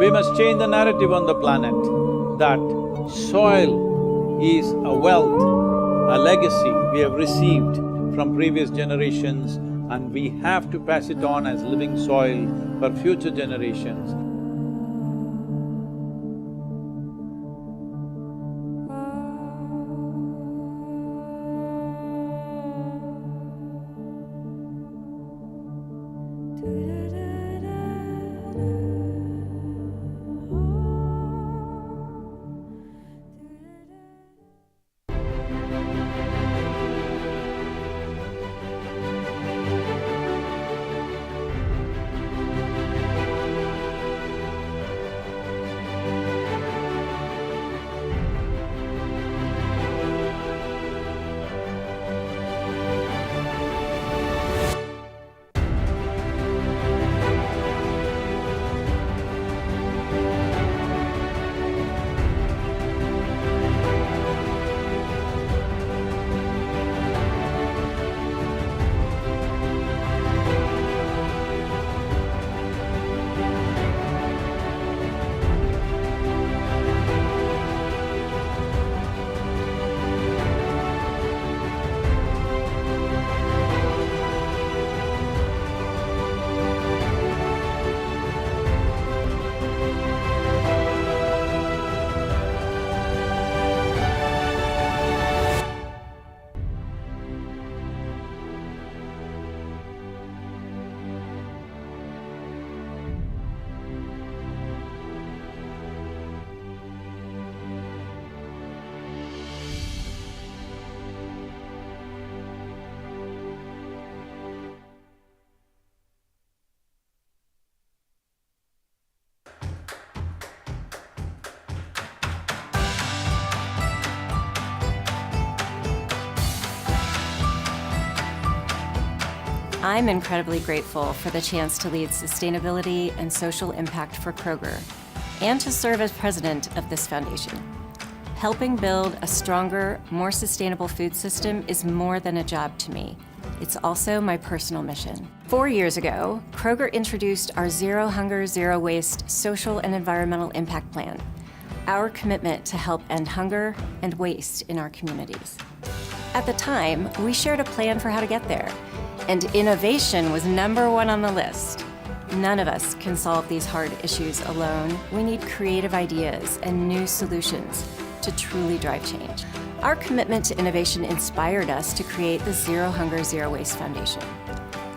We must change the narrative on the planet that soil is a wealth, a legacy we have received from previous generations, and we have to pass it on as living soil for future generations. I'm incredibly grateful for the chance to lead sustainability and social impact for Kroger and to serve as president of this foundation. Helping build a stronger, more sustainable food system is more than a job to me. It's also my personal mission. 4 years ago, Kroger introduced our Zero Hunger, Zero Waste social and environmental impact plan, our commitment to help end hunger and waste in our communities. At the time, we shared a plan for how to get there, and innovation was #1 on the list. None of us can solve these hard issues alone. We need creative ideas and new solutions to truly drive change. Our commitment to innovation inspired us to create the Zero Hunger, Zero Waste Foundation.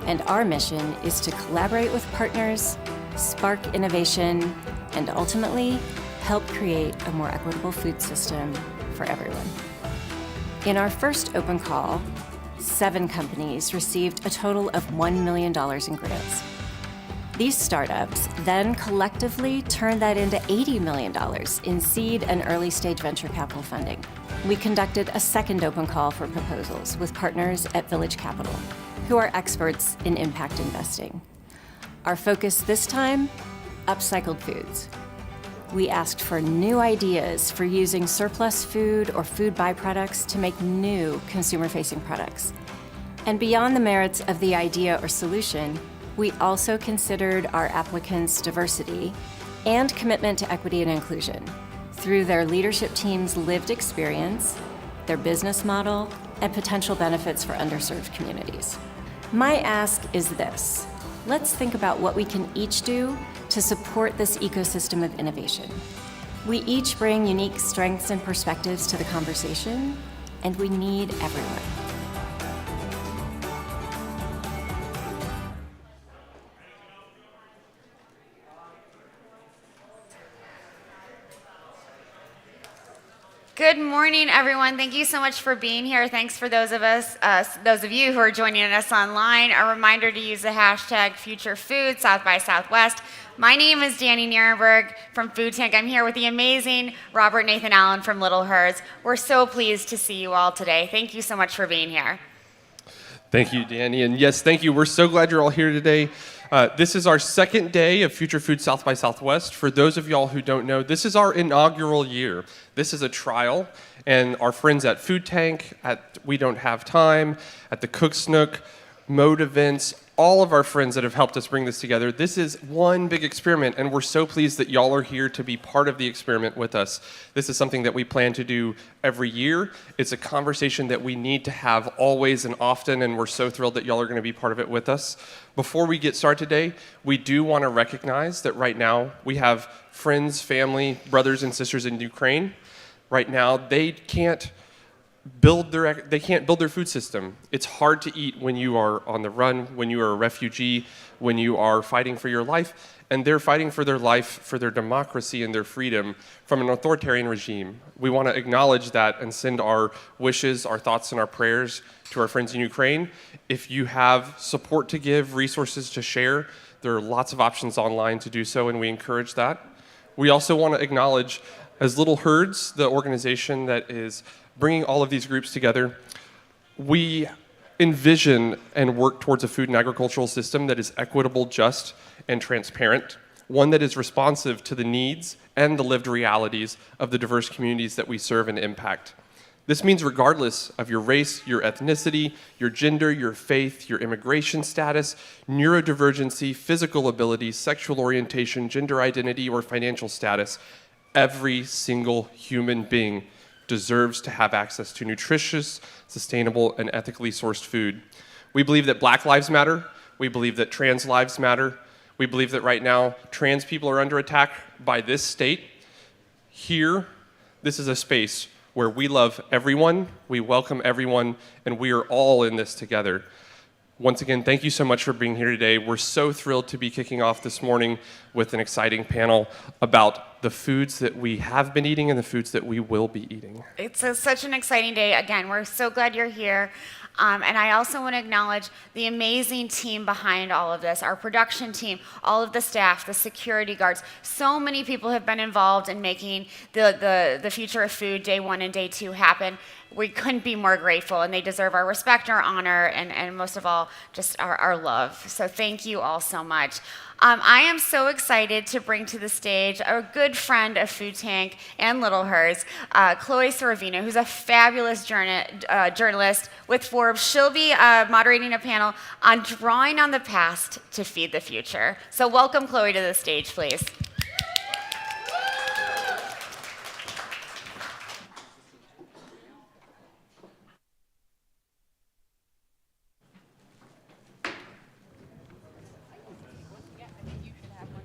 And our mission is to collaborate with partners, spark innovation, and ultimately help create a more equitable food system for everyone. In our first open call, 7 companies received a total of $1 million in grants. These startups then collectively turned that into $80 million in seed and early stage venture capital funding. We conducted a second open call for proposals with partners at Village Capital, who are experts in impact investing. Our focus this time, upcycled foods. We asked for new ideas for using surplus food or food byproducts to make new consumer-facing products. And beyond the merits of the idea or solution, we also considered our applicants' diversity and commitment to equity and inclusion through their leadership team's lived experience, their business model, and potential benefits for underserved communities. My ask is this: let's think about what we can each do to support this ecosystem of innovation. We each bring unique strengths and perspectives to the conversation, and we need everyone. Good morning, everyone. Thank you so much for being here. Thanks for those of you who are joining us online. A reminder to use the hashtag Future Food South by Southwest. My name is Danny Nierenberg from Food Tank. I'm here with the amazing Robert Nathan Allen from Little Herds. We're so pleased to see you all today. Thank you so much for being here. Thank you, Danny. And yes, thank you. We're so glad you're all here today. This is our second day of Future Food South by Southwest. For those of y'all who don't know, this is our inaugural year. This is a trial, and our friends at Food Tank, at We Don't Have Time, at the Cook's Nook, Mode Events, all of our friends that have helped us bring this together. This is one big experiment, and we're so pleased that y'all are here to be part of the experiment with us. This is something that we plan to do every year. It's a conversation that we need to have always and often, and we're so thrilled that y'all are going to be part of it with us. Before we get started today, we do want to recognize that right now we have friends, family, brothers and sisters in Ukraine. Right now, they can't build their food system. It's hard to eat when you are on the run, when you are a refugee, when you are fighting for your life, and they're fighting for their life, for their democracy and their freedom from an authoritarian regime. We want to acknowledge that and send our wishes, our thoughts, and our prayers to our friends in Ukraine. If you have support to give, resources to share, there are lots of options online to do so, and we encourage that. We also want to acknowledge, as Little Herds, the organization that is bringing all of these groups together, we envision and work towards a food and agricultural system that is equitable, just, and transparent, one that is responsive to the needs and the lived realities of the diverse communities that we serve and impact. This means regardless of your race, your ethnicity, your gender, your faith, your immigration status, neurodivergency, physical ability, sexual orientation, gender identity, or financial status, every single human being deserves to have access to nutritious, sustainable, and ethically sourced food. We believe that Black lives matter. We believe that trans lives matter. We believe that right now, trans people are under attack by this state. Here, this is a space where we love everyone, we welcome everyone, and we are all in this together. Once again, thank you so much for being here today. We're so thrilled to be kicking off this morning with an exciting panel about the foods that we have been eating and the foods that we will be eating. It's such an exciting day. Again, we're so glad you're here. And I also want to acknowledge the amazing team behind all of this, our production team, all of the staff, the security guards. So many people have been involved in making the Future of Food Day 1 and Day 2 happen. We couldn't be more grateful, and they deserve our respect, our honor, and most of all, just our love. So thank you all so much. I am so excited to bring to the stage a good friend of Food Tank and Little Herds, Chloe Sorvino, who's a fabulous journalist with Forbes. She'll be moderating a panel on drawing on the past to feed the future. So welcome Chloe to the stage, please.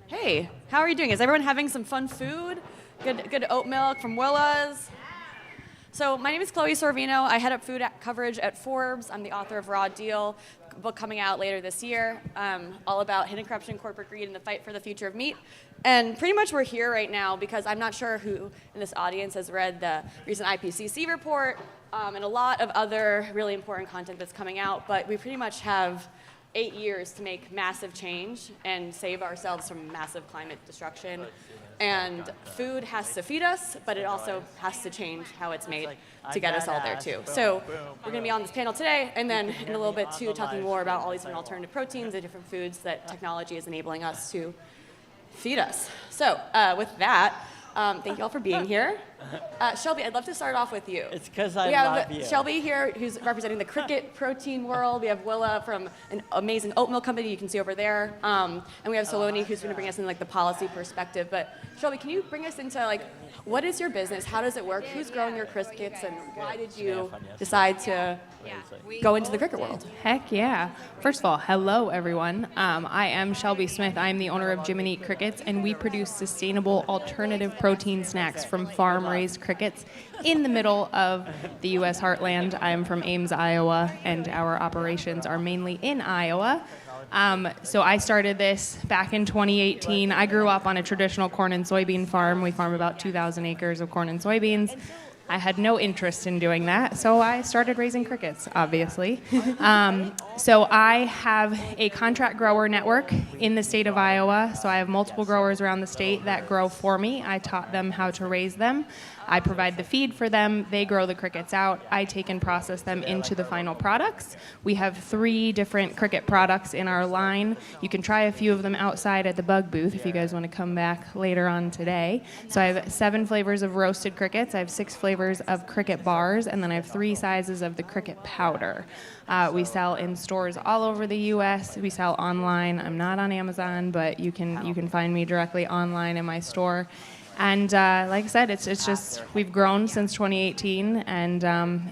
Hey, how are you doing? Is everyone having some fun food? Good oat milk from Willa's? So my name is Chloe Sorvino. I head up food coverage at Forbes. I'm the author of Raw Deal, a book coming out later this year, all about hidden corruption, corporate greed, and the fight for the future of meat. And pretty much we're here right now because I'm not sure who in this audience has read the recent IPCC report and a lot of other really important content that's coming out, but we pretty much have 8 years to make massive change and save ourselves from massive climate destruction. And food has to feed us, but it also has to change how it's made to get us all there too. So we're going to be on this panel today, and then in a little bit too, talking more about all these different alternative proteins and different foods that technology is enabling us to feed us. So with that, thank you all for being here. Shelby, I'd love to start off with you. It's because I love you. We have Shelby here, who's representing the cricket protein world. We have Willa from an amazing oat milk company you can see over there. And we have Saloni, who's going to bring us in like the policy perspective. But Shelby, can you bring us into like, what is your business? How does it work? Who's growing your crickets? And why did you decide to go into the cricket world? Heck yeah. First of all, hello everyone. I am Shelby Smith. I am the owner of Jim and Eat Crickets, and we produce sustainable alternative protein snacks from farm-raised crickets in the middle of the U.S. heartland. I'm from Ames, Iowa, and our operations are mainly in Iowa. So I started this back in 2018. I grew up on a traditional corn and soybean farm. We farm about 2,000 acres of corn and soybeans. I had no interest in doing that, so I started raising crickets, obviously. So I have a contract grower network in the state of Iowa, so I have multiple growers around the state that grow for me. I taught them how to raise them. I provide the feed for them. They grow the crickets out. I take and process them into the final products. We have 3 different cricket products in our line. You can try a few of them outside at the bug booth if you guys want to come back later on today. So I have 7 flavors of roasted crickets. I have 6 flavors of cricket bars, and then I have 3 sizes of the cricket powder. We sell in stores all over the U.S. We sell online. I'm not on Amazon, but you can find me directly online in my store. And like I said, it's just we've grown since 2018, and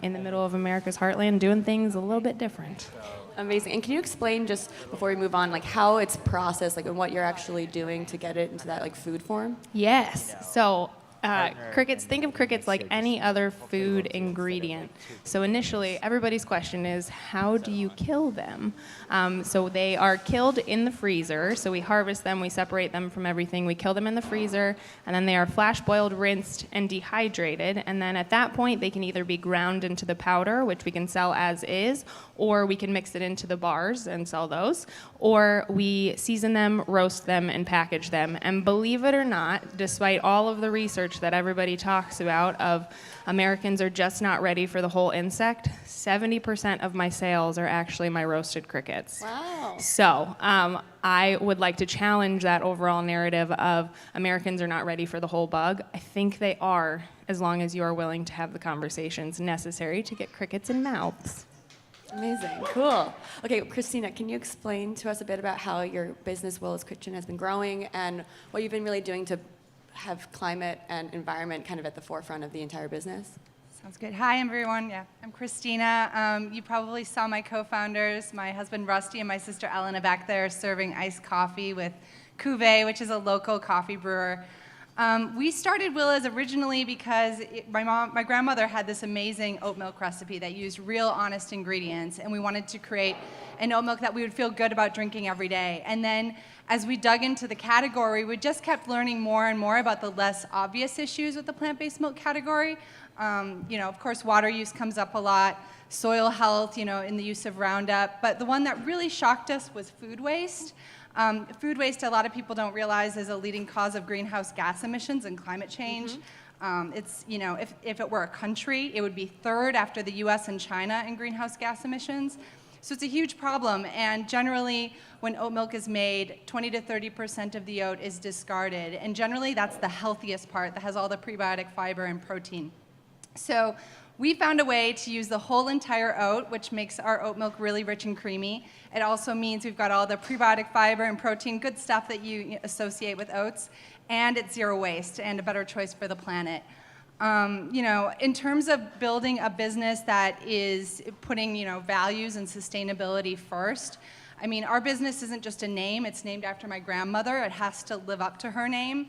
in the middle of America's heartland, doing things a little bit different. Amazing. And can you explain, just before we move on, like how it's processed, like and what you're actually doing to get it into that like food form? Yes. So crickets, think of crickets like any other food ingredient. So initially, everybody's question is, how do you kill them? So they are killed in the freezer. So we harvest them, we separate them from everything, we kill them in the freezer, and then they are flash boiled, rinsed, and dehydrated. And then at that point, they can either be ground into the powder, which we can sell as is, or we can mix it into the bars and sell those, or we season them, roast them, and package them. And believe it or not, despite all of the research that everybody talks about of Americans are just not ready for the whole insect, 70% of my sales are actually my roasted crickets. Wow. So I would like to challenge that overall narrative of Americans are not ready for the whole bug. I think they are, as long as you are willing to have the conversations necessary to get crickets in mouths. Amazing. Cool. Okay, Christina, can you explain to us a bit about how your business, Willa's Kitchen, has been growing and what you've been really doing to have climate and environment kind of at the forefront of the entire business? Sounds good. Hi, everyone. Yeah, I'm Christina. You probably saw my co-founders, my husband Rusty and my sister Elena back there serving iced coffee with Cuvée, which is a local coffee brewer. We started Willa's originally because my grandmother had this amazing oat milk recipe that used real, honest ingredients, and we wanted to create an oat milk that we would feel good about drinking every day. And then as we dug into the category, we just kept learning more and more about the less obvious issues with the plant-based milk category. Of course, water use comes up a lot, soil health, in the use of Roundup. But the one that really shocked us was food waste. Food waste, a lot of people don't realize, is a leading cause of greenhouse gas emissions and climate change. It's, if it were a country, it would be third after the US and China in greenhouse gas emissions. So it's a huge problem, and generally, when oat milk is made, 20 to 30% of the oat is discarded, and generally that's the healthiest part that has all the prebiotic fiber and protein. So we found a way to use the whole entire oat, which makes our oat milk really rich and creamy. It also means we've got all the prebiotic fiber and protein, good stuff that you associate with oats, and it's zero waste and a better choice for the planet. In terms of building a business that is putting, values and sustainability first, I mean, our business isn't just a name, it's named after my grandmother. It has to live up to her name.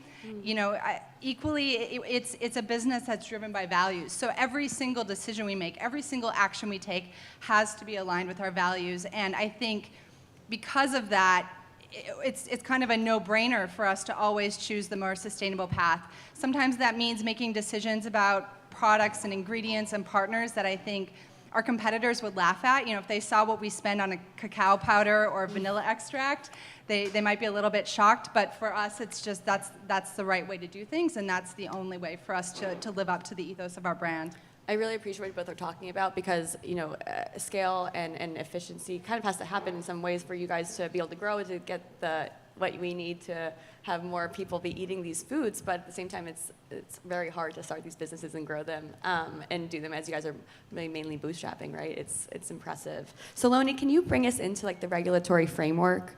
Equally, it's a business that's driven by values. So every single decision we make, every single action we take has to be aligned with our values. And I think because of that, it's kind of a no-brainer for us to always choose the more sustainable path. Sometimes that means making decisions about products and ingredients and partners that I think our competitors would laugh at. If they saw what we spend on a cacao powder or vanilla extract, they might be a little bit shocked, but for us, it's just that's the right way to do things, and that's the only way for us to live up to the ethos of our brand. I really appreciate what both are talking about because, scale and efficiency kind of has to happen in some ways for you guys to be able to grow, to get what we need to have more people be eating these foods, but at the same time, it's very hard to start these businesses and grow them and do them as you guys are mainly bootstrapping, right? It's impressive. Saloni, can you bring us into the regulatory framework?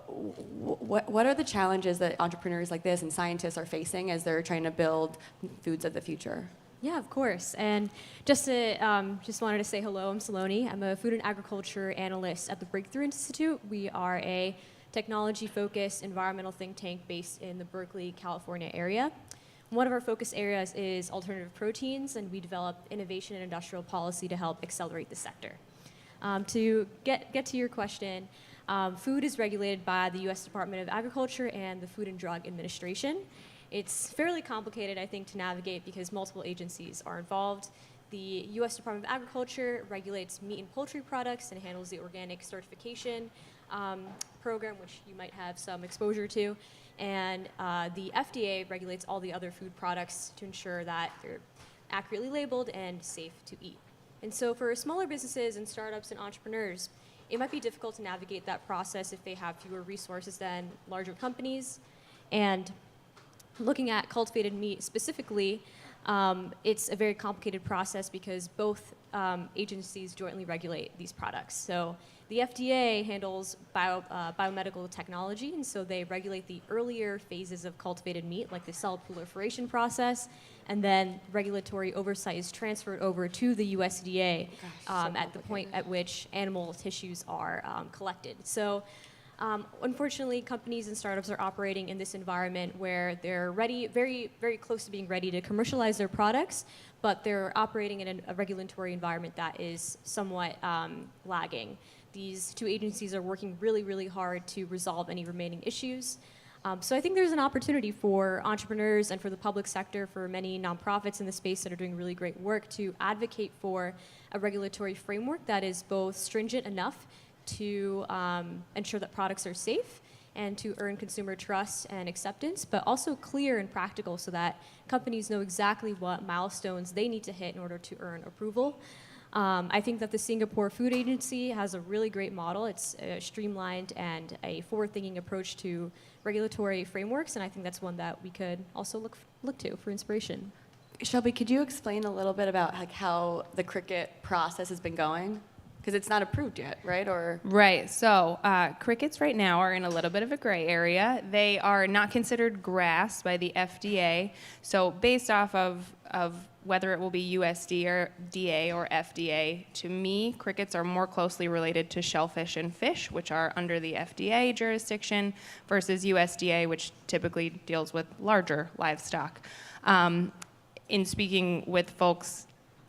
What are the challenges that entrepreneurs like this and scientists are facing as they're trying to build foods of the future? Yeah, of course. And just wanted to say hello. I'm Saloni. I'm a food and agriculture analyst at the Breakthrough Institute. We are a technology-focused environmental think tank based in the Berkeley, California area. One of our focus areas is alternative proteins, and we develop innovation and industrial policy to help accelerate the sector. To get to your question, food is regulated by the U.S. Department of Agriculture and the Food and Drug Administration. It's fairly complicated, I think, to navigate because multiple agencies are involved. The U.S. Department of Agriculture regulates meat and poultry products and handles the organic certification program, which you might have some exposure to. And the FDA regulates all the other food products to ensure that they're accurately labeled and safe to eat. And so for smaller businesses and startups and entrepreneurs, it might be difficult to navigate that process if they have fewer resources than larger companies. And looking at cultivated meat specifically, It's a very complicated process because both agencies jointly regulate these products. So the FDA handles biomedical technology, and so they regulate the earlier phases of cultivated meat, like the cell proliferation process, and then regulatory oversight is transferred over to the USDA at the point at which animal tissues are collected. So unfortunately, companies and startups are operating in this environment where they're ready, very, very close to being ready to commercialize their products, but they're operating in a regulatory environment that is somewhat lagging. These two agencies are working really, really hard to resolve any remaining issues. So I think there's an opportunity for entrepreneurs and for the public sector, for many nonprofits in the space that are doing really great work, to advocate for a regulatory framework that is both stringent enough to ensure that products are safe and to earn consumer trust and acceptance, but also clear and practical so that companies know exactly what milestones they need to hit in order to earn approval. I think that the Singapore Food Agency has a really great model. It's streamlined and a forward-thinking approach to regulatory frameworks, and I think that's one that we could also look to for inspiration. Shelby, could you explain a little bit about like how the cricket process has been going? Because it's not approved yet, right? Or Right. So crickets right now are in a little bit of a gray area. They are not considered grass by the FDA. So based off of whether it will be USDA or FDA, to me, crickets are more closely related to shellfish and fish, which are under the FDA jurisdiction, versus USDA, which typically deals with larger livestock. In speaking with folks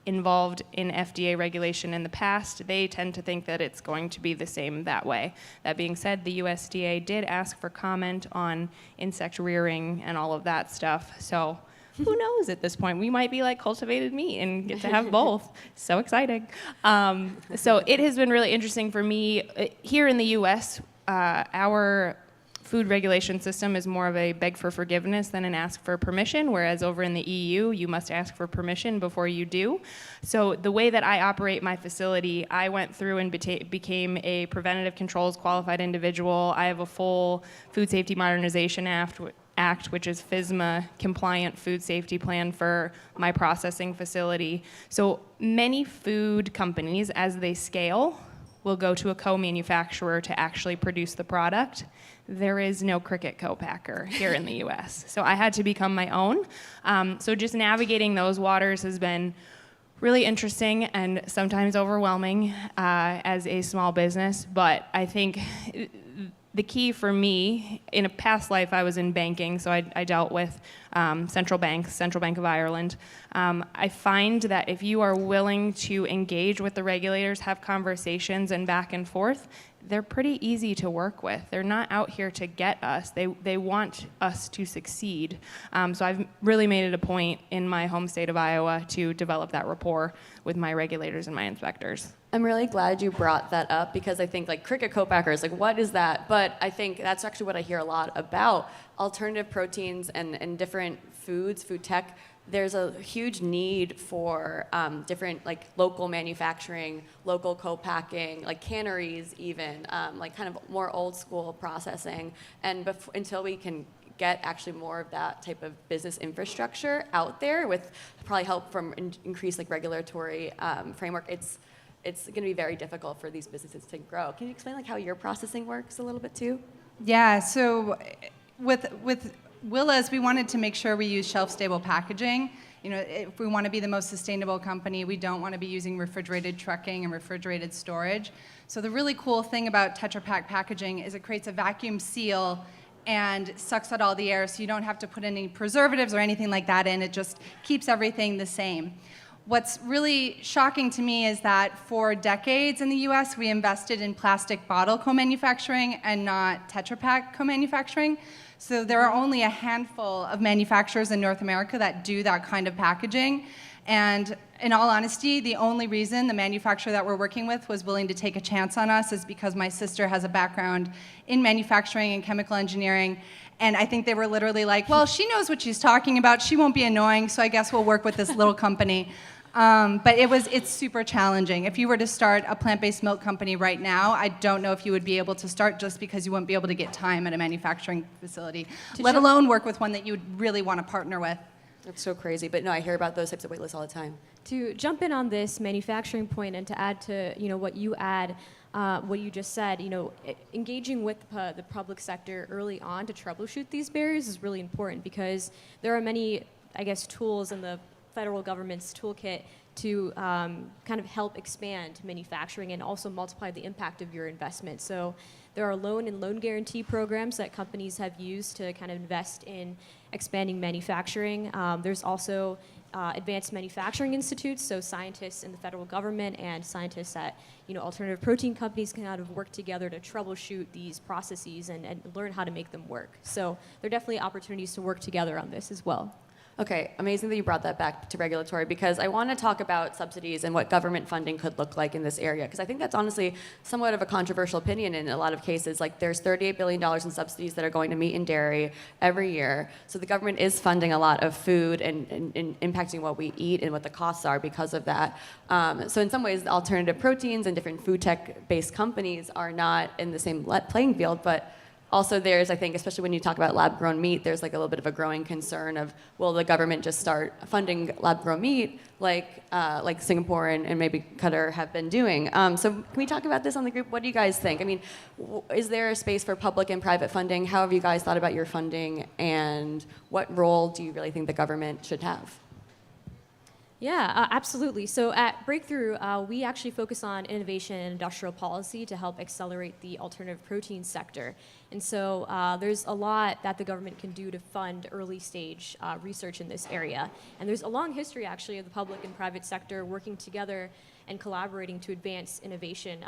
involved in FDA regulation in the past, they tend to think that it's going to be the same that way. That being said, the USDA did ask for comment on insect rearing and all of that stuff. So who knows at this point? We might be like cultivated meat and get to have both. So exciting. So it has been really interesting for me. Here in the US, our food regulation system is more of a beg for forgiveness than an ask for permission, whereas over in the EU, you must ask for permission before you do. So the way that I operate my facility, I went through and became a preventative controls qualified individual. I have a full Food Safety Modernization Act, which is FSMA compliant food safety plan for my processing facility. So many food companies, as they scale, will go to a co-manufacturer to actually produce the product. There is no cricket co-packer here in the US. So I had to become my own. So just navigating those waters has been really interesting and sometimes overwhelming as a small business. But I think the key for me, in a past life I was in banking, so I dealt with central banks, Central Bank of Ireland. I find that if you are willing to engage with the regulators, have conversations and back and forth, they're pretty easy to work with. They're not out here to get us. They want us to succeed. So I've really made it a point in my home state of Iowa to develop that rapport with my regulators and my inspectors. I'm really glad you brought that up because I think like cricket co-packers, like what is that? But I think that's actually what I hear a lot about alternative proteins and different foods, food tech. There's a huge need for different like local manufacturing, local co-packing, like canneries even, like kind of more old school processing. And until we can get actually more of that type of business infrastructure out there with probably help from increased like regulatory framework, it's going to be very difficult for these businesses to grow. Can you explain like how your processing works a little bit too? Yeah, so with Willa's, we wanted to make sure we use shelf-stable packaging. You know, if we want to be the most sustainable company, we don't want to be using refrigerated trucking and refrigerated storage. So the really cool thing about Tetra Pak packaging is it creates a vacuum seal and sucks out all the air, so you don't have to put any preservatives or anything like that in. It just keeps everything the same. What's really shocking to me is that for decades in the US, we invested in plastic bottle co-manufacturing and not Tetra Pak co-manufacturing. So there are only a handful of manufacturers in North America that do that kind of packaging. And in all honesty, the only reason the manufacturer that we're working with was willing to take a chance on us is because my sister has a background in manufacturing and chemical engineering. And I think they were literally like, well, she knows what she's talking about. She won't be annoying, so I guess we'll work with this little company. But it's super challenging. If you were to start a plant-based milk company right now, I don't know if you would be able to start just because you wouldn't be able to get time at a manufacturing facility, let alone work with one that you would really want to partner with. That's so crazy. But no, I hear about those types of wait lists all the time. To jump in on this manufacturing point and to add to what you just said, engaging with the public sector early on to troubleshoot these barriers is really important because there are many, I guess, tools in the federal government's toolkit to kind of help expand manufacturing and also multiply the impact of your investment. So there are loan and loan guarantee programs that companies have used to kind of invest in expanding manufacturing. There's also advanced manufacturing institutes, so scientists in the federal government and scientists at alternative protein companies can kind of work together to troubleshoot these processes and learn how to make them work. So there are definitely opportunities to work together on this as well. Okay, amazing that you brought that back to regulatory because I want to talk about subsidies and what government funding could look like in this area because I think that's honestly somewhat of a controversial opinion in a lot of cases. Like there's $38 billion in subsidies that are going to meat and dairy every year. So the government is funding a lot of food and impacting what we eat and what the costs are because of that. So in some ways, alternative proteins and different food tech-based companies are not in the same playing field, but also there's, I think, especially when you talk about lab-grown meat, there's like a little bit of a growing concern of, will the government just start funding lab-grown meat like Singapore and maybe Qatar have been doing? So can we talk about this on the group? What do you guys think? I mean, is there a space for public and private funding? How have you guys thought about your funding? And what role do you really think the government should have? Yeah, absolutely. So at Breakthrough, we actually focus on innovation and industrial policy to help accelerate the alternative protein sector. And so there's a lot that the government can do to fund early stage research in this area. And there's a long history actually of the public and private sector working together and collaborating to advance innovation.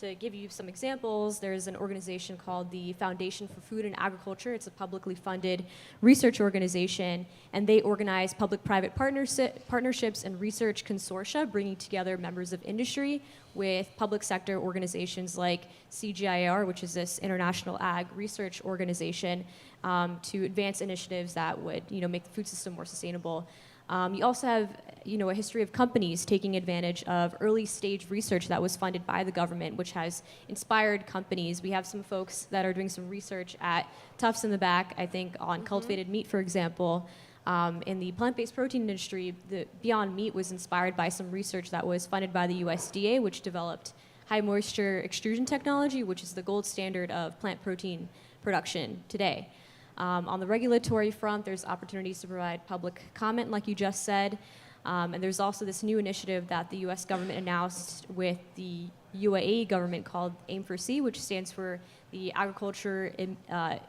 To give you some examples, there's an organization called the Foundation for Food and Agriculture. It's a publicly funded research organization, and they organize public-private partnerships and research consortia, bringing together members of industry with public sector organizations like CGIAR, which is this international ag research organization, to advance initiatives that would make the food system more sustainable. You also have, a history of companies taking advantage of early stage research that was funded by the government, which has inspired companies. We have some folks that are doing some research at Tufts in the back, I think, on cultivated meat, for example. In the plant-based protein industry, the Beyond Meat was inspired by some research that was funded by the USDA, which developed high moisture extrusion technology, which is the gold standard of plant protein production today. On the regulatory front, there's opportunities to provide public comment, like you just said. And there's also this new initiative that the US government announced with the UAE government called Aim4C, which stands for the Agriculture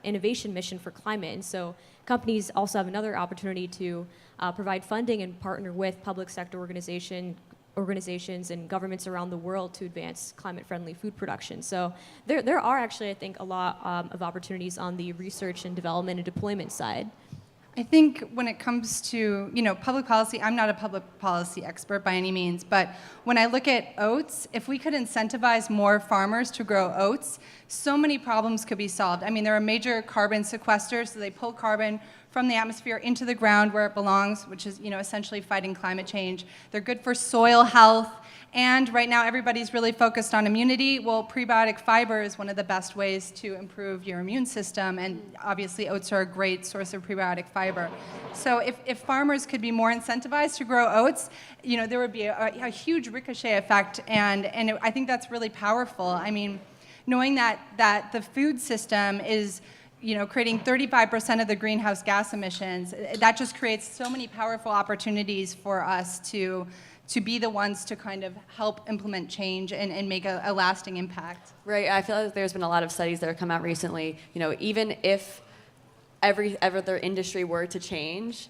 Innovation Mission for Climate. And so companies also have another opportunity to provide funding and partner with public sector organizations and governments around the world to advance climate-friendly food production. So there are actually, I think, a lot of opportunities on the research and development and deployment side. I think when it comes to, public policy, I'm not a public policy expert by any means, but when I look at oats, if we could incentivize more farmers to grow oats, so many problems could be solved. I mean, they're a major carbon sequester, so they pull carbon from the atmosphere into the ground where it belongs, which is, essentially fighting climate change. They're good for soil health. And right now, everybody's really focused on immunity. Well, prebiotic fiber is one of the best ways to improve your immune system, and obviously oats are a great source of prebiotic fiber. So if farmers could be more incentivized to grow oats, there would be a huge ricochet effect, and I think that's really powerful. I mean, knowing that the food system is creating 35% of the greenhouse gas emissions, that just creates so many powerful opportunities for us to be the ones to kind of help implement change and make a lasting impact. Right, I feel like there's been a lot of studies that have come out recently, even if every other industry were to change,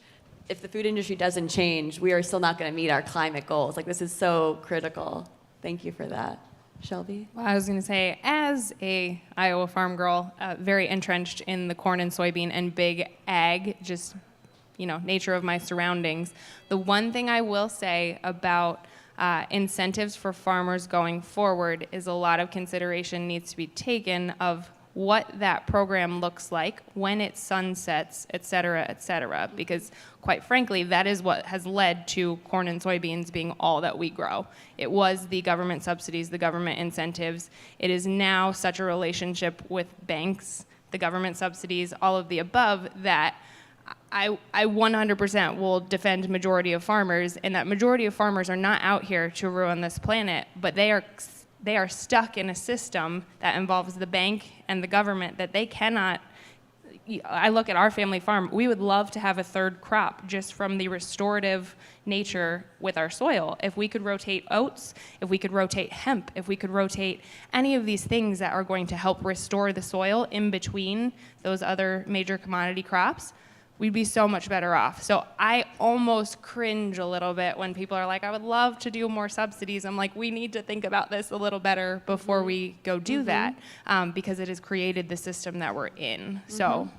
if the food industry doesn't change, we are still not going to meet our climate goals. Like, this is so critical. Thank you for that. Shelby? Well, I was going to say, as a Iowa farm girl, very entrenched in the corn and soybean and big ag, just nature of my surroundings. The one thing I will say about incentives for farmers going forward is a lot of consideration needs to be taken of what that program looks like when it sunsets, et cetera, because quite frankly, that is what has led to corn and soybeans being all that we grow. It was the government subsidies, the government incentives. It is now such a relationship with banks, the government subsidies, all of the above, that I 100% will defend majority of farmers, and that majority of farmers are not out here to ruin this planet, but they are stuck in a system that involves the bank and the government that they cannot. I look at our family farm, we would love to have a third crop just from the restorative nature with our soil. If we could rotate oats, if we could rotate hemp, if we could rotate any of these things that are going to help restore the soil in between those other major commodity crops, we'd be so much better off. So I almost cringe a little bit when people are like, I would love to do more subsidies. I'm like, we need to think about this a little better before we go do that, because it has created the system that we're in. So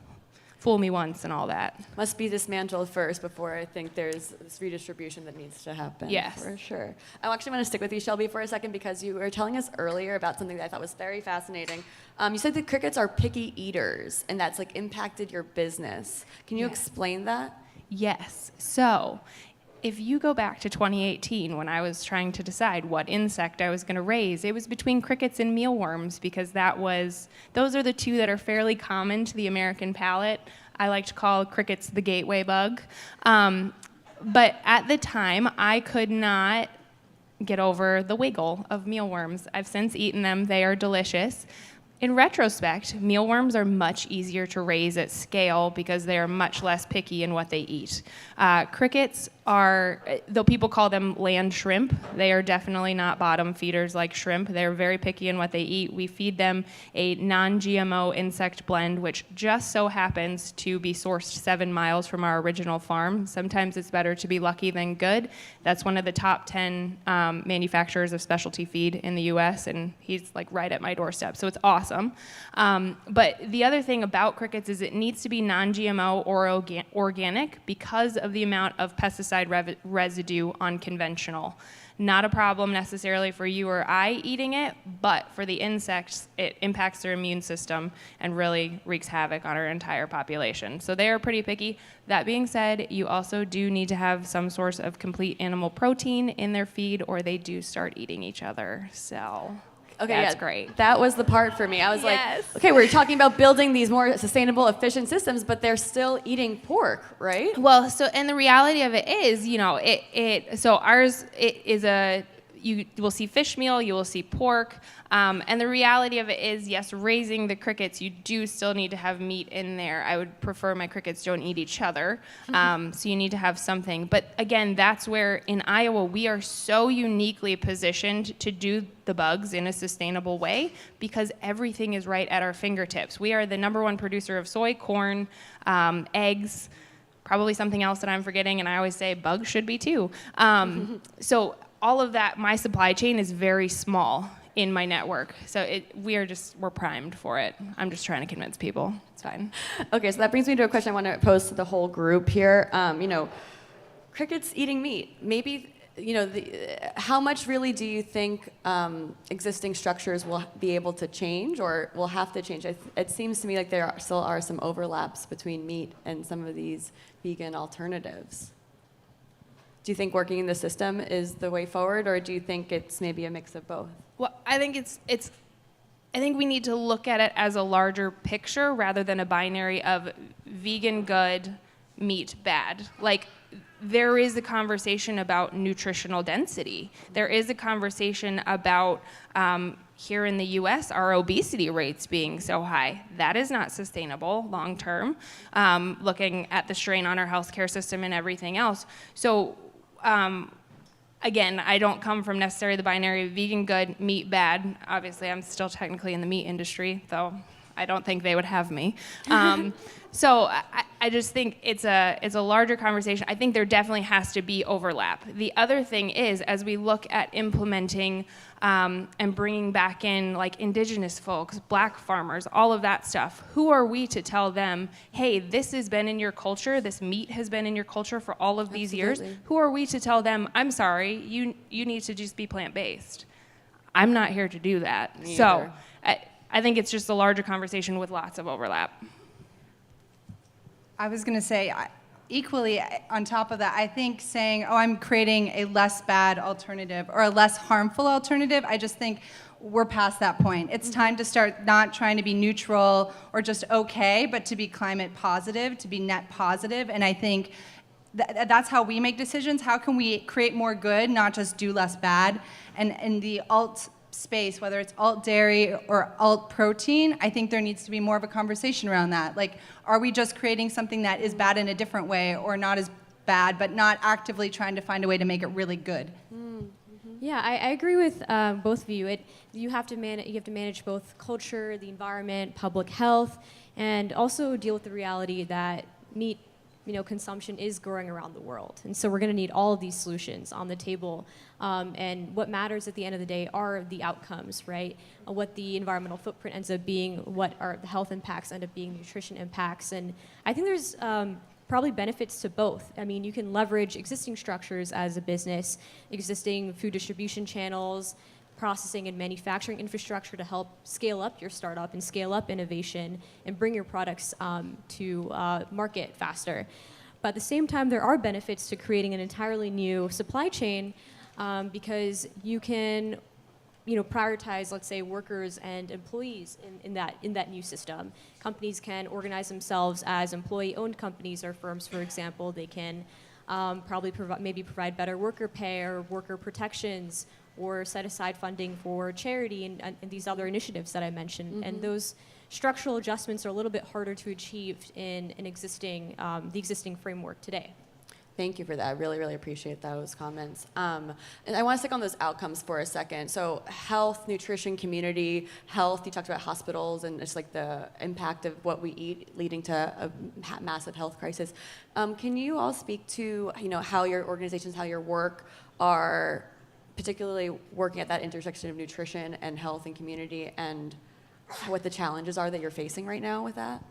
fool me once and all that. Must be dismantled first before I think there's this redistribution that needs to happen. Yes. For sure. I actually want to stick with you, Shelby, for a second, because you were telling us earlier about something that I thought was very fascinating. You said that crickets are picky eaters, and that's like impacted your business. Can you explain that? Yes. So if you go back to 2018, when I was trying to decide what insect I was going to raise, it was between crickets and mealworms, because those are the two that are fairly common to the American palate. I like to call crickets the gateway bug. But at the time, I could not get over the wiggle of mealworms. I've since eaten them. They are delicious. In retrospect, mealworms are much easier to raise at scale because they are much less picky in what they eat. Crickets are, though people call them land shrimp, they are definitely not bottom feeders like shrimp. They're very picky in what they eat. We feed them a non-GMO insect blend, which just so happens to be sourced 7 miles from our original farm. Sometimes it's better to be lucky than good. That's one of the top 10 manufacturers of specialty feed in the US, and he's like right at my doorstep, so it's awesome. But the other thing about crickets is it needs to be non-GMO or organic because of the amount of pesticide residue on conventional. Not a problem necessarily for you or I eating it, but for the insects, it impacts their immune system and really wreaks havoc on our entire population. So they are pretty picky. That being said, you also do need to have some source of complete animal protein in their feed, or they do start eating each other. So Okay, that's yeah, great. That was the part for me. I was Yes. like, okay, we're talking about building these more sustainable, efficient systems, but they're still eating pork, right? Well, so, and the reality of it is, so ours, it is you will see fish meal, you will see pork, and the reality of it is, yes, raising the crickets, you do still need to have meat in there. I would prefer my crickets don't eat each other, so you need to have something. But again, that's where in Iowa, we are so uniquely positioned to do the bugs in a sustainable way because everything is right at our fingertips. We are the #1 producer of soy, corn, eggs, probably something else that I'm forgetting, and I always say bugs should be too. So all of that, my supply chain is very small in my network. So we're primed for it. I'm just trying to convince people. It's fine. Okay, so that brings me to a question I want to pose to the whole group here. Crickets eating meat. Maybe, how much really do you think existing structures will be able to change or will have to change? It seems to me like there still are some overlaps between meat and some of these vegan alternatives. Do you think working in the system is the way forward, or do you think it's maybe a mix of both? Well, I think I think we need to look at it as a larger picture rather than a binary of vegan good, meat bad. Like, there is a conversation about nutritional density. There is a conversation about here in the US, our obesity rates being so high. That is not sustainable long term, looking at the strain on our healthcare system and everything else. So again, I don't come from necessarily the binary of vegan good, meat bad. Obviously, I'm still technically in the meat industry, though I don't think they would have me. So I just think it's a larger conversation. I think there definitely has to be overlap. The other thing is, as we look at implementing and bringing back in like indigenous folks, black farmers, all of that stuff, who are we to tell them, hey, this has been in your culture, this meat has been in your culture for all of these years? Who are we to tell them, I'm sorry, you need to just be plant-based? I'm not here to do that. So I think it's just a larger conversation with lots of overlap. I was going to say, equally on top of that, I think saying, oh, I'm creating a less bad alternative or a less harmful alternative, I just think we're past that point. It's time to start not trying to be neutral or just okay, but to be climate positive, to be net positive. And I think that's how we make decisions. How can we create more good, not just do less bad? And in the alt space, whether it's alt dairy or alt protein, I think there needs to be more of a conversation around that. Like, are we just creating something that is bad in a different way, or not as bad, but not actively trying to find a way to make it really good? Yeah, I agree with both of you. You have to manage both culture, the environment, public health, and also deal with the reality that meat, consumption is growing around the world. And so we're going to need all of these solutions on the table. And what matters at the end of the day are the outcomes, right? What the environmental footprint ends up being, what are the health impacts end up being, nutrition impacts. And I think there's probably benefits to both. I mean, you can leverage existing structures as a business, existing food distribution channels, processing and manufacturing infrastructure to help scale up your startup and scale up innovation and bring your products to market faster. But at the same time, there are benefits to creating an entirely new supply chain because you can prioritize, let's say, workers and employees in that new system. Companies can organize themselves as employee-owned companies or firms, for example. They can probably provide better worker pay or worker protections, or set aside funding for charity and these other initiatives that I mentioned. Mm-hmm. And those structural adjustments are a little bit harder to achieve in the existing framework today. Thank you for that. I really, really appreciate those comments. And I want to stick on those outcomes for a second. So health, nutrition, community, health, you talked about hospitals and just like the impact of what we eat leading to a massive health crisis. Can you all speak to how your organizations, how your work are particularly working at that intersection of nutrition and health and community, and what the challenges are that you're facing right now with that?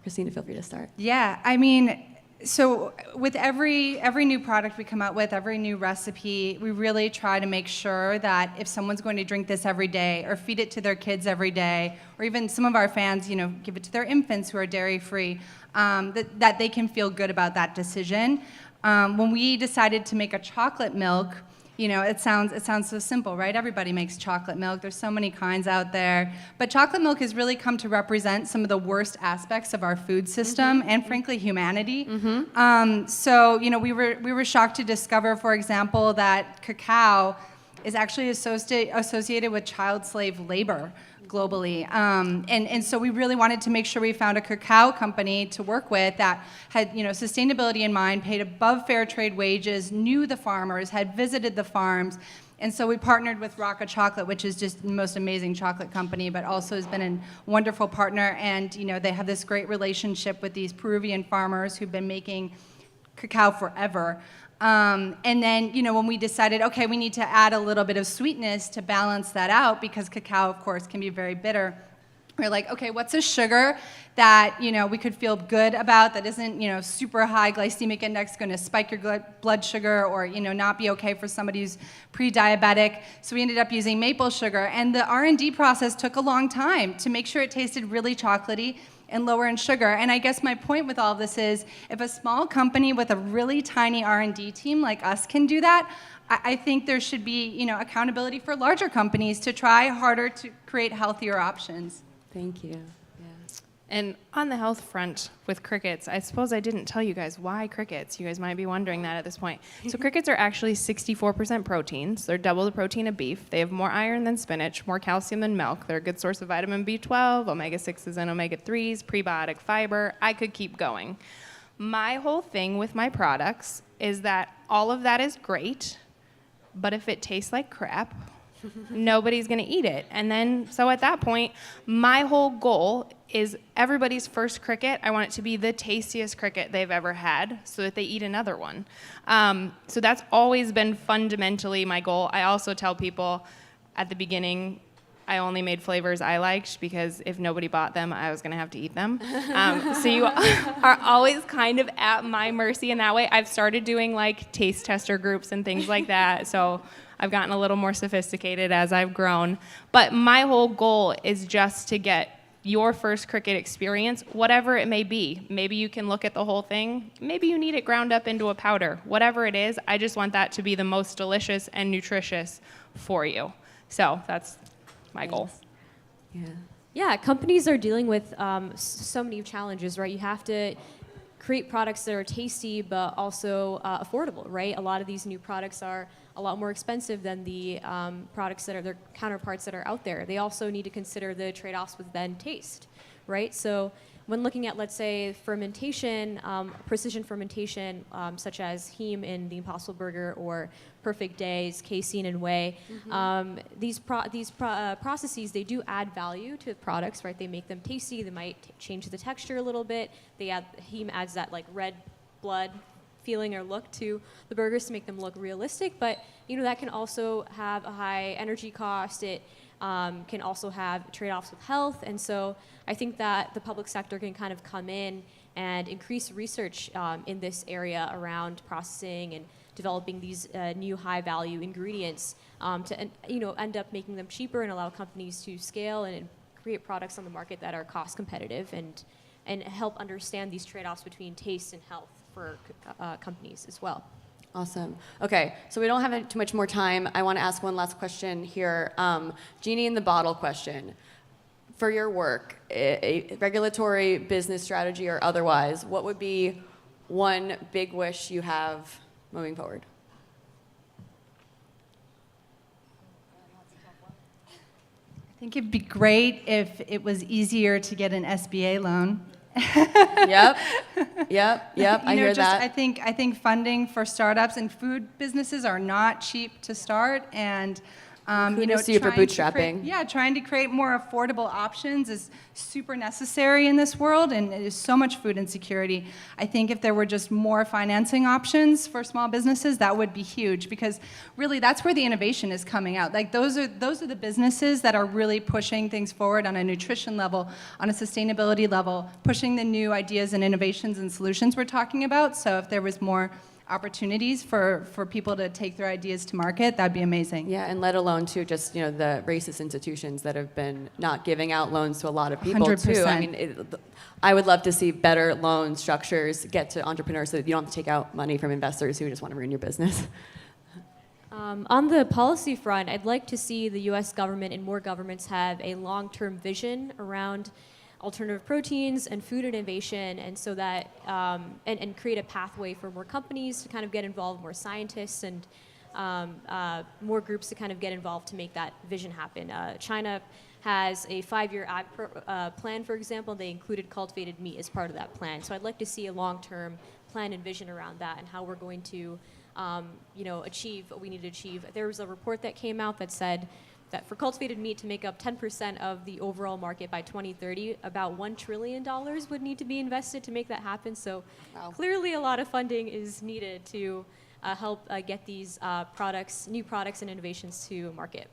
Christina, feel free to start. Yeah, I mean, so with every new product we come out with, every new recipe, we really try to make sure that if someone's going to drink this every day or feed it to their kids every day, or even some of our fans, give it to their infants who are dairy-free, that they can feel good about that decision. When we decided to make a chocolate milk, it sounds so simple, right? Everybody makes chocolate milk. There's so many kinds out there. But chocolate milk has really come to represent some of the worst aspects of our food system, mm-hmm. and frankly, humanity. Mm-hmm. So, we were shocked to discover, for example, that cacao is actually associated with child slave labor globally. And so we really wanted to make sure we found a cacao company to work with that had sustainability in mind, paid above fair trade wages, knew the farmers, had visited the farms. And so we partnered with Rocca Chocolate, which is just the most amazing chocolate company, but also has been a wonderful partner. And they have this great relationship with these Peruvian farmers who've been making cacao forever. And then, when we decided, okay, we need to add a little bit of sweetness to balance that out, because cacao, of course, can be very bitter. We're like, okay, what's a sugar that, we could feel good about, that isn't, super high glycemic index, going to spike your blood sugar, or, not be okay for somebody who's pre-diabetic. So we ended up using maple sugar. And the R&D process took a long time to make sure it tasted really chocolatey and lower in sugar. And I guess my point with all of this is, if a small company with a really tiny R&D team like us can do that, I think there should be, accountability for larger companies to try harder to create healthier options. Thank you. And on the health front with crickets, I suppose I didn't tell you guys why crickets. You guys might be wondering that at this point. So crickets are actually 64% proteins. They're double the protein of beef. They have more iron than spinach, more calcium than milk. They're a good source of vitamin B12, omega-6s and omega-3s, prebiotic fiber. I could keep going. My whole thing with my products is that all of that is great, but if it tastes like crap, nobody's going to eat it. And then, so at that point, my whole goal is everybody's first cricket, I want it to be the tastiest cricket they've ever had so that they eat another one. So that's always been fundamentally my goal. I also tell people at the beginning, I only made flavors I liked because if nobody bought them, I was going to have to eat them. So you are always kind of at my mercy in that way. I've started doing like taste tester groups and things like that. So I've gotten a little more sophisticated as I've grown. But my whole goal is just to get your first cricket experience, whatever it may be. Maybe you can look at the whole thing. Maybe you need it ground up into a powder. Whatever it is, I just want that to be the most delicious and nutritious for you. So that's my goal. Yeah. Yeah, companies are dealing with so many challenges, right? You have to create products that are tasty but also affordable, right? A lot of these new products are a lot more expensive than the products that are their counterparts that are out there. They also need to consider the trade-offs with then taste, right? So when looking at, let's say, fermentation, precision fermentation, such as heme in the Impossible Burger or Perfect Days, casein and whey, these processes, they do add value to the products, right? They make them tasty. They might change the texture a little bit. Heme adds that like red blood feeling or look to the burgers to make them look realistic. But that can also have a high energy cost. It can also have trade-offs with health. And so I think that the public sector can kind of come in and increase research in this area around processing and developing these new high-value ingredients to end up making them cheaper and allow companies to scale and create products on the market that are cost competitive and help understand these trade-offs between taste and health for companies as well. Awesome. Okay, so we don't have too much more time. I want to ask one last question here. Genie in the bottle question. For your work, a regulatory, business strategy, or otherwise, what would be one big wish you have moving forward? I think it'd be great if it was easier to get an SBA loan. Yep. I hear that. I think funding for startups and food businesses are not cheap to start, and Kudos to you for bootstrapping. Trying to create more affordable options is super necessary in this world, and there's so much food insecurity. I think if there were just more financing options for small businesses, that would be huge, because really that's where the innovation is coming out. Like those are the businesses that are really pushing things forward on a nutrition level, on a sustainability level, pushing the new ideas and innovations and solutions we're talking about. So if there was more opportunities for people to take their ideas to market, that'd be amazing. Yeah, and let alone too, just the racist institutions that have been not giving out loans to a lot of people 100%. too. I mean, I would love to see better loan structures get to entrepreneurs so that you don't have to take out money from investors who just want to ruin your business. On the policy front, I'd like to see the U.S. government and more governments have a long-term vision around alternative proteins and food innovation, and so that and create a pathway for more companies to kind of get involved, more scientists and more groups to kind of get involved to make that vision happen. China has a 5-year ag plan, for example. They included cultivated meat as part of that plan. So I'd like to see a long-term plan and vision around that and how we're going to achieve what we need to achieve. There was a report that came out that said that for cultivated meat to make up 10% of the overall market by 2030, about $1 trillion would need to be invested to make that happen. So clearly a lot of funding is needed to help get these new products and innovations to market.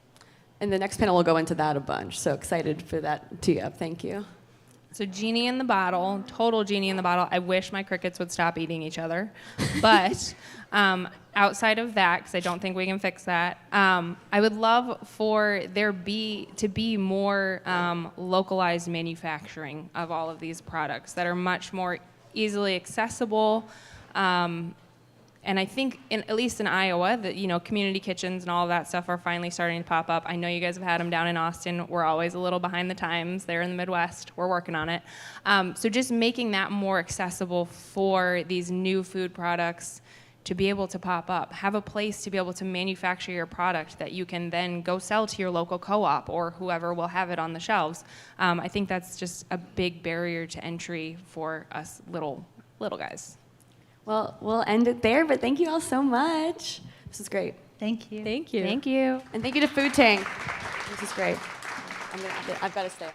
And the next panel will go into that a bunch. So excited for that tee up. Thank you. So genie in the bottle, total genie in the bottle. I wish my crickets would stop eating each other. But outside of that, because I don't think we can fix that, I would love for there to be more localized manufacturing of all of these products that are much more easily accessible. And I think, at least in Iowa, that community kitchens and all of that stuff are finally starting to pop up. I know you guys have had them down in Austin. We're always a little behind the times there in the Midwest. We're working on it. So just making that more accessible for these new food products to be able to pop up. Have a place to be able to manufacture your product that you can then go sell to your local co-op or whoever will have it on the shelves. I think that's just a big barrier to entry for us little guys. Well, we'll end it there, but thank you all so much. This is great. Thank you. Thank you. Thank you. And thank you to Food Tank. This is great. I've got to stay.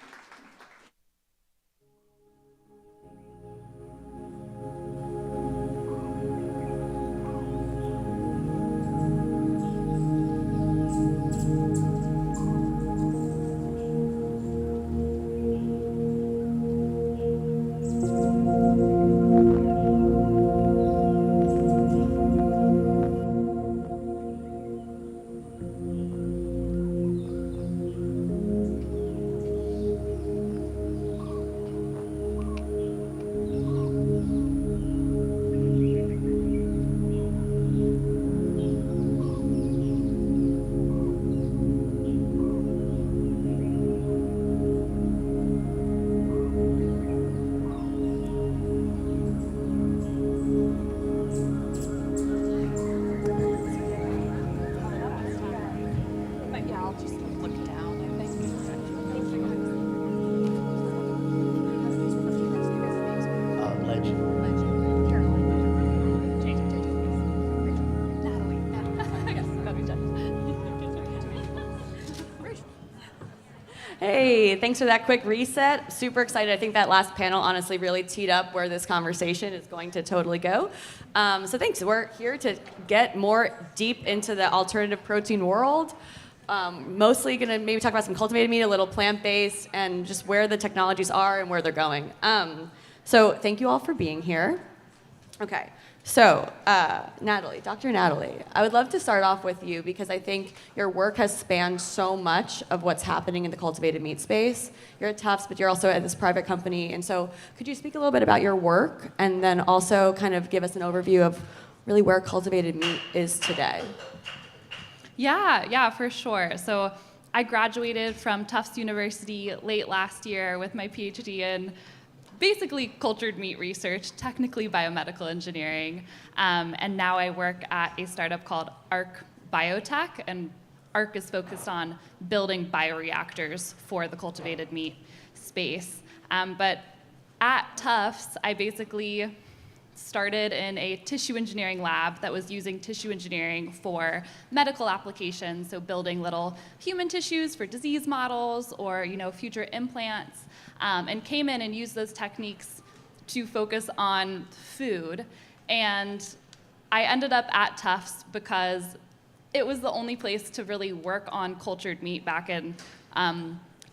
Natalie, thanks for that quick reset. Super excited. I think that last panel honestly really teed up where this conversation is going to totally go. So thanks. We're here to get more deep into the alternative protein world. Mostly going to maybe talk about some cultivated meat, a little plant-based, and just where the technologies are and where they're going. So thank you all for being here. Okay. So, Natalie, Dr. Natalie, I would love to start off with you because I think your work has spanned so much of what's happening in the cultivated meat space. You're at Tufts, but you're also at this private company. And so could you speak a little bit about your work and then also kind of give us an overview of really where cultivated meat is today? Yeah, for sure. So I graduated from Tufts University late last year with my PhD in basically cultured meat research, technically biomedical engineering, and now I work at a startup called ARC Biotech, and ARC is focused on building bioreactors for the cultivated meat space. But at Tufts, I basically started in a tissue engineering lab that was using tissue engineering for medical applications, so building little human tissues for disease models or future implants, and came in and used those techniques to focus on food. And I ended up at Tufts because it was the only place to really work on cultured meat back in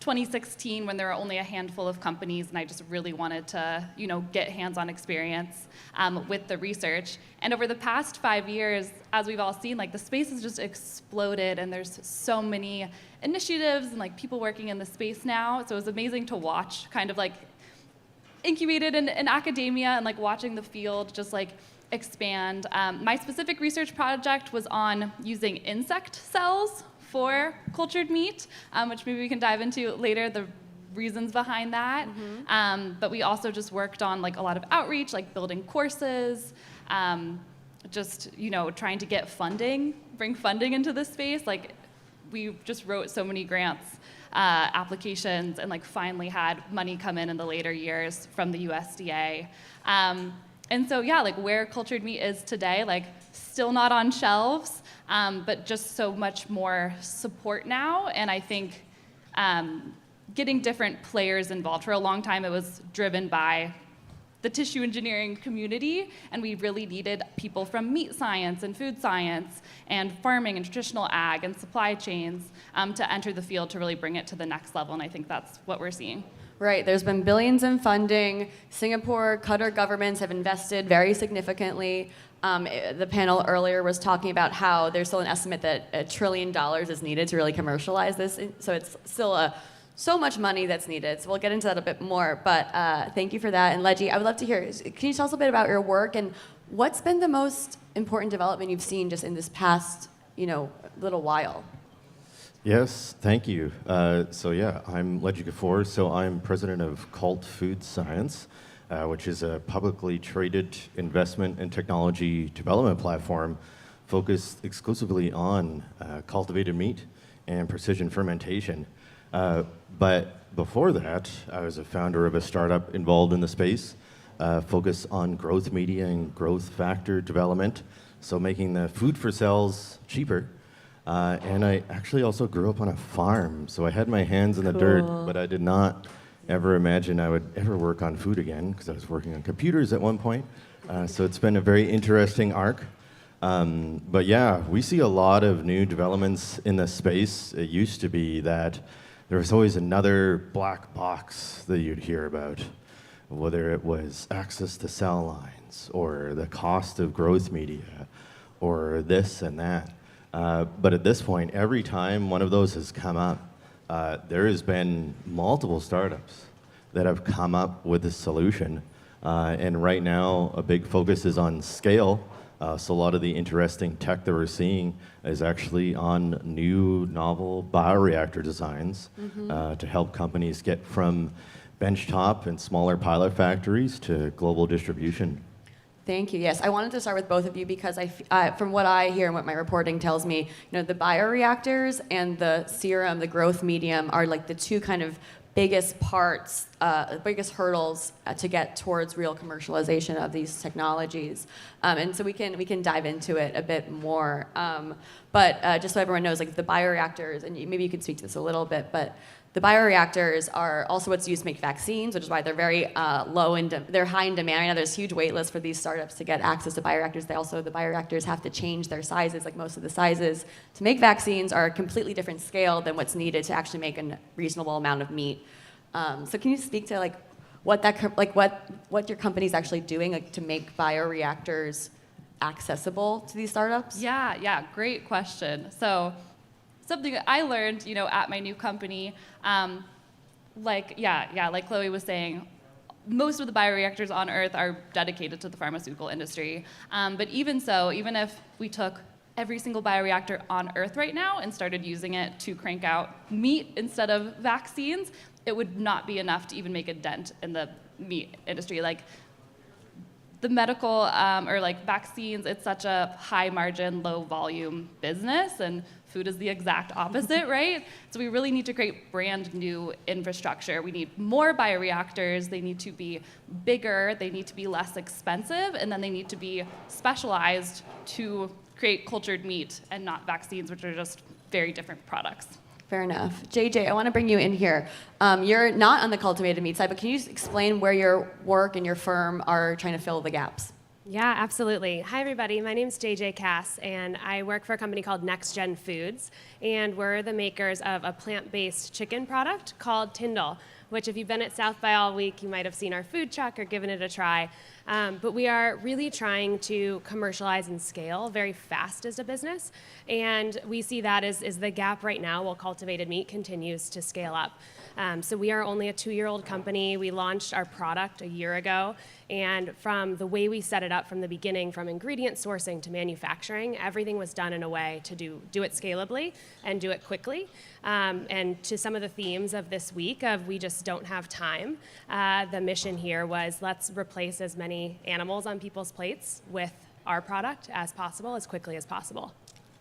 2016 when there were only a handful of companies, and I just really wanted to, get hands-on experience with the research. And over the past 5 years, as we've all seen, the space has just exploded, and there's so many initiatives and people working in the space now. So it was amazing to watch, kind of incubated in academia and watching the field just expand. My specific research project was on using insect cells for cultured meat, which maybe we can dive into later, the reasons behind that. But we also just worked on a lot of outreach, building courses, just trying to get funding, bring funding into this space. We just wrote so many grants applications and finally had money come in the later years from the USDA. And so yeah, where cultured meat is today, still not on shelves, but just so much more support now. And I think getting different players involved. For a long time, it was driven by the tissue engineering community, and we really needed people from meat science and food science and farming and traditional ag and supply chains to enter the field to really bring it to the next level. And I think that's what we're seeing. Right, there's been billions in funding. Singapore, Qatar governments have invested very significantly. The panel earlier was talking about how there's still an estimate that $1 trillion is needed to really commercialize this. So it's still so much money that's needed. So we'll get into that a bit more. But thank you for that. And Leji, I would love to hear, can you tell us a bit about your work and what's been the most important development you've seen just in this past, little while? Yes, thank you. So yeah, I'm Leji Gafour. So I'm president of Cult Food Science, which is a publicly traded investment and technology development platform focused exclusively on cultivated meat and precision fermentation. But before that, I was a founder of a startup involved in the space, focused on growth media and growth factor development, so making the food for cells cheaper. And I actually also grew up on a farm, so I had my hands in the dirt, but I did not ever imagine I would ever work on food again, because I was working on computers at one point. So it's been a very interesting arc. But yeah, we see a lot of new developments in this space. It used to be that there was always another black box that you'd hear about, whether it was access to cell lines, or the cost of growth media, or this and that. But at this point, every time one of those has come up, there has been multiple startups that have come up with a solution. And right now, a big focus is on scale. So a lot of the interesting tech that we're seeing is actually on new, novel bioreactor designs to help companies get from benchtop and smaller pilot factories to global distribution. Thank you. Yes, I wanted to start with both of you because from what I hear and what my reporting tells me, the bioreactors and the serum, the growth medium, are the two kind of biggest parts, biggest hurdles to get towards real commercialization of these technologies. And so we can dive into it a bit more. But just so everyone knows, the bioreactors, and maybe you could speak to this a little bit, but The bioreactors are also what's used to make vaccines, which is why they're very they're high in demand right now. There's huge wait lists for these startups to get access to bioreactors. The bioreactors have to change their sizes, like most of the sizes to make vaccines are a completely different scale than what's needed to actually make a reasonable amount of meat. So can you speak to what your company's actually doing to make bioreactors accessible to these startups? Yeah, great question. So something that I learned, at my new company, like Chloe was saying, most of the bioreactors on Earth are dedicated to the pharmaceutical industry. But even so, even if we took every single bioreactor on Earth right now and started using it to crank out meat instead of vaccines, it would not be enough to even make a dent in the meat industry. Like the medical vaccines, it's such a high margin, low volume business, and food is the exact opposite, right? So we really need to create brand new infrastructure. We need more bioreactors, they need to be bigger, they need to be less expensive, and then they need to be specialized to create cultured meat and not vaccines, which are just very different products. Fair enough. JJ, I want to bring you in here. You're not on the cultivated meat side, but can you just explain where your work and your firm are trying to fill the gaps? Yeah, absolutely. Hi, everybody. My name's JJ Cass, and I work for a company called Next Gen Foods, and we're the makers of a plant-based chicken product called Tyndall, which if you've been at South by all week, you might have seen our food truck or given it a try. But we are really trying to commercialize and scale very fast as a business, and we see that as the gap right now while cultivated meat continues to scale up. So we are only a 2-year-old company. We launched our product a year ago, and from the way we set it up from the beginning, from ingredient sourcing to manufacturing, everything was done in a way to do it scalably and do it quickly. And to some of the themes of this week of we just don't have time, the mission here was let's replace as many animals on people's plates with our product as possible, as quickly as possible.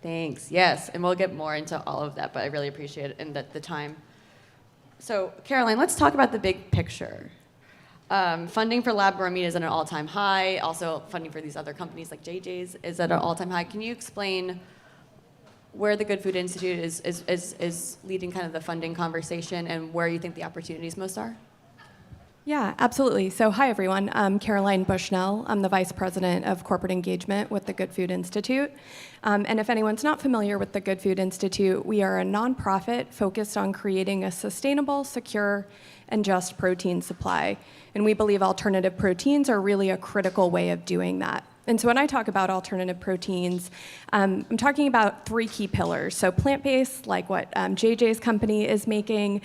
Thanks. Yes, and we'll get more into all of that, but I really appreciate it and the time. So, Caroline, let's talk about the big picture. Funding for lab-grown meat is at an all-time high. Also, funding for these other companies like JJ's is at an all-time high. Can you explain where the Good Food Institute is leading kind of the funding conversation and where you think the opportunities most are? Yeah, absolutely. So hi, everyone. I'm Caroline Bushnell. I'm the Vice President of Corporate Engagement with the Good Food Institute. And if anyone's not familiar with the Good Food Institute, we are a nonprofit focused on creating a sustainable, secure, and just protein supply. And we believe alternative proteins are really a critical way of doing that. And so when I talk about alternative proteins, I'm talking about 3 key pillars. So plant-based, like what JJ's company is making,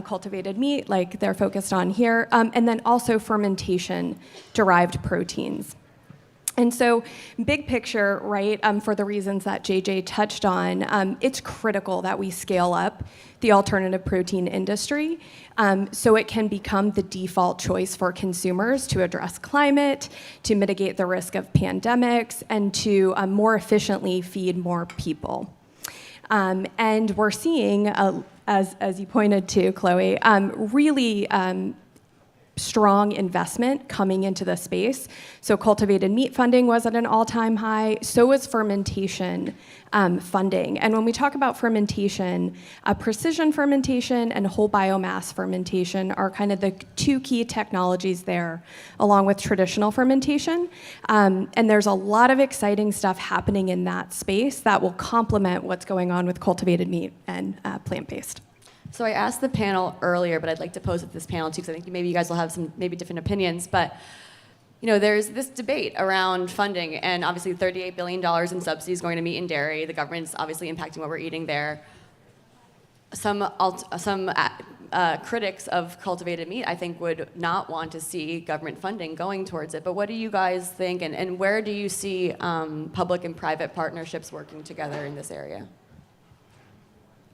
cultivated meat, like they're focused on here, and then also fermentation-derived proteins. And so big picture, right, for the reasons that JJ touched on, it's critical that we scale up the alternative protein industry so it can become the default choice for consumers to address climate, to mitigate the risk of pandemics, and to more efficiently feed more people. And we're seeing, as you pointed to, Chloe, really strong investment coming into the space. So cultivated meat funding was at an all-time high, so was fermentation funding. And when we talk about fermentation, precision fermentation and whole biomass fermentation are kind of the 2 key technologies there, along with traditional fermentation. And there's a lot of exciting stuff happening in that space that will complement what's going on with cultivated meat and plant-based. So I asked the panel earlier, but I'd like to pose it to this panel too, because I think maybe you guys will have some maybe different opinions. But there's this debate around funding, and obviously $38 billion in subsidies going to meat and dairy. The government's obviously impacting what we're eating there. Some critics of cultivated meat, I think, would not want to see government funding going towards it. But what do you guys think, and where do you see public and private partnerships working together in this area?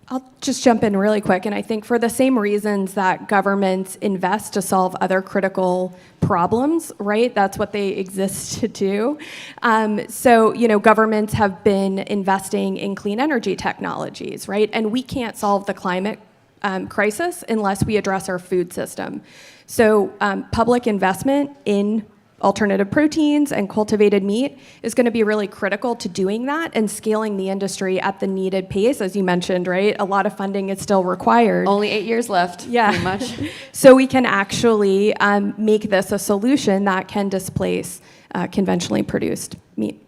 I'll just jump in really quick, and I think for the same reasons that governments invest to solve other critical problems, right? That's what they exist to do. So, governments have been investing in clean energy technologies, right? And we can't solve the climate crisis unless we address our food system. So, public investment in alternative proteins and cultivated meat is going to be really critical to doing that and scaling the industry at the needed pace. As you mentioned, right? A lot of funding is still required. Only 8 years left, pretty much. So we can actually make this a solution that can displace conventionally produced meat.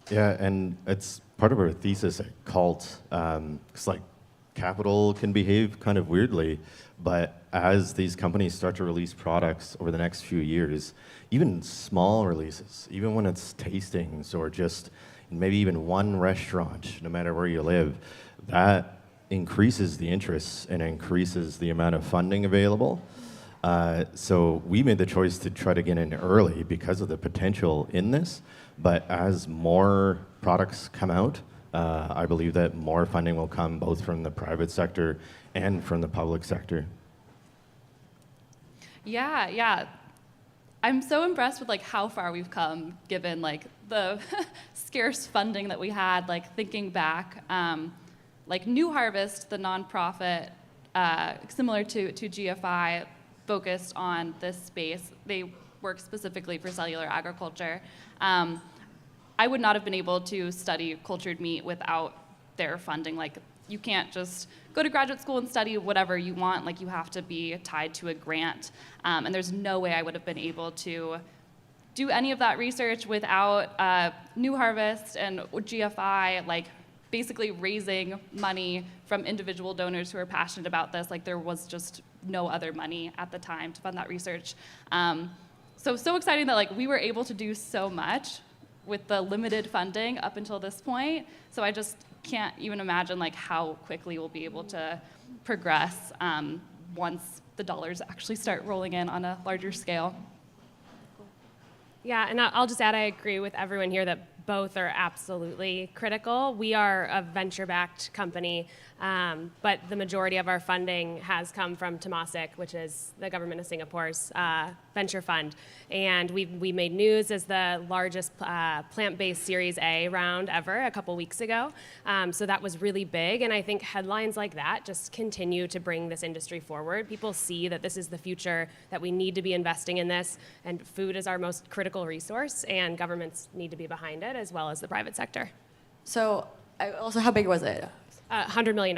Yeah, and it's part of our thesis at Cult. It's like capital can behave kind of weirdly, but as these companies start to release products over the next few years, even small releases, even when it's tastings or just maybe even one restaurant, no matter where you live, that increases the interest and increases the amount of funding available. So we made the choice to try to get in early because of the potential in this. But as more products come out, I believe that more funding will come both from the private sector and from the public sector. Yeah. I'm so impressed with like how far we've come, given like the scarce funding that we had. Like thinking back, like New Harvest, the nonprofit, similar to GFI, focused on this space. They work specifically for cellular agriculture. I would not have been able to study cultured meat without their funding. Like, you can't just go to graduate school and study whatever you want. Like, you have to be tied to a grant. And there's no way I would have been able to do any of that research without New Harvest and GFI, like, basically raising money from individual donors who are passionate about this. Like, there was just no other money at the time to fund that research. So exciting that, like, we were able to do so much with the limited funding up until this point. So I just can't even imagine like how quickly we'll be able to progress once the dollars actually start rolling in on a larger scale. Yeah, and I'll just add, I agree with everyone here that both are absolutely critical. We are a venture-backed company, but the majority of our funding has come from Temasek, which is the government of Singapore's venture fund. And we made news as the largest plant-based Series A round ever a couple weeks ago. So that was really big, and I think headlines like that just continue to bring this industry forward. People see that this is the future, that we need to be investing in this, and food is our most critical resource, and governments need to be behind it, as well as the private sector. So, also, how big was it? $100 million.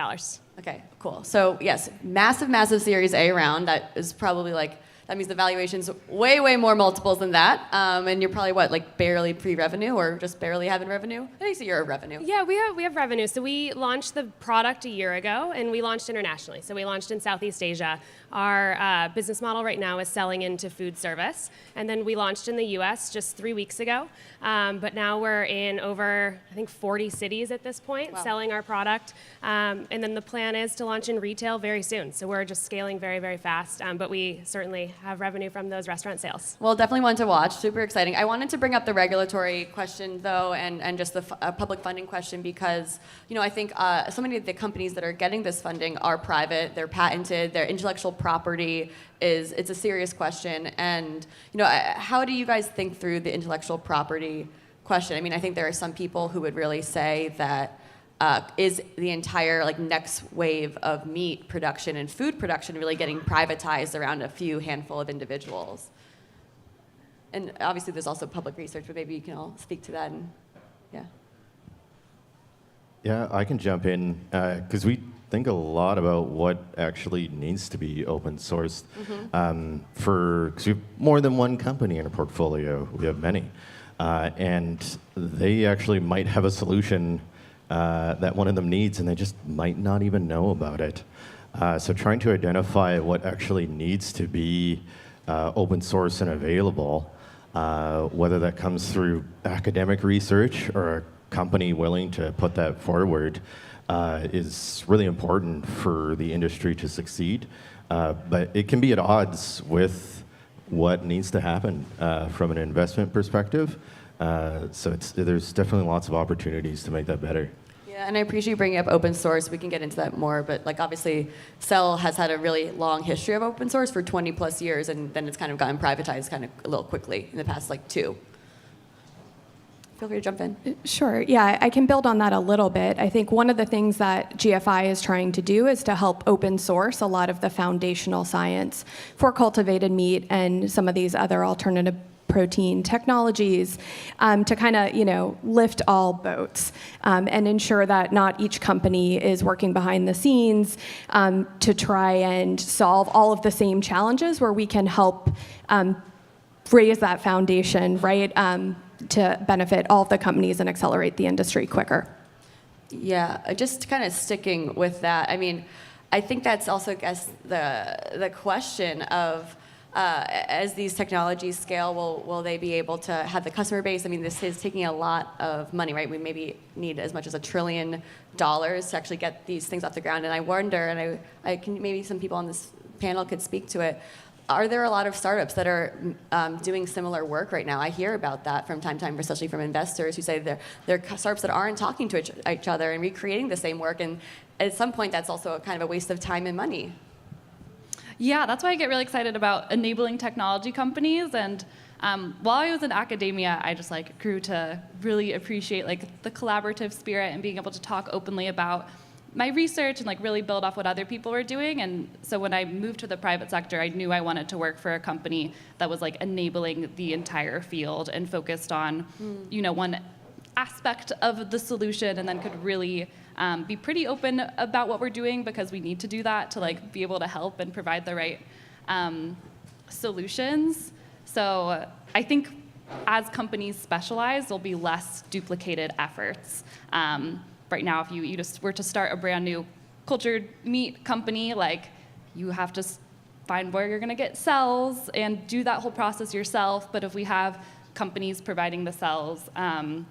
Okay, cool. So yes, massive Series A round. That is probably like, that means the valuation's way more multiples than that. And you're probably what, like barely pre-revenue or just barely having revenue? I think you're a revenue. Yeah, we have revenue. So we launched the product a year ago, and we launched internationally. So we launched in Southeast Asia. Our business model right now is selling into food service. And then we launched in the US just 3 weeks ago. But now we're in over, I think, 40 cities at this point, selling our product. And then the plan is to launch in retail very soon. So we're just scaling very fast. But we certainly have revenue from those restaurant sales. Well, definitely one to watch. Super exciting. I wanted to bring up the regulatory question, though, and just the public funding question, because, you know, I think so many of the companies that are getting this funding are private. They're patented. Their intellectual property it's a serious question. And, you know, how do you guys think through the intellectual property question? I mean, I think there are some people who would really say that is the entire like next wave of meat production and food production really getting privatized around a few handful of individuals? And obviously there's also public research, but maybe you can all speak to that. And Yeah, I can jump in because we think a lot about what actually needs to be open sourced. Because we have more than one company in our portfolio. We have many. And they actually might have a solution that one of them needs, and they just might not even know about it. So trying to identify what actually needs to be open source and available, whether that comes through academic research or a company willing to put that forward, is really important for the industry to succeed. But it can be at odds with what needs to happen from an investment perspective. So there's definitely lots of opportunities to make that better. Yeah, and I appreciate you bringing up open source. We can get into that more, but like obviously Cell has had a really long history of open source for 20 plus years, and then it's kind of gotten privatized kind of a little quickly in the past like 2. Feel free to jump in. Sure. Yeah, I can build on that a little bit. I think one of the things that GFI is trying to do is to help open source a lot of the foundational science for cultivated meat and some of these other alternative protein technologies to kind of, lift all boats and ensure that not each company is working behind the scenes to try and solve all of the same challenges, where we can help raise that foundation, right, to benefit all of the companies and accelerate the industry quicker. Yeah, just kind of sticking with that. I mean, I think that's also, I guess, the question of, as these technologies scale, will they be able to have the customer base? I mean, this is taking a lot of money, right? We maybe need as much as $1 trillion to actually get these things off the ground. And I wonder, and I can, maybe some people on this panel could speak to it, are there a lot of startups that are doing similar work right now? I hear about that from time to time, especially from investors who say they're startups that aren't talking to each other and recreating the same work. And at some point, that's also kind of a waste of time and money. Yeah, that's why I get really excited about enabling technology companies. And while I was in academia, I just grew to really appreciate the collaborative spirit and being able to talk openly about my research and really build off what other people were doing. And so when I moved to the private sector, I knew I wanted to work for a company that was enabling the entire field and focused on one aspect of the solution, and then could really be pretty open about what we're doing, because we need to do that to be able to help and provide the right solutions. So I think as companies specialize, there'll be less duplicated efforts. Right now, if you just were to start a brand new cultured meat company, you have to find where you're going to get cells and do that whole process yourself. But if we have companies providing the cells and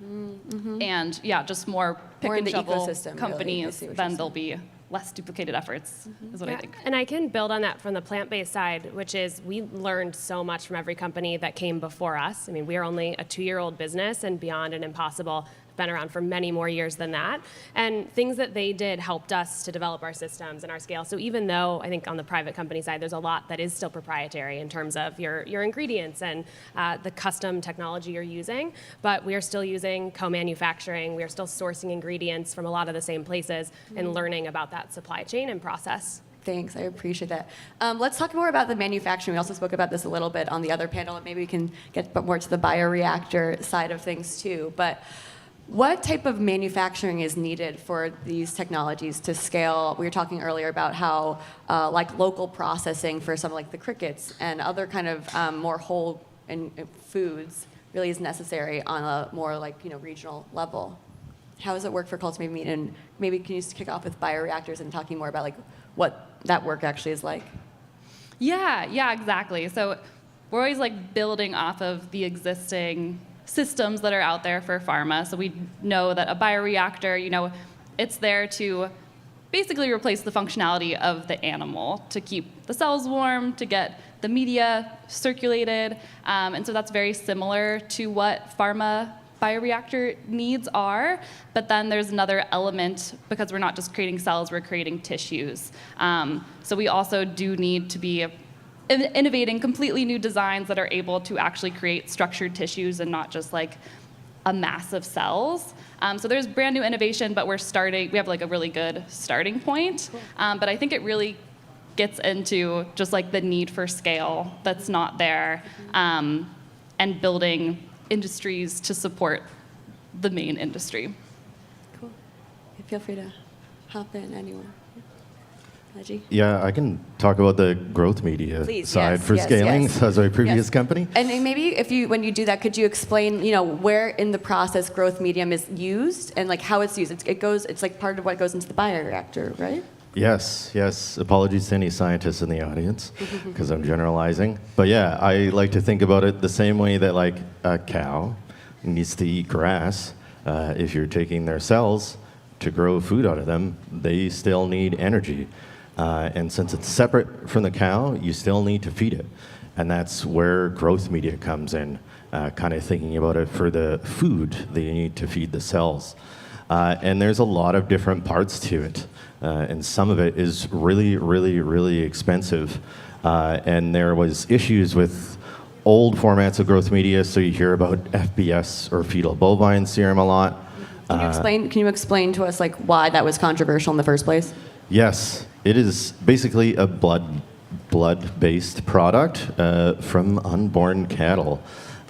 just more pick and shovel companies, really, then there'll be less duplicated efforts, is what I think. And I can build on that from the plant-based side, which is we learned so much from every company that came before us. I mean, we are only a 2-year-old business, and Beyond and Impossible been around for many more years than that. And things that they did helped us to develop our systems and our scale. So even though I think on the private company side, there's a lot that is still proprietary in terms of your ingredients and the custom technology you're using, but we are still using co-manufacturing. We are still sourcing ingredients from a lot of the same places and learning about that supply chain and process. Thanks, I appreciate that. Let's talk more about the manufacturing. We also spoke about this a little bit on the other panel, and maybe we can get more to the bioreactor side of things too. But what type of manufacturing is needed for these technologies to scale? We were talking earlier about how local processing for some the crickets and other kind of more whole foods really is necessary on a more regional level. How does it work for cultivated meat? And maybe can you just kick off with bioreactors and talking more about what that work actually is like? Yeah, exactly. So we're always building off of the existing systems that are out there for pharma. So we know that a bioreactor, it's there to basically replace the functionality of the animal, to keep the cells warm, to get the media circulated. And so that's very similar to what pharma bioreactor needs are. But then there's another element, because we're not just creating cells, we're creating tissues. So we also do need to be innovating completely new designs that are able to actually create structured tissues and not just a mass of cells. So there's brand new innovation, but we have a really good starting point. Cool. But I think it really gets into just the need for scale that's not there, and building industries to support the main industry. Cool. Feel free to hop in anywhere. Yeah, I can talk about the growth media side for scaling as our previous company. And maybe when you do that, could you explain, where in the process growth medium is used and how it's used? It's part of what goes into the bioreactor, right? Yes. Apologies to any scientists in the audience, because I'm generalizing. But yeah, I like to think about it the same way that a cow needs to eat grass. If you're taking their cells to grow food out of them, they still need energy. And since it's separate from the cow, you still need to feed it. And that's where growth media comes in, kind of thinking about it for the food that you need to feed the cells. And there's a lot of different parts to it. And some of it is really, really, really expensive. And there was issues with old formats of growth media, so you hear about FBS or fetal bovine serum a lot. Can you explain to us like why that was controversial in the first place? Yes, it is basically a blood-based product from unborn cattle.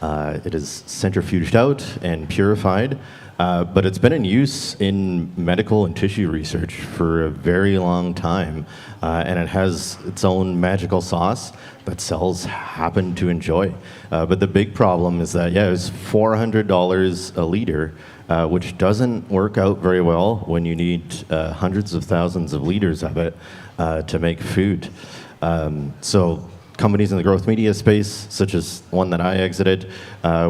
It is centrifuged out and purified, but it's been in use in medical and tissue research for a very long time, and it has its own magical sauce that cells happen to enjoy. But the big problem is that, yeah, it's $400 a liter, which doesn't work out very well when you need hundreds of thousands of liters of it to make food. So companies in the growth media space, such as one that I exited,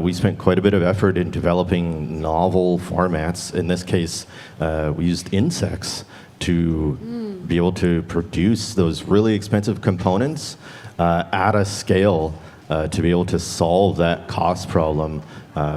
we spent quite a bit of effort in developing novel formats. In this case, we used insects to be able to produce those really expensive components at a scale to be able to solve that cost problem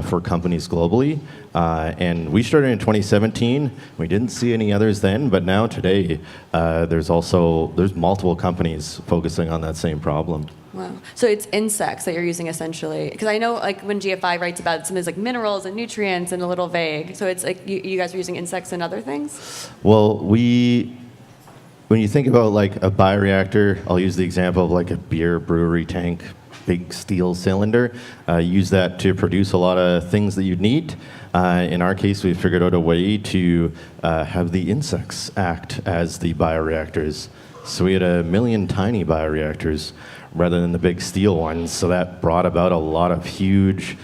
for companies globally. And we started in 2017. We didn't see any others then, but now today, there's multiple companies focusing on that same problem. Wow. So it's insects that you're using essentially, because I know like when GFI writes about it, sometimes like minerals and nutrients and a little vague. So it's like you guys are using insects and other things? Well, when you think about like a bioreactor, I'll use the example of like a beer brewery tank, big steel cylinder. Use that to produce a lot of things that you'd need. In our case, we figured out a way to have the insects act as the bioreactors. So we had 1 million tiny bioreactors rather than the big steel ones. So that brought about a lot of huge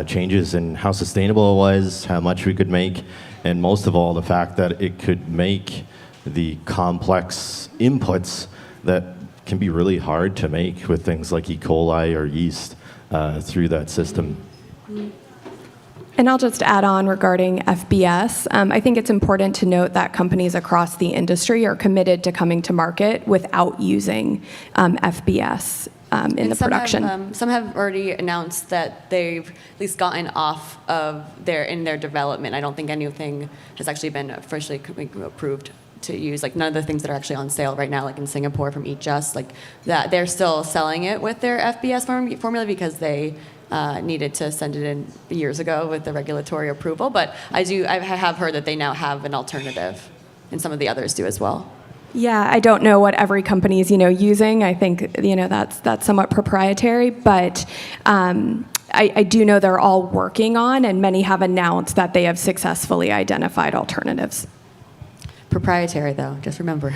changes in how sustainable it was, how much we could make, and most of all, the fact that it could make the complex inputs that can be really hard to make with things like E. coli or yeast through that system. And I'll just add on regarding FBS. I think it's important to note that companies across the industry are committed to coming to market without using FBS in the production. Some have already announced that they've at least gotten off of in their development. I don't think anything has actually been officially approved to use, like none of the things that are actually on sale right now, like in Singapore from Eat Just, like that, they're still selling it with their FBS formula because they needed to send it in years ago with the regulatory approval. But I have heard that they now have an alternative, and some of the others do as well. Yeah, I don't know what every company is, using. I think, that's somewhat proprietary, but I do know they're all working on, and many have announced that they have successfully identified alternatives. Proprietary, though, just remember.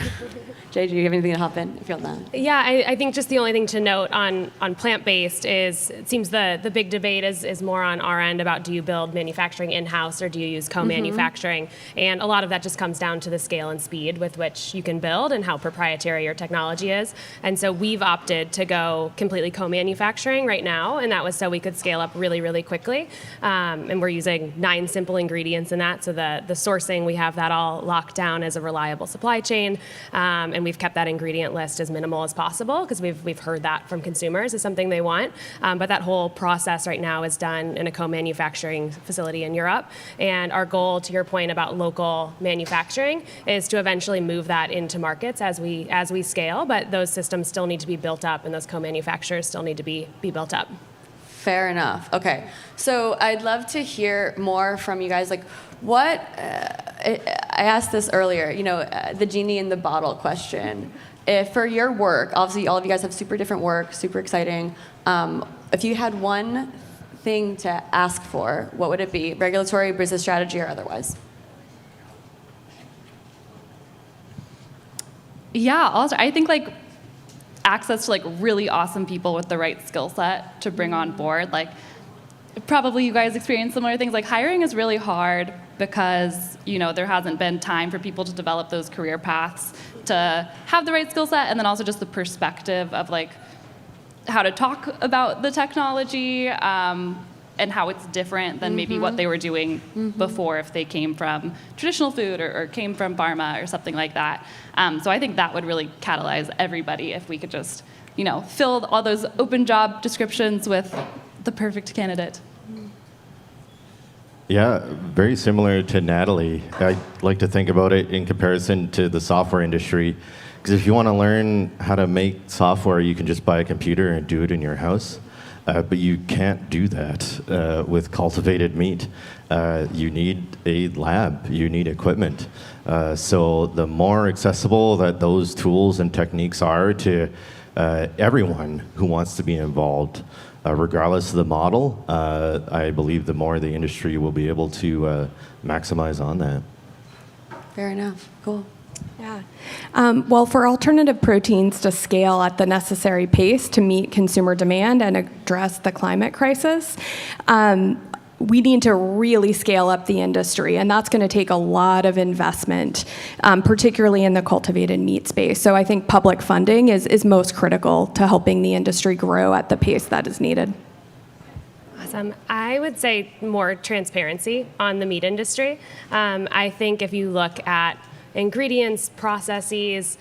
Jay, do you have anything to hop in if you want that? Yeah, I think just the only thing to note on plant-based is it seems the big debate is more on our end about do you build manufacturing in-house or do you use co-manufacturing? And a lot of that just comes down to the scale and speed with which you can build and how proprietary your technology is. And so we've opted to go completely co-manufacturing right now, and that was so we could scale up really, really quickly. And we're using 9 simple ingredients in that, so the sourcing, we have that all locked down as a reliable supply chain. And we've kept that ingredient list as minimal as possible because we've heard that from consumers is something they want. But that whole process right now is done in a co-manufacturing facility in Europe. And our goal, to your point about local manufacturing, is to eventually move that into markets as we scale. But those systems still need to be built up, and those co-manufacturers still need to be built up. Fair enough. Okay, so I'd love to hear more from you guys. Like, what I asked this earlier. The genie in the bottle question. If for your work, obviously all of you guys have super different work, super exciting. If you had one thing to ask for, what would it be? Regulatory, business strategy, or otherwise? Yeah, also I think access to really awesome people with the right skill set to bring on board. Probably you guys experience similar things. Hiring is really hard because there hasn't been time for people to develop those career paths to have the right skill set, and then also just the perspective of how to talk about the technology and how it's different than maybe what they were doing before if they came from traditional food or came from pharma or something like that. So I think that would really catalyze everybody if we could just, fill all those open job descriptions with the perfect candidate. Yeah, very similar to Natalie. I like to think about it in comparison to the software industry. Because if you want to learn how to make software, you can just buy a computer and do it in your house. but you can't do that with cultivated meat. You need a lab, you need equipment. So the more accessible that those tools and techniques are to everyone who wants to be involved, regardless of the model, I believe the more the industry will be able to maximize on that. Fair enough. Cool. Yeah. Well, for alternative proteins to scale at the necessary pace to meet consumer demand and address the climate crisis, we need to really scale up the industry, and that's going to take a lot of investment, particularly in the cultivated meat space. So I think public funding is most critical to helping the industry grow at the pace that is needed. Awesome. I would say more transparency on the meat industry. I think if you look at ingredients, processes,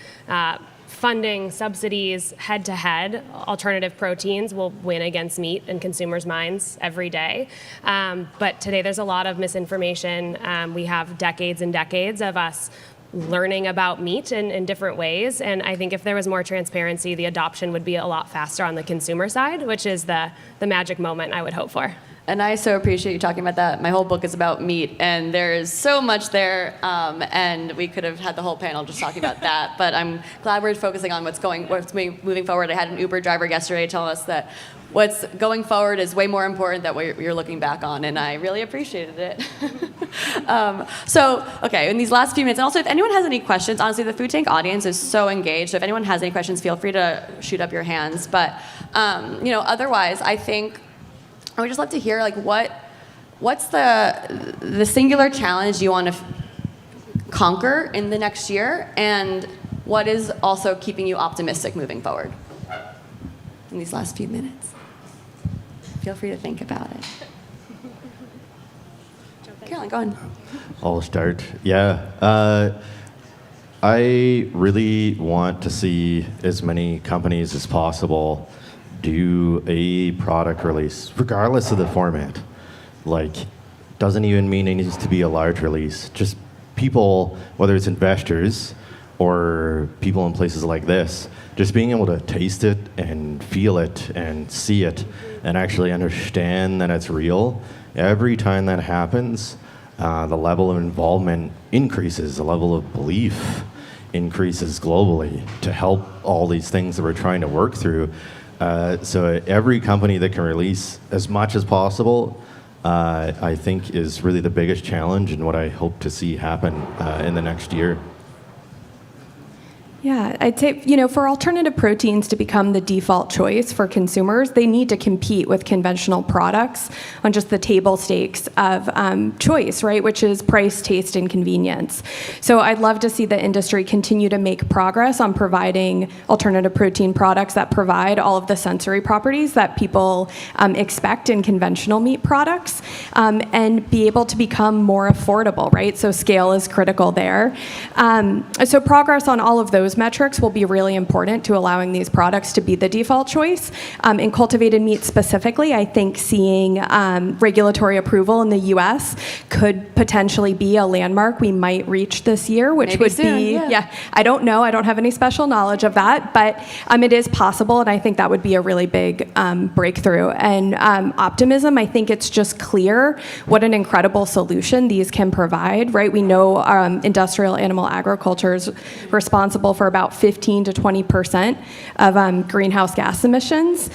funding, subsidies, head-to-head, alternative proteins will win against meat in consumers' minds every day. But today there's a lot of misinformation. We have decades and decades of us learning about meat in different ways. And I think if there was more transparency, the adoption would be a lot faster on the consumer side, which is the magic moment I would hope for. And I so appreciate you talking about that. My whole book is about meat, and there's so much there, and we could have had the whole panel just talking about that. But I'm glad we're focusing on what's moving forward. I had an Uber driver yesterday tell us that what's going forward is way more important than what you're looking back on, and I really appreciated it. Okay, in these last few minutes, and also if anyone has any questions, honestly, the Food Tank audience is so engaged. So if anyone has any questions, feel free to shoot up your hands. But otherwise, I think I would just love to hear what's the singular challenge you want to conquer in the next year, and what is also keeping you optimistic moving forward in these last few minutes. Feel free to think about it. Caroline, go on. I'll start. Yeah. I really want to see as many companies as possible do a product release, regardless of the format. Doesn't even mean it needs to be a large release. Just people, whether it's investors or people in places like this, just being able to taste it and feel it and see it and actually understand that it's real. Every time that happens, the level of involvement increases, the level of belief increases globally to help all these things that we're trying to work through. So every company that can release as much as possible, I think is really the biggest challenge and what I hope to see happen in the next year. Yeah, I'd say, for alternative proteins to become the default choice for consumers, they need to compete with conventional products on just the table stakes of choice, right, which is price, taste, and convenience. So I'd love to see the industry continue to make progress on providing alternative protein products that provide all of the sensory properties that people expect in conventional meat products, and be able to become more affordable, right? So scale is critical there. So progress on all of those metrics will be really important to allowing these products to be the default choice. In cultivated meat specifically, I think seeing regulatory approval in the US could potentially be a landmark we might reach this year, which Maybe would soon, be, yeah. I don't know, I don't have any special knowledge of that, but it is possible, and I think that would be a really big breakthrough. And optimism, I think it's just clear what an incredible solution these can provide, right? We know industrial animal agriculture is responsible for about 15 to 20% of greenhouse gas emissions.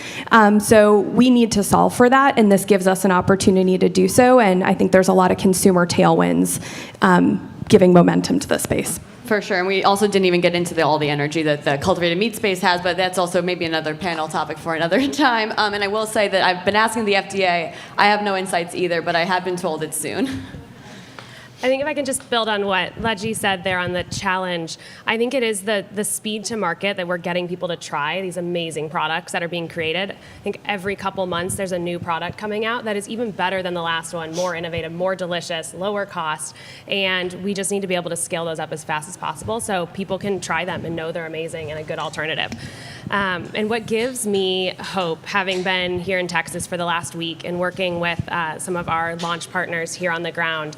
So we need to solve for that, and this gives us an opportunity to do so. And I think there's a lot of consumer tailwinds giving momentum to the space. For sure, and we also didn't even get into all the energy that the cultivated meat space has, but that's also maybe another panel topic for another time. And I will say that I've been asking the FDA. I have no insights either, but I have been told it's soon. I think if I can just build on what Ledgy said there on the challenge, I think it is the speed to market that we're getting people to try these amazing products that are being created. I think every couple months there's a new product coming out that is even better than the last one, more innovative, more delicious, lower cost, and we just need to be able to scale those up as fast as possible so people can try them and know they're amazing and a good alternative. And what gives me hope, having been here in Texas for the last week and working with some of our launch partners here on the ground,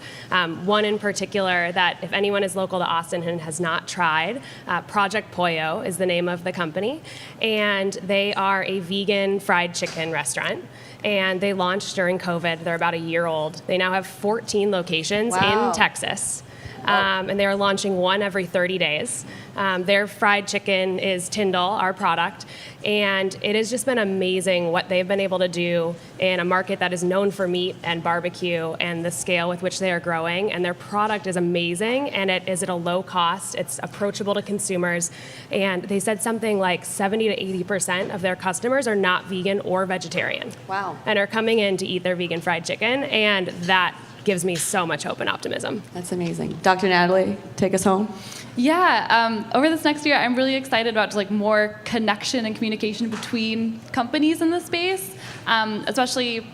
one in particular that if anyone is local to Austin and has not tried, Project Pollo is the name of the company, and they are a vegan fried chicken restaurant. And they launched during COVID. They're about a year old. They now have 14 locations in Texas. And they're launching one every 30 days. Their fried chicken is Tyndall, our product, and it has just been amazing what they've been able to do in a market that is known for meat and barbecue and the scale with which they are growing. And their product is amazing, and it is at a low cost. It's approachable to consumers. And they said something like 70 to 80% of their customers are not vegan or vegetarian. Wow. And are coming in to eat their vegan fried chicken, and that gives me so much hope and optimism. That's amazing. Dr. Natalie, take us home. Yeah, over this next year, I'm really excited about just like more connection and communication between companies in the space, especially,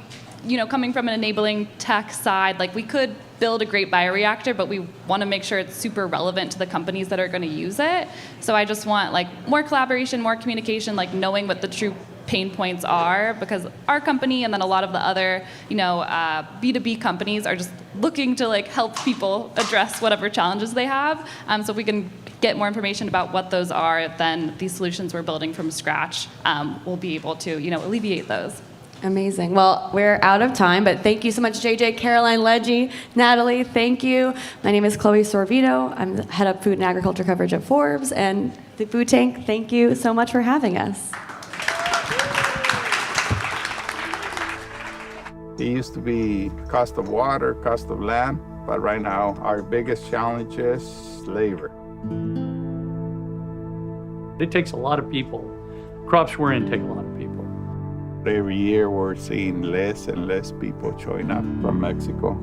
you know, coming from an enabling tech side. Like, we could build a great bioreactor, but we want to make sure it's super relevant to the companies that are going to use it. So I just want like more collaboration, more communication, like knowing what the true pain points are, because our company and then a lot of the other, you know, B2B companies are just looking to like help people address whatever challenges they have. So if we can get more information about what those are, then these solutions we're building from scratch will be able to, you know, alleviate those. Amazing. Well, we're out of time, but thank you so much, JJ, Caroline, Leggy, Natalie, thank you. My name is Chloe Sorvino. I'm the head of food and agriculture coverage at Forbes, and the Food Tank, thank you so much for having us. It used to be cost of water, cost of land, but right now our biggest challenge is labor. It takes a lot of people. Crops we're in take a lot of people. Every year we're seeing less and less people showing up from Mexico.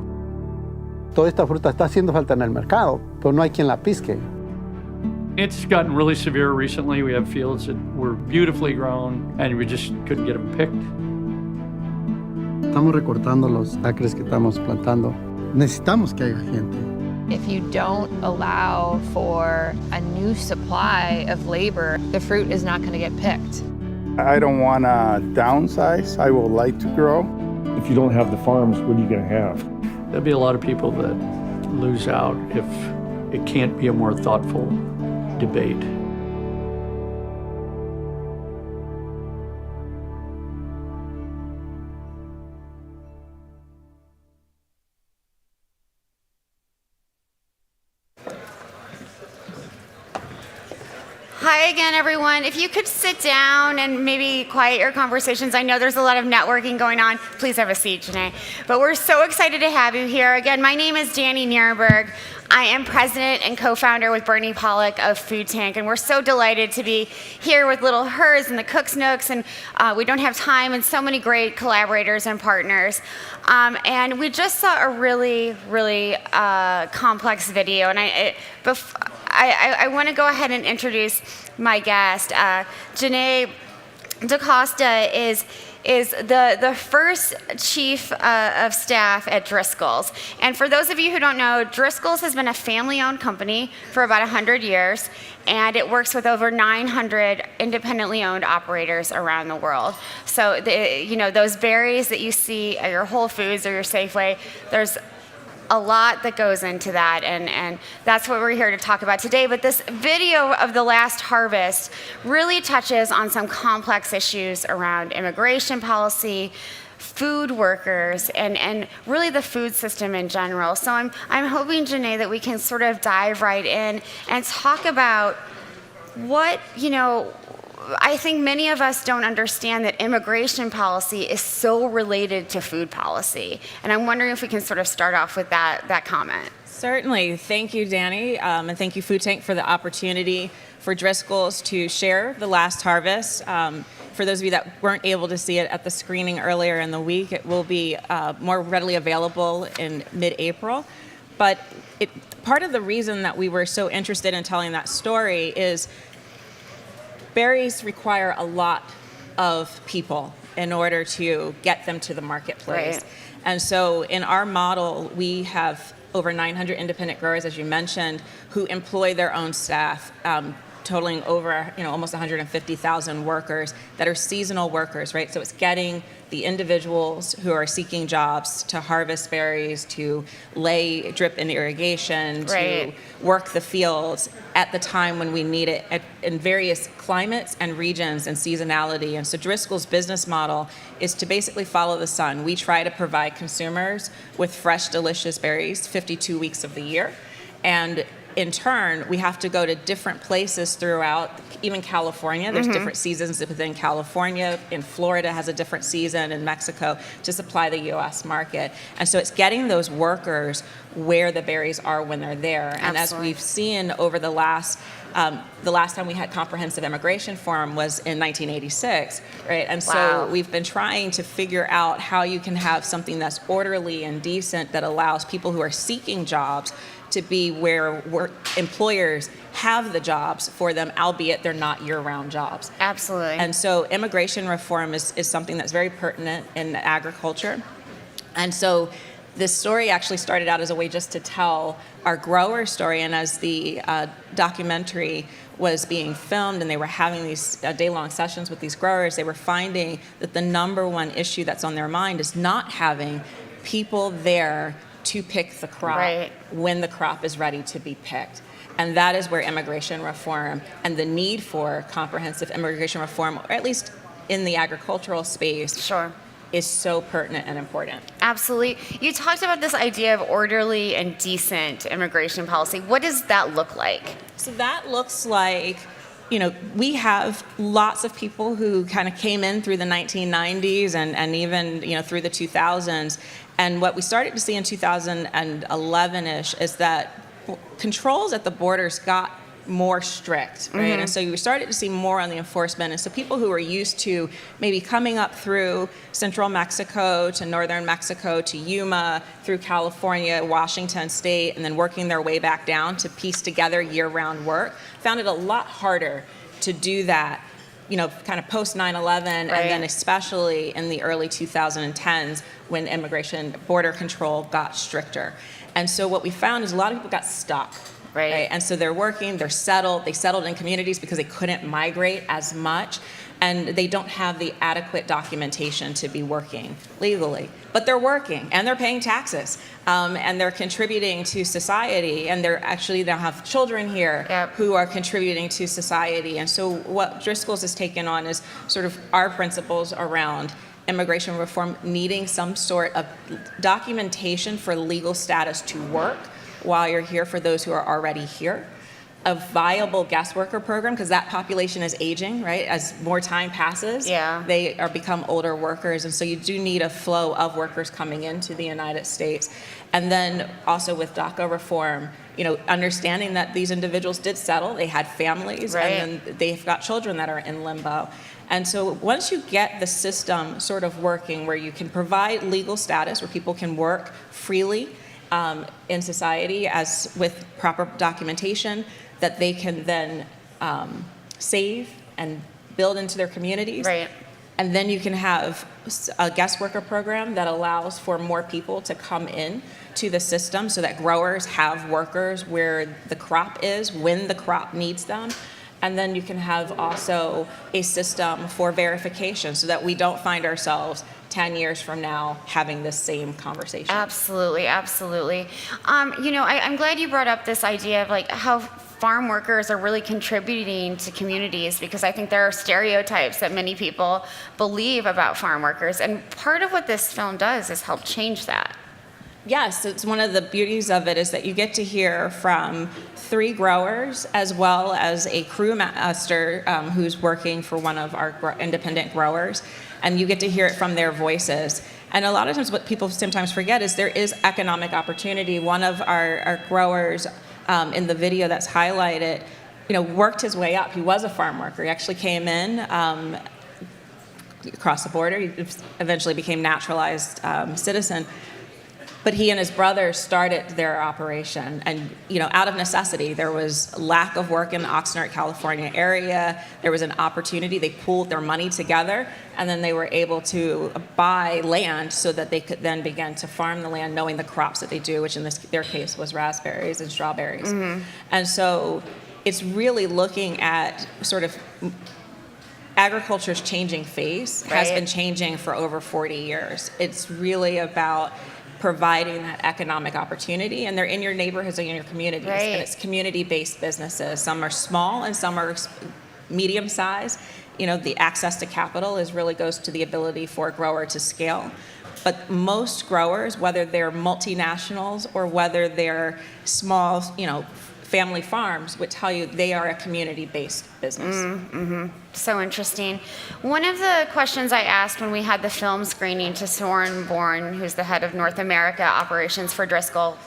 Toda esta fruta está haciendo falta en el mercado, pero no hay quien la pisque. It's gotten really severe recently. We have fields that were beautifully grown and we just couldn't get them picked. Estamos recortando los acres que estamos plantando. Necesitamos que haya gente. If you don't allow for a new supply of labor, the fruit is not going to get picked. I don't want to downsize. I would like to grow. If you don't have the farms, what are you going to have? There'll be a lot of people that lose out if it can't be a more thoughtful debate. Hi again, everyone. If you could sit down and maybe quiet your conversations. I know there's a lot of networking going on. Please have a seat, Janae. But we're so excited to have you here. Again, my name is Danny Nierenberg. I am president and co-founder with Bernie Pollock of Food Tank, and we're so delighted to be here with Little Hers and the Cook's Nooks, and we don't have time, and so many great collaborators and partners. And we just saw a really, really complex video, and I want to go ahead and introduce my guest. Janae DaCosta is the first chief of staff at Driscoll's. And for those of you who don't know, Driscoll's has been a family-owned company for about 100 years, and it works with over 900 independently owned operators around the world. So, you know, those berries that you see at your Whole Foods or your Safeway, there's a lot that goes into that, and that's what we're here to talk about today. But this video of the last harvest really touches on some complex issues around immigration policy, food workers, and really the food system in general. So I'm hoping, Janae, that we can sort of dive right in and talk about what, you know, I think many of us don't understand that immigration policy is so related to food policy. And I'm wondering if we can sort of start off with that comment. Certainly. Thank you, Danny. And thank you, Food Tank, for the opportunity for Driscoll's to share the last harvest. For those of you that weren't able to see it at the screening earlier in the week, it will be more readily available in mid-April. But part of the reason that we were so interested in telling that story is berries require a lot of people in order to get them to the marketplace. Right. And so in our model, we have over 900 independent growers, as you mentioned, who employ their own staff totaling over, almost 150,000 workers that are seasonal workers, right? So it's getting the individuals who are seeking jobs to harvest berries, to lay drip and irrigation, to work the fields at the time when we need it in various climates and regions and seasonality. And so Driscoll's business model is to basically follow the sun. We try to provide consumers with fresh, delicious berries 52 weeks of the year. And in turn, we have to go to different places throughout, even California. There's different seasons within California. In Florida has a different season, in Mexico, to supply the U.S. market. And so it's getting those workers where the berries are when they're there. And as we've seen over the last time we had comprehensive immigration forum was in 1986, right? And so we've been trying to figure out how you can have something that's orderly and decent that allows people who are seeking jobs to be where employers have the jobs for them, albeit they're not year-round jobs. Absolutely. And so immigration reform is something that's very pertinent in agriculture. And so this story actually started out as a way just to tell our grower story, and as the documentary was being filmed and they were having these day-long sessions with these growers, they were finding that the number one issue that's on their mind is not having people there to pick the crop when the crop is ready to be picked. And that is where immigration reform and the need for comprehensive immigration reform, or at least in the agricultural space, is so pertinent and important. Absolutely. You talked about this idea of orderly and decent immigration policy. What does that look like? So that looks like, we have lots of people who kind of came in through the 1990s and even, through the 2000s. And what we started to see in 2011-ish is that controls at the borders got more strict, right? And so you started to see more on the enforcement. And so people who were used to maybe coming up through central Mexico to northern Mexico to Yuma, through California, Washington State, and then working their way back down to piece together year-round work, found it a lot harder to do that, kind of post 9/11, and then especially in the early 2010s when immigration border control got stricter. And so what we found is a lot of people got stuck. Right. And so they're working, they're settled, they settled in communities because they couldn't migrate as much, and they don't have the adequate documentation to be working legally. But they're working, and they're paying taxes, and they're contributing to society, and they're actually now have children here who are contributing to society. And so what Driscoll's has taken on is sort of our principles around immigration reform needing some sort of documentation for legal status to work while you're here for those who are already here, a viable guest worker program, because that population is aging, right? As more time passes, they become older workers, and so you do need a flow of workers coming into the United States. And then also with DACA reform, understanding that these individuals did settle, they had families, and then they've got children that are in limbo. And so once you get the system sort of working where you can provide legal status, where people can work freely, in society as with proper documentation that they can then save and build into their communities. And then you can have a guest worker program that allows for more people to come in to the system so that growers have workers where the crop is, when the crop needs them. And then you can have also a system for verification so that we don't find ourselves 10 years from now having this same conversation. Absolutely, absolutely. I'm glad you brought up this idea of how farm workers are really contributing to communities, because I think there are stereotypes that many people believe about farm workers. And part of what this film does is help change that. Yes, it's one of the beauties of it is that you get to hear from 3 growers as well as a crew master who's working for one of our independent growers, and you get to hear it from their voices. And a lot of times what people sometimes forget is there is economic opportunity. One of our growers in the video that's highlighted, worked his way up. He was a farm worker. He actually came in across the border. He eventually became naturalized citizen. But he and his brother started their operation, and out of necessity. There was lack of work in the Oxnard, California area. There was an opportunity. They pooled their money together, and then they were able to buy land so that they could then begin to farm the land, knowing the crops that they do, which in their case was raspberries and strawberries. And so it's really looking at sort of agriculture's changing face, has been changing for over 40 years. It's really about providing that economic opportunity, and they're in your neighborhoods and in your communities. And it's community-based businesses. Some are small and some are medium-sized. You know, the access to capital really goes to the ability for a grower to scale. But most growers, whether they're multinationals or whether they're small, you know, family farms, would tell you they are a community-based business. So interesting. One of the questions I asked when we had the film screening to Soren Bourne, who's the head of North America operations for Driscoll,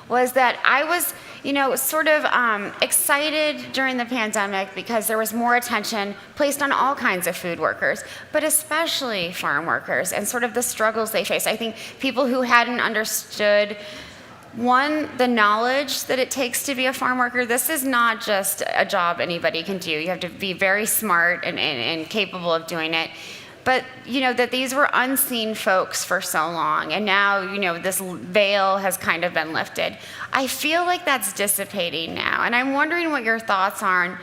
was that I was, you know, sort of excited during the pandemic because there was more attention placed on all kinds of food workers, but especially farm workers and sort of the struggles they face. I think people who hadn't understood, one, the knowledge that it takes to be a farm worker. This is not just a job anybody can do. You have to be very smart and capable of doing it. But, you know, that these were unseen folks for so long, and now, you know, this veil has kind of been lifted. I feel like that's dissipating now, and I'm wondering what your thoughts are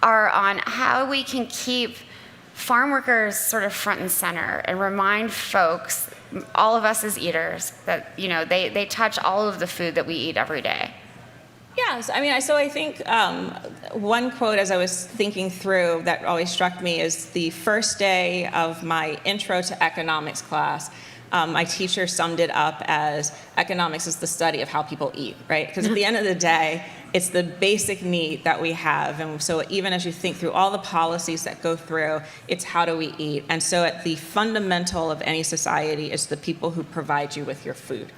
on how we can keep farm workers sort of front and center and remind folks, all of us as eaters, that, you know, they touch all of the food that we eat every day. Yes, I mean, so I think one quote as I was thinking through that always struck me is the first day of my intro to economics class. My teacher summed it up as economics is the study of how people eat, right? Because at the end of the day, it's the basic need that we have. And so even as you think through all the policies that go through, it's how do we eat? And so at the fundamental of any society is the people who provide you with your food.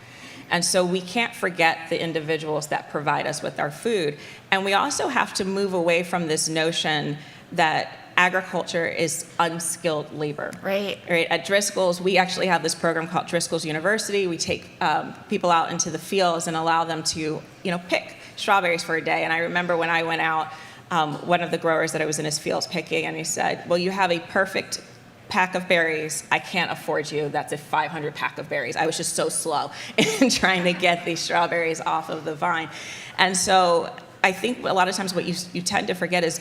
And so we can't forget the individuals that provide us with our food. And we also have to move away from this notion that agriculture is unskilled labor. Right. At Driscoll's, we actually have this program called Driscoll's University. We take people out into the fields and allow them to, you know, pick strawberries for a day. And I remember when I went out, one of the growers that I was in his fields picking, and he said, well, you have a perfect pack of berries. I can't afford you. That's a 500 pack of berries. I was just so slow in trying to get these strawberries off of the vine. And so I think a lot of times what you tend to forget is,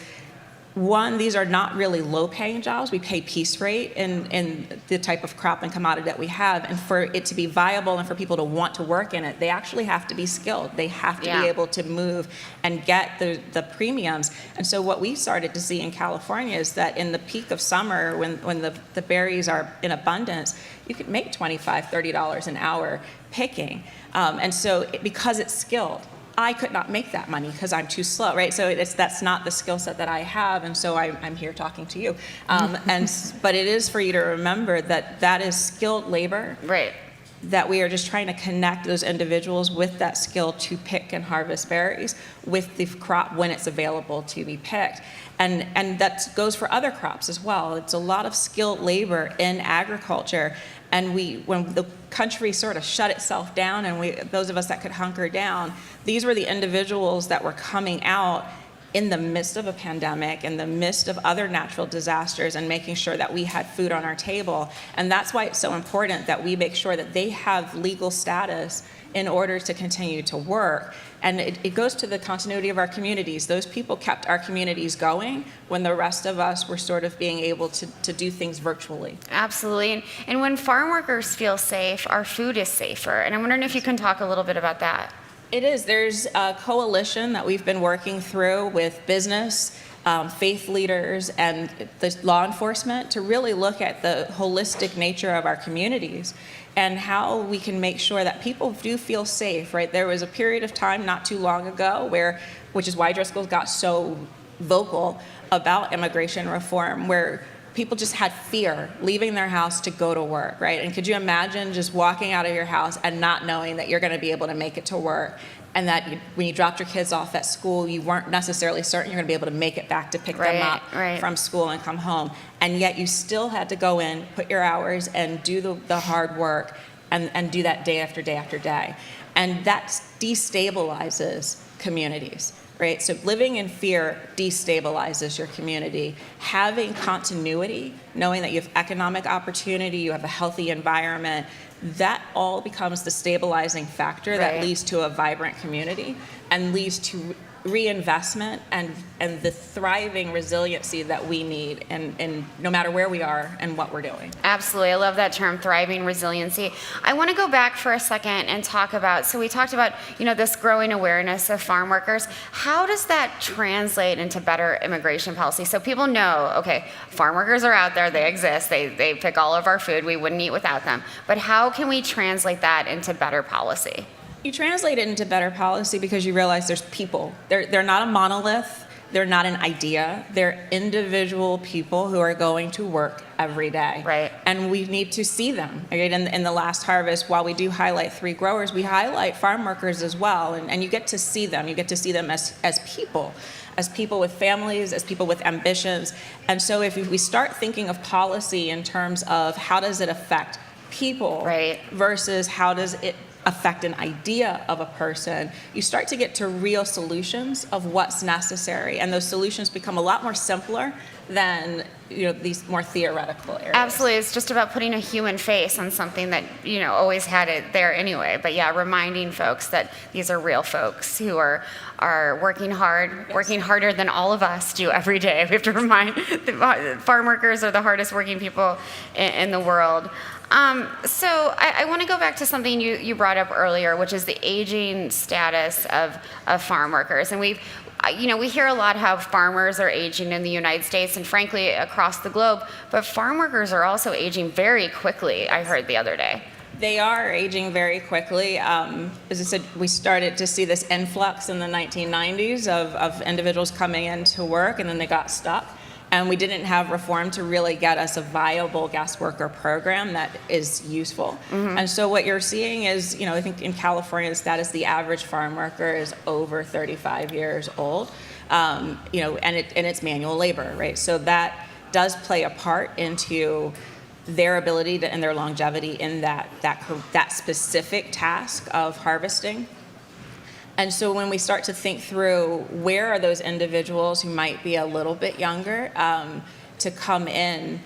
one, these are not really low-paying jobs. We pay piece rate in the type of crop and commodity that we have. And for it to be viable and for people to want to work in it, they actually have to be skilled. They have to be able to move and get the premiums. And so what we started to see in California is that in the peak of summer, when the berries are in abundance, you could make $25, $30 an hour picking. And so because it's skilled, I could not make that money because I'm too slow, right? So that's not the skill set that I have, and so I'm here talking to you. But it is for you to remember that is skilled labor. Right. That we are just trying to connect those individuals with that skill to pick and harvest berries with the crop when it's available to be picked. And that goes for other crops as well. It's a lot of skilled labor in agriculture. And when the country sort of shut itself down, and those of us that could hunker down, these were the individuals that were coming out in the midst of a pandemic, in the midst of other natural disasters, and making sure that we had food on our table. And that's why it's so important that we make sure that they have legal status in order to continue to work. And it goes to the continuity of our communities. Those people kept our communities going when the rest of us were sort of being able to do things virtually. Absolutely. And when farm workers feel safe, our food is safer. And I'm wondering if you can talk a little bit about that. It is. There's a coalition that we've been working through with business, faith leaders, and the law enforcement to really look at the holistic nature of our communities and how we can make sure that people do feel safe, right? There was a period of time not too long ago which is why Driscoll's got so vocal about immigration reform, where people just had fear leaving their house to go to work, right? And could you imagine just walking out of your house and not knowing that you're going to be able to make it to work, and that when you dropped your kids off at school, you weren't necessarily certain you're going to be able to make it back to pick them up from school and come home. And yet you still had to go in, put your hours, and do the hard work, and do that day after day after day. And that destabilizes communities. Right? So living in fear destabilizes your community. Having continuity, knowing that you have economic opportunity, you have a healthy environment, that all becomes the stabilizing factor that leads to a vibrant community and leads to reinvestment and the thriving resiliency that we need and no matter where we are and what we're doing. Absolutely. I love that term, thriving resiliency. I want to go back for a second and talk about, so we talked about, this growing awareness of farm workers. How does that translate into better immigration policy? So people know, okay, farm workers are out there, they exist, they pick all of our food, we wouldn't eat without them. But how can we translate that into better policy? You translate it into better policy because you realize there's people. They're not a monolith. They're not an idea. They're individual people who are going to work every day. Right. And we need to see them. Right? In the last harvest, while we do highlight 3 growers, we highlight farm workers as well. And you get to see them. You get to see them as people with families, as people with ambitions. And so if we start thinking of policy in terms of how does it affect people versus how does it affect an idea of a person, you start to get to real solutions of what's necessary, and those solutions become a lot more simpler than these more theoretical areas. Absolutely, it's just about putting a human face on something that always had it there anyway. But yeah, reminding folks that these are real folks who are working hard, working harder than all of us do every day. We have to remind the farm workers are the hardest working people in the world. So I want to go back to something you brought up earlier, which is the aging status of farm workers. And we hear a lot how farmers are aging in the United States and frankly across the globe, but farm workers are also aging very quickly, I heard the other day. They are aging very quickly. As I said, we started to see this influx in the 1990s of individuals coming into work, and then they got stuck. And we didn't have reform to really get us a viable guest worker program that is useful. Mm-hmm. And so what you're seeing is, I think in California, the status, the average farm worker is over 35 years old, and it's manual labor, right? So that does play a part into their ability and their longevity in that specific task of harvesting. And so when we start to think through where are those individuals who might be a little bit younger to come in,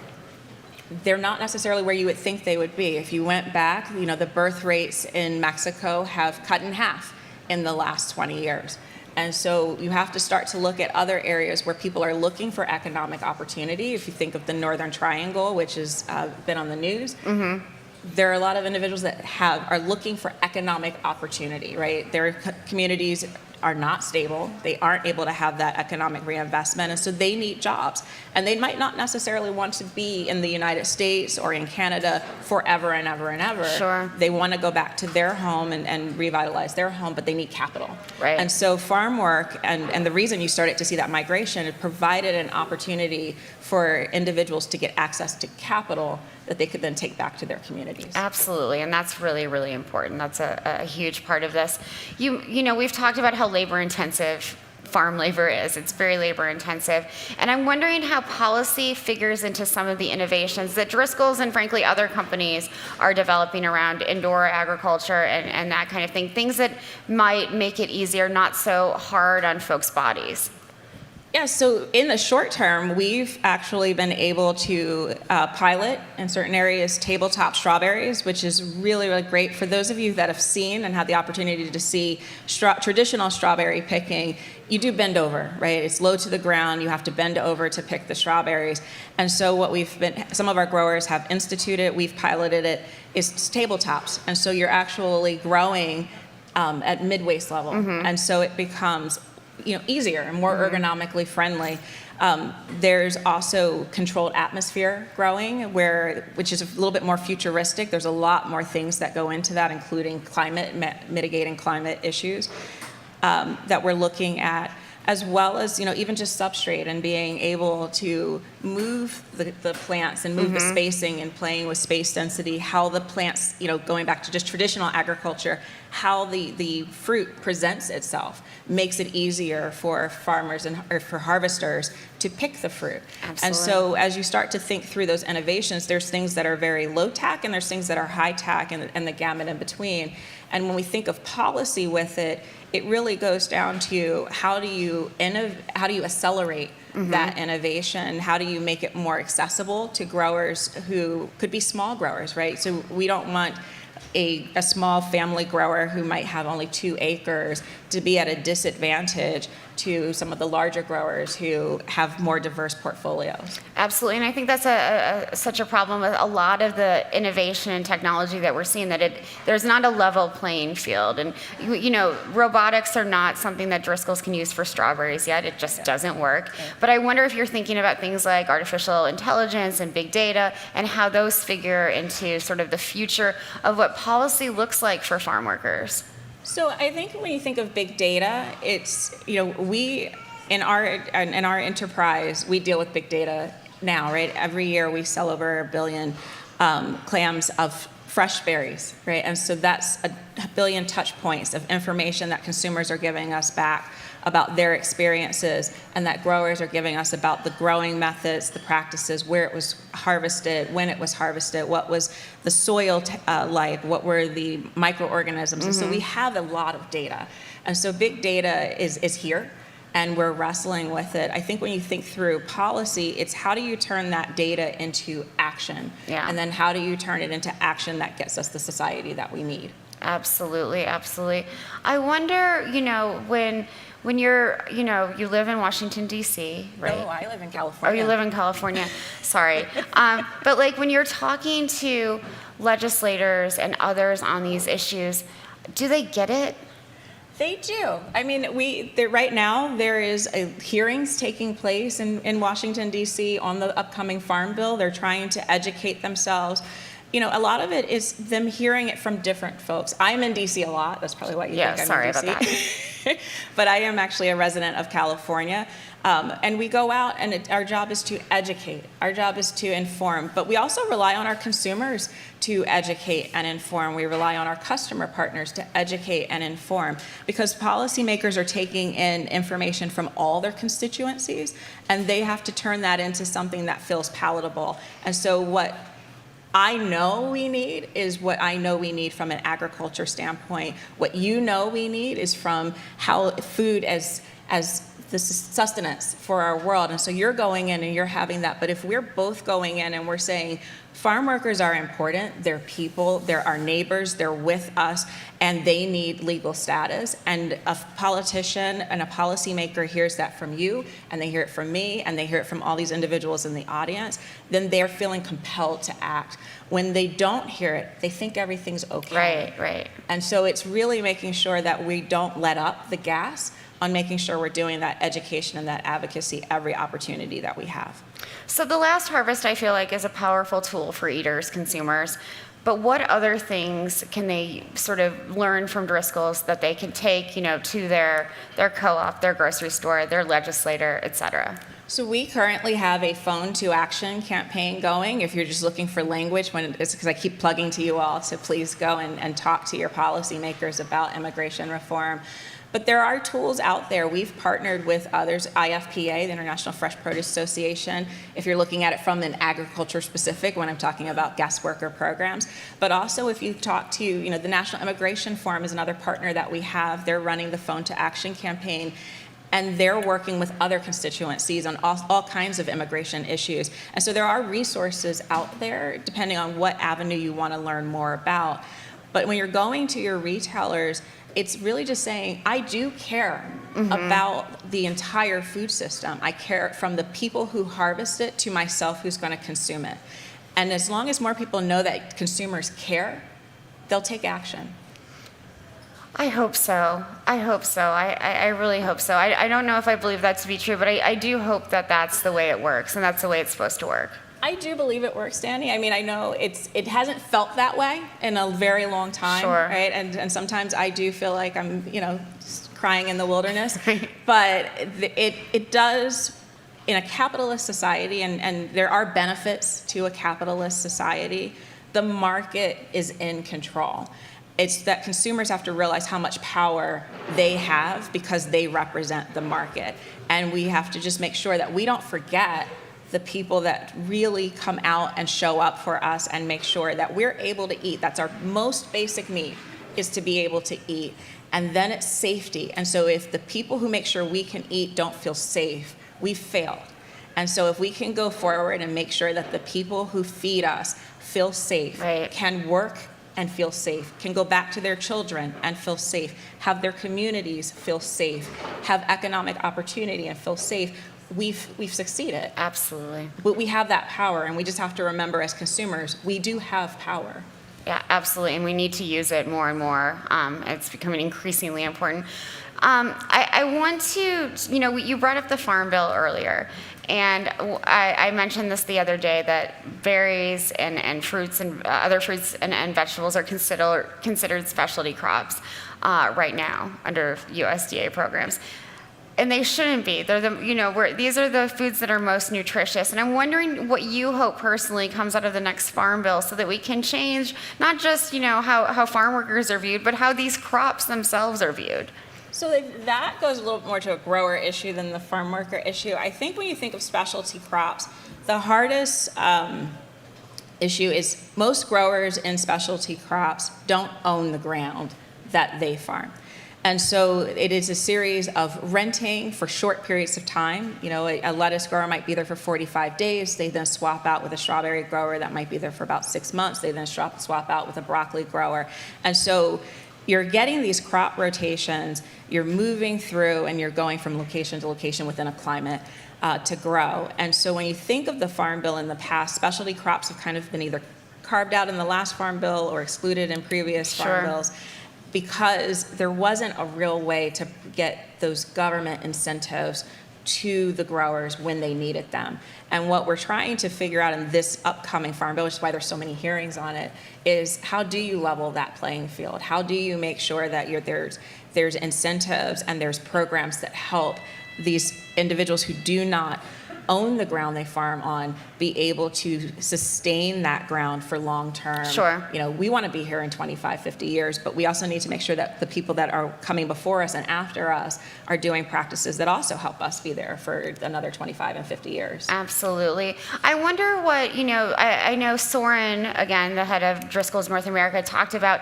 they're not necessarily where you would think they would be. If you went back, the birth rates in Mexico have cut in half in the last 20 years. And so you have to start to look at other areas where people are looking for economic opportunity. If you think of the Northern Triangle, which has been on the news, mm-hmm. There are a lot of individuals that are looking for economic opportunity, right? Their communities are not stable. They aren't able to have that economic reinvestment, and so they need jobs. And they might not necessarily want to be in the United States or in Canada forever and ever and ever. Sure. They want to go back to their home and revitalize their home, but they need capital. Right. And so farm work, and the reason you started to see that migration, it provided an opportunity for individuals to get access to capital that they could then take back to their communities. Absolutely, and that's really, really important. That's a huge part of this. We've talked about how labor intensive farm labor is. It's very labor intensive. And I'm wondering how policy figures into some of the innovations that Driscoll's and frankly other companies are developing around indoor agriculture and that kind of thing. Things that might make it easier, not so hard on folks' bodies. Yeah, so in the short term, we've actually been able to pilot in certain areas tabletop strawberries, which is really, really great. For those of you that have seen and had the opportunity to see traditional strawberry picking, you do bend over, right? It's low to the ground. You have to bend over to pick the strawberries. And so what some of our growers have instituted, we've piloted it, is tabletops. And so you're actually growing at mid-waist level. Mm-hmm. And so it becomes easier and more ergonomically friendly. There's also controlled atmosphere growing, which is a little bit more futuristic. There's a lot more things that go into that, including mitigating climate issues that we're looking at, as well as even just substrate and being able to move the plants and move mm-hmm. the spacing and playing with space density, how the plants, going back to just traditional agriculture, how the fruit presents itself makes it easier for farmers or for harvesters to pick the fruit. Absolutely. And so as you start to think through those innovations, there's things that are very low tech and there's things that are high tech and the gamut in between. And when we think of policy with it, it really goes down to how do you accelerate mm-hmm. that innovation? How do you make it more accessible to growers who could be small growers, right? So we don't want a small family grower who might have only 2 acres to be at a disadvantage to some of the larger growers who have more diverse portfolios. Absolutely, and I think that's such a problem with a lot of the innovation and technology that we're seeing, that there's not a level playing field. And robotics are not something that Driscoll's can use for strawberries yet. It just doesn't work. But I wonder if you're thinking about things like artificial intelligence and big data and how those figure into sort of the future of what policy looks like for farm workers. So I think when you think of big data, it's, we, in our enterprise, we deal with big data now, right? Every year we sell over 1 billion clams of fresh berries, right? And so that's 1 billion touch points of information that consumers are giving us back about their experiences, and that growers are giving us about the growing methods, the practices, where it was harvested, when it was harvested, what was the soil like, what were the microorganisms. And so we have a lot of data. And so big data is here, and we're wrestling with it. I think when you think through policy, it's how do you turn that data into action? Yeah. And then how do you turn it into action that gets us the society that we need? Absolutely, absolutely. I wonder, when you're, you live in Washington, D.C., right? Oh, I live in California. Oh, you live in California. Sorry. But when you're talking to legislators and others on these issues, do they get it? They do. I mean, right now there is hearings taking place in Washington, D.C. on the upcoming Farm Bill. They're trying to educate themselves. A lot of it is them hearing it from different folks. I'm in D.C. a lot. That's probably why you think I'm in D.C. Sorry about that. But I am actually a resident of California. And we go out, and our job is to educate. Our job is to inform. But we also rely on our consumers to educate and inform. We rely on our customer partners to educate and inform, because policymakers are taking in information from all their constituencies, and they have to turn that into something that feels palatable. And so what I know we need is what I know we need from an agriculture standpoint. What we need is from how food as the sustenance for our world. And so you're going in and you're having that. But if we're both going in and we're saying farm workers are important, they're people, they're our neighbors, they're with us, and they need legal status, and a politician and a policymaker hears that from you, and they hear it from me, and they hear it from all these individuals in the audience, then they're feeling compelled to act. When they don't hear it, they think everything's okay. Right. And so it's really making sure that we don't let up the gas on making sure we're doing that education and that advocacy every opportunity that we have. So the last harvest, I feel like, is a powerful tool for eaters, consumers. But what other things can they sort of learn from Driscoll's that they can take, to their co-op, their grocery store, their legislator, et cetera? So we currently have a phone to action campaign going. If you're just looking for language, it's because I keep plugging to you all to please go and talk to your policymakers about immigration reform. But there are tools out there. We've partnered with others, IFPA, the International Fresh Produce Association, if you're looking at it from an agriculture specific, when I'm talking about guest worker programs. But also if you talk to, the National Immigration Forum is another partner that we have. They're running the Phone to Action campaign, and they're working with other constituencies on all kinds of immigration issues. And so there are resources out there, depending on what avenue you want to learn more about. But when you're going to your retailers, it's really just saying, I do care about the entire food system. I care from the people who harvest it to myself who's going to consume it. And as long as more people know that consumers care, they'll take action. I hope so. I really hope so. I don't know if I believe that to be true, but I do hope that that's the way it works, and that's the way it's supposed to work. I do believe it works, Danny. I mean, I know it hasn't felt that way in a very long time, Sure. right? And sometimes I do feel like I'm, crying in the wilderness. But it does, in a capitalist society, and there are benefits to a capitalist society, the market is in control. It's that consumers have to realize how much power they have because they represent the market. And we have to just make sure that we don't forget the people that really come out and show up for us and make sure that we're able to eat. That's our most basic need, is to be able to eat. And then it's safety. And so if the people who make sure we can eat don't feel safe, we've failed. And so if we can go forward and make sure that the people who feed us feel safe, can work and feel safe, can go back to their children and feel safe, have their communities feel safe, have economic opportunity and feel safe, we've succeeded. Absolutely. But we have that power, and we just have to remember as consumers, we do have power. Yeah, absolutely, and we need to use it more and more. It's becoming increasingly important. I want to, you brought up the Farm Bill earlier, and I mentioned this the other day, that berries and fruits and other fruits and vegetables are considered specialty crops right now under USDA programs. And they shouldn't be. They're these are the foods that are most nutritious. And I'm wondering what you hope personally comes out of the next Farm Bill, so that we can change not just how farm workers are viewed, but how these crops themselves are viewed. So that goes a little more to a grower issue than the farm worker issue. I think when you think of specialty crops, the hardest issue is most growers in specialty crops don't own the ground that they farm. And so it is a series of renting for short periods of time. A lettuce grower might be there for 45 days. They then swap out with a strawberry grower that might be there for about 6 months. They then swap out with a broccoli grower. And so you're getting these crop rotations, you're moving through, and you're going from location to location within a climate to grow. And so when you think of the Farm Bill in the past, specialty crops have kind of been either carved out in the last Farm Bill or excluded in previous Farm Bills, because there wasn't a real way to get those government incentives to the growers when they needed them. And what we're trying to figure out in this upcoming Farm Bill, which is why there's so many hearings on it, is how do you level that playing field? How do you make sure that there's incentives and there's programs that help these individuals who do not own the ground they farm on be able to sustain that ground for long term. Sure. We want to be here in 25, 50 years, but we also need to make sure that the people that are coming before us and after us are doing practices that also help us be there for another 25 and 50 years. Absolutely. I wonder what, I know Soren, again, the head of Driscoll's North America, talked about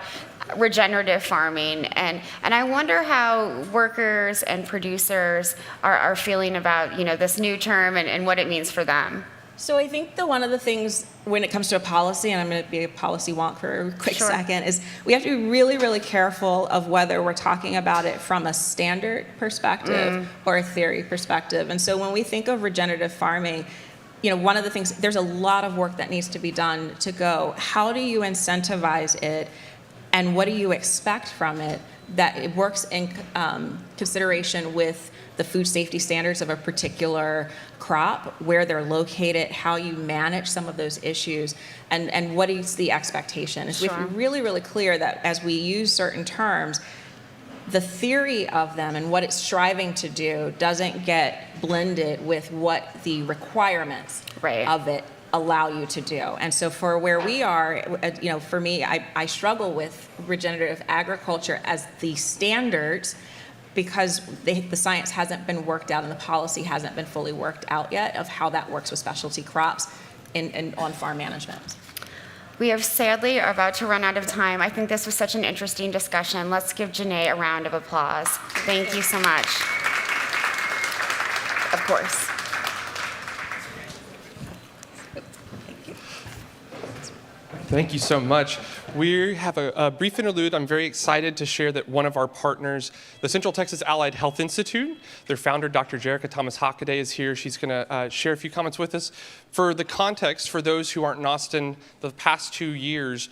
regenerative farming, and I wonder how workers and producers are feeling about this new term and what it means for them. So I think one of the things when it comes to a policy, and I'm going to be a policy wonk for a quick second, is we have to be really, really careful of whether we're talking about it from a standard perspective or a theory perspective. And so when we think of regenerative farming, one of the things, there's a lot of work that needs to be done to go, how do you incentivize it? And what do you expect from it that it works in consideration with the food safety standards of a particular crop, where they're located, how you manage some of those issues, and what is the expectation? Is we have to be really, really clear that as we use certain terms, the theory of them and what it's striving to do doesn't get blended with what the requirements of it allow you to do. And so for where we are, for me, I struggle with regenerative agriculture as the standards, because the science hasn't been worked out and the policy hasn't been fully worked out yet of how that works with specialty crops and on-farm management. We sadly are about to run out of time. I think this was such an interesting discussion. Let's give Janae a round of applause. Thank you so much. Of course. Thank you so much. We have a brief interlude. I'm very excited to share that one of our partners, the Central Texas Allied Health Institute, their founder, Dr. Jerica Thomas-Hockaday, is here. She's going to share a few comments with us. For the context, for those who aren't in Austin, the past 2 years,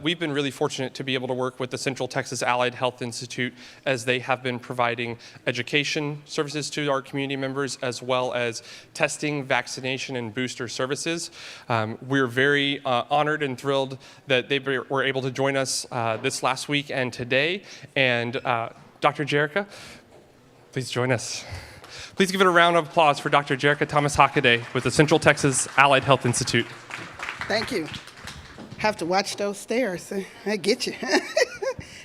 we've been really fortunate to be able to work with the Central Texas Allied Health Institute, as they have been providing education services to our community members, as well as testing, vaccination, and booster services. We're very honored and thrilled that they were able to join us this last week and today. And Dr. Jerica, please join us. Please give it a round of applause for Dr. Jerica Thomas-Hockaday with the Central Texas Allied Health Institute. Thank you. Have to watch those stairs. I get you.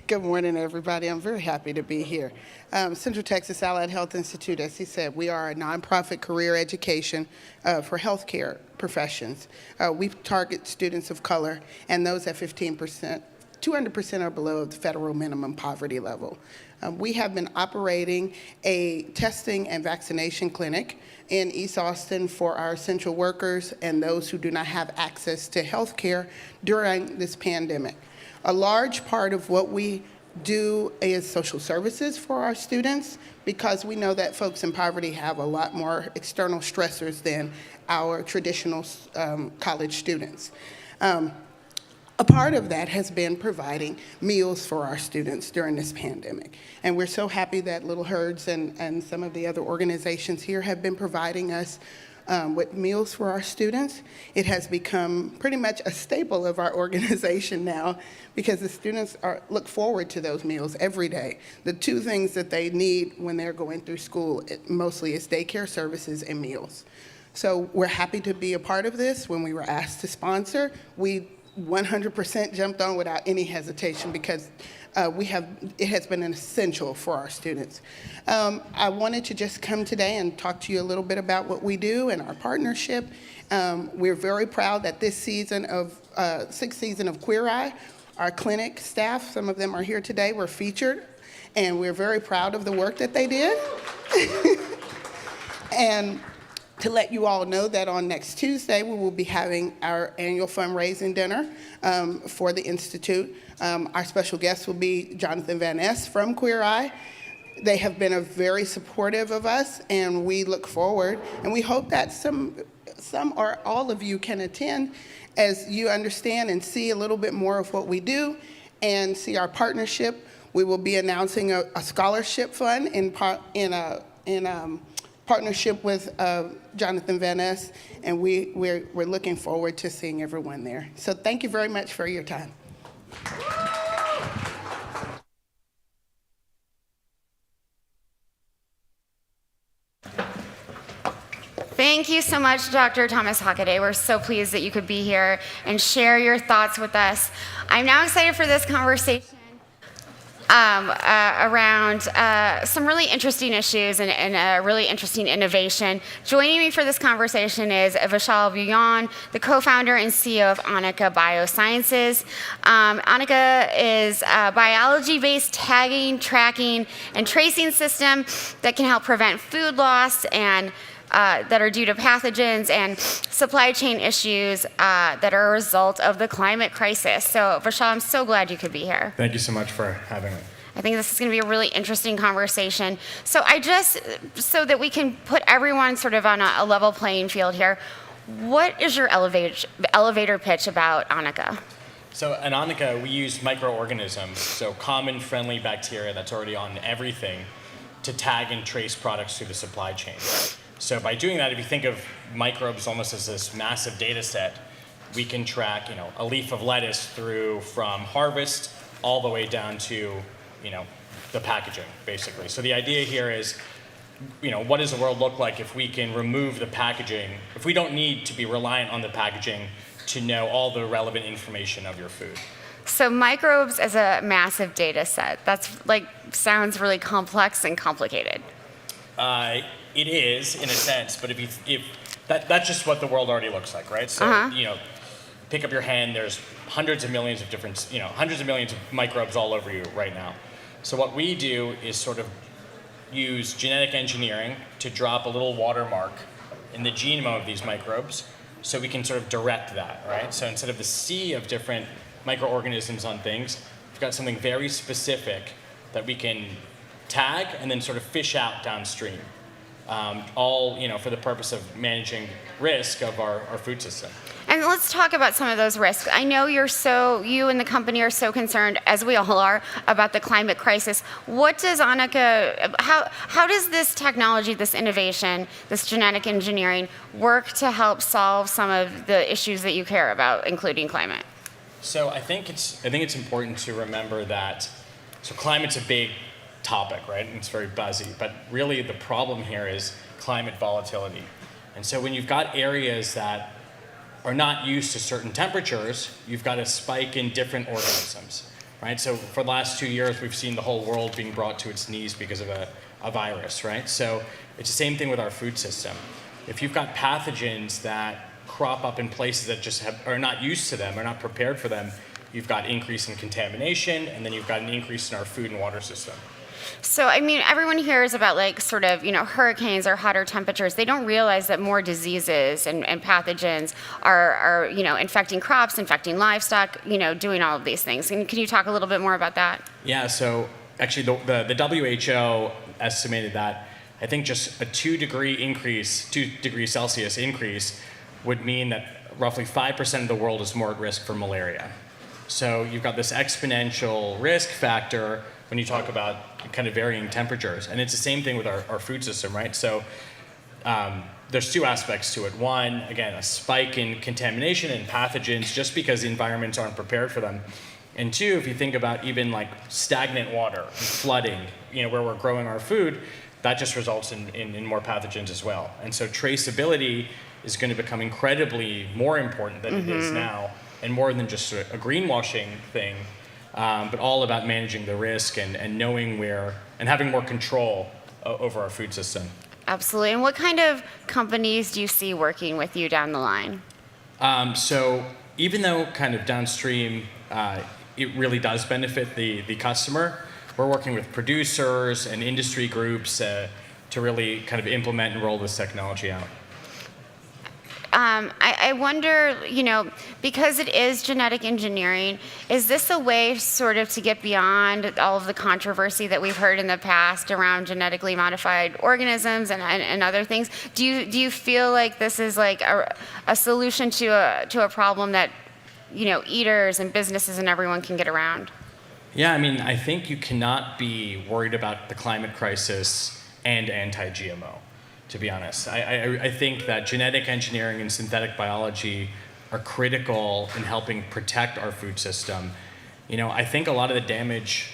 Good morning, everybody. I'm very happy to be here. Central Texas Allied Health Institute, as he said, we are a nonprofit career education for healthcare professions. We target students of color and those at 15%, 200% or below the federal minimum poverty level. We have been operating a testing and vaccination clinic in East Austin for our essential workers and those who do not have access to health care during this pandemic. A large part of what we do is social services for our students, because we know that folks in poverty have a lot more external stressors than our traditional college students. A part of that has been providing meals for our students during this pandemic. And we're so happy that Little Herds and some of the other organizations here have been providing us with meals for our students. It has become pretty much a staple of our organization now, because the students look forward to those meals every day. The two things that they need when they're going through school mostly is daycare services and meals. So we're happy to be a part of this. When we were asked to sponsor, we 100% jumped on without any hesitation, because it has been an essential for our students. I wanted to just come today and talk to you a little bit about what we do and our partnership. We're very proud that this season of, sixth season of Queer Eye, our clinic staff, some of them are here today, were featured, and we're very proud of the work that they did. And to let you all know that on next Tuesday, we will be having our annual fundraising dinner for the Institute. Our special guest will be Jonathan Van Ness from Queer Eye. They have been very supportive of us, and we look forward, and we hope that some or all of you can attend, as you understand and see a little bit more of what we do and see our partnership. We will be announcing a scholarship fund in partnership with Jonathan Van Ness, and we're looking forward to seeing everyone there. So thank you very much for your time. Thank you so much, Dr. Thomas Hockaday. We're so pleased that you could be here and share your thoughts with us. I'm now excited for this conversation around some really interesting issues and a really interesting innovation. Joining me for this conversation is Vishal Bhuyan, the co-founder and CEO of Annika Biosciences. Annika is a biology-based tagging, tracking, and tracing system that can help prevent food loss and that are due to pathogens and supply chain issues that are a result of the climate crisis. So, Vishal, I'm so glad you could be here. Thank you so much for having me. I think this is going to be a really interesting conversation. So so that we can put everyone sort of on a level playing field here, what is your elevator pitch about Annika? So at Annika, we use microorganisms, so common friendly bacteria that's already on everything, to tag and trace products through the supply chain. So by doing that, if you think of microbes almost as this massive data set, we can track, a leaf of lettuce from harvest all the way down to, the packaging, basically. So the idea here is, what does the world look like if we can remove the packaging, if we don't need to be reliant on the packaging to know all the relevant information of your food. So microbes as a massive data set, that's sounds really complex and complicated. It is, in a sense, but that's just what the world already looks like, right? So, pick up your hand, there's hundreds of millions of microbes all over you right now. So what we do is sort of use genetic engineering to drop a little watermark in the genome of these microbes, so we can sort of direct that, right? So instead of the sea of different microorganisms on things, we've got something very specific that we can tag and then sort of fish out downstream. All for the purpose of managing risk of our food system. And let's talk about some of those risks. I know you and the company are so concerned, as we all are, about the climate crisis. What does Annika, how does this technology, this innovation, this genetic engineering work to help solve some of the issues that you care about, including climate? So I think it's important to remember that, climate's a big topic, right? And it's very buzzy, but really the problem here is climate volatility. And so when you've got areas that are not used to certain temperatures, you've got a spike in different organisms, right? So for the last 2 years, we've seen the whole world being brought to its knees because of a virus, right? So it's the same thing with our food system. If you've got pathogens that crop up in places that just are not used to them, are not prepared for them, you've got increase in contamination, and then you've got an increase in our food and water system. So, I mean, everyone hears about like sort of, hurricanes or hotter temperatures. They don't realize that more diseases and pathogens are, infecting crops, infecting livestock, doing all of these things. And can you talk a little bit more about that? Yeah, so actually the WHO estimated that I think just a 2 degrees Celsius increase would mean that roughly 5% of the world is more at risk for malaria. So you've got this exponential risk factor when you talk about kind of varying temperatures. And it's the same thing with our food system, right? So there's two aspects to it. One, again, a spike in contamination and pathogens just because the environments aren't prepared for them. And two, if you think about even like stagnant water and flooding, where we're growing our food, that just results in more pathogens as well. And so traceability is going to become incredibly more important than it is now, and more than just a greenwashing thing, but all about managing the risk and knowing where, and having more control over our food system. Absolutely. And what kind of companies do you see working with you down the line? So even though kind of downstream, it really does benefit the customer, we're working with producers and industry groups to really kind of implement and roll this technology out. I wonder, because it is genetic engineering, is this a way sort of to get beyond all of the controversy that we've heard in the past around genetically modified organisms and other things? Do you feel like this is like a solution to a problem that, eaters and businesses and everyone can get around? Yeah, I mean, I think you cannot be worried about the climate crisis and anti-GMO. To be honest, I think that genetic engineering and synthetic biology are critical in helping protect our food system. I think a lot of the damage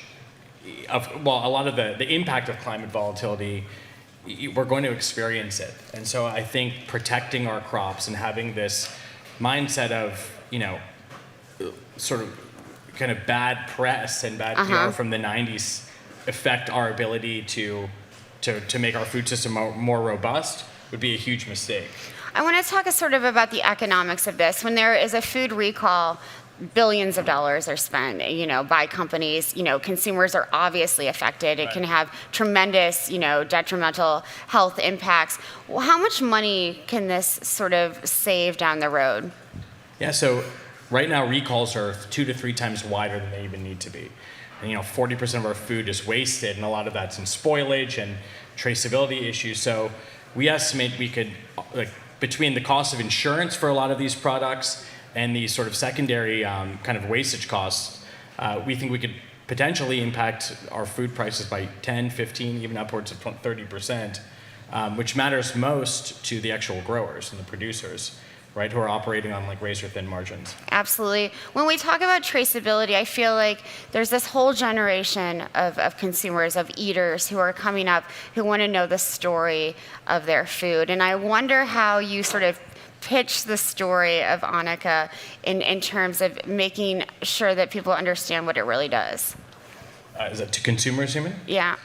a lot of the impact of climate volatility, we're going to experience it. And so I think protecting our crops and having this mindset of, sort of kind of bad press and bad PR from the 90s affect our ability to make our food system more robust would be a huge mistake. I want to talk sort of about the economics of this. When there is a food recall, billions of dollars are spent, by companies. Consumers are obviously affected. It can have tremendous, detrimental health impacts. Well, how much money can this sort of save down the road? Yeah, so right now recalls are 2 to 3 times wider than they even need to be. And 40% of our food is wasted, and a lot of that's in spoilage and traceability issues. So we estimate we could, between the cost of insurance for a lot of these products and the sort of secondary kind of wastage costs, we think we could potentially impact our food prices by 10, 15, even upwards of 30%, which matters most to the actual growers and the producers, right, who are operating on razor-thin margins. Absolutely. When we talk about traceability, I feel like there's this whole generation of consumers, of eaters who are coming up who want to know the story of their food. And I wonder how you sort of pitch the story of Annika in terms of making sure that people understand what it really does. Is that to consumers, you mean? Yeah.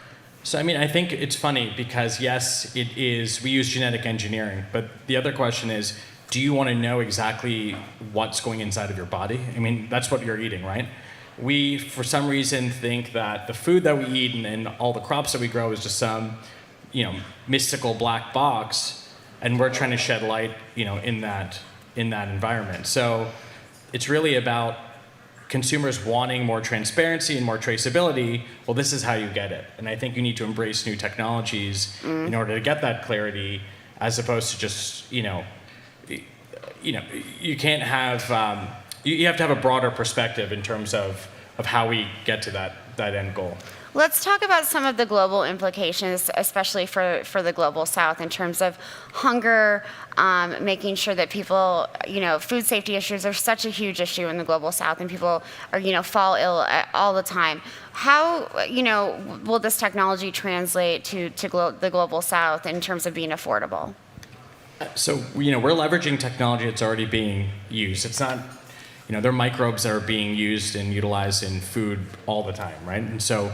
So, I think it's funny because, yes, it is, we use genetic engineering, but the other question is, do you want to know exactly what's going inside of your body? That's what you're eating, right? We, for some reason, think that the food that we eat and all the crops that we grow is just some, mystical black box, and we're trying to shed light, in that environment. So it's really about consumers wanting more transparency and more traceability. Well, this is how you get it. And I think you need to embrace new technologies in order to get that clarity, as opposed to just, you can't have, you have to have a broader perspective in terms of how we get to that end goal. Let's talk about some of the global implications, especially for the global south, in terms of hunger, making sure that people, food safety issues are such a huge issue in the global south, and people are, fall ill all the time. How, will this technology translate to the global south in terms of being affordable? So, we're leveraging technology that's already being used. It's not, there are microbes that are being used and utilized in food all the time, right? And so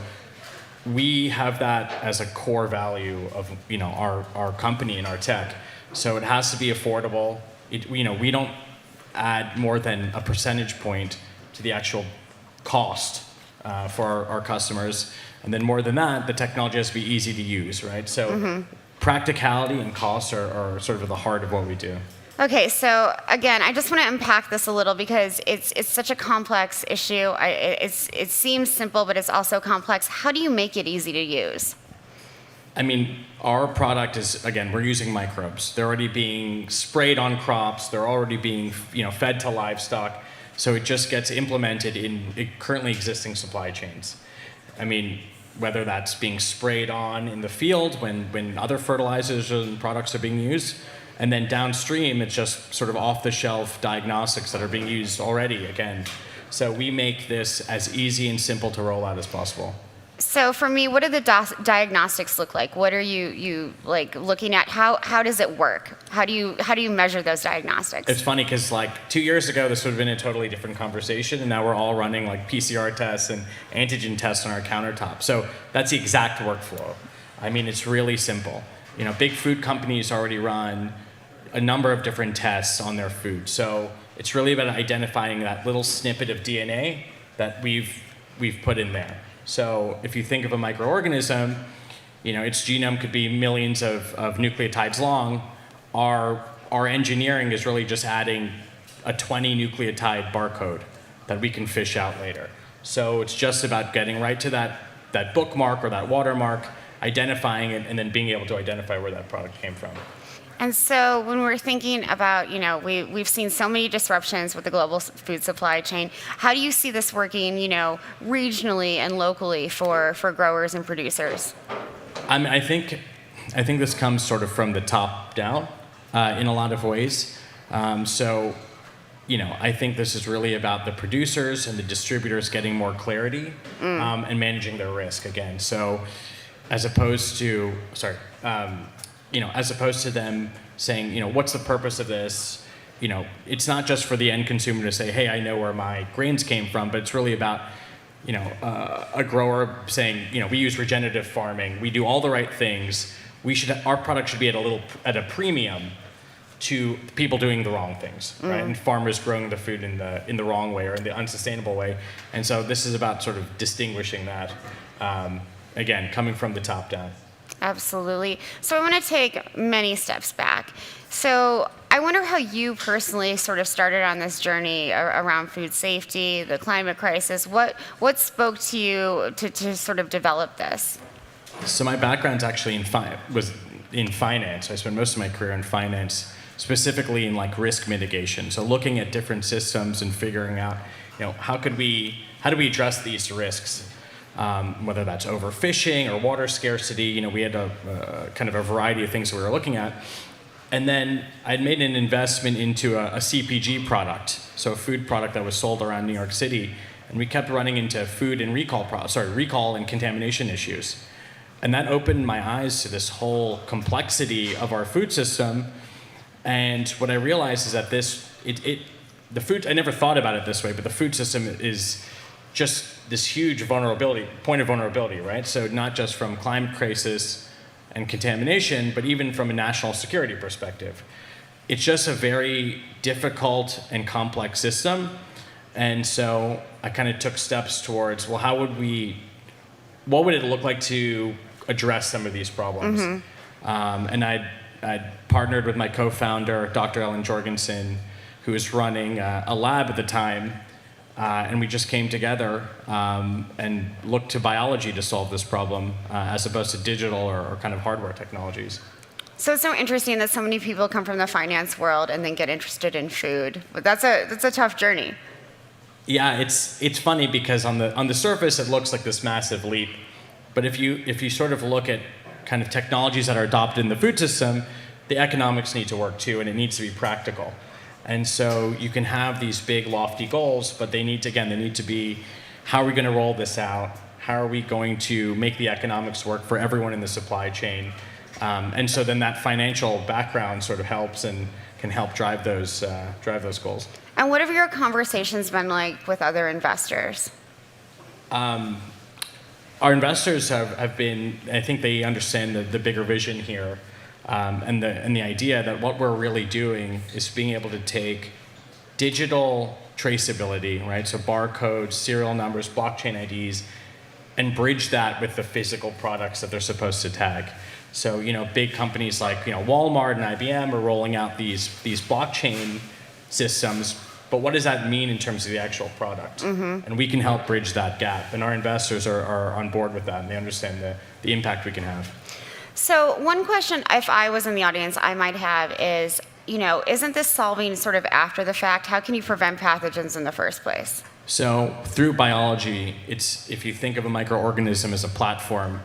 we have that as a core value of, our company and our tech. So it has to be affordable. We don't add more than a percentage point to the actual cost for our customers. And then more than that, the technology has to be easy to use, right? So practicality and costs are sort of at the heart of what we do. Okay, so again, I just want to unpack this a little because it's such a complex issue. It seems simple, but it's also complex. How do you make it easy to use? I mean, our product is, again, we're using microbes. They're already being sprayed on crops. They're already being, fed to livestock. So it just gets implemented in currently existing supply chains. I mean, whether that's being sprayed on in the field when other fertilizers and products are being used, and then downstream, it's just sort of off-the-shelf diagnostics that are being used already, again. So we make this as easy and simple to roll out as possible. So for me, what do the diagnostics look like? What are you like looking at? How does it work? How do you measure those diagnostics? It's funny because like 2 years ago, this would have been a totally different conversation, and now we're all running like PCR tests and antigen tests on our countertop. So that's the exact workflow. I mean, it's really simple. Big food companies already run a number of different tests on their food. So it's really about identifying that little snippet of DNA that we've put in there. So if you think of a microorganism, its genome could be millions of nucleotides long. Our engineering is really just adding a 20 nucleotide barcode that we can fish out later. So it's just about getting right to that bookmark or that watermark, identifying it, and then being able to identify where that product came from. And so when we're thinking about, we've seen so many disruptions with the global food supply chain. How do you see this working, regionally and locally for growers and producers? I think this comes sort of from the top down in a lot of ways. So, I think this is really about the producers and the distributors getting more clarity and managing their risk again. So, as opposed to them saying, what's the purpose of this? It's not just for the end consumer to say, hey, I know where my grains came from, but it's really about, a grower saying, we use regenerative farming, we do all the right things. Our product should be at a premium to people doing the wrong things, right? And farmers growing the food in the wrong way or in the unsustainable way. And so this is about sort of distinguishing that, again, coming from the top down. Absolutely. So I want to take many steps back. So I wonder how you personally sort of started on this journey around food safety, the climate crisis. What spoke to you to sort of develop this? So my background's actually was in finance. I spent most of my career in finance, specifically in like risk mitigation. So looking at different systems and figuring out, how do we address these risks? Whether that's overfishing or water scarcity, we had a kind of a variety of things that we were looking at. And then I'd made an investment into a CPG product, so a food product that was sold around New York City, and we kept running into food and recall and contamination issues. And that opened my eyes to this whole complexity of our food system. And what I realized is that the food, I never thought about it this way, but the food system is just this huge point of vulnerability, right? So not just from climate crisis and contamination, but even from a national security perspective. It's just a very difficult and complex system. And so I kind of took steps towards, well, what would it look like to address some of these problems? And I'd partnered with my co-founder, Dr. Ellen Jorgensen, who was running a lab at the time. And we just came together and looked to biology to solve this problem as opposed to digital or kind of hardware technologies. So it's so interesting that so many people come from the finance world and then get interested in food. But that's a tough journey. Yeah, it's funny because on the surface it looks like this massive leap, but if you sort of look at kind of technologies that are adopted in the food system, the economics need to work too, and it needs to be practical. And so you can have these big, lofty goals, but they need to be, how are we going to roll this out? How are we going to make the economics work for everyone in the supply chain? And so then that financial background sort of helps and can help drive those goals. And what have your conversations been like with other investors? Our investors have been, I think they understand the bigger vision here. And the idea that what we're really doing is being able to take digital traceability, right? So barcodes, serial numbers, blockchain IDs, and bridge that with the physical products that they're supposed to tag. So, big companies like, Walmart and IBM are rolling out these blockchain systems, but what does that mean in terms of the actual product? And we can help bridge that gap, and our investors are on board with that, and they understand the impact we can have. So one question, if I was in the audience, I might have is, isn't this solving sort of after the fact? How can you prevent pathogens in the first place? So through biology, if you think of a microorganism as a platform,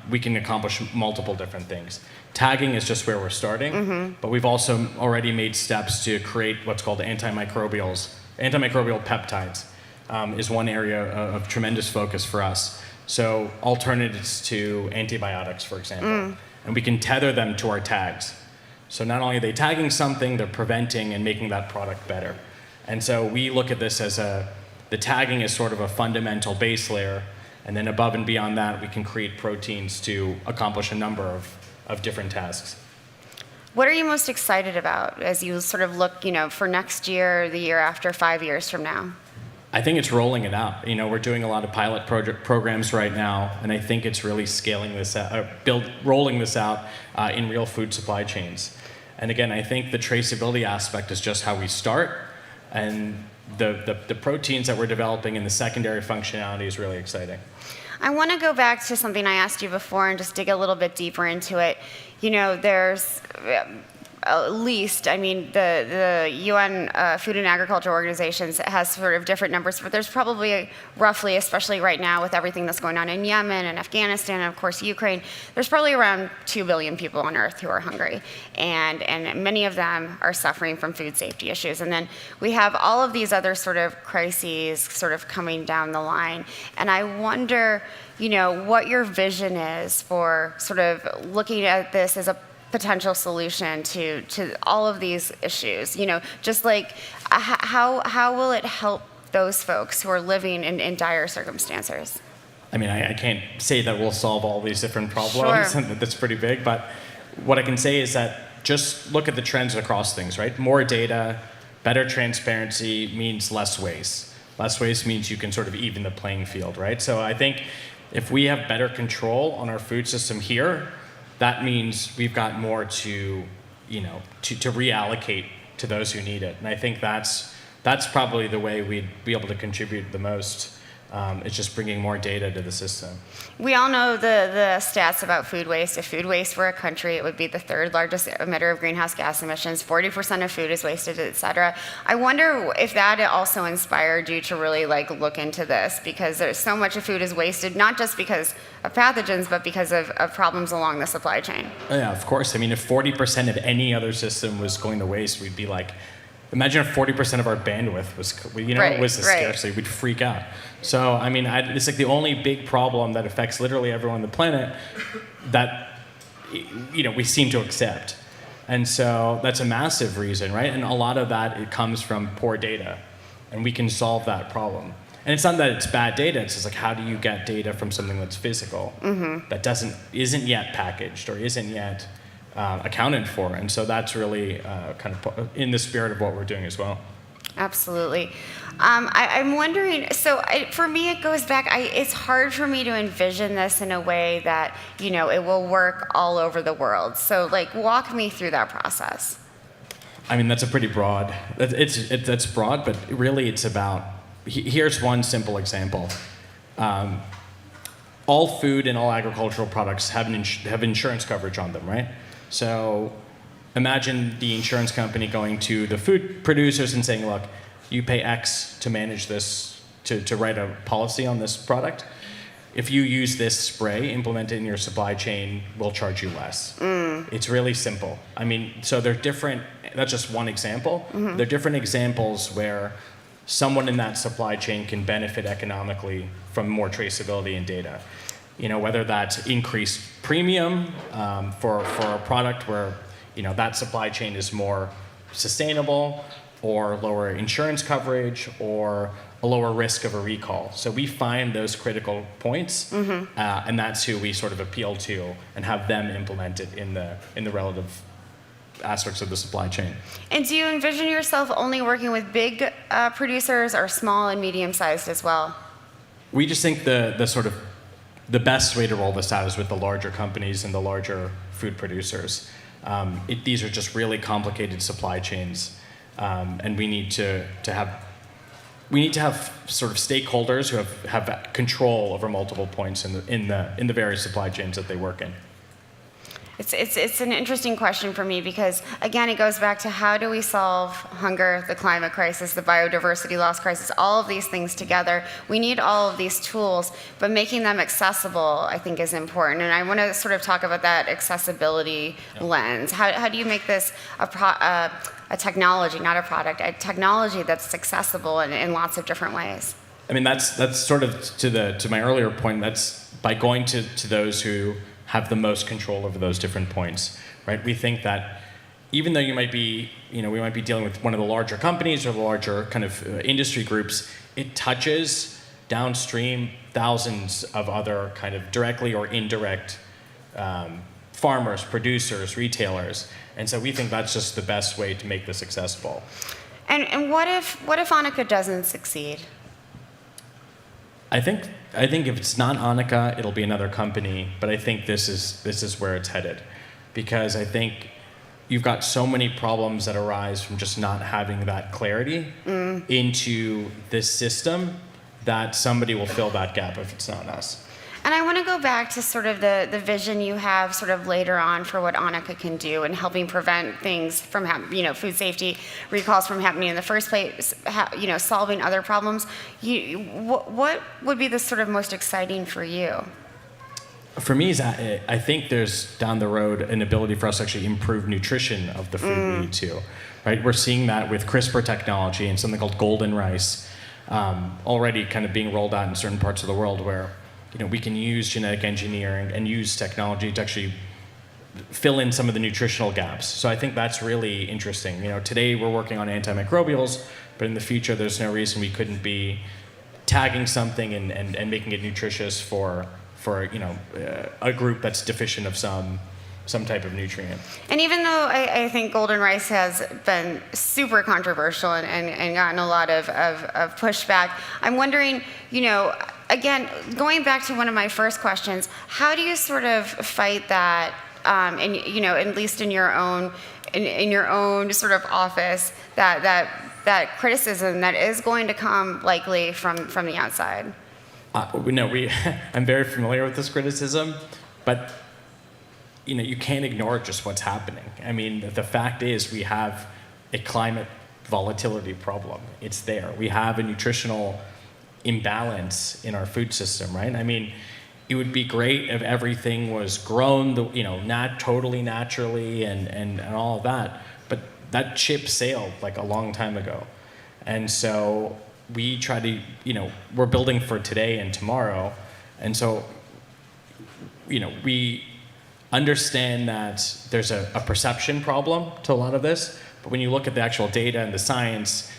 we can accomplish multiple different things. Tagging is just where we're starting, but we've also already made steps to create what's called antimicrobial peptides. Is one area of tremendous focus for us. So alternatives to antibiotics, for example, and we can tether them to our tags. So not only are they tagging something, they're preventing and making that product better. And so we look at this as the tagging is sort of a fundamental base layer, and then above and beyond that, we can create proteins to accomplish a number of different tasks. What are you most excited about as you sort of look, for next year, the year after, 5 years from now? I think it's rolling it out. We're doing a lot of pilot programs right now, and I think it's really scaling this out, rolling this out in real food supply chains. And again, I think the traceability aspect is just how we start, and the proteins that we're developing and the secondary functionality is really exciting. I want to go back to something I asked you before and just dig a little bit deeper into it. There's at least, the UN Food and Agriculture Organizations has sort of different numbers, but there's probably roughly, especially right now with everything that's going on in Yemen and Afghanistan and of course Ukraine, there's probably around 2 billion people on Earth who are hungry, and many of them are suffering from food safety issues. And then we have all of these other sort of crises sort of coming down the line, and I wonder, what your vision is for sort of looking at this as a potential solution to all of these issues. Just like how will it help those folks who are living in dire circumstances? I can't say that we'll solve all these different problems, Sure. and that's pretty big, but what I can say is that just look at the trends across things, right? More data, better transparency means less waste. Less waste means you can sort of even the playing field, right? So I think if we have better control on our food system here, that means we've got more to reallocate to those who need it. And I think that's probably the way we'd be able to contribute the most. It's just bringing more data to the system. We all know the stats about food waste. If food waste were a country, it would be the third largest emitter of greenhouse gas emissions. 40% of food is wasted, et cetera. I wonder if that also inspired you to really look into this, because there's so much of food is wasted, not just because of pathogens, but because of problems along the supply chain. Oh, yeah, of course. If 40% of any other system was going to waste, we'd be like, imagine if 40% of our bandwidth was the scarcity. We'd freak out. So, it's like the only big problem that affects literally everyone on the planet that, we seem to accept. And so that's a massive reason, right? And a lot of that, it comes from poor data, and we can solve that problem. And it's not that it's bad data, it's just like, how do you get data from something that's physical that isn't yet packaged or isn't yet accounted for? And so that's really kind of in the spirit of what we're doing as well. Absolutely. I'm wondering, for me it goes back, it's hard for me to envision this in a way that, it will work all over the world. So walk me through that process. That's a pretty broad, that's broad, but really it's about, here's one simple example. All food and all agricultural products have insurance coverage on them, right? So imagine the insurance company going to the food producers and saying, look, you pay X to manage this, to write a policy on this product. If you use this spray, implement it in your supply chain, we'll charge you less. It's really simple. So they're different, that's just one example. There are different examples where someone in that supply chain can benefit economically from more traceability and data. Whether that's increased premium for a product where that supply chain is more sustainable, or lower insurance coverage, or a lower risk of a recall. So we find those critical points, and that's who we sort of appeal to and have them implement it in the relative aspects of the supply chain. And do you envision yourself only working with big producers or small and medium-sized as well? we just think the sort of the best way to roll this out is with the larger companies and the larger food producers. These are just really complicated supply chains, and we need to have sort of stakeholders who have control over multiple points in the various supply chains that they work in. It's an interesting question for me because, again, it goes back to how do we solve hunger, the climate crisis, the biodiversity loss crisis, all of these things together. We need all of these tools, but making them accessible, I think, is important. And I want to sort of talk about that accessibility lens. How do you make this a technology, not a product, a technology that's accessible in lots of different ways? I mean, that's sort of to my earlier point. That's by going to those who have the most control over those different points, right? We think that even though we might be dealing with one of the larger companies or the larger kind of industry groups, it touches downstream thousands of other kind of directly or indirect farmers, producers, retailers. And so we think that's just the best way to make this accessible. And what if Annika doesn't succeed? I think if it's not Annika, it'll be another company. But I think this is where it's headed, because I think you've got so many problems that arise from just not having that clarity into this system that somebody will fill that gap if it's not us. And I want to go back to sort of the vision you have sort of later on for what Annika can do in helping prevent things from food safety recalls from happening in the first place, solving other problems. What would be the sort of most exciting for you? For me, I think there's down the road an ability for us to actually improve nutrition of the food we eat too, right? We're seeing that with CRISPR technology and something called golden rice already kind of being rolled out in certain parts of the world where we can use genetic engineering and use technology to actually fill in some of the nutritional gaps. So I think that's really interesting. Today we're working on antimicrobials, but in the future there's no reason we couldn't be tagging something and making it nutritious for a group that's deficient of some type of nutrient. And even though I think golden rice has been super controversial and gotten a lot of pushback, I'm wondering, again, going back to one of my first questions, how do you sort of fight that, at least in your own sort of office, that criticism that is going to come likely from the outside? I'm very familiar with this criticism, but you can't ignore just what's happening. I mean, the fact is we have a climate volatility problem. It's there. We have a nutritional imbalance in our food system, right? I mean, it would be great if everything was grown, not totally naturally and all of that, but that ship sailed like a long time ago. And so we try to, we're building for today and tomorrow. And so, we understand that there's a perception problem to a lot of this, but when you look at the actual data and the science,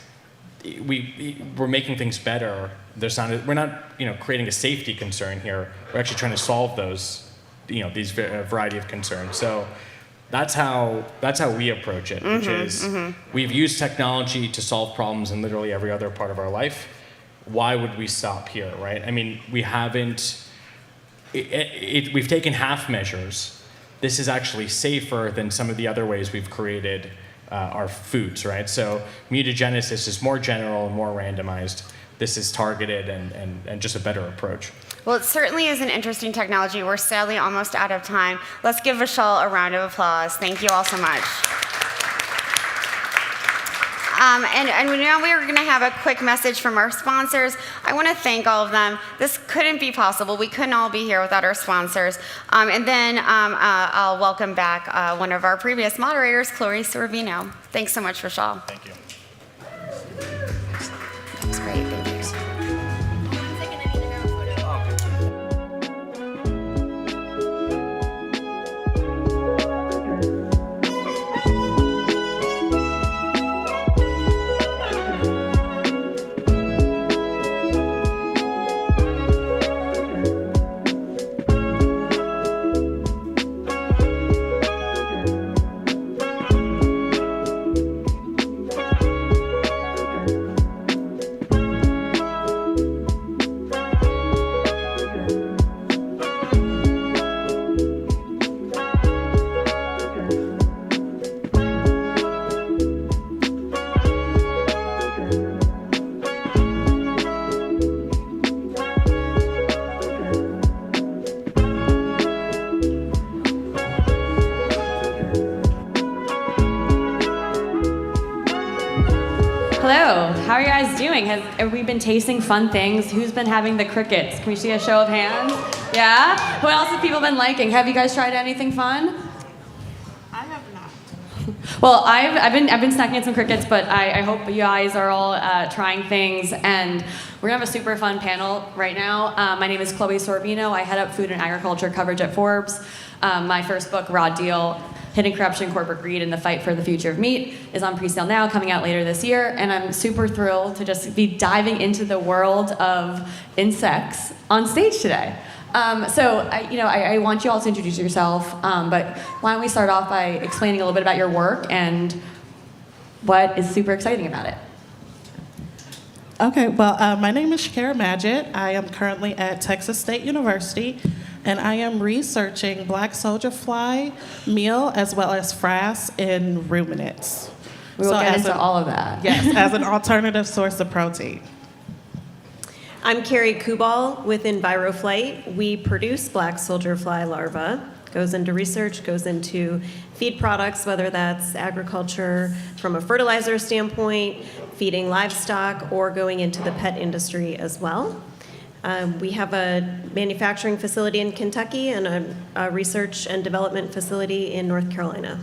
we're making things better. We're not creating a safety concern here. We're actually trying to solve those, these variety of concerns. So that's how we approach it, which is we've used technology to solve problems in literally every other part of our life. Why would we stop here, right? I mean, we haven't. We've taken half measures. This is actually safer than some of the other ways we've created our foods, right? So mutagenesis is more general and more randomized. This is targeted and just a better approach. Well, it certainly is an interesting technology. We're sadly almost out of time. Let's give Vishal a round of applause. Thank you all so much. And now we're going to have a quick message from our sponsors. I want to thank all of them. This couldn't be possible. We couldn't all be here without our sponsors. And then I'll welcome back one of our previous moderators, Chloe Sorvino. Thanks so much, Vishal. Thank you. That's great. Thank you. doing? Have we been tasting fun things? Who's been having the crickets? Can we see a show of hands? Yeah? What else have people been liking? Have you guys tried anything fun? I have not. Well, I've been snacking on some crickets, but I hope you guys are all trying things. And we're gonna have a super fun panel right now. My name is Chloe Sorvino. I head up food and agriculture coverage at Forbes. My first book, Raw Deal: Hidden Corruption, Corporate Greed, and the Fight for the Future of Meat, is on pre-sale now, coming out later this year. And I'm super thrilled to just be diving into the world of insects on stage today. I want you all to introduce yourself, but why don't we start off by explaining a little bit about your work and what is super exciting about it. Okay, well, my name is Shakira Majid. I am currently at Texas State University, and I am researching black soldier fly meal as well as frass in ruminants. We will get into all of that. Yes, as an alternative source of protein. I'm Carrie Kubal with EnviroFlight. We produce black soldier fly larvae. Goes into research, goes into feed products, whether that's agriculture from a fertilizer standpoint, feeding livestock, or going into the pet industry as well. We have a manufacturing facility in Kentucky and a research and development facility in North Carolina.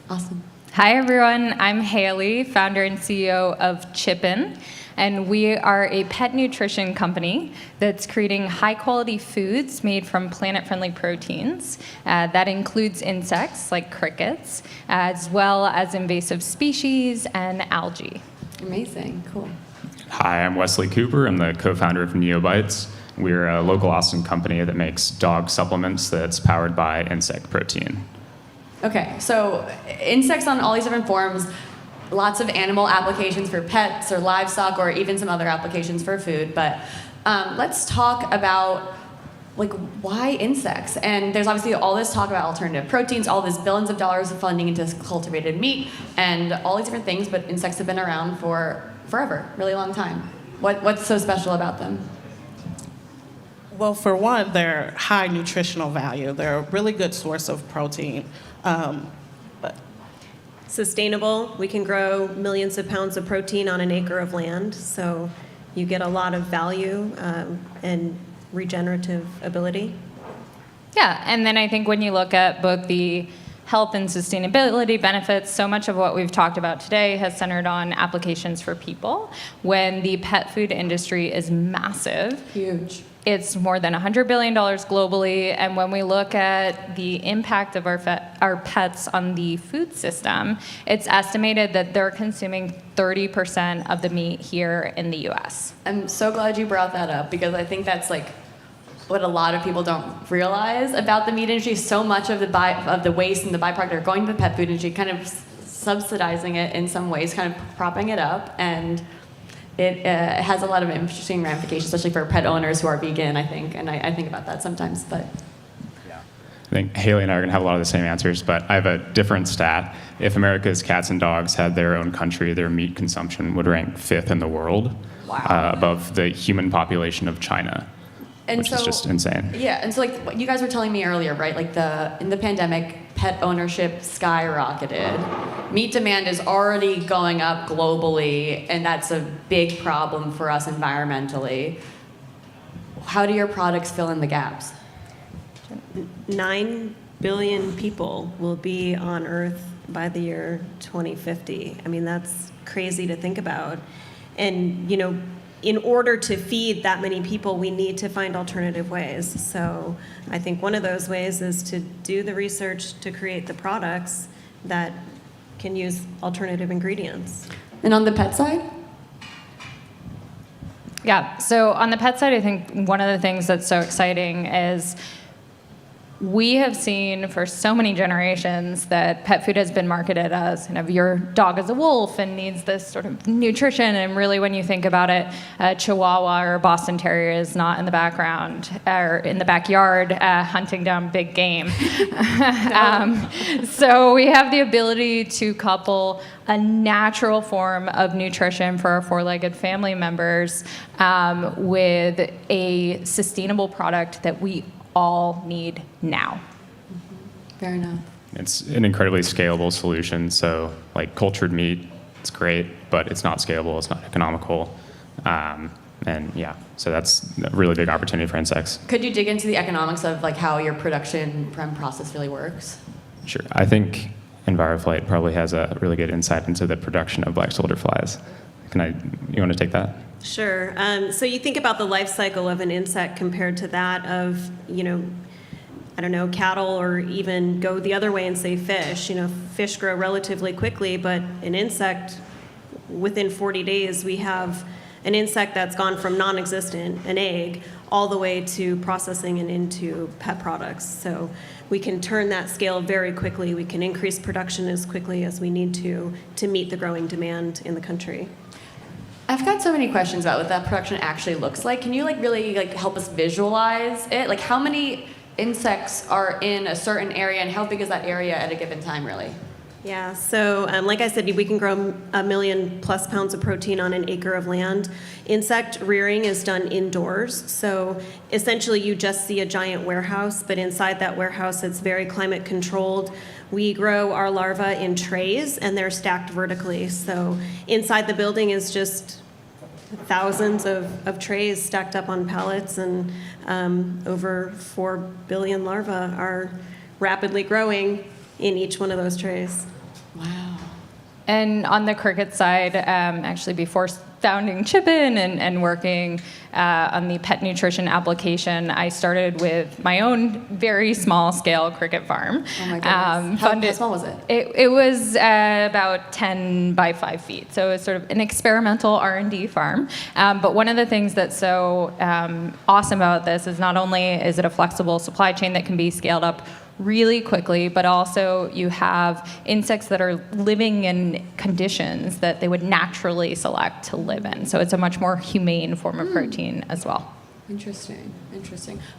Awesome. Hi, everyone. I'm Haley, founder and CEO of Chippin'. And we are a pet nutrition company that's creating high-quality foods made from planet-friendly proteins. That includes insects like crickets, as well as invasive species and algae. Amazing, cool. Hi, I'm Wesley Cooper. I'm the co-founder of Neobites. We're a local Austin company that makes dog supplements that's powered by insect protein. Okay, so insects on all these different forms, lots of animal applications for pets or livestock or even some other applications for food, but let's talk about why insects? And there's obviously all this talk about alternative proteins, all this billions of dollars of funding into cultivated meat and all these different things, but insects have been around for forever, really long time. What's so special about them? Well, for one, they're high nutritional value. They're a really good source of protein. Sustainable. We can grow millions of pounds of protein on an acre of land, so you get a lot of value and regenerative ability. Yeah, and then I think when you look at both the health and sustainability benefits, so much of what we've talked about today has centered on applications for people, when the pet food industry is massive. Huge. It's more than $100 billion globally, and when we look at the impact of our pets on the food system, it's estimated that they're consuming 30% of the meat here in the US. I'm so glad you brought that up because I think that's what a lot of people don't realize about the meat industry. So much of the waste and the byproduct are going to the pet food industry, kind of subsidizing it in some ways, kind of propping it up, and it has a lot of interesting ramifications, especially for pet owners who are vegan, I think, and I think about that sometimes. But I think Haley and I are going to have a lot of the same answers, but I have a different stat. If America's cats and dogs had their own country, their meat consumption would rank 5th in the world, above the human population of China, which is just insane. Yeah, and so what you guys were telling me earlier, right? In the pandemic, pet ownership skyrocketed. Meat demand is already going up globally, and that's a big problem for us environmentally. How do your products fill in the gaps? 9 billion people will be on Earth by the year 2050. I mean, that's crazy to think about. And, in order to feed that many people, we need to find alternative ways. So I think one of those ways is to do the research to create the products that can use alternative ingredients. And on the pet side? Yeah, so on the pet side, I think one of the things that's so exciting is we have seen for so many generations that pet food has been marketed as your dog is a wolf and needs this sort of nutrition. And really, when you think about it, a Chihuahua or a Boston Terrier is not in the background or in the backyard hunting down big game. So we have the ability to couple a natural form of nutrition for our four-legged family members with a sustainable product that we all need now. Fair enough. It's an incredibly scalable solution. So, cultured meat, It's great, but it's not scalable. It's not economical. And yeah, so that's a really big opportunity for insects. Could you dig into the economics of like how your production process really works? Sure. I think EnviroFlight probably has a really good insight into the production of black soldier flies. You want to take that? Sure. So you think about the life cycle of an insect compared to that of, I don't know, cattle, or even go the other way and say fish. Fish grow relatively quickly, but an insect, within 40 days, we have an insect that's gone from non-existent, an egg, all the way to processing and into pet products. So we can turn that scale very quickly. We can increase production as quickly as we need to meet the growing demand in the country. I've got so many questions about what that production actually looks like. Can you really help us visualize it? Like how many insects are in a certain area, and how big is that area at a given time, really? Yeah, so like I said, we can grow 1 million plus pounds of protein on an acre of land. Insect rearing is done indoors, so essentially you just see a giant warehouse, but inside that warehouse it's very climate controlled. We grow our larvae in trays, and they're stacked vertically. So inside the building is just thousands of trays stacked up on pallets, and over 4 billion larvae are rapidly growing in each one of those trays. Wow. And on the cricket side, actually before founding Chippin and working on the pet nutrition application, I started with my own very small scale cricket farm. Oh my goodness. How small was it? It was about 10 by 5 feet. So it's sort of an experimental R&D farm. But one of the things that's so awesome about this is not only is it a flexible supply chain that can be scaled up really quickly, but also you have insects that are living in conditions that they would naturally select to live in. So it's a much more humane form of protein as well. Interesting.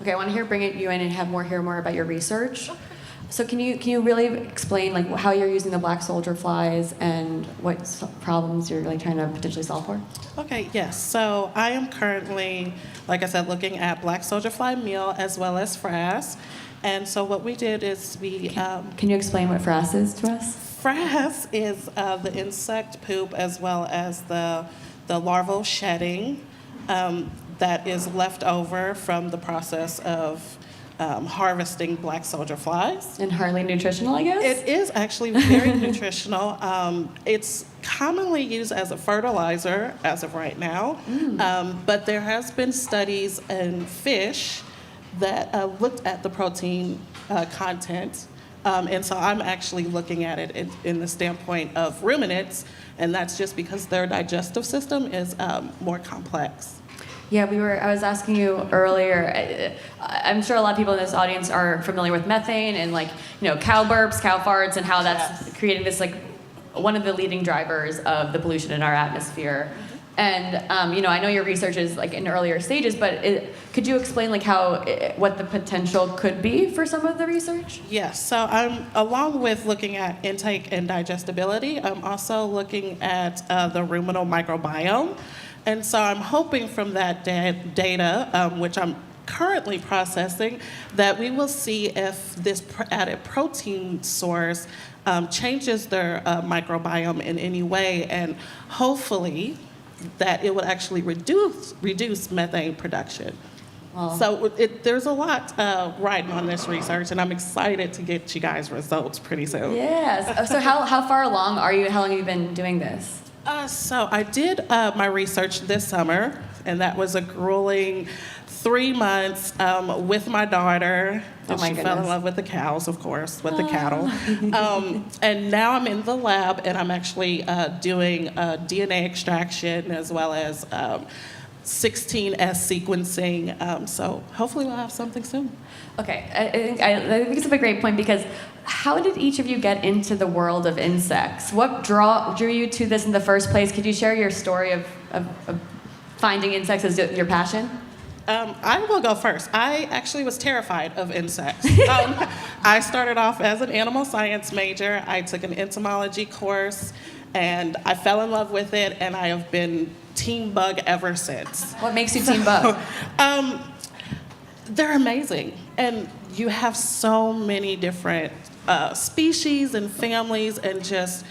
Okay, I want to bring you in and hear more about your research. So can you really explain how you're using the black soldier flies and what problems you're trying to potentially solve for? Okay, yes. So I am currently, like I said, looking at black soldier fly meal as well as frass. And so what we did is we... Can you explain what frass is to us? Frass is the insect poop as well as the larval shedding that is left over from the process of harvesting black soldier flies. And hardly nutritional, I guess? It is actually very nutritional. It's commonly used as a fertilizer as of right now, but there has been studies in fish that looked at the protein content. And so I'm actually looking at it in the standpoint of ruminants, and that's just because their digestive system is more complex. Yeah, I was asking you earlier, I'm sure a lot of people in this audience are familiar with methane and cow burps, cow farts, and how that's creating this one of the leading drivers of the pollution in our atmosphere. And I know your research is in earlier stages, but could you explain what the potential could be for some of the research? Yes. So I'm, along with looking at intake and digestibility, I'm also looking at the ruminal microbiome, and so I'm hoping from that data, which I'm currently processing, that we will see if this added protein source changes their microbiome in any way, and hopefully that it would actually reduce methane production. Well, so there's a lot riding on this research, and I'm excited to get you guys results pretty soon. Yes. So how far along are you? How long have you been doing this? So I did my research this summer, and that was a grueling 3 months with my daughter. Oh my she goodness. fell in love with the cows, of course, with the cattle. And now I'm in the lab, and I'm actually doing DNA extraction as well as 16S sequencing. So hopefully we'll have something soon. Okay, I think it's a great point, because how did each of you get into the world of insects? What drew you to this in the first place? Could you share your story of finding insects as your passion? I will go first. I actually was terrified of insects. I started off as an animal science major. I took an entomology course, and I fell in love with it, and I have been team bug ever since. What makes you team bug? They're amazing, and you have so many different species and families, and just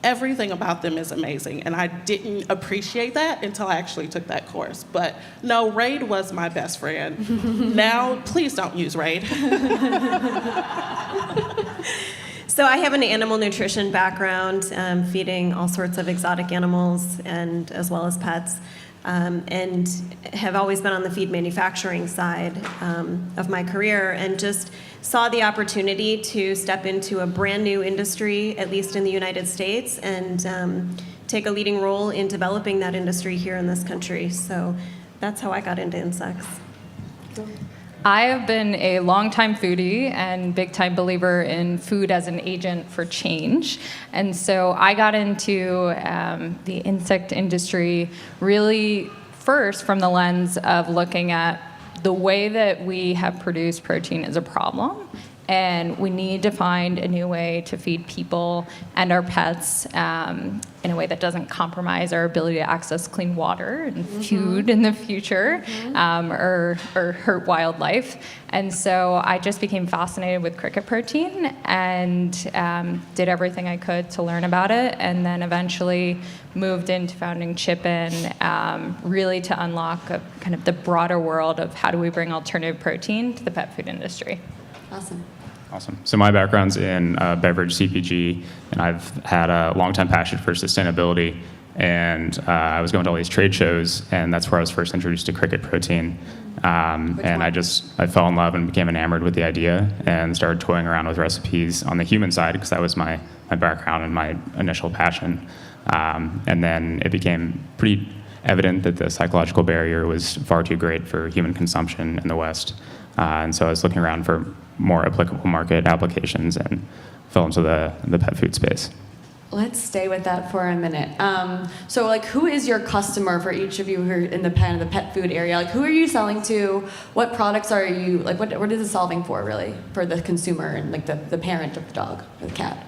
everything about them is amazing. And I didn't appreciate that until I actually took that course. But no, Raid was my best friend. Now, please don't use Raid. So I have an animal nutrition background, feeding all sorts of exotic animals and as well as pets, and have always been on the feed manufacturing side of my career, and just saw the opportunity to step into a brand new industry, at least in the United States, and take a leading role in developing that industry here in this country. So that's how I got into insects. I have been a longtime foodie and big-time believer in food as an agent for change. And so I got into the insect industry really first from the lens of looking at the way that we have produced protein is a problem. And we need to find a new way to feed people and our pets in a way that doesn't compromise our ability to access clean water and food in the future, or hurt wildlife. And so I just became fascinated with cricket protein and did everything I could to learn about it, and then eventually moved into founding Chippin, really to unlock kind of the broader world of how do we bring alternative protein to the pet food industry. Awesome. So my background's in beverage CPG, and I've had a long-time passion for sustainability. And I was going to all these trade shows, and that's where I was first introduced to cricket protein. And I fell in love and became enamored with the idea, and started toying around with recipes on the human side, because that was my background and my initial passion. And then it became pretty evident that the psychological barrier was far too great for human consumption in the West. And so I was looking around for more applicable market applications and fell into the pet food space. Let's stay with that for a minute. So, like, who is your customer for each of you who are in the pet food area? Like, who are you selling to? What products are you, like, what is it solving for, really, for the consumer and, like, the parent of the dog or the cat?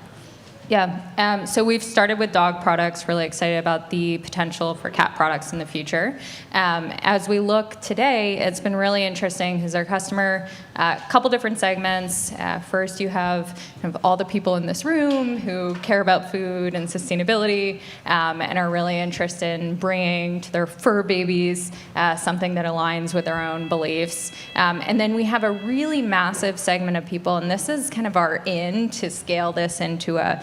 Yeah, so we've started with dog products, really excited about the potential for cat products in the future. As we look today, it's been really interesting because our customer, a couple different segments. First, you have kind of all the people in this room who care about food and sustainability, and are really interested in bringing to their fur babies something that aligns with their own beliefs. And then we have a really massive segment of people, and this is kind of our in to scale this into a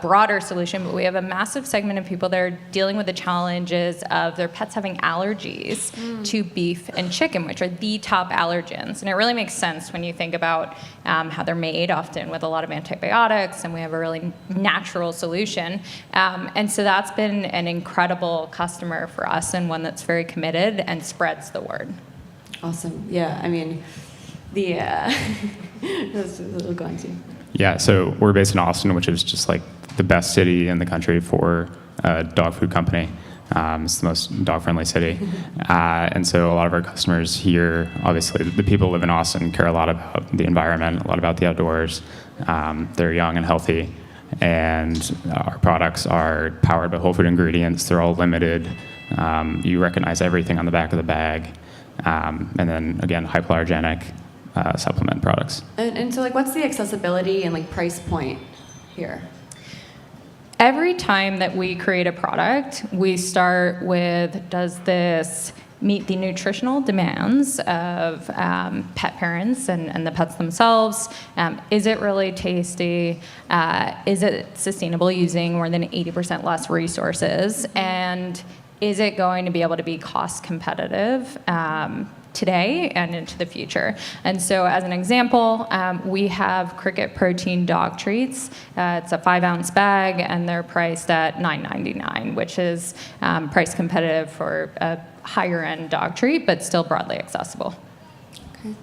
broader solution, but we have a massive segment of people that are dealing with the challenges of their pets having allergies to beef and chicken, which are the top allergens. And it really makes sense when you think about how they're made, often with a lot of antibiotics, and we have a really natural solution. And so that's been an incredible customer for us, and one that's very committed and spreads the word. Awesome. Yeah, I mean, that's a little going to. Yeah, so we're based in Austin, which is just like the best city in the country for a dog food company. It's the most dog-friendly city. And so a lot of our customers here, obviously, the people who live in Austin care a lot about the environment, a lot about the outdoors. They're young and healthy. And our products are powered by whole food ingredients. They're all limited. You recognize everything on the back of the bag. And then, again, hypoallergenic supplement products. And so, like, what's the accessibility and, like, price point here? Every time that we create a product, we start with, does this meet the nutritional demands of pet parents and the pets themselves? Is it really tasty? Is it sustainable using more than 80% less resources? And is it going to be able to be cost competitive today and into the future? And so, as an example, we have cricket protein dog treats. It's a 5-ounce bag, and they're priced at $9.99, which is price competitive for a higher-end dog treat, but still broadly accessible. Okay.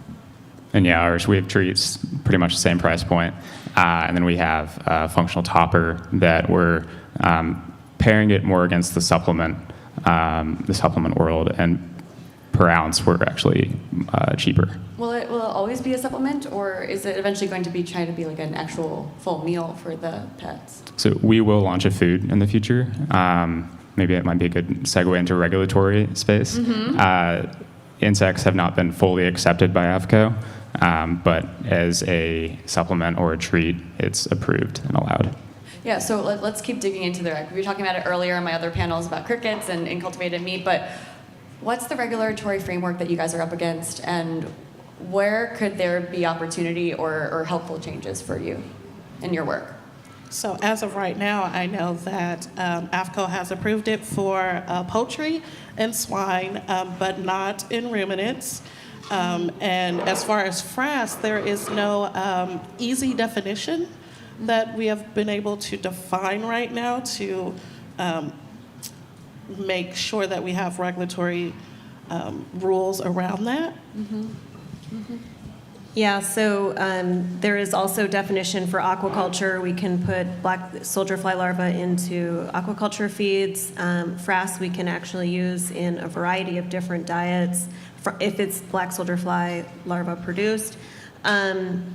And yeah, ours, we have treats pretty much the same price point. And then we have a functional topper that we're pairing it more against the supplement world, and per ounce, we're actually cheaper. Will it always be a supplement, or is it eventually going to be trying to be like an actual full meal for the pets? So we will launch a food in the future. Maybe it might be a good segue into regulatory space. Insects have not been fully accepted by AFCO, but as a supplement or a treat, it's approved and allowed. Yeah, so let's keep digging into the reg. We were talking about it earlier in my other panels about crickets and cultivated meat, but what's the regulatory framework that you guys are up against, and where could there be opportunity or helpful changes for you in your work? So as of right now, I know that AFCO has approved it for poultry and swine, but not in ruminants. And as far as frass, there is no easy definition that we have been able to define right now to make sure that we have regulatory rules around that. Yeah, so there is also definition for aquaculture. We can put black soldier fly larvae into aquaculture feeds. Frass we can actually use in a variety of different diets if it's black soldier fly larva produced.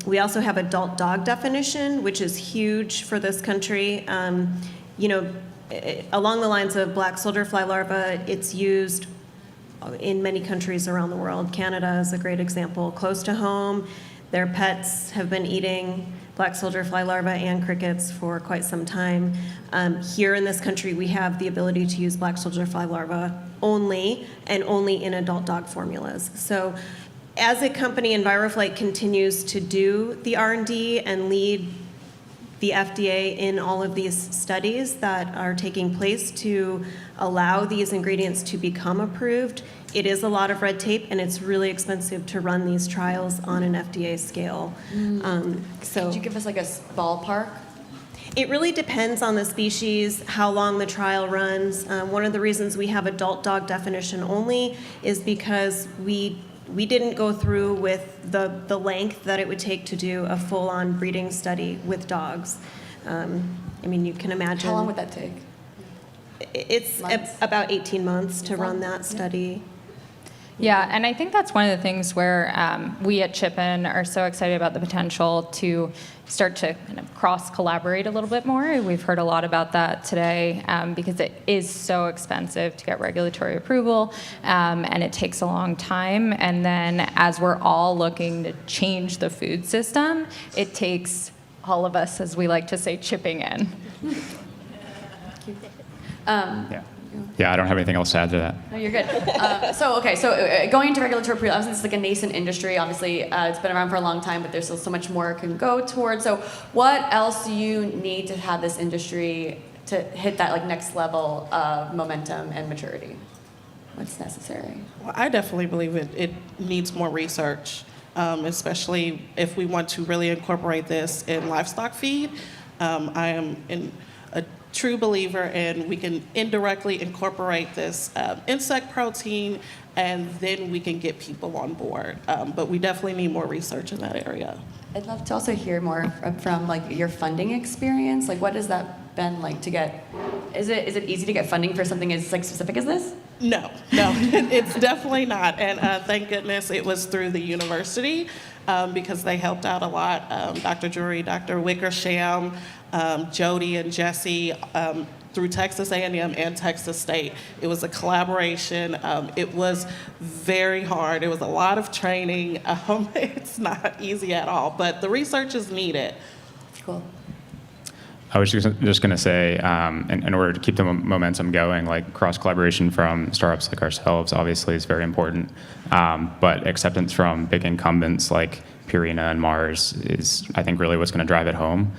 We also have adult dog definition, which is huge for this country. Along the lines of black soldier fly larva, it's used in many countries around the world. Canada is a great example. Close to home, their pets have been eating black soldier fly larvae and crickets for quite some time. Here in this country, we have the ability to use black soldier fly larvae only, and only in adult dog formulas. So as a company, EnviroFlight continues to do the R&D and lead the FDA in all of these studies that are taking place to allow these ingredients to become approved. It is a lot of red tape, and it's really expensive to run these trials on an FDA scale. Could you give us like a ballpark? It really depends on the species, how long the trial runs. One of the reasons we have adult dog definition only is because we didn't go through with the length that it would take to do a full-on breeding study with dogs. You can imagine. How long would that take? It's about 18 months to run that study. Yeah, and I think that's one of the things where we at Chippen are so excited about the potential to start to kind of cross-collaborate a little bit more. We've heard a lot about that today because it is so expensive to get regulatory approval, and it takes a long time. And then as we're all looking to change the food system, it takes all of us, as we like to say, chipping in. Yeah, I don't have anything else to add to that. No, you're good. So going into regulatory approval, obviously it's like a nascent industry. Obviously, it's been around for a long time, but there's still so much more it can go towards. So what else do you need to have this industry to hit that next level of momentum and maturity? What's necessary? Well, I definitely believe it needs more research, especially if we want to really incorporate this in livestock feed. I am a true believer in we can indirectly incorporate this insect protein, and then we can get people on board. But we definitely need more research in that area. I'd love to also hear more from your funding experience. What has that been like to get? Is it easy to get funding for something as specific as this? No, it's definitely not. And thank goodness it was through the university because they helped out a lot. Dr. Drury, Dr. Wickersham, Jody and Jesse through Texas A&M and Texas State. It was a collaboration. It was very hard. It was a lot of training. It's not easy at all, but the research is needed. Cool. I was just going to say, in order to keep the momentum going, cross-collaboration from startups like ourselves obviously is very important, but acceptance from big incumbents like Purina and Mars is, I think, really what's going to drive it home.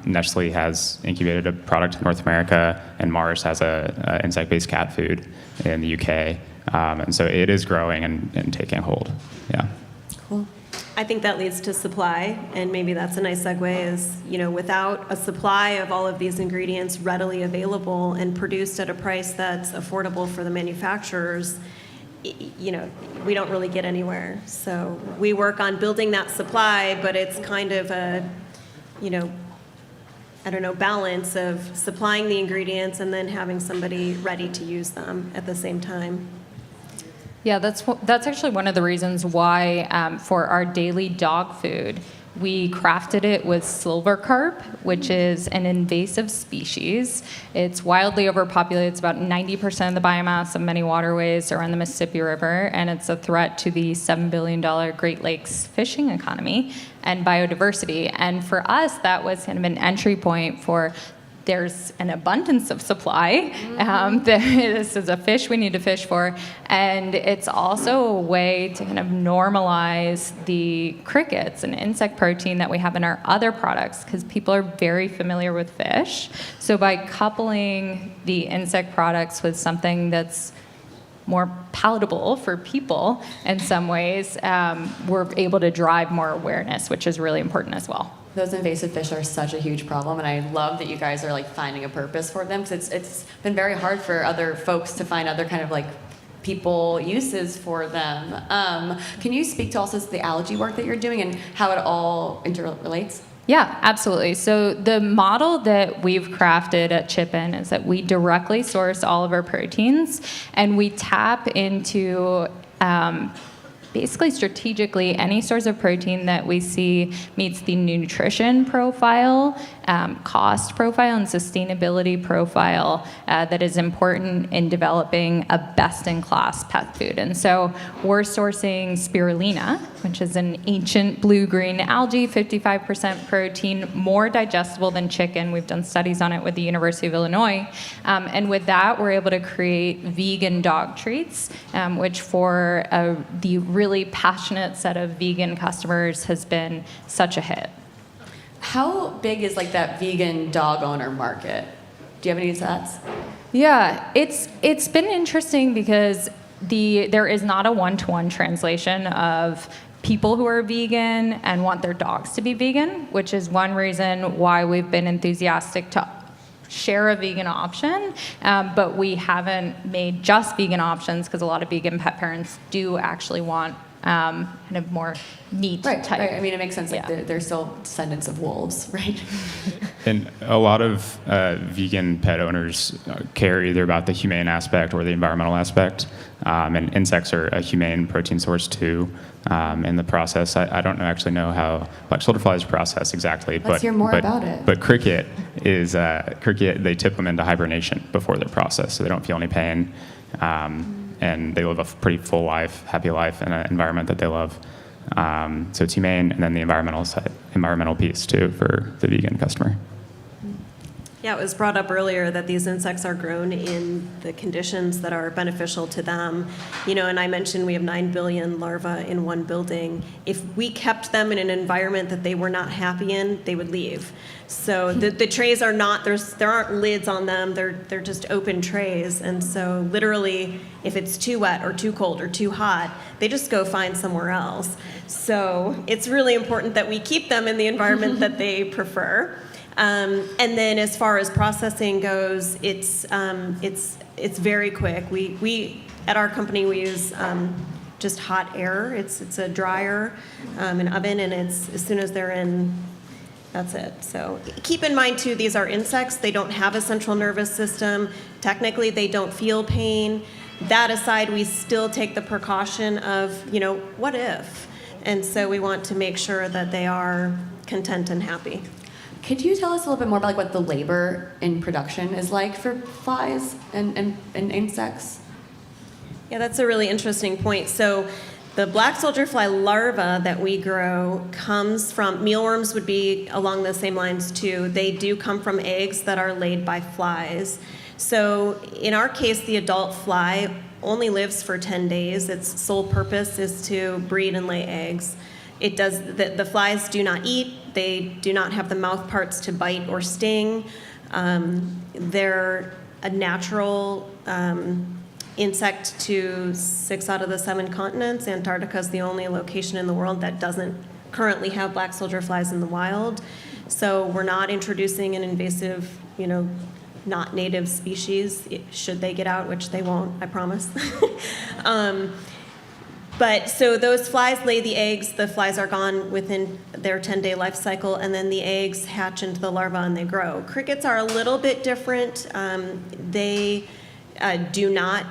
Nestle has incubated a product in North America, and Mars has a insect-based cat food in the UK, and so it is growing and taking hold. Yeah. Cool. I think that leads to supply, and maybe that's a nice segue is, without a supply of all of these ingredients readily available and produced at a price that's affordable for the manufacturers, we don't really get anywhere. So we work on building that supply, but it's kind of a, balance of supplying the ingredients and then having somebody ready to use them at the same time. Yeah, that's actually one of the reasons why for our daily dog food, We crafted it with silver carp, which is an invasive species. It's wildly overpopulated. It's about 90% of the biomass of many waterways around the Mississippi River, and it's a threat to the $7 billion Great Lakes fishing economy and biodiversity. And for us, that was kind of an entry point for there's an abundance of supply. This is a fish we need to fish for. And it's also a way to kind of normalize the crickets and insect protein that we have in our other products, because people are very familiar with fish. So by coupling the insect products with something that's more palatable for people in some ways, we're able to drive more awareness, which is really important as well. Those invasive fish are such a huge problem, and I love that you guys are like finding a purpose for them, because it's been very hard for other folks to find other kind of like people uses for them. Can you speak to also the algae work that you're doing and how it all interrelates? Yeah, absolutely. So the model that we've crafted at Chip-In is that we directly source all of our proteins, and we tap into basically strategically any source of protein that we see meets the nutrition profile, cost profile, and sustainability profile that is important in developing a best-in-class pet food. And so we're sourcing spirulina, which is an ancient blue-green algae, 55% protein, more digestible than chicken. We've done studies on it with the University of Illinois. And with that, we're able to create vegan dog treats, which for the really passionate set of vegan customers has been such a hit. How big is like that vegan dog owner market? Do you have any stats? Yeah, it's been interesting because there is not a one-to-one translation of people who are vegan and want their dogs to be vegan, which is one reason why we've been enthusiastic to share a vegan option, but we haven't made just vegan options because a lot of vegan pet parents do actually want kind of more meat type. Right. I mean, it makes sense. Like they're still descendants of wolves, right? And a lot of vegan pet owners care either about the humane aspect or the environmental aspect. And insects are a humane protein source too. In the process, I don't actually know how black soldier flies process exactly. Let's hear more about it. But cricket is they tip them into hibernation before they're processed, so they don't feel any pain. And they live a pretty full life, happy life in an environment that they love. So it's humane, and then the environmental piece too for the vegan customer. Yeah, it was brought up earlier that these insects are grown in the conditions that are beneficial to them. And I mentioned we have 9 billion larvae in one building. If we kept them in an environment that they were not happy in, they would leave. So the trays are not, there aren't lids on them, they're just open trays. And so literally, if it's too wet or too cold or too hot, they just go find somewhere else. So it's really important that we keep them in the environment that they prefer. And then as far as processing goes, it's very quick. We at our company we use just hot air. It's a dryer, an oven, and it's as soon as they're in, that's it. So keep in mind too, these are insects. They don't have a central nervous system. Technically, they don't feel pain. That aside, we still take the precaution of what if, and so we want to make sure that they are content and happy. Could you tell us a little bit more about what the labor in production is like for flies and insects? Yeah, that's a really interesting point. So the black soldier fly larva that we grow comes from, mealworms would be along the same lines too. They do come from eggs that are laid by flies. So in our case, the adult fly only lives for 10 days. Its sole purpose is to breed and lay eggs. The flies do not eat. They do not have the mouth parts to bite or sting. They're a natural insect to 6 out of the 7 continents. Antarctica is the only location in the world that doesn't currently have black soldier flies in the wild. So we're not introducing an invasive, not native species, should they get out, which they won't, I promise. But so those flies lay the eggs, the flies are gone within their 10-day life cycle, and then the eggs hatch into the larvae and they grow. Crickets are a little bit different. They do not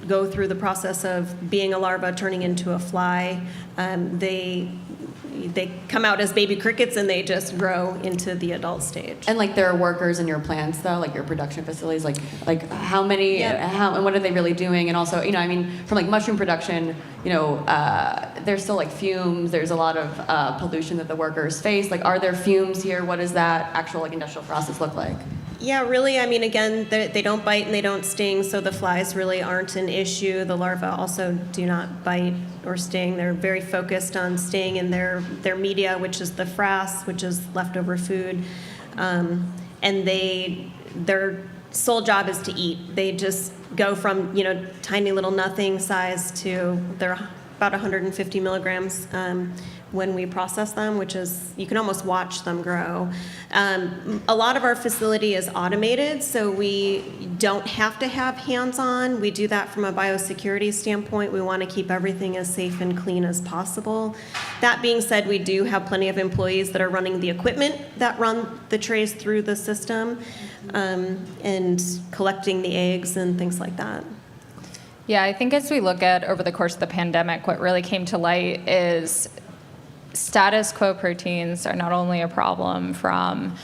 go through the process of being a larva turning into a fly. They come out as baby crickets and they just grow into the adult stage. And like there are workers in your plants though, like your production facilities, like how many, how and what are they really doing? And also, I mean, from like mushroom production, there's still like fumes. There's a lot of pollution that the workers face. Like, are there fumes here? What does that actual like industrial process look like? Yeah, really, I mean, again, they don't bite and they don't sting, so the flies really aren't an issue. The larvae also do not bite or sting. They're very focused on staying in their media, which is the frass, which is leftover food. And their sole job is to eat. They just go from, tiny little nothing size to they're about 150 milligrams when we process them, which is, you can almost watch them grow. A lot of our facility is automated, so we don't have to have hands-on. We do that from a biosecurity standpoint. We want to keep everything as safe and clean as possible. That being said, we do have plenty of employees that are running the equipment that run the trays through the system and collecting the eggs and things like that. Yeah, I think as we look at over the course of the pandemic, what really came to light is status quo proteins are not only a problem from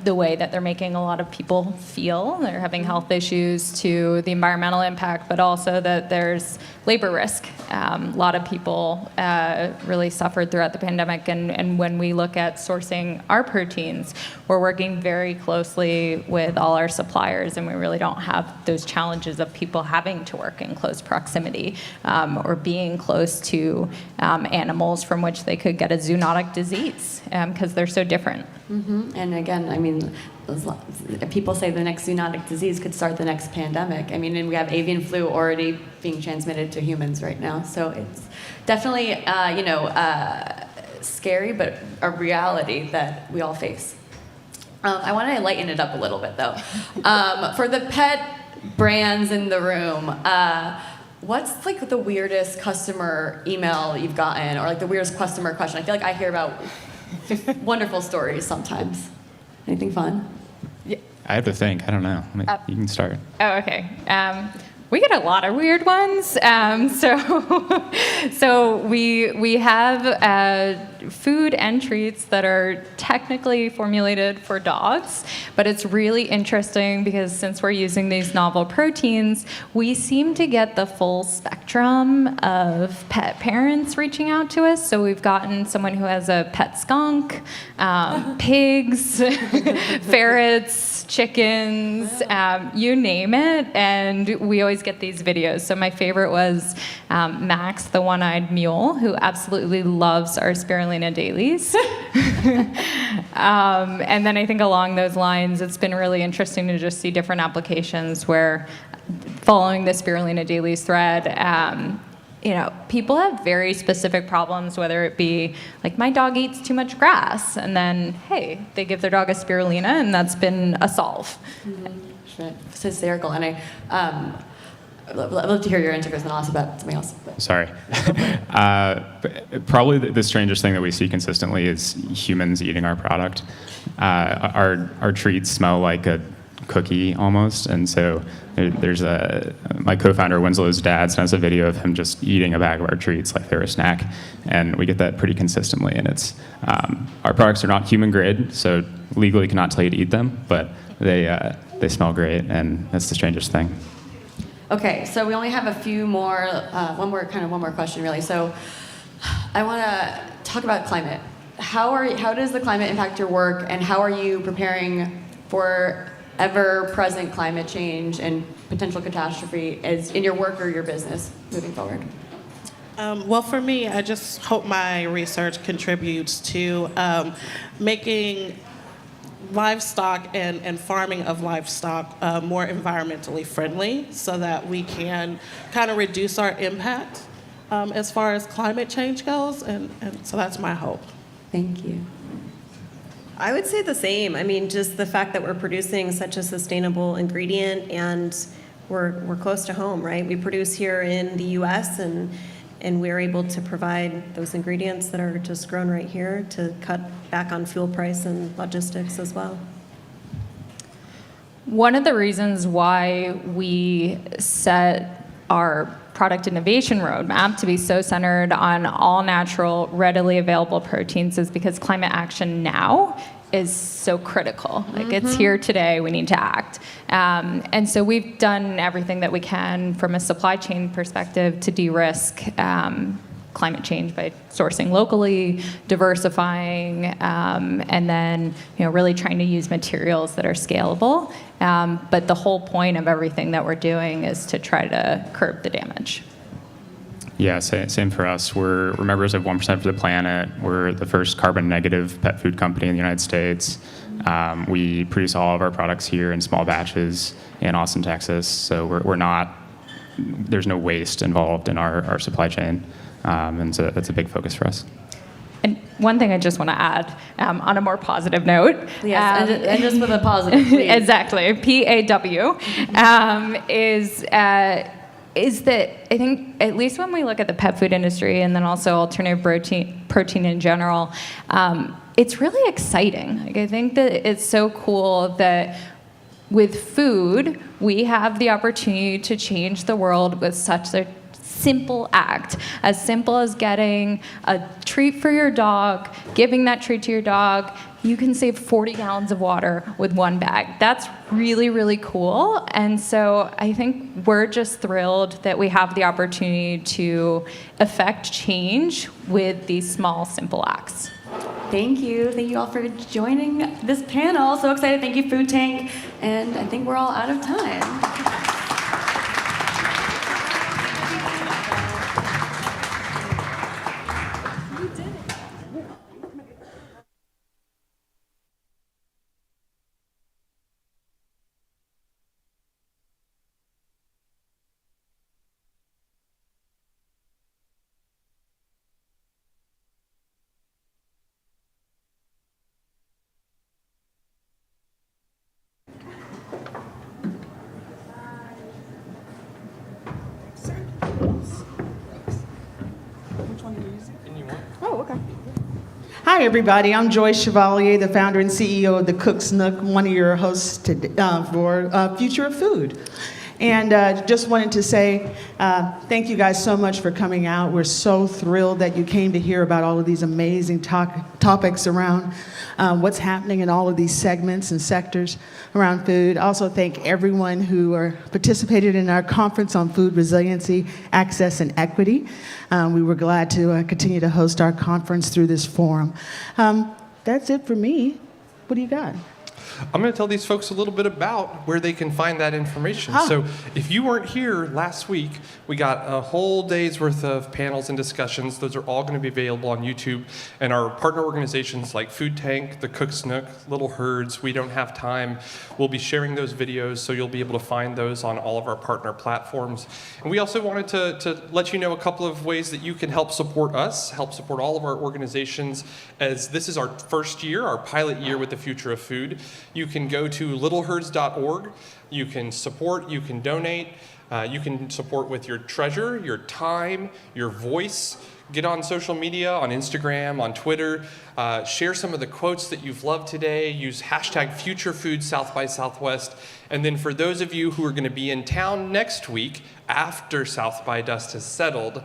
the way that they're making a lot of people feel, they're having health issues, to the environmental impact, but also that there's labor risk. A lot of people really suffered throughout the pandemic, and when we look at sourcing our proteins, we're working very closely with all our suppliers, and we really don't have those challenges of people having to work in close proximity or being close to animals from which they could get a zoonotic disease because they're so different. Mm-hmm. And again, I mean, people say the next zoonotic disease could start the next pandemic. I mean, and we have avian flu already being transmitted to humans right now. So it's definitely, scary, but a reality that we all face. I want to lighten it up a little bit, though. For the pet brands in the room, what's like the weirdest customer email you've gotten, or like the weirdest customer question? I feel like I hear about wonderful stories sometimes. Anything fun? Yeah. I have to think. I don't know. You can start. Oh, okay. We get a lot of weird ones. So we have food and treats that are technically formulated for dogs, but it's really interesting because since we're using these novel proteins, we seem to get the full spectrum of pet parents reaching out to us. So we've gotten someone who has a pet skunk, pigs, ferrets, chickens, you name it, and we always get these videos. So my favorite was Max, the one-eyed mule, who absolutely loves our spirulina dailies. And then I think along those lines, it's been really interesting to just see different applications where, following the spirulina dailies thread, people have very specific problems, whether it be like, my dog eats too much grass, and then, hey, they give their dog a spirulina, and that's been a solve. Mm-hmm. It's hysterical, and I'd love to hear your answer, Chris, and also about something else. Sorry. Probably the strangest thing that we see consistently is humans eating our product. Our treats smell like a cookie almost, and so there's my co-founder Winslow's dad sent us a video of him just eating a bag of our treats like they're a snack, and we get that pretty consistently. And it's our products are not human grade, so legally cannot tell you to eat them, but they smell great, and that's the strangest thing. Okay, so we only have a few more, one more question really. So I want to talk about climate. How does the climate impact your work, and how are you preparing for ever-present climate change and potential catastrophe as in your work or your business moving forward? Well, for me, I just hope my research contributes to making livestock and farming of livestock more environmentally friendly, so that we can kind of reduce our impact as far as climate change goes, and so that's my hope. Thank you. I would say the same. I mean, just the fact that we're producing such a sustainable ingredient, and we're close to home, right? We produce here in the U.S. and we're able to provide those ingredients that are just grown right here to cut back on fuel price and logistics as well. One of the reasons why we set our product innovation roadmap to be so centered on all natural, readily available proteins is because climate action now is so critical. Like it's here today, we need to act. And so we've done everything that we can from a supply chain perspective to de-risk climate change by sourcing locally, diversifying, and then really trying to use materials that are scalable. But the whole point of everything that we're doing is to try to curb the damage. Yeah, same for us. We're members of 1% for the Planet. We're the first carbon negative pet food company in the United States. We produce all of our products here in small batches in Austin, Texas. So we're not, there's no waste involved in our supply chain. And so that's a big focus for us. And one thing I just want to add, on a more positive note. Yes, and just with a positive, please. Exactly, PAW, is that I think, at least when we look at the pet food industry and then also alternative protein in general, it's really exciting. Like, I think that it's so cool that with food, we have the opportunity to change the world with such a simple act, as simple as getting a treat for your dog, giving that treat to your dog. You can save 40 gallons of water with one bag. That's really, really cool. And so I think we're just thrilled that we have the opportunity to affect change with these small, simple acts. Thank you. Thank you all for joining this panel. So excited. Thank you, Food Tank. And I think we're all out of time. Hi, everybody. I'm Joyce Chevalier, the founder and CEO of the Cook's Nook, one of your hosts today, for Future of Food. And just wanted to say thank you guys so much for coming out. We're so thrilled that you came to hear about all of these amazing topics around what's happening in all of these segments and sectors around food. Also thank everyone who participated in our conference on food resiliency, access, and equity. We were glad to continue to host our conference through this forum. That's it for me. What do you got? I'm going to tell these folks a little bit about where they can find that information. So if you weren't here last week, we got a whole day's worth of panels and discussions. Those are all going to be available on YouTube. And our partner organizations like Food Tank, the Cook's Nook, Little Herds, We Don't Have Time, we'll be sharing those videos, so you'll be able to find those on all of our partner platforms. And we also wanted to let you know a couple of ways that you can help support us, help support all of our organizations, as this is our first year, our pilot year with the Future of Food. You can go to littleherds.org. You can support, you can donate, you can support with your treasure, your time, your voice. Get on social media, on Instagram, on Twitter. Share some of the quotes that you've loved today. Use hashtag Future Food South by Southwest. And then for those of you who are going to be in town next week, after South by Dust has settled,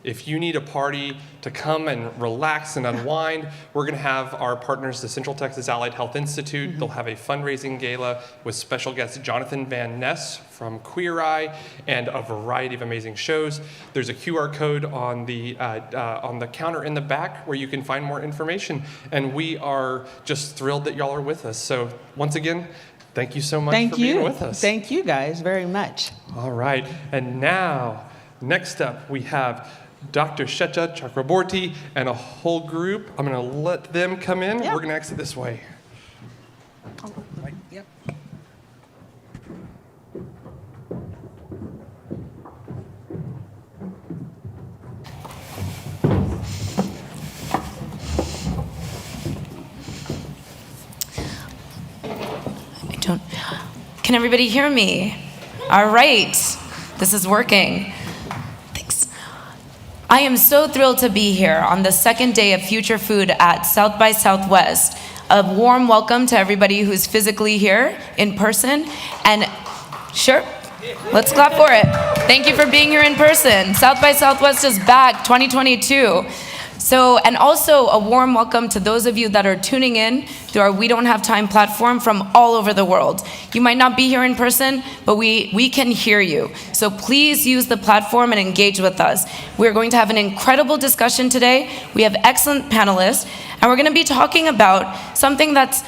if you need a party to come and relax and unwind, we're going to have our partners, the Central Texas Allied Health Institute. They'll have a fundraising gala with special guest Jonathan Van Ness from Queer Eye and a variety of amazing shows. There's a QR code on the counter in the back where you can find more information. And we are just thrilled that y'all are with us. So once again, thank you so much for being with us. Thank you guys very much. All right. And now, next up, we have Dr. Sheta Chakraborty and a whole group. I'm going to let them come in. We're going to exit this way. Yep. Can everybody hear me? All right, this is working. Thanks. I am so thrilled to be here on the second day of Future Food at South by Southwest. A warm welcome to everybody who's physically here in person. And sure. Let's clap for it. Thank you for being here in person. South by Southwest is back, 2022. So, and also a warm welcome to those of you that are tuning in through our We Don't Have Time platform from all over the world. You might not be here in person, but we can hear you. So please use the platform and engage with us. We're going to have an incredible discussion today. We have excellent panelists, and we're going to be talking about something that's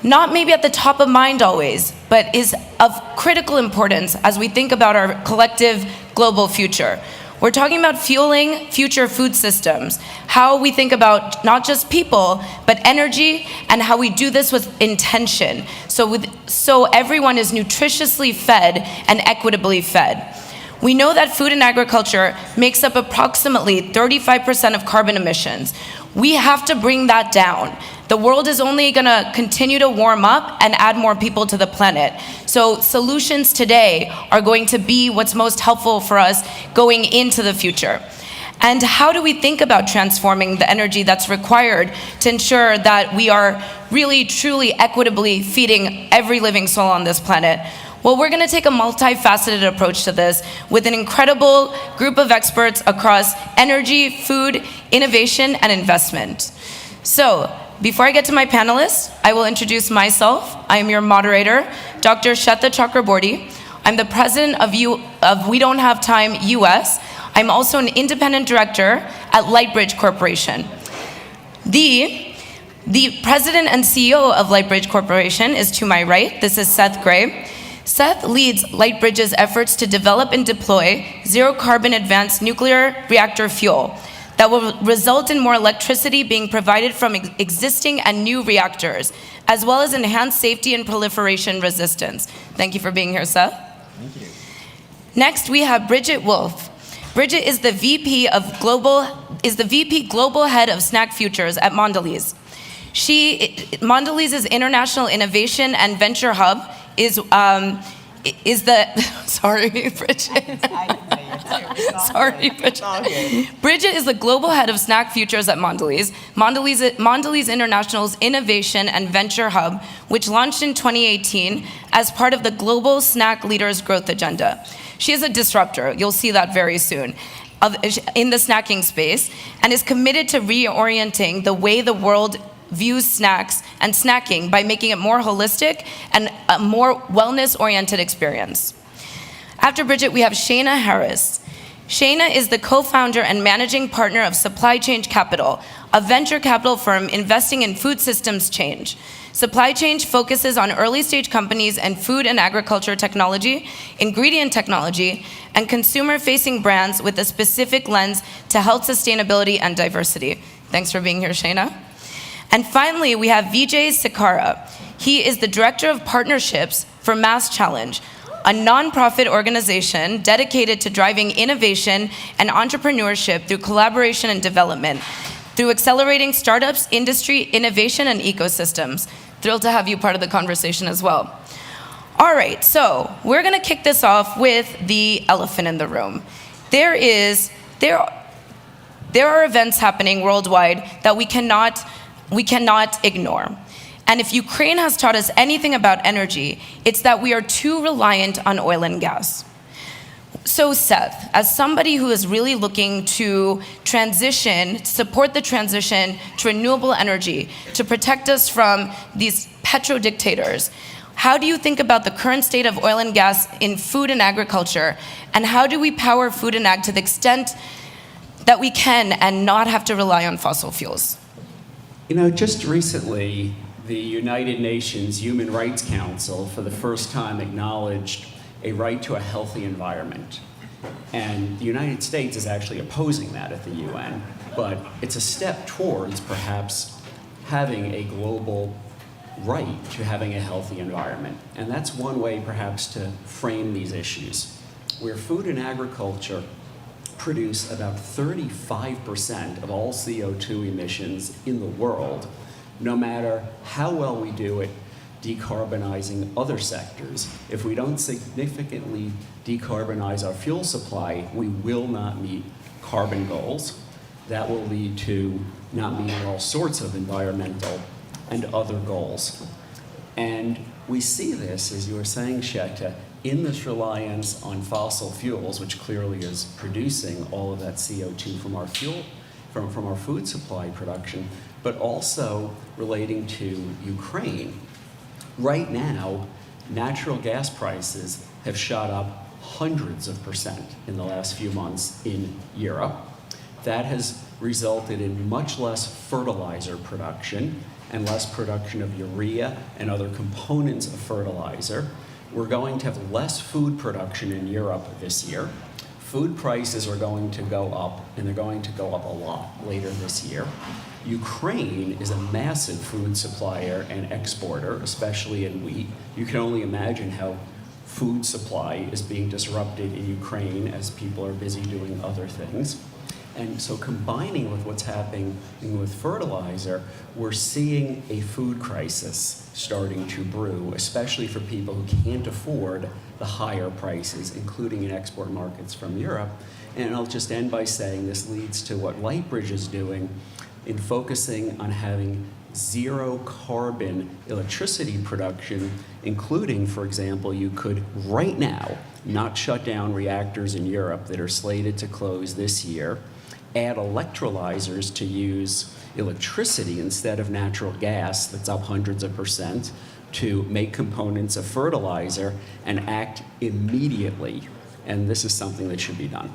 not maybe at the top of mind always, but is of critical importance as we think about our collective global future. We're talking about fueling future food systems, how we think about not just people, but energy, and how we do this with intention, so everyone is nutritiously fed and equitably fed. We know that food and agriculture makes up approximately 35% of carbon emissions. We have to bring that down. The world is only going to continue to warm up and add more people to the planet. So solutions today are going to be what's most helpful for us going into the future. And how do we think about transforming the energy that's required to ensure that we are really, truly, equitably feeding every living soul on this planet? Well, we're going to take a multifaceted approach to this with an incredible group of experts across energy, food, innovation, and investment. So, before I get to my panelists, I will introduce myself. I am your moderator, Dr. Shweta Chakraborty. I'm the president of We Don't Have Time US. I'm also an independent director at Lightbridge Corporation. The president and CEO of Lightbridge Corporation is to my right. This is Seth Gray. Seth leads Lightbridge's efforts to develop and deploy zero-carbon advanced nuclear reactor fuel that will result in more electricity being provided from existing and new reactors, as well as enhanced safety and proliferation resistance. Thank you for being here, Seth. Thank you. Next, we have Bridget Wolf. Bridget is the VP Global Head of Snack Futures at Mondelez. Mondelez's International Innovation and Venture Hub is the, sorry, Bridget. Sorry, Bridget. Bridget is the global head of Snack Futures at Mondelez. Mondelez International's Innovation and Venture Hub, which launched in 2018 as part of the Global Snack Leaders Growth Agenda. She is a disruptor, you'll see that very soon, in the snacking space, and is committed to reorienting the way the world views snacks and snacking by making it more holistic and a more wellness-oriented experience. After Bridget, we have Shayna Harris. Shayna is the co-founder and managing partner of Supply Chain Capital, a venture capital firm investing in food systems change. Supply Chain focuses on early-stage companies and food and agriculture technology, ingredient technology, and consumer-facing brands with a specific lens to health, sustainability, and diversity. Thanks for being here, Shayna. And finally, we have Vijay Sikara. He is the Director of Partnerships for Mass Challenge, a nonprofit organization dedicated to driving innovation and entrepreneurship through collaboration and development, through accelerating startups, industry, innovation, and ecosystems. Thrilled to have you part of the conversation as well. All right, so we're gonna kick this off with the elephant in the room. There are events happening worldwide that we cannot ignore. And if Ukraine has taught us anything about energy, it's that we are too reliant on oil and gas. So Seth, as somebody who is really looking to support the transition to renewable energy, to protect us from these petro-dictators, how do you think about the current state of oil and gas in food and agriculture? And how do we power food and ag to the extent that we can and not have to rely on fossil fuels? You know, just recently, the United Nations Human Rights Council, for the first time, acknowledged a right to a healthy environment. And the United States is actually opposing that at the UN, but it's a step towards perhaps having a global right to having a healthy environment. And that's one way perhaps to frame these issues, where food and agriculture produce about 35% of all CO2 emissions in the world, no matter how well we do it decarbonizing other sectors. If we don't significantly decarbonize our fuel supply, we will not meet carbon goals. That will lead to not meeting all sorts of environmental and other goals. And we see this, as you were saying, Shweta, in this reliance on fossil fuels, which clearly is producing all of that CO2 from our fuel, from our food supply production, but also relating to Ukraine. Right now, natural gas prices have shot up hundreds of percent in the last few months in Europe. That has resulted in much less fertilizer production and less production of urea and other components of fertilizer. We're going to have less food production in Europe this year. Food prices are going to go up, and they're going to go up a lot later this year. Ukraine is a massive food supplier and exporter, especially in wheat. You can only imagine how food supply is being disrupted in Ukraine as people are busy doing other things. And so combining with what's happening with fertilizer, we're seeing a food crisis starting to brew, especially for people who can't afford the higher prices, including in export markets from Europe. And I'll just end by saying this leads to what Lightbridge is doing in focusing on having zero carbon electricity production, including, for example, you could right now not shut down reactors in Europe that are slated to close this year, add electrolyzers to use electricity instead of natural gas that's up hundreds of percent to make components of fertilizer and act immediately. And this is something that should be done.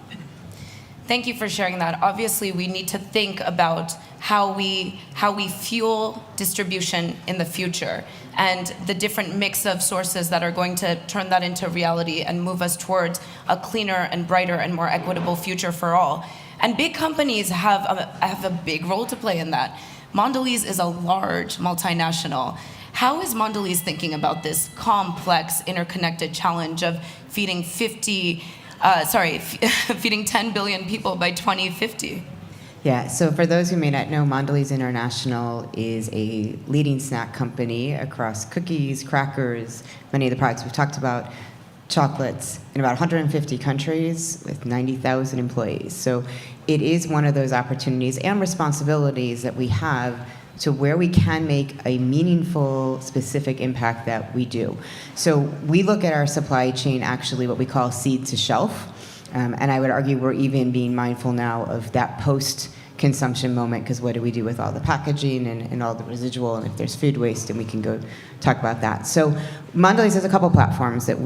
Thank you for sharing that. Obviously, we need to think about how we fuel distribution in the future and the different mix of sources that are going to turn that into reality and move us towards a cleaner and brighter and more equitable future for all. And big companies have a big role to play in that. Mondelez is a large multinational. How is Mondelez thinking about this complex, interconnected challenge of feeding 10 billion people by 2050? Yeah, so for those who may not know, Mondelez International is a leading snack company across cookies, crackers, many of the products we've talked about, chocolates, in about 150 countries with 90,000 employees. So it is one of those opportunities and responsibilities that we have to where we can make a meaningful, specific impact that we do. So we look at our supply chain actually what we call seed to shelf. And I would argue we're even being mindful now of that post-consumption moment, because what do we do with all the packaging and all the residual, and if there's food waste, and we can go talk about that. So Mondelez has a couple platforms that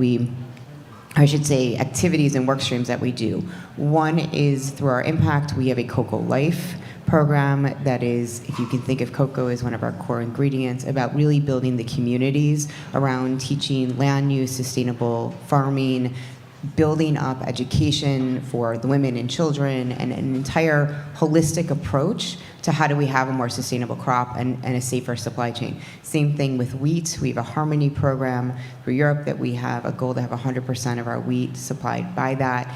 activities and work streams that we do. One is through our impact, we have a Cocoa Life program that is, if you can think of cocoa as one of our core ingredients, about really building the communities around teaching land use, sustainable farming, building up education for the women and children, and an entire holistic approach to how do we have a more sustainable crop and a safer supply chain. Same thing with wheat. We have a Harmony program for Europe that we have a goal to have 100% of our wheat supplied by that.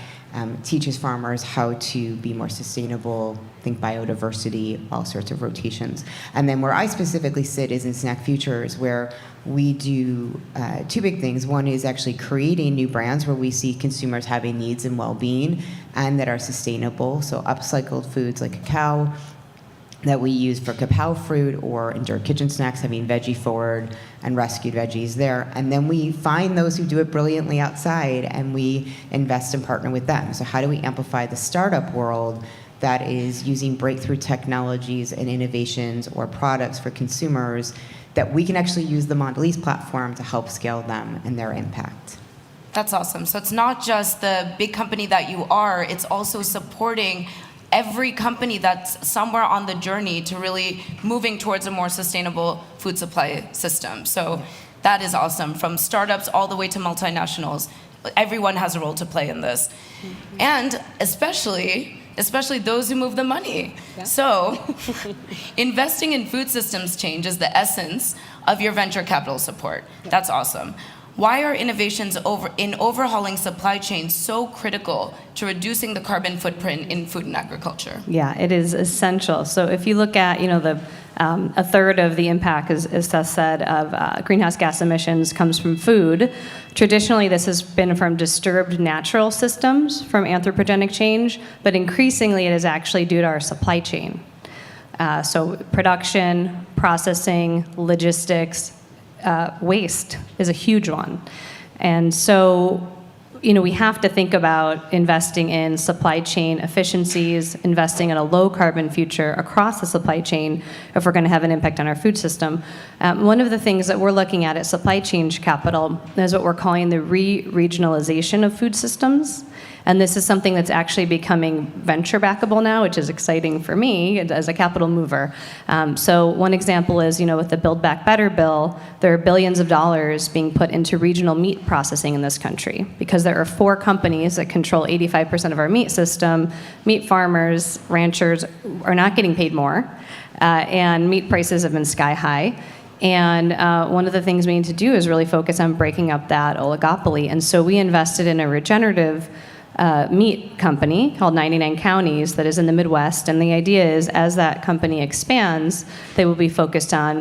Teaches farmers how to be more sustainable, think biodiversity, all sorts of rotations. And then where I specifically sit is in Snack Futures, where we do two big things. One is actually creating new brands where we see consumers having needs and well-being and that are sustainable. So upcycled foods like cacao that we use for kapow fruit, or in Dirt Kitchen Snacks having veggie forward and rescued veggies there. And then we find those who do it brilliantly outside and we invest and partner with them. So how do we amplify the startup world that is using breakthrough technologies and innovations or products for consumers that we can actually use the Mondelez platform to help scale them and their impact? That's awesome. So it's not just the big company that you are, it's also supporting every company that's somewhere on the journey to really moving towards a more sustainable food supply system. So that is awesome. From startups all the way to multinationals, everyone has a role to play in this. Mm-hmm. And especially those who move the money. Yeah. So investing in food systems change is the essence of your venture capital support. Yeah. That's awesome. Why are innovations in overhauling supply chains so critical to reducing the carbon footprint in food and agriculture? Yeah, it is essential. So if you look at, a third of the impact, as Seth said, of greenhouse gas emissions comes from food. Traditionally, this has been from disturbed natural systems from anthropogenic change, but increasingly it is actually due to our supply chain. So production, processing, logistics, waste is a huge one. And so, we have to think about investing in supply chain efficiencies, investing in a low carbon future across the supply chain if we're going to have an impact on our food system. One of the things that we're looking at Supply Chain Capital is what we're calling the regionalization of food systems. And this is something that's actually becoming venture backable now, which is exciting for me as a capital mover. So one example is, with the Build Back Better bill, there are billions of dollars being put into regional meat processing in this country because there are 4 companies that control 85% of our meat system. Meat farmers, ranchers are not getting paid more, and meat prices have been sky high. And one of the things we need to do is really focus on breaking up that oligopoly. And so we invested in a regenerative meat company called 99 Counties that is in the Midwest. And the idea is as that company expands, they will be focused on,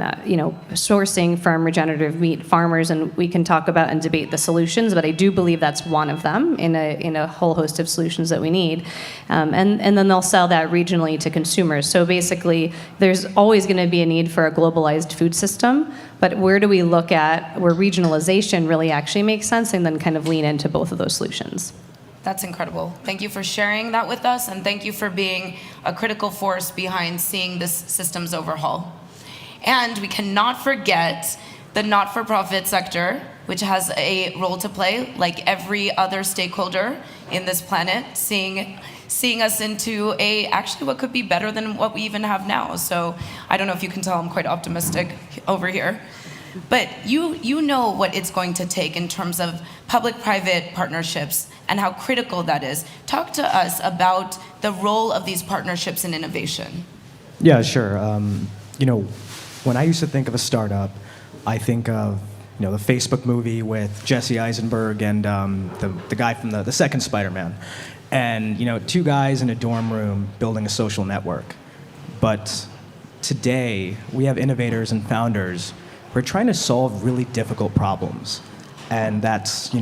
sourcing from regenerative meat farmers. And we can talk about and debate the solutions, but I do believe that's one of them in a whole host of solutions that we need. And then they'll sell that regionally to consumers. So basically, there's always going to be a need for a globalized food system. But where do we look at where regionalization really actually makes sense and then kind of lean into both of those solutions? That's incredible. Thank you for sharing that with us, and thank you for being a critical force behind seeing this systems overhaul. And we cannot forget the not-for-profit sector, which has a role to play, like every other stakeholder in this planet, seeing us into actually what could be better than what we even have now. So I don't know if you can tell I'm quite optimistic over here. But you know what it's going to take in terms of public-private partnerships and how critical that is. Talk to us about the role of these partnerships in innovation. Yeah, sure. When I used to think of a startup, I think of the Facebook movie with Jesse Eisenberg and the guy from the second Spider-Man, and 2 guys in a dorm room building a social network. But today we have innovators and founders. We're trying to solve really difficult problems, and that's,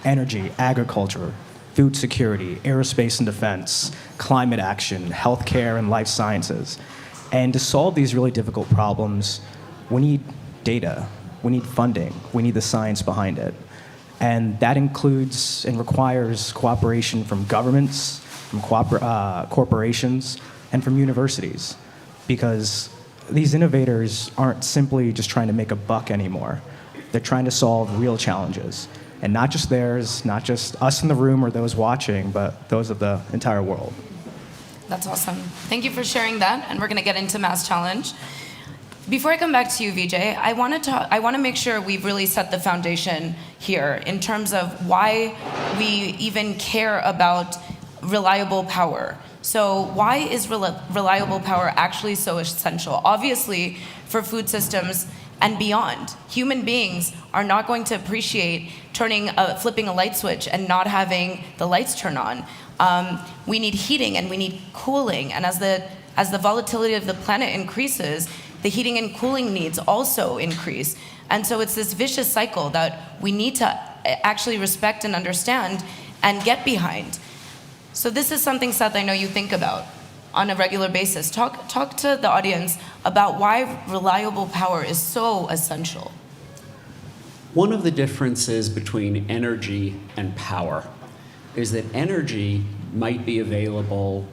energy, agriculture, food security, aerospace and defense, climate action, healthcare and life sciences. And to solve these really difficult problems, we need data, we need funding, we need the science behind it. And that includes and requires cooperation from governments, from corporations, and from universities, because these innovators aren't simply just trying to make a buck anymore. They're trying to solve real challenges. And not just theirs, not just us in the room or those watching, but those of the entire world. That's awesome. Thank you for sharing that, and we're going to get into Mass Challenge. Before I come back to you, Vijay, I want to make sure we've really set the foundation here in terms of why we even care about reliable power. So why is reliable power actually so essential? Obviously, for food systems and beyond, human beings are not going to appreciate flipping a light switch and not having the lights turn on. We need heating and we need cooling, and as the volatility of the planet increases, the heating and cooling needs also increase. And so it's this vicious cycle that we need to actually respect and understand and get behind. So this is something, Seth, I know you think about on a regular basis. Talk to the audience about why reliable power is so essential. One of the differences between energy and power is that energy might be available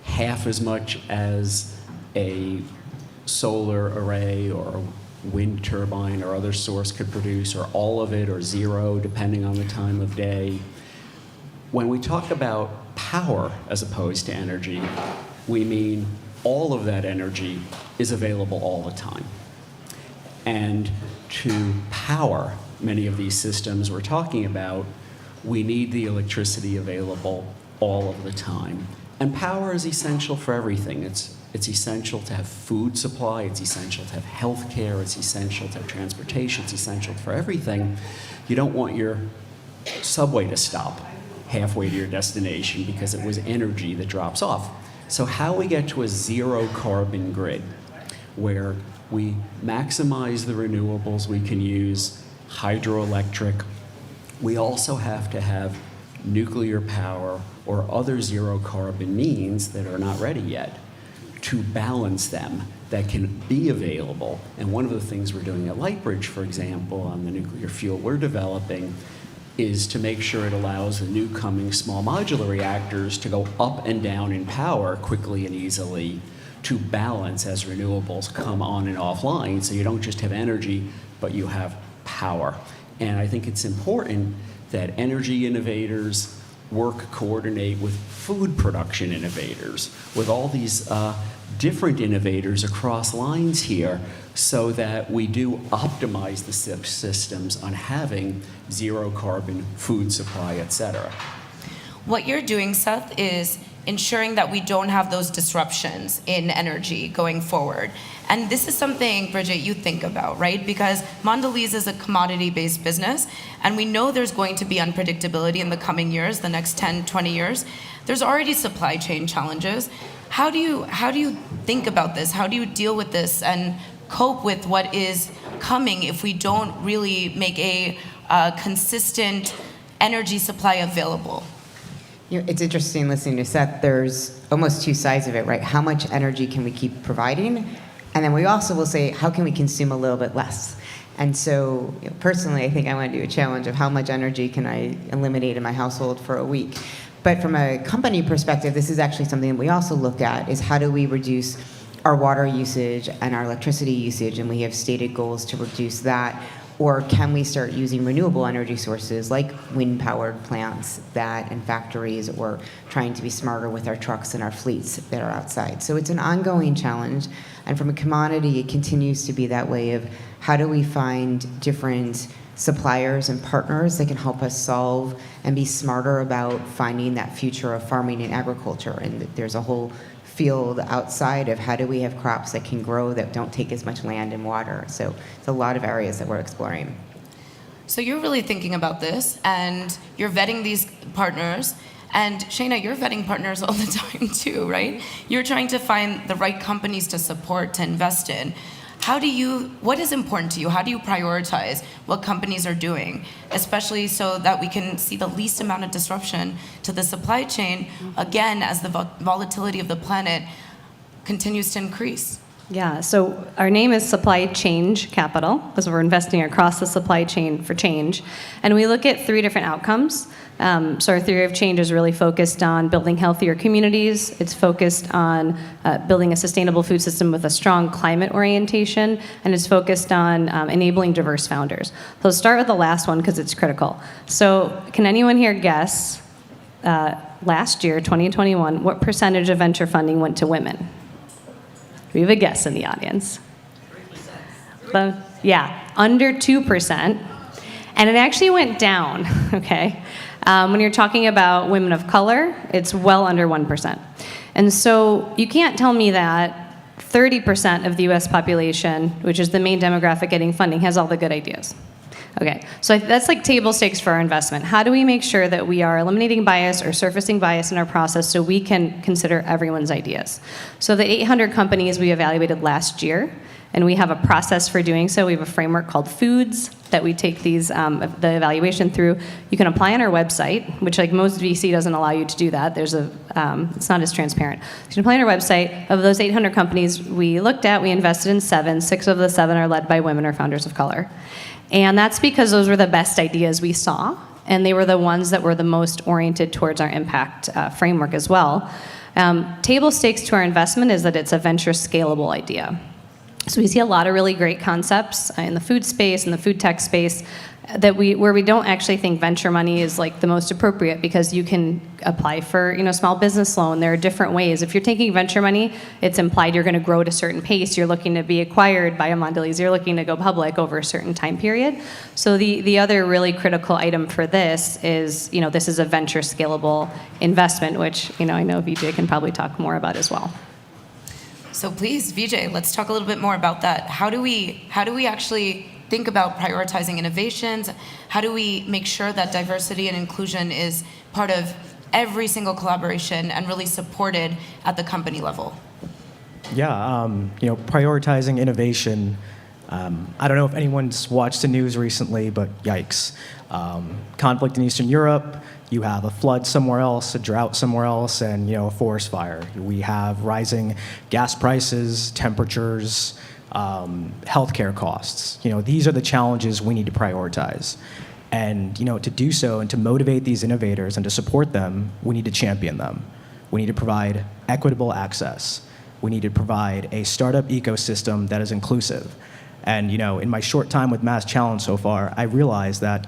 half as much as a solar array or a wind turbine or other source could produce, or all of it, or zero, depending on the time of day. When we talk about power as opposed to energy, we mean all of that energy is available all the time. And to power many of these systems we're talking about, we need the electricity available all of the time. And power is essential for everything. It's essential to have food supply, it's essential to have health care, it's essential to have transportation, it's essential for everything. You don't want your subway to stop halfway to your destination because it was energy that drops off. So how we get to a zero carbon grid where we maximize the renewables we can use, hydroelectric, we also have to have nuclear power or other zero carbon means that are not ready yet to balance them. that can be available. And one of the things we're doing at Lightbridge, for example, on the nuclear fuel we're developing, is to make sure it allows the new coming small modular reactors to go up and down in power quickly and easily to balance as renewables come on and offline. So you don't just have energy, but you have power. And I think it's important that energy innovators coordinate with food production innovators, with all these different innovators across lines here, so that we do optimize the systems on having zero carbon food supply, et cetera. What you're doing, Seth, is ensuring that we don't have those disruptions in energy going forward. And this is something, Bridget, you think about, right? Because Mondelez is a commodity-based business, and we know there's going to be unpredictability in the coming years, the next 10, 20 years. There's already supply chain challenges. How do you think about this? How do you deal with this and cope with what is coming if we don't really make a consistent energy supply available? You know, it's interesting listening to Seth. There's almost two sides of it, right? How much energy can we keep providing? And then we also will say, how can we consume a little bit less? And so, you know, personally, I think I want to do a challenge of how much energy can I eliminate in my household for a week. But from a company perspective, this is actually something that we also look at, is how do we reduce our water usage and our electricity usage, and we have stated goals to reduce that. Or can we start using renewable energy sources like wind-powered plants and factories, or trying to be smarter with our trucks and our fleets that are outside? So it's an ongoing challenge. And from a commodity, it continues to be that way of how do we find different suppliers and partners that can help us solve and be smarter about finding that future of farming and agriculture. And there's a whole field outside of how do we have crops that can grow that don't take as much land and water. So it's a lot of areas that we're exploring. So you're really thinking about this, and you're vetting these partners. And Shayna, you're vetting partners all the time too, right? You're trying to find the right companies to support, to invest in. What is important to you? How do you prioritize what companies are doing, especially so that we can see the least amount of disruption to the supply chain, again, as the volatility of the planet continues to increase? Yeah, so our name is Supply Change Capital, because we're investing across the supply chain for change. And we look at 3 different outcomes. So our theory of change is really focused on building healthier communities. It's focused on building a sustainable food system with a strong climate orientation, and it's focused on enabling diverse founders. So let's start with the last one because it's critical. So can anyone here guess, last year, 2021, what percentage of venture funding went to women? We have a guess in the audience. 3%. Yeah, under 2%. And it actually went down, okay? When you're talking about women of color, it's well under 1%. And so you can't tell me that 30% of the US population, which is the main demographic getting funding, has all the good ideas. Okay, so that's like table stakes for our investment. How do we make sure that we are eliminating bias or surfacing bias in our process so we can consider everyone's ideas? So the 800 companies we evaluated last year, and we have a process for doing so. We have a framework called Foods that we take the evaluation through. You can apply on our website, which like most VC doesn't allow you to do that. It's not as transparent. So you can apply on our website. Of those 800 companies we looked at, we invested in 7. 6 of the 7 are led by women or founders of color. And that's because those were the best ideas we saw, and they were the ones that were the most oriented towards our impact framework as well. Table stakes to our investment is that it's a venture scalable idea. So we see a lot of really great concepts in the food space and the food tech space where we don't actually think venture money is like the most appropriate, because you can apply for small business loan. There are different ways. If you're taking venture money, it's implied you're going to grow at a certain pace. You're looking to be acquired by a Mondelez. You're looking to go public over a certain time period. So the other really critical item for this is this is a venture scalable investment, which I know Vijay can probably talk more about as well. So please, Vijay, let's talk a little bit more about that. How do we actually think about prioritizing innovations? How do we make sure that diversity and inclusion is part of every single collaboration and really supported at the company level? Yeah, prioritizing innovation. I don't know if anyone's watched the news recently, but yikes. Conflict in Eastern Europe, You have a flood somewhere else, a drought somewhere else, and a forest fire. We have rising gas prices, temperatures, healthcare costs. These are the challenges we need to prioritize. And to do so and to motivate these innovators and to support them, we need to champion them. We need to provide equitable access. We need to provide a startup ecosystem that is inclusive. And in my short time with Mass Challenge so far, I realized that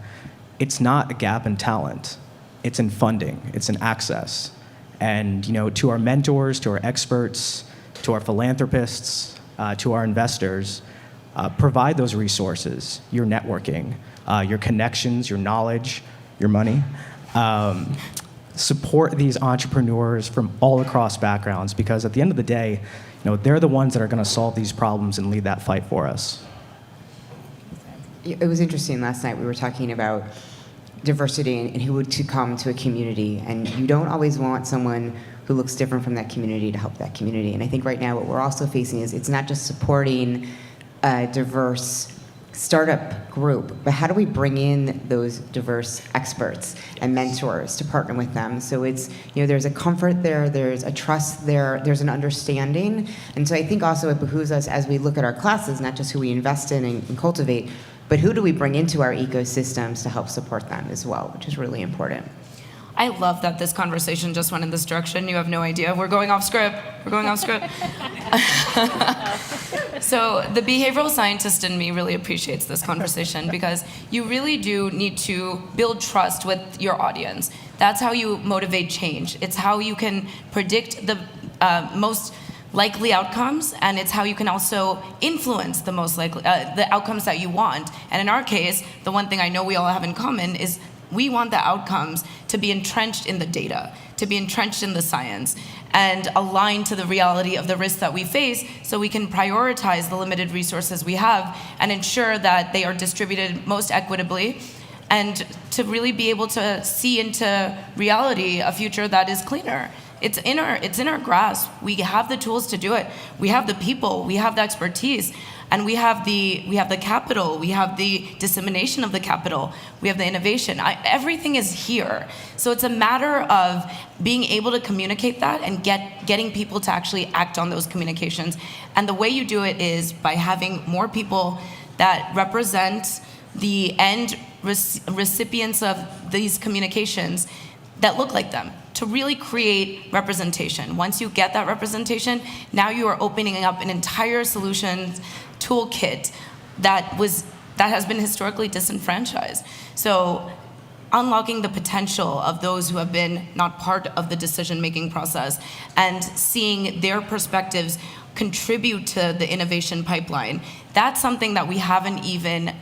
it's not a gap in talent. It's in funding. It's in access. And to our mentors, to our experts, to our philanthropists, to our investors, provide those resources, your networking, your connections, your knowledge, your money. Support these entrepreneurs from all across backgrounds, because at the end of the day, they're the ones that are going to solve these problems and lead that fight for us. It was interesting last night. We were talking about diversity and who would to come to a community, and you don't always want someone who looks different from that community to help that community. And I think right now what we're also facing is it's not just supporting a diverse startup group, but how do we bring in those diverse experts and mentors to partner with them? So it's, there's a comfort there, there's a trust there, there's an understanding. And so I think also it behooves us as we look at our classes, not just who we invest in and cultivate, but who do we bring into our ecosystems to help support them as well, which is really important. I love that this conversation just went in this direction. You have no idea. We're going off script. So the behavioral scientist in me really appreciates this conversation, because you really do need to build trust with your audience. That's how you motivate change. It's how you can predict the most likely outcomes, and it's how you can also influence the most likely the outcomes that you want. And in our case, the one thing I know we all have in common is we want the outcomes to be entrenched in the data, to be entrenched in the science, and aligned to the reality of the risks that we face, so we can prioritize the limited resources we have and ensure that they are distributed most equitably, and to really be able to see into reality a future that is cleaner. It's in our grasp. We have the tools to do it. We have the people, we have the expertise, and we have the capital, we have the dissemination of the capital, we have the innovation. Everything is here. So it's a matter of being able to communicate that and getting people to actually act on those communications. And the way you do it is by having more people that represent the end recipients of these communications that look like them, to really create representation. Once you get that representation, now you are opening up an entire solutions toolkit that has been historically disenfranchised. So unlocking the potential of those who have been not part of the decision-making process and seeing their perspectives contribute to the innovation pipeline, that's something that we haven't even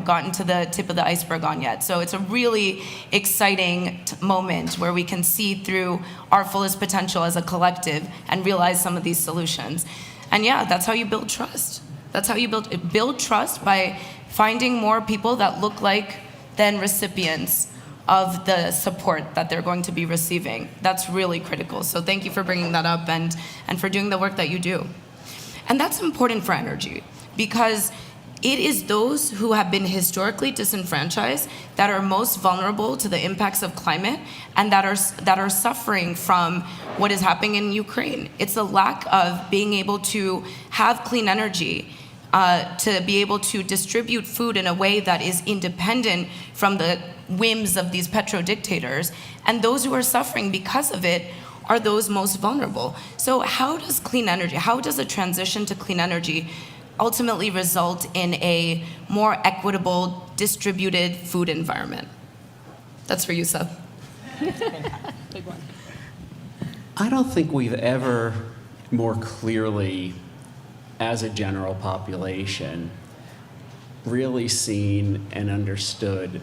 gotten to the tip of the iceberg on yet. So it's a really exciting moment where we can see through our fullest potential as a collective and realize some of these solutions. And yeah, that's how you build trust. That's how you build trust, by finding more people that look like then recipients of the support that they're going to be receiving. That's really critical. So thank you for bringing that up and for doing the work that you do. And that's important for energy, because it is those who have been historically disenfranchised that are most vulnerable to the impacts of climate and that are suffering from what is happening in Ukraine. It's the lack of being able to have clean energy, to be able to distribute food in a way that is independent from the whims of these petro-dictators. And those who are suffering because of it are those most vulnerable. So how does a transition to clean energy ultimately result in a more equitable, distributed food environment? That's for you, Seth. Big one. I don't think we've ever more clearly, as a general population, really seen and understood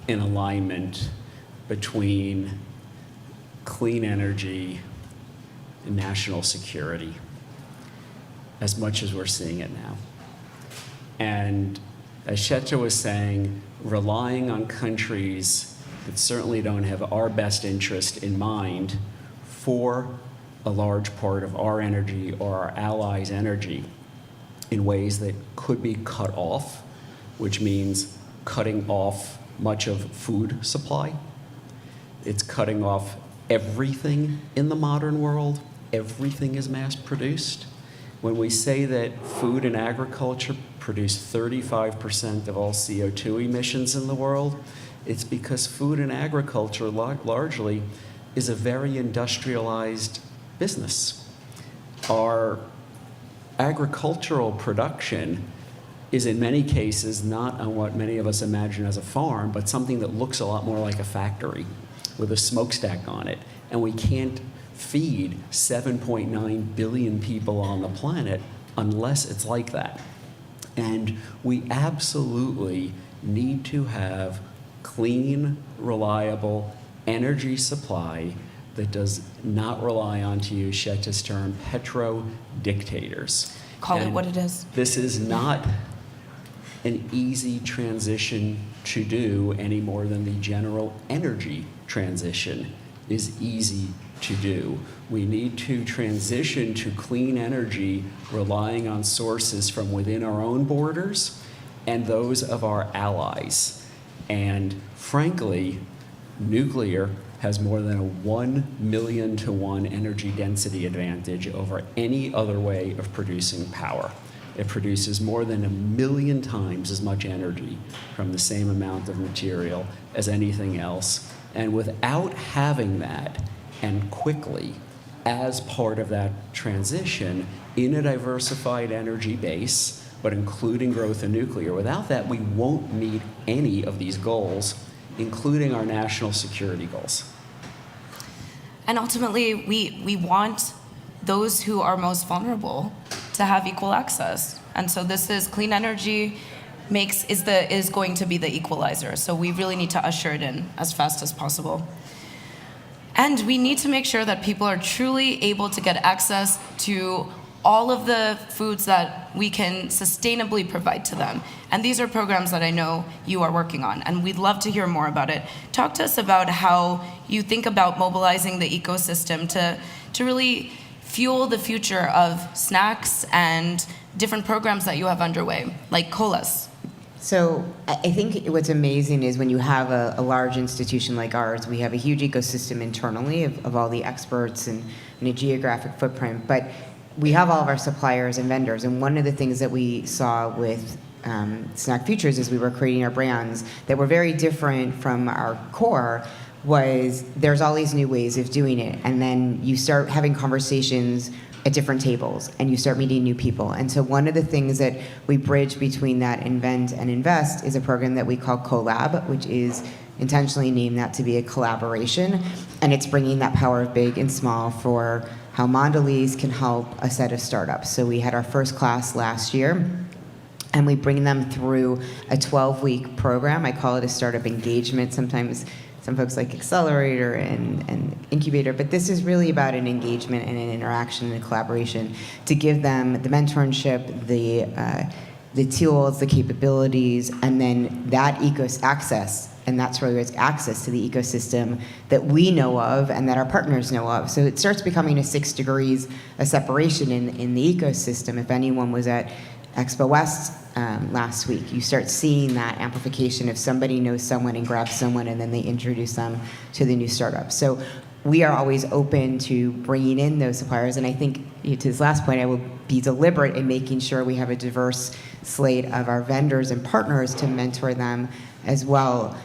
an alignment between clean energy and national security as much as we're seeing it now. And as Sheta was saying, relying on countries that certainly don't have our best interest in mind for a large part of our energy or our allies' energy in ways that could be cut off, which means cutting off much of food supply, It's cutting off everything in the modern world. Everything is mass produced. When we say that food and agriculture produce 35% of all CO2 emissions in the world, it's because food and agriculture largely is a very industrialized business. Our agricultural production is in many cases not on what many of us imagine as a farm, but something that looks a lot more like a factory with a smokestack on it. And we can't feed 7.9 billion people on the planet unless it's like that. And we absolutely need to have clean, reliable energy supply that does not rely on, to use Shet's term, petro-dictators. Call it what it is. This is not an easy transition to do any more than the general energy transition is easy to do. We need to transition to clean energy relying on sources from within our own borders and those of our allies. And frankly, nuclear has more than a 1 million to 1 energy density advantage over any other way of producing power. It produces more than 1 million times as much energy from the same amount of material as anything else. And without having that, and quickly, as part of that transition, in a diversified energy base, but including growth in nuclear, without that, we won't meet any of these goals, including our national security goals. And ultimately, we want those who are most vulnerable to have equal access. And so this is clean energy is going to be the equalizer. So we really need to usher it in as fast as possible. And we need to make sure that people are truly able to get access to all of the foods that we can sustainably provide to them. And these are programs that I know you are working on, and we'd love to hear more about it. Talk to us about how you think about mobilizing the ecosystem to really fuel the future of snacks and different programs that you have underway, like colas. So I think what's amazing is when you have a large institution like ours, we have a huge ecosystem internally of all the experts and a geographic footprint, but we have all of our suppliers and vendors. And one of the things that we saw with Snack Futures as we were creating our brands that were very different from our core was there's all these new ways of doing it. And then you start having conversations at different tables and you start meeting new people. And so one of the things that we bridge between that invent and invest is a program that we call Collab, which is intentionally named that to be a collaboration. And it's bringing that power of big and small for how Mondelez can help a set of startups. So we had our first class last year, and we bring them through a 12-week program. I call it a startup engagement. Sometimes some folks like accelerator and incubator, but this is really about an engagement and an interaction and a collaboration to give them the mentorship, the tools, the capabilities, and then that access. And that's really where it's access to the ecosystem that we know of and that our partners know of. So it starts becoming a 6 degrees of separation in the ecosystem. If anyone was at Expo West last week, you start seeing that amplification of somebody knows someone and grabs someone and then they introduce them to the new startup. So we are always open to bringing in those suppliers. And I think, to this last point, I will be deliberate in making sure we have a diverse slate of our vendors and partners to mentor them as well.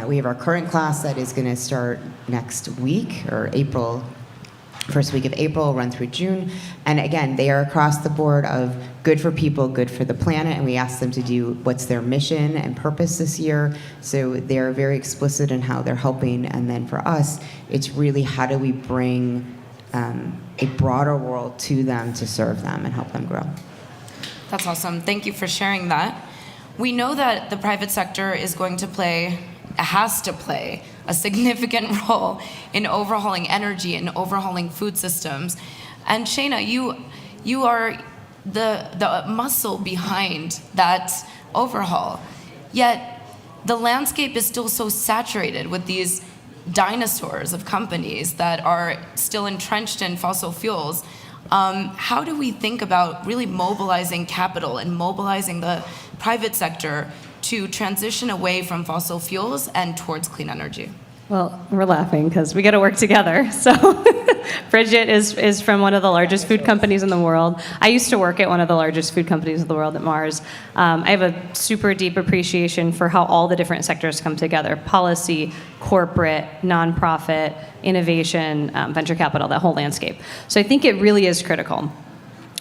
We have our current class that is going to start next week, or April, first week of April, run through June. And again, they are across the board of good for people, good for the planet, and we ask them to do what's their mission and purpose this year. So they're very explicit in how they're helping. And then for us, it's really how do we bring a broader world to them to serve them and help them grow. That's awesome. Thank you for sharing that. We know that the private sector has to play a significant role in overhauling energy and overhauling food systems. And Shayna, you are the muscle behind that overhaul. Yet the landscape is still so saturated with these dinosaurs of companies that are still entrenched in fossil fuels. How do we think about really mobilizing capital and mobilizing the private sector to transition away from fossil fuels and towards clean energy? Well, we're laughing because we got to work together. So Bridget is from one of the largest food companies in the world. I used to work at one of the largest food companies in the world at Mars. I have a super deep appreciation for how all the different sectors come together: policy, corporate, nonprofit, innovation, venture capital, that whole landscape. So I think it really is critical.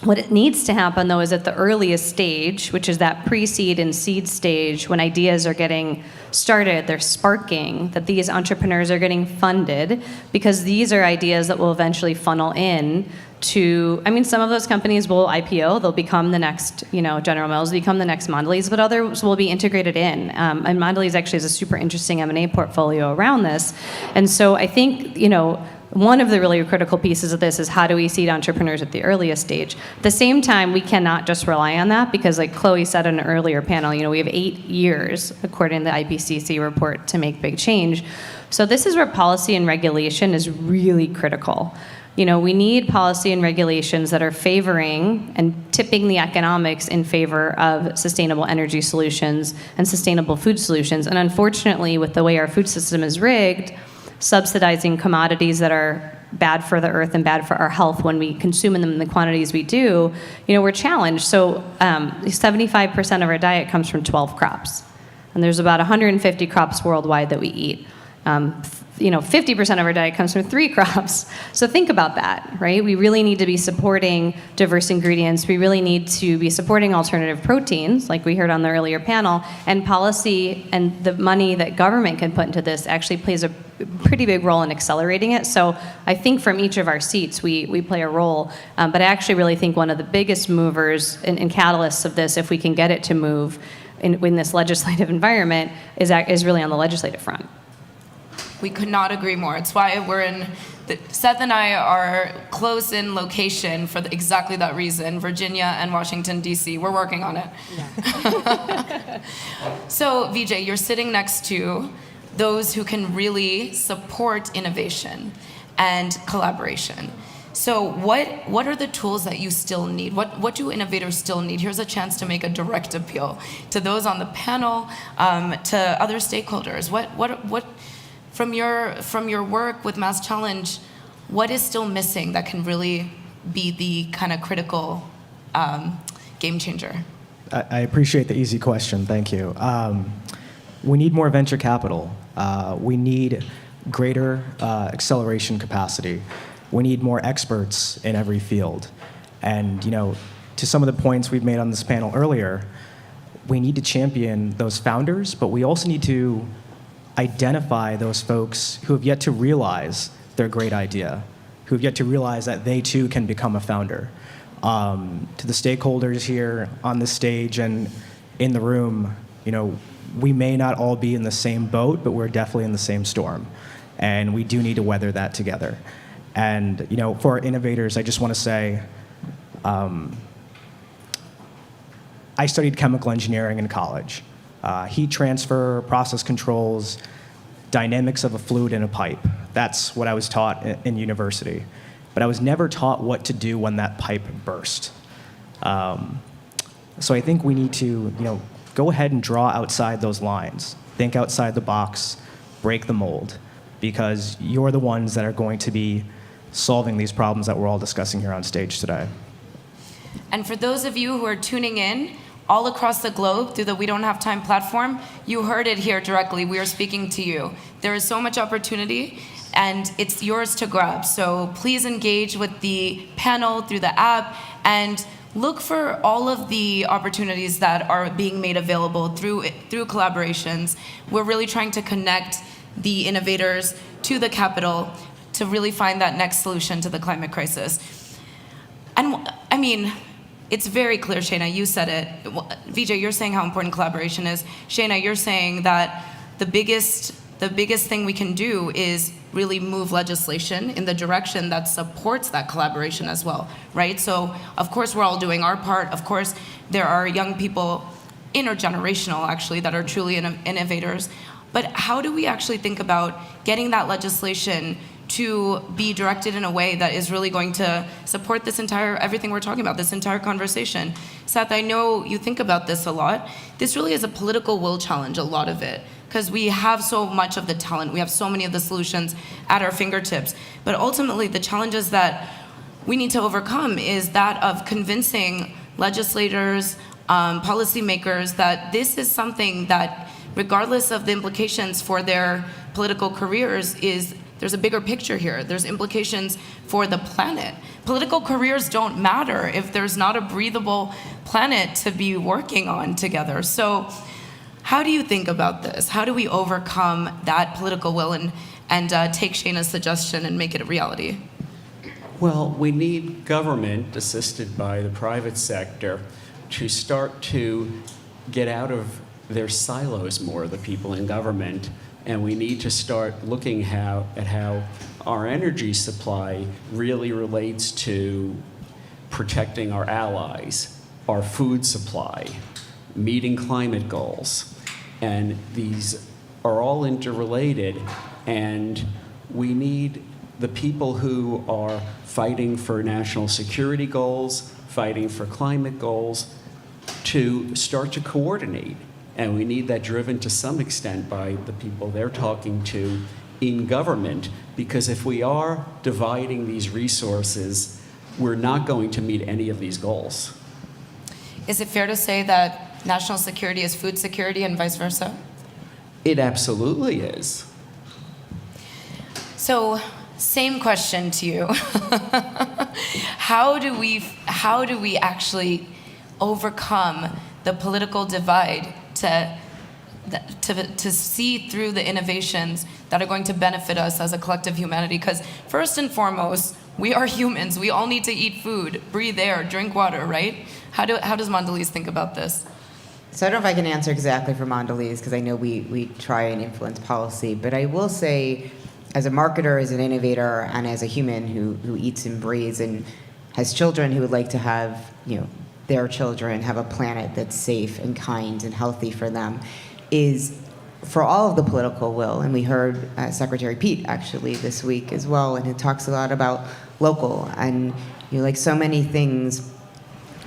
What it needs to happen, though, is at the earliest stage, which is that pre-seed and seed stage, when ideas are getting started, they're sparking, that these entrepreneurs are getting funded, because these are ideas that will eventually funnel in to, I mean, some of those companies will IPO, they'll become the next, General Mills, become the next Mondelez, but others will be integrated in. And Mondelez actually has a super interesting M&A portfolio around this. And so I think, one of the really critical pieces of this is how do we seed entrepreneurs at the earliest stage. At the same time, we cannot just rely on that because, like Chloe said in an earlier panel, we have 8 years, according to the IPCC report, to make big change. So this is where policy and regulation is really critical. We need policy and regulations that are favoring and tipping the economics in favor of sustainable energy solutions and sustainable food solutions. And unfortunately, with the way our food system is rigged, subsidizing commodities that are bad for the earth and bad for our health when we consume them in the quantities we do, we're challenged. So 75% of our diet comes from 12 crops. And there's about 150 crops worldwide that we eat. 50% of our diet comes from 3 crops. So think about that, right? We really need to be supporting diverse ingredients. We really need to be supporting alternative proteins, like we heard on the earlier panel. And policy and the money that government can put into this actually plays a pretty big role in accelerating it. So I think from each of our seats, we play a role. But I actually really think one of the biggest movers and catalysts of this, if we can get it to move in this legislative environment, is really on the legislative front. We could not agree more. It's why Seth and I are close in location for exactly that reason, Virginia and Washington, D.C. We're working on it. Yeah. So, Vijay, you're sitting next to those who can really support innovation and collaboration. So what are the tools that you still need? What do innovators still need? Here's a chance to make a direct appeal to those on the panel, to other stakeholders. What from your work with Mass Challenge, what is still missing that can really be the kind of critical game changer? I appreciate the easy question. Thank you. We need more venture capital. We need greater acceleration capacity. We need more experts in every field. And, to some of the points we've made on this panel earlier, we need to champion those founders, but we also need to identify those folks who have yet to realize their great idea, who have yet to realize that they too can become a founder. To the stakeholders here on the stage and in the room, we may not all be in the same boat, but we're definitely in the same storm. And we do need to weather that together. And, for our innovators, I just want to say, I studied chemical engineering in college. Heat transfer, process controls, dynamics of a fluid in a pipe. That's what I was taught in university. But I was never taught what to do when that pipe burst. So I think we need to, go ahead and draw outside those lines. Think outside the box, break the mold, because you're the ones that are going to be solving these problems that we're all discussing here on stage today. And for those of you who are tuning in, all across the globe through the We Don't Have Time platform, you heard it here directly. We are speaking to you. There is so much opportunity, and it's yours to grab. So please engage with the panel through the app and look for all of the opportunities that are being made available through collaborations. We're really trying to connect the innovators to the capital to really find that next solution to the climate crisis. And I mean, it's very clear, Shayna, you said it. Vijay, you're saying how important collaboration is. Shayna, you're saying that the biggest thing we can do is really move legislation in the direction that supports that collaboration as well, right? So, of course, we're all doing our part. Of course, there are young people, intergenerational actually, that are truly innovators. But how do we actually think about getting that legislation to be directed in a way that is really going to support everything we're talking about, this entire conversation? Seth, I know you think about this a lot. This really is a political will challenge, a lot of it. because we have so much of the talent. We have so many of the solutions at our fingertips. But ultimately, the challenges that we need to overcome is that of convincing legislators, policymakers that this is something that, regardless of the implications for their political careers, there's a bigger picture here. There's implications for the planet. Political careers don't matter if there's not a breathable planet to be working on together. So how do you think about this? How do we overcome that political will and take Shayna's suggestion and make it a reality? Well, we need government, assisted by the private sector, to start to get out of their silos more, the people in government, and we need to start looking at how our energy supply really relates to protecting our allies, our food supply, meeting climate goals. And these are all interrelated, and we need the people who are fighting for national security goals, fighting for climate goals, to start to coordinate. And we need that driven to some extent by the people they're talking to in government, because if we are dividing these resources, we're not going to meet any of these goals. Is it fair to say that national security is food security and vice versa? It absolutely is. So, same question to you. How do we actually overcome the political divide to see through the innovations that are going to benefit us as a collective humanity? Because first and foremost, we are humans. We all need to eat food, breathe air, drink water, right? How does Mondelez think about this? So I don't know if I can answer exactly for Mondelez, because I know we try and influence policy, but I will say, as a marketer, as an innovator, and as a human who eats and breathes and has children who would like to have, their children have a planet that's safe and kind and healthy for them, is for all of the political will. And we heard Secretary Pete actually this week as well, and it talks a lot about local, and like so many things,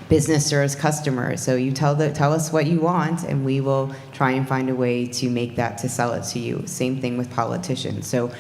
business serves customers. So you tell us what you want, and we will try and find a way to make that, to sell it to you. Same thing with politicians. So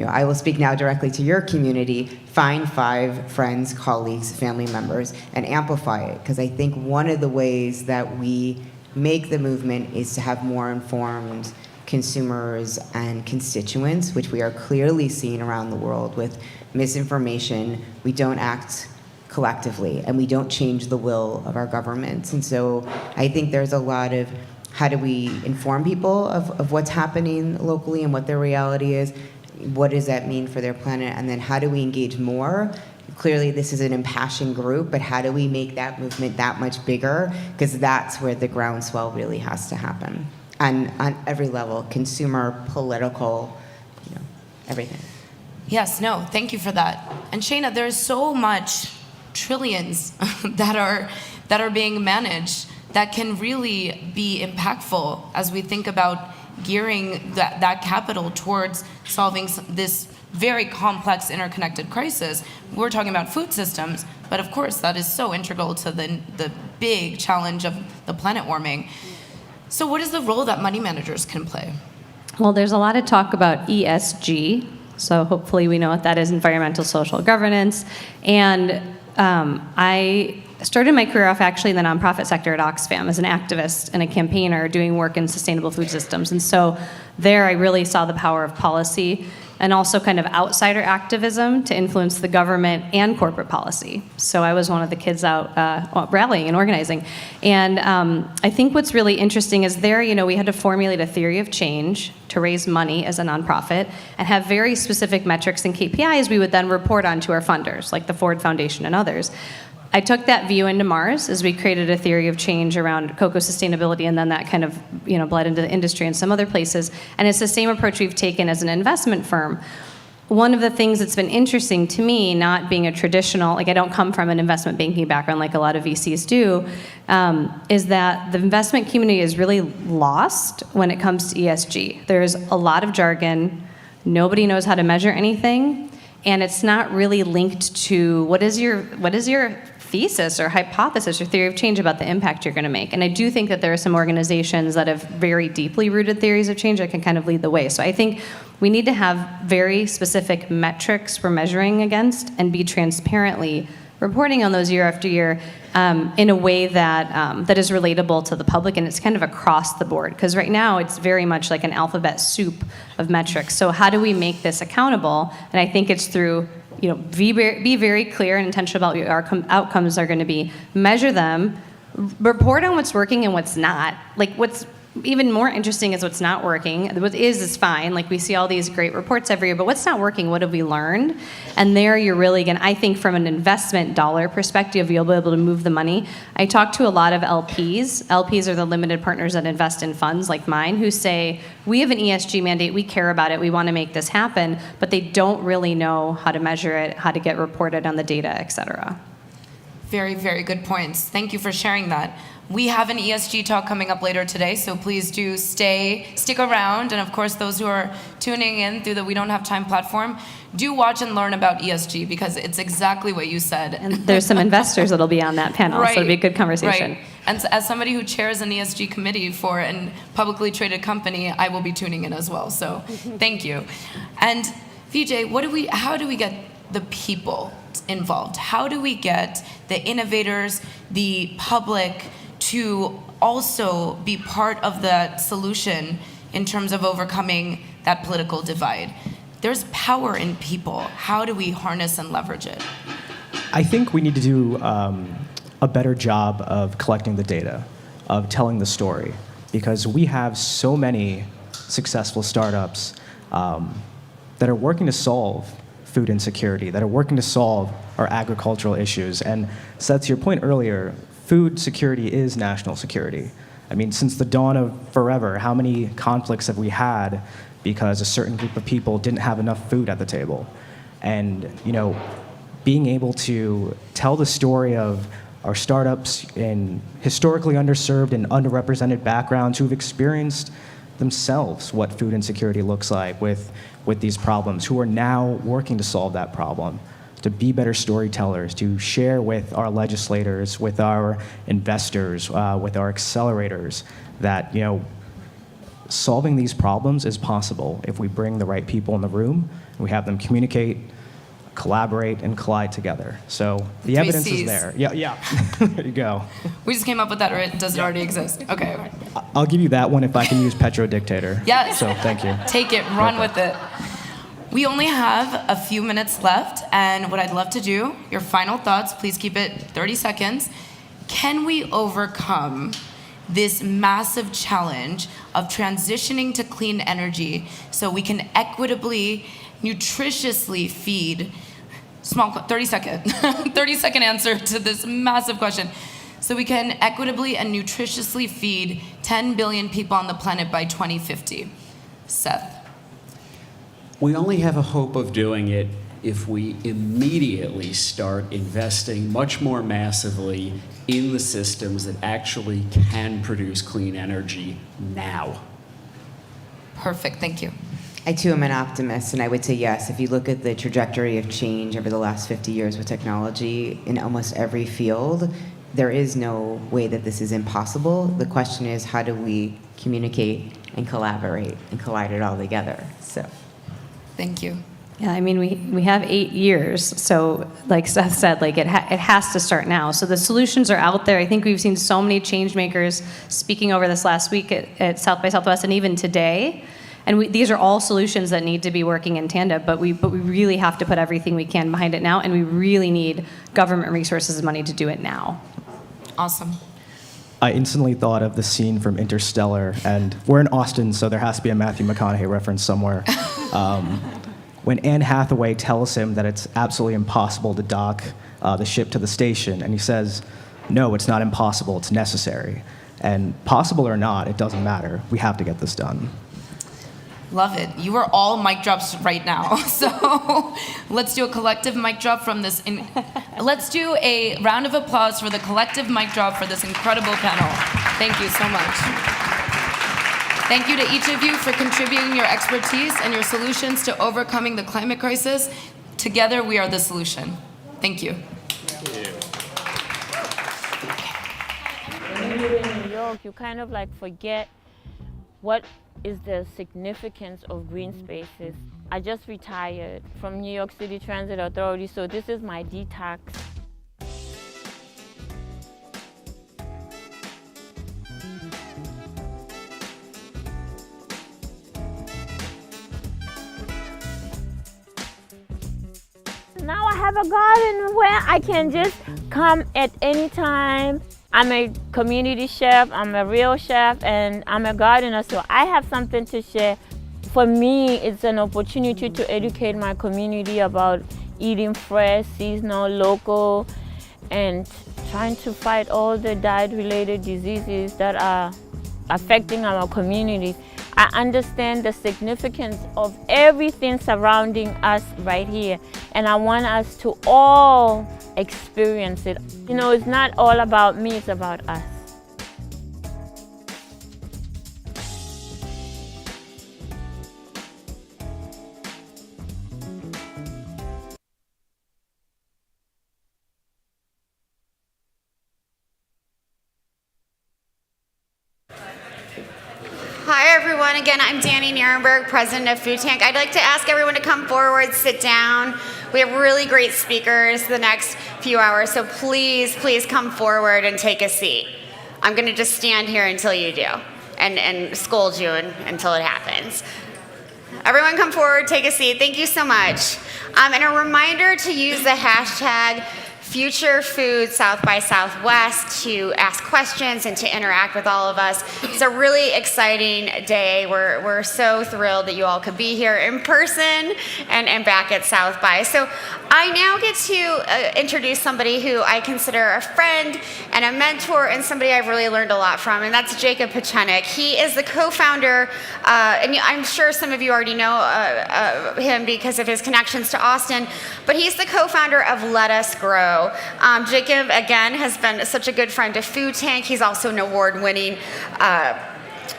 I will speak now directly to your community. Find 5 friends, colleagues, family members, and amplify it. Because I think one of the ways that we make the movement is to have more informed consumers and constituents, which we are clearly seeing around the world with misinformation. We don't act collectively, and we don't change the will of our governments. And so I think there's a lot of how do we inform people of what's happening locally and what their reality is. What does that mean for their planet? And then how do we engage more? Clearly, this is an impassioned group, but how do we make that movement that much bigger? Because that's where the groundswell really has to happen. And on every level, consumer, political, everything. Yes, no, thank you for that. And Shayna, there's so much trillions that are being managed that can really be impactful as we think about gearing that capital towards solving this very complex interconnected crisis. We're talking about food systems, but of course that is so integral to the big challenge of the planet warming. So what is the role that money managers can play? Well, there's a lot of talk about ESG, so hopefully we know what that is, environmental social governance. And I started my career off actually in the nonprofit sector at Oxfam as an activist and a campaigner doing work in sustainable food systems. And so there I really saw the power of policy and also kind of outsider activism to influence the government and corporate policy. So I was one of the kids out rallying and organizing. And I think what's really interesting is there, we had to formulate a theory of change to raise money as a nonprofit and have very specific metrics and KPIs we would then report on to our funders, like the Ford Foundation and others. I took that view into Mars as we created a theory of change around cocoa sustainability, and then that kind of bled into the industry and some other places. And it's the same approach we've taken as an investment firm. One of the things that's been interesting to me, not being a traditional, I don't come from an investment banking background like a lot of VCs do, is that the investment community is really lost when it comes to ESG. There's a lot of jargon. Nobody knows how to measure anything. And it's not really linked to what is your thesis or hypothesis or theory of change about the impact you're going to make. And I do think that there are some organizations that have very deeply rooted theories of change that can kind of lead the way. So I think we need to have very specific metrics we're measuring against and be transparently reporting on those year after year in a way that that is relatable to the public, and it's kind of across the board. Because right now it's very much like an alphabet soup of metrics. So how do we make this accountable? And I think it's through, be very clear and intentional about what our outcomes are going to be. Measure them, report on what's working and what's not. Like what's even more interesting is what's not working. What is fine. Like we see all these great reports every year, but what's not working? What have we learned? And there you're really going to, I think from an investment dollar perspective, you'll be able to move the money. I talk to a lot of LPs. LPs are the limited partners that invest in funds like mine who say, we have an ESG mandate, we care about it, we want to make this happen, but they don't really know how to measure it, how to get reported on the data, et cetera. Very, very good points. Thank you for sharing that. We have an ESG talk coming up later today, so please do stick around. And of course, those who are tuning in through the We Don't Have Time platform, do watch and learn about ESG because it's exactly what you said. And there's some investors that'll be on that panel, right, so it'll be a good conversation. Right. And as somebody who chairs an ESG committee for a publicly traded company, I will be tuning in as well. So thank you. And VJ, how do we get the people involved? How do we get the innovators, the public, to also be part of the solution in terms of overcoming that political divide? There's power in people. How do we harness and leverage it? I think we need to do a better job of collecting the data, of telling the story, because we have so many successful startups that are working to solve food insecurity, that are working to solve our agricultural issues. And Seth, to your point earlier, food security is national security. I mean, since the dawn of forever, how many conflicts have we had because a certain group of people didn't have enough food at the table? And, being able to tell the story of our startups in historically underserved and underrepresented backgrounds who've experienced themselves what food insecurity looks like with these problems, who are now working to solve that problem, to be better storytellers, to share with our legislators, with our investors, with our accelerators, that solving these problems is possible if we bring the right people in the room, and we have them communicate, collaborate, and collide together. So the evidence is there. Yeah. There you go. We just came up with that, or does it already exist? Okay. I'll give you that one if I can use petrodictator. Yes. So thank you. Take it, run with it. We only have a few minutes left, and what I'd love to do, your final thoughts, please keep it 30 seconds. Can we overcome this massive challenge of transitioning to clean energy so we can equitably, nutritiously feed, 30-second answer to this massive question, so we can equitably and nutritiously feed 10 billion people on the planet by 2050? Seth. We only have a hope of doing it if we immediately start investing much more massively in the systems that actually can produce clean energy now. Perfect, thank you. I too am an optimist, and I would say yes. If you look at the trajectory of change over the last 50 years with technology in almost every field, there is no way that this is impossible. The question is, how do we communicate and collaborate and collide it all together? So. Thank you. Yeah, I mean, we have 8 years, so like Seth said, like it has to start now. So the solutions are out there. I think we've seen so many change makers speaking over this last week at South by Southwest, and even today. And these are all solutions that need to be working in tandem, but we really have to put everything we can behind it now, and we really need government resources and money to do it now. Awesome. I instantly thought of the scene from Interstellar, and we're in Austin, so there has to be a Matthew McConaughey reference somewhere. When Anne Hathaway tells him that it's absolutely impossible to dock the ship to the station, and he says, no, it's not impossible, it's necessary. And possible or not, it doesn't matter. We have to get this done. Love it. You are all mic drops right now. So let's do a collective mic drop from this. Let's do a round of applause for the collective mic drop for this incredible panel. Thank you so much. Thank you to each of you for contributing your expertise and your solutions to overcoming the climate crisis. Together, we are the solution. Thank you. Thank you. work, you kind of like forget what is the significance of green spaces. I just retired from New York City Transit Authority, so this is my detox. Now I have a garden where I can just come at any time. I'm a community chef, I'm a real chef, and I'm a gardener, so I have something to share. For me, it's an opportunity to educate my community about eating fresh, seasonal, local, and trying to fight all the diet-related diseases that are affecting our communities. I understand the significance of everything surrounding us right here, and I want us to all experience it. You know, it's not all about me, it's about us. Hi everyone, again I'm Danny Nierenberg, President of Food Tank. I'd like to ask everyone to come forward, sit down. We have really great speakers the next few hours, so please, please come forward and take a seat. I'm gonna just stand here until you do and scold you until it happens. Everyone come forward, take a seat. Thank you so much. And a reminder to use the hashtag Future Food South by Southwest to ask questions and to interact with all of us. It's a really exciting day. We're so thrilled that you all could be here in person and back at South by. So I now get to introduce somebody who I consider a friend and a mentor and somebody I've really learned a lot from, and that's Jacob Pachenik. He is the co-founder, and I'm sure some of you already know him because of his connections to Austin, but he's the co-founder of Let Us Grow. Jacob, again, has been such a good friend to Food Tank. He's also an award-winning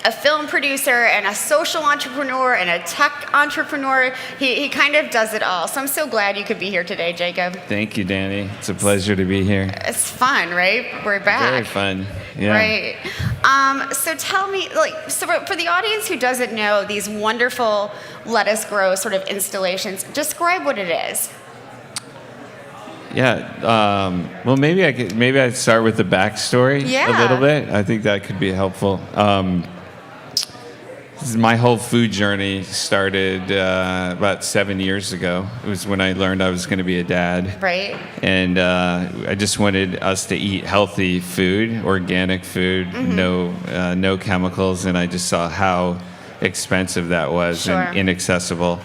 a film producer and a social entrepreneur and a tech entrepreneur. He kind of does it all. So I'm so glad you could be here today, Jacob. Thank you, Danny. It's a pleasure to be here. It's fun, right? We're back. Very fun. Yeah. Right. So tell me, so for the audience who doesn't know these wonderful Let Us Grow sort of installations, describe what it is. Yeah. Well, maybe I'd start with the backstory a little bit. I think that could be helpful. My whole food journey started about 7 years ago. It was when I learned I was going to be a dad. Right. And I just wanted us to eat healthy food, organic food, no chemicals, and I just saw how expensive that was and inaccessible.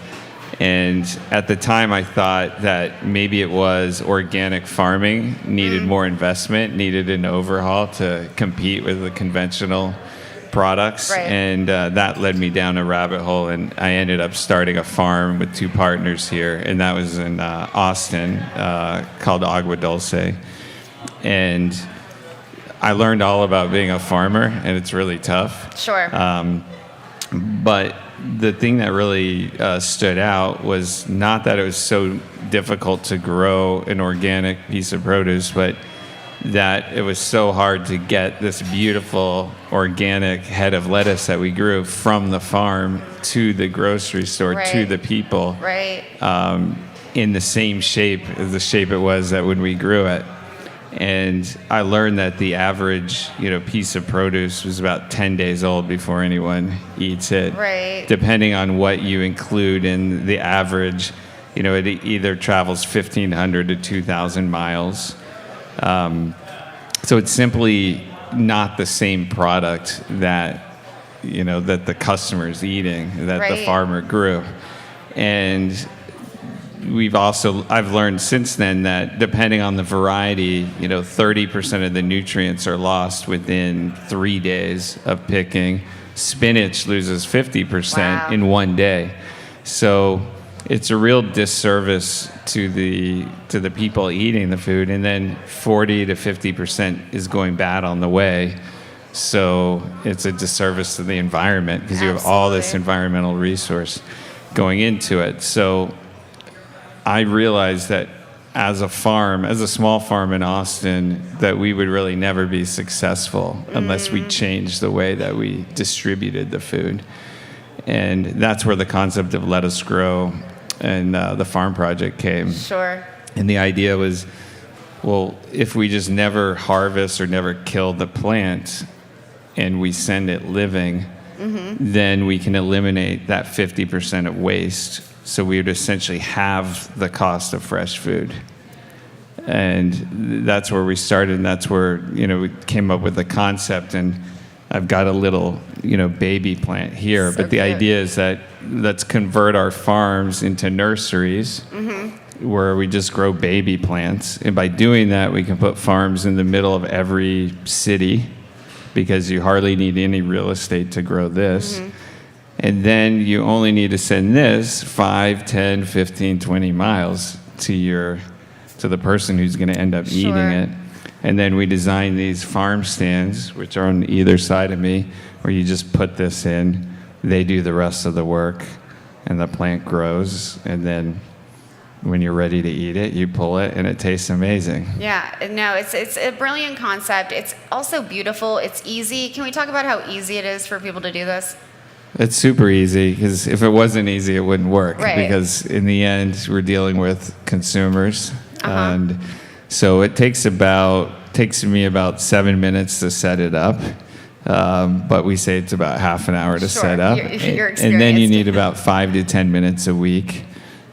And at the time, I thought that maybe it was organic farming needed more investment, needed an overhaul to compete with the conventional products. Right. And that led me down a rabbit hole, and I ended up starting a farm with 2 partners here, and that was in Austin, called Agua Dulce. And I learned all about being a farmer, and it's really tough. Sure. But the thing that really stood out was not that it was so difficult to grow an organic piece of produce, but that it was so hard to get this beautiful organic head of lettuce that we grew from the farm to the grocery store, to the people, in the same shape as the shape it was that when we grew it. And I learned that the average, piece of produce was about 10 days old before anyone eats it. Right. Depending on what you include in the average, it either travels 1,500 to 2,000 miles. So it's simply not the same product that, that the customer's eating, that the farmer grew. And I've learned since then that depending on the variety, 30% of the nutrients are lost within 3 days of picking. Spinach loses 50% in 1 day. So it's a real disservice to the people eating the food, and then 40 to 50% is going bad on the way. So it's a disservice to the environment because you have all this environmental resource going into it. So I realized that as a farm, as a small farm in Austin, that we would really never be successful unless we changed the way that we distributed the food. And that's where the concept of Let Us Grow and the farm project came. Sure. And the idea was, well, if we just never harvest or never kill the plant and we send it living, then we can eliminate that 50% of waste. So we would essentially halve the cost of fresh food. And that's where we started, and that's where, we came up with the concept. And I've got a little, baby plant here, but the idea is that let's convert our farms into nurseries where we just grow baby plants. And by doing that, we can put farms in the middle of every city because you hardly need any real estate to grow this. And then you only need to send this 5, 10, 15, 20 miles to the person who's going to end up eating it. And then we design these farm stands, which are on either side of me, where you just put this in, they do the rest of the work, and the plant grows. And then when you're ready to eat it, you pull it, and it tastes amazing. Yeah, no, it's a brilliant concept. It's also beautiful. It's easy. Can we talk about how easy it is for people to do this? It's super easy, because if it wasn't easy, it wouldn't work. Right. Because in the end, we're dealing with consumers. And so it takes me about 7 minutes to set it up. But we say it's about half an hour to set up. And then you need about 5 to 10 minutes a week.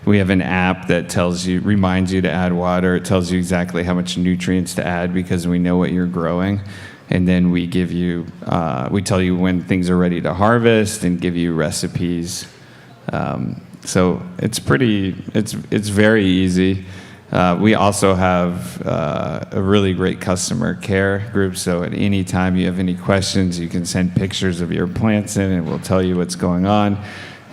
We have an app that reminds you to add water. It tells you exactly how much nutrients to add because we know what you're growing. And then we tell you when things are ready to harvest and give you recipes. So it's very easy. We also have a really great customer care group. So at any time you have any questions, you can send pictures of your plants in and we'll tell you what's going on.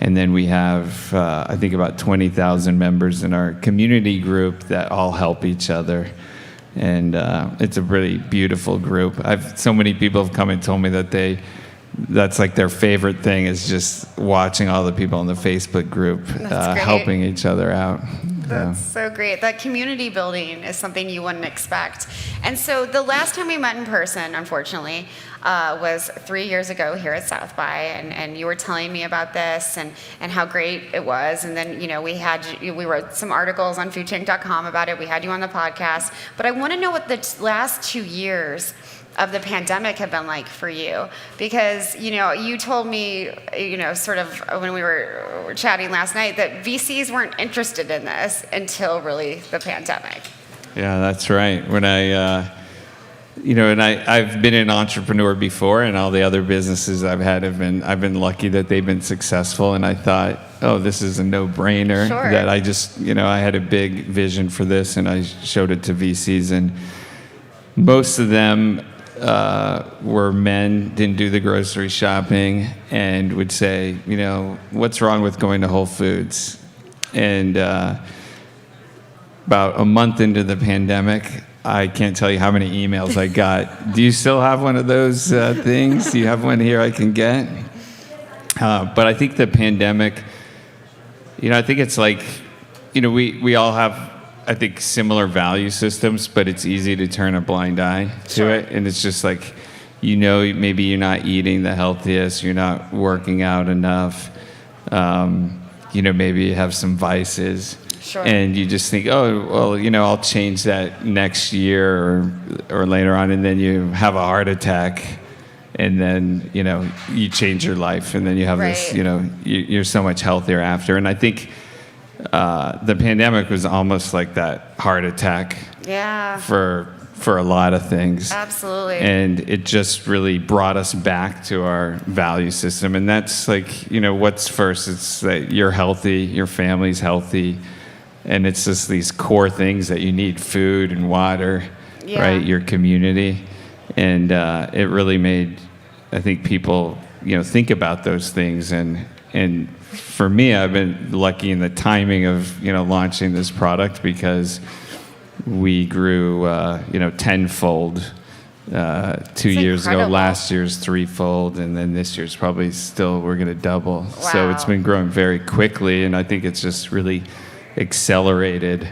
And then we have, I think, about 20,000 members in our community group that all help each other. And it's a really beautiful group. So many people have come and told me that that's like their favorite thing is just watching all the people in the Facebook group helping each other out. That's so great. That community building is something you wouldn't expect. And so the last time we met in person, unfortunately, was 3 years ago here at South by, and you were telling me about this and how great it was. And then, we wrote some articles on foodtank.com about it. We had you on the podcast. But I want to know what the last 2 years of the pandemic have been like for you, because you told me sort of when we were chatting last night that VCs weren't interested in this until really the pandemic. Yeah, that's right. When I've been an entrepreneur before, and all the other businesses I've had I've been lucky that they've been successful, and I thought, oh, this is a no-brainer. Sure. That I just I had a big vision for this, and I showed it to VCs, and most of them were men, didn't do the grocery shopping, and would say, what's wrong with going to Whole Foods? And about a month into the pandemic, I can't tell you how many emails I got. Do you still have one of those things? Do you have one here I can get? But I think the pandemic, I think it's like, we all have, I think, similar value systems, but it's easy to turn a blind eye to it. And it's just like, maybe you're not eating the healthiest, you're not working out enough, maybe you have some vices. Sure. And you just think, oh, well, I'll change that next year or later on. And then you have a heart attack. And then, you change your life. And then you have this, you're so much healthier after. And I think the pandemic was almost like that heart attack. Yeah. For a lot of things. Absolutely. And it just really brought us back to our value system. And that's like, what's first? It's that you're healthy, your family's healthy. And it's just these core things that you need: food and water, right? Your community. And it really made, I think, people, think about those things. And for me, I've been lucky in the timing of, launching this product, because we grew, tenfold 2 years ago. Last year's threefold, and then this year's probably we're going to double. Wow. So it's been growing very quickly, and I think it's just really accelerated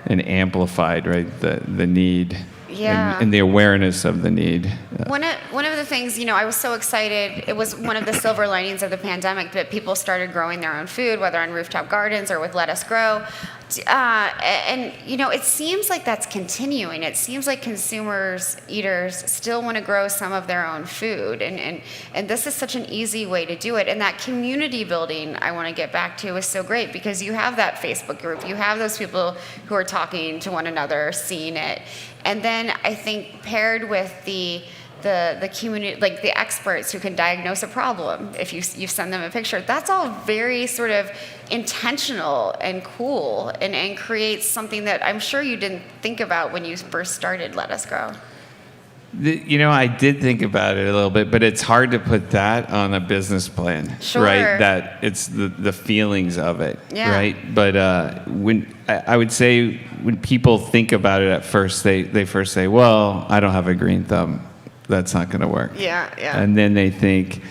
and amplified, right, the need Yeah. and the awareness of the need. One of the things, I was so excited. It was one of the silver linings of the pandemic that people started growing their own food, whether on rooftop gardens or with Let Us Grow. And it seems like that's continuing. It seems like consumers, eaters, still want to grow some of their own food. And this is such an easy way to do it. And that community building I want to get back to is so great because you have that Facebook group. You have those people who are talking to one another, seeing it. And then I think paired with the community, like the experts who can diagnose a problem, if you send them a picture, that's all very sort of intentional and cool and creates something that I'm sure you didn't think about when you first started Let Us Grow. I did think about it a little bit, but it's hard to put that on a business plan, Sure. right? That it's the feelings of it, Yeah. right? But I would say when people think about it at first, they first say, well, I don't have a green thumb. That's not going to work. Yeah. And then they think,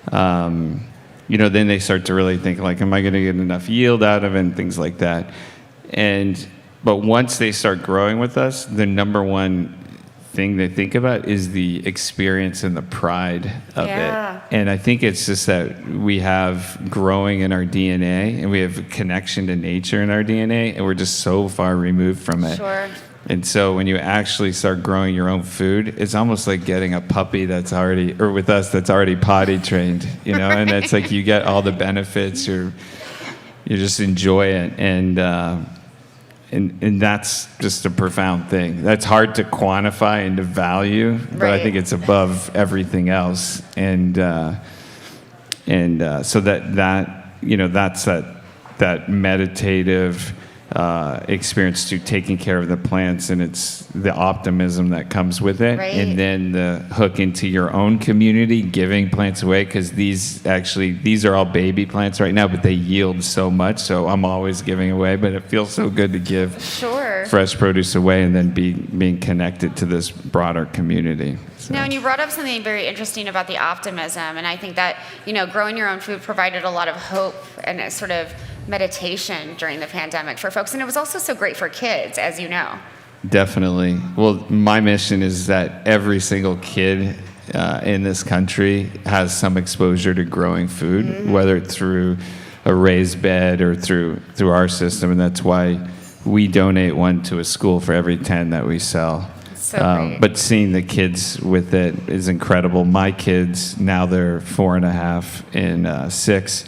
then they start to really think like, am I going to get enough yield out of it and things like that. But once they start growing with us, the number one thing they think about is the experience and the pride of Yeah. it. And I think it's just that we have growing in our DNA and we have a connection to nature in our DNA and we're just so far removed from it. Sure. And so when you actually start growing your own food, it's almost like getting a puppy that's already potty trained, and it's like you get all the benefits, you just enjoy it. And that's just a profound thing. That's hard to quantify and to value, but I think it's above everything else. And so that's that meditative experience to taking care of the plants, and it's the optimism that comes with it. Right. And then the hook into your own community, giving plants away, because these are all baby plants right now, but they yield so much, so I'm always giving away, but it feels so good to give Sure. fresh produce away and then being connected to this broader community. So. Now, and you brought up something very interesting about the optimism, and I think that, growing your own food provided a lot of hope and a sort of meditation during the pandemic for folks, and it was also so great for kids, as you know. Definitely. Well, my mission is that every single kid in this country has some exposure to growing food, whether it's through a raised bed or through our system, and that's why we donate one to a school for every 10 that we sell. So great. But seeing the kids with it is incredible. My kids, now they're 4.5 and 6,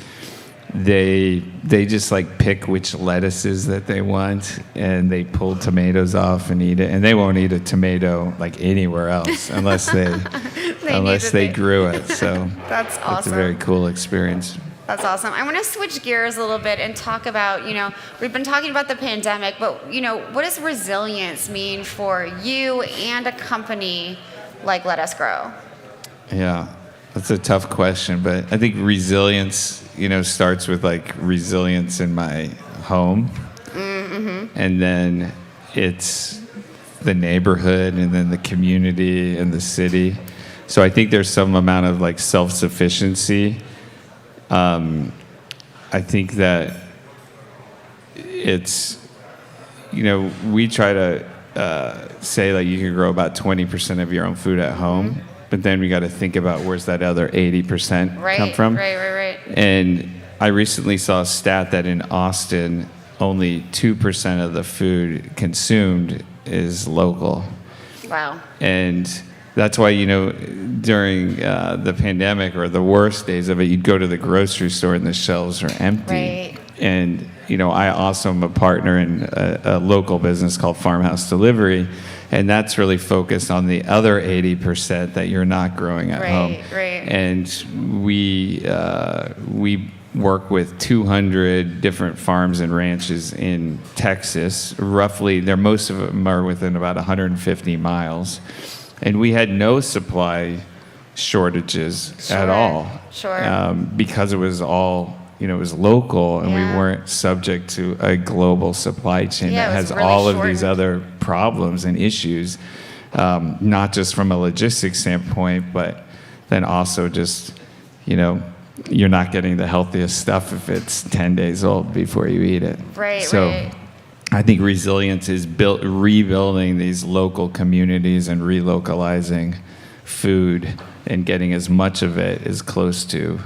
they just like pick which lettuces that they want, and they pull tomatoes off and eat it, and they won't eat a tomato like anywhere else unless they grew it. So That's awesome. It's a very cool experience. That's awesome. I want to switch gears a little bit and talk about, we've been talking about the pandemic, but, what does resilience mean for you and a company like Let Us Grow? Yeah, that's a tough question, but I think resilience, starts with like resilience in my home. Mm-hmm. And then it's the neighborhood and then the community and the city. So I think there's some amount of like self-sufficiency. I think that it's, we try to say like you can grow about 20% of your own food at home, but then we got to think about where's that other 80% come from. Right. And I recently saw a stat that in Austin, only 2% of the food consumed is local. Wow. And that's why, during the pandemic or the worst days of it, you'd go to the grocery store and the shelves are empty. Right. And, I also am a partner in a local business called Farmhouse Delivery, and that's really focused on the other 80% that you're not growing at home. Right. And we work with 200 different farms and ranches in Texas. Roughly, most of them are within about 150 miles. And we had no supply shortages at all. Sure. Because it was all, it was local, and we weren't subject to a global supply chain Yeah, that it was has really all of these shortened. other problems and issues, not just from a logistics standpoint, but then also just, you're not getting the healthiest stuff if it's 10 days old before you eat it. Right. I think resilience is rebuilding these local communities and relocalizing food and getting as much of it as close to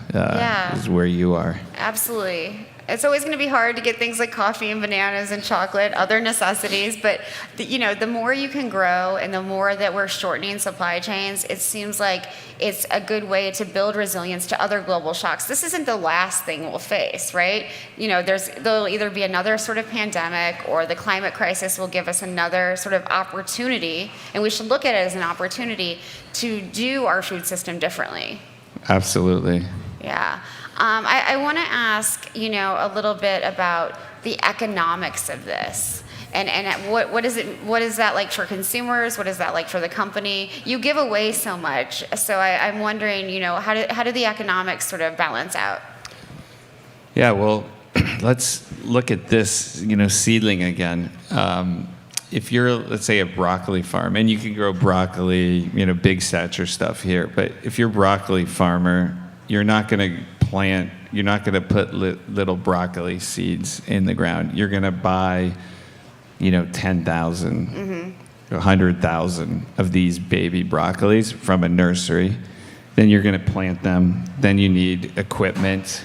is where you are. Absolutely. It's always going to be hard to get things like coffee and bananas and chocolate, other necessities, but the more you can grow and the more that we're shortening supply chains, it seems like it's a good way to build resilience to other global shocks. This isn't the last thing we'll face, right? There'll either be another sort of pandemic, or the climate crisis will give us another sort of opportunity, and we should look at it as an opportunity to do our food system differently. Absolutely. Yeah. I want to ask, a little bit about the economics of this, and what is that like for consumers? What is that like for the company? You give away so much, so I'm wondering, how do the economics sort of balance out? Yeah, well, let's look at this, seedling again. If you're, let's say, a broccoli farm, and you can grow broccoli, big stature stuff here, but if you're a broccoli farmer, you're not going to put little broccoli seeds in the ground. You're going to buy, 10,000, 100,000 of these baby broccolis from a nursery. Then you're going to plant them. Then you need equipment,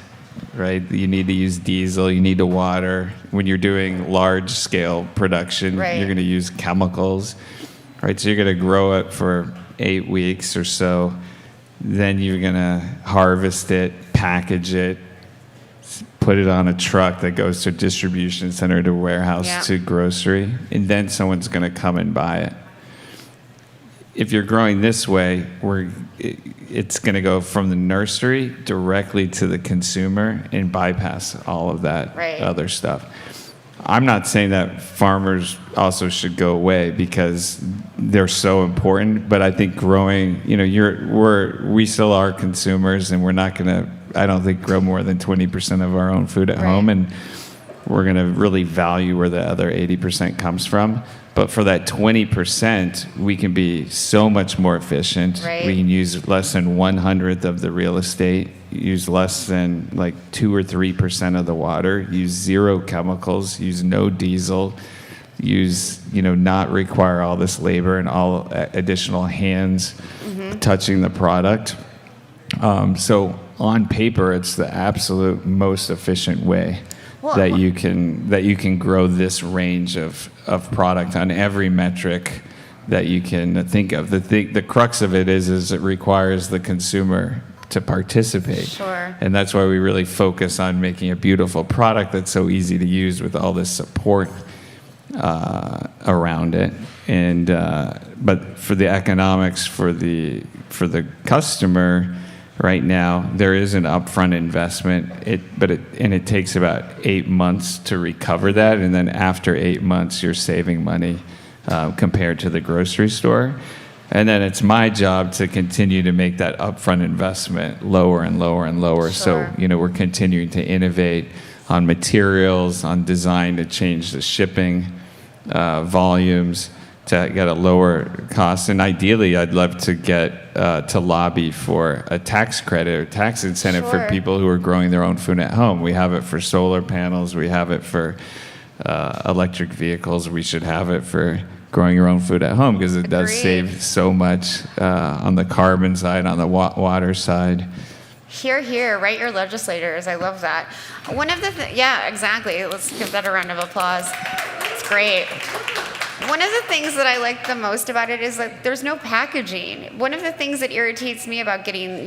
right? You need to use diesel. You need to water. When you're doing large-scale production, you're going to use chemicals, right? So you're going to grow it for 8 weeks or so. Then you're going to harvest it, package it, put it on a truck that goes to a distribution center, to a warehouse, to grocery, and then someone's going to come and buy it. If you're growing this way, it's going to go from the nursery directly to the consumer and bypass all of that other stuff. I'm not saying that farmers also should go away, because they're so important, but I think growing, we still are consumers, and we're not going to, I don't think, grow more than 20% of our own food at home, and we're going to really value where the other 80% comes from. But for that 20%, we can be so much more efficient. We can use less than 1/100th of the real estate, use less than like 2 or 3% of the water, use 0 chemicals, use no diesel, not require all this labor and all additional hands touching the product. So on paper, it's the absolute most efficient way that you can grow this range of product on every metric that you can think of. The crux of it is it requires the consumer to participate. Sure. And that's why we really focus on making a beautiful product that's so easy to use with all this support around it. And but for the economics for the customer, right now there is an upfront investment. It takes about 8 months to recover that, and then after 8 months you're saving money compared to the grocery store. And then it's my job to continue to make that upfront investment lower and lower and lower. Sure. So, we're continuing to innovate on materials, on design to change the shipping volumes to get a lower cost. And ideally, I'd love to get to lobby for a tax credit or tax incentive for people who are growing their own food at home. We have it for solar panels. We have it for electric vehicles. We should have it for growing your own food at home, because it does save so much on the carbon side, on the water side. Hear, hear, write your legislators. I love that. One of the yeah, exactly. Let's give that a round of applause. It's great. One of the things that I like the most about it is that there's no packaging. One of the things that irritates me about getting,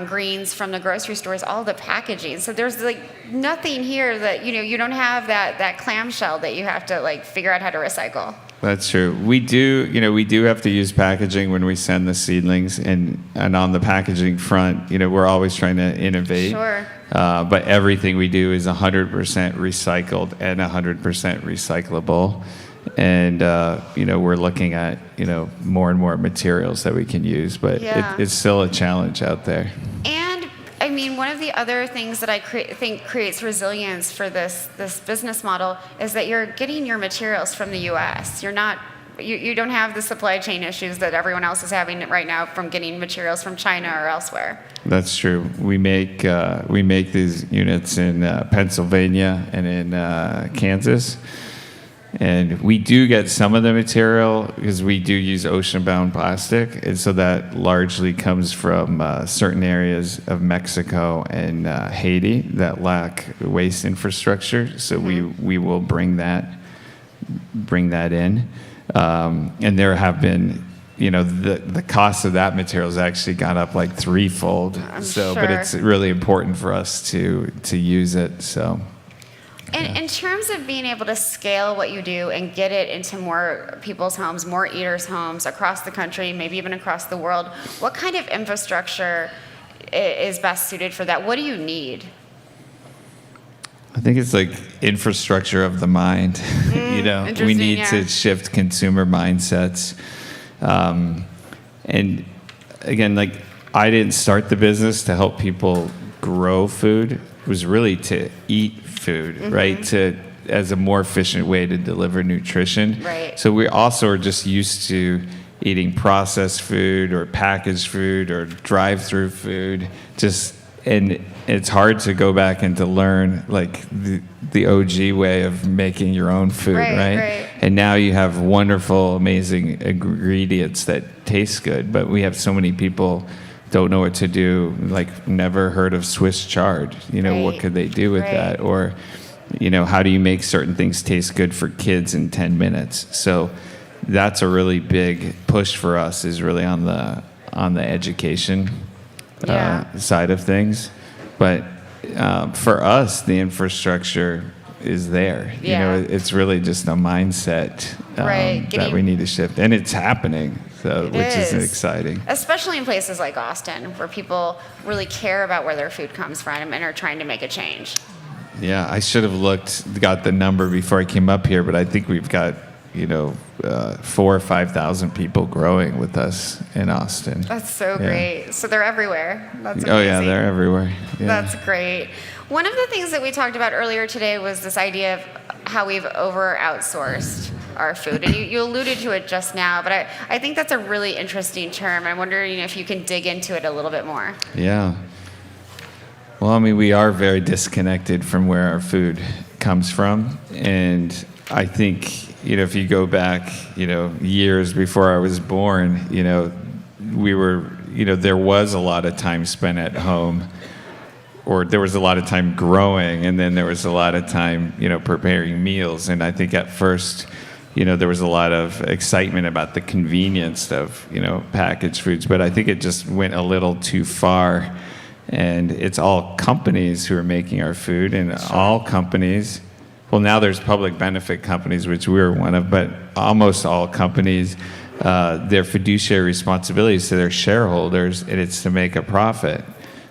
greens from the grocery store is all the packaging. So there's nothing here that, you don't have that clamshell that you have to figure out how to recycle. That's true. We do have to use packaging when we send the seedlings, and on the packaging front, we're always trying to innovate. Sure. But everything we do is 100% recycled and 100% recyclable. And, we're looking at, more and more materials that we can use, but it's still a challenge out there. And, one of the other things that I think creates resilience for this business model is that you're getting your materials from the U.S. You don't have the supply chain issues that everyone else is having right now from getting materials from China or elsewhere. That's true. We make these units in Pennsylvania and in Kansas. And we do get some of the material because we do use ocean-bound plastic, and so that largely comes from certain areas of Mexico and Haiti that lack waste infrastructure. So we will bring that in, and there have been, the cost of that material has actually gone up like threefold. But it's really important for us to use it. So. In terms of being able to scale what you do and get it into more people's homes, more eaters' homes across the country, maybe even across the world, what kind of infrastructure is best suited for that? What do you need? I think it's like infrastructure of the mind. We need to shift consumer mindsets. And again, like, I didn't start the business to help people grow food. It was really to eat food, right? As a more efficient way to deliver nutrition. Right. So we also are just used to eating processed food or packaged food or drive-through food. And it's hard to go back and to learn like the OG way of making your own food, right? And now you have wonderful, amazing ingredients that taste good, but we have so many people don't know what to do, like never heard of Swiss chard. What could they do with that? Or, how do you make certain things taste good for kids in 10 minutes? So that's a really big push for us, is really on the education side of things. But for us, the infrastructure is there. It's really just a mindset that we need to shift, and it's happening. Which is exciting. Especially in places like Austin, where people really care about where their food comes from and are trying to make a change. Yeah, I should have got the number before I came up here, but I think we've got 4,000 or 5,000 people growing with us in Austin. That's so great. So they're everywhere. That's amazing. Oh yeah, they're everywhere. Yeah. That's great. One of the things that we talked about earlier today was this idea of how we've outsourced our food. And you alluded to it just now, but I think that's a really interesting term. I'm wondering if you can dig into it a little bit more. Yeah. Well, I mean, we are very disconnected from where our food comes from. And I think, if you go back, years before I was born, we were, there was a lot of time spent at home, or there was a lot of time growing, and then there was a lot of time, preparing meals. And I think at first, there was a lot of excitement about the convenience of, packaged foods, but I think it just went a little too far. And it's all companies who are making our food, and all companies, well, now there's public benefit companies, which we're one of, but almost all companies, their fiduciary responsibilities to their shareholders, and it's to make a profit.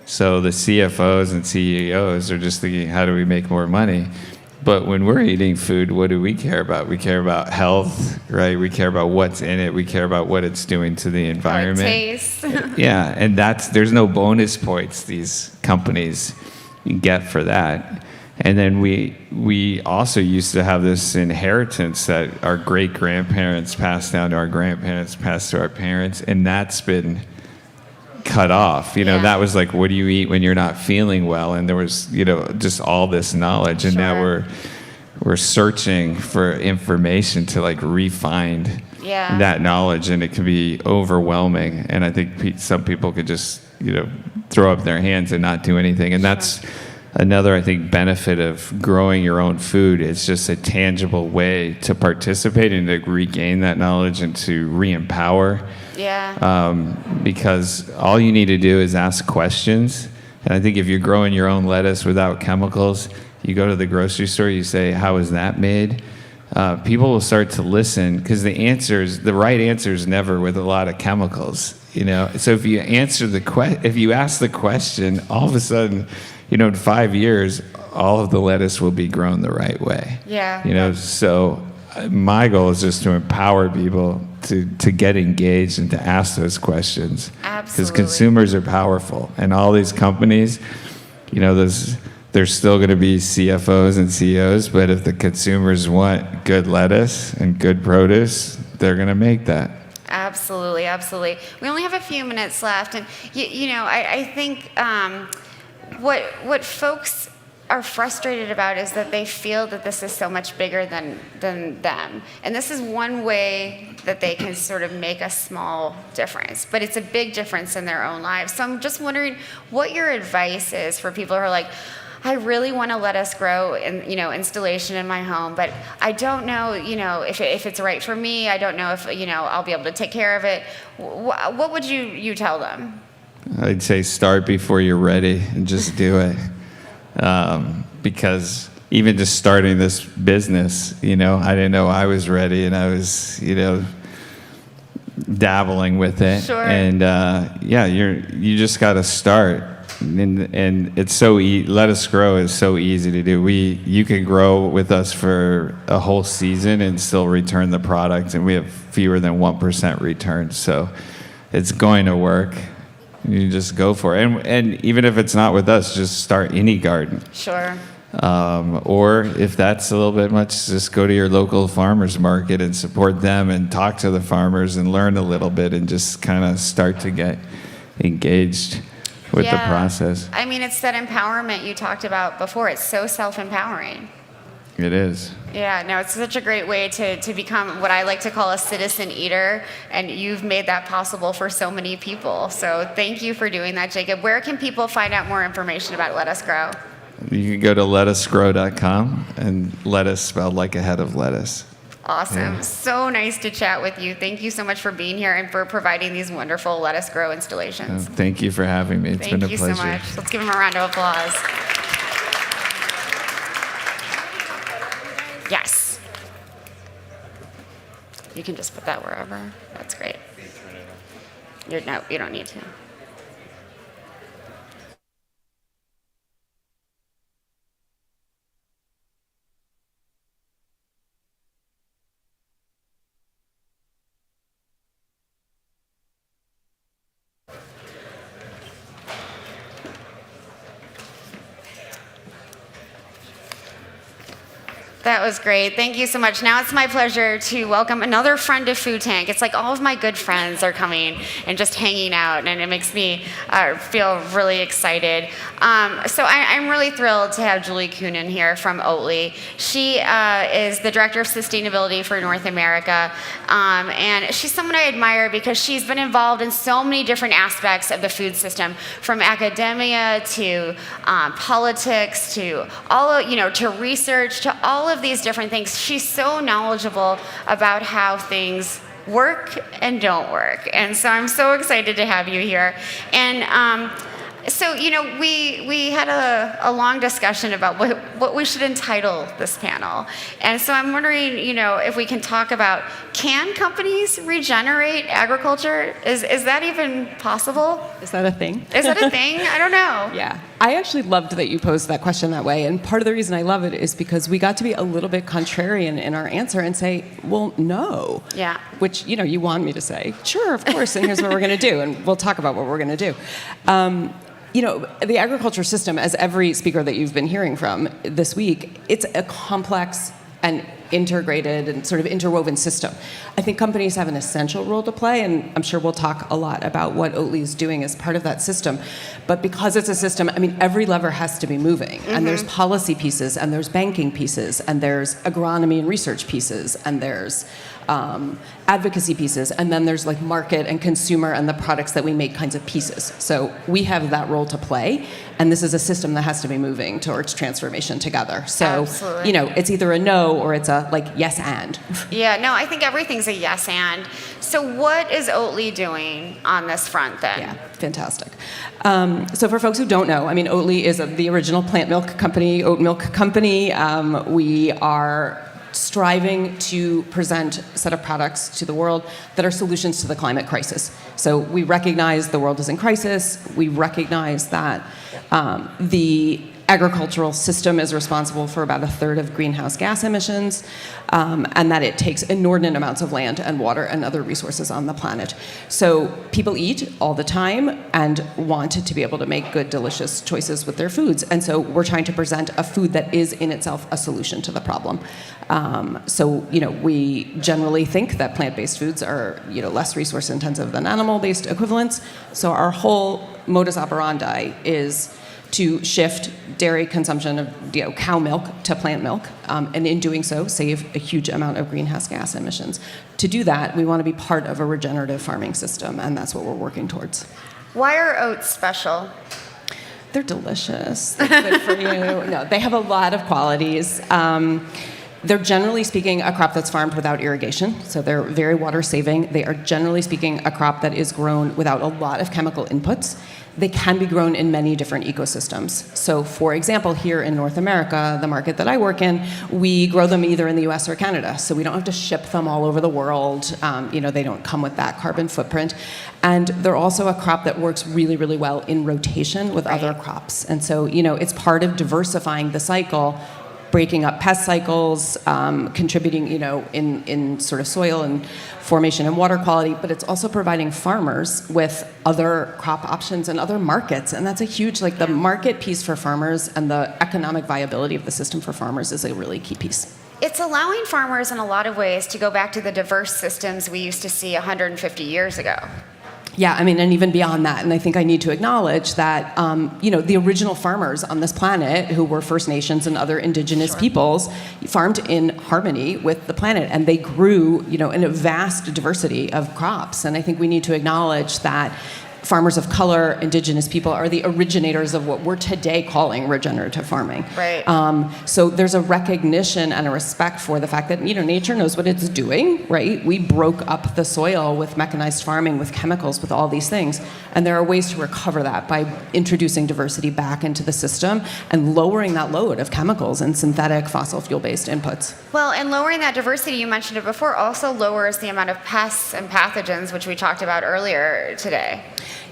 So the CFOs and CEOs are just thinking, how do we make more money? But when we're eating food, what do we care about? We care about health, right? We care about what's in it. We care about what it's doing to the environment. How it tastes. Yeah, and there's no bonus points these companies get for that. And then we also used to have this inheritance that our great-grandparents passed down to our grandparents, passed to our parents, and that's been cut off. That was like, what do you eat when you're not feeling well? And there was, just all this knowledge, and now we're searching for information to like refine that knowledge, and it can be overwhelming. And I think some people could just, throw up their hands and not do anything. And that's another, I think, benefit of growing your own food. It's just a tangible way to participate and to regain that knowledge and to re-empower. Because all you need to do is ask questions. And I think if you're growing your own lettuce without chemicals, you go to the grocery store, you say, how is that made? People will start to listen, because the right answer is never with a lot of chemicals. So if you ask the question, all of a sudden, in 5 years, all of the lettuce will be grown the right way. So my goal is just to empower people to get engaged and to ask those questions. Because consumers are powerful, and all these companies, there's still going to be CFOs and CEOs, but if the consumers want good lettuce and good produce, they're going to make that. Absolutely. We only have a few minutes left, and I think what folks are frustrated about is that they feel that this is so much bigger than them. And this is one way that they can sort of make a small difference, but it's a big difference in their own lives. So I'm just wondering what your advice is for people who are like, I really want to let us grow installation in my home, but I don't know, if it's right for me. I don't know if, I'll be able to take care of it. What would you tell them? I'd say start before you're ready and just do it. Because even just starting this business, I didn't know I was ready, and I was, dabbling with it. Sure. And you just got to start. And it's so let us grow is so easy to do. You can grow with us for a whole season and still return the product, and we have fewer than 1% returns. So it's going to work. You just go for it. And even if it's not with us, just start any garden. Sure. Or if that's a little bit much, just go to your local farmers market and support them and talk to the farmers and learn a little bit and just kind of start to get engaged with the process. I mean, it's that empowerment you talked about before. It's so self-empowering. It is. Yeah, no, it's such a great way to become what I like to call a citizen eater, and you've made that possible for so many people. So thank you for doing that, Jacob. Where can people find out more information about Let Us Grow? You can go to letusgrow.com, and lettuce spelled like a head of lettuce. Awesome. Yeah. So nice to chat with you. Thank you so much for being here and for providing these wonderful Let Us Grow installations. Thank you for having me. It's been a pleasure. Thank you so much. Let's give him a round of applause. Yes. You can just put that wherever. That's great. No, you don't need to. That was great. Thank you so much. Now it's my pleasure to welcome another friend of Food Tank. It's like all of my good friends are coming and just hanging out, and it makes me feel really excited. So I'm really thrilled to have Julie Coonan here from Oatly. She is the Director of Sustainability for North America, and she's someone I admire because she's been involved in so many different aspects of the food system, from academia to politics to to research to all of these different things. She's so knowledgeable about how things work and don't work. And so I'm so excited to have you here. And so, we had a long discussion about what we should entitle this panel. And so I'm wondering, if we can talk about, can companies regenerate agriculture? Is that even possible? Is that a thing? Is that a thing? I don't know. Yeah. I actually loved that you posed that question that way. And part of the reason I love it is because we got to be a little bit contrarian in our answer and say, well, no. Yeah. Which, you want me to say, sure, of course, and here's what we're going to do. And we'll talk about what we're going to do. The agriculture system, as every speaker that you've been hearing from this week, it's a complex and integrated and sort of interwoven system. I think companies have an essential role to play, and I'm sure we'll talk a lot about what Oatly is doing as part of that system. But because it's a system, every lever has to be moving. Mm-hmm. And there's policy pieces, and there's banking pieces, and there's agronomy and research pieces, and there's advocacy pieces, and then there's like market and consumer and the products that we make kinds of pieces. So we have that role to play, and this is a system that has to be moving towards transformation together. So, absolutely. It's either a no or it's a yes and. Yeah, no, I think everything's a yes and. So what is Oatly doing on this front then? Yeah, fantastic. So for folks who don't know, Oatly is the original plant milk company, oat milk company. We are striving to present a set of products to the world that are solutions to the climate crisis. So we recognize the world is in crisis. We recognize that the agricultural system is responsible for about 1/3 of greenhouse gas emissions, and that it takes inordinate amounts of land and water and other resources on the planet. So people eat all the time and want to be able to make good, delicious choices with their foods. And so we're trying to present a food that is in itself a solution to the problem. We generally think that plant-based foods are, less resource-intensive than animal-based equivalents. So our whole modus operandi is to shift dairy consumption of cow milk to plant milk, and in doing so, save a huge amount of greenhouse gas emissions. To do that, we want to be part of a regenerative farming system, and that's what we're working towards. Why are oats special? They're delicious. They're good for you. No, they have a lot of qualities. They're generally speaking a crop that's farmed without irrigation, so they're very water saving. They are generally speaking a crop that is grown without a lot of chemical inputs. They can be grown in many different ecosystems. So for example, here in North America, the market that I work in, we grow them either in the US or Canada. So we don't have to ship them all over the world. They don't come with that carbon footprint. And they're also a crop that works really, really well in rotation with other crops. And so, it's part of diversifying the cycle, breaking up pest cycles, contributing, in sort of soil and formation and water quality, but it's also providing farmers with other crop options and other markets. And that's a huge, the market piece for farmers and the economic viability of the system for farmers is a really key piece. It's allowing farmers in a lot of ways to go back to the diverse systems we used to see 150 years ago. Yeah, and even beyond that. And I think I need to acknowledge that, the original farmers on this planet, who were First Nations and other indigenous peoples, farmed in harmony with the planet. And they grew, in a vast diversity of crops. And I think we need to acknowledge that farmers of color, indigenous people, are the originators of what we're today calling regenerative farming. Right. So there's a recognition and a respect for the fact that, nature knows what it's doing, right? We broke up the soil with mechanized farming, with chemicals, with all these things. And there are ways to recover that by introducing diversity back into the system and lowering that load of chemicals and synthetic fossil fuel-based inputs. Well, and lowering that diversity, you mentioned it before, also lowers the amount of pests and pathogens, which we talked about earlier today.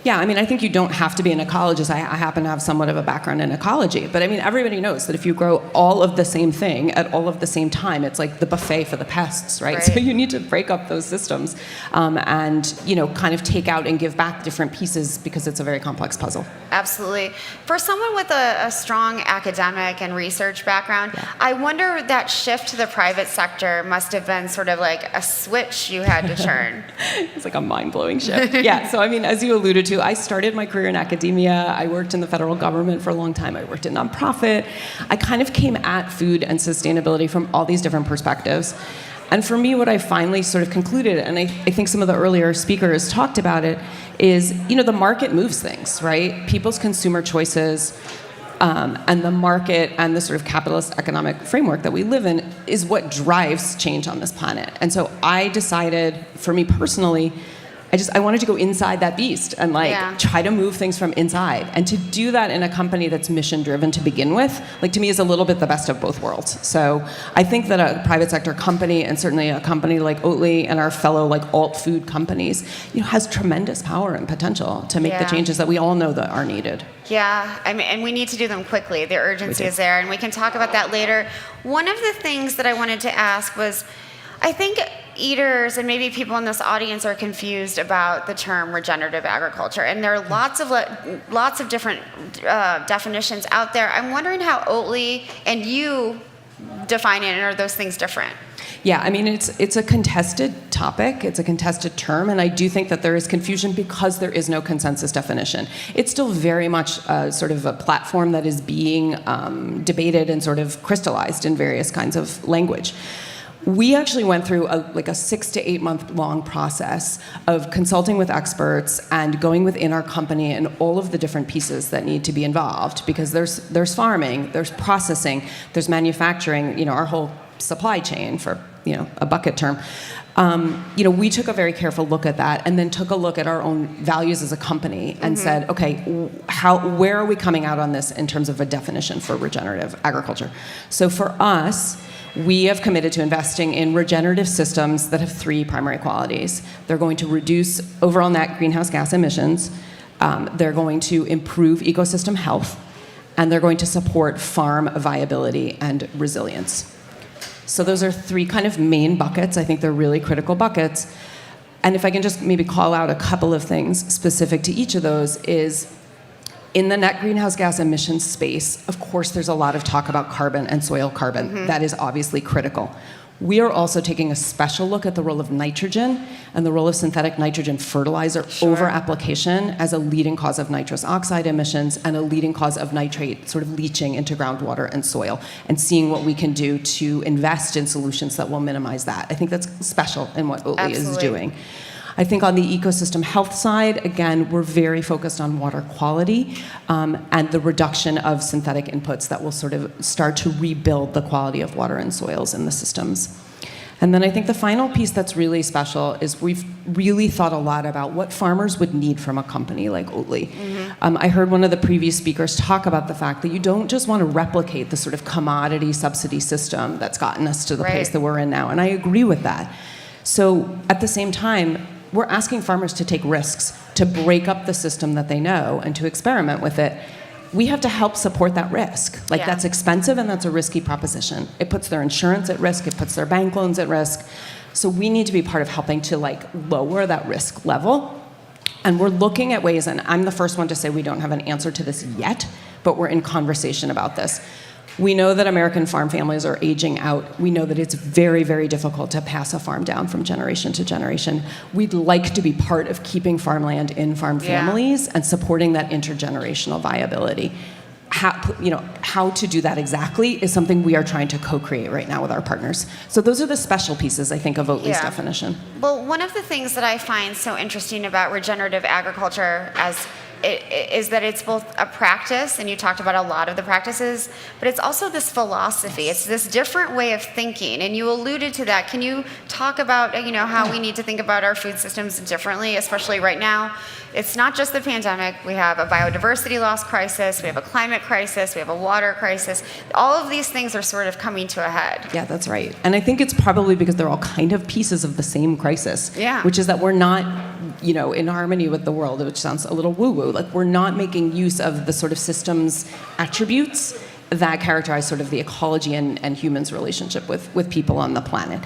Yeah, I think you don't have to be an ecologist. I happen to have somewhat of a background in ecology. But everybody knows that if you grow all of the same thing at all of the same time, it's like the buffet for the pests, right? So you need to break up those systems and, kind of take out and give back different pieces because it's a very complex puzzle. Absolutely. For someone with a strong academic and research background, I wonder that shift to the private sector must have been sort of like a switch you had to turn. It's like a mind-blowing shift. Yeah, so as you alluded to, I started my career in academia. I worked in the federal government for a long time. I worked in nonprofit. I kind of came at food and sustainability from all these different perspectives. And for me, what I finally sort of concluded, and I think some of the earlier speakers talked about it, is, the market moves things, right? People's consumer choices and the market and the sort of capitalist economic framework that we live in is what drives change on this planet. And so I decided, for me personally, I wanted to go inside that beast and try to move things from inside. And to do that in a company that's mission driven to begin with, to me is a little bit the best of both worlds. So I think that a private sector company, and certainly a company like Oatly and our fellow alt food companies, has tremendous power and potential to make the changes that we all know that are needed. Yeah, and we need to do them quickly. The urgency is there, and we can talk about that later. One of the things that I wanted to ask was, I think eaters and maybe people in this audience are confused about the term regenerative agriculture, and there are lots of different definitions out there. I'm wondering how Oatly and you define it, and are those things different? Yeah, it's a contested topic, it's a contested term, and I do think that there is confusion because there is no consensus definition. It's still very much sort of a platform that is being debated and sort of crystallized in various kinds of language. We actually went through a 6 to 8 month long process of consulting with experts and going within our company and all of the different pieces that need to be involved, because there's farming, there's processing, there's manufacturing, our whole supply chain, for a bucket term. We took a very careful look at that, and then took a look at our own values as a company and said, okay, where are we coming out on this in terms of a definition for regenerative agriculture? So for us, we have committed to investing in regenerative systems that have 3 primary qualities. They're going to reduce overall net greenhouse gas emissions, they're going to improve ecosystem health, and they're going to support farm viability and resilience. So those are 3 kind of main buckets. I think they're really critical buckets. And if I can just maybe call out a couple of things specific to each of those is, in the net greenhouse gas emissions space, of course, there's a lot of talk about carbon and soil carbon. That is obviously critical. We are also taking a special look at the role of nitrogen and the role of synthetic nitrogen fertilizer over application as a leading cause of nitrous oxide emissions and a leading cause of nitrate sort of leaching into groundwater and soil, and seeing what we can do to invest in solutions that will minimize that. I think that's special in what Oatly is doing. I think on the ecosystem health side, again, we're very focused on water quality and the reduction of synthetic inputs that will sort of start to rebuild the quality of water and soils in the systems. And then I think the final piece that's really special is we've really thought a lot about what farmers would need from a company like Oatly. I heard one of the previous speakers talk about the fact that you don't just want to replicate the sort of commodity subsidy system that's gotten us to the place that we're in now, and I agree with that. So at the same time, we're asking farmers to take risks, to break up the system that they know and to experiment with it. We have to help support that risk. Like, that's expensive and that's a risky proposition. It puts their insurance at risk, it puts their bank loans at risk. So we need to be part of helping to lower that risk level. And we're looking at ways, and I'm the first one to say we don't have an answer to this yet, but we're in conversation about this. We know that American farm families are aging out. We know that it's very, very difficult to pass a farm down from generation to generation. We'd like to be part of keeping farmland in farm families and supporting that intergenerational viability. How to do that exactly is something we are trying to co-create right now with our partners. So those are the special pieces, I think, of Oatly's definition. Well, one of the things that I find so interesting about regenerative agriculture is that it's both a practice, and you talked about a lot of the practices, but it's also this philosophy. It's this different way of thinking, and you alluded to that. Can you talk about how we need to think about our food systems differently, especially right now? It's not just the pandemic. We have a biodiversity loss crisis, we have a climate crisis, we have a water crisis. All of these things are sort of coming to a head. Yeah, that's right. And I think it's probably because they're all kind of pieces of the same crisis, which is that we're not in harmony with the world, which sounds a little woo-woo. Like, we're not making use of the sort of systems attributes that characterize sort of the ecology and humans' relationship with people on the planet.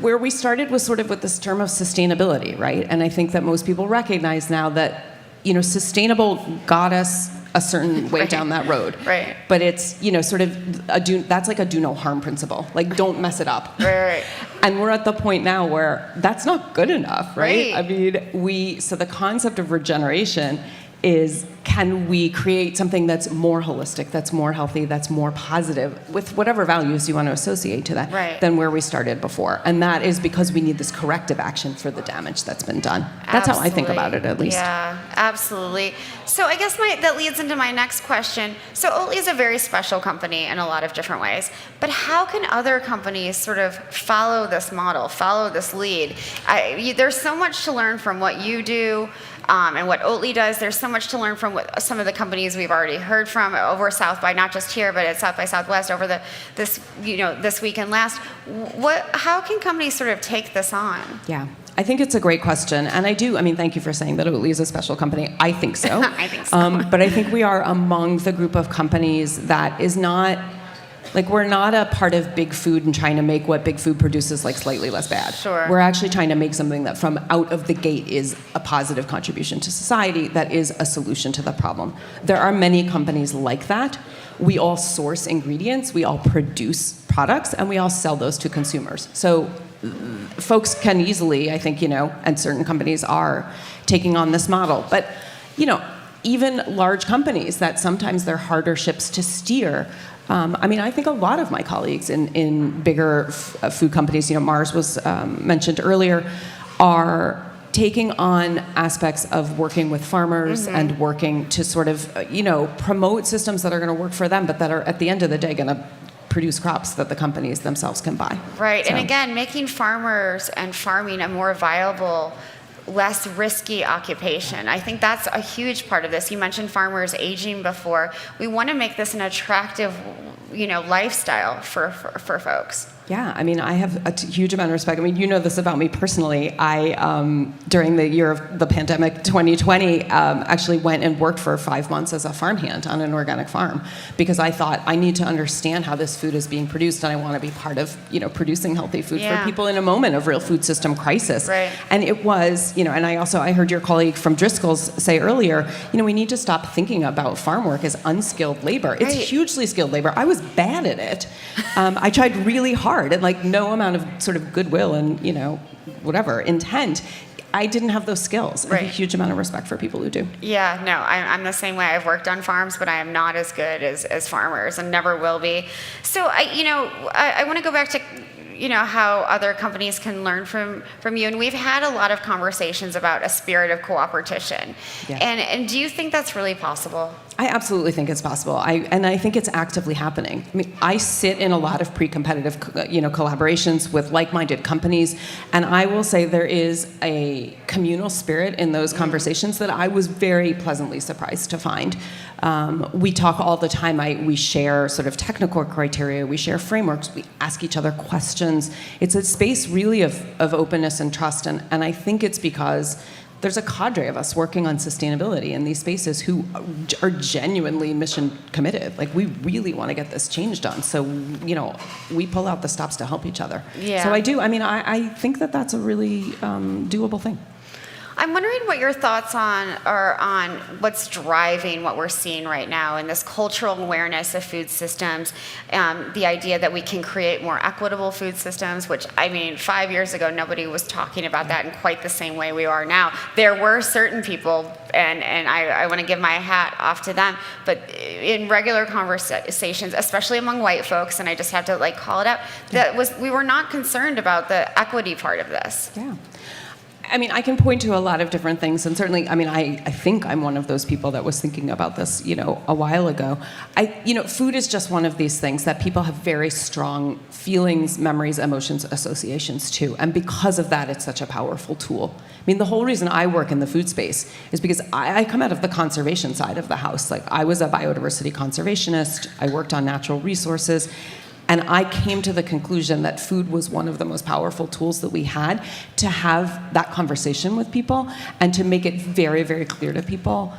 Where we started was sort of with this term of sustainability, right? And I think that most people recognize now that, sustainable got us a certain way down that road. Right. But it's, sort of, that's like a do no harm principle. Like, don't mess it up. Right. And we're at the point now where that's not good enough, right? I mean, so the concept of regeneration is, can we create something that's more holistic, that's more healthy, that's more positive, with whatever values you want to associate to that, than where we started before. And that is because we need this corrective action for the damage that's been done. That's how I think about it, at least. Yeah, absolutely. So I guess that leads into my next question. So Oatly is a very special company in a lot of different ways, but how can other companies sort of follow this model, follow this lead? There's so much to learn from what you do, and what Oatly does. There's so much to learn from what some of the companies we've already heard from over South by, not just here, but at South by Southwest over this week and last. How can companies sort of take this on? Yeah, I think it's a great question, and thank you for saying that Oatly is a special company. I think so. I think so. But I think we are among the group of companies that is not, we're not a part of big food and trying to make what big food produces slightly less bad. Sure. We're actually trying to make something that from out of the gate is a positive contribution to society, that is a solution to the problem. There are many companies like that. We all source ingredients, we all produce products, and we all sell those to consumers. So folks can easily, I think, and certain companies are taking on this model. But, even large companies that sometimes they're harder ships to steer. I think a lot of my colleagues in bigger food companies, Mars was mentioned earlier, are taking on aspects of working with farmers and working to sort of, promote systems that are going to work for them, but that are at the end of the day going to produce crops that the companies themselves can buy. Right, and again, making farmers and farming a more viable, less risky occupation. I think that's a huge part of this. You mentioned farmers aging before. We want to make this an attractive, lifestyle for folks. Yeah, I have a huge amount of respect. You know this about me personally. I, during the year of the pandemic, 2020, actually went and worked for 5 months as a farmhand on an organic farm because I thought I need to understand how this food is being produced, and I want to be part of, producing healthy food for people in a moment of real food system crisis. Right. And it was, and I heard your colleague from Driscoll's say earlier, we need to stop thinking about farm work as unskilled labor. It's hugely skilled labor. I was bad at it. I tried really hard. hard, and like no amount of sort of goodwill and, you know, whatever intent. I didn't have those skills. I have a huge amount of respect for people who do. Yeah, no, I'm the same way. I've worked on farms, but I am not as good as farmers and never will be. So I want to go back to, you know, how other companies can learn from you. And we've had a lot of conversations about a spirit of cooperation. Yeah. And do you think that's really possible? I absolutely think it's possible. I think it's actively happening. I mean, I sit in a lot of pre-competitive, collaborations with like-minded companies, and I will say there is a communal spirit in those conversations that I was very pleasantly surprised to find. We talk all the time. We share sort of technical criteria. We share frameworks. We ask each other questions. It's a space really of openness and trust, and I think it's because there's a cadre of us working on sustainability in these spaces who are genuinely mission committed. Like, we really want to get this change done. So, you know, we pull out the stops to help each other. Yeah. So I do. I mean, I think that that's a really doable thing. I'm wondering what your thoughts are on what's driving what we're seeing right now in this cultural awareness of food systems, the idea that we can create more equitable food systems, which, I mean, 5 years ago, nobody was talking about that in quite the same way we are now. There were certain people, and I want to give my hat off to them, but in regular conversations, especially among white folks, and I just have to like call it out, we were not concerned about the equity part of this. Yeah. I mean, I can point to a lot of different things, and certainly, I mean, I think I'm one of those people that was thinking about this, you know, a while ago. Food is just one of these things that people have very strong feelings, memories, emotions, associations to, and because of that, it's such a powerful tool. I mean, the whole reason I work in the food space is because I come out of the conservation side of the house. Like, I was a biodiversity conservationist. I worked on natural resources. And I came to the conclusion that food was one of the most powerful tools that we had to have that conversation with people and to make it very, very clear to people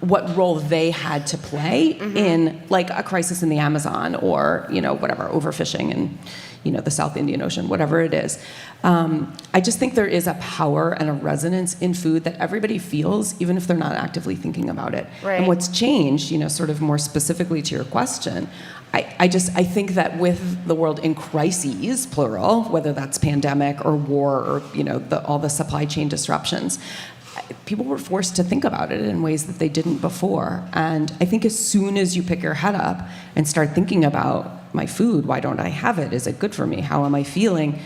what role they had to play in, like, a crisis in the Amazon or, you know, whatever, overfishing in, you know, the South Indian Ocean, whatever it is. I just think there is a power and a resonance in food that everybody feels, even if they're not actively thinking about it. Right. And what's changed, you know, sort of more specifically to your question, I think that with the world in crises, plural, whether that's pandemic or war or, you know, all the supply chain disruptions, people were forced to think about it in ways that they didn't before. And I think as soon as you pick your head up and start thinking about my food, why don't I have it? Is it good for me? How am I feeling?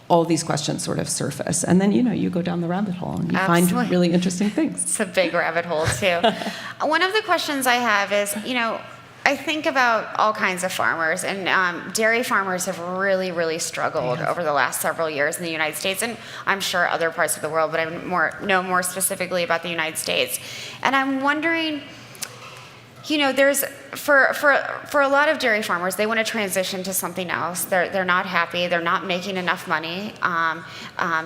All these questions sort of surface. And then, you know, you go down the rabbit hole and you find really interesting things. It's a big rabbit hole, too. One of the questions I have is, you know, I think about all kinds of farmers, and dairy farmers have really, really struggled over the last several years in the United States, and I'm sure other parts of the world, but I know more specifically about the United States. And I'm wondering, you know, there's for a lot of dairy farmers, they want to transition to something else. They're not happy. They're not making enough money.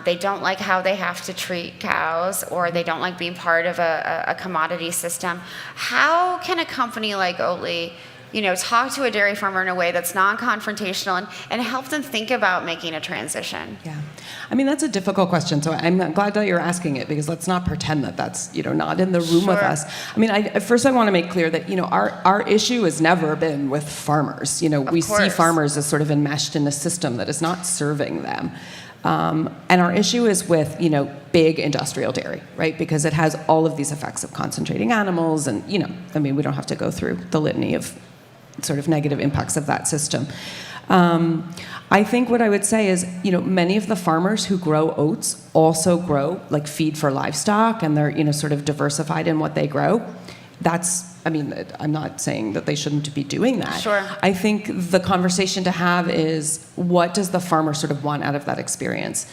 They don't like how they have to treat cows, or they don't like being part of a commodity system. How can a company like Oatly, you know, talk to a dairy farmer in a way that's non-confrontational and help them think about making a transition? Yeah. I mean, that's a difficult question, so I'm glad that you're asking it, because let's not pretend that that's, you know, not in the room with us. I mean, first I want to make clear that, you know, our issue has never been with farmers. You know, we see farmers as sort of enmeshed in a system that is not serving them. And our issue is with, you know, big industrial dairy, right? Because it has all of these effects of concentrating animals and, you know, I mean, we don't have to go through the litany of sort of negative impacts of that system. I think what I would say is, you know, many of the farmers who grow oats also grow like feed for livestock, and they're, you know, sort of diversified in what they grow. I mean, I'm not saying that they shouldn't be doing that. Sure. I think the conversation to have is, what does the farmer sort of want out of that experience?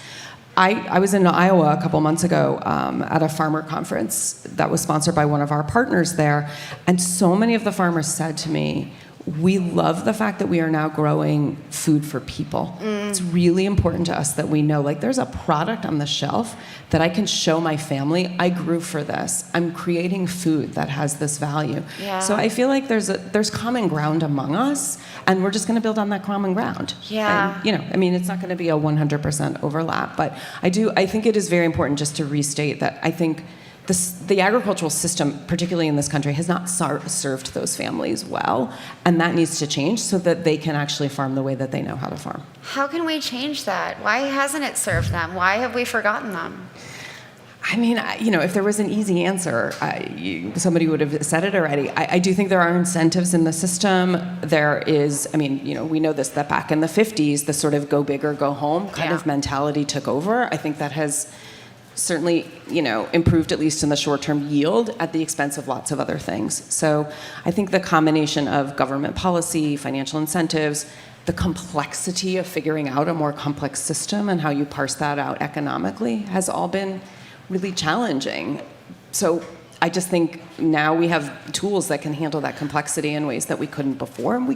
I was in Iowa a couple months ago at a farmer conference that was sponsored by one of our partners there, and so many of the farmers said to me, we love the fact that we are now growing food for people. It's really important to us that we know, like, there's a product on the shelf that I can show my family, I grew for this. I'm creating food that has this value. Yeah. So I feel like there's common ground among us, and we're just going to build on that common ground. Yeah. And, you know, I mean, it's not going to be a 100% overlap, but I think it is very important just to restate that I think the agricultural system, particularly in this country, has not served those families well, and that needs to change so that they can actually farm the way that they know how to farm. How can we change that? Why hasn't it served them? Why have we forgotten them? I mean, if there was an easy answer, somebody would have said it already. I do think there are incentives in the system. There is, we know this, that back in the 50s, the sort of go big or go home kind of mentality took over. I think that has certainly, improved at least in the short-term yield at the expense of lots of other things. So I think the combination of government policy, financial incentives, the complexity of figuring out a more complex system and how you parse that out economically has all been really challenging. So I just think now we have tools that can handle that complexity in ways that we couldn't before, and we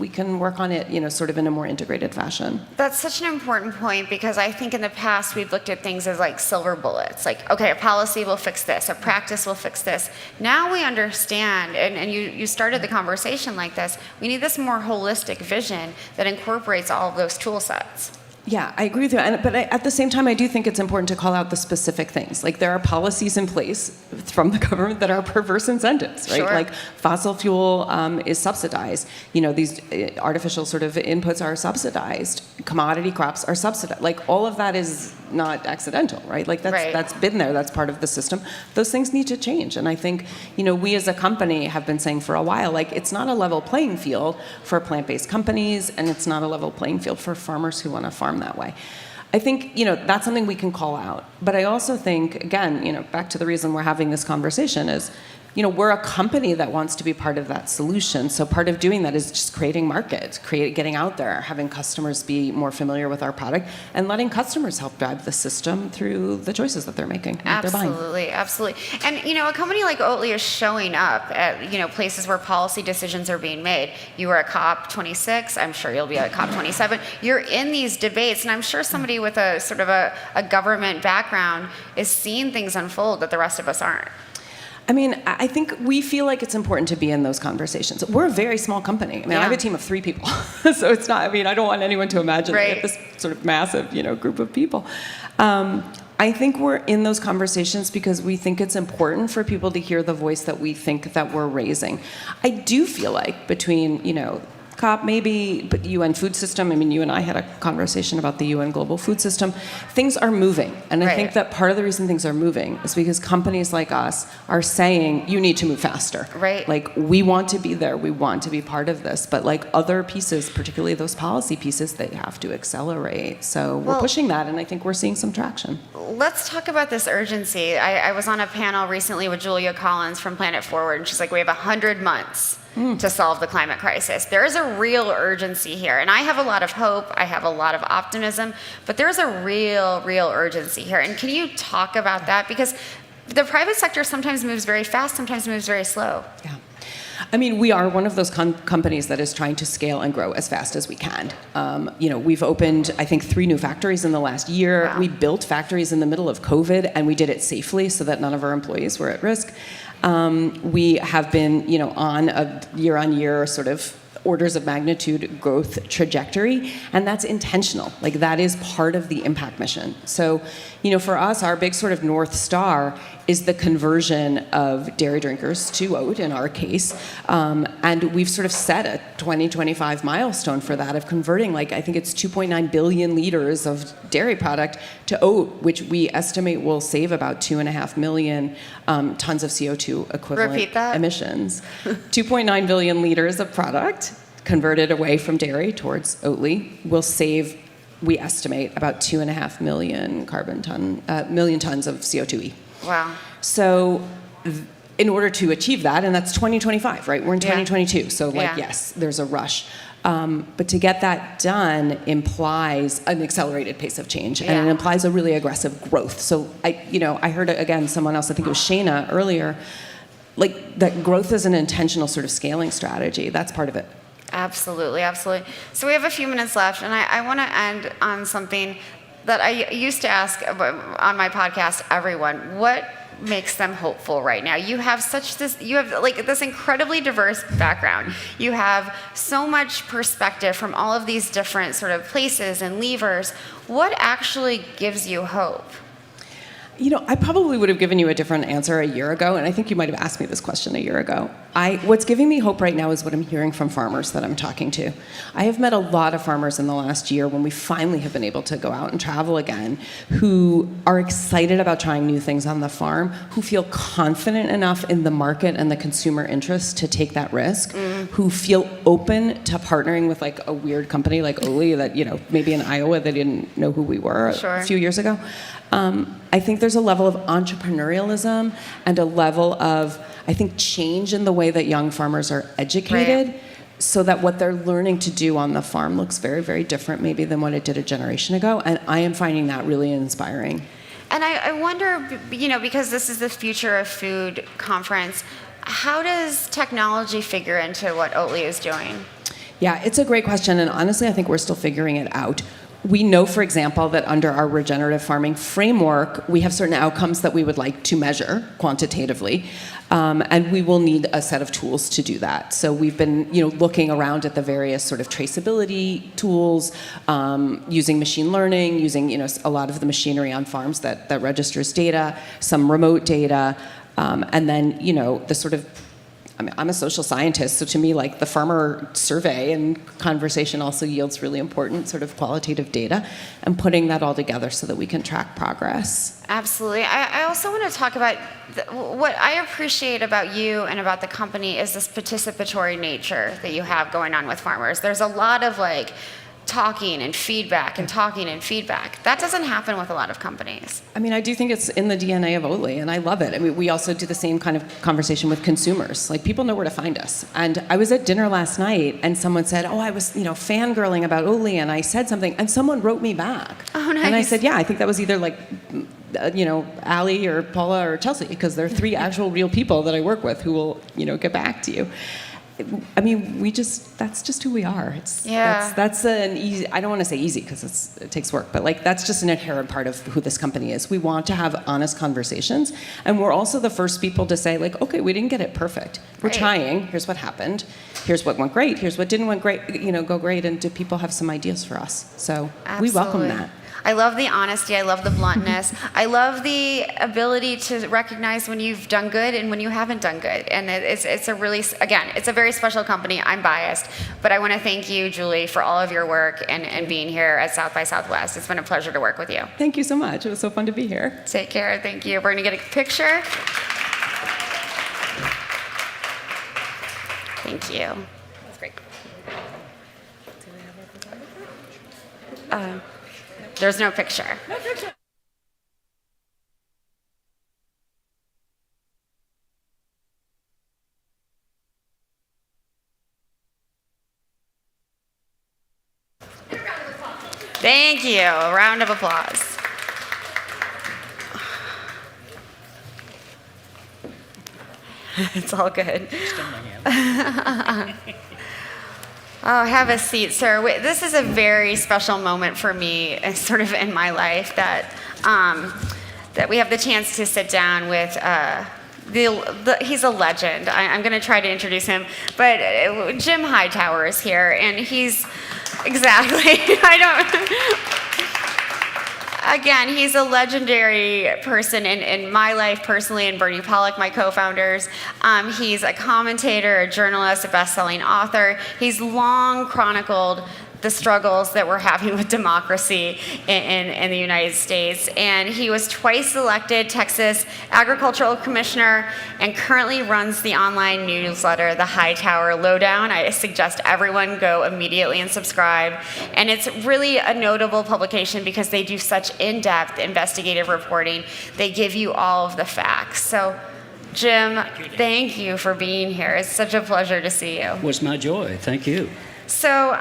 can work on it, sort of in a more integrated fashion. That's such an important point, because I think in the past we've looked at things as like silver bullets, like, okay, a policy will fix this, a practice will fix this. Now we understand, and you started the conversation like this, we need this more holistic vision that incorporates all of those tool sets. Yeah, I agree with you. But at the same time, I do think it's important to call out the specific things. Like, there are policies in place from the government that are perverse incentives, right? Sure. Like, fossil fuel is subsidized. These artificial sort of inputs are subsidized. Commodity crops are subsidized. Like, all of that is not accidental, right? Like, that's been there. That's part of the system. Those things need to change. And I think, we as a company have been saying for a while, like, it's not a level playing field for plant-based companies, and it's not a level playing field for farmers who want to farm that way. I think, that's something we can call out. But I also think, again, back to the reason we're having this conversation is, we're a company that wants to be part of that solution. So part of doing that is just creating markets, getting out there, having customers be more familiar with our product, and letting customers help drive the system through the choices that they're making, that they're buying. Absolutely. And, a company like Oatly is showing up at, places where policy decisions are being made. You were at COP26. I'm sure you'll be at COP27. You're in these debates, and I'm sure somebody with a sort of a government background is seeing things unfold that the rest of us aren't. I think we feel like it's important to be in those conversations. We're a very small company. I have a team of 3 people. So it's not, I don't want anyone to imagine that we have this sort of massive, group of people. I think we're in those conversations because we think it's important for people to hear the voice that we think that we're raising. I do feel like between, COP maybe, but UN food system, you and I had a conversation about the UN global food system. Things are moving. And I think that part of the reason things are moving is because companies like us are saying, you need to move faster. Right. Like, we want to be there. We want to be part of this. But like other pieces, particularly those policy pieces, they have to accelerate. So we're pushing that, and I think we're seeing some traction. Let's talk about this urgency. I was on a panel recently with Julia Collins from Planet Forward, and she's like, we have 100 months to solve the climate crisis. There is a real urgency here, and I have a lot of hope, I have a lot of optimism, but there's a real urgency here. And can you talk about that? Because the private sector sometimes moves very fast, sometimes moves very slow. Yeah. We are one of those companies that is trying to scale and grow as fast as we can. We've opened, I think, 3 new factories in the last year. Wow. We built factories in the middle of COVID, and we did it safely so that none of our employees were at risk. We have been, on a year-on-year sort of orders of magnitude growth trajectory, and that's intentional. Like, that is part of the impact mission. So, for us, our big sort of North Star is the conversion of dairy drinkers to oat, in our case. And we've sort of set a 2025 milestone for that of converting, I think it's 2.9 billion liters of dairy product to oat, which we estimate will save about 2.5 million tons of CO2 equivalent emissions. 2.9 billion liters of product converted away from dairy towards Oatly will save, we estimate, about 2.5 million million tons of CO2e. Wow. So in order to achieve that, and that's 2025, right? We're in 2022, so yes, there's a rush. But to get that done implies an accelerated pace of change, and it implies a really aggressive growth. So I heard, again, someone else, I think it was Shayna earlier, like, that growth is an intentional sort of scaling strategy. That's part of it. Absolutely. So we have a few minutes left, and I want to end on something that I used to ask on my podcast everyone. What makes them hopeful right now? You have this incredibly diverse background. You have so much perspective from all of these different sort of places and levers. What actually gives you hope? I probably would have given you a different answer a year ago, and I think you might have asked me this question a year ago. What's giving me hope right now is what I'm hearing from farmers that I'm talking to. I have met a lot of farmers in the last year when we finally have been able to go out and travel again, who are excited about trying new things on the farm, who feel confident enough in the market and the consumer interest to take that risk, who feel open to partnering with like a weird company like Oli that, maybe in Iowa they didn't know who we were a few years ago. I think there's a level of entrepreneurialism and a level of, I think, change in the way that young farmers are educated, so that what they're learning to do on the farm looks very, very different maybe than what it did a generation ago. And I am finding that really inspiring. And I wonder, because this is the Future of Food conference, how does technology figure into what Oatly is doing? Yeah, it's a great question. And honestly, I think we're still figuring it out. We know, for example, that under our regenerative farming framework, we have certain outcomes that we would like to measure quantitatively, and we will need a set of tools to do that. So we've been, looking around at the various sort of traceability tools, using machine learning, using, a lot of the machinery on farms that registers data, some remote data, and then, the sort of I'm a social scientist, so to me, like the farmer survey and conversation also yields really important sort of qualitative data, and putting that all together so that we can track progress. Absolutely. I also want to talk about what I appreciate about you and about the company is this participatory nature that you have going on with farmers. There's a lot of talking and feedback and talking and feedback. That doesn't happen with a lot of companies. I do think it's in the DNA of Oatly, and I love it. We also do the same kind of conversation with consumers. Like, people know where to find us. And I was at dinner last night, and someone said, I was, fangirling about Oatly, and I said something, and someone wrote me back. Oh, nice. And I said, yeah, I think that was either Allie or Paula or Chelsea, because they're three actual real people that I work with who will, get back to you. That's just who we are. That's an easy, I don't want to say easy because it takes work, but that's just an inherent part of who this company is. We want to have honest conversations, and we're also the first people to say, okay, we didn't get it perfect. We're trying. Here's what happened. Here's what went great. Here's what didn't go great, and do people have some ideas for us? So we welcome that. I love the honesty. I love the bluntness. I love the ability to recognize when you've done good and when you haven't done good. And it's a very special company. I'm biased, but I want to thank you, Julie, for all of your work and being here at South by Southwest. It's been a pleasure to work with you. Thank you so much. It was so fun to be here. Take care. Thank you. We're going to get a picture. Thank you. That's great. There's no picture. No picture. Thank you. A round of applause. It's all good. Oh, have a seat, sir. This is a very special moment for me, sort of in my life, that we have the chance to sit down with. He's a legend. I'm going to try to introduce him, but Jim Hightower is here, and he's exactly. Again, he's a legendary person in my life personally, and Bernie Pollack, my co-founders. He's a commentator, a journalist, a best-selling author. He's long chronicled the struggles that we're having with democracy in the United States. And he was twice elected Texas Agricultural Commissioner and currently runs the online newsletter, The Hightower Lowdown. I suggest everyone go immediately and subscribe. And it's really a notable publication because they do such in-depth investigative reporting. They give you all of the facts. So, Jim, thank you for being here. It's such a pleasure to see you. It was my joy. Thank you. So,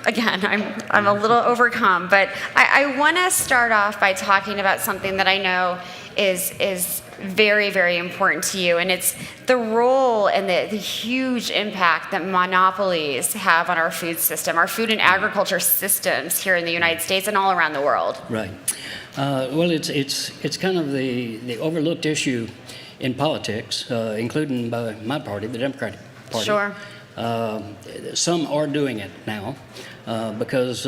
again, I'm a little overcome, but I want to start off by talking about something that I know is very, very important to you, and it's the role and the huge impact that monopolies have on our food system, our food and agriculture systems here in the United States and all around the world. Right. Well, it's kind of the overlooked issue in politics, including by my party, the Democratic Party. Sure. Some are doing it now because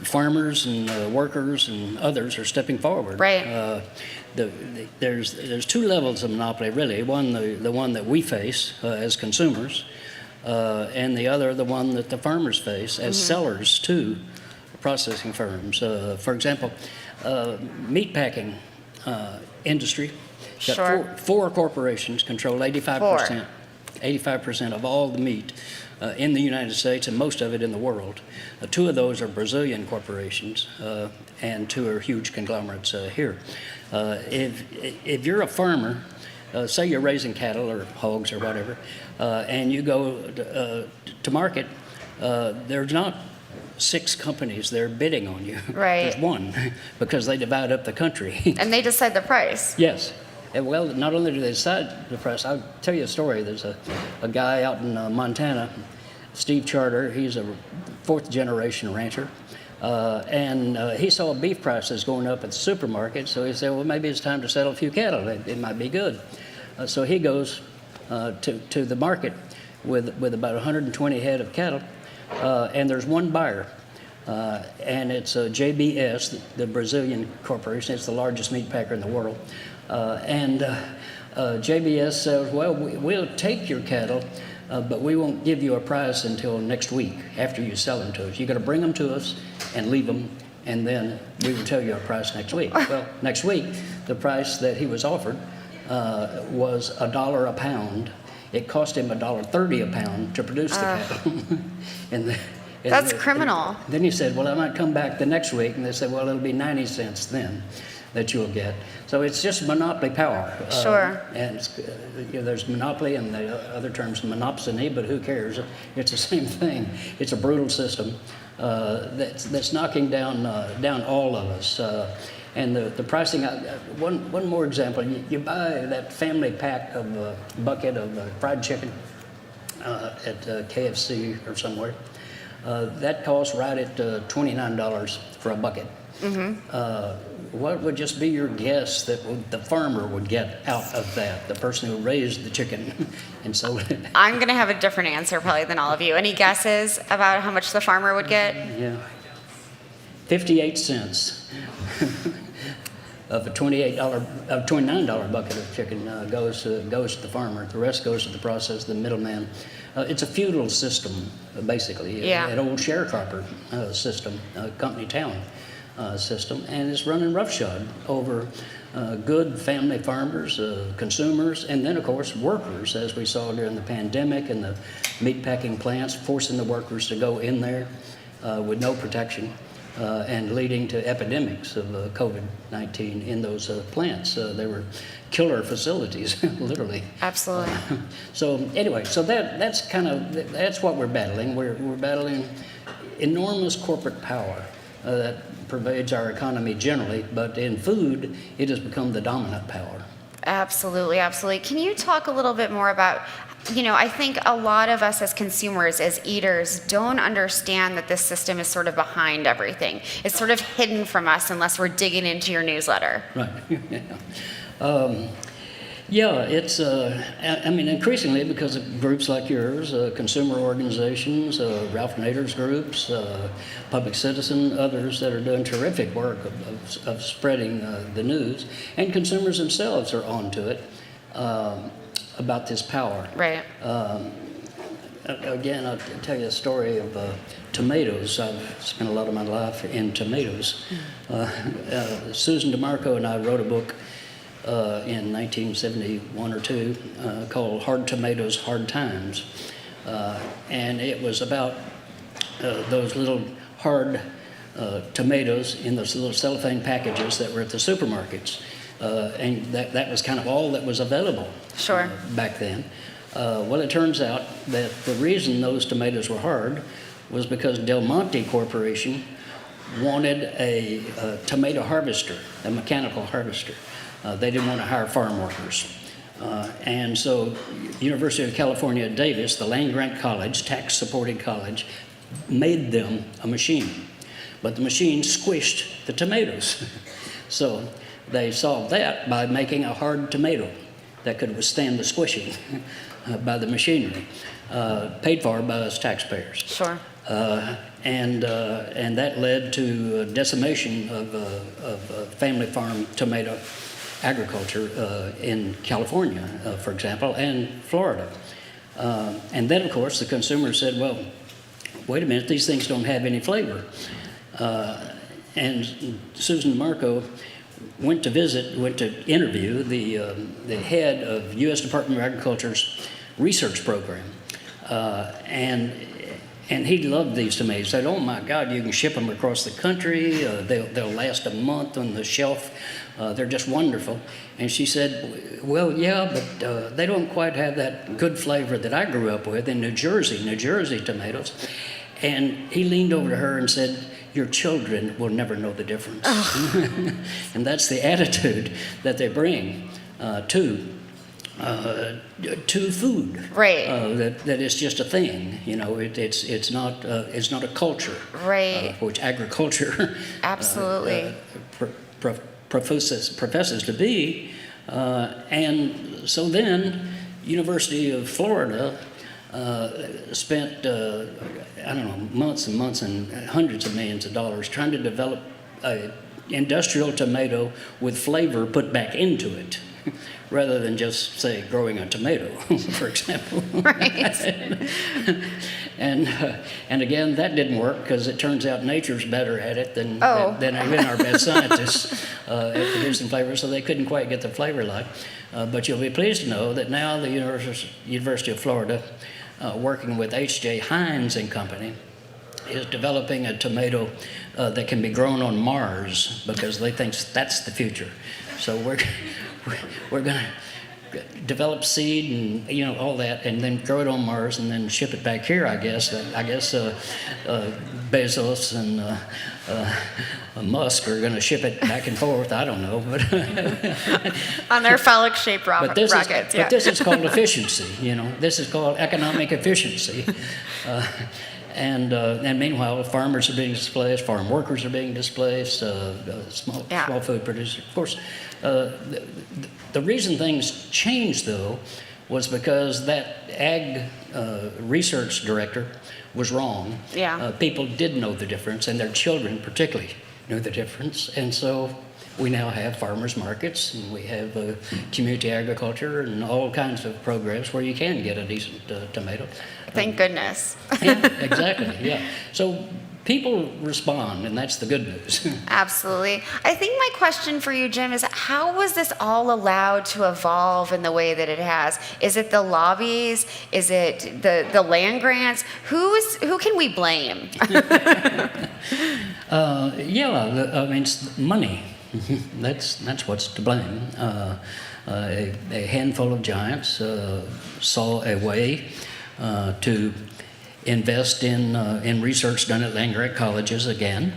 farmers and workers and others are stepping forward. Right. there's two levels of monopoly, really. One, the one that we face as consumers, and the other, the one that the farmers face as sellers to processing firms. For example, meat packing industry. Got four corporations control 85% of all the meat in the United States, and most of it in the world. Two of those are Brazilian corporations, and two are huge conglomerates here. If you're a farmer, say you're raising cattle or hogs or whatever, and you go to market, there's not 6 companies there bidding on you. Right. There's one, because they divide up the country. And they decide the price. Yes. And well, not only do they decide the price, I'll tell you a story. There's a guy out in Montana, Steve Charter. He's a 4th-generation rancher. And he saw beef prices going up at the supermarket, so he said, well, maybe it's time to settle a few cattle. It might be good. So he goes to the market with about 120 head of cattle, and there's one buyer. And it's JBS, the Brazilian corporation. It's the largest meat packer in the world. And JBS says, well, we'll take your cattle, but we won't give you a price until next week after you sell them to us. You've got to bring them to us and leave them, and then we will tell you a price next week. Well, next week, the price that he was offered was $1 a pound. It cost him $1.30 a pound to produce the cattle. That's criminal. Then he said, well, I might come back the next week. And they said, well, it'll be 90 cents then that you'll get. So it's just monopoly power. Sure. And there's monopoly, and the other term's monopsony, but who cares? It's the same thing. It's a brutal system that's knocking down all of us. And the pricing, one more example. You buy that family pack of bucket of fried chicken at KFC or somewhere. That costs right at $29 for a bucket. What would just be your guess that the farmer would get out of that, the person who raised the chicken and sold it? I'm going to have a different answer probably than all of you. Any guesses about how much the farmer would get? Yeah. 58 cents of a $29 bucket of chicken goes to the farmer. The rest goes to the process, the middleman. It's a feudal system, basically, an old sharecropper system, company town system, and it's running roughshod over good family farmers, consumers, and then, of course, workers, as we saw during the pandemic and the meatpacking plants, forcing the workers to go in there with no protection. And leading to epidemics of COVID-19 in those plants. They were killer facilities, literally. Absolutely. So anyway, so that's what we're battling. We're battling enormous corporate power that pervades our economy generally, but in food, it has become the dominant power. Absolutely, absolutely. Can you talk a little bit more about, I think a lot of us as consumers, as eaters, don't understand that this system is sort of behind everything. It's sort of hidden from us unless we're digging into your newsletter. Right. It's, increasingly because of groups like yours, consumer organizations, Ralph Nader's groups, Public Citizen, others that are doing terrific work of spreading the news, and consumers themselves are onto it about this power. Right. Again, I'll tell you a story of tomatoes. I've spent a lot of my life in tomatoes. Susan DeMarco and I wrote a book in 1971 or 2 called Hard Tomatoes, Hard Times. And it was about those little hard tomatoes in those little cellophane packages that were at the supermarkets. And that was kind of all that was available back then. Well, it turns out that the reason those tomatoes were hard was because Del Monte Corporation wanted a tomato harvester, a mechanical harvester. They didn't want to hire farm workers. And so University of California at Davis, the land-grant college, tax-supported college, made them a machine. But the machine squished the tomatoes. So they solved that by making a hard tomato that could withstand the squishing by the machinery, paid for by us taxpayers. Sure. And that led to decimation of family farm tomato agriculture in California, for example, and Florida. And then, of course, the consumer said, well, wait a minute, these things don't have any flavor. And Susan DeMarco went to interview the head of U.S. Department of Agriculture's research program. And he loved these tomatoes. Said, oh my God, you can ship them across the country. They'll last a month on the shelf. They're just wonderful. And she said, well, yeah, but they don't quite have that good flavor that I grew up with in New Jersey tomatoes. And he leaned over to her and said, your children will never know the difference. Oh. And that's the attitude that they bring to food. Right. That is just a thing. You know, it's not a culture. Right. Which agriculture absolutely professes to be. And so then, University of Florida spent I don't know, months and months and hundreds of millions of dollars trying to develop an industrial tomato with flavor put back into it, rather than just, say, growing a tomato, for example. Right. And again, that didn't work because it turns out nature's better at it than even our best scientists at producing flavor, so they couldn't quite get the flavor like. But you'll be pleased to know that now the University of Florida, working with H.J. Heinz and Company, is developing a tomato that can be grown on Mars because they think that's the future. So we're going to develop seed and all that, and then grow it on Mars and then ship it back here. I guess Bezos and Musk are going to ship it back and forth. I don't know, but on their phallic-shaped rockets. But this is called efficiency. This is called economic efficiency. And meanwhile, farmers are being displaced, farm workers are being displaced, small food producers. Of course, the reason things changed, though, was because that ag research director was wrong. Yeah. People did know the difference, and their children particularly knew the difference. And so we now have farmers markets, and we have community agriculture and all kinds of programs where you can get a decent tomato. Thank goodness. Yeah, exactly, yeah. So people respond, and that's the good news. Absolutely. I think my question for you, Jim, is how was this all allowed to evolve in the way that it has? Is it the lobbies? Is it the land grants? Who can we blame? It's money. That's what's to blame. A handful of giants saw a way to invest in research done at land-grant colleges again,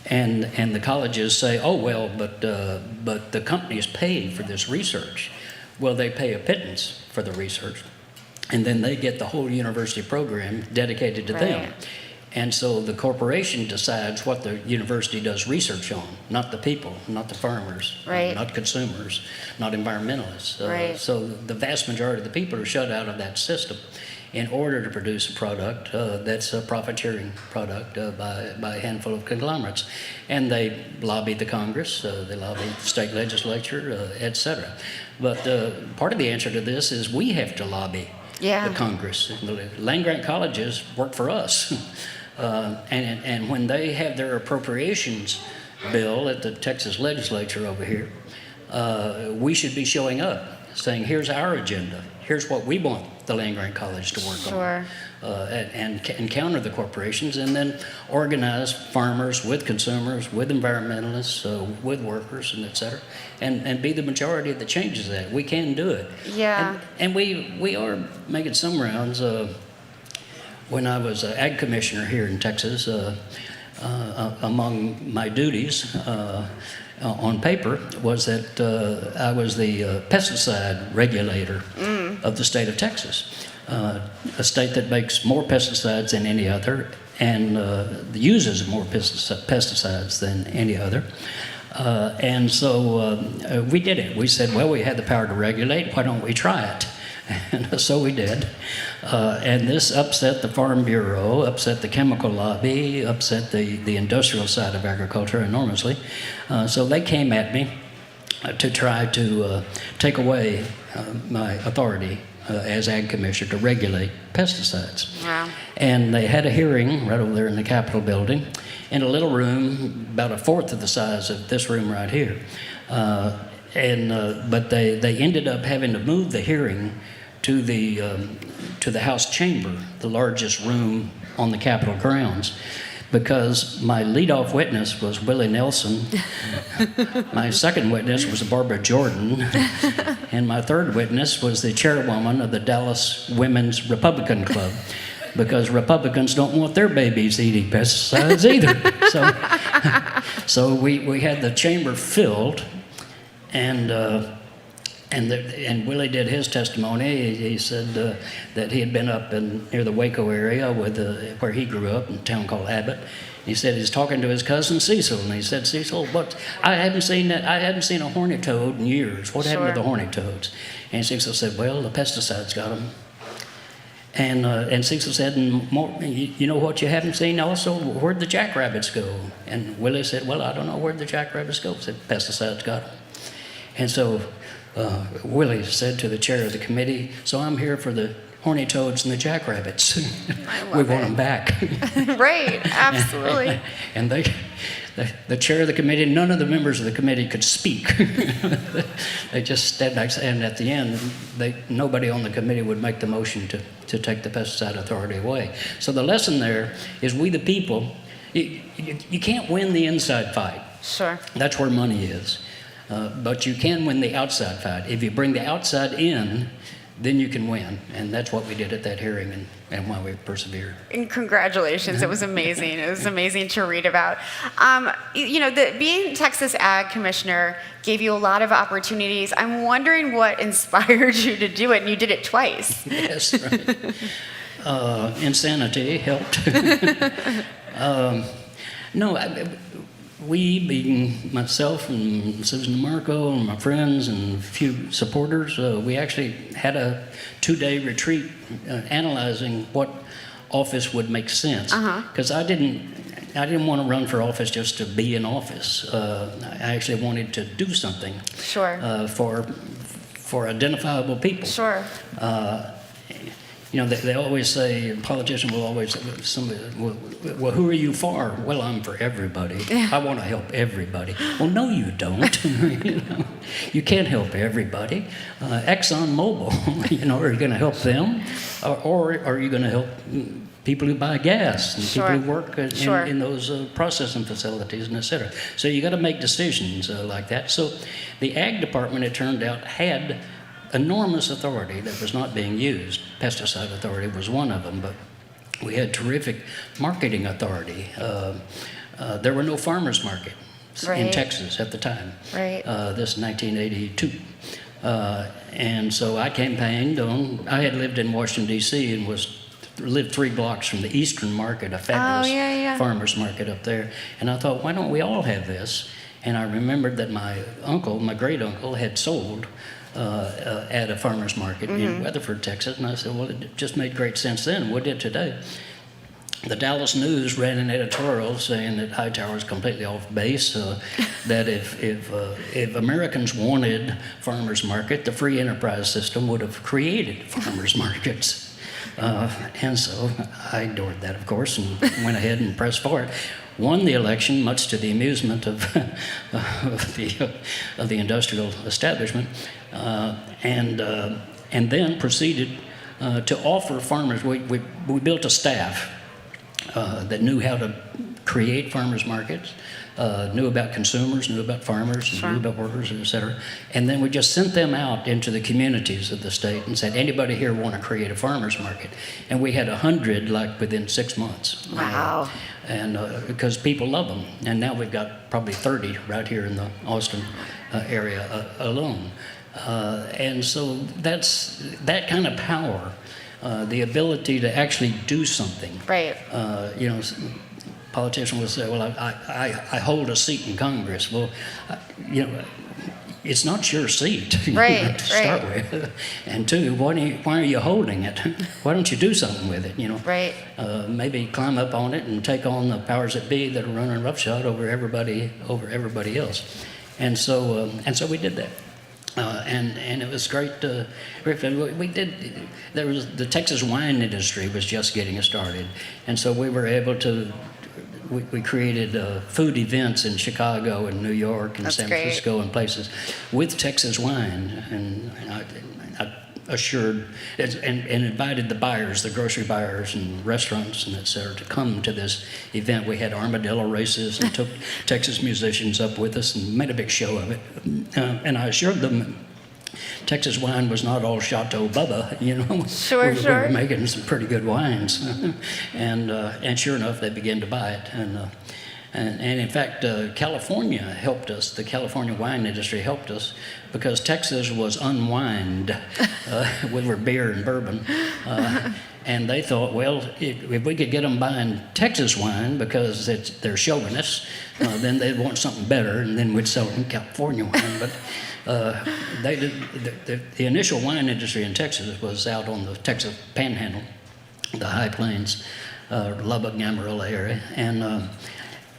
and the colleges say, oh well, but the companies pay for this research. Well, they pay a pittance for the research, and then they get the whole university program dedicated to them. And so the corporation decides what the university does research on, not the people, not the farmers, not consumers, not environmentalists. So the vast majority of the people are shut out of that system in order to produce a product that's a profiteering product by a handful of conglomerates. And they lobby the Congress, they lobby the state legislature, et cetera. But part of the answer to this is we have to lobby the Congress. The land-grant colleges work for us. And when they have their appropriations bill at the Texas legislature over here, we should be showing up, saying, here's our agenda. Here's what we want the land-grant college to work on. And counter the corporations, and then organize farmers with consumers, with environmentalists, with workers, and et cetera, and be the majority that changes that. We can do it. Yeah. And we are making some rounds. When I was ag commissioner here in Texas, among my duties on paper was that I was the pesticide regulator of the state of Texas, a state that makes more pesticides than any other and uses more pesticides than any other. And so we did it. We said, well, we had the power to regulate. Why don't we try it? And so we did. And this upset the Farm Bureau, upset the chemical lobby, upset the industrial side of agriculture enormously. So they came at me to try to take away my authority as Ag Commissioner to regulate pesticides. Wow. And they had a hearing right over there in the Capitol building in a little room about a fourth of the size of this room right here. But they ended up having to move the hearing to the House chamber, the largest room on the Capitol grounds, because my leadoff witness was Willie Nelson, my second witness was Barbara Jordan, and my third witness was the chairwoman of the Dallas Women's Republican Club, because Republicans don't want their babies eating pesticides either. So we had the chamber filled, and Willie did his testimony. He said that he had been up near the Waco area where he grew up, in a town called Abbott. He said he's talking to his cousin Cecil, and he said, "Cecil, I hadn't seen a horny toad in years. What happened to the horny toads?" And Cecil said, "Well, the pesticides got them." And Cecil said, "You know what you haven't seen also? Where'd the jackrabbits go?" And Willie said, "Well, I don't know where'd the jackrabbits go." He said, "Pesticides got them." And so Willie said to the chair of the committee, "So I'm here for the horny toads and the jackrabbits. We want them back." Right, absolutely. And the chair of the committee, none of the members of the committee could speak. They just stepped back, and at the end, nobody on the committee would make the motion to take the pesticide authority away. So the lesson there is we the people, you can't win the inside fight. Sure. That's where money is. But you can win the outside fight. If you bring the outside in, then you can win. And that's what we did at that hearing and why we persevered. And congratulations, it was amazing. It was amazing to read about. Being Texas Ag Commissioner gave you a lot of opportunities. I'm wondering what inspired you to do it, and you did it twice. Yes, right. Insanity helped. We, being myself and Susan DeMarco and my friends and a few supporters, we actually had a 2-day retreat analyzing what office would make sense. Because I didn't want to run for office just to be in office. I actually wanted to do something. Sure. For identifiable people. Sure. They always say, politicians will always say, well, who are you for? Well, I'm for everybody. I want to help everybody. Well, no, you don't. You can't help everybody. ExxonMobil, are you going to help them? Or are you going to help people who buy gas and Sure. people who work Sure. in those processing facilities and et cetera? So you got to make decisions like that. So the Ag Department, it turned out, had enormous authority that was not being used. Pesticide authority was one of them, but we had terrific marketing authority. There were no farmers markets in Right. Texas at the time. Right. This 1982. And so I campaigned I had lived in Washington, D.C. and lived 3 blocks from the Eastern Market, a fabulous farmers market up there. And I thought, why don't we all have this? And I remembered that my great uncle, had sold at a farmer's market in Weatherford, Texas. And I said, well, it just made great sense then, and what did today? The Dallas News ran an editorial saying that Hightower is completely off base, that if Americans wanted farmers market, the free enterprise system would have created farmers markets. And so I adored that, of course, and went ahead and pressed for it. Won the election, much to the amusement of the industrial establishment, and then proceeded to offer farmers. We built a staff that knew how to create farmers markets, knew about consumers, knew about farmers, Sure. knew about workers, et cetera. And then we just sent them out into the communities of the state and said, anybody here want to create a farmers market? And we had 100 within 6 months. Wow. And because people love them. And now we've got probably 30 right here in the Austin area alone. And so that's that kind of power, the ability to actually do something. Right. Politicians will say, well, I hold a seat in Congress. Well, it's not your seat Right, to start with. And two, why are you holding it? Why don't you do something with it? Right. Maybe climb up on it and take on the powers that be that are running roughshod over everybody else. And so we did that. And it was great. We did. There was the Texas wine industry was just getting started, and so we were able to. We created food events in Chicago and New York and That's San great. Francisco and places with Texas wine, and I assured and invited the buyers, the grocery buyers and restaurants and et cetera, to come to this event. We had armadillo races and took Texas musicians up with us and made a big show of it. And I assured them Texas wine was not all Chateau Bubba, you know. Sure, we sure. were making some pretty good wines, and sure enough, they began to buy it. And in fact, California helped us. The California wine industry helped us because Texas was unwined with beer and bourbon. And they thought, well, if we could get them buying Texas wine because they're chauvinists, then they'd want something better, and then we'd sell them California wine. But they did, the initial wine industry in Texas was out on the Texas Panhandle, the High Plains, Lubbock, Amarillo area,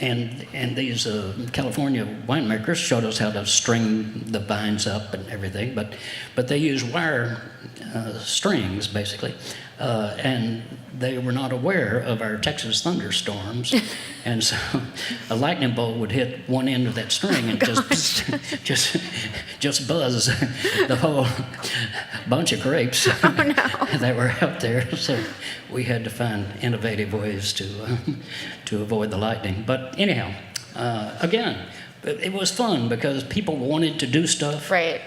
and these California winemakers showed us how to string the vines up and everything, but they use wire strings basically, and they were not aware of our Texas thunderstorms, and so a lightning bolt would hit one end of that string and just buzz the whole bunch of grapes that were out there. So we had to find innovative ways to avoid the lightning. But anyhow, again, it was fun because people wanted to do stuff. Right.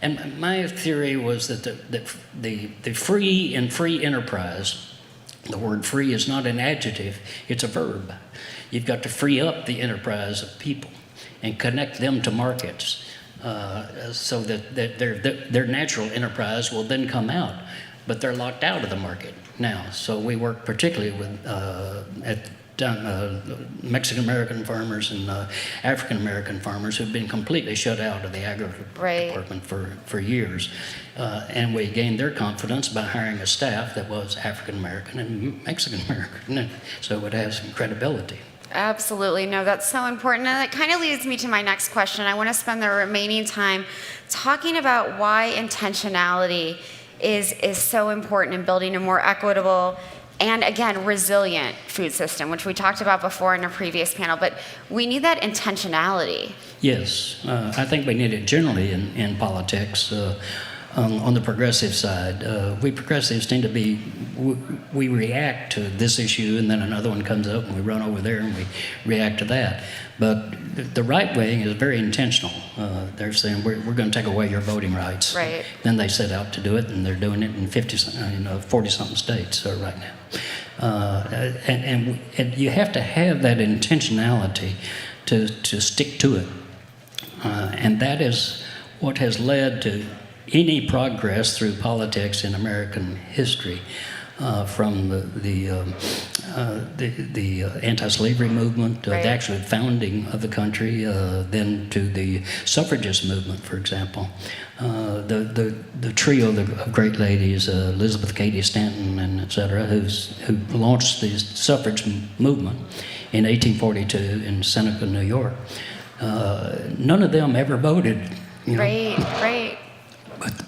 And my theory was that the free and free enterprise, the word free is not an adjective, it's a verb. You've got to free up the enterprise of people and connect them to markets so that their natural enterprise will then come out, but they're locked out of the market now. So we work particularly with Mexican American farmers and African American farmers who've been completely shut out of the agriculture department for years, and we gained their confidence by hiring a staff that was African American and Mexican American, so it would have some credibility. Absolutely. No, that's so important. And that kind of leads me to my next question. I want to spend the remaining time talking about why intentionality is so important in building a more equitable and, again, resilient food system, which we talked about before in a previous panel. But we need that intentionality. Yes, I think we need it generally in politics. On the progressive side, we progressives tend to we react to this issue and then another one comes up and we run over there and we react to that. But the right wing is very intentional. They're saying we're going to take away your voting rights. Right. Then they set out to do it, and they're doing it in 40-something states right now. And you have to have that intentionality to stick to it, and that is what has led to any progress through politics in American history, from the anti-slavery movement, the actual founding of the country, then to the suffragist movement, for example. The trio of great ladies, Elizabeth Cady Stanton and et cetera, who launched the suffrage movement in 1842 in Seneca, New York. None of them ever voted. You know? Right.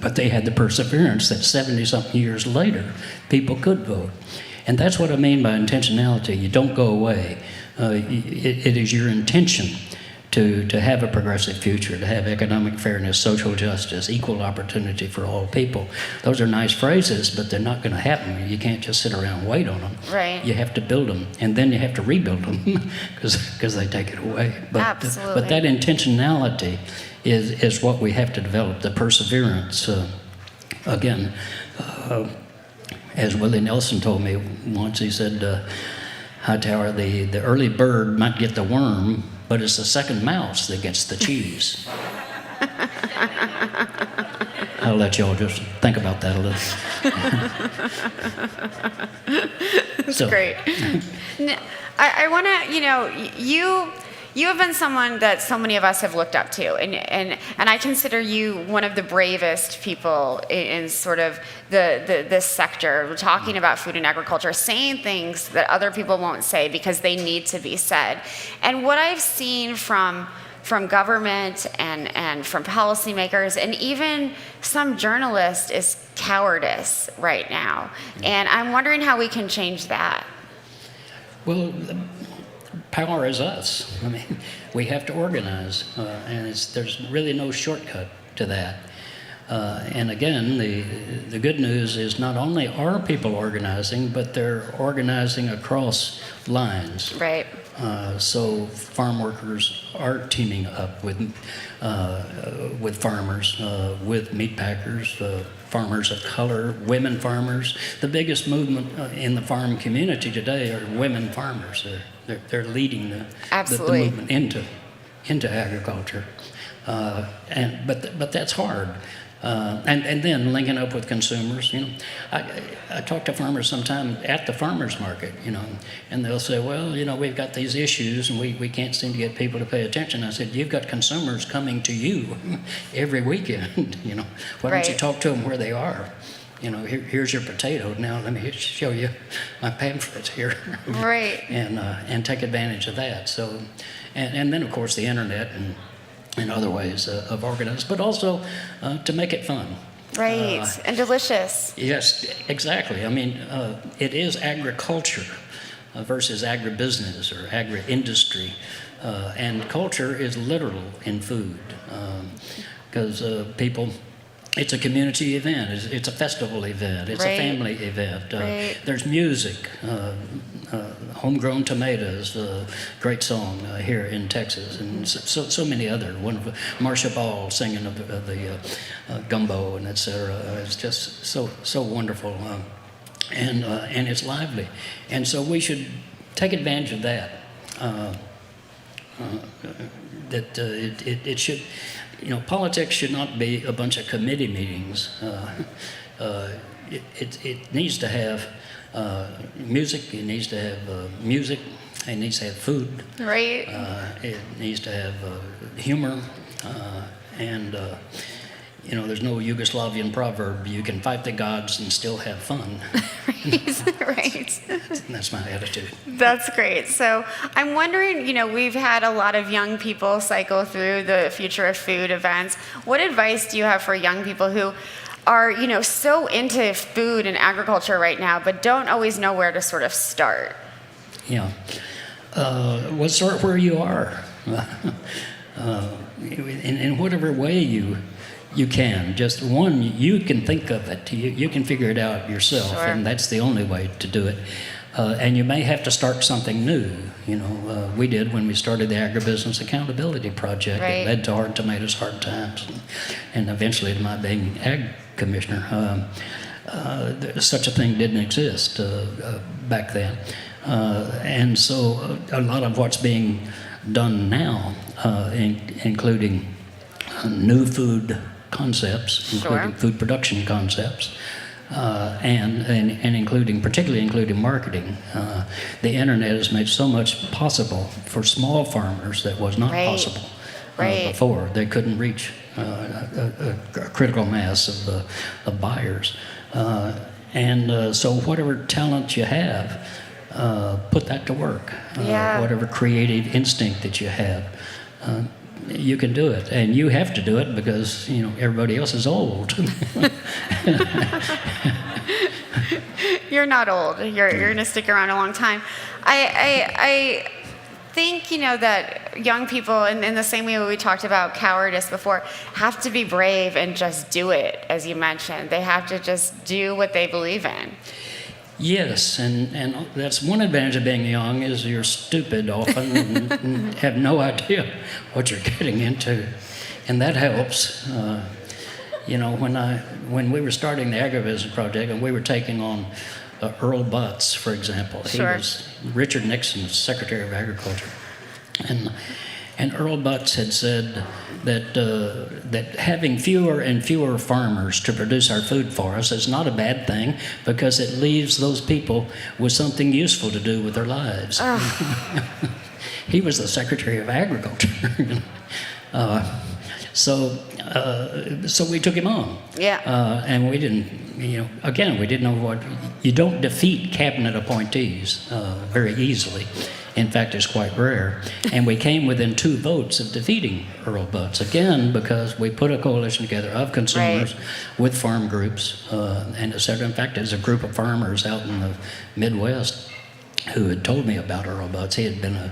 But they had the perseverance that 70-something years later, people could vote. And that's what I mean by intentionality. You don't go away. It is your intention to have a progressive future, to have economic fairness, social justice, equal opportunity for all people. Those are nice phrases, but they're not going to happen. You can't just sit around and wait on them. Right. You have to build them, and then you have to rebuild them because they take it away. Absolutely. But that intentionality is what we have to develop, the perseverance. Again, as Willie Nelson told me once, he said, Hightower, the early bird might get the worm, but it's the second mouse that gets the cheese. I'll let y'all just think about that a little. That's great. I want to, you have been someone that so many of us have looked up to, and I consider you one of the bravest people in sort of this sector, talking about food and agriculture, saying things that other people won't say because they need to be said. And what I've seen from from government and from policymakers and even some journalists is cowardice right now. And I'm wondering how we can change that. Well, power is us. I mean, we have to organize, and there's really no shortcut to that. And again, the good news is not only are people organizing, but they're organizing across lines. Right. So farm workers are teaming up with farmers, with meat packers, farmers of color, women farmers. The biggest movement in the farm community today are women farmers. They're leading the movement into agriculture. But that's hard. And then linking up with consumers, you know. I talk to farmers sometime at the farmers market, you know, and they'll say, well, you know, we've got these issues and we can't seem to get people to pay attention. I said, you've got consumers coming to you every weekend, you know. Why don't you talk to them where they are? You know, here's your potato. Now let me show you my pamphlets here. Right. And take advantage of that. So, and then of course the internet and other ways of organizing, but also to make it fun. Right, and delicious. Yes, exactly. I mean, it is agriculture versus agribusiness or agri-industry. And culture is literal in food because people, it's a community event, it's a festival event, it's a family event. There's music, homegrown tomatoes, great song here in Texas, and so many other. One of Marcia Ball singing of the gumbo and etc. It's just so wonderful, and it's lively, and so we should take advantage of that. It should. You know, politics should not be a bunch of committee meetings. It needs to have music. It needs to have music. It needs to have food. Right. It needs to have humor. And you know, there's no Yugoslavian proverb, you can fight the gods and still have fun. Right. That's my attitude. That's great. So I'm wondering, you know, we've had a lot of young people cycle through the Future of Food events. What advice do you have for young people who are, you know, so into food and agriculture right now, but don't always know where to sort of start? Yeah. Well, start where you are. In whatever way you can. Just one, you can think of it. You can figure it out yourself, and that's the only way to do it. And you may have to start something new. You know, we did when we started the Agribusiness Accountability Project. Right. It led to Hard Tomatoes, Hard Times, and eventually to my being Ag Commissioner. Such a thing didn't exist back then. And so a lot of what's being done now, including new food concepts, including food production concepts, and particularly including marketing. The internet has made so much possible for small farmers that was not possible before. They couldn't reach a critical mass of buyers. So whatever talent you have, put that to work. Whatever creative instinct that you have, you can do it, and you have to do it because, you know, everybody else is old. You're not old. You're going to stick around a long time. I think, you know, that young people, in the same way we talked about cowardice before, have to be brave and just do it, as you mentioned. They have to just do what they believe in. Yes, and that's one advantage of being young is you're stupid often and have no idea what you're getting into, and that helps. You know, when we were starting the Agribusiness Project and we were taking on Earl Butz, for example, he was Richard Nixon's Secretary of Agriculture, and Earl Butz had said that having fewer and fewer farmers to produce our food for us is not a bad thing because it leaves those people with something useful to do with their lives. He was the Secretary of Agriculture. So we took him on. And we didn't, you know, again, we didn't know what, you don't defeat cabinet appointees very easily. In fact, it's quite rare. And we came within 2 votes of defeating Earl Butz, again, because we put a coalition together of consumers with farm groups, and et cetera. In fact, there's a group of farmers out in the Midwest who had told me about Earl Butz. He had been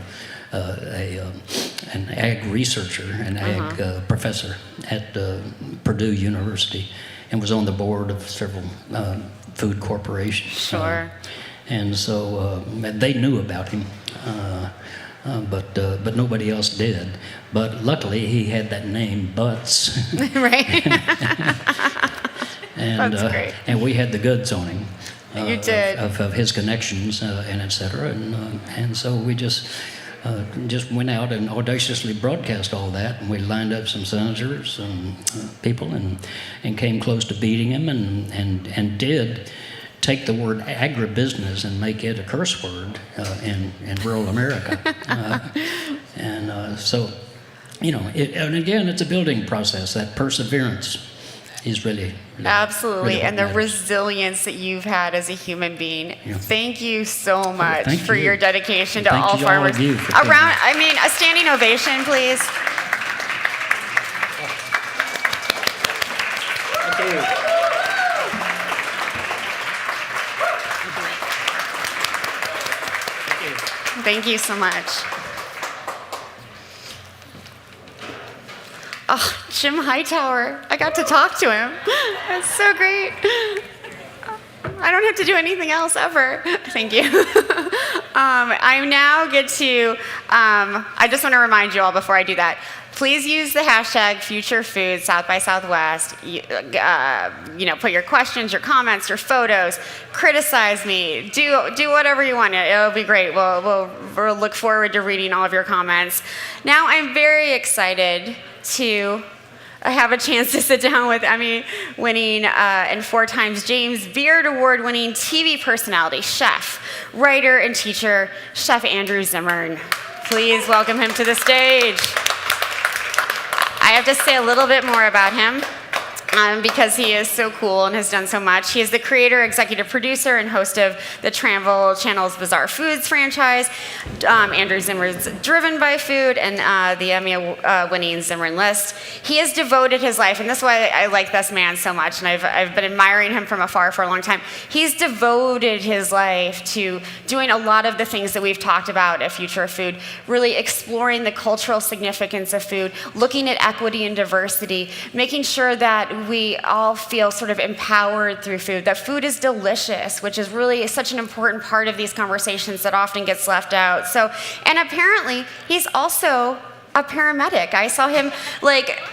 an ag researcher, an ag professor at Purdue University, and was on the board of several food corporations. Sure. And so they knew about him, but nobody else did. But luckily, he had that name, Butz. Right. And, That's great. And we had the goods on him. You did. Of his connections and et cetera. And so we just went out and audaciously broadcast all that. And we lined up some senators and people and came close to beating him and did take the word agribusiness and make it a curse word in rural America. So, and again, it's a building process. That perseverance is really Absolutely, really what and the matters. resilience that you've had as a human being. Yeah. Thank you so much thank for you. your dedication to Thank all you, all farmers. of you, for A standing ovation, please. Thank you. Thank you so much. Oh, Jim Hightower. I got to talk to him. That's so great. I don't have to do anything else ever. Thank you. I now get to, I just want to remind you all before I do that, please use the hashtag Future Food South by Southwest. Put your questions, your comments, your photos, criticize me, do whatever you want. It'll be great. We'll look forward to reading all of your comments. Now I'm very excited to have a chance to sit down with Emmy-winning and 4 times James Beard Award-winning TV personality, chef, writer, and teacher, Chef Andrew Zimmern. Please welcome him to the stage. I have to say a little bit more about him because he is so cool and has done so much. He is the creator, executive producer, and host of the Travel Channel's Bizarre Foods franchise, Andrew Zimmern's Driven by Food, and the Emmy-winning Zimmern List. He has devoted his life, and this is why I like this man so much, and I've been admiring him from afar for a long time. He's devoted his life to doing a lot of the things that we've talked about at Future of Food, really exploring the cultural significance of food, looking at equity and diversity, making sure that we all feel sort of empowered through food, that food is delicious, which is really such an important part of these conversations that often gets left out. And apparently, he's also a paramedic. I saw him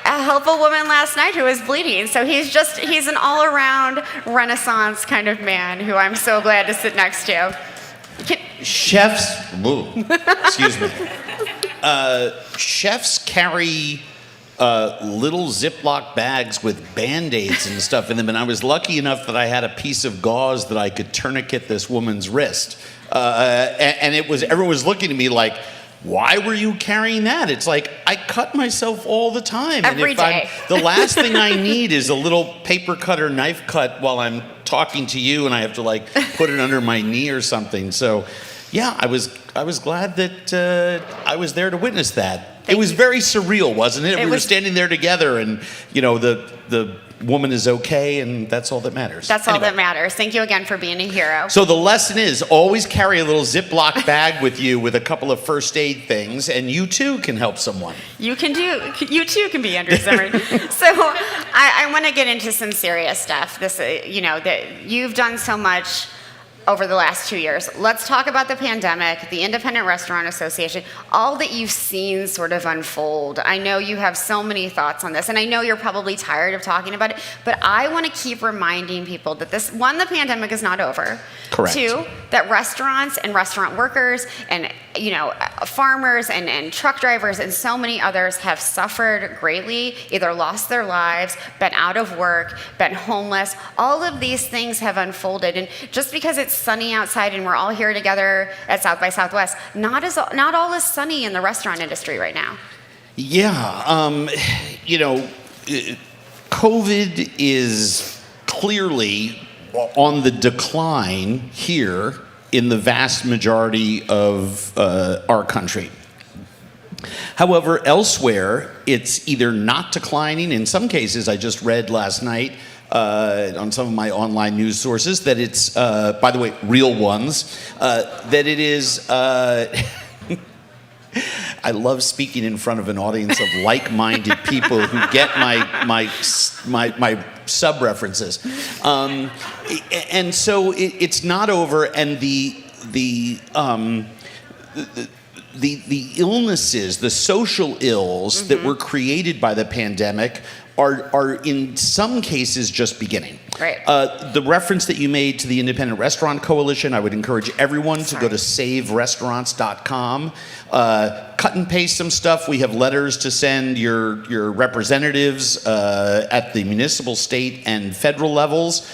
help a woman last night who was bleeding. So he's an all-around Renaissance kind of man who I'm so glad to sit next to. Chefs, excuse me. Chefs carry little Ziploc bags with Band-Aids and stuff in them, and I was lucky enough that I had a piece of gauze that I could tourniquet this woman's wrist. And everyone was looking at me like, why were you carrying that? It's like, I cut myself all the time. Every day. The last thing I need is a little paper cut or knife cut while I'm talking to you, and I have to put it under my knee or something. So, yeah, I was glad that I was there to witness that. It was very surreal, wasn't it? We were standing there together, and the woman is okay, and that's all that matters. That's all that matters. Thank you again for being a hero. So the lesson is always carry a little Ziploc bag with you with a couple of first aid things, and you too can help someone. You too can be Andrew Zimmern. So I want to get into some serious stuff. That you've done so much over the last 2 years. Let's talk about the pandemic, the Independent Restaurant Association, all that you've seen sort of unfold. I know you have so many thoughts on this, and I know you're probably tired of talking about it, but I want to keep reminding people that the pandemic is not over. Correct. 2, that restaurants and restaurant workers and farmers and truck drivers and so many others have suffered greatly, either lost their lives, been out of work, been homeless. All of these things have unfolded, and just because it's sunny outside and we're all here together at South by Southwest, not all is sunny in the restaurant industry right now. Yeah, COVID is clearly on the decline here in the vast majority of our country. However, elsewhere, it's either not declining. In some cases, I just read last night on some of my online news sources that it's, by the way, real ones, that it is. I love speaking in front of an audience of like-minded people who get my sub-references. And so it's not over, and the illnesses, the social ills that were created by the pandemic are in some cases just beginning. Right. The reference that you made to the Independent Restaurant Coalition, I would encourage everyone to go to saverestaurants.com. Cut and paste some stuff. We have letters to send your representatives at the municipal, state, and federal levels.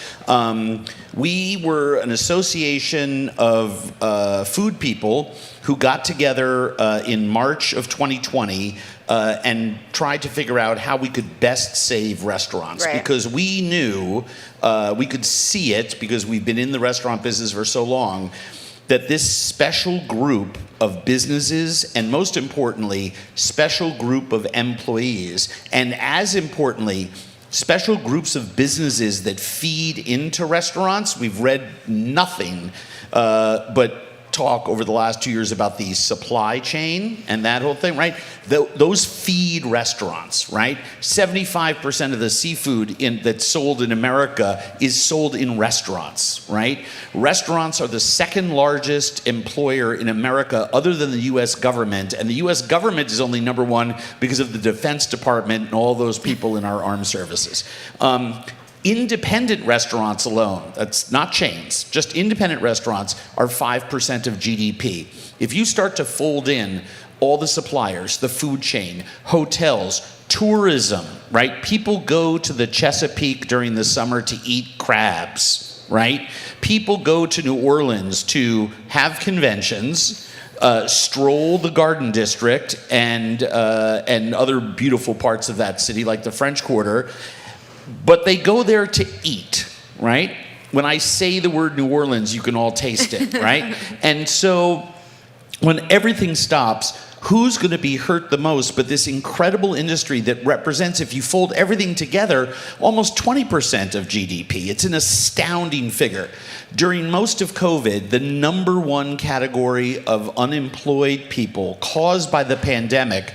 We were an association of food people who got together in March of 2020 and tried to figure out how we could best save restaurants. Right. Because we knew, we could see it because we've been in the restaurant business for so long, that this special group of businesses, and most importantly, special group of employees, and as importantly, special groups of businesses that feed into restaurants. We've read nothing but talk over the last 2 years about the supply chain and that whole thing, right? Those feed restaurants, right? 75% of the seafood that's sold in America is sold in restaurants, right? Restaurants are the second largest employer in America other than the US government, and the US government is only number one because of the Defense Department and all those people in our armed services. Independent restaurants alone, that's not chains, just independent restaurants are 5% of GDP. If you start to fold in all the suppliers, the food chain, hotels, tourism, right? People go to the Chesapeake during the summer to eat crabs, right? People go to New Orleans to have conventions, stroll the Garden District and other beautiful parts of that city like the French Quarter. But they go there to eat, right? When I say the word New Orleans, you can all taste it, right? And so when everything stops, who's going to be hurt the most but this incredible industry that represents, if you fold everything together, almost 20% of GDP. It's an astounding figure. During most of COVID, the number one category of unemployed people caused by the pandemic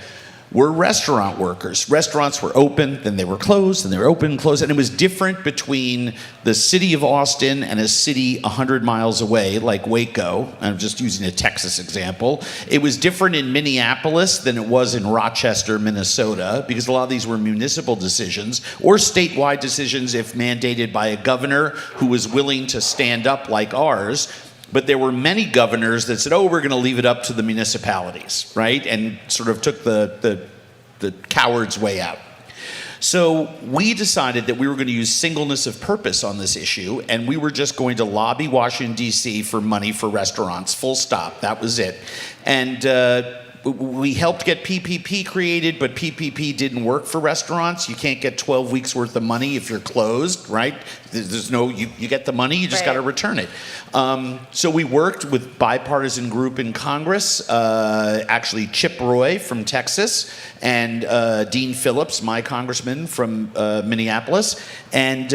were restaurant workers. Restaurants were open, then they were closed, then they were open, closed, and it was different between the city of Austin and a city 100 miles away, like Waco. I'm just using a Texas example. It was different in Minneapolis than it was in Rochester, Minnesota, because a lot of these were municipal decisions, or statewide decisions if mandated by a governor who was willing to stand up like ours. But there were many governors that said, oh, we're going to leave it up to the municipalities, right? And sort of took the coward's way out. So we decided that we were going to use singleness of purpose on this issue, and we were just going to lobby Washington, D.C. for money for restaurants, full stop. That was it. And we helped get PPP created, but PPP didn't work for restaurants. You can't get 12 weeks worth of money if you're closed, right? There's no, you get the money, you just got to return it. So we worked with bipartisan group in Congress, actually Chip Roy from Texas and Dean Phillips, my congressman from Minneapolis, and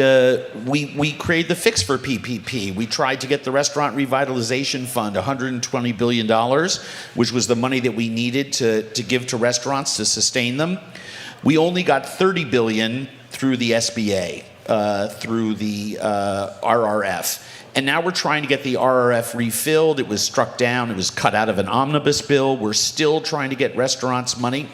we created the fix for PPP. We tried to get the Restaurant Revitalization Fund, $120 billion, which was the money that we needed to give to restaurants to sustain them. We only got $30 billion through the SBA, through the RRF. And now we're trying to get the RRF refilled. It was struck down. It was cut out of an omnibus bill. We're still trying to get restaurants money.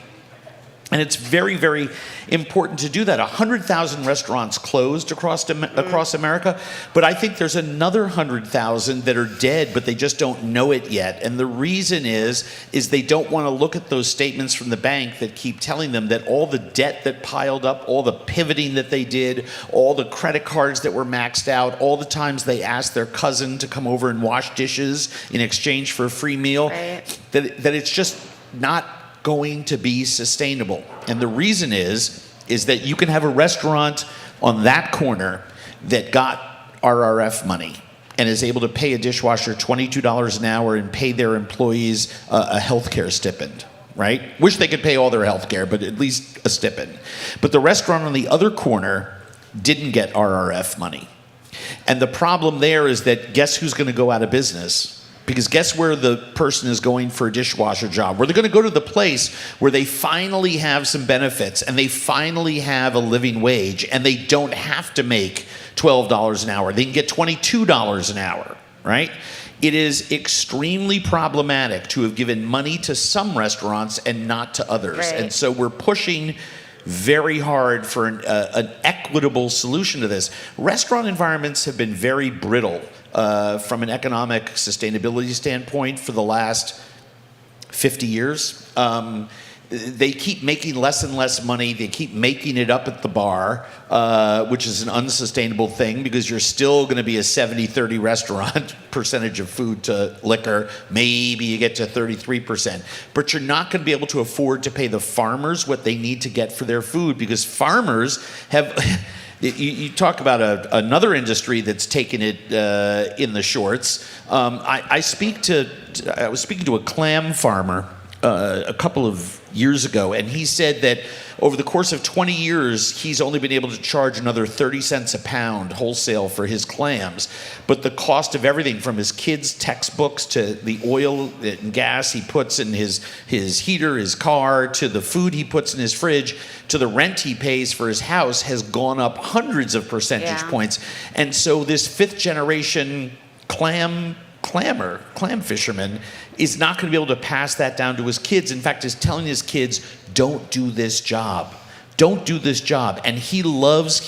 And it's very, very important to do that. 100,000 restaurants closed across America, but I think there's another 100,000 that are dead, but they just don't know it yet. And the reason is they don't want to look at those statements from the bank that keep telling them that all the debt that piled up, all the pivoting that they did, all the credit cards that were maxed out, all the times they asked their cousin to come over and wash dishes in exchange for a free meal, that it's just not going to be sustainable. And the reason is that you can have a restaurant on that corner that got RRF money, and is able to pay a dishwasher $22 an hour and pay their employees a healthcare stipend, right? Wish they could pay all their healthcare, but at least a stipend. But the restaurant on the other corner didn't get RRF money. And the problem there is that guess who's going to go out of business? Because guess where the person is going for a dishwasher job? Where they're going to go to the place where they finally have some benefits and they finally have a living wage and they don't have to make $12 an hour. They can get $22 an hour, right? It is extremely problematic to have given money to some restaurants and not to others. Right. And so we're pushing very hard for an equitable solution to this. Restaurant environments have been very brittle from an economic sustainability standpoint for the last 50 years. They keep making less and less money. They keep making it up at the bar, which is an unsustainable thing because you're still going to be a 70-30 restaurant percentage of food to liquor. Maybe you get to 33%. But you're not going to be able to afford to pay the farmers what they need to get for their food because farmers have... You talk about another industry that's taken it in the shorts. I was speaking to a clam farmer a couple of years ago, and he said that over the course of 20 years, he's only been able to charge another 30 cents a pound wholesale for his clams. But the cost of everything from his kids' textbooks to the oil and gas he puts in his heater, his car, to the food he puts in his fridge, to the rent he pays for his house has gone up hundreds of percentage points. And so this fifth generation clam fisherman is not going to be able to pass that down to his kids. In fact, is telling his kids, don't do this job. Don't do this job. And he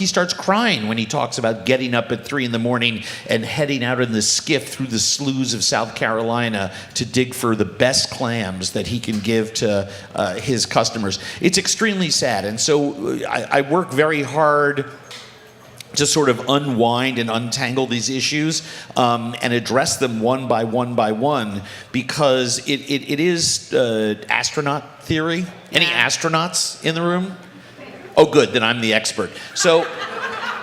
starts crying when he talks about getting up at 3 a.m. and heading out in the skiff through the sloughs of South Carolina to dig for the best clams that he can give to his customers. It's extremely sad. And so I work very hard to sort of unwind and untangle these issues and address them one by one because it is astronaut theory. Any astronauts in the room? Oh, good, then I'm the expert. So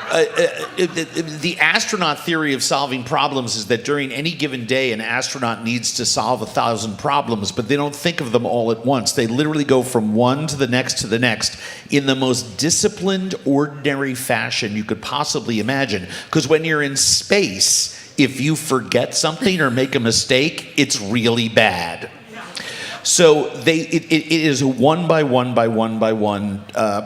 the astronaut theory of solving problems is that during any given day, an astronaut needs to solve 1,000 problems, but they don't think of them all at once. They literally go from one to the next in the most disciplined, ordinary fashion you could possibly imagine. Because when you're in space, if you forget something or make a mistake, it's really bad. So it is a one by one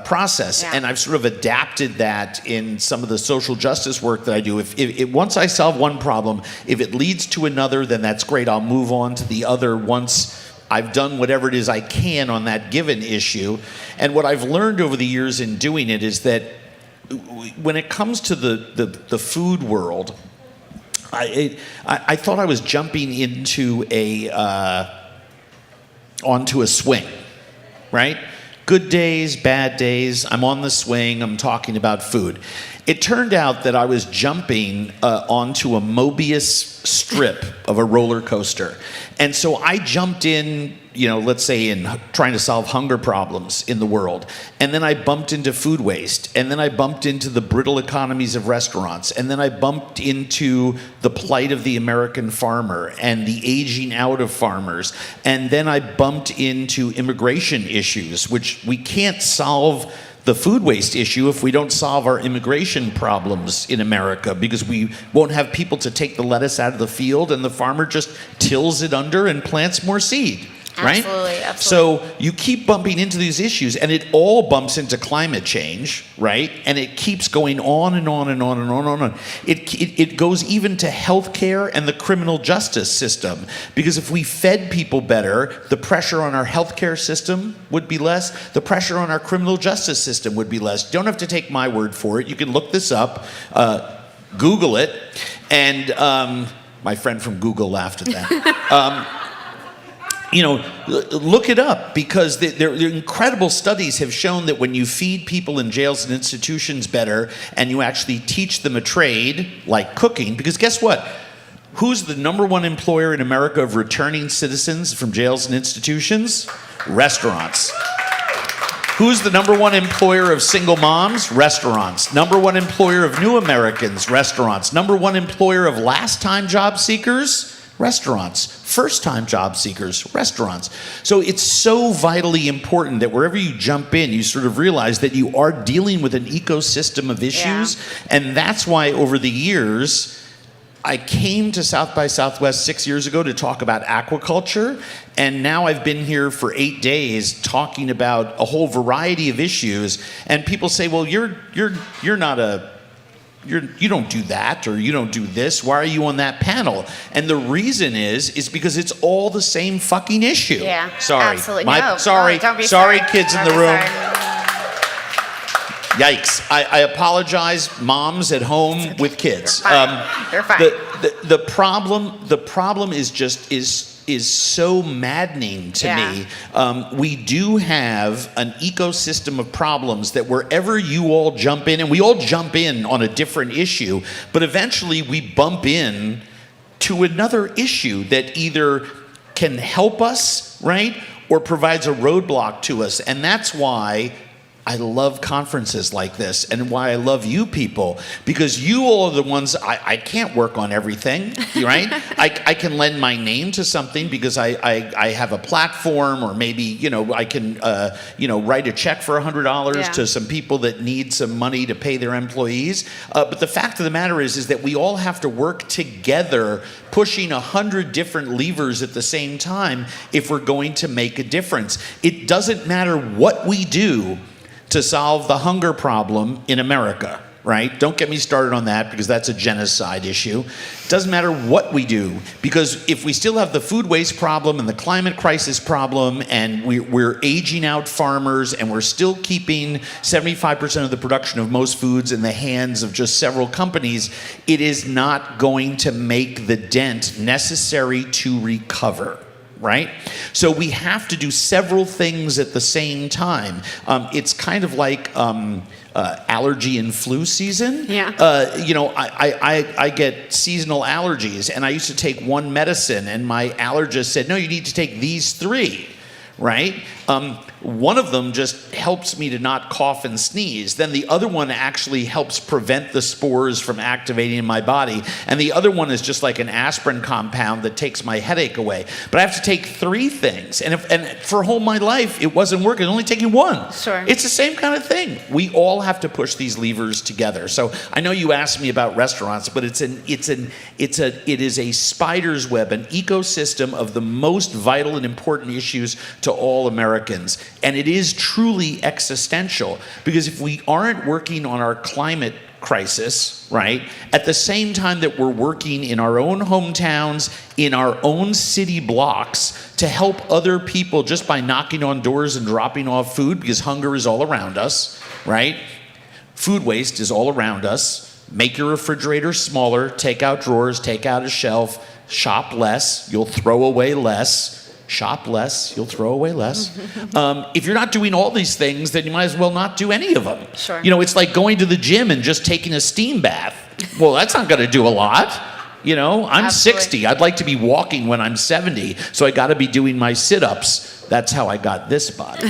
process, and I've sort of adapted that in some of the social justice work that I do. If once I solve one problem, if it leads to another, then that's great. I'll move on to the other once I've done whatever it is I can on that given issue. And what I've learned over the years in doing it is that when it comes to the food world, I thought I was jumping onto a swing, right? Good days, bad days, I'm on the swing, I'm talking about food. It turned out that I was jumping onto a Mobius strip of a roller coaster. And so I jumped in, let's say in trying to solve hunger problems in the world. And then I bumped into food waste. And then I bumped into the brittle economies of restaurants. And then I bumped into the plight of the American farmer and the aging out of farmers. And then I bumped into immigration issues, which we can't solve the food waste issue if we don't solve our immigration problems in America, because we won't have people to take the lettuce out of the field and the farmer just tills it under and plants more seed. Right? Absolutely. So you keep bumping into these issues, and it all bumps into climate change, right? And it keeps going on and on and on and on and on. It goes even to healthcare and the criminal justice system, because if we fed people better, the pressure on our healthcare system would be less. The pressure on our criminal justice system would be less. You don't have to take my word for it. You can look this up, Google it, and my friend from Google laughed at that. Look it up, because there incredible studies have shown that when you feed people in jails and institutions better and you actually teach them a trade like cooking, because guess what? Who's the number one employer in America of returning citizens from jails and institutions? Restaurants. Who's the number one employer of single moms? Restaurants. Number one employer of new Americans? Restaurants. Number one employer of last-time job seekers? Restaurants. First-time job seekers? Restaurants. So it's so vitally important that wherever you jump in, you sort of realize that you are dealing with an ecosystem of issues. And that's why over the years, I came to South by Southwest 6 years ago to talk about aquaculture, and now I've been here for 8 days talking about a whole variety of issues. And people say, "Well, you don't do that, or you don't do this. Why are you on that panel?" And the reason is because it's all the same fucking issue. Yeah, Sorry, absolutely. sorry, don't be sorry, sorry. kids in Don't the be room. sorry. Yikes! I apologize, moms at home with kids. You're fine. The problem is so maddening to me. We do have an ecosystem of problems that wherever you all jump in, and we all jump in on a different issue, but eventually we bump in to another issue that either can help us, right, or provides a roadblock to us. And that's why I love conferences like this, and why I love you people, because you all are the ones. I can't work on everything, right? I can lend my name to something because I have a platform, or maybe I can write a check for $100 to some people that need some money to pay their employees. But the fact of the matter is that we all have to work together, pushing 100 different levers at the same time if we're going to make a difference. It doesn't matter what we do to solve the hunger problem in America, right? Don't get me started on that, because that's a genocide issue. It doesn't matter what we do, because if we still have the food waste problem and the climate crisis problem, and we're aging out farmers, and we're still keeping 75% of the production of most foods in the hands of just several companies, it is not going to make the dent necessary to recover. Right? So we have to do several things at the same time. It's kind of like allergy and flu season. Yeah. I get seasonal allergies, and I used to take one medicine, and my allergist said, "No, you need to take these 3." Right? One of them just helps me to not cough and sneeze. Then the other one actually helps prevent the spores from activating in my body. And the other one is just like an aspirin compound that takes my headache away. But I have to take 3 things. And for whole my life, it wasn't working. Only taking 1. Sure. It's the same kind of thing. We all have to push these levers together. So I know you asked me about restaurants, but it is a spider's web, an ecosystem of the most vital and important issues to all Americans. And it is truly existential, because if we aren't working on our climate crisis, right, at the same time that we're working in our own hometowns, in our own city blocks, to help other people just by knocking on doors and dropping off food, because hunger is all around us, right? Food waste is all around us. Make your refrigerator smaller, take out drawers, take out a shelf, shop less, you'll throw away less. Shop less, you'll throw away less. If you're not doing all these things, then you might as well not do any of them. Sure. It's like going to the gym and just taking a steam bath. Well, that's not going to do a lot. I'm 60. I'd like to be walking when I'm 70, so I got to be doing my sit-ups. That's how I got this body.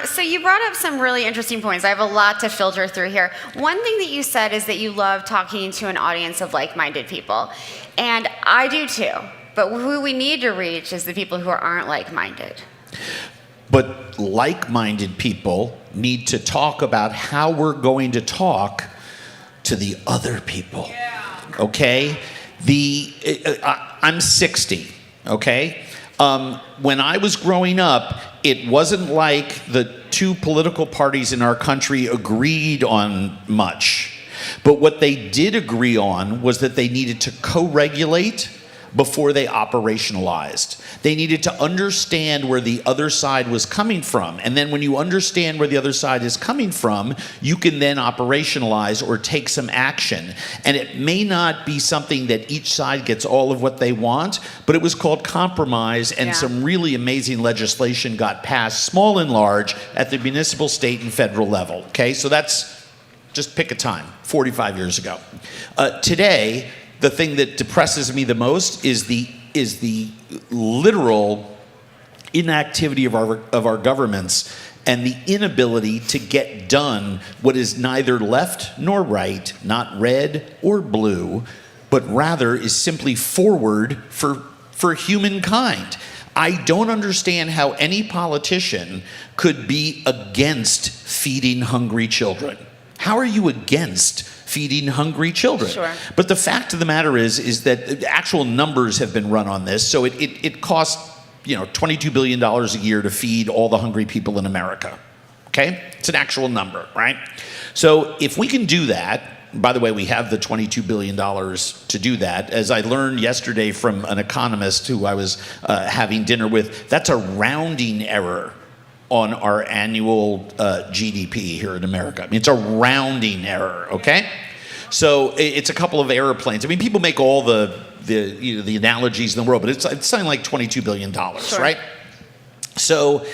So you brought up some really interesting points. I have a lot to filter through here. One thing that you said is that you love talking to an audience of like-minded people. And I do too. But who we need to reach is the people who aren't like-minded. But like-minded people need to talk about how we're going to talk to the other people. Okay? I'm 60, okay? When I was growing up, it wasn't like the 2 political parties in our country agreed on much. But what they did agree on was that they needed to co-regulate before they operationalized. They needed to understand where the other side was coming from. And then when you understand where the other side is coming from, you can then operationalize or take some action. And it may not be something that each side gets all of what they want, but it was called compromise, and some really amazing legislation got passed, small and large, at the municipal, state, and federal level. Okay, so that's, just pick a time, 45 years ago. Today, the thing that depresses me the most is the literal inactivity of our governments and the inability to get done what is neither left nor right, not red or blue, but rather is simply forward for humankind. I don't understand how any politician could be against feeding hungry children. How are you against feeding hungry children? Sure. But the fact of the matter is that actual numbers have been run on this. So it costs, $22 billion a year to feed all the hungry people in America. Okay? It's an actual number, right? So if we can do that, by the way, we have the $22 billion to do that. As I learned yesterday from an economist who I was having dinner with, that's a rounding error on our annual GDP here in America. I mean, it's a rounding error, okay? So it's a couple of airplanes. I mean, people make all the analogies in the world, but it's something like $22 billion, Sure. right? So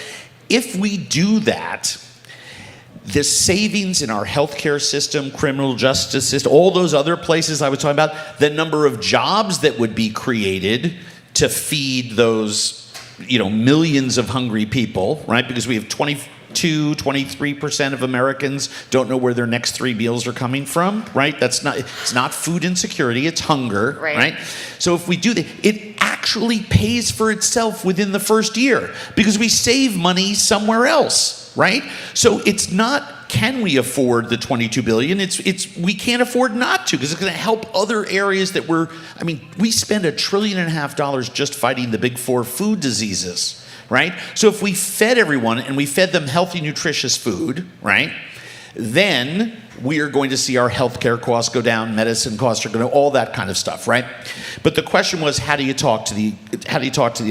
if we do that, the savings in our healthcare system, criminal justice system, all those other places I was talking about, the number of jobs that would be created to feed those, millions of hungry people, right? Because we have 23% of Americans don't know where their next 3 meals are coming from, right? It's not food insecurity, it's hunger, right? So if we do that, it actually pays for itself within the first year because we save money somewhere else, right? So it's not, can we afford the $22 billion? It's we can't afford not to because it's going to help other areas that we spend $1.5 trillion just fighting the big 4 food diseases, right? So if we fed everyone and we fed them healthy, nutritious food, right, then we are going to see our healthcare costs go down, medicine costs are going to, all that kind of stuff, right? But the question was, how do you talk to the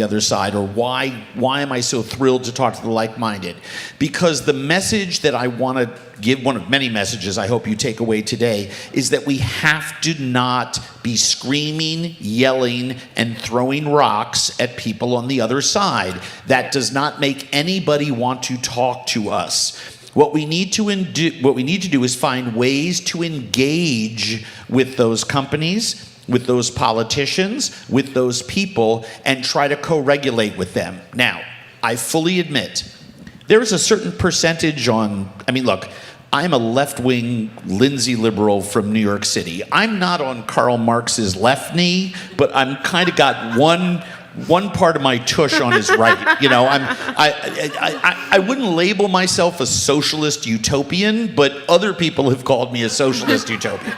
other side, or why am I so thrilled to talk to the like-minded? Because the message that I want to give, one of many messages I hope you take away today, is that we have to not be screaming, yelling, and throwing rocks at people on the other side. That does not make anybody want to talk to us. What we need to do is find ways to engage with those companies, with those politicians, with those people, and try to co-regulate with them. Now, I fully admit, there is a certain percentage look, I'm a left-wing Lindsay liberal from New York City. I'm not on Karl Marx's left knee, but I'm kind of got one part of my tush on his right. I wouldn't label myself a socialist utopian, but other people have called me a socialist utopian.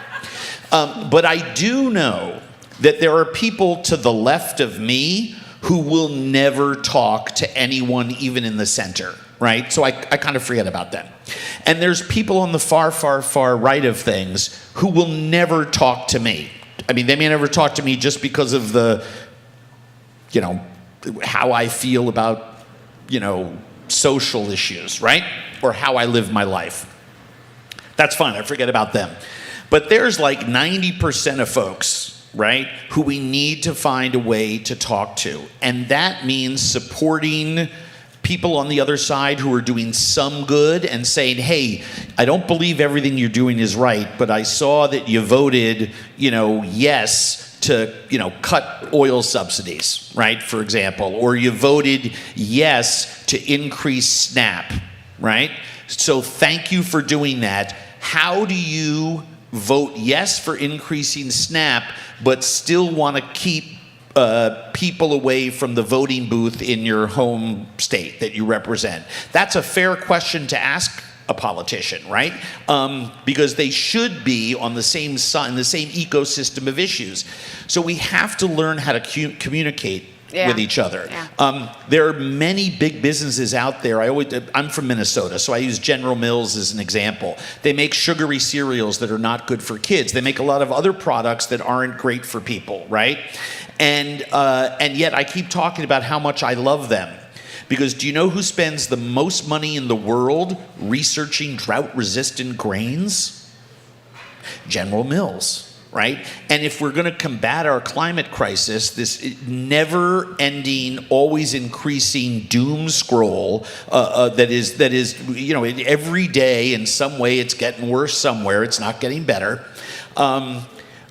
But I do know that there are people to the left of me who will never talk to anyone, even in the center, right? So I kind of forget about them. And there's people on the far, far, far right of things who will never talk to me. I mean, they may never talk to me just because of the, how I feel about, social issues, right? Or how I live my life. That's fine, I forget about them. But there's like 90% of folks, right, who we need to find a way to talk to. And that means supporting people on the other side who are doing some good and saying, hey, I don't believe everything you're doing is right, but I saw that you voted, yes, to cut oil subsidies, right, for example, or you voted yes to increase SNAP, right? So thank you for doing that. How do you vote yes for increasing SNAP, but still want to keep people away from the voting booth in your home state that you represent? That's a fair question to ask a politician, right? Because they should be on the same side, in the same ecosystem of issues. So we have to learn how to communicate with each other. Yeah. There are many big businesses out there. I'm from Minnesota, so I use General Mills as an example. They make sugary cereals that are not good for kids. They make a lot of other products that aren't great for people, right? And yet I keep talking about how much I love them. Because do you know who spends the most money in the world researching drought-resistant grains? General Mills, right? And if we're going to combat our climate crisis, this never-ending, always increasing doom scroll that is, every day in some way it's getting worse somewhere, it's not getting better.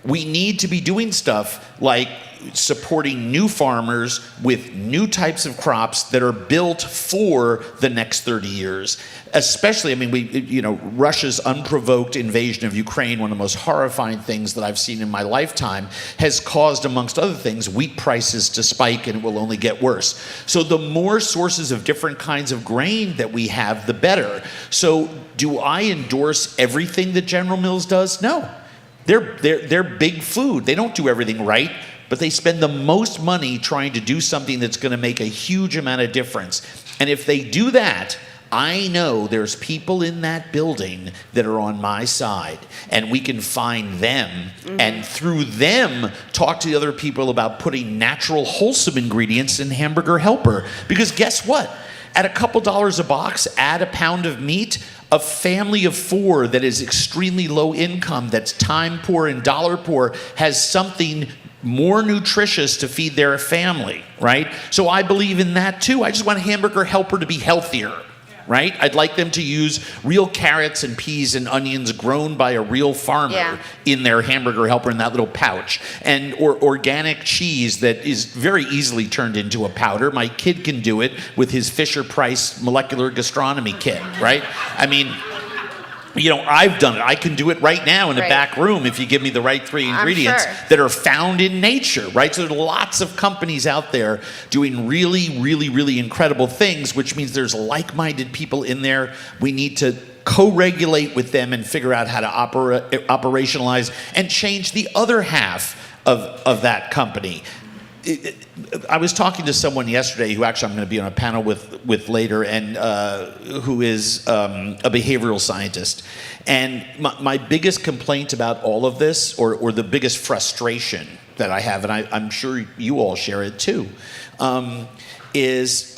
We need to be doing stuff like supporting new farmers with new types of crops that are built for the next 30 years. Especially, I mean, Russia's unprovoked invasion of Ukraine, one of the most horrifying things that I've seen in my lifetime, has caused, amongst other things, wheat prices to spike, and it will only get worse. So the more sources of different kinds of grain that we have, the better. So do I endorse everything that General Mills does? No. They're big food. They don't do everything right, but they spend the most money trying to do something that's going to make a huge amount of difference. And if they do that, I know there's people in that building that are on my side, and we can find them, and through them talk to the other people about putting natural, wholesome ingredients in Hamburger Helper. Because guess what? At a couple dollars a box, add a pound of meat, a family of 4 that is extremely low income, that's time poor and dollar poor, has something more nutritious to feed their family, right? So I believe in that too. I just want Hamburger Helper to be healthier. Right? I'd like them to use real carrots and peas and onions grown by a real farmer in their Hamburger Helper in that little pouch. Or organic cheese that is very easily turned into a powder. My kid can do it with his Fisher-Price molecular gastronomy kit, right? I mean, I've done it. I can do it right now in a back room if you give me the right 3 ingredients that are found in nature, right? So there are lots of companies out there doing really, really, really incredible things, which means there's like-minded people in there. We need to co-regulate with them and figure out how to operationalize and change the other half of that company. I was talking to someone yesterday who actually I'm going to be on a panel with later, and who is a behavioral scientist. And my biggest complaint about all of this, or the biggest frustration that I have, and I'm sure you all share it too, is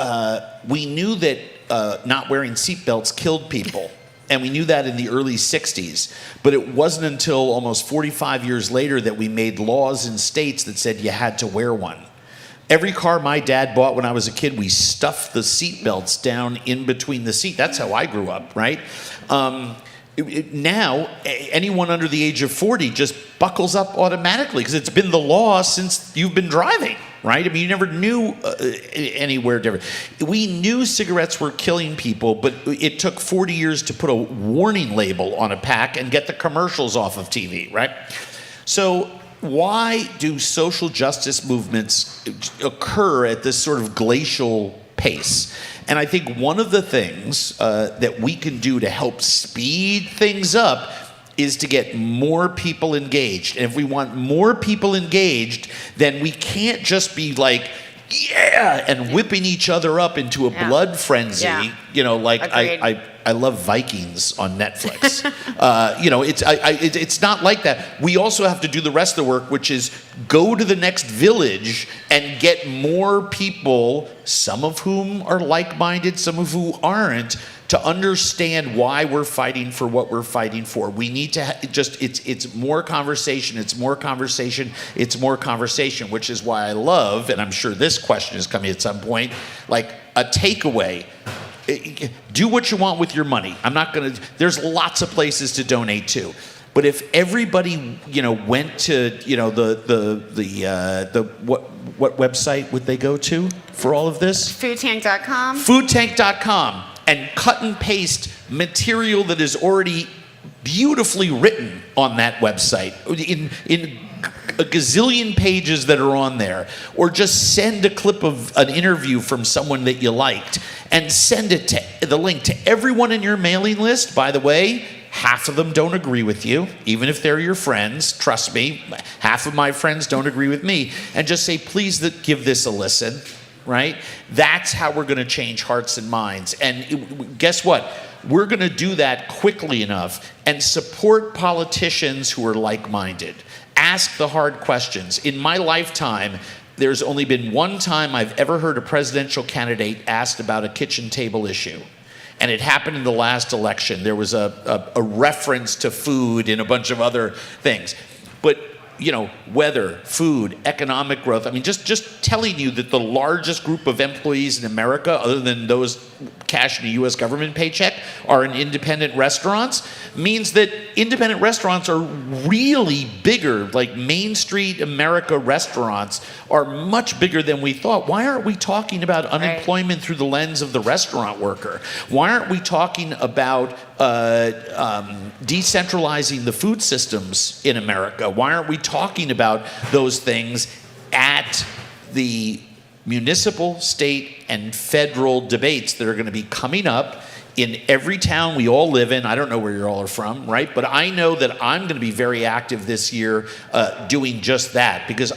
we knew that not wearing seatbelts killed people. And we knew that in the early 60s. But it wasn't until almost 45 years later that we made laws in states that said you had to wear one. Every car my dad bought when I was a kid, we stuffed the seat belts down in between the seat. That's how I grew up, right? Now, anyone under the age of 40 just buckles up automatically because it's been the law since you've been driving, right? I mean, you never knew anywhere different. We knew cigarettes were killing people, but it took 40 years to put a warning label on a pack and get the commercials off of TV, right? So why do social justice movements occur at this sort of glacial pace? And I think one of the things that we can do to help speed things up is to get more people engaged. And if we want more people engaged, then we can't just be like, and whipping each other up into a blood frenzy. I love Vikings on Netflix. It's not like that. We also have to do the rest of the work, which is go to the next village and get more people, some of whom are like-minded, some of whom aren't, to understand why we're fighting for what we're fighting for. We need to it's more conversation, it's more conversation, it's more conversation, which is why I love, and I'm sure this question is coming at some point, like a takeaway. Do what you want with your money. There's lots of places to donate to. But if everybody, went to, what website would they go to for all of this? Foodtank.com. Foodtank.com. And cut and paste material that is already beautifully written on that website in a gazillion pages that are on there, or just send a clip of an interview from someone that you liked and send it to the link to everyone in your mailing list. By the way, half of them don't agree with you, even if they're your friends. Trust me, half of my friends don't agree with me. And just say, please give this a listen. Right? That's how we're going to change hearts and minds. And guess what? We're going to do that quickly enough and support politicians who are like-minded. Ask the hard questions. In my lifetime, there's only been one time I've ever heard a presidential candidate asked about a kitchen table issue. And it happened in the last election. There was a reference to food and a bunch of other things. But weather, food, economic growth. I mean, just telling you that the largest group of employees in America, other than those cashing a U.S. government paycheck are in independent restaurants, means that independent restaurants are really bigger. Like Main Street America restaurants are much bigger than we thought. Why aren't we talking about unemployment through the lens of the restaurant worker? Why aren't we talking about decentralizing the food systems in America? Why aren't we talking about those things at the municipal, state, and federal debates that are going to be coming up in every town we all live in? I don't know where you all are from, right? But I know that I'm going to be very active this year doing just that, because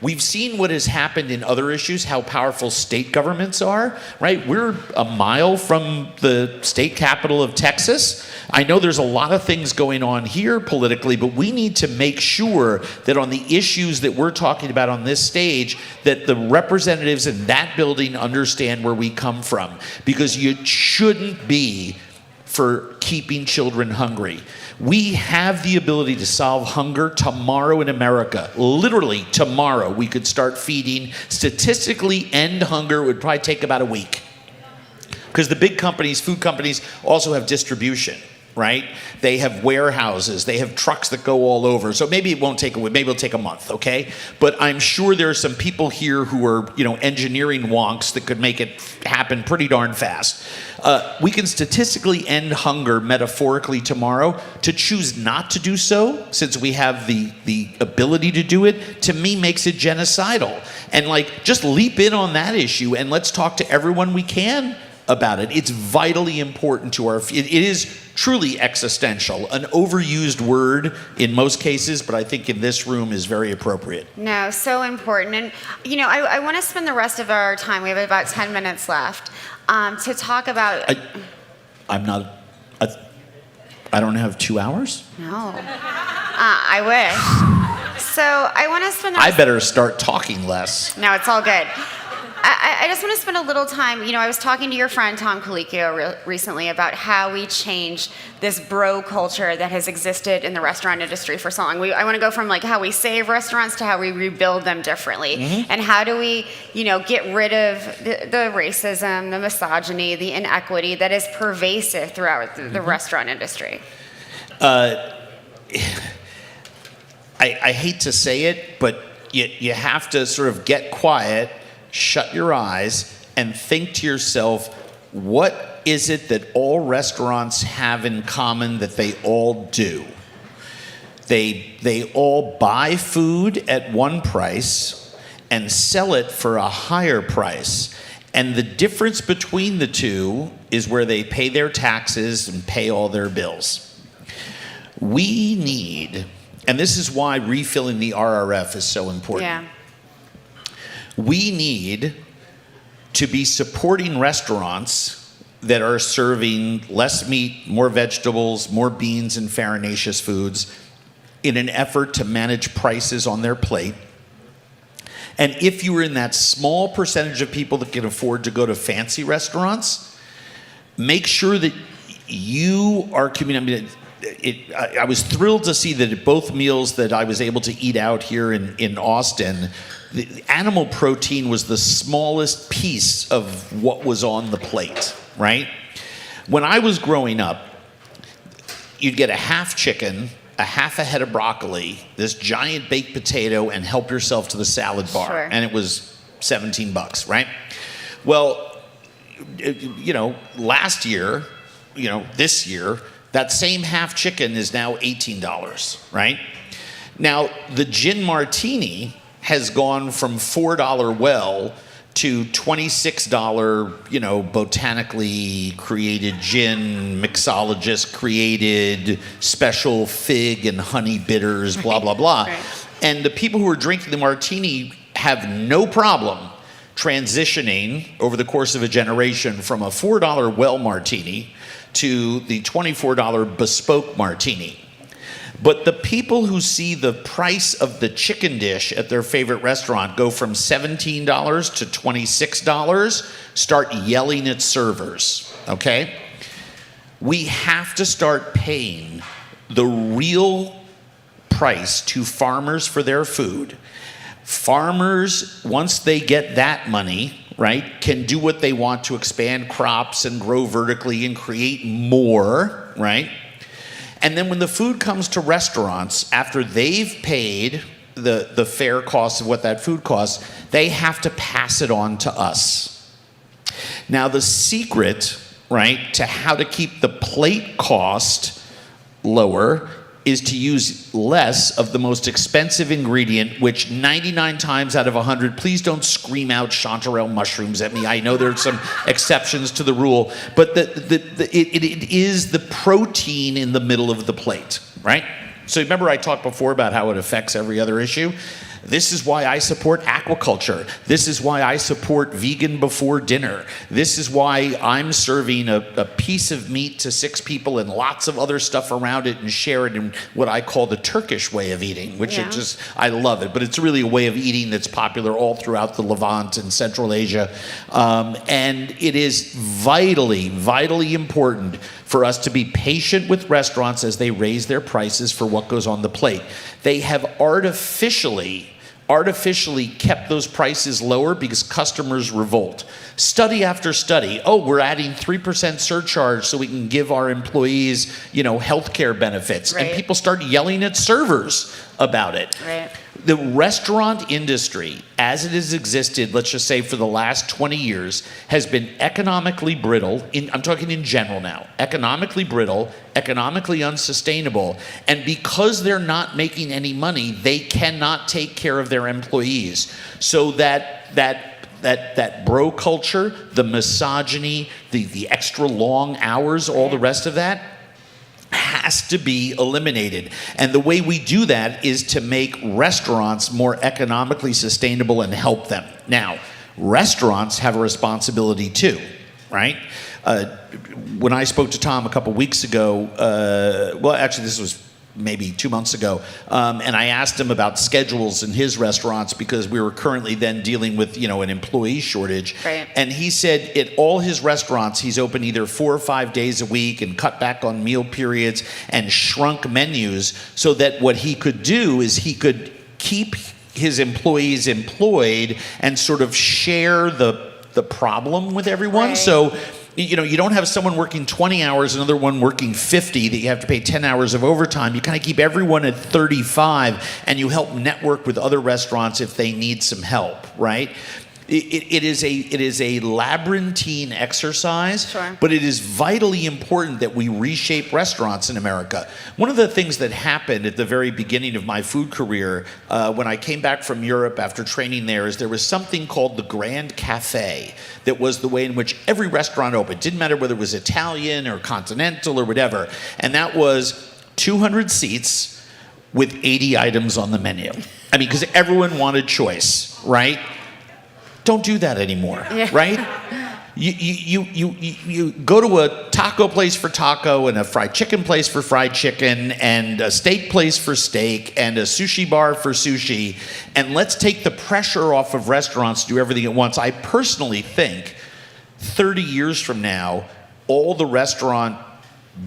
we've seen what has happened in other issues, how powerful state governments are, right? We're a mile from the state capital of Texas. I know there's a lot of things going on here politically, but we need to make sure that on the issues that we're talking about on this stage, that the representatives in that building understand where we come from, because you shouldn't be for keeping children hungry. We have the ability to solve hunger tomorrow in America. Literally tomorrow, we could start feeding. Statistically, end hunger would probably take about a week, because the big companies, food companies, also have distribution, right? They have warehouses, they have trucks that go all over. So maybe it won't take a week, maybe it'll take a month, okay? But I'm sure there are some people here who are, engineering wonks that could make it happen pretty darn fast. We can statistically end hunger metaphorically tomorrow. To choose not to do so, since we have the ability to do it, to me makes it genocidal. And just leap in on that issue and let's talk to everyone we can about it. It's vitally important to it is truly existential, an overused word in most cases, but I think in this room is very appropriate. No, so important. And, I want to spend the rest of our time, we have about 10 minutes left, to talk about... I don't have 2 hours? No. I wish. So I want to spend... I better start talking less. No, it's all good. I just want to spend a little time, I was talking to your friend Tom Colicchio recently about how we changed this bro culture that has existed in the restaurant industry for so long. I want to go from how we save restaurants to how we rebuild them differently. Mm-hmm. And how do we, get rid of the racism, the misogyny, the inequity that is pervasive throughout the restaurant industry? I hate to say it, but you have to sort of get quiet, shut your eyes, and think to yourself, what is it that all restaurants have in common that they all do? They all buy food at one price and sell it for a higher price. And the difference between the two is where they pay their taxes and pay all their bills. We need, and this is why refilling the RRF is so important. Yeah. We need to be supporting restaurants that are serving less meat, more vegetables, more beans and farinaceous foods in an effort to manage prices on their plate. And if you are in that small percentage of people that can afford to go to fancy restaurants, make sure that you are communicating. I was thrilled to see that at both meals that I was able to eat out here in Austin, the animal protein was the smallest piece of what was on the plate, right? When I was growing up, you'd get a half chicken, a half a head of broccoli, this giant baked potato, and help yourself to the salad bar. Sure. And it was $17, right? Well, last year, this year, that same half chicken is now $18, right? Now, the gin martini has gone from $4 well to $26, botanically created gin, mixologist created special fig and honey bitters, blah, blah, blah. Right. And the people who are drinking the martini have no problem transitioning over the course of a generation from a $4 well martini to the $24 bespoke martini. But the people who see the price of the chicken dish at their favorite restaurant go from $17 to $26 start yelling at servers, okay? We have to start paying the real price to farmers for their food. Farmers, once they get that money, right, can do what they want to expand crops and grow vertically and create more, right? And then when the food comes to restaurants, after they've paid the fair cost of what that food costs, they have to pass it on to us. Now, the secret, right, to how to keep the plate cost lower is to use less of the most expensive ingredient, which 99 times out of 100, please don't scream out chanterelle mushrooms at me. I know there's some exceptions to the rule, but it is the protein in the middle of the plate, right? So remember I talked before about how it affects every other issue? This is why I support aquaculture. This is why I support vegan before dinner. This is why I'm serving a piece of meat to 6 people and lots of other stuff around it and share it in what I call the Turkish way of eating, which I love it. But it's really a way of eating that's popular all throughout the Levant and Central Asia. And it is vitally, vitally important for us to be patient with restaurants as they raise their prices for what goes on the plate. They have artificially kept those prices lower because customers revolt. Study after study, we're adding 3% surcharge so we can give our employees, healthcare benefits. Right. And people start yelling at servers about it. Right. The restaurant industry, as it has existed, let's just say for the last 20 years, has been economically brittle. I'm talking in general now. Economically brittle, economically unsustainable. And because they're not making any money, they cannot take care of their employees. So that bro culture, the misogyny, the extra long hours, all the rest of that, has to be eliminated. And the way we do that is to make restaurants more economically sustainable and help them. Now, restaurants have a responsibility too, right? When I spoke to Tom a couple weeks ago, well, actually this was maybe 2 months ago, and I asked him about schedules in his restaurants because we were currently then dealing with, an employee shortage. Right. And he said at all his restaurants, he's open either 4 or 5 days a week and cut back on meal periods and shrunk menus so that what he could do is he could keep his employees employed and sort of share the problem with everyone. Right. So, you don't have someone working 20 hours, another one working 50 that you have to pay 10 hours of overtime. You kind of keep everyone at 35 and you help network with other restaurants if they need some help, right? It is a labyrinthine exercise, Sure. but it is vitally important that we reshape restaurants in America. One of the things that happened at the very beginning of my food career, when I came back from Europe after training there, is there was something called the Grand Cafe that was the way in which every restaurant opened. Didn't matter whether it was Italian or continental or whatever. And that was 200 seats with 80 items on the menu. I mean, because everyone wanted choice, right? Don't do that anymore, right? You go to a taco place for taco and a fried chicken place for fried chicken and a steak place for steak and a sushi bar for sushi, and let's take the pressure off of restaurants to do everything at once. I personally think 30 years from now, all the restaurant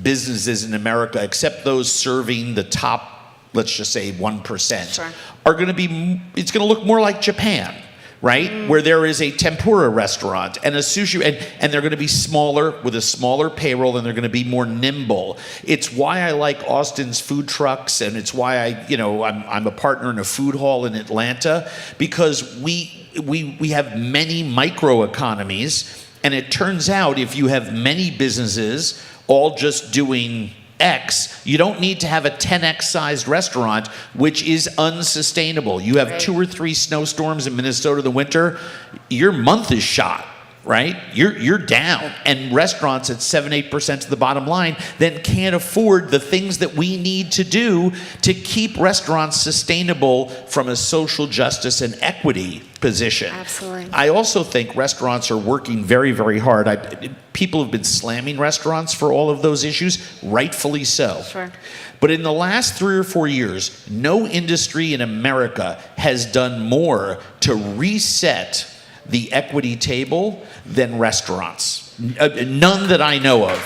businesses in America, except those serving the top, let's just say 1%, Sure. are going to be, it's going to look more like Japan. Right? Where there is a tempura restaurant and a sushi, and they're going to be smaller with a smaller payroll, and they're going to be more nimble. It's why I like Austin's food trucks, and it's why I'm a partner in a food hall in Atlanta, because we have many microeconomies, and it turns out if you have many businesses all just doing X, you don't need to have a 10X sized restaurant, which is unsustainable. You have 2 or 3 snowstorms in Minnesota in the winter, your month is shot, right? You're down. And restaurants at 7-8% to the bottom line then can't afford the things that we need to do to keep restaurants sustainable from a social justice and equity position. Absolutely. I also think restaurants are working very, very hard. People have been slamming restaurants for all of those issues, rightfully so. Sure. But in the last 3 or 4 years, no industry in America has done more to reset the equity table than restaurants. None that I know of.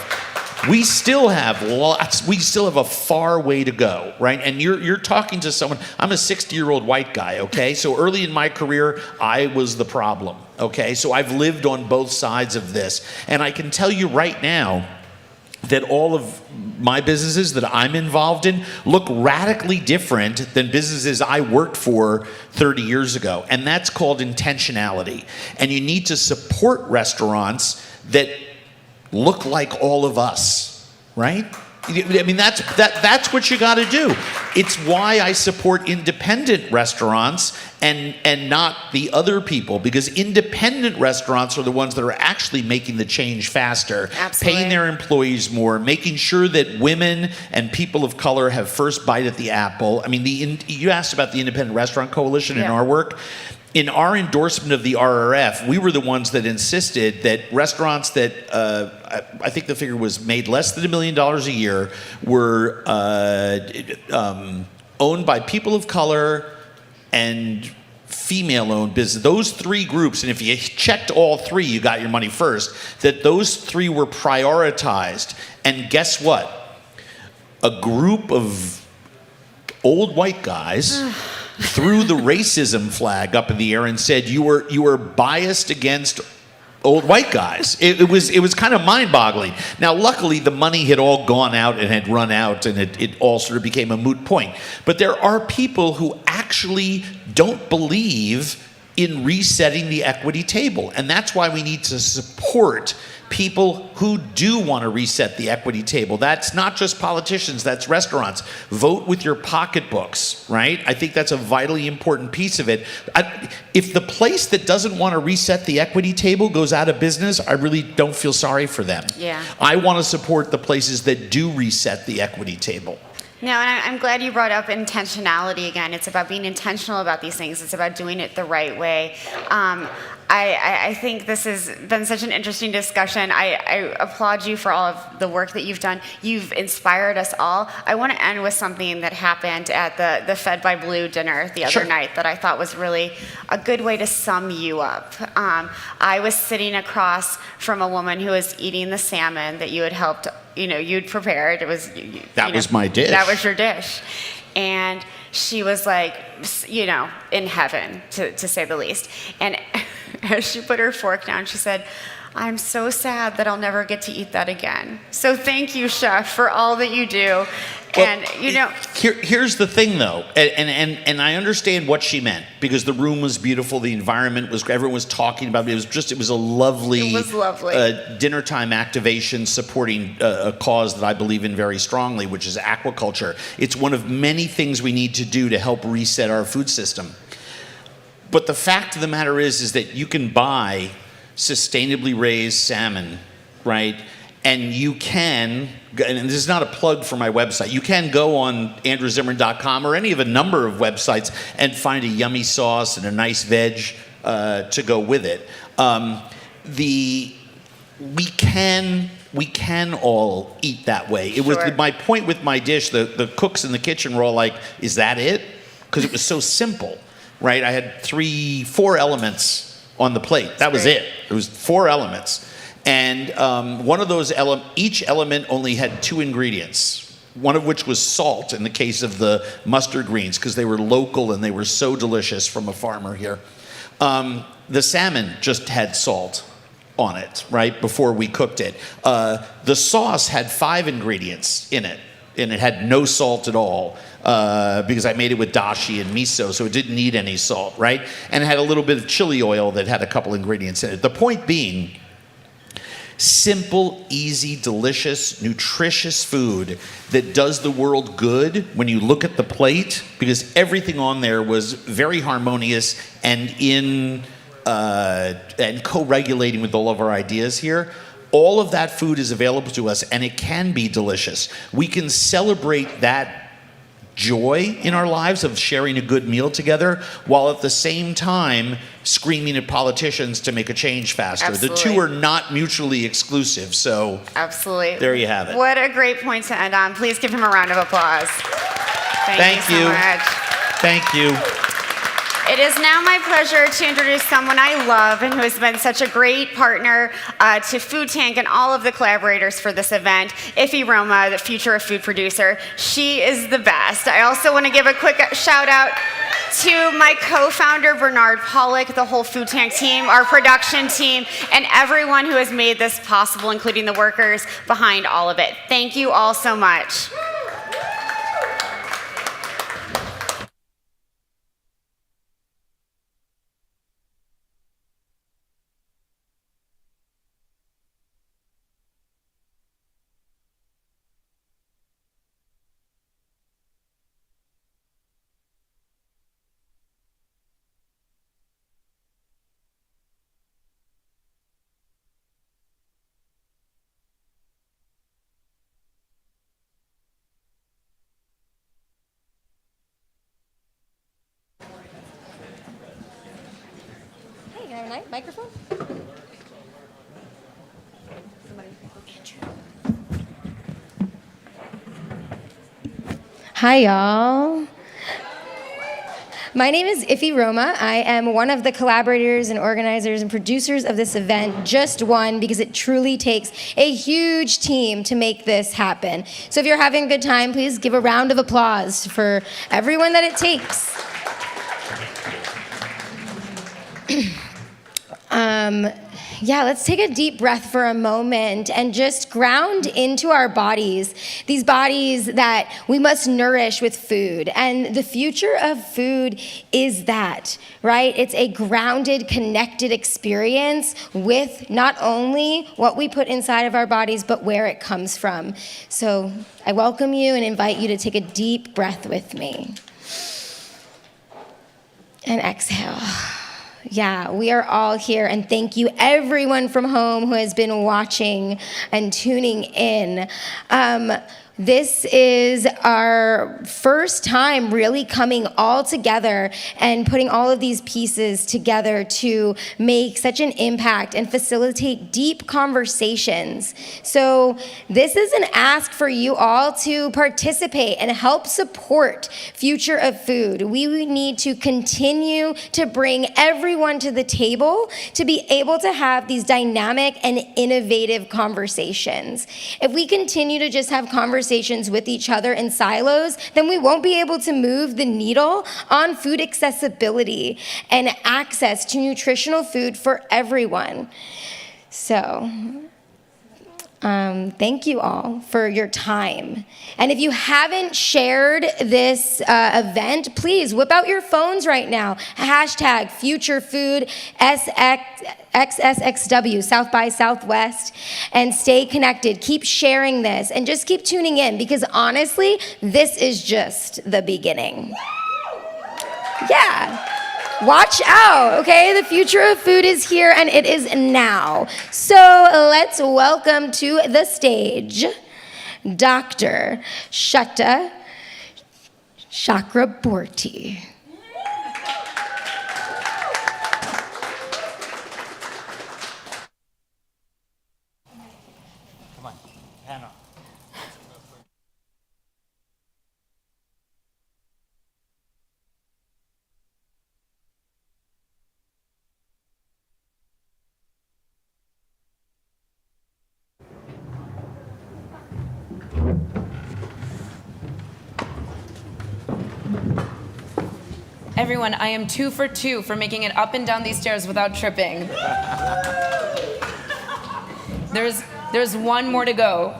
we still have a far way to go, right? And you're talking to someone, I'm a 60-year-old white guy, okay? So early in my career, I was the problem, okay? So I've lived on both sides of this. And I can tell you right now that all of my businesses that I'm involved in look radically different than businesses I worked for 30 years ago. And that's called intentionality. And you need to support restaurants that look like all of us, right? I mean, that's what you got to do. It's why I support independent restaurants and not the other people, because independent restaurants are the ones that are actually making the change faster, paying their employees more, making sure that women and people of color have first bite at the apple. I mean, you asked about the Independent Restaurant Coalition in our work. In our endorsement of the RRF, we were the ones that insisted that restaurants that, I think the figure was made less than $1 million a year, were owned by people of color and female-owned business. Those three groups, and if you checked all three, you got your money first, that those three were prioritized. And guess what? A group of old white guys threw the racism flag up in the air and said you were biased against old white guys. It was kind of mind-boggling. Now, luckily, the money had all gone out and had run out, and it all sort of became a moot point. But there are people who actually don't believe in resetting the equity table, and that's why we need to support people who do want to reset the equity table. That's not just politicians, that's restaurants. Vote with your pocketbooks, right? I think that's a vitally important piece of it. If the place that doesn't want to reset the equity table goes out of business, I really don't feel sorry for them. Yeah. I want to support the places that do reset the equity table. No, and I'm glad you brought up intentionality again. It's about being intentional about these things. It's about doing it the right way. I think this has been such an interesting discussion. I applaud you for all of the work that you've done. You've inspired us all. I want to end with something that happened at the Fed by Blue dinner the other night that I thought was really a good way to sum you up. I was sitting across from a woman who was eating the salmon that you had helped, you'd prepared. It was that was my dish. That was your dish. And she was like, in heaven, to say the least. And as she put her fork down, she said, "I'm so sad that I'll never get to eat that again. So thank you, Chef, for all that you do." Well, and here's the thing, though, and I understand what she meant, because the room was beautiful, the environment was, everyone was talking about it. It was a lovely, dinner time activation supporting a cause that I believe in very strongly, which is aquaculture. It's one of many things we need to do to help reset our food system. But the fact of the matter is that you can buy sustainably raised salmon, right? And you can, and this is not a plug for my website, you can go on andrewzimmern.com or any of a number of websites and find a yummy sauce and a nice veg to go with it. We can all eat that way. It was my point with my dish. The cooks in the kitchen were all like, "Is that it?" Because it was so simple, right? I had 4 elements on the plate. That was it. It was 4 elements. And one of those each element only had 2 ingredients, one of which was salt in the case of the mustard greens, because they were local and they were so delicious from a farmer here. The salmon just had salt on it, right, before we cooked it. The sauce had 5 ingredients in it, and it had no salt at all. Because I made it with dashi and miso, so it didn't need any salt, right? And it had a little bit of chili oil that had a couple ingredients in it. The point being, simple, easy, delicious, nutritious food that does the world good when you look at the plate, because everything on there was very harmonious and and co-regulating with all of our ideas here. All of that food is available to us, and it can be delicious. We can celebrate that joy in our lives of sharing a good meal together, while at the same time screaming at politicians to make a change faster. Absolutely. The two are not mutually exclusive, so absolutely. There you have it. What a great point to end on. Please give him a round of applause. Thank you so much. Thank you. It is now my pleasure to introduce someone I love and who has been such a great partner to Food Tank and all of the collaborators for this event, Iffy Roma, the Future of Food producer. She is the best. I also want to give a quick shout out to my co-founder, Bernard Pollock, the whole Food Tank team, our production team, and everyone who has made this possible, including the workers behind all of it. Thank you all so much. Hey, can I have a microphone? Hi, y'all. My name is Iffy Roma. I am one of the collaborators and organizers and producers of this event, just one, because it truly takes a huge team to make this happen. So if you're having a good time, please give a round of applause for everyone that it takes. Yeah, let's take a deep breath for a moment and just ground into our bodies, these bodies that we must nourish with food. And the future of food is that, right? It's a grounded, connected experience with not only what we put inside of our bodies, but where it comes from. So I welcome you and invite you to take a deep breath with me. And exhale. Yeah, we are all here, and thank you everyone from home who has been watching and tuning in. This is our first time really coming all together and putting all of these pieces together to make such an impact and facilitate deep conversations. So this is an ask for you all to participate and help support Future of Food. We need to continue to bring everyone to the table to be able to have these dynamic and innovative conversations. If we continue to just have conversations with each other in silos, then we won't be able to move the needle on food accessibility and access to nutritional food for everyone. So, thank you all for your time. And if you haven't shared this event, please whip out your phones right now. Hashtag Future Food SXSW, South by Southwest, and stay connected. Keep sharing this and just keep tuning in, because honestly, this is just the beginning. Yeah. Watch out, okay? The future of food is here, and it is now. So let's welcome to the stage Dr. Shutta Chakraborty. Come on, Hannah. Everyone, I am 2 for 2 for making it up and down these stairs without tripping. There's one more to go.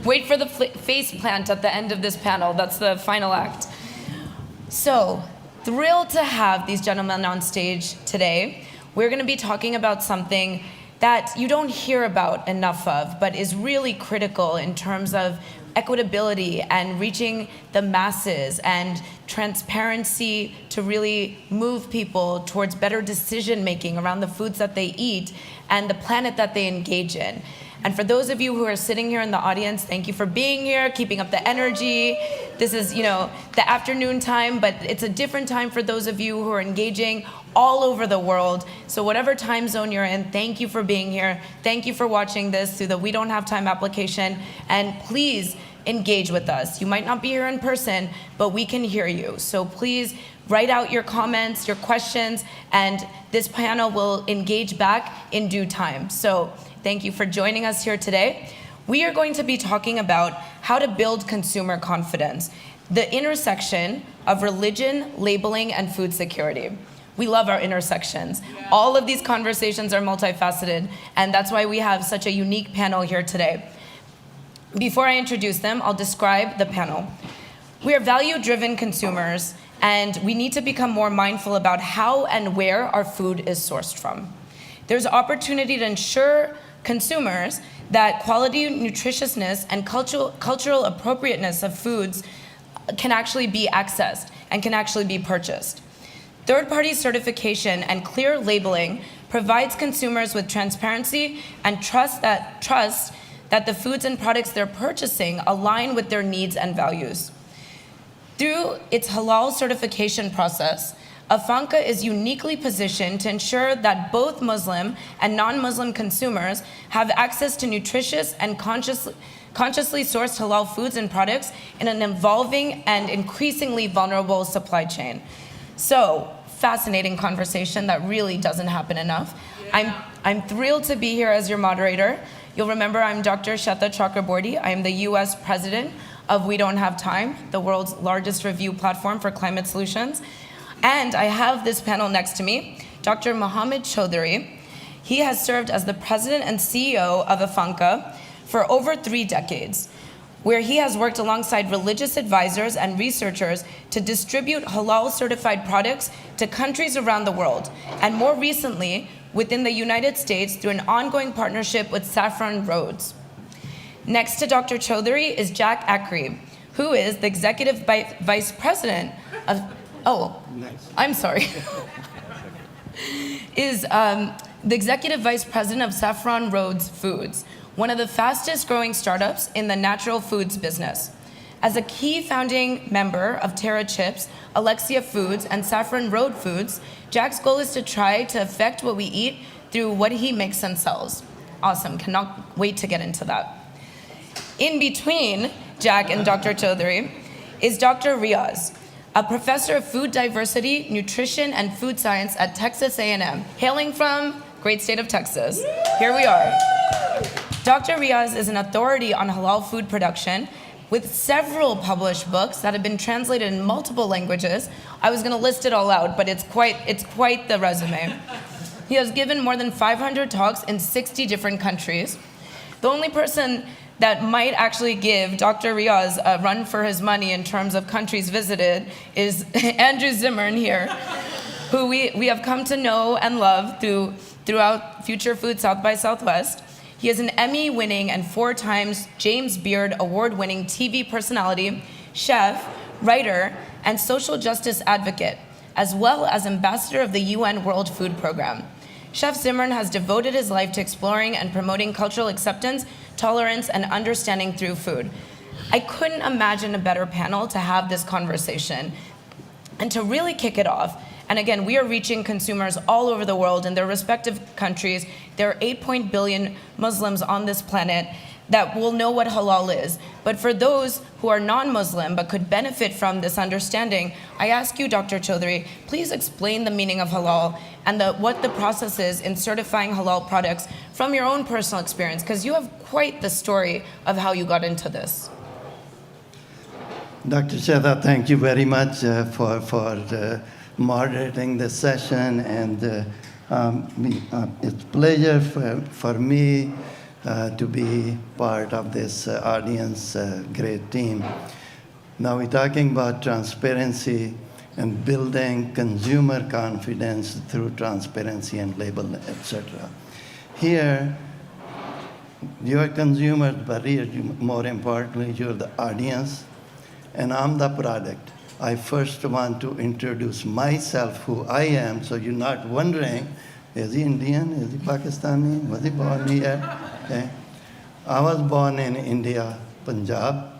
Wait for the face plant at the end of this panel. That's the final act. So, thrilled to have these gentlemen on stage today. We're going to be talking about something that you don't hear about enough of, but is really critical in terms of equitability and reaching the masses and transparency to really move people towards better decision making around the foods that they eat and the planet that they engage in. And for those of you who are sitting here in the audience, thank you for being here, keeping up the energy. This is, the afternoon time, but it's a different time for those of you who are engaging all over the world. So whatever time zone you're in, thank you for being here. Thank you for watching this through the We Don't Have Time application. And please engage with us. You might not be here in person, but we can hear you. So please write out your comments, your questions, and this panel will engage back in due time. So thank you for joining us here today. We are going to be talking about how to build consumer confidence, the intersection of religion, labeling, and food security. We love our intersections. All of these conversations are multifaceted, and that's why we have such a unique panel here today. Before I introduce them, I'll describe the panel. We are value-driven consumers, and we need to become more mindful about how and where our food is sourced from. There's opportunity to ensure consumers that quality, nutritiousness, and cultural appropriateness of foods can actually be accessed and can actually be purchased. Third-party certification and clear labeling provides consumers with transparency and trust that the foods and products they're purchasing align with their needs and values. Through its halal certification process, Afanka is uniquely positioned to ensure that both Muslim and non-Muslim consumers have access to nutritious and consciously sourced halal foods and products in an evolving and increasingly vulnerable supply chain. So, fascinating conversation that really doesn't happen enough. I'm thrilled to be here as your moderator. You'll remember I'm Dr. Shweta Chakraborty. I am the US president of We Don't Have Time, the world's largest review platform for climate solutions. And I have this panel next to me, Dr. Mohammed Chaudhry. He has served as the president and CEO of Afanka for over 3 decades, where he has worked alongside religious advisors and researchers to distribute halal-certified products to countries around the world, and more recently, within the United States through an ongoing partnership with Saffron Rhodes. Next to Dr. Chaudhry is Jack Akri, who is the executive vice president of, is the executive vice president of Saffron Rhodes Foods, one of the fastest growing startups in the natural foods business. As a key founding member of Terra Chips, Alexia Foods, and Saffron Road Foods, Jack's goal is to try to affect what we eat through what he makes and sells. Awesome, cannot wait to get into that. In between Jack and Dr. Chaudhry is Dr. Riaz, a professor of food diversity, nutrition, and food science at Texas A&M, hailing from great state of Texas. Here we are. Dr. Riaz is an authority on halal food production with several published books that have been translated in multiple languages. I was gonna list it all out, but it's quite the resume. He has given more than 500 talks in 60 different countries. The only person that might actually give Dr. Riaz a run for his money in terms of countries visited is Andrew Zimmern here, who we have come to know and love throughout Future Food South by Southwest. He is an Emmy-winning and 4 times James Beard Award-winning TV personality, chef, writer, and social justice advocate, as well as ambassador of the UN World Food Program. Chef Zimmern has devoted his life to exploring and promoting cultural acceptance, tolerance, and understanding through food. I couldn't imagine a better panel to have this conversation. And to really kick it off, and again, we are reaching consumers all over the world in their respective countries. There are 8 billion Muslims on this planet that will know what halal is. But for those who are non-Muslim but could benefit from this understanding, I ask you, Dr. Chaudhry, please explain the meaning of halal and what the process is in certifying halal products from your own personal experience, because you have quite the story of how you got into this. Dr. Shweta, thank you very much for moderating this session, and it's a pleasure for me to be part of this audience, great team. Now we're talking about transparency and building consumer confidence through transparency and label, etc. Here, you're consumers, but here, more importantly, you're the audience, and I'm the product. I first want to introduce myself, who I am, so you're not wondering, is he Indian, is he Pakistani, was he born here? Okay. I was born in India, Punjab,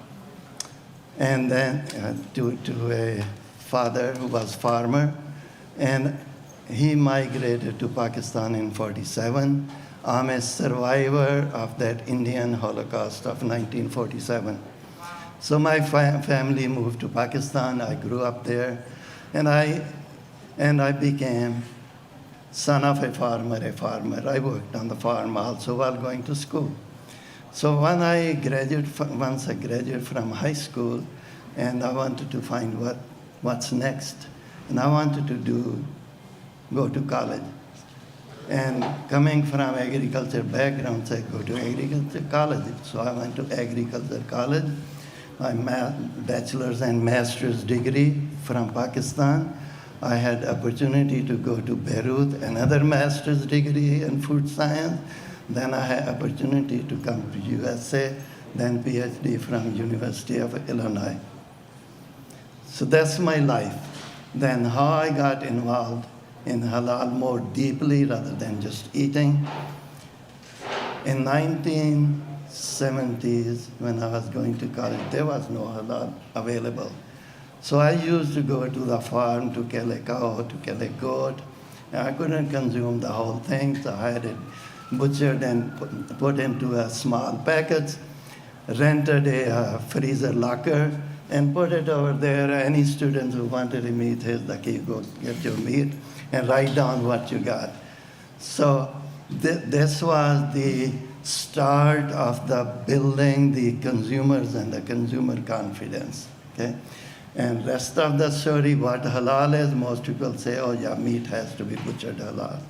and then to a father who was farmer, and he migrated to Pakistan in 47. I'm a survivor of that Indian Holocaust of 1947. So my family moved to Pakistan. I grew up there, and I became son of a farmer. I worked on the farm also while going to school. So once I graduated from high school, and I wanted to find what's next, and I wanted to go to college. And coming from agriculture background, I go to agriculture college. So I went to agriculture college. My bachelor's and master's degree from Pakistan. I had opportunity to go to Beirut, another master's degree in food science. Then I had opportunity to come to USA, then PhD from University of Illinois. So that's my life. Then how I got involved in halal more deeply rather than just eating. In 1970s, when I was going to college, there was no halal available. So I used to go to the farm to kill a cow, to kill a goat. I couldn't consume the whole thing, so I had it butchered and put into a small package, rented a freezer locker, and put it over there. Any students who wanted a meat, here's the key, go get your meat, and write down what you got. So this was the start of the building the consumers and the consumer confidence, okay? And rest of the story, what halal is, most people say, oh yeah, meat has to be butchered halal.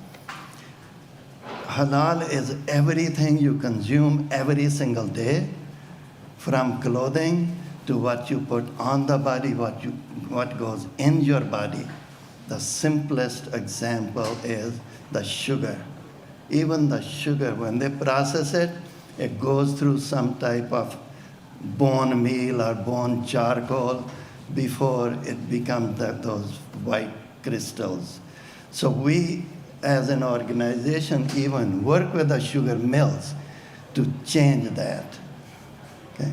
Halal is everything you consume every single day, from clothing to what you put on the body, what goes in your body. The simplest example is the sugar. Even the sugar, when they process it, it goes through some type of bone meal or bone charcoal before it becomes those white crystals. So we, as an organization, even work with the sugar mills to change that. Okay.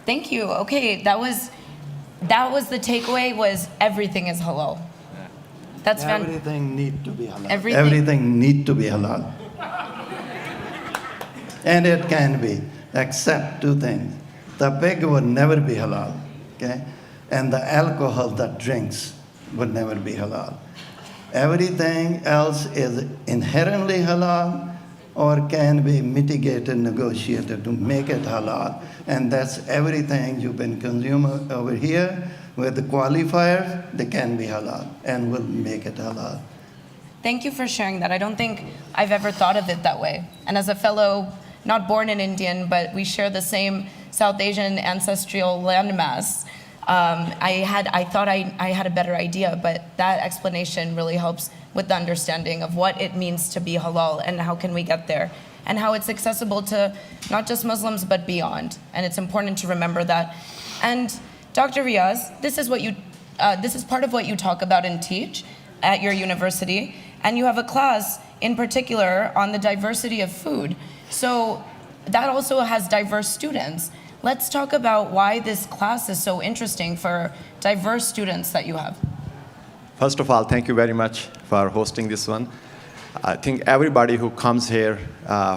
Thank you. Okay, that was the takeaway. Was everything is halal. That's everything need to be halal. Everything need to be halal. And it can be, except two things. The pig would never be halal, okay? And the alcohol that drinks would never be halal. Everything else is inherently halal or can be mitigated, negotiated to make it halal. And that's everything you've been consuming over here with the qualifiers, they can be halal and will make it halal. Thank you for sharing that. I don't think I've ever thought of it that way. And as a fellow, not born an Indian, but we share the same South Asian ancestral landmass, I thought I had a better idea, but that explanation really helps with the understanding of what it means to be halal and how can we get there, and how it's accessible to not just Muslims but beyond. And it's important to remember that. And Dr. Riaz, this is part of what you talk about and teach at your university, and you have a class in particular on the diversity of food. So that also has diverse students. Let's talk about why this class is so interesting for diverse students that you have. First of all, thank you very much for hosting this one. I think everybody who comes here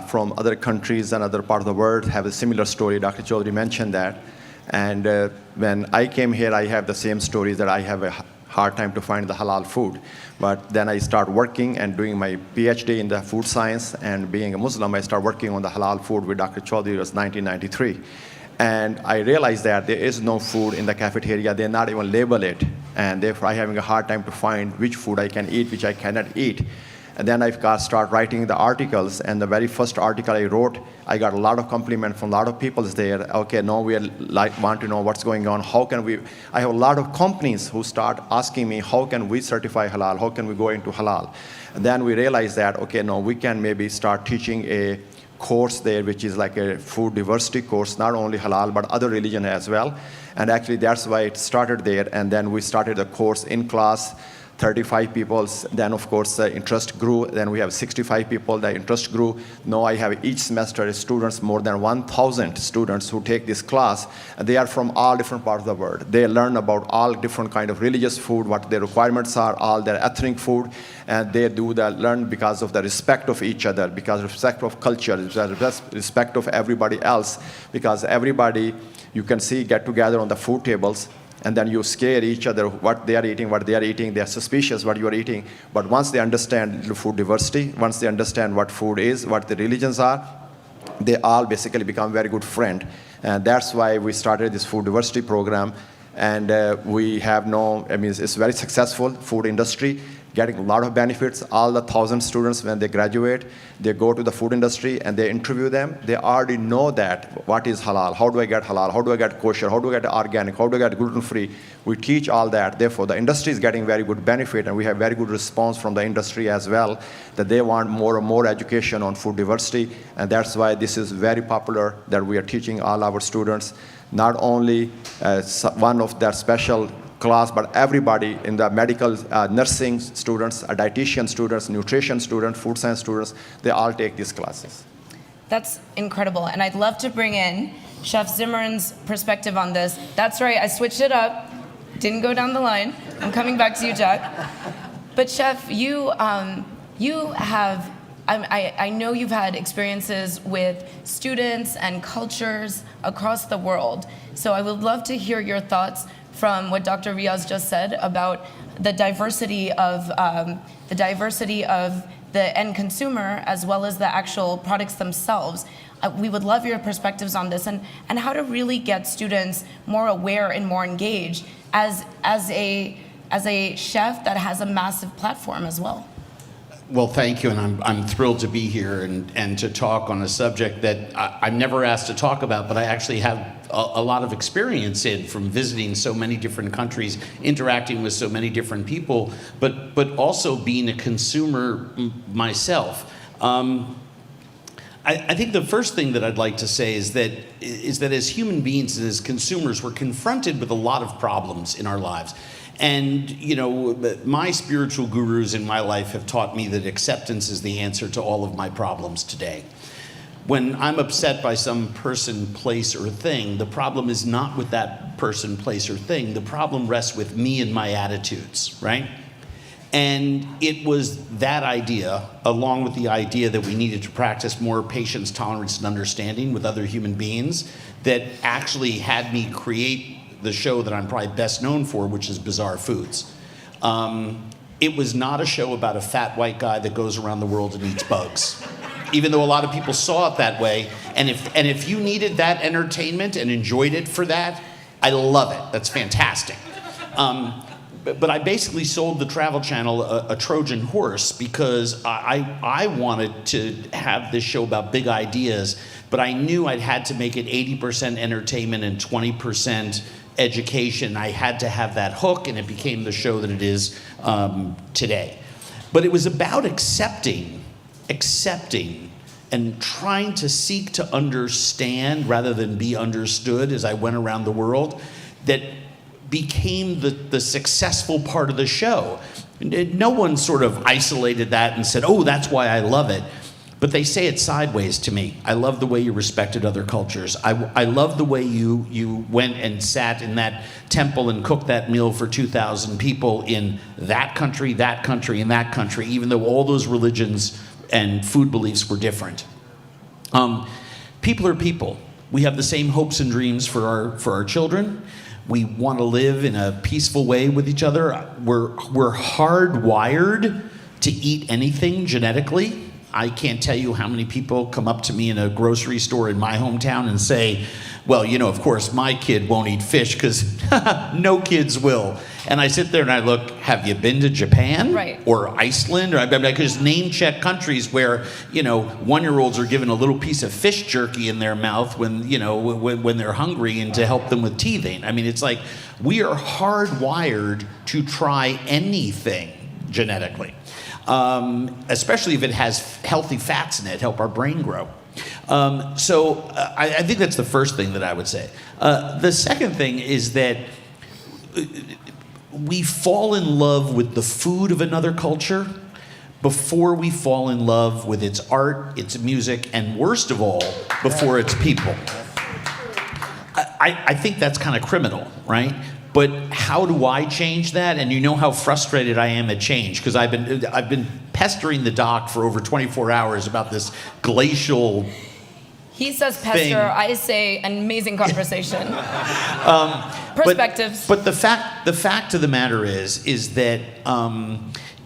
from other countries and other parts of the world have a similar story. Dr. Chaudhary mentioned that. And when I came here, I have the same story that I have a hard time to find the halal food. But then I start working and doing my PhD in the food science, and being a Muslim, I start working on the halal food with Dr. Chaudhary. It was 1993. And I realized that there is no food in the cafeteria. They not even label it. And therefore, I'm having a hard time to find which food I can eat, which I cannot eat. And then I start writing the articles, and the very first article I wrote, I got a lot of compliment from a lot of people there. Okay, now we want to know what's going on. How can we? I have a lot of companies who start asking me, how can we certify halal? How can we go into halal? And then we realized that, okay, no, we can maybe start teaching a course there, which is like a food diversity course, not only halal, but other religion as well. And actually, that's why it started there. And then we started a course in class 35 people. Then, of course, the interest grew. Then we have 65 people. The interest grew. Now I have each semester students, more than 1,000 students who take this class. And they are from all different parts of the world. They learn about all different kind of religious food, what their requirements are, all their ethnic food. And they do that learn because of the respect of each other, because of respect of culture, respect of everybody else. Because everybody, you can see, get together on the food tables. And then you scare each other what they are eating, They are suspicious what you are eating. But once they understand the food diversity, once they understand what food is, what the religions are, they all basically become very good friends. And that's why we started this food diversity program. And we have it's very successful food industry, getting a lot of benefits. All the 1,000 students, when they graduate, they go to the food industry and they interview them. They already know that what is halal, how do I get halal, how do I get kosher, how do I get organic, how do I get gluten-free. We teach all that. Therefore, the industry is getting very good benefit, and we have very good response from the industry as well, that they want more and more education on food diversity. And that's why this is very popular, that we are teaching all our students, not only one of their special class, but everybody in the medical, nursing students, dietitian students, nutrition students, food science students, they all take these classes. That's incredible. And I'd love to bring in Chef Zimmerman's perspective on this. That's right, I switched it up. Didn't go down the line. I'm coming back to you, Jack. But Chef, you have, I know you've had experiences with students and cultures across the world. So I would love to hear your thoughts from what Dr. Riaz just said about the diversity of the end consumer as well as the actual products themselves. We would love your perspectives on this and how to really get students more aware and more engaged as a chef that has a massive platform as well. Well, thank you, and I'm thrilled to be here and to talk on a subject that I'm never asked to talk about, but I actually have a lot of experience in, from visiting so many different countries, interacting with so many different people, but also being a consumer myself. I think the first thing that I'd like to say is that as human beings and as consumers, we're confronted with a lot of problems in our lives. And, you know, my spiritual gurus in my life have taught me that acceptance is the answer to all of my problems today. When I'm upset by some person, place, or thing, the problem is not with that person, place, or thing. The problem rests with me and my attitudes, right? And it was that idea, along with the idea that we needed to practice more patience, tolerance, and understanding with other human beings, that actually had me create the show that I'm probably best known for, which is Bizarre Foods. It was not a show about a fat white guy that goes around the world and eats bugs, even though a lot of people saw it that way. And if you needed that entertainment and enjoyed it for that, I love it. That's fantastic. But I basically sold the Travel Channel a Trojan horse because I wanted to have this show about big ideas, but I knew I'd had to make it 80% entertainment and 20% education. I had to have that hook, and it became the show that it is today. But it was about accepting, and trying to seek to understand rather than be understood as I went around the world, that became the successful part of the show. No one sort of isolated that and said, oh, that's why I love it. But they say it sideways to me. I love the way you respected other cultures. I love the way you went and sat in that temple and cooked that meal for 2,000 people in that country, and that country, even though all those religions and food beliefs were different. People are people. We have the same hopes and dreams for our children. We want to live in a peaceful way with each other. We're hardwired to eat anything genetically. I can't tell you how many people come up to me in a grocery store in my hometown and say, well, you know, of course, my kid won't eat fish because no kids will. And I sit there and I look, have you been to Japan? Right. Or Iceland? Or I could just name check countries where, you know, 1-year-olds are given a little piece of fish jerky in their mouth when, you know, when they're hungry and to help them with teething. I mean, it's like we are hardwired to try anything genetically. Especially if it has healthy fats in it, help our brain grow. So I think that's the first thing that I would say. The second thing is that we fall in love with the food of another culture before we fall in love with its art, its music, and worst of all, before its people. I think that's kind of criminal, right? But how do I change that? And you know how frustrated I am at change, because I've been pestering the doc for over 24 hours about this glacial. He says pester, thing. I say an amazing conversation. Perspectives. But the fact of the matter is that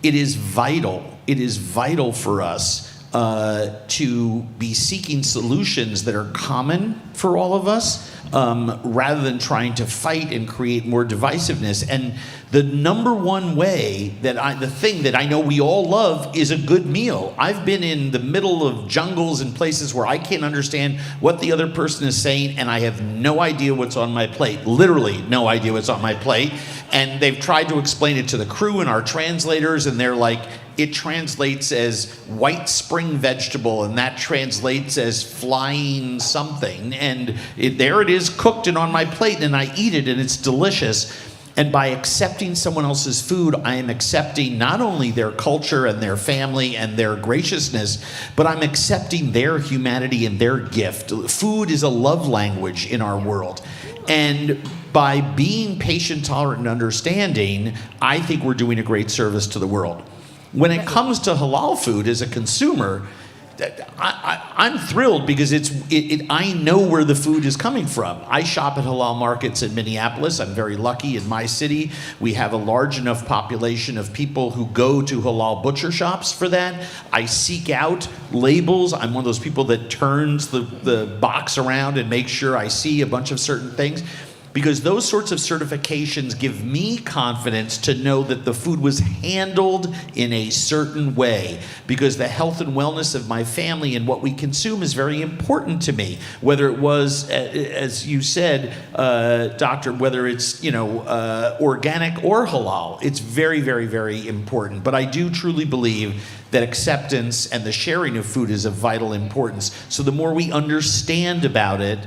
it is vital. It is vital for us to be seeking solutions that are common for all of us, rather than trying to fight and create more divisiveness. And the number one way the thing that I know we all love is a good meal. I've been in the middle of jungles and places where I can't understand what the other person is saying, and I have no idea what's on my plate. Literally no idea what's on my plate. And they've tried to explain it to the crew and our translators, and they're like, it translates as white spring vegetable, and that translates as flying something. And there it is, cooked and on my plate, and I eat it, and it's delicious. And by accepting someone else's food, I am accepting not only their culture and their family and their graciousness, but I'm accepting their humanity and their gift. Food is a love language in our world. And by being patient, tolerant, and understanding, I think we're doing a great service to the world. When it comes to halal food as a consumer, I'm thrilled because I know where the food is coming from. I shop at halal markets in Minneapolis. I'm very lucky in my city. We have a large enough population of people who go to halal butcher shops for that. I seek out labels. I'm one of those people that turns the box around and makes sure I see a bunch of certain things, because those sorts of certifications give me confidence to know that the food was handled in a certain way, because the health and wellness of my family and what we consume is very important to me. Whether it was, as you said, doctor, whether it's organic or halal, it's very, very, very important. But I do truly believe that acceptance and the sharing of food is of vital importance. So the more we understand about it,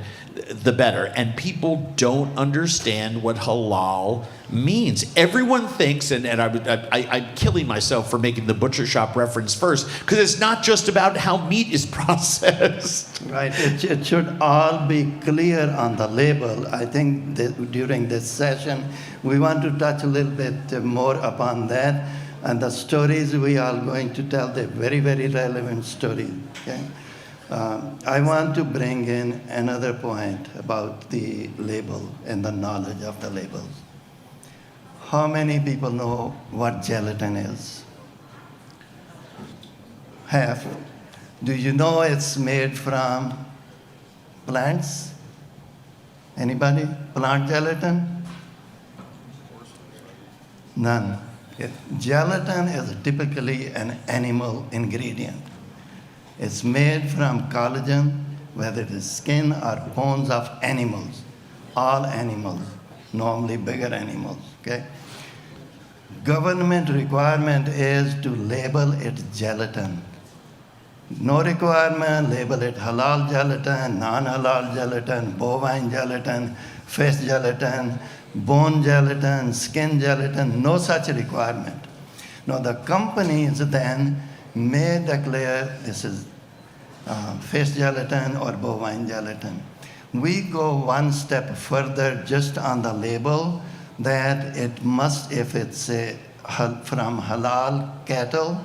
the better. And people don't understand what halal means. Everyone thinks, and I'm killing myself for making the butcher shop reference first, because it's not just about how meat is processed. Right, it should all be clear on the label. I think that during this session, we want to touch a little bit more upon that. And the stories we are going to tell, they're very, very relevant stories. Okay? I want to bring in another point about the label and the knowledge of the labels. How many people know what gelatin is? Half. Do you know it's made from plants? Anybody? Plant gelatin? None. Gelatin is typically an animal ingredient. It's made from collagen, whether it is skin or bones of animals, all animals, normally bigger animals, okay? Government requirement is to label it gelatin. No requirement, label it halal gelatin, non-halal gelatin, bovine gelatin, fish gelatin, bone gelatin, skin gelatin, no such requirement. Now the companies then may declare this is fish gelatin or bovine gelatin. We go one step further just on the label that it must, if it's from halal cattle,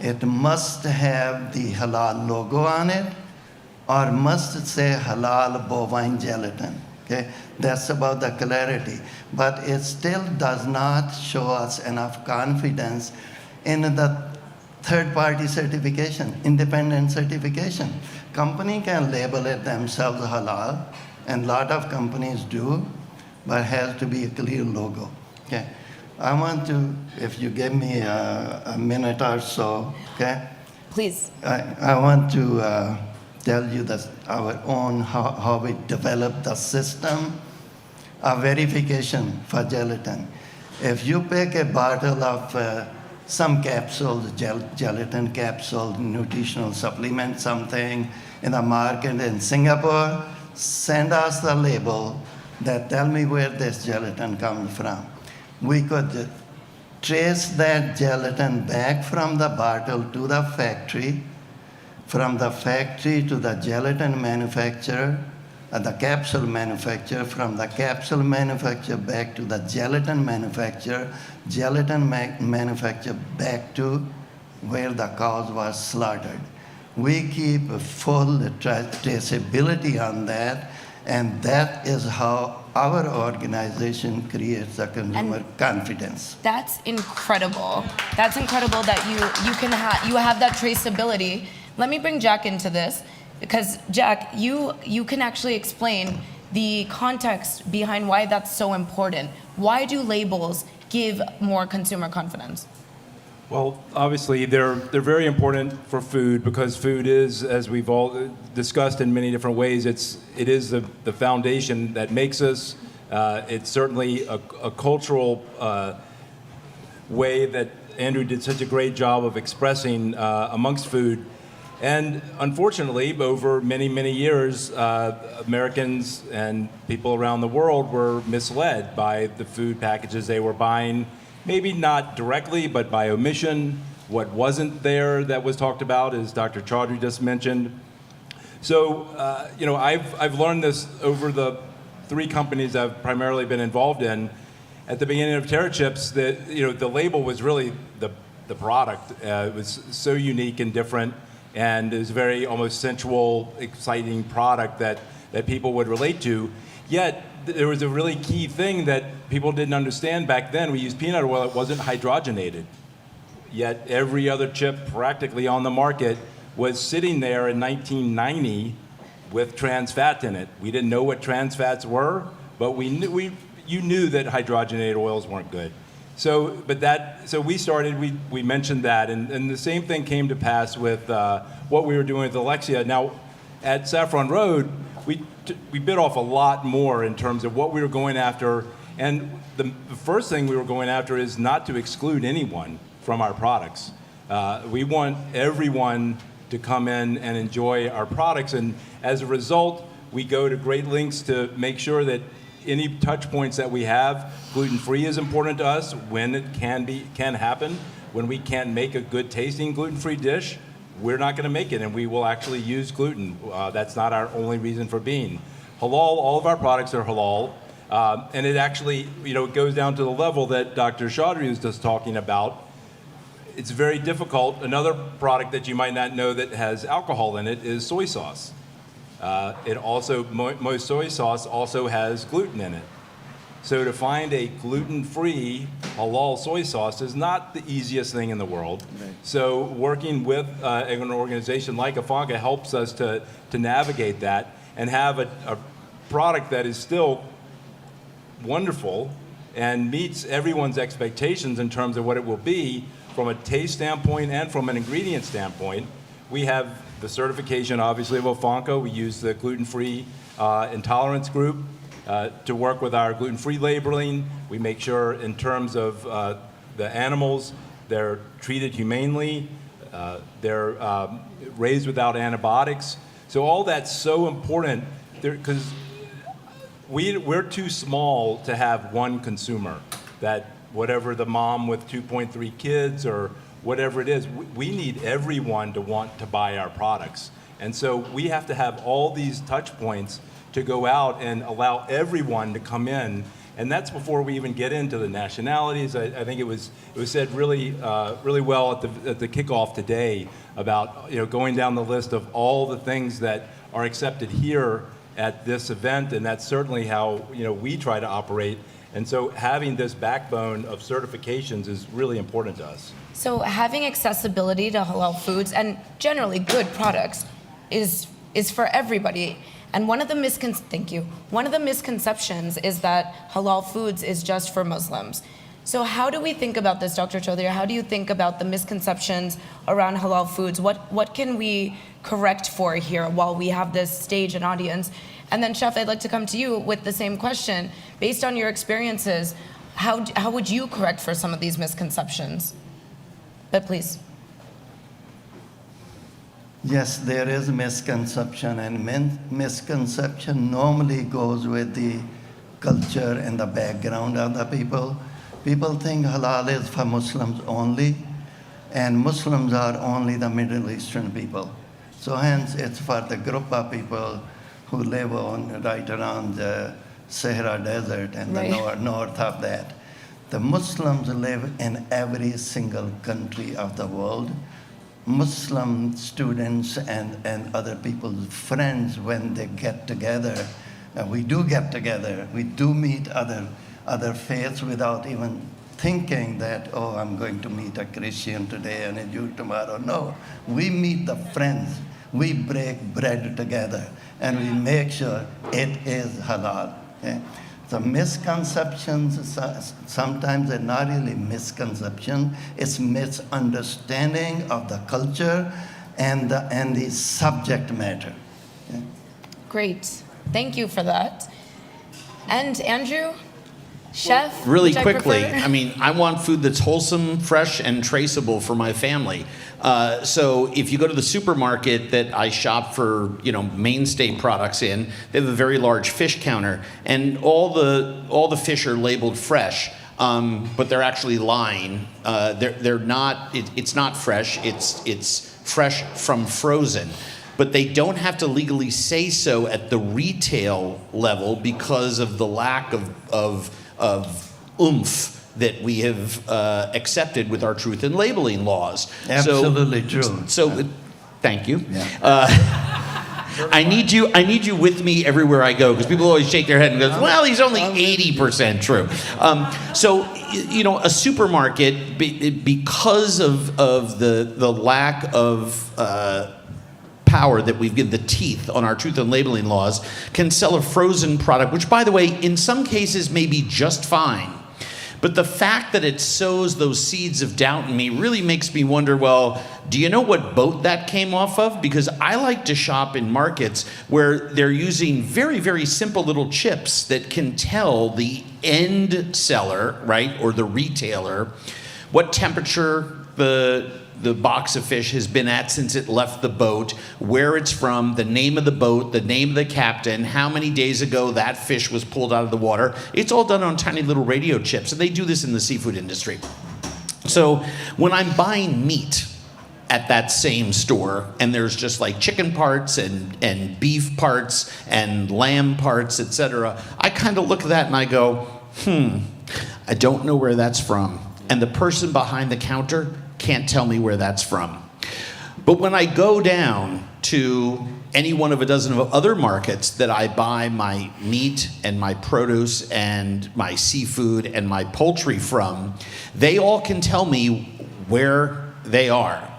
it must have the halal logo on it, or must say halal bovine gelatin. Okay, that's about the clarity. But it still does not show us enough confidence in the third-party certification, independent certification. Company can label it themselves halal, and a lot of companies do, but it has to be a clear logo. Okay, I want to, if you give me a minute or so, okay? Please. I want to tell you that our own, how we developed the system of verification for gelatin. If you pick a bottle of some capsules, gelatin capsule, nutritional supplement, something in the market in Singapore, send us the label that tell me where this gelatin comes from. we could trace that gelatin back from the bottle to the factory, from the factory to the gelatin manufacturer, the capsule manufacturer, from the capsule manufacturer back to the gelatin manufacturer, manufacturer back to where the cows was slaughtered. We keep a full traceability on that, and that is how our organization creates the consumer confidence. That's incredible. That's incredible that you have that traceability. Let me bring Jack into this, because Jack, you can actually explain the context behind why that's so important. Why do labels give more consumer confidence? Well, obviously, they're very important for food, because food is, as we've all discussed in many different ways, it is the foundation that makes us. It's certainly a cultural way that Andrew did such a great job of expressing amongst food. And unfortunately, over many, many years, Americans and people around the world were misled by the food packages they were buying. Maybe not directly, but by omission. What wasn't there that was talked about, as Dr. Chaudhry just mentioned. So, I've learned this over the 3 companies I've primarily been involved in. At the beginning of Terra Chips, the label was really the product. It was so unique and different, and it was a very almost sensual, exciting product that people would relate to. Yet, there was a really key thing that people didn't understand back then. We used peanut oil, it wasn't hydrogenated. Yet every other chip practically on the market was sitting there in 1990 with trans fat in it. We didn't know what trans fats were, but you knew that hydrogenated oils weren't good. So we mentioned that, and the same thing came to pass with what we were doing with Alexia. Now, at Saffron Road, we bit off a lot more in terms of what we were going after, and the first thing we were going after is not to exclude anyone from our products. We want everyone to come in and enjoy our products, and as a result, we go to great lengths to make sure that any touch points that we have, gluten-free is important to us when it can happen. When we can't make a good tasting gluten-free dish, we're not going to make it, and we will actually use gluten. That's not our only reason for being. Halal, all of our products are halal, and it actually, it goes down to the level that Dr. Chaudhry was just talking about. It's very difficult. Another product that you might not know that has alcohol in it is soy sauce. Most soy sauce also has gluten in it. So to find a gluten-free halal soy sauce is not the easiest thing in the world. Right. So working with an organization like Afanca helps us to navigate that and have a product that is still wonderful and meets everyone's expectations in terms of what it will be from a taste standpoint and from an ingredient standpoint. We have the certification, obviously, of Afanca. We use the gluten-free intolerance group to work with our gluten-free labeling. We make sure in terms of the animals, they're treated humanely, they're raised without antibiotics. So all that's so important because we're too small to have one consumer, that whatever the mom with 2.3 kids or whatever it is, we need everyone to want to buy our products. And so we have to have all these touch points to go out and allow everyone to come in, and that's before we even get into the nationalities. I think it was said really well at the kickoff today about going down the list of all the things that are accepted here at this event, and that's certainly how we try to operate. And so having this backbone of certifications is really important to us. So having accessibility to halal foods and generally good products is for everybody. And one of the misconceptions is that halal foods is just for Muslims. So how do we think about this, Dr. Chaudhry? How do you think about the misconceptions around halal foods? What can we correct for here while we have this stage and audience? And then, Chef, I'd like to come to you with the same question. Based on your experiences, how would you correct for some of these misconceptions? But please. Yes, there is misconception, and misconception normally goes with the culture and the background of the people. People think halal is for Muslims only, and Muslims are only the Middle Eastern people. So hence, it's for the group of people who live right around the Sahara Desert and the north of that. The Muslims live in every single country of the world. Muslim students and other people's friends, when they get together, we do get together, we do meet other faiths without even thinking that, oh, I'm going to meet a Christian today and a Jew tomorrow. No, we meet the friends. We break bread together and we make sure it is halal. Okay? The misconceptions, sometimes they're not really misconception, it's misunderstanding of the culture and the subject matter. Okay? Great. Thank you for that. And Andrew, chef? Really which quickly, I mean, I want food that's wholesome, fresh, and traceable for my family. So if you go to the supermarket that I shop for, mainstay products in, they have a very large fish counter, and all the fish are labeled fresh, but they're actually lying. They're not. It's not fresh. It's fresh from frozen. But they don't have to legally say so at the retail level because of the lack of oomph that we have accepted with our truth in labeling laws. Absolutely true. So, thank you. Yeah. I need you with me everywhere I go, because people always shake their head and go, well, he's only 80% true. So, a supermarket, because of the lack of power that we've given the teeth on our truth and labeling laws, can sell a frozen product, which, by the way, in some cases may be just fine. But the fact that it sows those seeds of doubt in me really makes me wonder, well, do you know what boat that came off of? Because I like to shop in markets where they're using very, very simple little chips that can tell the end seller, right, or the retailer, what temperature the box of fish has been at since it left the boat, where it's from, the name of the boat, the name of the captain, how many days ago that fish was pulled out of the water. It's all done on tiny little radio chips, and they do this in the seafood industry. So when I'm buying meat at that same store, and there's just like chicken parts and beef parts and lamb parts, etc., I kind of look at that and I go, I don't know where that's from. And the person behind the counter can't tell me where that's from. But when I go down to any one of a dozen of other markets that I buy my meat and my produce and my seafood and my poultry from, they all can tell me where they are.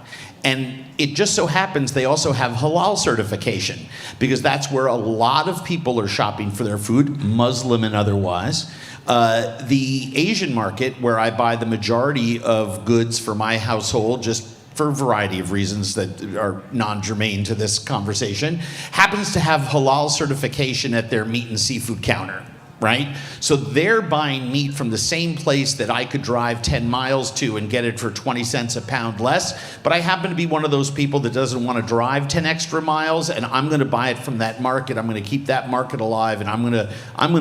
And it just so happens they also have halal certification, because that's where a lot of people are shopping for their food, Muslim and otherwise. The Asian market, where I buy the majority of goods for my household, just for a variety of reasons that are non-germane to this conversation, happens to have halal certification at their meat and seafood counter, right? So they're buying meat from the same place that I could drive 10 miles to and get it for 20 cents a pound less, but I happen to be one of those people that doesn't want to drive 10 extra miles, and I'm going to buy it from that market. I'm going to keep that market alive, and I'm going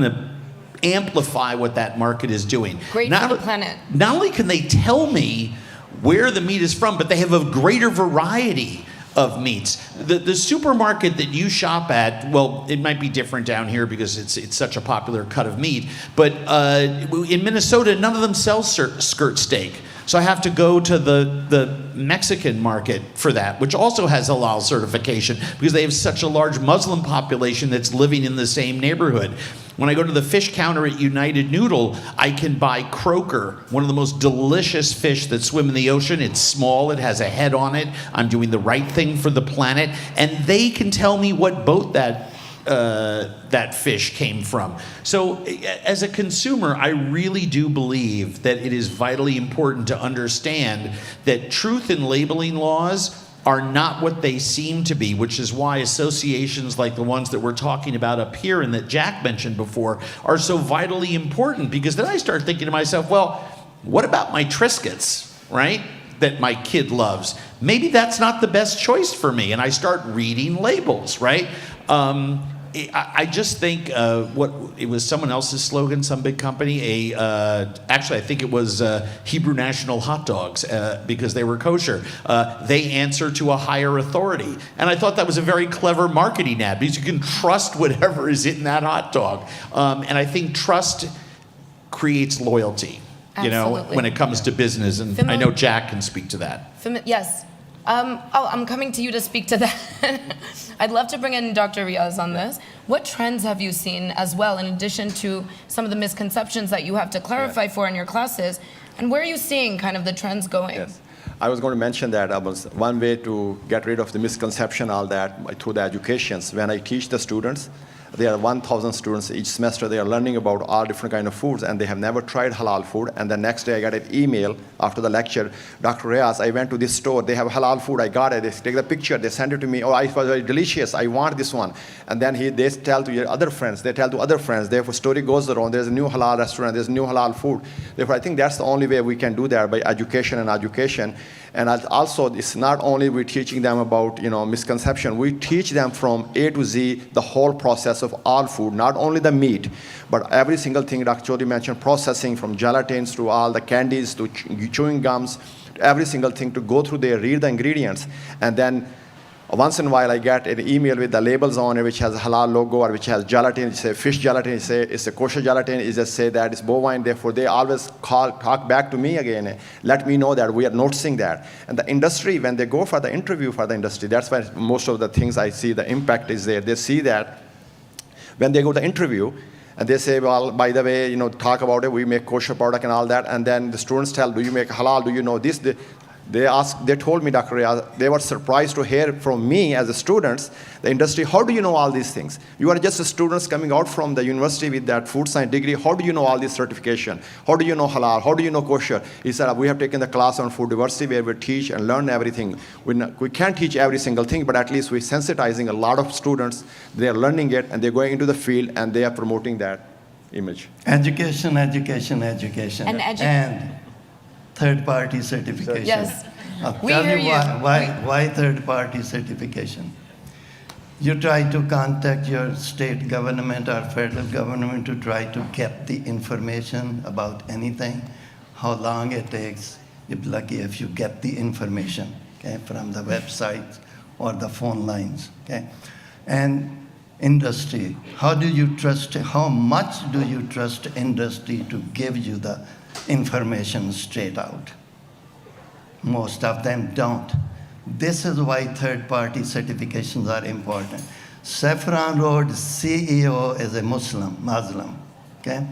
to amplify what that market is doing. Great for the planet. Not only can they tell me where the meat is from, but they have a greater variety of meats. The supermarket that you shop at, well, it might be different down here because it's such a popular cut of meat, but in Minnesota, none of them sell skirt steak. So I have to go to the Mexican market for that, which also has halal certification because they have such a large Muslim population that's living in the same neighborhood. When I go to the fish counter at United Noodle, I can buy croaker, one of the most delicious fish that swim in the ocean. It's small, it has a head on it. I'm doing the right thing for the planet, and they can tell me what boat that fish came from. So as a consumer, I really do believe that it is vitally important to understand that truth in labeling laws are not what they seem to be, which is why associations like the ones that we're talking about up here and that Jack mentioned before are so vitally important, because then I start thinking to myself, well, what about my Triscuits, right? That my kid loves. Maybe that's not the best choice for me. And I start reading labels, right? I just think it was someone else's slogan, some big company. Actually, I think it was Hebrew National Hot Dogs because they were kosher. They answer to a higher authority, and I thought that was a very clever marketing ad because you can trust whatever is in that hot dog. And I think trust creates loyalty. You know, Absolutely. when it comes to business, and I know Jack can speak to that. Yes. I'm coming to you to speak to that. I'd love to bring in Dr. Riaz on this. What trends have you seen as well, in addition to some of the misconceptions that you have to clarify for in your classes? And where are you seeing kind of the trends going? Yes. I was going to mention that one way to get rid of the misconception, all that, through the educations. When I teach the students, there are 1,000 students each semester. They are learning about all different kind of foods, and they have never tried halal food. And the next day, I got an email after the lecture, Dr. Riaz, I went to this store. They have halal food. I got it. They take the picture. They send it to me. Oh, it was very delicious. I want this one. And then they tell to your other friends. They tell to other friends. Therefore, story goes around. There's a new halal restaurant. There's new halal food. Therefore, I think that's the only way we can do that, by education and education. And also, it's not only we're teaching them about misconception. We teach them from A to Z the whole process of all food, not only the meat, but every single thing Dr. Chowdhury mentioned, processing from gelatins to all the candies to chewing gums, every single thing to go through there, read the ingredients, and then once in a while I get an email with the labels on it which has a halal logo or which has gelatin, it's a fish gelatin, it's a kosher gelatin, it just say that it's bovine. Therefore they always talk back to me again, let me know that we are noticing that. And the industry, when they go for the interview for the industry, that's why most of the things I see, the impact is there. They see that when they go to the interview, and they say, well, by the way, talk about it, we make kosher product and all that. And then the students tell, do you make halal? Do you know this? They told me, Dr. Riaz, they were surprised to hear from me as a students, the industry, how do you know all these things? You are just students coming out from the university with that food science degree. How do you know all this certification? How do you know halal? How do you know kosher? He said, we have taken the class on food diversity where we teach and learn everything. We can't teach every single thing, but at least we're sensitizing a lot of students. They're learning it, and they're going into the field, and they are promoting that image. Education, education, education. And third-party certification. Yes. I'll tell you why third-party certification. You try to contact your state government or federal government to try to get the information about anything, how long it takes. You'll be lucky if you get the information, okay, from the website or the phone lines, okay? And industry, how much do you trust industry to give you the information straight out? Most of them don't. This is why third-party certifications are important. Saffron Road's CEO is a Muslim, okay?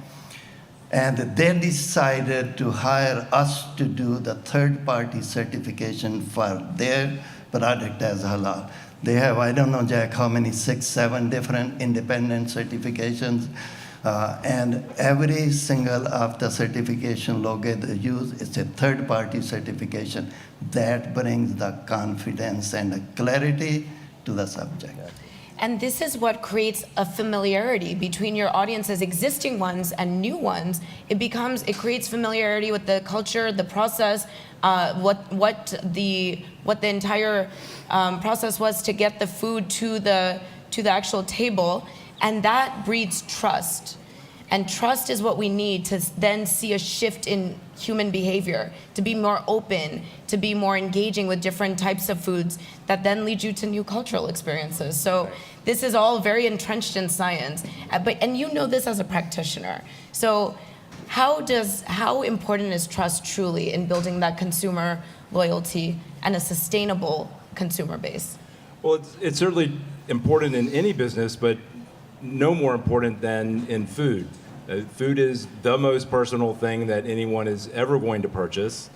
And they decided to hire us to do the third-party certification for their product as halal. They have, I don't know, Jack, how many, 6, 7 different independent certifications. And every single of the certification logo they use is a third-party certification that brings the confidence and the clarity to the subject. And this is what creates a familiarity between your audiences, existing ones and new ones. It creates familiarity with the culture, the process, what the entire process was to get the food to the actual table. And that breeds trust. And trust is what we need to then see a shift in human behavior, to be more open, to be more engaging with different types of foods that then lead you to new cultural experiences. So this is all very entrenched in science. And you know this as a practitioner. So how important is trust truly in building that consumer loyalty and a sustainable consumer base? Well, it's certainly important in any business, but no more important than in food. Food is the most personal thing that anyone is ever going to purchase.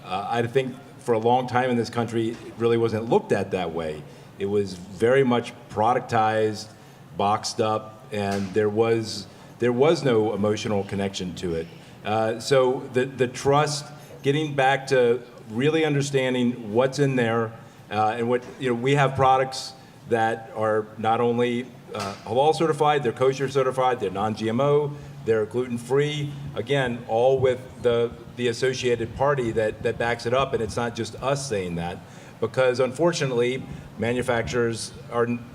I think for a long time in this country, it really wasn't looked at that way. It was very much productized, boxed up, and there was no emotional connection to it. So the trust, getting back to really understanding what's in there, and what we have products that are not only halal certified, they're kosher certified, they're non-GMO, they're gluten-free. Again, all with the associated party that backs it up, and it's not just us saying that, because unfortunately, manufacturers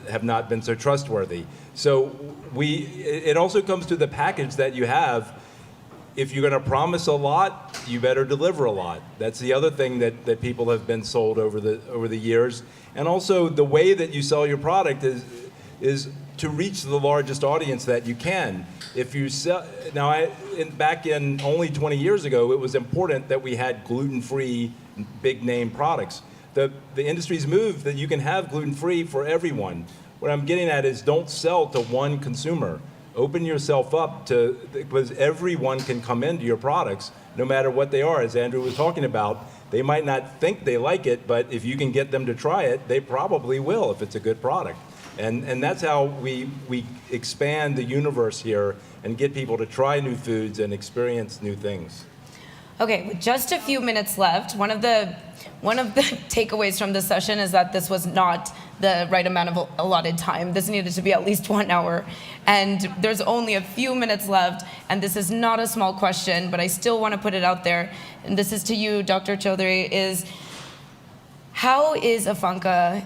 have not been so trustworthy. So it also comes to the package that you have. If you're going to promise a lot, you better deliver a lot. That's the other thing that people have been sold over the years. And also the way that you sell your product is to reach the largest audience that you can. If you sell back in only 20 years ago, it was important that we had gluten-free, big-name products. The industry's moved that you can have gluten-free for everyone. What I'm getting at is don't sell to one consumer. Open yourself up because everyone can come into your products, no matter what they are. As Andrew was talking about, they might not think they like it, but if you can get them to try it, they probably will if it's a good product. And that's how we expand the universe here and get people to try new foods and experience new things. Okay, with just a few minutes left, one of the takeaways from this session is that this was not the right amount of allotted time. This needed to be at least 1 hour. And there's only a few minutes left, and this is not a small question, but I still want to put it out there. And this is to you, Dr. Chaudhary, is how is Afanka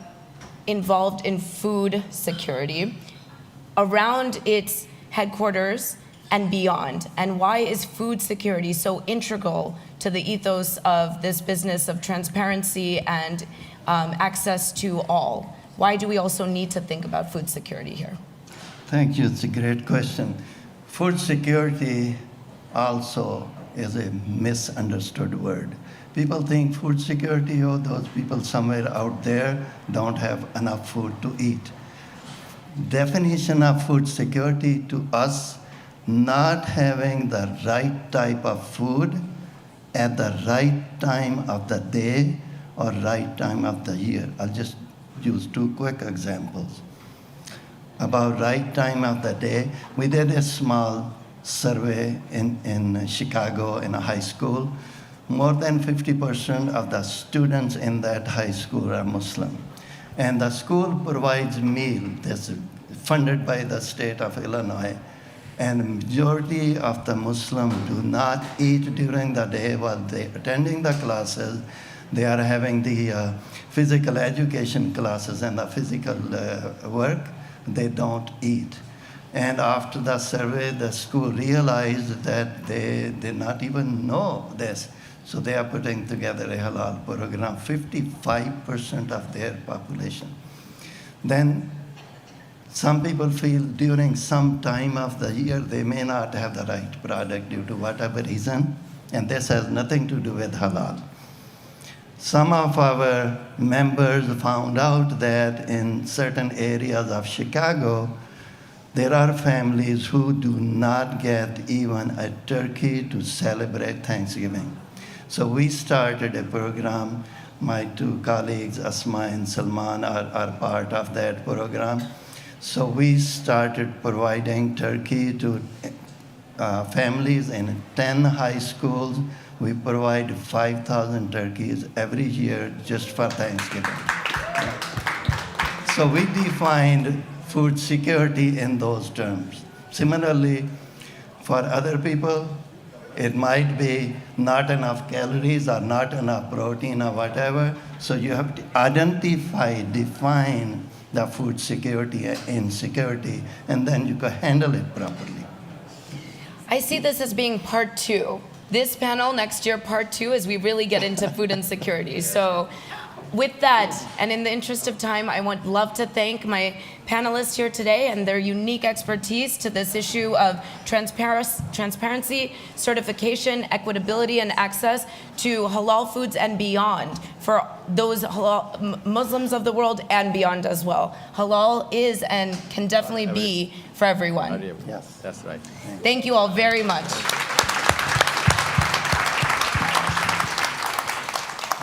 involved in food security around its headquarters and beyond? And why is food security so integral to the ethos of this business of transparency and access to all? Why do we also need to think about food security here? Thank you. It's a great question. Food security also is a misunderstood word. People think food security, oh, those people somewhere out there don't have enough food to eat. Definition of food security to us, not having the right type of food at the right time of the day or right time of the year. I'll just use two quick examples. About right time of the day, we did a small survey in Chicago in a high school. More than 50% of the students in that high school are Muslim. And the school provides meal that's funded by the state of Illinois. And majority of the Muslims do not eat during the day while they're attending the classes. They are having the physical education classes and the physical work. They don't eat. And after the survey, the school realized that they did not even know this. So they are putting together a halal program, 55% of their population. Then some people feel during some time of the year they may not have the right product due to whatever reason, and this has nothing to do with halal. Some of our members found out that in certain areas of Chicago, there are families who do not get even a turkey to celebrate Thanksgiving. So we started a program. My two colleagues, Asma and Salman, are part of that program. So we started providing turkey to families in 10 high schools. We provide 5,000 turkeys every year just for Thanksgiving. So we defined food security in those terms. Similarly, for other people, it might be not enough calories or not enough protein or whatever. So you have to identify, define the food security and insecurity, and then you can handle it properly. I see this as being part two. This panel next year, part two, as we really get into food insecurity. So with that, and in the interest of time, I would love to thank my panelists here today and their unique expertise to this issue of transparency, certification, equitability, and access to halal foods and beyond for those halal Muslims of the world and beyond as well. Halal is and can definitely be for everyone. Yes, that's right. Thank you all very much.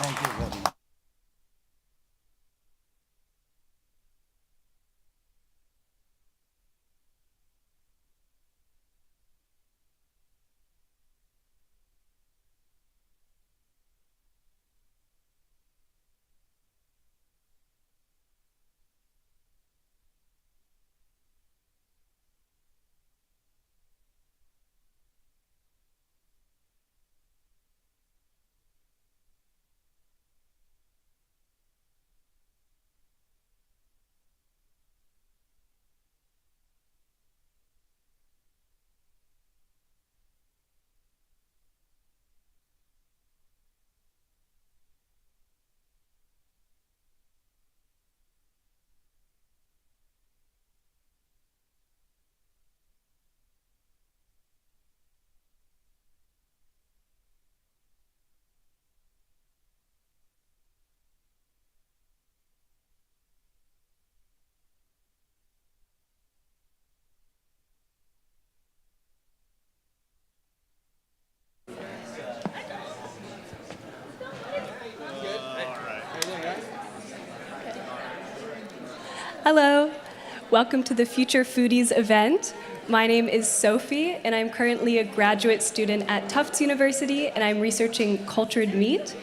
Thank you very much. Hello. Welcome to the Future Foodies event. My name is Sophie, and I'm currently a graduate student at Tufts University, and I'm researching cultured meat.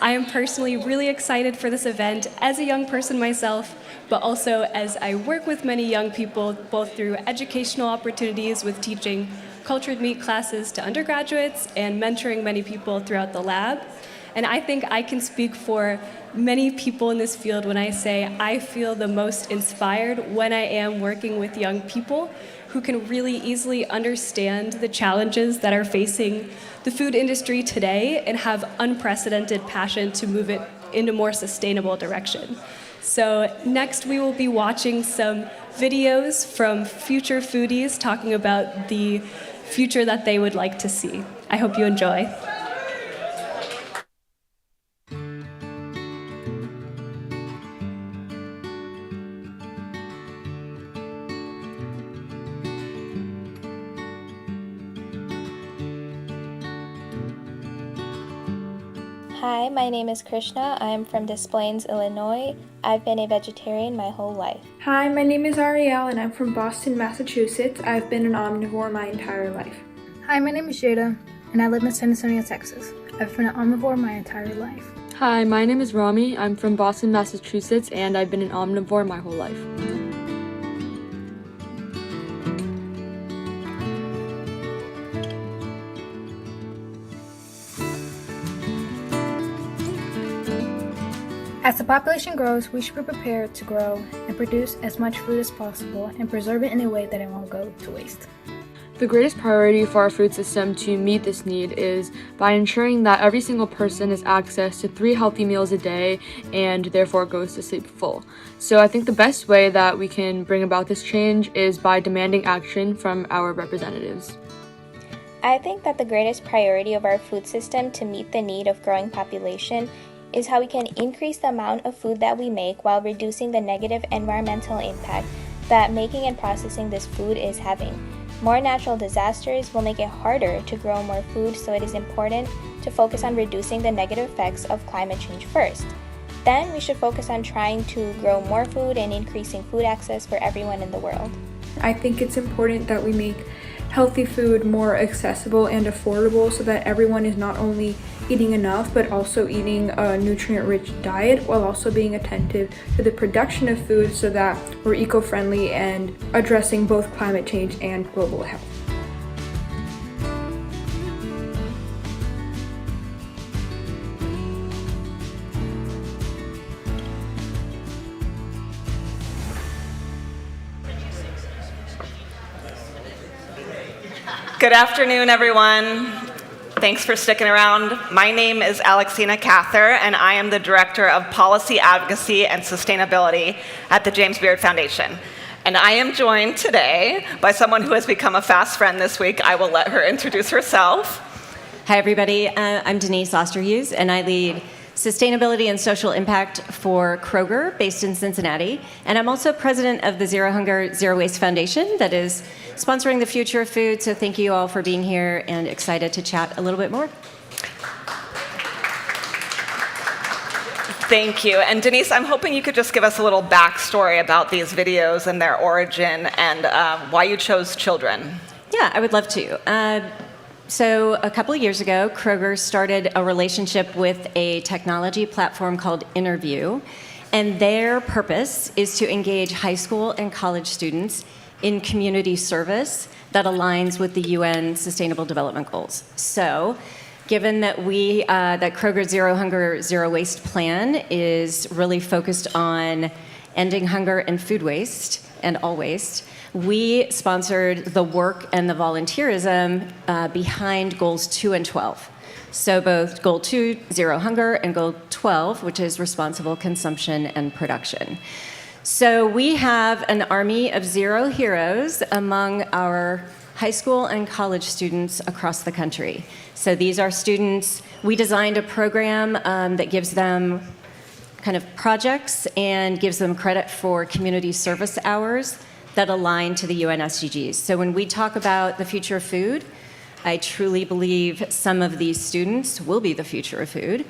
I am personally really excited for this event as a young person myself, but also as I work with many young people, both through educational opportunities with teaching cultured meat classes to undergraduates and mentoring many people throughout the lab. And I think I can speak for many people in this field when I say I feel the most inspired when I am working with young people who can really easily understand the challenges that are facing the food industry today and have unprecedented passion to move it in a more sustainable direction. So next we will be watching some videos from future foodies talking about the future that they would like to see. I hope you enjoy. Hi, my name is Krishna. I'm from Des Plaines, Illinois. I've been a vegetarian my whole life. Hi, my name is Ariel and I'm from Boston, Massachusetts. I've been an omnivore my entire life. Hi, my name is Jada and I live in San Antonio, Texas. I've been an omnivore my entire life. Hi, my name is Rami. I'm from Boston, Massachusetts, and I've been an omnivore my whole life. As the population grows, we should be prepared to grow and produce as much food as possible and preserve it in a way that it won't go to waste. The greatest priority for our food system to meet this need is by ensuring that every single person has access to 3 healthy meals a day and therefore goes to sleep full. So I think the best way that we can bring about this change is by demanding action from our representatives. I think that the greatest priority of our food system to meet the need of growing population is how we can increase the amount of food that we make while reducing the negative environmental impact that making and processing this food is having. More natural disasters will make it harder to grow more food, so it is important to focus on reducing the negative effects of climate change first. Then we should focus on trying to grow more food and increasing food access for everyone in the world. I think it's important that we make healthy food more accessible and affordable so that everyone is not only eating enough but also eating a nutrient-rich diet while also being attentive to the production of food so that we're eco-friendly and addressing both climate change and global health. Good afternoon, everyone. Thanks for sticking around. My name is Alexina Cather, and I am the Director of Policy Advocacy and Sustainability at the James Beard Foundation. And I am joined today by someone who has become a fast friend this week. I will let her introduce herself. Hi, everybody. I'm Denise Osterhus, and I lead Sustainability and Social Impact for Kroger, based in Cincinnati. And I'm also president of the Zero Hunger, Zero Waste Foundation that is sponsoring the Future of Food. So thank you all for being here and excited to chat a little bit more. Thank you. And Denise, I'm hoping you could just give us a little backstory about these videos and their origin and why you chose children. Yeah, I would love to. So a couple of years ago, Kroger started a relationship with a technology platform called Interview, and their purpose is to engage high school and college students in community service that aligns with the UN Sustainable Development Goals. So, given that that Kroger's Zero Hunger, Zero Waste plan is really focused on ending hunger and food waste and all waste, we sponsored the work and the volunteerism behind goals 2 and 12. So both goal 2, zero hunger, and goal 12, which is responsible consumption and production. So we have an army of zero heroes among our high school and college students across the country. So these are students, we designed a program that gives them kind of projects and gives them credit for community service hours that align to the UN SDGs. So when we talk about the future of food, I truly believe some of these students will be the future of food.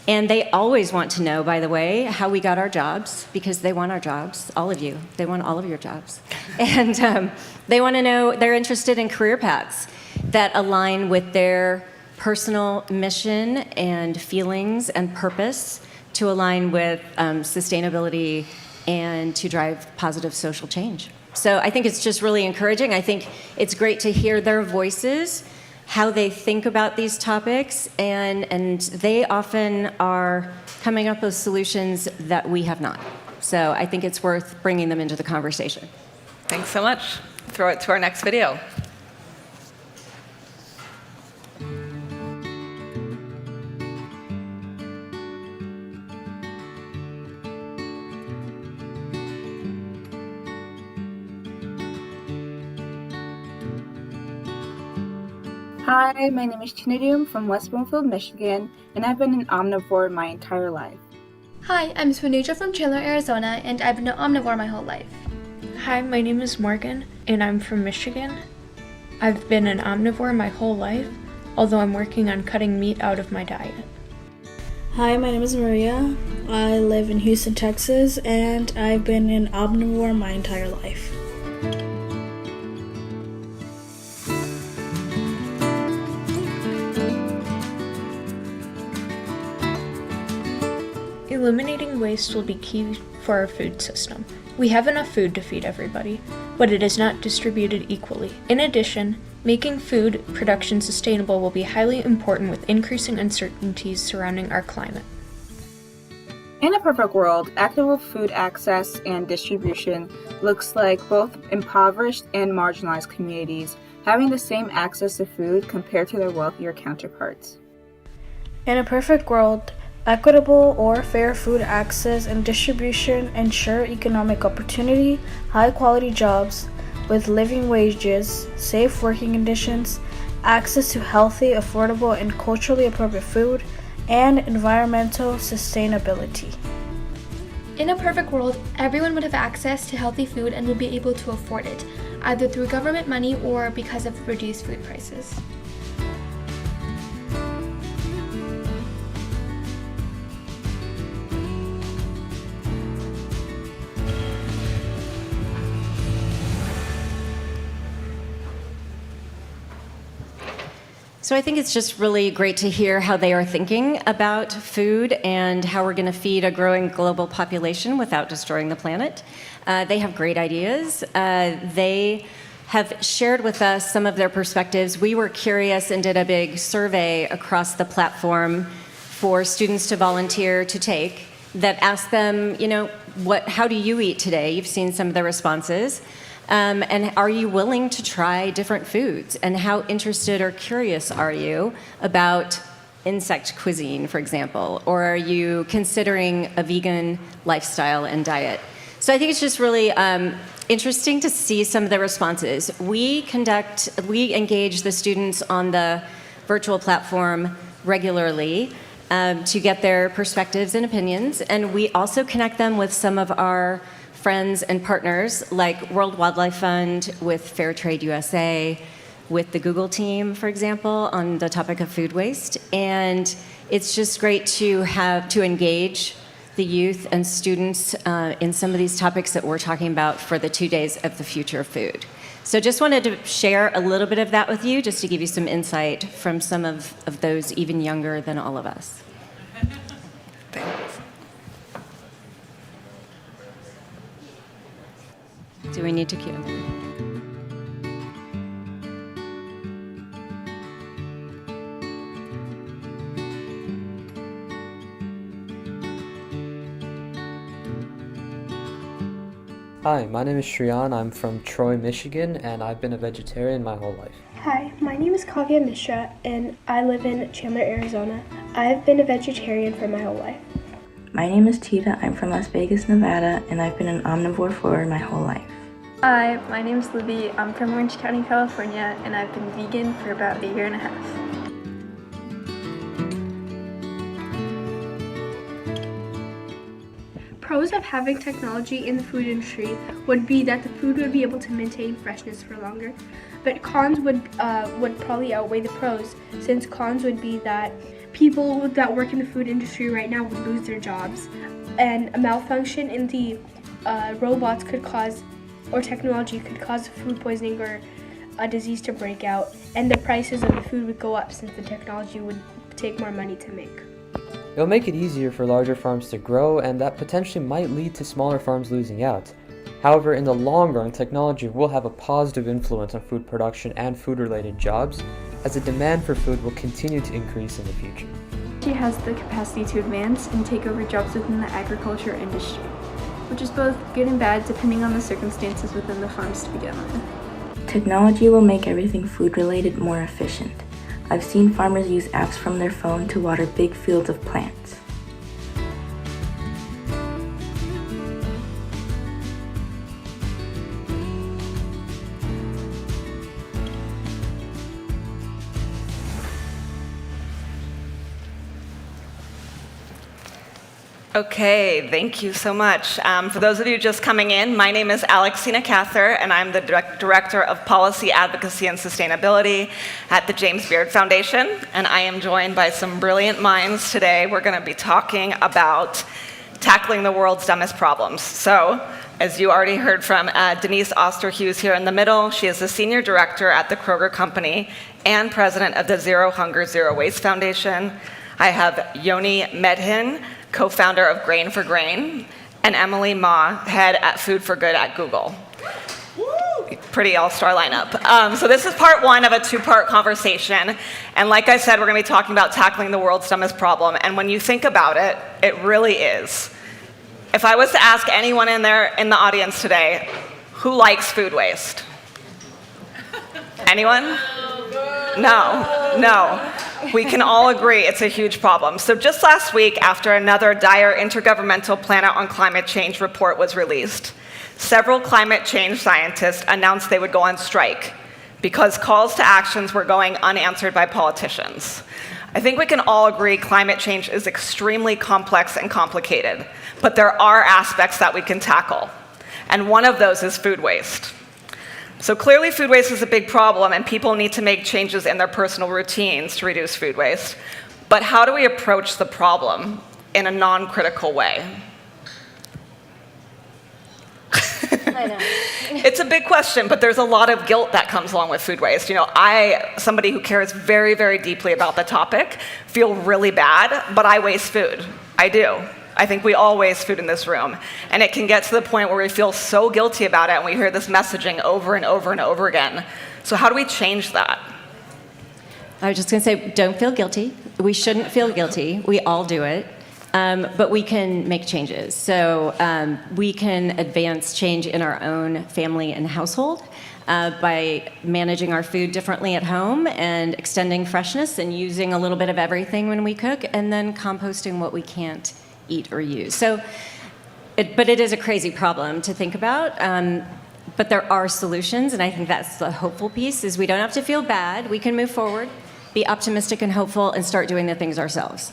And they always want to know, by the way, how we got our jobs, because they want our jobs, all of you. They want all of your jobs. And they want to know, they're interested in career paths that align with their personal mission and feelings and purpose to align with sustainability and to drive positive social change. So I think it's just really encouraging. I think it's great to hear their voices, how they think about these topics, and they often are coming up with solutions that we have not. So I think it's worth bringing them into the conversation. Thanks so much. Throw it to our next video. Hi, my name is Trinity. I'm from West Bloomfield, Michigan, and I've been an omnivore my entire life. Hi, I'm Swanuja from Chandler, Arizona, and I've been an omnivore my whole life. Hi, my name is Morgan, and I'm from Michigan. I've been an omnivore my whole life, although I'm working on cutting meat out of my diet. Hi, my name is Maria. I live in Houston, Texas, and I've been an omnivore my entire life. Eliminating waste will be key for our food system. We have enough food to feed everybody, but it is not distributed equally. In addition, making food production sustainable will be highly important with increasing uncertainties surrounding our climate. In a perfect world, equitable food access and distribution looks like both impoverished and marginalized communities having the same access to food compared to their wealthier counterparts. In a perfect world, equitable or fair food access and distribution ensure economic opportunity, high-quality jobs with living wages, safe working conditions, access to healthy, affordable, and culturally appropriate food, and environmental sustainability. In a perfect world, everyone would have access to healthy food and would be able to afford it, either through government money or because of reduced food prices. So I think it's just really great to hear how they are thinking about food and how we're going to feed a growing global population without destroying the planet. They have great ideas. They have shared with us some of their perspectives. We were curious and did a big survey across the platform for students to volunteer to take that asked them, how do you eat today? You've seen some of the responses. And are you willing to try different foods? And how interested or curious are you about insect cuisine, for example? Or are you considering a vegan lifestyle and diet? So I think it's just really interesting to see some of the responses. We engage the students on the virtual platform regularly to get their perspectives and opinions. And we also connect them with some of our friends and partners like World Wildlife Fund, with Fair Trade USA, with the Google team, for example, on the topic of food waste. And it's just great to engage the youth and students in some of these topics that we're talking about for the 2 days of the Future of Food. So just wanted to share a little bit of that with you, just to give you some insight from some of those even younger than all of us. Do we need to cue? Hi, my name is Shreyan. I'm from Troy, Michigan, and I've been a vegetarian my whole life. Hi, my name is Kavya Mishra, and I live in Chandler, Arizona. I've been a vegetarian for my whole life. My name is Tita. I'm from Las Vegas, Nevada, and I've been an omnivore for my whole life. Hi, my name is Libby. I'm from Orange County, California, and I've been vegan for about 1.5 years. pros of having technology in the food industry would be that the food would be able to maintain freshness for longer, but cons would probably outweigh the pros, since cons would be that people that work in the food industry right now would lose their jobs, and a malfunction in the robots could cause, or technology could cause food poisoning or a disease to break out, and the prices of the food would go up since the technology would take more money to make. It'll make it easier for larger farms to grow, and that potentially might lead to smaller farms losing out. However, in the long run, technology will have a positive influence on food production and food-related jobs, as the demand for food will continue to increase in the future. She has the capacity to advance and take over jobs within the agriculture industry, which is both good and bad depending on the circumstances within the farms to begin with. Technology will make everything food-related more efficient. I've seen farmers use apps from their phone to water big fields of plants. Okay, thank you so much. For those of you just coming in, my name is Alexina Cather, and I'm the Director of Policy Advocacy and Sustainability at the James Beard Foundation, and I am joined by some brilliant minds today. We're going to be talking about tackling the world's dumbest problems. So, as you already heard from Denise Osterhughes here in the middle, she is the Senior Director at the Kroger Company and President of the Zero Hunger, Zero Waste Foundation. I have Yoni Medhin, co-founder of Grain for Grain, and Emily Ma, head at Food for Good at Google. Pretty all-star lineup. So this is part one of a two-part conversation. And like I said, we're going to be talking about tackling the world's dumbest problem. And when you think about it, it really is. If I was to ask anyone in the audience today, who likes food waste? Anyone? No. We can all agree it's a huge problem. So just last week, after another dire Intergovernmental Planet on Climate Change report was released, several climate change scientists announced they would go on strike because calls to actions were going unanswered by politicians. I think we can all agree climate change is extremely complex and complicated, but there are aspects that we can tackle. And one of those is food waste. So clearly food waste is a big problem, and people need to make changes in their personal routines to reduce food waste. But how do we approach the problem in a non-critical way? I know. It's a big question, but there's a lot of guilt that comes along with food waste. You know, somebody who cares very, very deeply about the topic, feel really bad, but I waste food. I do. I think we all waste food in this room. And it can get to the point where we feel so guilty about it, and we hear this messaging over and over and over again. So how do we change that? I was just going to say, don't feel guilty. We shouldn't feel guilty. We all do it. But we can make changes. So we can advance change in our own family and household by managing our food differently at home and extending freshness and using a little bit of everything when we cook, and then composting what we can't eat or use. So, but it is a crazy problem to think about. But there are solutions, and I think that's the hopeful piece, is we don't have to feel bad. We can move forward, be optimistic and hopeful, and start doing the things ourselves.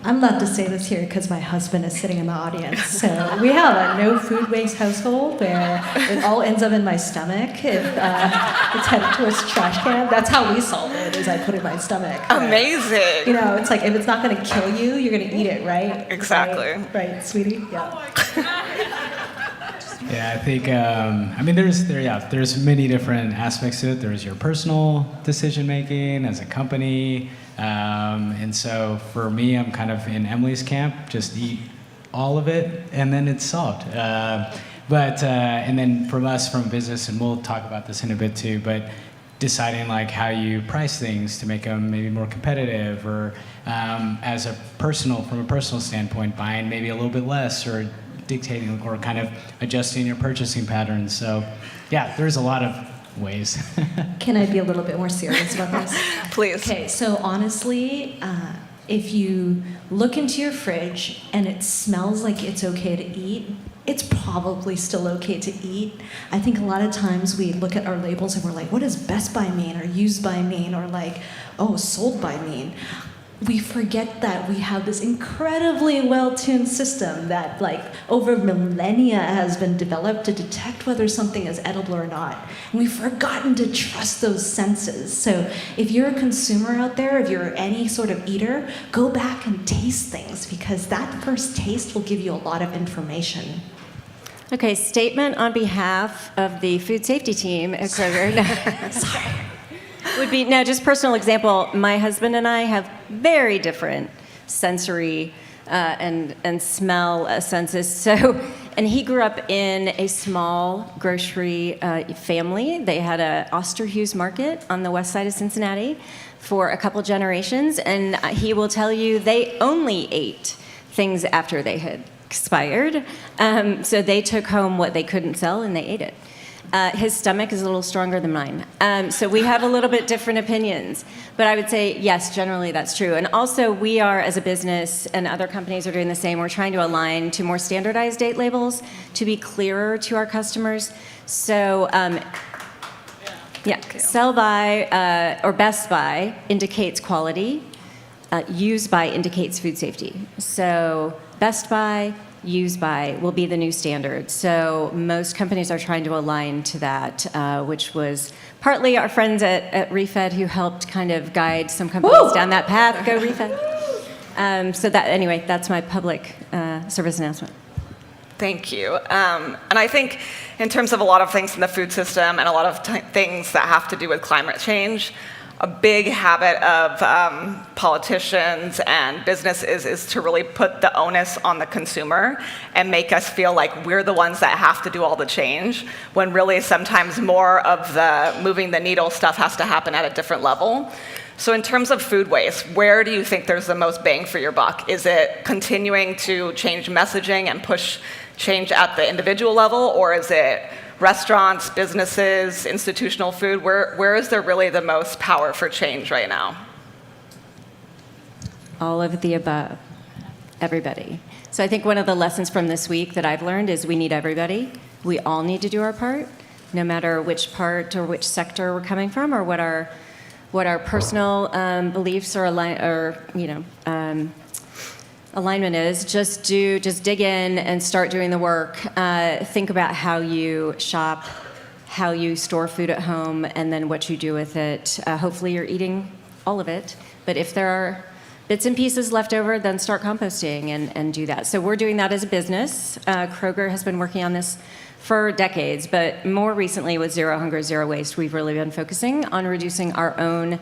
I'm allowed to say this here because my husband is sitting in the audience. So we have a no food waste household where it all ends up in my stomach if it's headed towards the trash can. That's how we solve it, is I put it in my stomach. Amazing. You know, it's like if it's not going to kill you, you're going to eat it, right? Exactly. Right, sweetie? Yeah. Yeah, I think, there's many different aspects to it. There's your personal decision-making as a company. And so for me, I'm kind of in Emily's camp, just eat all of it, and then it's solved. And then from us, from business, and we'll talk about this in a bit too, but deciding like how you price things to make them maybe more competitive, or from a personal standpoint, buying maybe a little bit less, or dictating or kind of adjusting your purchasing patterns. So yeah, there's a lot of ways. Can I be a little bit more serious about this? Please. Okay, so honestly, if you look into your fridge and it smells like it's okay to eat, it's probably still okay to eat. I think a lot of times we look at our labels and we're like, what does best by mean, or used by mean, or like, oh, sold by mean? we forget that we have this incredibly well-tuned system that like over millennia has been developed to detect whether something is edible or not. And we've forgotten to trust those senses. So if you're a consumer out there, if you're any sort of eater, go back and taste things, because that first taste will give you a lot of information. Okay, statement on behalf of the food safety team at Kroger. Sorry. Would be, no, just personal example, my husband and I have very different sensory and smell senses. So, and he grew up in a small grocery family. They had a Osterhues market on the west side of Cincinnati for a couple generations, and he will tell you they only ate things after they had expired. So they took home what they couldn't sell and they ate it. His stomach is a little stronger than mine. So we have a little bit different opinions. But I would say, yes, generally that's true. And also we are, as a business, and other companies are doing the same, we're trying to align to more standardized date labels to be clearer to our customers. So sell by or best by indicates quality. Use by indicates food safety. So best by, use by will be the new standard. So most companies are trying to align to that, which was partly our friends at ReFed who helped kind of guide some companies down that path. Go ReFed. So that, anyway, that's my public service announcement. Thank you. And I think in terms of a lot of things in the food system and a lot of things that have to do with climate change, a big habit of politicians and businesses is to really put the onus on the consumer and make us feel like we're the ones that have to do all the change, when really sometimes more of the moving the needle stuff has to happen at a different level. So in terms of food waste, where do you think there's the most bang for your buck? Is it continuing to change messaging and push change at the individual level, or is it restaurants, businesses, institutional food? Where is there really the most power for change right now? All of the above. Everybody. So I think one of the lessons from this week that I've learned is we need everybody. We all need to do our part, no matter which part or which sector we're coming from, or what our personal beliefs or alignment is. Just dig in and start doing the work. Think about how you shop, how you store food at home, and then what you do with it. Hopefully you're eating all of it, but if there are bits and pieces left over, then start composting and do that. So we're doing that as a business. Kroger has been working on this for decades, but more recently with Zero Hunger, Zero Waste, we've really been focusing on reducing our own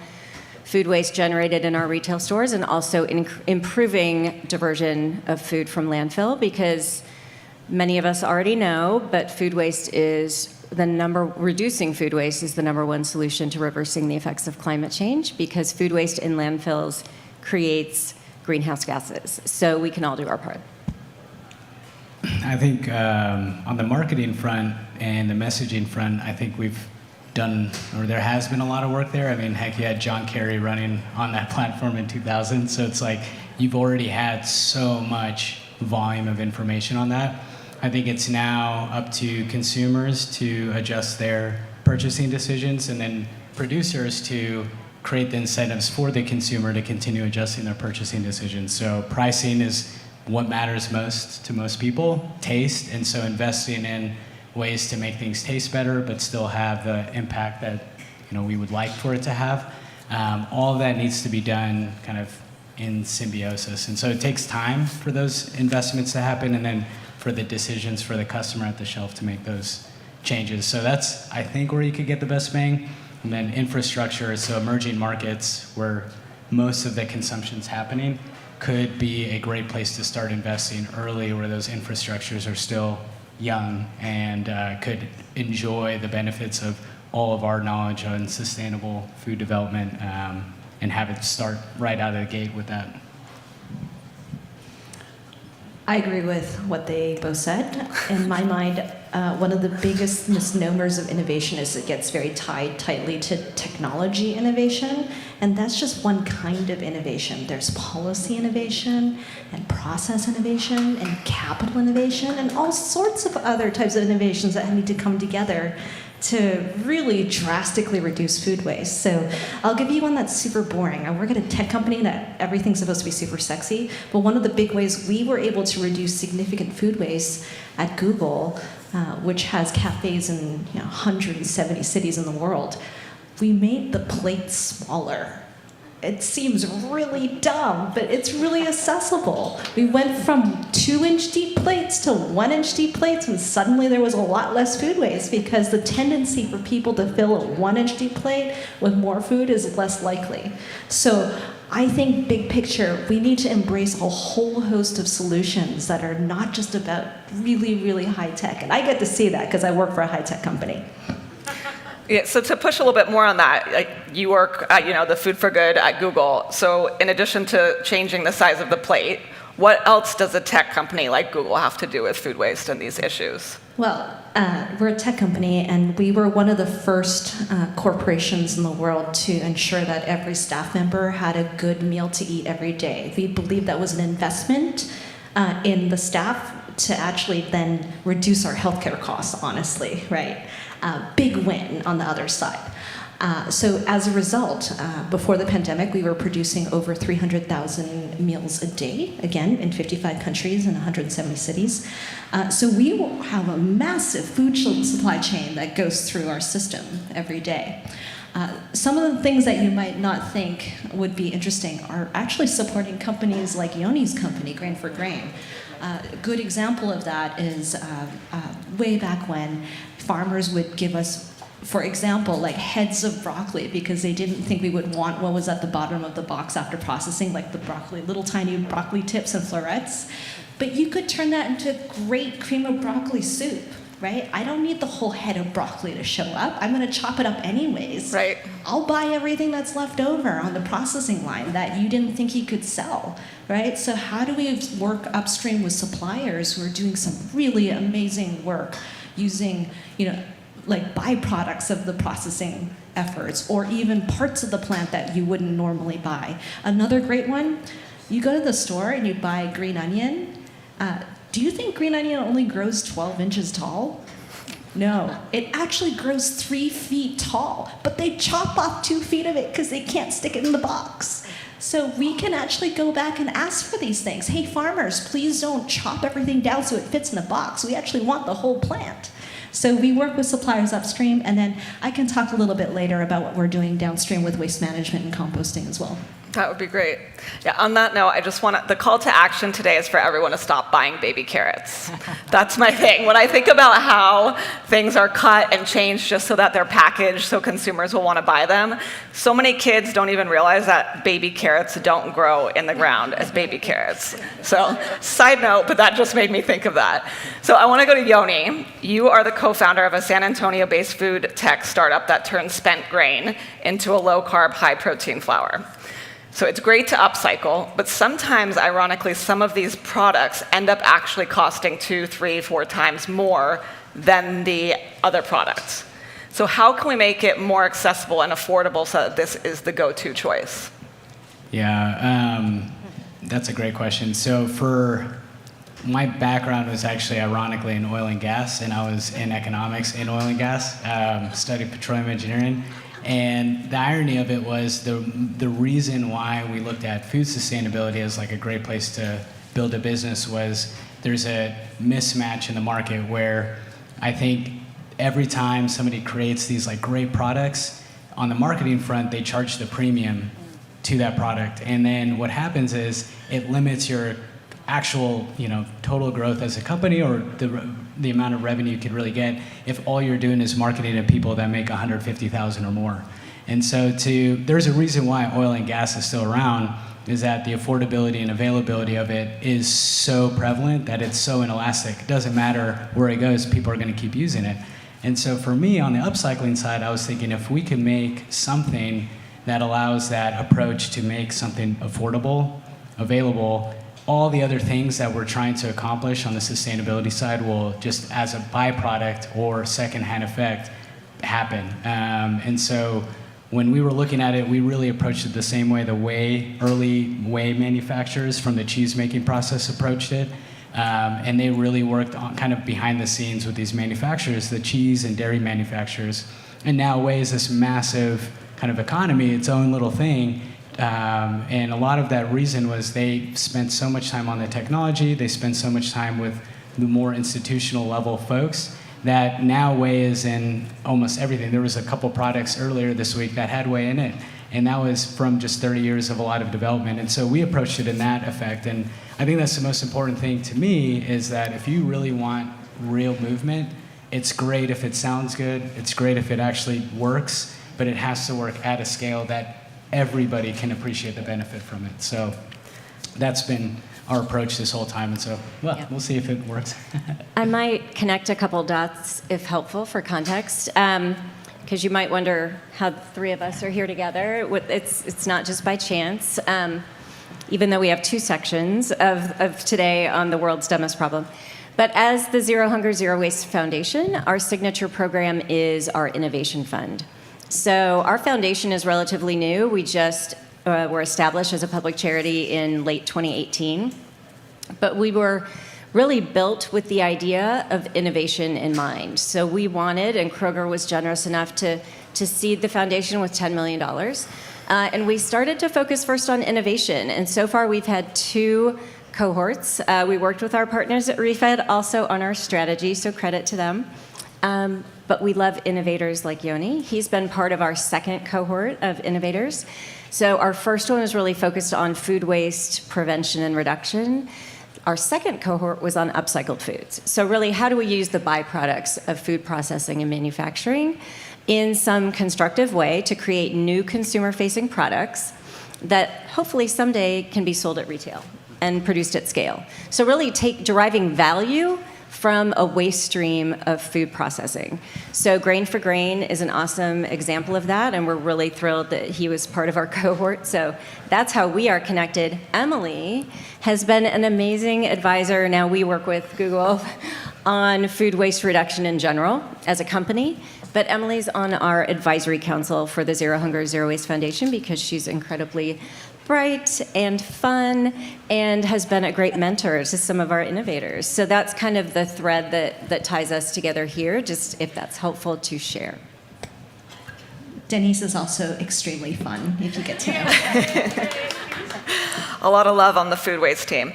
food waste generated in our retail stores, and also improving diversion of food from landfill, because many of us already know, but reducing food waste is the number one solution to reversing the effects of climate change, because food waste in landfills creates greenhouse gases. So we can all do our part. I think on the marketing front and the messaging front, I think there has been a lot of work there. I mean, heck, you had John Kerry running on that platform in 2000, so it's like you've already had so much volume of information on that. I think it's now up to consumers to adjust their purchasing decisions, and then producers to create the incentives for the consumer to continue adjusting their purchasing decisions. So pricing is what matters most to most people, taste, and so investing in ways to make things taste better but still have the impact that we would like for it to have. All of that needs to be done kind of in symbiosis, and so it takes time for those investments to happen, and then for the decisions for the customer at the shelf to make those changes. So that's, I think, where you could get the best bang. And then infrastructure, so emerging markets where most of the consumption's happening, could be a great place to start investing early, where those infrastructures are still young and could enjoy the benefits of all of our knowledge on sustainable food development, and have it start right out of the gate with that. I agree with what they both said. In my mind, one of the biggest misnomers of innovation is it gets very tied tightly to technology innovation, and that's just one kind of innovation. There's policy innovation, and process innovation, and capital innovation, and all sorts of other types of innovations that need to come together to really drastically reduce food waste. So I'll give you one that's super boring. I work at a tech company that everything's supposed to be super sexy, but one of the big ways we were able to reduce significant food waste at Google, which has cafes in 170 cities in the world, we made the plates smaller. It seems really dumb, but it's really accessible. We went from 2-inch deep plates to 1-inch deep plates, and suddenly there was a lot less food waste because the tendency for people to fill a 1-inch deep plate with more food is less likely. So I think big picture, we need to embrace a whole host of solutions that are not just about really, really high tech. And I get to see that because I work for a high tech company. Yeah, so to push a little bit more on that, like you work at, the Food for Good at Google. So in addition to changing the size of the plate, what else does a tech company like Google have to do with food waste and these issues? Well, we're a tech company, and we were one of the first corporations in the world to ensure that every staff member had a good meal to eat every day. We believe that was an investment in the staff to actually then reduce our healthcare costs, honestly, right? Big win on the other side. So as a result, before the pandemic, we were producing over 300,000 meals a day, again, in 55 countries and 170 cities. So we have a massive food supply chain that goes through our system every day. Some of the things that you might not think would be interesting are actually supporting companies like Yoni's company, Grain for Grain. A good example of that is way back when farmers would give us, for example, like heads of broccoli because they didn't think we would want what was at the bottom of the box after processing, like the broccoli, little tiny broccoli tips and florets. But you could turn that into great cream of broccoli soup, right? I don't need the whole head of broccoli to show up. I'm going to chop it up anyways. Right. I'll buy everything that's left over on the processing line that you didn't think you could sell, right? So how do we work upstream with suppliers who are doing some really amazing work using, like byproducts of the processing efforts, or even parts of the plant that you wouldn't normally buy. Another great one, you go to the store and you buy green onion. Do you think green onion only grows 12 inches tall? No, it actually grows 3 feet tall, but they chop off 2 feet of it because they can't stick it in the box. So we can actually go back and ask for these things. Hey, farmers, please don't chop everything down so it fits in the box. We actually want the whole plant. So we work with suppliers upstream, and then I can talk a little bit later about what we're doing downstream with waste management and composting as well. That would be great. Yeah, on that note, the call to action today is for everyone to stop buying baby carrots. That's my thing. When I think about how things are cut and changed just so that they're packaged so consumers will want to buy them, so many kids don't even realize that baby carrots don't grow in the ground as baby carrots. So, side note, but that just made me think of that. So I want to go to Yoni. You are the co-founder of a San Antonio-based food tech startup that turns spent grain into a low-carb, high-protein flour. So it's great to upcycle, but sometimes, ironically, some of these products end up actually costing 2, 3, 4 times more than the other products. So how can we make it more accessible and affordable so that this is the go-to choice? Yeah, that's a great question. So my background was actually, ironically, in oil and gas, and I was in economics in oil and gas, studied petroleum engineering. And the irony of it was the reason why we looked at food sustainability as like a great place to build a business was there's a mismatch in the market where I think every time somebody creates these like great products, on the marketing front, they charge the premium to that product. And then what happens is it limits your actual, total growth as a company, or the amount of revenue you could really get if all you're doing is marketing to people that make $150,000 or more. And so there's a reason why oil and gas is still around, is that the affordability and availability of it is so prevalent that it's so inelastic. It doesn't matter where it goes, people are going to keep using it. And so for me, on the upcycling side, I was thinking if we can make something that allows that approach to make something affordable, available, all the other things that we're trying to accomplish on the sustainability side will just as a byproduct or secondhand effect happen. And so when we were looking at it, we really approached it the same way the early whey manufacturers from the cheese making process approached it. And they really worked on kind of behind the scenes with these manufacturers, the cheese and dairy manufacturers. And now Way is this massive kind of economy, its own little thing. And a lot of that reason was they spent so much time on the technology, they spent so much time with the more institutional level folks, that now Way is in almost everything. There was a couple products earlier this week that had Way in it, and that was from just 30 years of a lot of development. And so we approached it in that effect. And I think that's the most important thing to me, is that if you really want real movement, it's great if it sounds good, it's great if it actually works, but it has to work at a scale that everybody can appreciate the benefit from it. So that's been our approach this whole time. And so, well, we'll see if it works. I might connect a couple dots, if helpful, for context, because you might wonder how the three of us are here together. It's not just by chance, even though we have two sections of today on the world's dumbest problem. But as the Zero Hunger, Zero Waste Foundation, our signature program is our Innovation Fund. So our foundation is relatively new. We just were established as a public charity in late 2018. But we were really built with the idea of innovation in mind. So we wanted, and Kroger was generous enough to seed the foundation with $10 million. And we started to focus first on innovation. And so far we've had 2 cohorts. We worked with our partners at ReFed also on our strategy, so credit to them. But we love innovators like Yoni. He's been part of our second cohort of innovators. So our first one was really focused on food waste prevention and reduction. Our second cohort was on upcycled foods. So really, how do we use the byproducts of food processing and manufacturing in some constructive way to create new consumer-facing products that hopefully someday can be sold at retail and produced at scale. So really deriving value from a waste stream of food processing. So Grain for Grain is an awesome example of that, and we're really thrilled that he was part of our cohort. So that's how we are connected. Emily has been an amazing advisor. Now we work with Google on food waste reduction in general as a company, but Emily's on our advisory council for the Zero Hunger, Zero Waste Foundation because she's incredibly bright and fun and has been a great mentor to some of our innovators. So that's kind of the thread that ties us together here, just if that's helpful to share. Denise is also extremely fun, if you get to know her. A lot of love on the food waste team.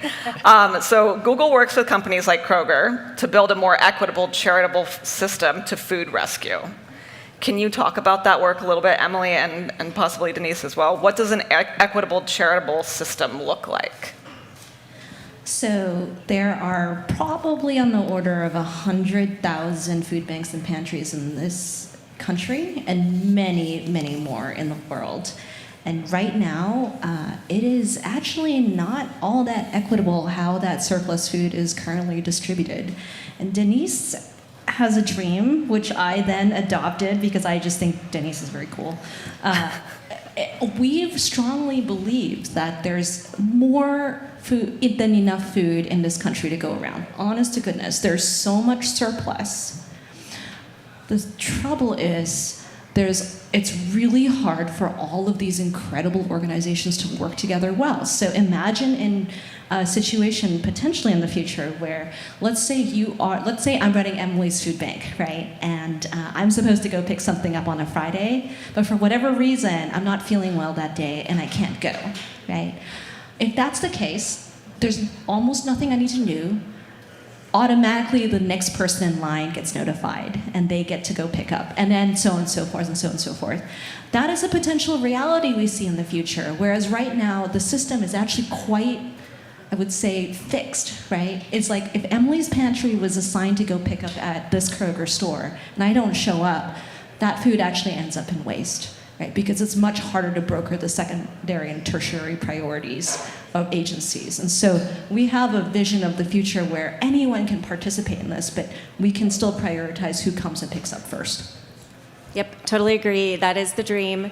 So Google works with companies like Kroger to build a more equitable, charitable system to food rescue. Can you talk about that work a little bit, Emily, and possibly Denise as well? What does an equitable, charitable system look like? So there are probably on the order of 100,000 food banks and pantries in this country, and many, many more in the world. And right now, it is actually not all that equitable how that surplus food is currently distributed. And Denise has a dream, which I then adopted because I just think Denise is very cool. We've strongly believed that there's more food than enough food in this country to go around. Honest to goodness, there's so much surplus. The trouble is, it's really hard for all of these incredible organizations to work together well. So imagine in a situation potentially in the future where, let's say I'm running Emily's food bank, right? And I'm supposed to go pick something up on a Friday, but for whatever reason, I'm not feeling well that day and I can't go, right? If that's the case, there's almost nothing I need to do. Automatically the next person in line gets notified and they get to go pick up, and then so on and so forth and so on and so forth. That is a potential reality we see in the future, whereas right now the system is actually quite, I would say, fixed, right? It's like if Emily's pantry was assigned to go pick up at this Kroger store and I don't show up, that food actually ends up in waste, right? Because it's much harder to broker the secondary and tertiary priorities of agencies. And so we have a vision of the future where anyone can participate in this, but we can still prioritize who comes and picks up first. Yep, totally agree. That is the dream,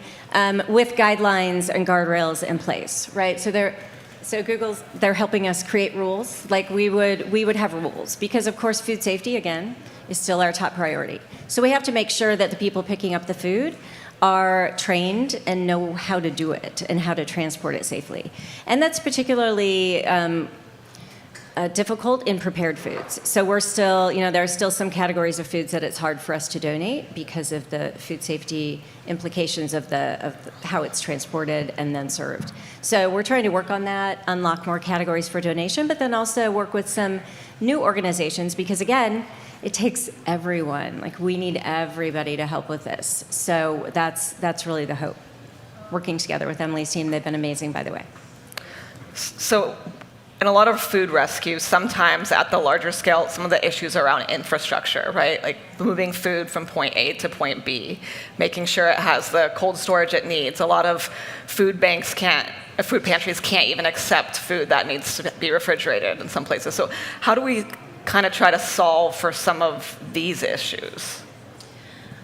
with guidelines and guardrails in place, right? So they're helping us create rules. Like we would have rules because, of course, food safety, again, is still our top priority. So we have to make sure that the people picking up the food are trained and know how to do it and how to transport it safely. And that's particularly difficult in prepared foods. So we're still, there are still some categories of foods that it's hard for us to donate because of the food safety implications of how it's transported and then served. So we're trying to work on that, unlock more categories for donation, but then also work with some new organizations because, again, it takes everyone. Like, we need everybody to help with this. So that's really the hope. Working together with Emily's team, they've been amazing, by the way. So in a lot of food rescues, sometimes at the larger scale, some of the issues are around infrastructure, right? Like moving food from point A to point B, making sure it has the cold storage it needs. A lot of food pantries can't even accept food that needs to be refrigerated in some places. So how do we kind of try to solve for some of these issues?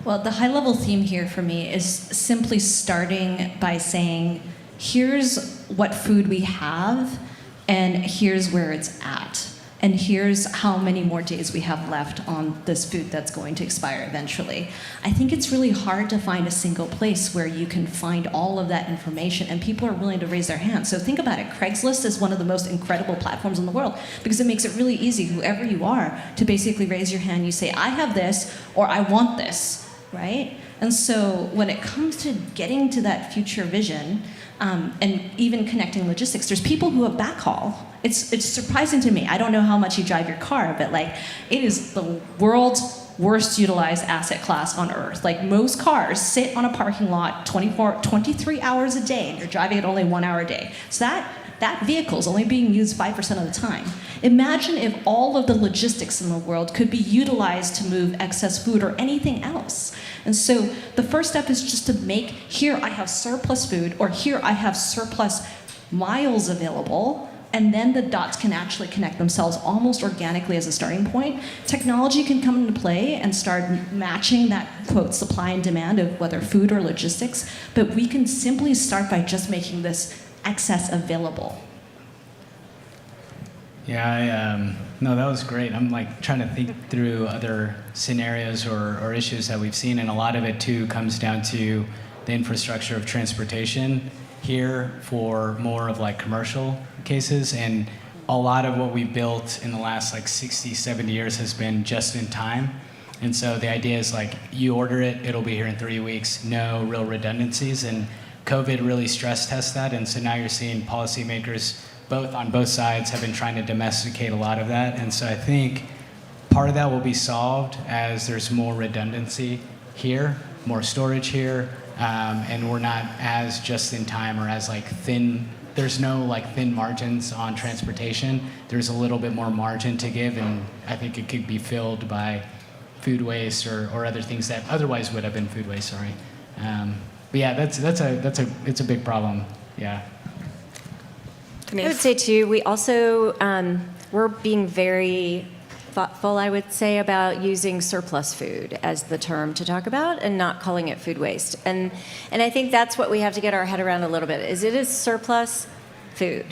Well, the high-level theme here for me is simply starting by saying, here's what food we have, and here's where it's at. And here's how many more days we have left on this food that's going to expire eventually. I think it's really hard to find a single place where you can find all of that information and people are willing to raise their hands. So think about it. Craigslist is one of the most incredible platforms in the world because it makes it really easy, whoever you are, to basically raise your hand. You say, I have this, or I want this, right? And so when it comes to getting to that future vision, and even connecting logistics, there's people who have backhaul. It's surprising to me. I don't know how much you drive your car, but like, it is the world's worst utilized asset class on earth. Like, most cars sit on a parking lot 23 hours a day, and you're driving it only 1 hour a day. So that vehicle is only being used 5% of the time. Imagine if all of the logistics in the world could be utilized to move excess food or anything else. And so the first step is just to make, here I have surplus food, or here I have surplus miles available, and then the dots can actually connect themselves almost organically as a starting point. Technology can come into play and start matching that, quote, supply and demand of whether food or logistics, but we can simply start by just making this excess available. Yeah, no, that was great. I'm like trying to think through other scenarios or issues that we've seen, and a lot of it too comes down to the infrastructure of transportation here for more of like commercial cases, and a lot of what we built in the last like 60, 70 years has been just in time. And so the idea is like, you order it, it'll be here in 3 weeks, no real redundancies, and COVID really stress tests that, and so now you're seeing policymakers on both sides have been trying to domesticate a lot of that, and so I think part of that will be solved as there's more redundancy here, more storage here, and we're not as just in time or as like thin. There's no like thin margins on transportation. There's a little bit more margin to give, and I think it could be filled by food waste or other things that otherwise would have been food waste. Sorry. But yeah, it's a big problem. Yeah. I would say too, we also we're being very thoughtful, I would say, about using surplus food as the term to talk about and not calling it food waste. And I think that's what we have to get our head around a little bit. Is it is surplus food,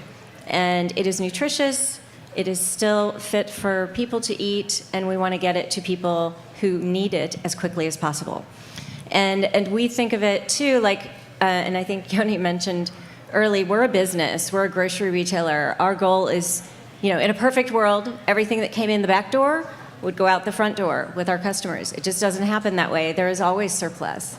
and it is nutritious. It is still fit for people to eat, and we want to get it to people who need it as quickly as possible. And we think of it too, like, and I think Yoni mentioned early, we're a business, we're a grocery retailer. Our goal is, in a perfect world, everything that came in the back door would go out the front door with our customers. It just doesn't happen that way. There is always surplus.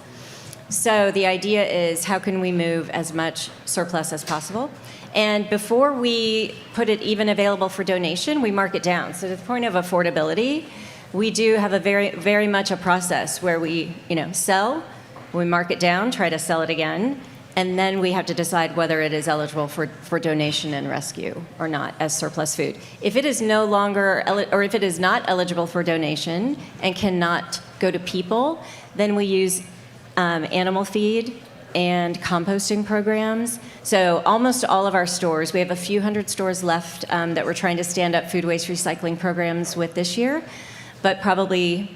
So the idea is, how can we move as much surplus as possible? And before we put it even available for donation, we mark it down. So to the point of affordability, we do have a very, very much a process where we, sell, we mark it down, try to sell it again, and then we have to decide whether it is eligible for donation and rescue or not as surplus food. If it is no longer, or if it is not eligible for donation and cannot go to people, then we use animal feed and composting programs. So almost all of our stores, we have a few hundred stores left that we're trying to stand up food waste recycling programs with this year, but probably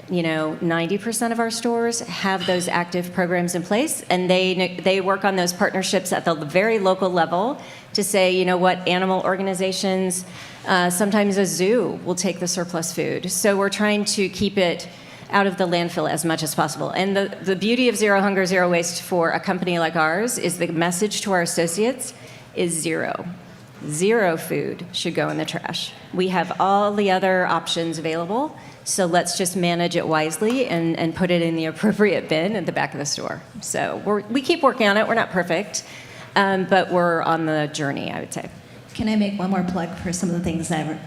90% of our stores have those active programs in place, and they work on those partnerships at the very local level to say, what animal organizations, sometimes a zoo will take the surplus food. So we're trying to keep it out of the landfill as much as possible. And the beauty of Zero Hunger, Zero Waste for a company like ours is the message to our associates is zero. Zero food should go in the trash. We have all the other options available, so let's just manage it wisely and put it in the appropriate bin at the back of the store. So we keep working on it. We're not perfect, but we're on the journey, I would say. Can I make one more plug for some of the things that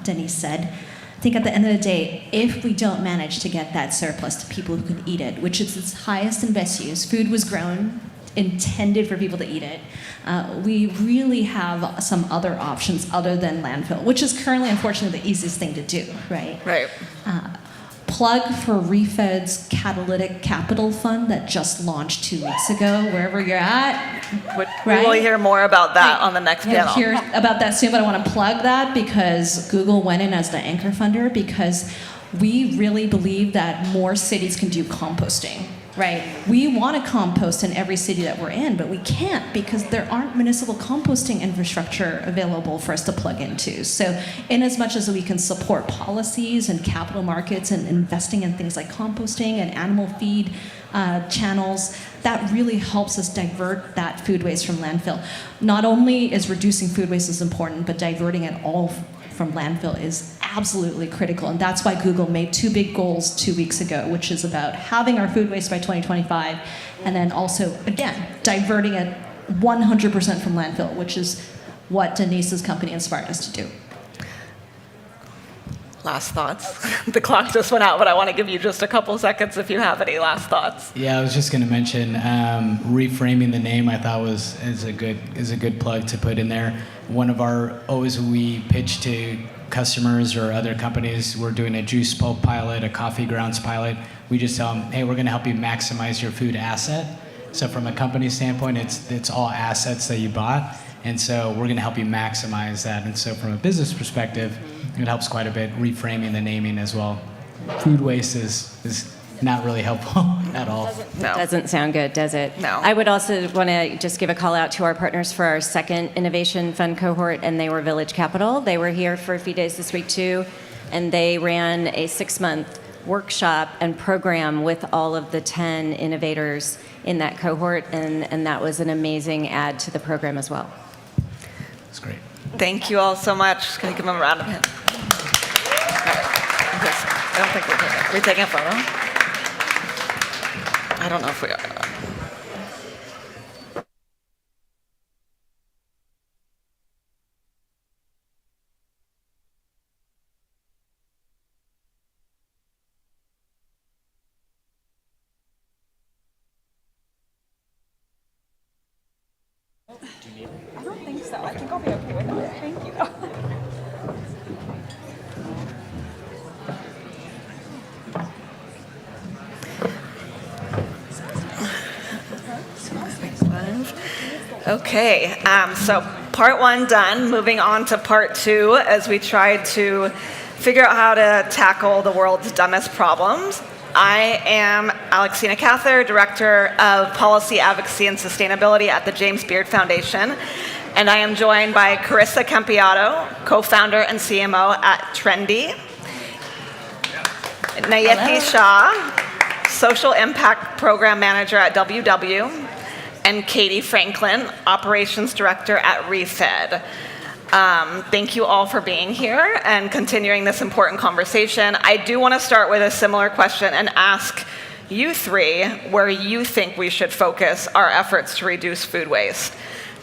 Denise said? I think at the end of the day, if we don't manage to get that surplus to people who can eat it, which is its highest and best use, food was grown, intended for people to eat it, we really have some other options other than landfill, which is currently, unfortunately, the easiest thing to do, right? Right. Plug for ReFed's Catalytic Capital Fund that just launched 2 weeks ago, wherever you're at. We will hear more about that on the next panel. We'll hear about that soon, but I want to plug that because Google went in as the anchor funder because we really believe that more cities can do composting. Right. We want to compost in every city that we're in, but we can't because there aren't municipal composting infrastructure available for us to plug into. So in as much as we can support policies and capital markets and investing in things like composting and animal feed channels, that really helps us divert that food waste from landfill. Not only is reducing food waste is important, but diverting it all from landfill is absolutely critical. And that's why Google made 2 big goals 2 weeks ago, which is about having our food waste by 2025, and then also, again, diverting it 100% from landfill, which is what Denise's company inspired us to do. Last thoughts? The clock just went out, but I want to give you just a couple seconds if you have any last thoughts. Yeah, I was just going to mention reframing the name. I thought is a good plug to put in there. One of our always we pitch to customers or other companies. We're doing a juice pulp pilot, a coffee grounds pilot. We just tell them, hey, we're going to help you maximize your food asset. So from a company standpoint, it's all assets that you bought, and so we're going to help you maximize that. And so from a business perspective, it helps quite a bit reframing the naming as well. Food waste is not really helpful at all. Doesn't sound good, does it? No. I would also want to just give a call out to our partners for our second Innovation Fund cohort, and they were Village Capital. They were here for a few days this week too, and they ran a 6-month workshop and program with all of the 10 innovators in that cohort, and that was an amazing add to the program as well. That's great. Thank you all so much. Can you give them a round of applause? I don't think are we taking a photo? I don't know if we are. I don't think so. I think I'll be okay with it. Thank you. Okay, so part 1 done. Moving on to part 2 as we try to figure out how to tackle the world's dumbest problems. I am Alexina Cather, Director of Policy Advocacy and Sustainability at the James Beard Foundation, and I am joined by Carissa Campiato, co-founder and CMO at Trendy, Nayeti Shah, Social Impact Program Manager at WW, and Katie Franklin, Operations Director at ReFed. Thank you all for being here and continuing this important conversation. I do want to start with a similar question and ask you 3 where you think we should focus our efforts to reduce food waste.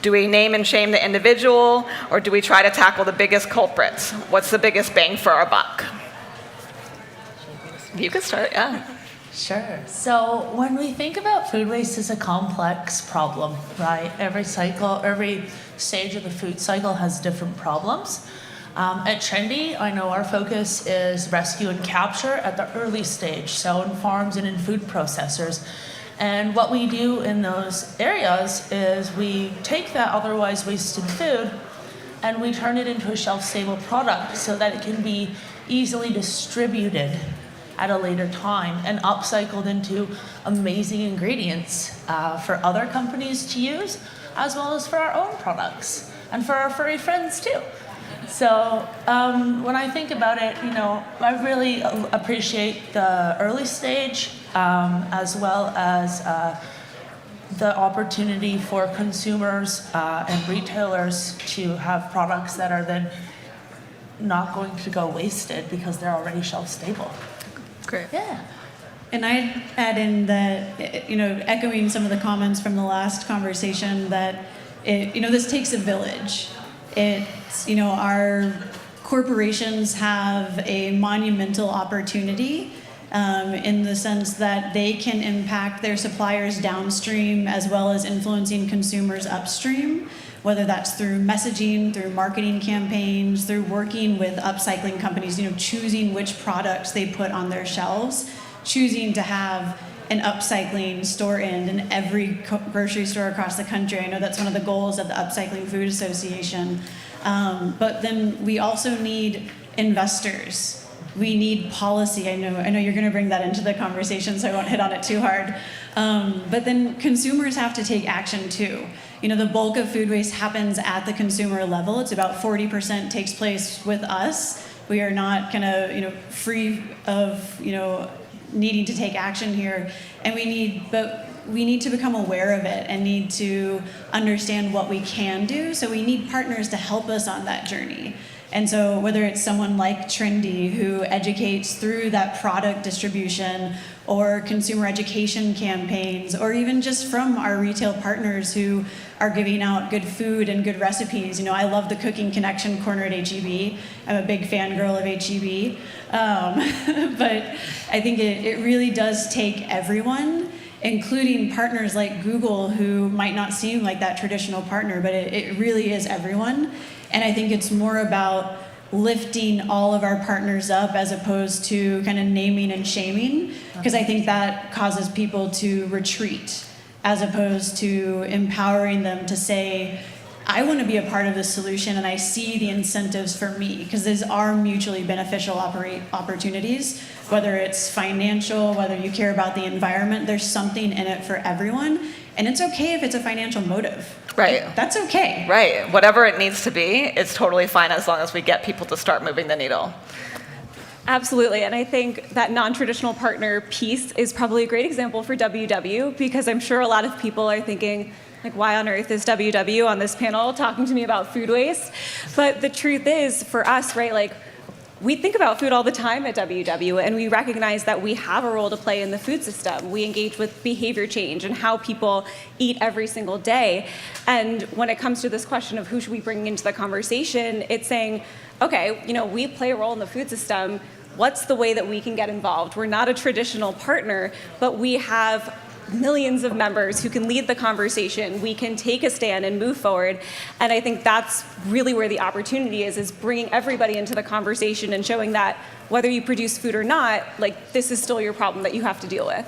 Do we name and shame the individual, or do we try to tackle the biggest culprits? What's the biggest bang for our buck? You can start, yeah. Sure. So when we think about food waste as a complex problem, right? Every stage of the food cycle has different problems. At Trendy, I know our focus is rescue and capture at the early stage, so in farms and in food processors. And what we do in those areas is we take that otherwise wasted food and we turn it into a shelf-stable product so that it can be easily distributed at a later time and upcycled into amazing ingredients for other companies to use, as well as for our own products and for our furry friends too. So when I think about it, I really appreciate the early stage as well as the opportunity for consumers and retailers to have products that are then not going to go wasted because they're already shelf stable. Great. Yeah. And I'd add in that, echoing some of the comments from the last conversation, that this takes a village. It's, our corporations have a monumental opportunity in the sense that they can impact their suppliers downstream as well as influencing consumers upstream, whether that's through messaging, through marketing campaigns, through working with upcycling companies, choosing which products they put on their shelves, choosing to have an upcycling store in every grocery store across the country. I know that's one of the goals of the Upcycling Food Association. But then we also need investors. We need policy. I know you're going to bring that into the conversation, so I won't hit on it too hard. But then consumers have to take action too. The bulk of food waste happens at the consumer level. It's about 40% takes place with us. We are not kind of free of needing to take action here, and we need to become aware of it and need to understand what we can do. So we need partners to help us on that journey. And so whether it's someone like Trendy, who educates through that product distribution, or consumer education campaigns, or even just from our retail partners who are giving out good food and good recipes. I love the Cooking Connection corner at HEB. I'm a big fangirl of HEB. But I think it really does take everyone, including partners like Google, who might not seem like that traditional partner, but it really is everyone. And I think it's more about lifting all of our partners up as opposed to kind of naming and shaming, because I think that causes people to retreat as opposed to empowering them to say, I want to be a part of the solution and I see the incentives for me, because these are mutually beneficial opportunities, whether it's financial, whether you care about the environment, there's something in it for everyone. And it's okay if it's a financial motive. Right. That's okay. Right. Whatever it needs to be, it's totally fine as long as we get people to start moving the needle. Absolutely, and I think that non-traditional partner piece is probably a great example for WW, because I'm sure a lot of people are thinking, like, why on earth is WW on this panel talking to me about food waste? But the truth is, for us, right, like, we think about food all the time at WW, and we recognize that we have a role to play in the food system. We engage with behavior change and how people eat every single day. And when it comes to this question of who should we bring into the conversation, it's saying, okay, we play a role in the food system. What's the way that we can get involved? We're not a traditional partner, but we have millions of members who can lead the conversation. We can take a stand and move forward. And I think that's really where the opportunity is bringing everybody into the conversation and showing that whether you produce food or not, like, this is still your problem that you have to deal with.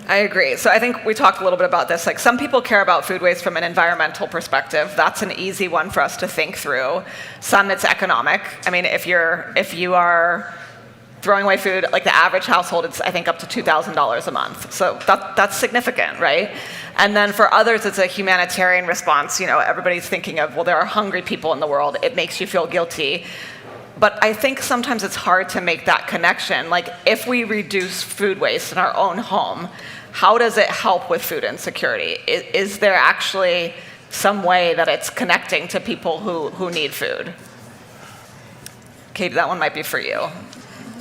I agree. So I think we talked a little bit about this. Like, some people care about food waste from an environmental perspective. That's an easy one for us to think through. Some, it's economic. I mean, if you are throwing away food, like the average household, it's I think up to $2,000 a month. So that's significant, right? And then for others, it's a humanitarian response. Everybody's thinking of, well, there are hungry people in the world. It makes you feel guilty. But I think sometimes it's hard to make that connection. Like, if we reduce food waste in our own home, how does it help with food insecurity? Is there actually some way that it's connecting to people who need food? Katie, that one might be for you.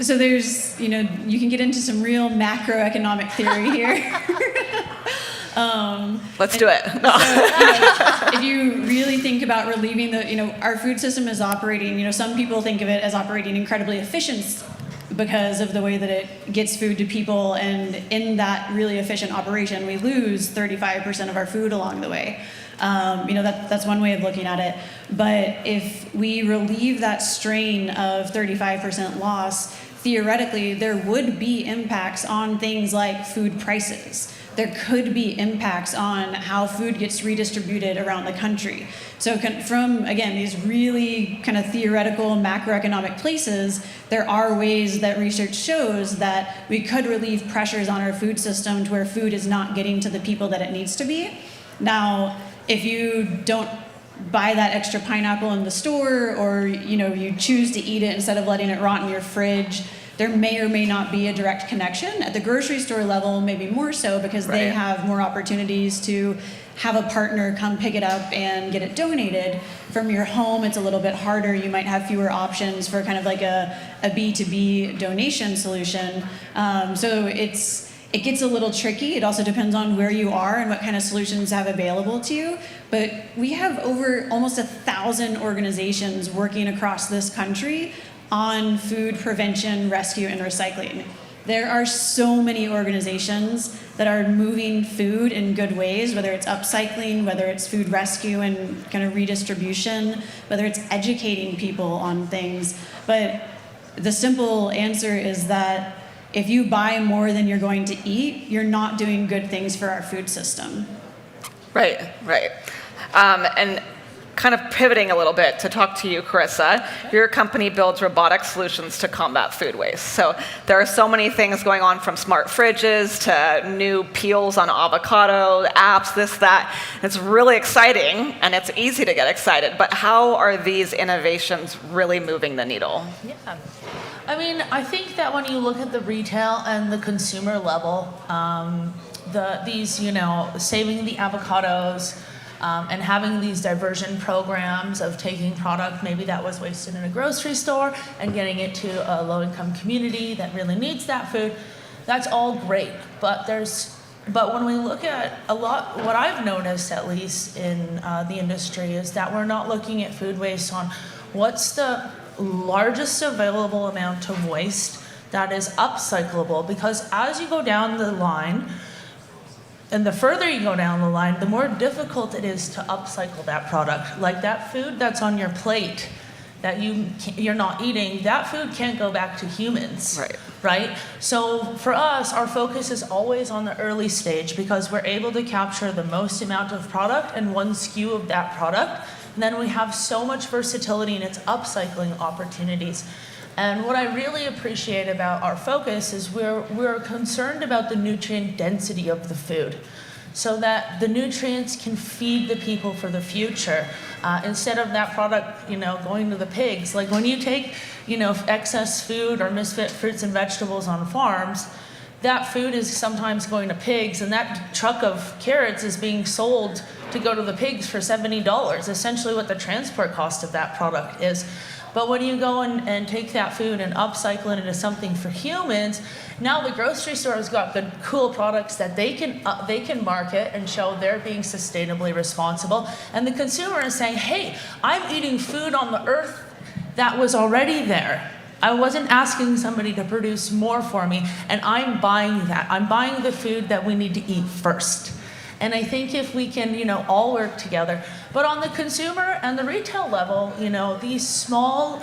So there's, you can get into some real macroeconomic theory here. Let's do it. No. So, if you really think about relieving our food system is operating, some people think of it as operating incredibly efficient because of the way that it gets food to people, and in that really efficient operation, we lose 35% of our food along the way. That's one way of looking at it. But if we relieve that strain of 35% loss, theoretically, there would be impacts on things like food prices. There could be impacts on how food gets redistributed around the country. So from, again, these really kind of theoretical macroeconomic places, there are ways that research shows that we could relieve pressures on our food system to where food is not getting to the people that it needs to be. Now, if you don't buy that extra pineapple in the store, or you choose to eat it instead of letting it rot in your fridge, there may or may not be a direct connection. At the grocery store level, maybe more so, because they have more opportunities to have a partner come pick it up and get it donated. From your home, it's a little bit harder. You might have fewer options for kind of like a B2B donation solution. So it gets a little tricky. It also depends on where you are and what kind of solutions have available to you. But we have over almost 1,000 organizations working across this country on food prevention, rescue, and recycling. There are so many organizations that are moving food in good ways, whether it's upcycling, whether it's food rescue and kind of redistribution, whether it's educating people on things. But the simple answer is that if you buy more than you're going to eat, you're not doing good things for our food system. Right. And kind of pivoting a little bit to talk to you, Carissa, your company builds robotic solutions to combat food waste. So there are so many things going on, from smart fridges to new peels on avocado, apps, this, that. It's really exciting, and it's easy to get excited, but how are these innovations really moving the needle? Yeah. I mean, I think that when you look at the retail and the consumer level, these, saving the avocados, and having these diversion programs of taking product maybe that was wasted in a grocery store and getting it to a low-income community that really needs that food, that's all great. But when we look at what I've noticed, at least in the industry, is that we're not looking at food waste on what's the largest available amount of waste that is upcyclable, because as you go down the line, and the further you go down the line, the more difficult it is to upcycle that product. Like that food that's on your plate that you're not eating, that food can't go back to humans. Right? So for us, our focus is always on the early stage, because we're able to capture the most amount of product in one SKU of that product. And then we have so much versatility in its upcycling opportunities. And what I really appreciate about our focus is we're concerned about the nutrient density of the food, so that the nutrients can feed the people for the future, instead of that product, going to the pigs. Like when you take, excess food or misfit fruits and vegetables on farms, that food is sometimes going to pigs, and that truck of carrots is being sold to go to the pigs for $70, essentially what the transport cost of that product is. But when you go and take that food and upcycle it into something for humans, now the grocery store has got good, cool products that they can market and show they're being sustainably responsible. And the consumer is saying, hey, I'm eating food on the earth that was already there. I wasn't asking somebody to produce more for me, and I'm buying that. I'm buying the food that we need to eat first. And I think if we can, all work together. But on the consumer and the retail level, these small,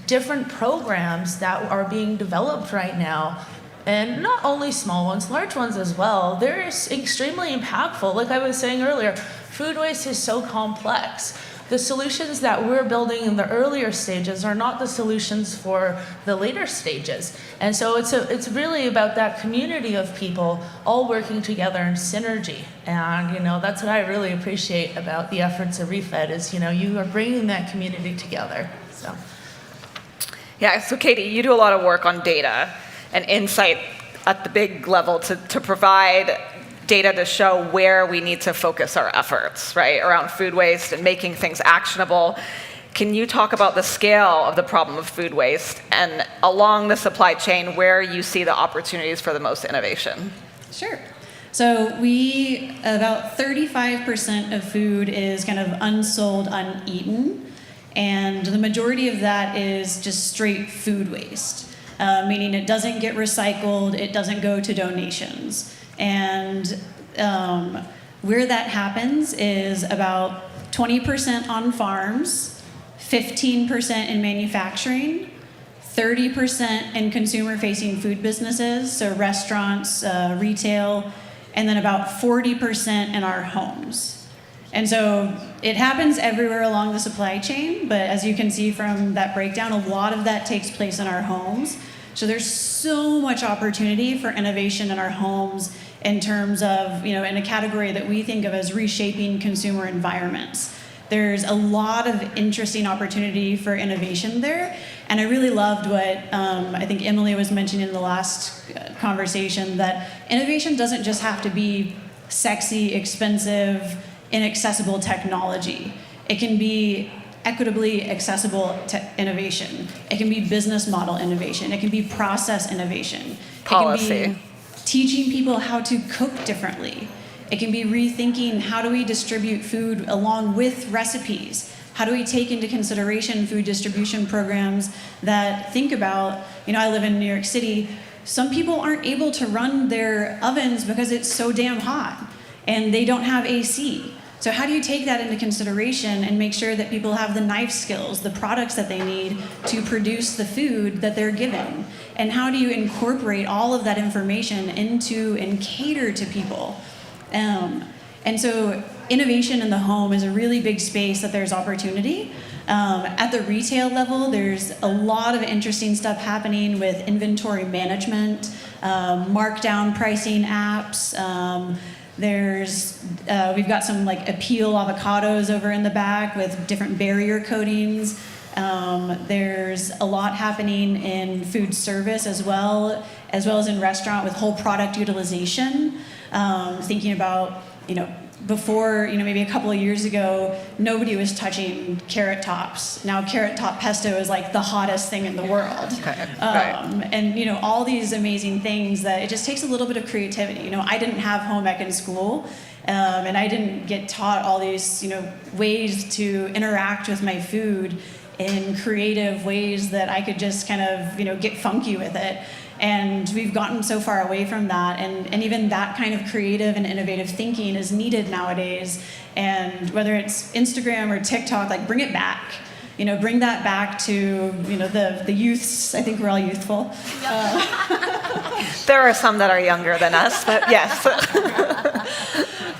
different programs that are being developed right now, and not only small ones, large ones as well, they're extremely impactful. Like I was saying earlier, food waste is so complex. The solutions that we're building in the earlier stages are not the solutions for the later stages. And so it's really about that community of people all working together in synergy. And that's what I really appreciate about the efforts of ReFed is, you are bringing that community together. So. Yeah, so Katie, you do a lot of work on data and insight at the big level to provide data to show where we need to focus our efforts, right, around food waste and making things actionable. Can you talk about the scale of the problem of food waste and along the supply chain where you see the opportunities for the most innovation? Sure. So about 35% of food is kind of unsold, uneaten, and the majority of that is just straight food waste, meaning it doesn't get recycled, it doesn't go to donations. And where that happens is about 20% on farms, 15% in manufacturing, 30% in consumer-facing food businesses, so restaurants, retail, and then about 40% in our homes. And so it happens everywhere along the supply chain, but as you can see from that breakdown, a lot of that takes place in our homes. So there's so much opportunity for innovation in our homes in terms of, in a category that we think of as reshaping consumer environments. There's a lot of interesting opportunity for innovation there. And I really loved what I think Emily was mentioning in the last conversation, that innovation doesn't just have to be sexy, expensive, inaccessible technology. It can be equitably accessible innovation. It can be business model innovation. It can be process innovation. Policy. It can be teaching people how to cook differently. It can be rethinking how do we distribute food along with recipes. How do we take into consideration food distribution programs that think about, I live in New York City, some people aren't able to run their ovens because it's so damn hot and they don't have AC. So how do you take that into consideration and make sure that people have the knife skills, the products that they need to produce the food that they're given? And how do you incorporate all of that information into and cater to people? And so innovation in the home is a really big space that there's opportunity. At the retail level, there's a lot of interesting stuff happening with inventory management, markdown pricing apps. We've got some like Appeal avocados over in the back with different barrier coatings. There's a lot happening in food service as well as in restaurant with whole product utilization. Thinking about, before, maybe a couple of years ago, nobody was touching carrot tops. Now carrot top pesto is like the hottest thing in the world. And, all these amazing things that it just takes a little bit of creativity. I didn't have home ec in school, and I didn't get taught all these, ways to interact with my food in creative ways that I could just kind of, get funky with it. And we've gotten so far away from that, and even that kind of creative and innovative thinking is needed nowadays. And whether it's Instagram or TikTok, like bring it back. Bring that back to the youths. I think we're all youthful. There are some that are younger than us, but yes.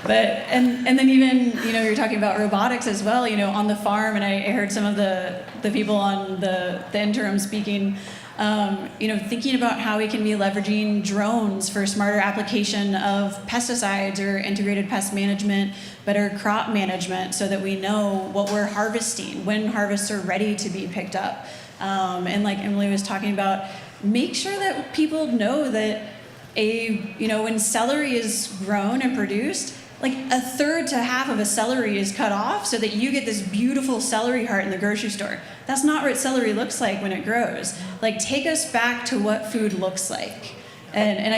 But and then even you're talking about robotics as well. On the farm, and I heard some of the people on the interim speaking. Thinking about how we can be leveraging drones for smarter application of pesticides or integrated pest management, better crop management, so that we know what we're harvesting, when harvests are ready to be picked up. And like Emily was talking about, make sure that people know that when celery is grown and produced, like a third to half of a celery is cut off so that you get this beautiful celery heart in the grocery store. That's not what celery looks like when it grows. Like, take us back to what food looks like. And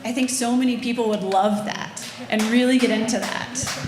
I think so many people would love that and really get into that.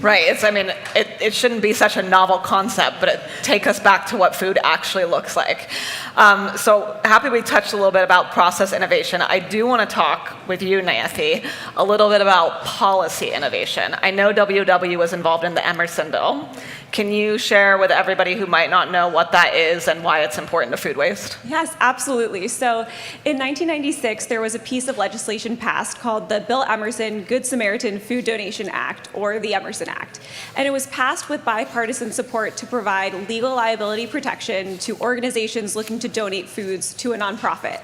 Right. It shouldn't be such a novel concept, but take us back to what food actually looks like. So happy we touched a little bit about process innovation. I do want to talk with you, Nancy, a little bit about policy innovation. I know WW was involved in the Emerson bill. Can you share with everybody who might not know what that is and why it's important to food waste? Yes, absolutely. So in 1996, there was a piece of legislation passed called the Bill Emerson Good Samaritan Food Donation Act, or the Emerson Act. And it was passed with bipartisan support to provide legal liability protection to organizations looking to donate foods to a nonprofit.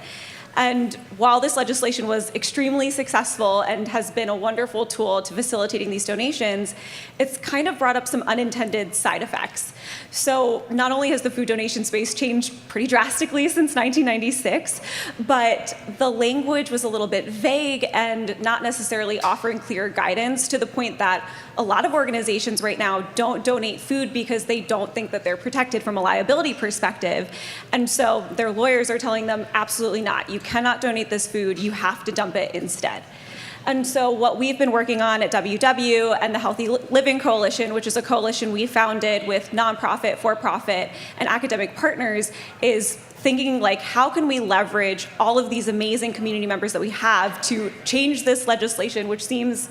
And while this legislation was extremely successful and has been a wonderful tool to facilitating these donations, it's kind of brought up some unintended side effects. So not only has the food donation space changed pretty drastically since 1996, but the language was a little bit vague and not necessarily offering clear guidance, to the point that a lot of organizations right now don't donate food because they don't think that they're protected from a liability perspective. And so their lawyers are telling them, absolutely not. You cannot donate this food. You have to dump it instead. And so what we've been working on at WW and the Healthy Living Coalition, which is a coalition we founded with nonprofit, for-profit, and academic partners, is thinking like, how can we leverage all of these amazing community members that we have to change this legislation, which seems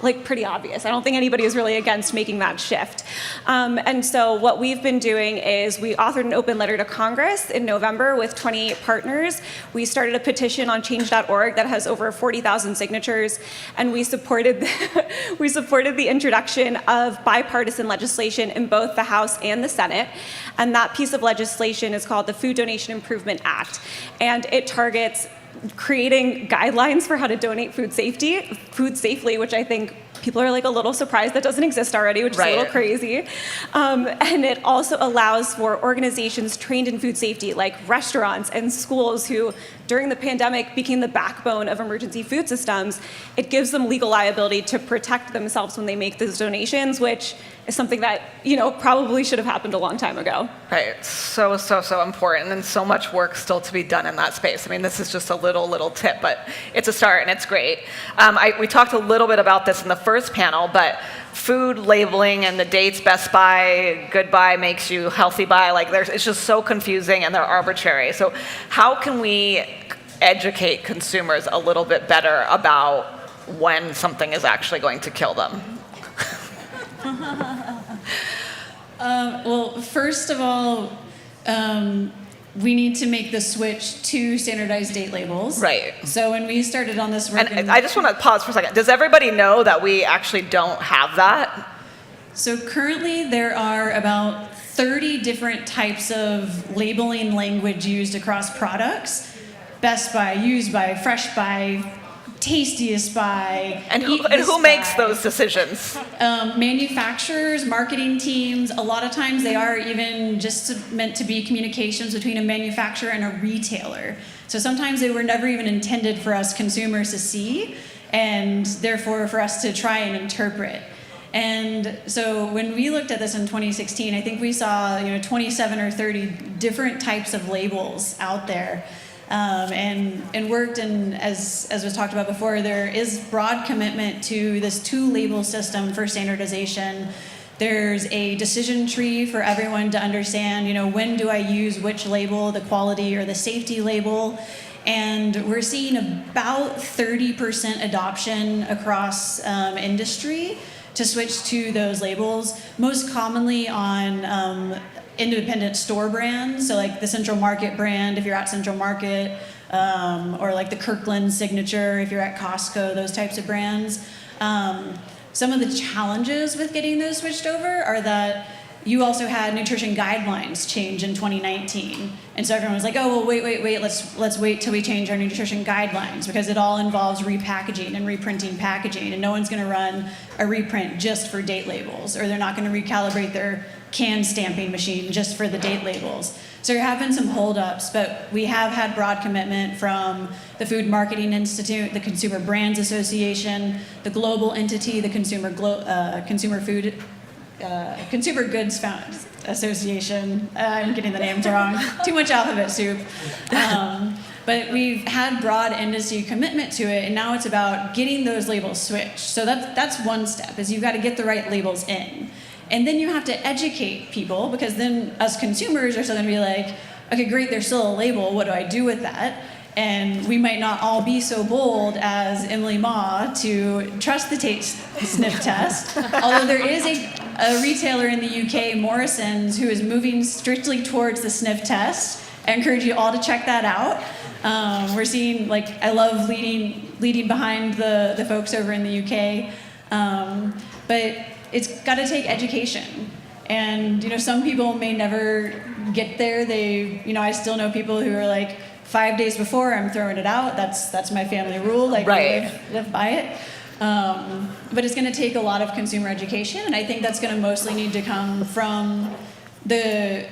like pretty obvious. I don't think anybody is really against making that shift. And so what we've been doing is we authored an open letter to Congress in November with 28 partners. We started a petition on change.org that has over 40,000 signatures, and we supported the introduction of bipartisan legislation in both the House and the Senate. And that piece of legislation is called the Food Donation Improvement Act, and it targets creating guidelines for how to donate food safely, which I think People are like a little surprised that doesn't exist already, which is a little crazy. And it also allows for organizations trained in food safety, like restaurants and schools who, during the pandemic, became the backbone of emergency food systems. It gives them legal liability to protect themselves when they make those donations, which is something that, probably should have happened a long time ago. Right, so important, and so much work still to be done in that space. I mean, this is just a little tip, but it's a start and it's great. We talked a little bit about this in the first panel, but food labeling and the dates, Best Buy, Goodbye makes you Healthy Buy, it's just so confusing and they're arbitrary. So how can we educate consumers a little bit better about when something is actually going to kill them? Well, first of all, we need to make the switch to standardized date labels. Right. So when we started on this work... And I just want to pause for a second. Does everybody know that we actually don't have that? So currently there are about 30 different types of labeling language used across products. Best Buy, Used By, Fresh Buy, Tastiest Buy. And who makes those decisions? Manufacturers, marketing teams. A lot of times they are even just meant to be communications between a manufacturer and a retailer. So sometimes they were never even intended for us consumers to see, and therefore for us to try and interpret. And so when we looked at this in 2016, I think we saw 27 or 30 different types of labels out there. And worked in, as was talked about before, there is broad commitment to this 2-label system for standardization. There's a decision tree for everyone to understand, when do I use which label, the quality or the safety label. And we're seeing about 30% adoption across industry to switch to those labels, most commonly on independent store brands, so like the Central Market brand if you're at Central Market, or like the Kirkland Signature if you're at Costco, those types of brands. Some of the challenges with getting those switched over are that you also had nutrition guidelines change in 2019. And so everyone was like, oh, well, wait, let's wait till we change our nutrition guidelines, because it all involves repackaging and reprinting packaging, and no one's gonna run a reprint just for date labels, or they're not gonna recalibrate their can stamping machine just for the date labels. So there have been some holdups, but we have had broad commitment from the Food Marketing Institute, the Consumer Brands Association, the global entity, the Consumer Goods Association. I'm getting the names wrong. Too much alphabet soup. But we've had broad industry commitment to it, and now it's about getting those labels switched. So that's one step, is you've got to get the right labels in. And then you have to educate people, because then us consumers are still going to be like, okay, great, there's still a label. What do I do with that? And we might not all be so bold as Emily Ma to trust the taste sniff test. Although there is a retailer in the UK, Morrison's, who is moving strictly towards the sniff test. I encourage you all to check that out. We're seeing, I love leading behind the folks over in the UK. But it's got to take education. And, some people may never get there. I still know people who are like, 5 days before, I'm throwing it out. That's my family rule. Right. Live by it. But it's going to take a lot of consumer education, and I think that's going to mostly need to come from the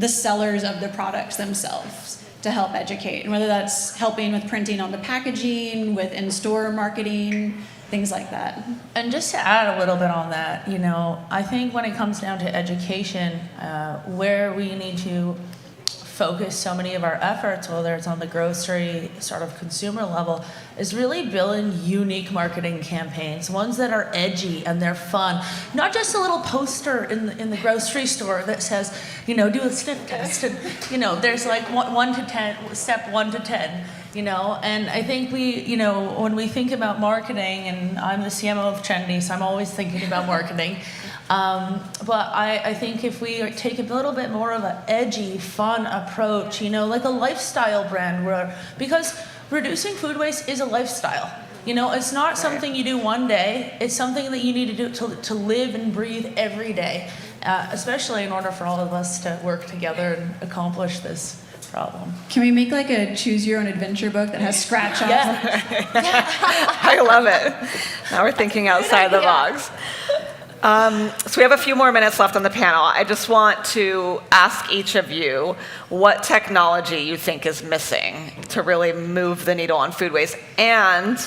sellers of the products themselves to help educate, and whether that's helping with printing on the packaging, with in-store marketing, things like that. And just to add a little bit on that, I think when it comes down to education, where we need to focus so many of our efforts, whether it's on the grocery sort of consumer level, is really building unique marketing campaigns, ones that are edgy and they're fun. Not just a little poster in the grocery store that says, do a sniff test, and there's like 1 to 10, step 1 to 10. And I think when we think about marketing, and I'm the CMO of Trendy, so I'm always thinking about marketing. But I think if we take a little bit more of an edgy, fun approach, like a lifestyle brand, because reducing food waste is a lifestyle. It's not something you do one day. It's something that you need to do to live and breathe every day, especially in order for all of us to work together and accomplish this problem. Can we make like a choose your own adventure book that has scratch offs? I love it. Now we're thinking outside the box. So we have a few more minutes left on the panel. I just want to ask each of you what technology you think is missing to really move the needle on food waste, and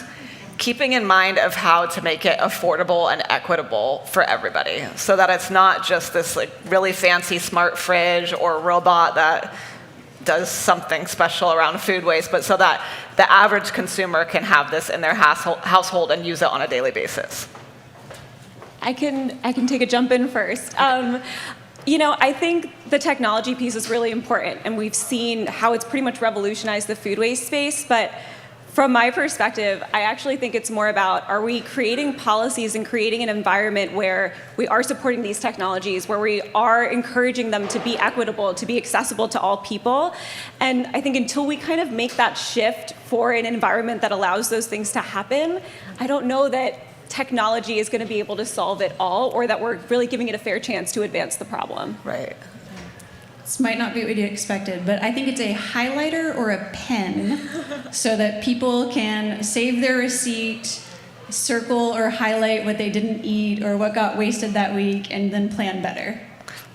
keeping in mind of how to make it affordable and equitable for everybody, so that it's not just this like really fancy smart fridge or robot that does something special around food waste, but so that the average consumer can have this in their household and use it on a daily basis. I can take a jump in first. I think the technology piece is really important, and we've seen how it's pretty much revolutionized the food waste space. But from my perspective, I actually think it's more about, are we creating policies and creating an environment where we are supporting these technologies, where we are encouraging them to be equitable, to be accessible to all people? And I think until we kind of make that shift for an environment that allows those things to happen, I don't know that technology is going to be able to solve it all, or that we're really giving it a fair chance to advance the problem. Right. This might not be what you expected, but I think it's a highlighter or a pen so that people can save their receipt, circle or highlight what they didn't eat or what got wasted that week, and then plan better.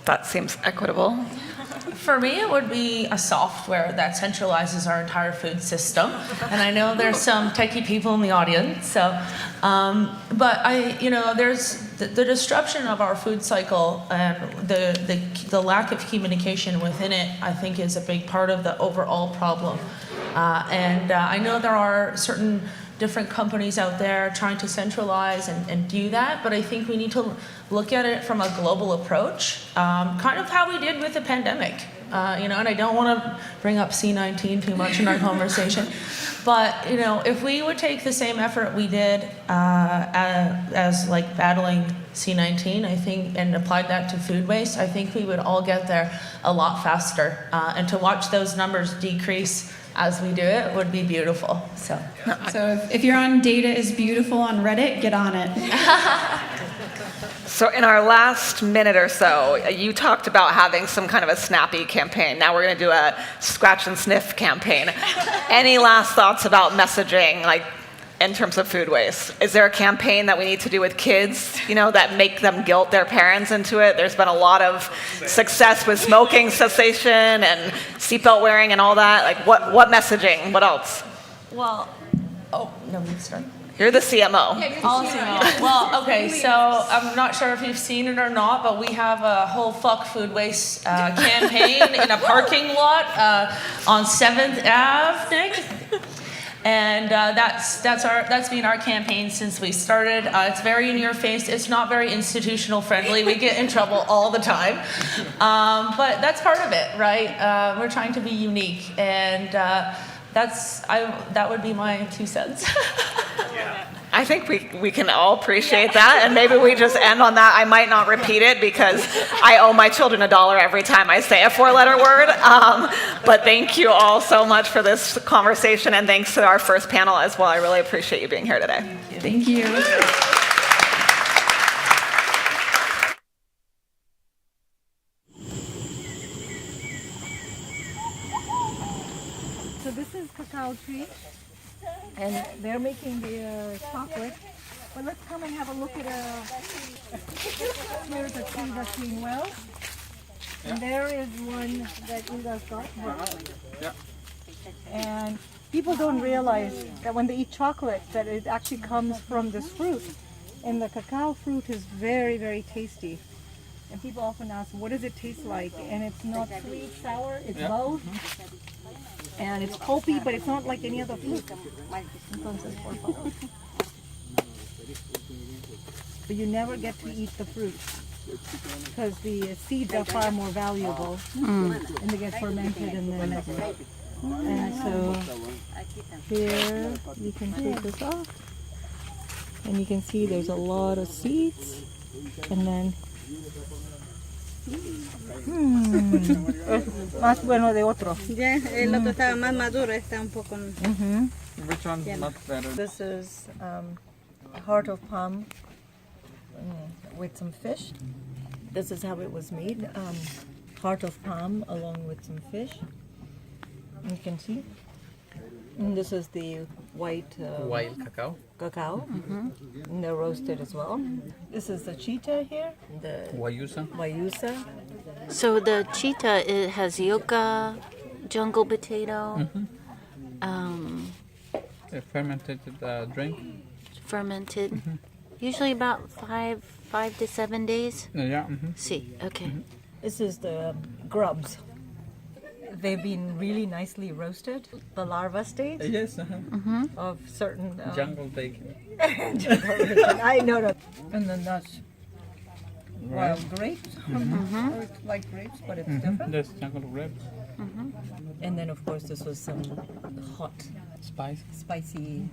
That seems equitable. For me, it would be a software that centralizes our entire food system. And I know there's some techie people in the audience, so, but there's the disruption of our food cycle and the lack of communication within it, I think, is a big part of the overall problem. And I know there are certain different companies out there trying to centralize and do that, but I think we need to look at it from a global approach, kind of how we did with the pandemic. And I don't want to bring up C19 too much in our conversation, but if we would take the same effort we did as like battling C19, I think, and applied that to food waste, I think we would all get there a lot faster. And to watch those numbers decrease as we do it would be beautiful. So if you're on Data is Beautiful on Reddit, get on it. So in our last minute or so, you talked about having some kind of a snappy campaign. Now we're going to do a scratch and sniff campaign. Any last thoughts about messaging, like in terms of food waste? Is there a campaign that we need to do with kids, that make them guilt their parents into it? There's been a lot of success with smoking cessation and seatbelt wearing and all that. Like what messaging? What else? Well, no, you start. You're the CMO. Well, okay, so I'm not sure if you've seen it or not, but we have a whole fuck food waste campaign in a parking lot on 7th Ave, Nick. And that's been our campaign since we started. It's very in your face. It's not very institutional friendly. We get in trouble all the time. But that's part of it, right? We're trying to be unique, and that would be my 2 cents. I think we can all appreciate that, and maybe we just end on that. I might not repeat it because I owe my children $1 every time I say a 4-letter word. But thank you all so much for this conversation, and thanks to our first panel as well. I really appreciate you being here today. Thank you. So this is cacao tree, and they're making the chocolate. But let's come and have a look at here's a tree that's doing well. And there is one that Uda's got. Yeah. And people don't realize that when they eat chocolate, that it actually comes from this fruit. And the cacao fruit is very, very tasty. And people often ask, what does it taste like? And it's not sweet, sour, it's both. And it's pulpy, but it's not like any other fruit. But you never get to eat the fruit because the seeds are far more valuable, and they get fermented and then. And so here you can take this off, and you can see there's a lot of seeds, and then. Más bueno de otro. Ya, el otro estaba más maduro, está un poco. Which one's much better? This is heart of palm with some fish. This is how it was made. Heart of palm along with some fish. You can see. And this is the white Wild cacao. cacao. And they're roasted as well. This is the cheetah here. The Wayusa. So the cheetah, it has yucca, jungle potato, A fermented drink. fermented. Usually about 5 to 7 days. Yeah. See, okay. This is the grubs. They've been really nicely roasted. The larva stage Yes. of certain Jungle bacon. jungle bacon. I know that. And then that's wild grapes. Or it's like grapes, but it's different. That's jungle grapes. And then, of course, this was some hot, spicy.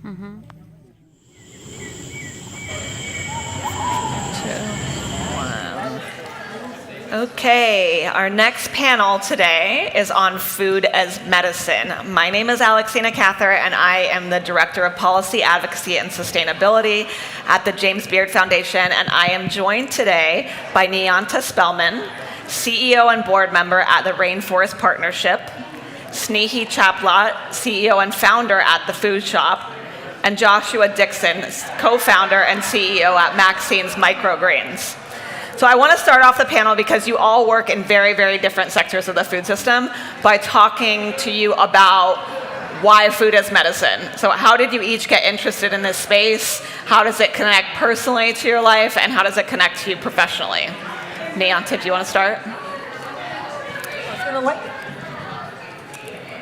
Okay, our next panel today is on food as medicine. My name is Alexina Cather, and I am the Director of Policy Advocacy and Sustainability at the James Beard Foundation, and I am joined today by Nianta Spellman, CEO and board member at the Rainforest Partnership, Snehi Chaplot, CEO and founder at The Food Shop, and Joshua Dixon, co-founder and CEO at Maxine's Microgreens. So I want to start off the panel because you all work in very, very different sectors of the food system by talking to you about why food is medicine. So how did you each get interested in this space? How does it connect personally to your life? And how does it connect to you professionally? Nianta, do you want to start?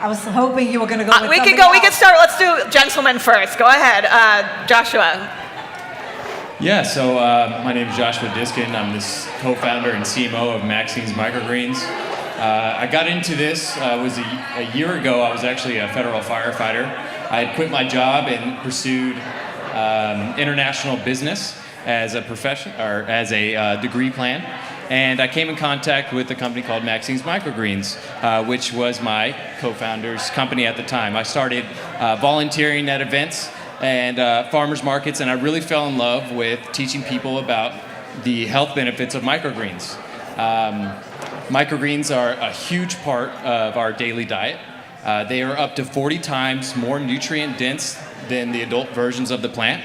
I was hoping you were going to go with we could start. Let's do gentlemen first. Go ahead. Joshua. Yeah, so my name is Joshua Diskin. I'm this co-founder and CMO of Maxine's Microgreens. I got into this was a year ago. I was actually a federal firefighter. I had quit my job and pursued international business as a profession or as a degree plan. And I came in contact with a company called Maxine's Microgreens, which was my co-founder's company at the time. I started volunteering at events and farmers markets, and I really fell in love with teaching people about the health benefits of microgreens. Microgreens are a huge part of our daily diet. They are up to 40 times more nutrient dense than the adult versions of the plant.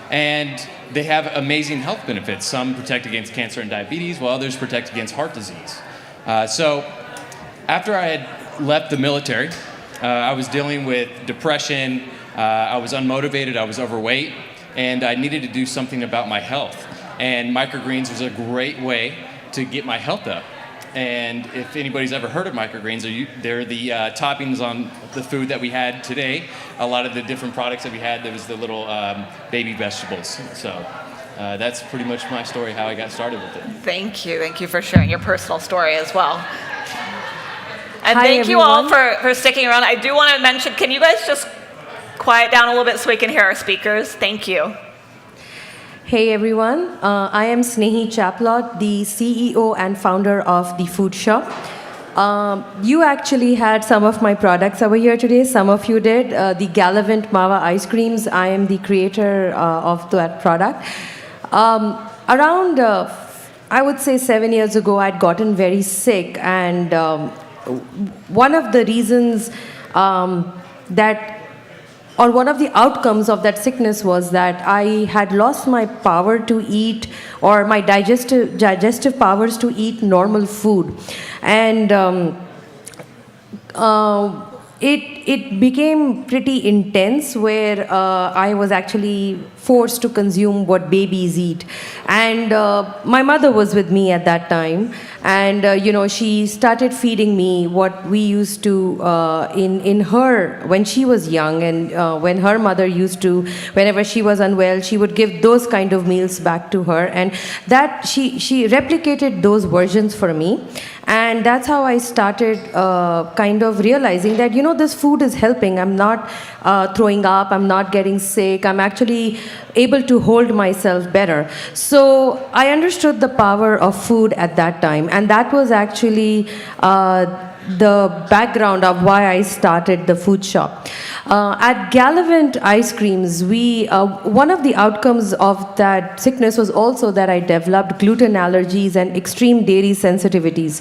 And they have amazing health benefits. Some protect against cancer and diabetes, while others protect against heart disease. So after I had left the military, I was dealing with depression, I was unmotivated, I was overweight, and I needed to do something about my health. And microgreens was a great way to get my health up. And if anybody's ever heard of microgreens, they're the toppings on the food that we had today. A lot of the different products that we had, there was the little baby vegetables. So that's pretty much my story, how I got started with it. Thank you for sharing your personal story as well. And Hi, thank you all everyone. for sticking around. I do want to mention, can you guys just quiet down a little bit so we can hear our speakers? Thank you. Hey everyone, I am Snehi Chaplot, the CEO and founder of The Food Shop. You actually had some of my products over here today, some of you did. The Gallivant Mava ice creams, I am the creator of that product. Around, I would say 7 years ago, I'd gotten very sick, and one of the reasons one of the outcomes of that sickness was that I had lost my power to eat, or my digestive powers to eat normal food. And it became pretty intense, where I was actually forced to consume what babies eat. And my mother was with me at that time, and she started feeding me what we used to in her when she was young, and when her mother used to, whenever she was unwell, she would give those kind of meals back to her, and that she replicated those versions for me. And that's how I started kind of realizing that, this food is helping. I'm not throwing up, I'm not getting sick, I'm actually able to hold myself better. So I understood the power of food at that time, and that was actually the background of why I started the food shop. At Gallivant Ice Creams, one of the outcomes of that sickness was also that I developed gluten allergies and extreme dairy sensitivities.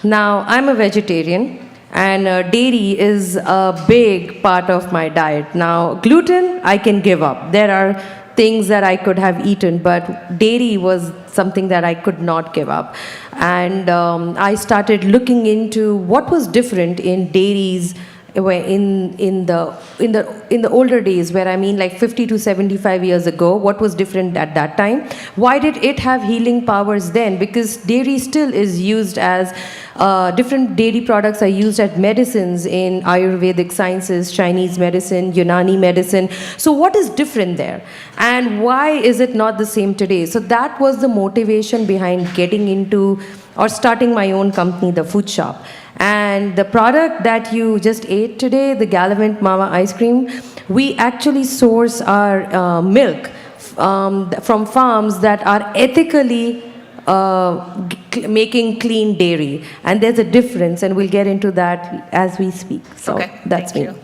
Now, I'm a vegetarian, And dairy is a big part of my diet. Now, gluten, I can give up. There are things that I could have eaten, but dairy was something that I could not give up. And I started looking into what was different in dairies in the older days, where I mean like 50 to 75 years ago. What was different at that time? Why did it have healing powers then? Because dairy still is used as different dairy products are used as medicines in Ayurvedic sciences, Chinese medicine, Unani medicine. So what is different there? And why is it not the same today? So that was the motivation behind getting into or starting my own company, the Food Shop. And the product that you just ate today, the Gallivant Mama ice cream, we actually source our milk from farms that are ethically making clean dairy. And there's a difference, and we'll get into that as we speak. So Okay, that's thank me. you.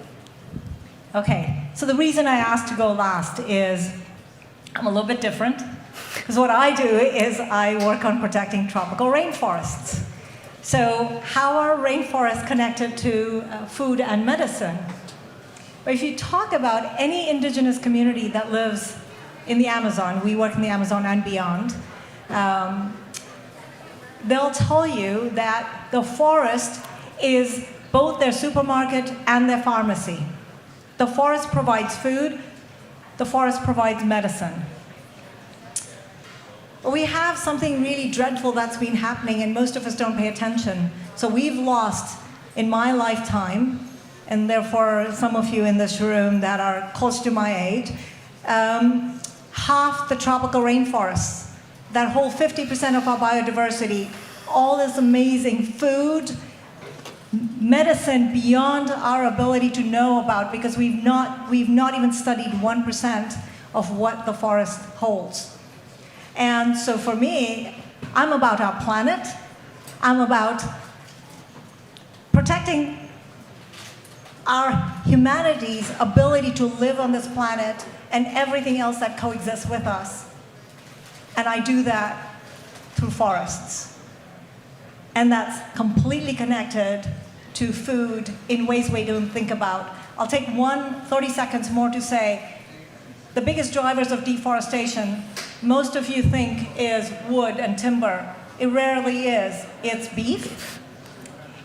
Okay, so the reason I asked to go last is I'm a little bit different. Because what I do is I work on protecting tropical rainforests. So how are rainforests connected to food and medicine? But if you talk about any indigenous community that lives in the Amazon, we work in the Amazon and beyond, they'll tell you that the forest is both their supermarket and their pharmacy. The forest provides food, the forest provides medicine. But we have something really dreadful that's been happening, and most of us don't pay attention. So we've lost, in my lifetime, and therefore some of you in this room that are close to my age, half the tropical rainforests that hold 50% of our biodiversity, all this amazing food, medicine beyond our ability to know about, because we've not even studied 1% of what the forest holds. And so for me, I'm about our planet. I'm about protecting our humanity's ability to live on this planet and everything else that coexists with us. And I do that through forests. And that's completely connected to food in ways we don't think about. I'll take 30 seconds more to say, the biggest drivers of deforestation, most of you think is wood and timber. It rarely is. It's beef,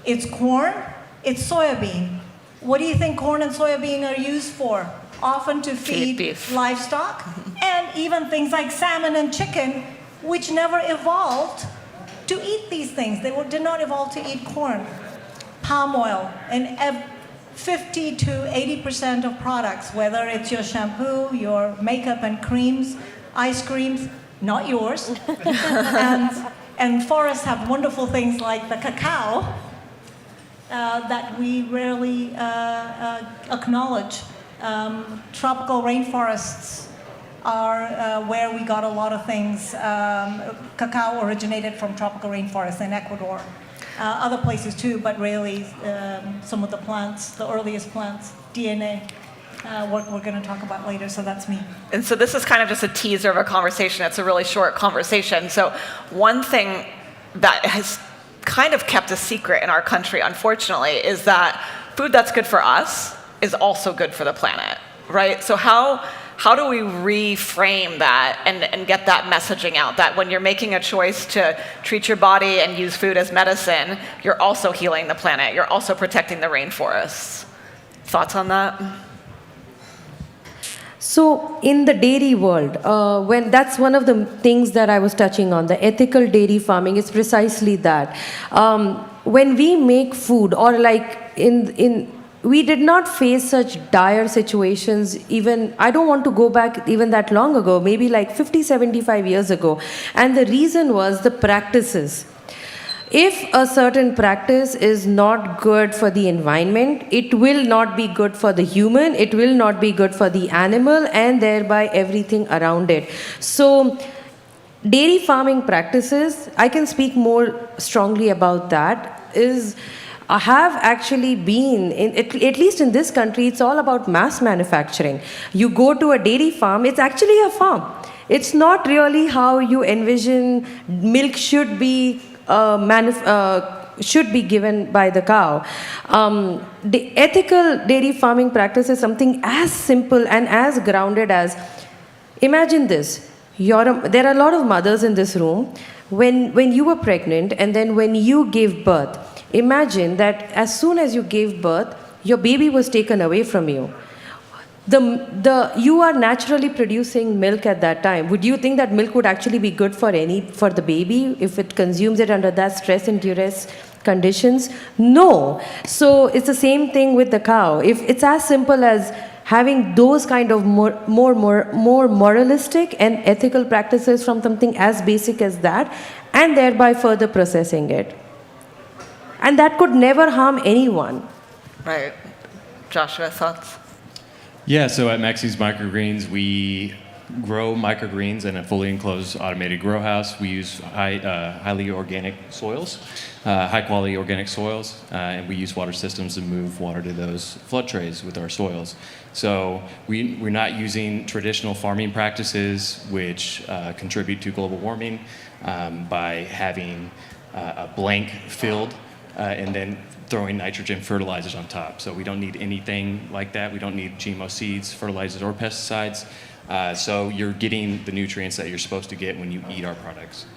it's corn, it's soybean. What do you think corn and soybean are used for? Often to feed livestock, and even things like salmon and chicken, which never evolved to eat these things. They did not evolve to eat corn. Palm oil, and 50 to 80% of products, whether it's your shampoo, your makeup and creams, ice creams, not yours. and forests have wonderful things like the cacao that we rarely acknowledge. Tropical rainforests are where we got a lot of things. Cacao originated from tropical rainforests in Ecuador. Other places too, but really some of the plants, the earliest plants, DNA, what we're going to talk about later, so that's me. And so this is kind of just a teaser of a conversation. It's a really short conversation. So one thing that has kind of kept a secret in our country, unfortunately, is that food that's good for us is also good for the planet, right? So how do we reframe that and get that messaging out, that when you're making a choice to treat your body and use food as medicine, you're also healing the planet, you're also protecting the rainforests? Thoughts on that? So in the dairy world, when that's one of the things that I was touching on, the ethical dairy farming is precisely that. When we make food, or like we did not face such dire situations even, I don't want to go back even that long ago, maybe like 50, 75 years ago. And the reason was the practices. If a certain practice is not good for the environment, it will not be good for the human, it will not be good for the animal, and thereby everything around it. So dairy farming practices, I can speak more strongly about that, have actually been, at least in this country, it's all about mass manufacturing. You go to a dairy farm, it's actually a farm. It's not really how you envision milk should be should be given by the cow. The ethical dairy farming practice is something as simple and as grounded as, imagine this, there are a lot of mothers in this room. When you were pregnant and then when you gave birth, imagine that as soon as you gave birth, your baby was taken away from you. You are naturally producing milk at that time. Would you think that milk would actually be good for the baby if it consumes it under that stress and duress conditions? No. So it's the same thing with the cow. If it's as simple as having those kind of more moralistic and ethical practices from something as basic as that, and thereby further processing it. And that could never harm anyone. Right. Joshua, thoughts? Yeah, so at Maxine's Microgreens, we grow microgreens in a fully enclosed automated grow house. We use highly organic soils, high quality organic soils, and we use water systems to move water to those flood trays with our soils. So we're not using traditional farming practices which contribute to global warming by having a blank field and then throwing nitrogen fertilizers on top. So we don't need anything like that. We don't need GMO seeds, fertilizers, or pesticides. So you're getting the nutrients that you're supposed to get when you eat our products.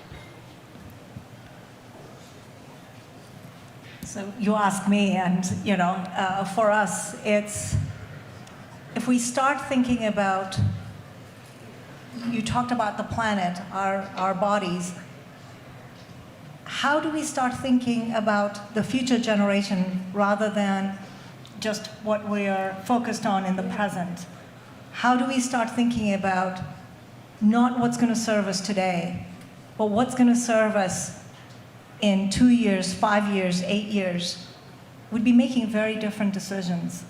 So you ask me, and for us, it's if we start thinking about. You talked about the planet, our bodies. How do we start thinking about the future generation rather than just what we are focused on in the present? How do we start thinking about not what's going to serve us today, but what's going to serve us in 2 years, 5 years, 8 years? We'd be making very different decisions.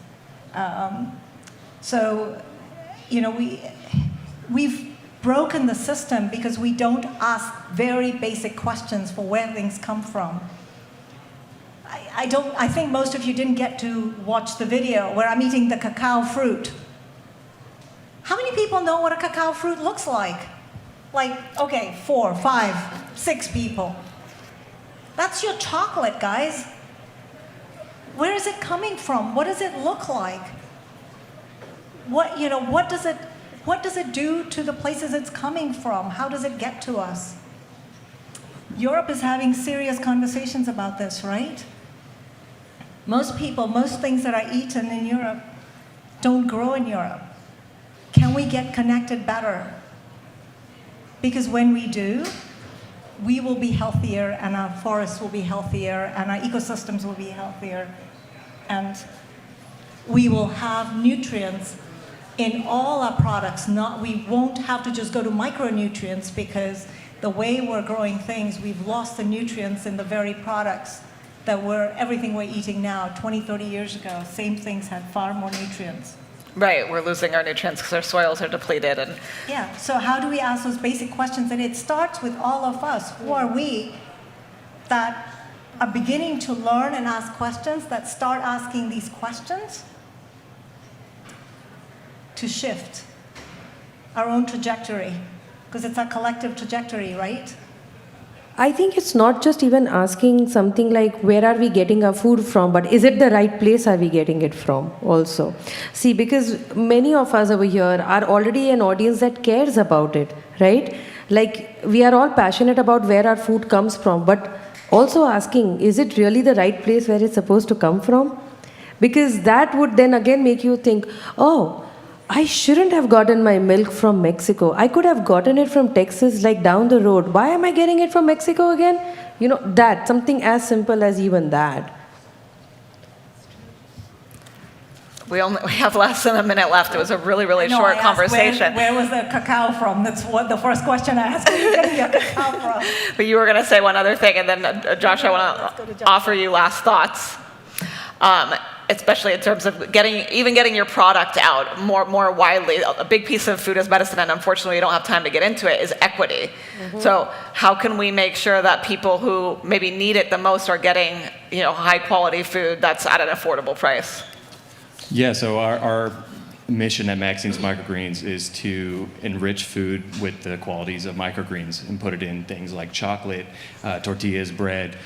We've broken the system because we don't ask very basic questions for where things come from. I think most of you didn't get to watch the video where I'm eating the cacao fruit. How many people know what a cacao fruit looks like? Okay, 4, 5, 6 people. That's your chocolate, guys. Where is it coming from? What does it look like? What does it do to the places it's coming from? How does it get to us? Europe is having serious conversations about this, right? Most things that are eaten in Europe don't grow in Europe. Can we get connected better? Because when we do, we will be healthier, and our forests will be healthier, and our ecosystems will be healthier, and we will have nutrients in all our products. We won't have to just go to micronutrients, because the way we're growing things, we've lost the nutrients in the very products that everything we're eating now. 20, 30 years ago, same things had far more nutrients. Right, we're losing our nutrients because our soils are depleted. Yeah, so how do we ask those basic questions? And it starts with all of us. Who are we that are beginning to learn and ask questions, that start asking these questions to shift our own trajectory? Because it's a collective trajectory, right? I think it's not just even asking something like where are we getting our food from, but is it the right place are we getting it from also? See, because many of us over here are already an audience that cares about it, right? Like we are all passionate about where our food comes from, but also asking, is it really the right place where it's supposed to come from? Because that would then again make you think, oh, I shouldn't have gotten my milk from Mexico. I could have gotten it from Texas, like down the road. Why am I getting it from Mexico again? That, something as simple as even that. We have less than a minute left. It was a really, really short conversation. Where was the cacao from? That's what the first question I asked. Where are you getting your cacao from? But you were going to say one other thing, and then Josh, I want to offer you last thoughts. Especially in terms of getting your product out more widely. A big piece of food as medicine, and unfortunately we don't have time to get into it, is equity. Mm-hmm. So how can we make sure that people who maybe need it the most are getting high quality food that's at an affordable price? Yeah, so our mission at Maxine's Microgreens is to enrich food with the qualities of microgreens and put it in things like chocolate, tortillas, bread,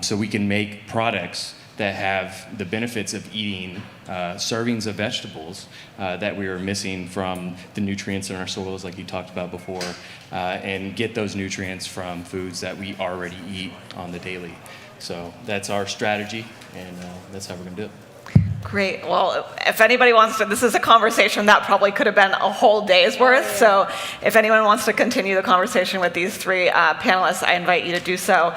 so we can make products that have the benefits of eating servings of vegetables that we are missing from the nutrients in our soils, like you talked about before, and get those nutrients from foods that we already eat on the daily. So that's our strategy, and that's how we're going to do it. Great. Well, if anybody wants to, this is a conversation that probably could have been a whole day's worth. So if anyone wants to continue the conversation with these three panelists, I invite you to do so.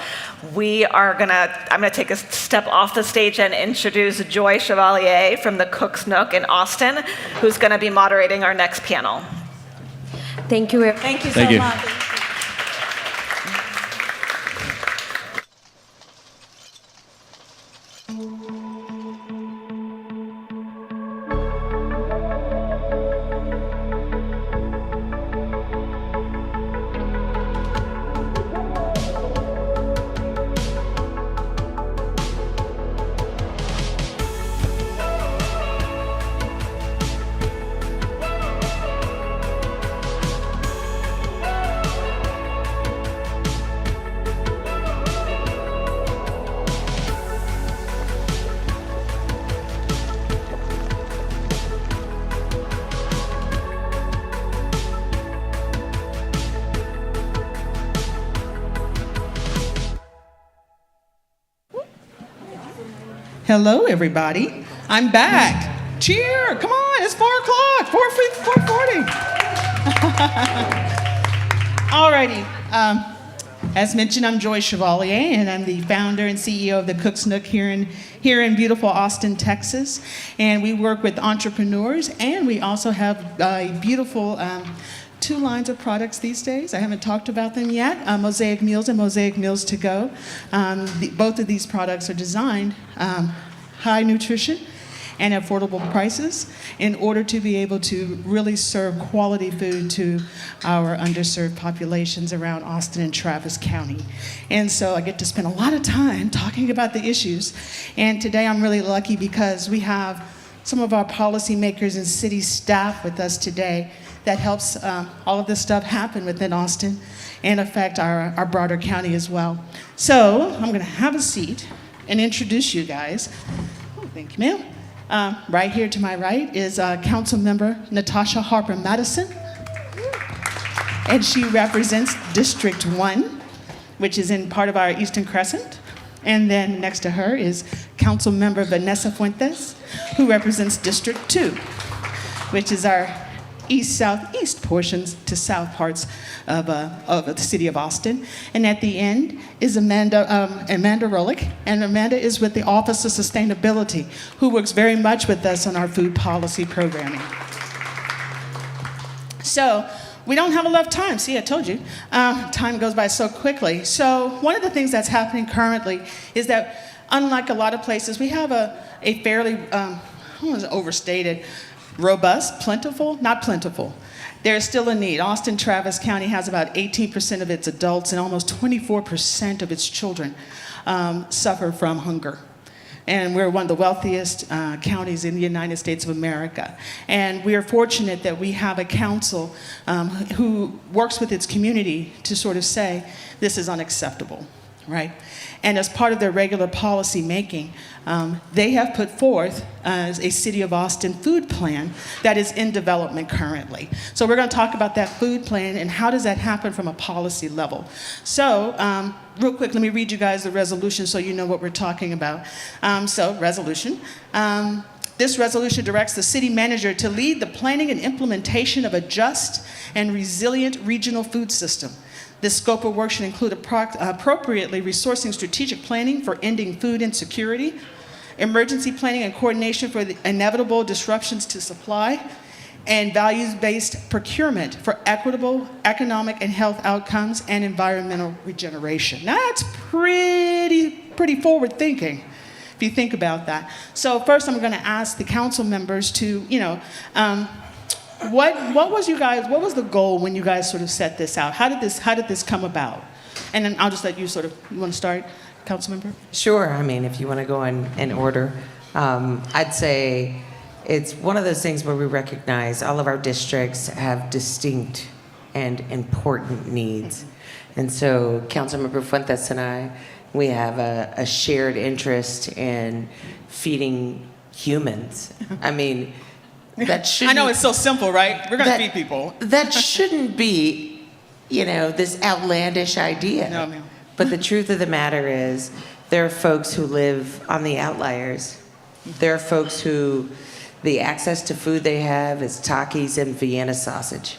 I'm gonna take a step off the stage and introduce Joy Chevalier from the Cook's Nook in Austin, who's gonna be moderating our next panel. Thank you. Thank you so much. Hello, everybody. I'm back. Cheer! Come on, it's 4 o'clock. 4:40. Alrighty. As mentioned, I'm Joy Chevalier, and I'm the founder and CEO of the Cook's Nook here in beautiful Austin, Texas. And we work with entrepreneurs, and we also have a beautiful 2 lines of products these days. I haven't talked about them yet, Mosaic Meals and Mosaic Meals to Go. Both of these products are designed high nutrition and affordable prices in order to be able to really serve quality food to our underserved populations around Austin and Travis County. And so I get to spend a lot of time talking about the issues. And today I'm really lucky because we have some of our policymakers and city staff with us today that helps all of this stuff happen within Austin and affect our broader county as well. So I'm gonna have a seat and introduce you guys. Oh, thank you, ma'am. Right here to my right is Council Member Natasha Harper Madison. And she represents District 1, which is in part of our Eastern Crescent. And then next to her is Council Member Vanessa Fuentes, who represents District 2, which is our east-southeast portions to south parts of the city of Austin. And at the end is Amanda Rolick, and Amanda is with the Office of Sustainability, who works very much with us on our food policy programming. So we don't have enough time. See, I told you. Time goes by so quickly. So one of the things that's happening currently is that, unlike a lot of places, we have a fairly, I don't want to overstated, robust, plentiful, not plentiful. There is still a need. Austin Travis County has about 18% of its adults and almost 24% of its children suffer from hunger. And we're one of the wealthiest counties in the United States of America. And we are fortunate that we have a council who works with its community to sort of say, this is unacceptable, right? And as part of their regular policy making, they have put forth a City of Austin food plan that is in development currently. So we're going to talk about that food plan and how does that happen from a policy level. So real quick, let me read you guys the resolution so you know what we're talking about. Resolution. This resolution directs the city manager to lead the planning and implementation of a just and resilient regional food system. This scope of work should include appropriately resourcing strategic planning for ending food insecurity, emergency planning and coordination for the inevitable disruptions to supply, and values-based procurement for equitable economic and health outcomes and environmental regeneration. Now, that's pretty forward thinking, if you think about that. So first, I'm going to ask the council members to, what was the goal when you guys sort of set this out? How did this come about? And then I'll just let you you want to start, council member? Sure. I mean, if you want to go in order, I'd say it's one of those things where we recognize all of our districts have distinct and important needs. And so Councilmember Fuentes and I We have a shared interest in feeding humans. I mean, that shouldn't... I know it's so simple, right? We're going to feed people. That shouldn't be, this outlandish idea. No, ma'am. But the truth of the matter is, there are folks who live on the outliers. There are folks who the access to food they have is Takis and Vienna sausage.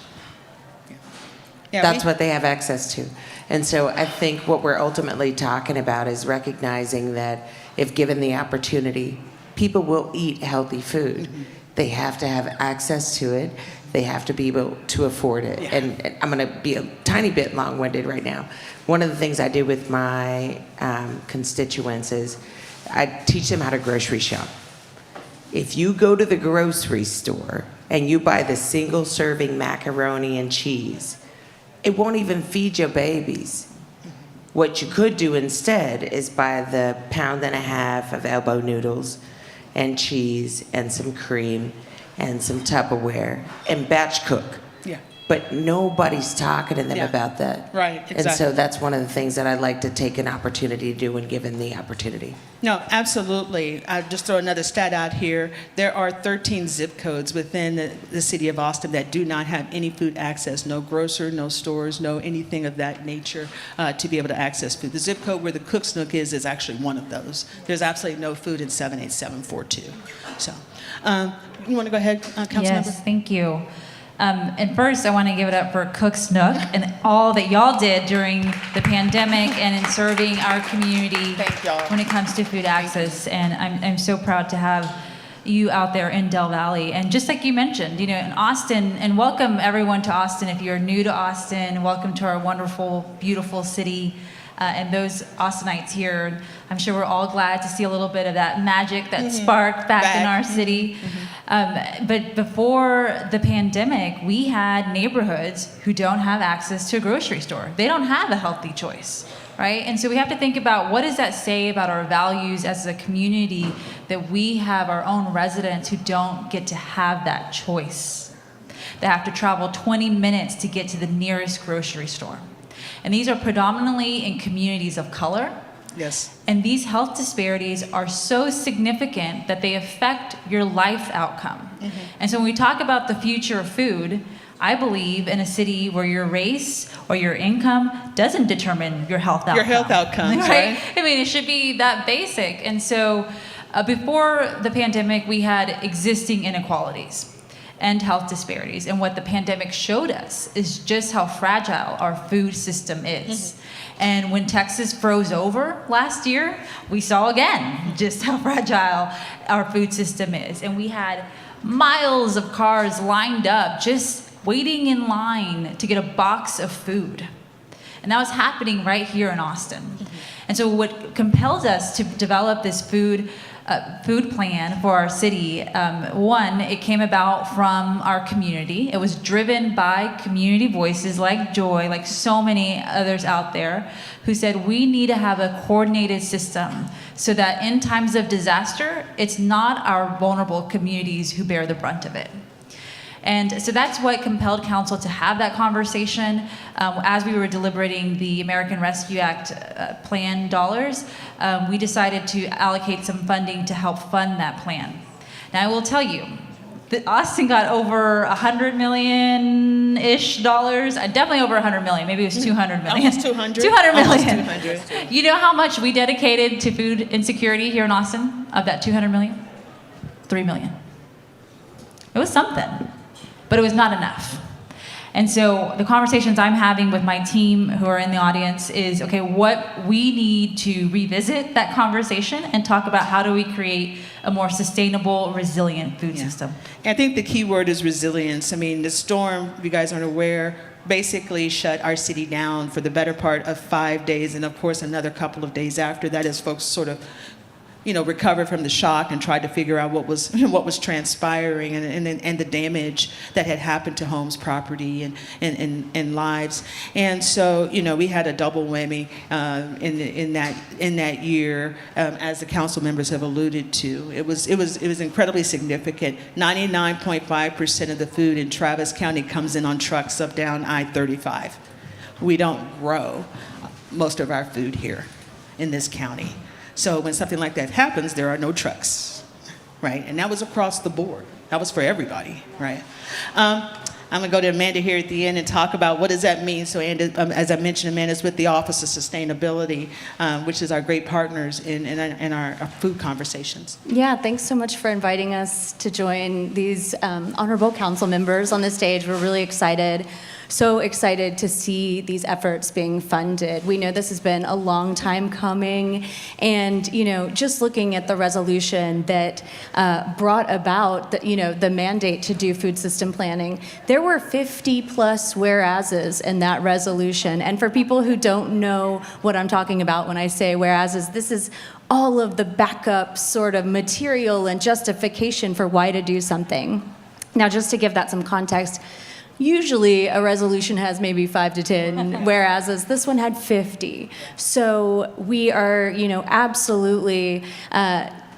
Yeah, That's what they have access to. And so I think what we're ultimately talking about is recognizing that if given the opportunity, people will eat healthy food. They have to have access to it. They have to be able to afford it. Yeah. And I'm going to be a tiny bit long-winded right now. One of the things I do with my constituents is I teach them how to grocery shop. If you go to the grocery store and you buy the single-serving macaroni and cheese, it won't even feed your babies. What you could do instead is buy the 1.5 pounds of elbow noodles and cheese and some cream and some Tupperware and batch cook. Yeah. But nobody's talking to them about that. Right, exactly. And so that's one of the things that I'd like to take an opportunity to do when given the opportunity. No, absolutely. I'll just throw another stat out here. There are 13 zip codes within the city of Austin that do not have any food access, no grocer, no stores, no anything of that nature to be able to access food. The zip code where the Cook's Nook is actually one of those. There's absolutely no food in 78742. So, you want to go ahead, Councilmember? Yes, thank you. And first, I want to give it up for Cook's Nook and all that y'all did during the pandemic and in serving our community when it comes to food access. And I'm so proud to have you out there in Del Valley. And just like you mentioned, in Austin, and welcome everyone to Austin. If you're new to Austin, welcome to our wonderful, beautiful city. And those Austinites here, I'm sure we're all glad to see a little bit of that magic, that spark back in our city. But before the pandemic, we had neighborhoods who don't have access to a grocery store. They don't have a healthy choice, right? And so we have to think about, what does that say about our values as a community that we have our own residents who don't get to have that choice? They have to travel 20 minutes to get to the nearest grocery store. And these are predominantly in communities of color. Yes. And these health disparities are so significant that they affect your life outcome. And so when we talk about the future of food, I believe in a city where your race or your income doesn't determine your health outcome. Your health outcomes, right? I mean, it should be that basic. And so before the pandemic, we had existing inequalities and health disparities. And what the pandemic showed us is just how fragile our food system is. And when Texas froze over last year, we saw again just how fragile our food system is. And we had miles of cars lined up, just waiting in line to get a box of food. And that was happening right here in Austin. And so what compelled us to develop this food plan for our city, one, it came about from our community. It was driven by community voices like Joy, like so many others out there, who said we need to have a coordinated system so that in times of disaster, it's not our vulnerable communities who bear the brunt of it. And so that's what compelled council to have that conversation. As we were deliberating the American Rescue Act plan dollars, we decided to allocate some funding to help fund that plan. Now I will tell you, that Austin got over $100 million-ish dollars, definitely over $100 million, maybe it was $200 million. Almost 200. 200 million. Almost 200. You know how much we dedicated to food insecurity here in Austin of that 200 million? 3 million. It was something. But it was not enough. And so the conversations I'm having with my team who are in the audience is, okay, what we need to revisit that conversation and talk about how do we create a more sustainable, resilient food system. I think the key word is resilience. I mean, the storm, if you guys aren't aware, basically shut our city down for the better part of 5 days, and of course another couple of days after that as folks sort of recovered from the shock and tried to figure out what was transpiring and the damage that had happened to homes, property, and lives. And so, we had a double whammy in that year, as the council members have alluded to. It was incredibly significant. 99.5% of the food in Travis County comes in on trucks up down I-35. We don't grow most of our food here. in this county. So when something like that happens, there are no trucks, right? And that was across the board. That was for everybody, right? I'm going to go to Amanda here at the end and talk about what does that mean. So as I mentioned, Amanda's with the Office of Sustainability, which is our great partners in our food conversations. Yeah, thanks so much for inviting us to join these honorable council members on the stage. We're really excited. So excited to see these efforts being funded. We know this has been a long time coming, and just looking at the resolution that brought about the mandate to do food system planning, there were 50 plus whereases in that resolution. And for people who don't know what I'm talking about when I say whereases, this is all of the backup sort of material and justification for why to do something. Now, just to give that some context, usually a resolution has maybe 5 to 10, whereas this one had 50. So we are, absolutely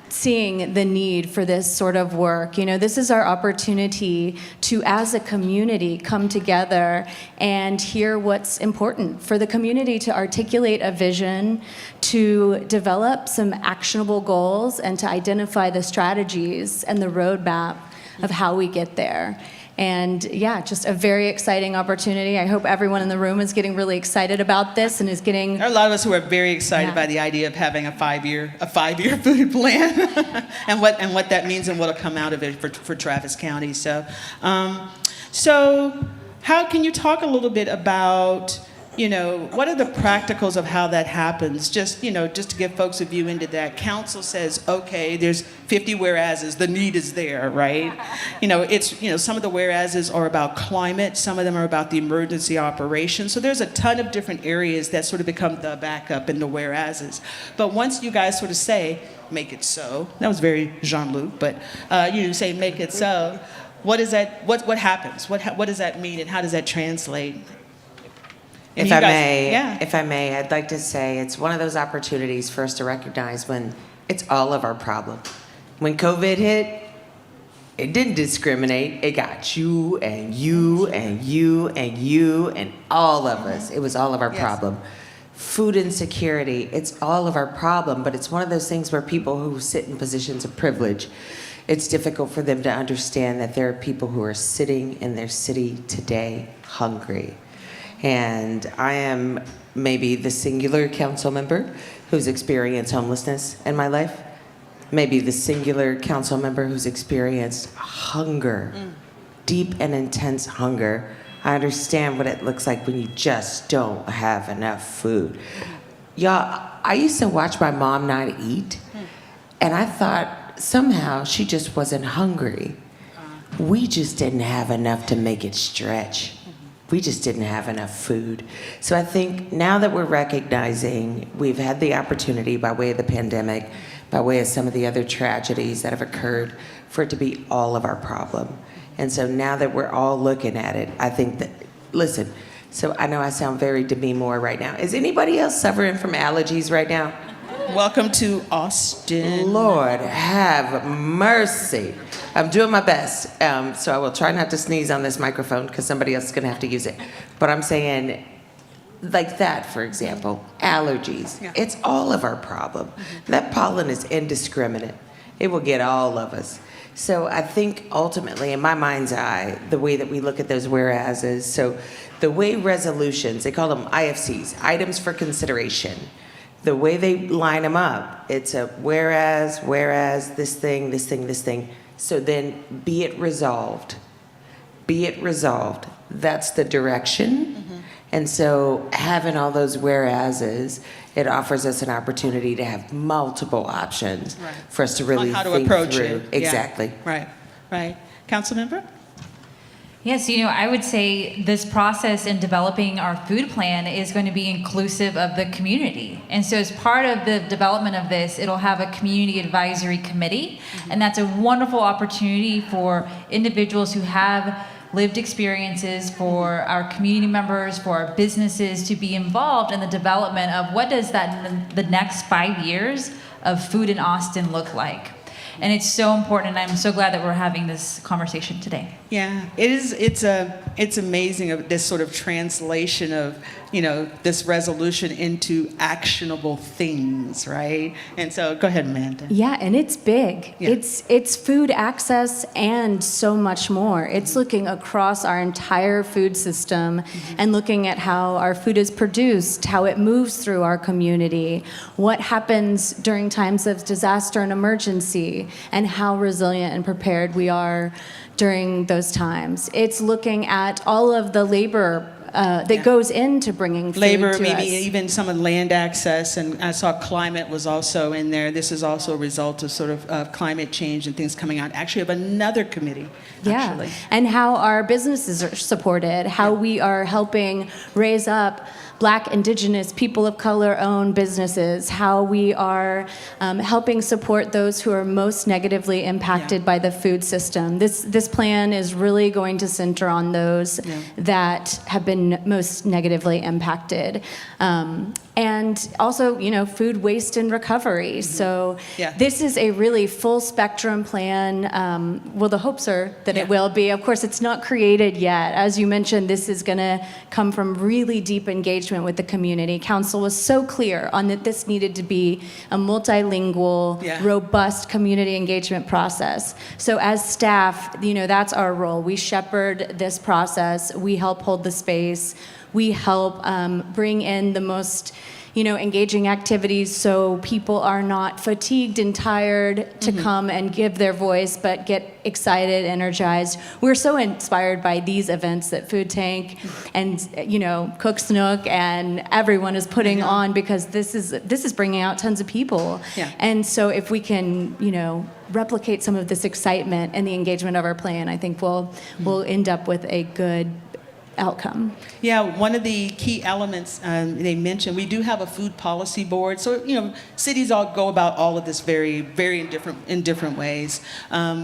seeing the need for this sort of work. This is our opportunity to, as a community, come together and hear what's important for the community, to articulate a vision, to develop some actionable goals, and to identify the strategies and the roadmap of how we get there. And yeah, just a very exciting opportunity. I hope everyone in the room is getting really excited about this and is getting... There are a lot of us who are very excited by the idea of having a five-year food plan and what that means and what will come out of it for Travis County. So how can you talk a little bit about, what are the practicals of how that happens? Just to give folks a view into that. Council says, okay, there's 50 whereases, the need is there, right? Some of the whereases are about climate, some of them are about the emergency operations. So there's a ton of different areas that sort of become the backup in the whereases. But once you guys sort of say, make it so, that was very Jean-Luc, but you say make it so, what is that, what happens? What does that mean and how does that translate? If I may, I'd like to say it's one of those opportunities for us to recognize when it's all of our problem. When COVID hit, it didn't discriminate. It got you and you and you and you and all of us. It was all of our problem. Food insecurity, it's all of our problem, but it's one of those things where people who sit in positions of privilege, it's difficult for them to understand that there are people who are sitting in their city today hungry. And I am maybe the singular council member who's experienced homelessness in my life, maybe the singular council member who's experienced hunger, deep and intense hunger. I understand what it looks like when you just don't have enough food. Y'all, I used to watch my mom not eat, and I thought somehow she just wasn't hungry. We just didn't have enough to make it stretch. We just didn't have enough food. So I think now that we're recognizing we've had the opportunity by way of the pandemic, by way of some of the other tragedies that have occurred, for it to be all of our problem. And so now that we're all looking at it, I think that, listen, so I know I sound very Demi Moore right now. Is anybody else suffering from allergies right now? Welcome to Austin. Lord have mercy. I'm doing my best, so I will try not to sneeze on this microphone because somebody else is going to have to use it. But I'm saying, like that, for example, allergies. Yeah. It's all of our problem. That pollen is indiscriminate. It will get all of us. So I think ultimately, in my mind's eye, the way that we look at those whereases, so the way resolutions, they call them IFCs, items for consideration. The way they line them up, it's a whereas, this thing, this thing, this thing. So then be it resolved. Be it resolved. That's the direction. And so having all those whereases, it offers us an opportunity to have multiple options for us to really how to think approach through. it. Exactly. Yeah. Right. Council member? Yes, I would say this process in developing our food plan is going to be inclusive of the community. And so as part of the development of this, it'll have a community advisory committee. And that's a wonderful opportunity for individuals who have lived experiences, for our community members, for our businesses to be involved in the development of what does that the next 5 years of food in Austin look like. And it's so important, and I'm so glad that we're having this conversation today. Yeah, it is. It's amazing of this sort of translation of, this resolution into actionable things, right? And so, go ahead, Amanda. Yeah, and it's big. Yeah. It's food access and so much more. It's looking across our entire food system and looking at how our food is produced, how it moves through our community, what happens during times of disaster and emergency, and how resilient and prepared we are during those times. It's looking at all of the labor that goes into bringing food Labor, to maybe us. even some of land access, and I saw climate was also in there. This is also a result of sort of climate change and things coming out, actually, of another committee, actually. And how our businesses are supported, how we are helping raise up Black, Indigenous, people of color-owned businesses, how we are helping support those who are most negatively impacted by the food system. This plan is really going to center on those that have been most negatively impacted. And also, food waste and recovery. So this is a really full spectrum plan. Well, the hopes are that it will be. Of course, it's not created yet. As you mentioned, this is going to come from really deep engagement with the community. Council was so clear on that this needed to be a multilingual, robust community engagement process. So as staff, that's our role. We shepherd this process. We help hold the space. We help bring in the most engaging activities so people are not fatigued and tired to come and give their voice, but get excited, energized. We're so inspired by these events that Food Tank and Cook Snook and everyone is putting on, because this is bringing out tons of people. And so if we can replicate some of this excitement and the engagement of our plan, I think we'll end up with a good outcome. Yeah, one of the key elements they mentioned, we do have a food policy board. So, cities all go about all of this very in different ways.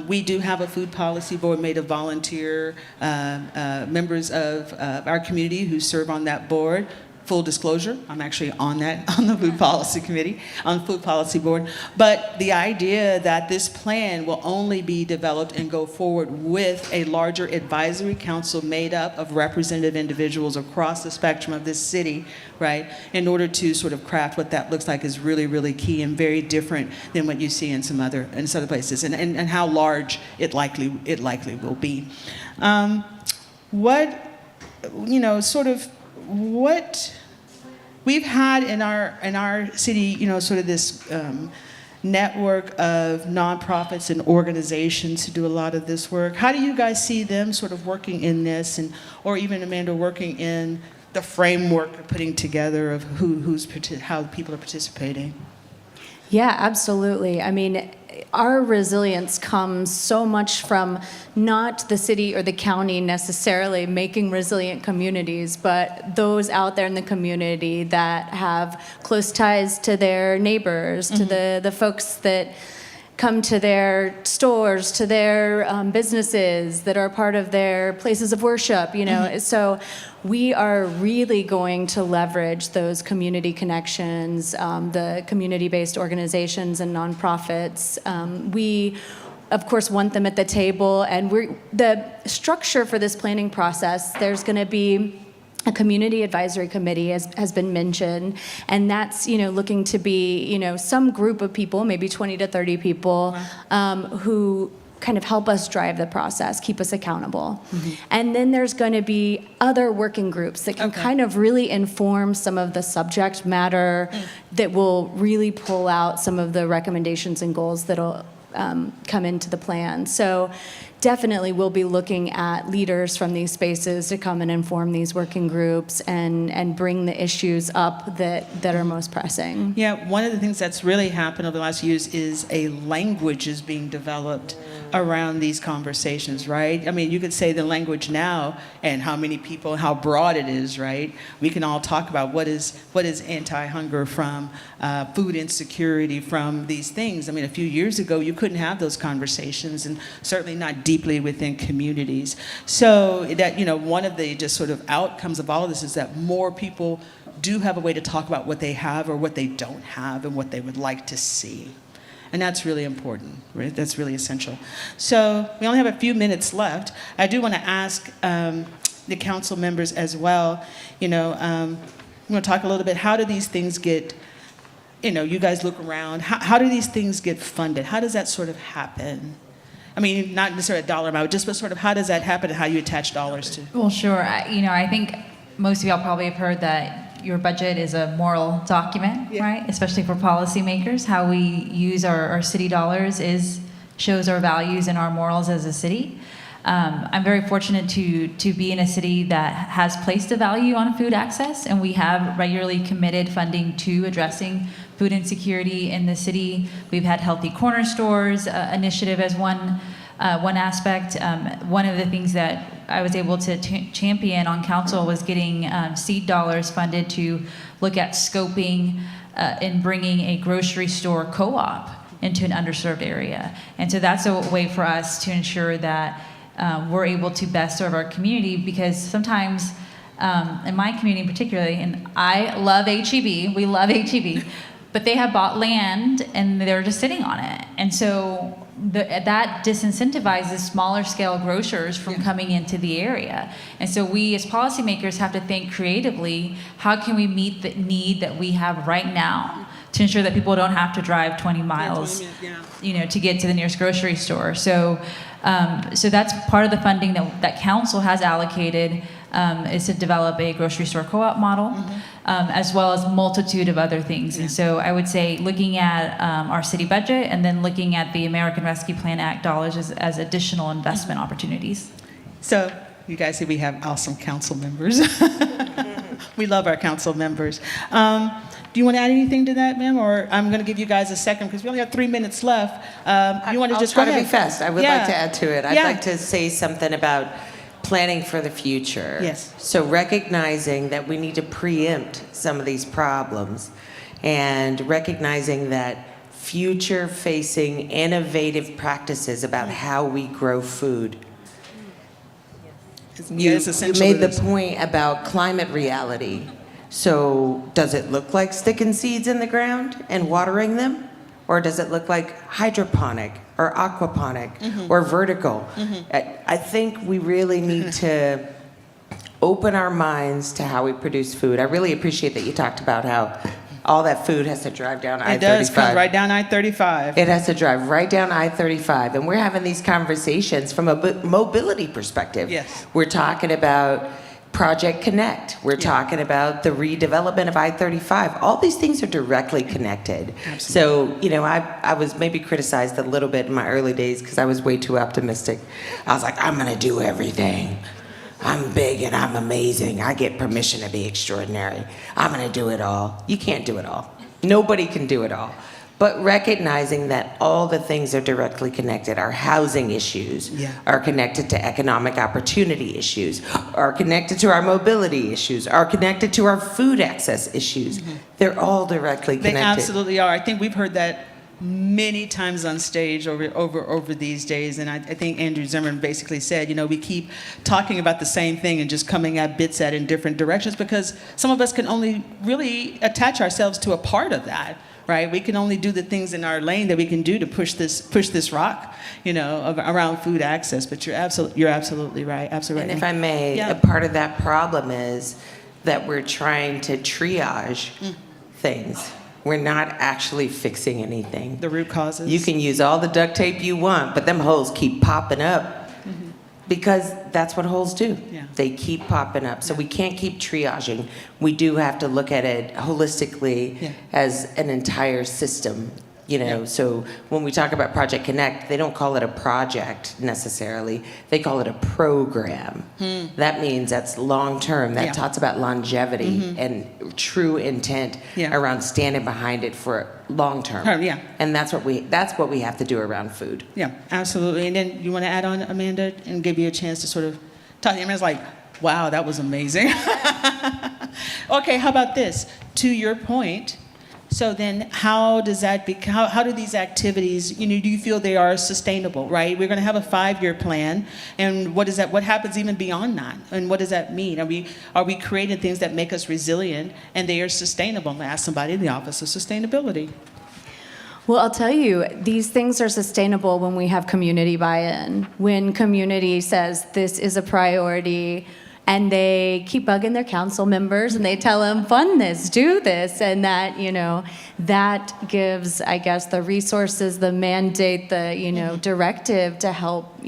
We do have a food policy board made of volunteer members of our community who serve on that board. Full disclosure, I'm actually on the food policy committee, on the food policy board. But the idea that this plan will only be developed and go forward with a larger advisory council made up of representative individuals across the spectrum of this city, right, in order to sort of craft what that looks like is really, really key and very different than what you see in some other places, and how large it likely will be. What we've had in our city, sort of this network of nonprofits and organizations who do a lot of this work. How do you guys see them sort of working in this, or even Amanda working in the framework of putting together of how people are participating? Yeah, absolutely. I mean, our resilience comes so much from not the city or the county necessarily making resilient communities, but those out there in the community that have close ties to their neighbors, to the folks that come to their stores, to their businesses that are part of their places of worship, So we are really going to leverage those community connections, the community-based organizations and nonprofits. We, of course, want them at the table, and the structure for this planning process, there's going to be a community advisory committee has been mentioned, and that's looking to be some group of people, maybe 20 to 30 people, who kind of help us drive the process, keep us accountable. And then there's going to be other working groups that can kind of really inform some of the subject matter that will really pull out some of the recommendations and goals that'll come into the plan. So definitely we'll be looking at leaders from these spaces to come and inform these working groups and bring the issues up that are most pressing. Yeah, one of the things that's really happened over the last years is a language is being developed around these conversations, right? I mean, you could say the language now and how many people, how broad it is, right? We can all talk about what is anti-hunger from food insecurity, from these things. I mean, a few years ago, you couldn't have those conversations, and certainly not deeply within communities. So that, one of the just sort of outcomes of all of this is that more people do have a way to talk about what they have or what they don't have and what they would like to see. And that's really important, right? That's really essential. So we only have a few minutes left. I do want to ask the council members as well, you know, we want to talk a little bit, how do these things get, you know, you guys look around, how do these things get funded? How does that sort of happen? I mean, not necessarily a dollar amount, just but sort of how does that happen and how you attach dollars to? Well, sure. I think most of y'all probably have heard that your budget is a moral document, right? Especially for policymakers. How we use our city dollars shows our values and our morals as a city. I'm very fortunate to be in a city that has placed a value on food access, and we have regularly committed funding to addressing food insecurity in the city. We've had Healthy Corner Stores initiative as one aspect. One of the things that I was able to champion on council was getting seed dollars funded to look at scoping and bringing a grocery store co-op into an underserved area. And so that's a way for us to ensure that we're able to best serve our community, because sometimes in my community particularly, and I love HEB, we love HEB, but they have bought land and they're just sitting on it. And so that disincentivizes smaller scale grocers from coming into the area. And so we as policymakers have to think creatively, how can we meet the need that we have right now to ensure that people don't have to drive 20 miles to get to the nearest grocery store. So that's part of the funding that council has allocated, is to develop a grocery store co-op model, as well as a multitude of other things. And so I would say looking at our city budget and then looking at the American Rescue Plan Act dollars as additional investment opportunities. So you guys see we have awesome council members. We love our council members. Do you want to add anything to that, ma'am? Or I'm going to give you guys a second because we only have 3 minutes left. You want to just try go to ahead? be fast. I would like to add to it. I'd like to say something about planning for the future. Yes. So recognizing that we need to preempt some of these problems, and recognizing that future-facing innovative practices about how we grow food. You made the point about climate reality. So does it look like sticking seeds in the ground and watering them? Or does it look like hydroponic or aquaponic or vertical? I think we really need to open our minds to how we produce food. I really appreciate that you talked about how all that food has to drive down I-35. It does come right down I-35. It has to drive right down I-35. And we're having these conversations from a mobility perspective. Yes. We're talking about Project Connect. We're talking about the redevelopment of I-35. All these things are directly connected. Absolutely. So, I was maybe criticized a little bit in my early days because I was way too optimistic. I was like, I'm going to do everything. I'm big and I'm amazing. I get permission to be extraordinary. I'm going to do it all. You can't do it all. Nobody can do it all. But recognizing that all the things are directly connected. Our housing issues are connected to economic opportunity issues, are connected to our mobility issues, are connected to our food access issues. They're all directly connected. They absolutely are. I think we've heard that many times on stage over these days, and I think Andrew Zimmern basically said, we keep talking about the same thing and just coming at bits at in different directions, because some of us can only really attach ourselves to a part of that. Right, we can only do the things in our lane that we can do to push this rock, around food access. But you're absolutely right. Absolutely. And if I may, a part of that problem is that we're trying to triage things. We're not actually fixing anything. The root causes. You can use all the duct tape you want, but them holes keep popping up. Because that's what holes do. They keep popping up. So we can't keep triaging. We do have to look at it holistically as an entire system. So when we talk about Project Connect, they don't call it a project necessarily. They call it a program. That means that's long term. That talks about longevity and true intent around standing behind it for long term. And that's what we have to do around food. Yeah, absolutely. And then you want to add on, Amanda, and give you a chance to sort of talk. Amanda's like, wow, that was amazing. Okay, how about this? To your point. So then how does that how do these activities, do you feel they are sustainable, right? We're going to have a 5-year plan, and what happens even beyond that? And what does that mean? Are we creating things that make us resilient and they are sustainable? I'm going to ask somebody in the Office of Sustainability. Well, I'll tell you, these things are sustainable when we have community buy-in. When community says this is a priority, and they keep bugging their council members and they tell them, fund this, do this, and that, that gives, I guess, the resources, the mandate, the, directive to help,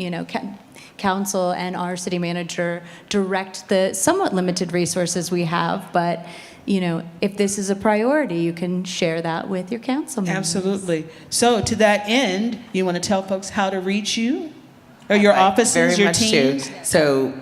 council and our city manager direct the somewhat limited resources we have, but if this is a priority, you can share that with your council members. Absolutely. So to that end, you want to tell folks how to reach you? Or your offices, your teams? So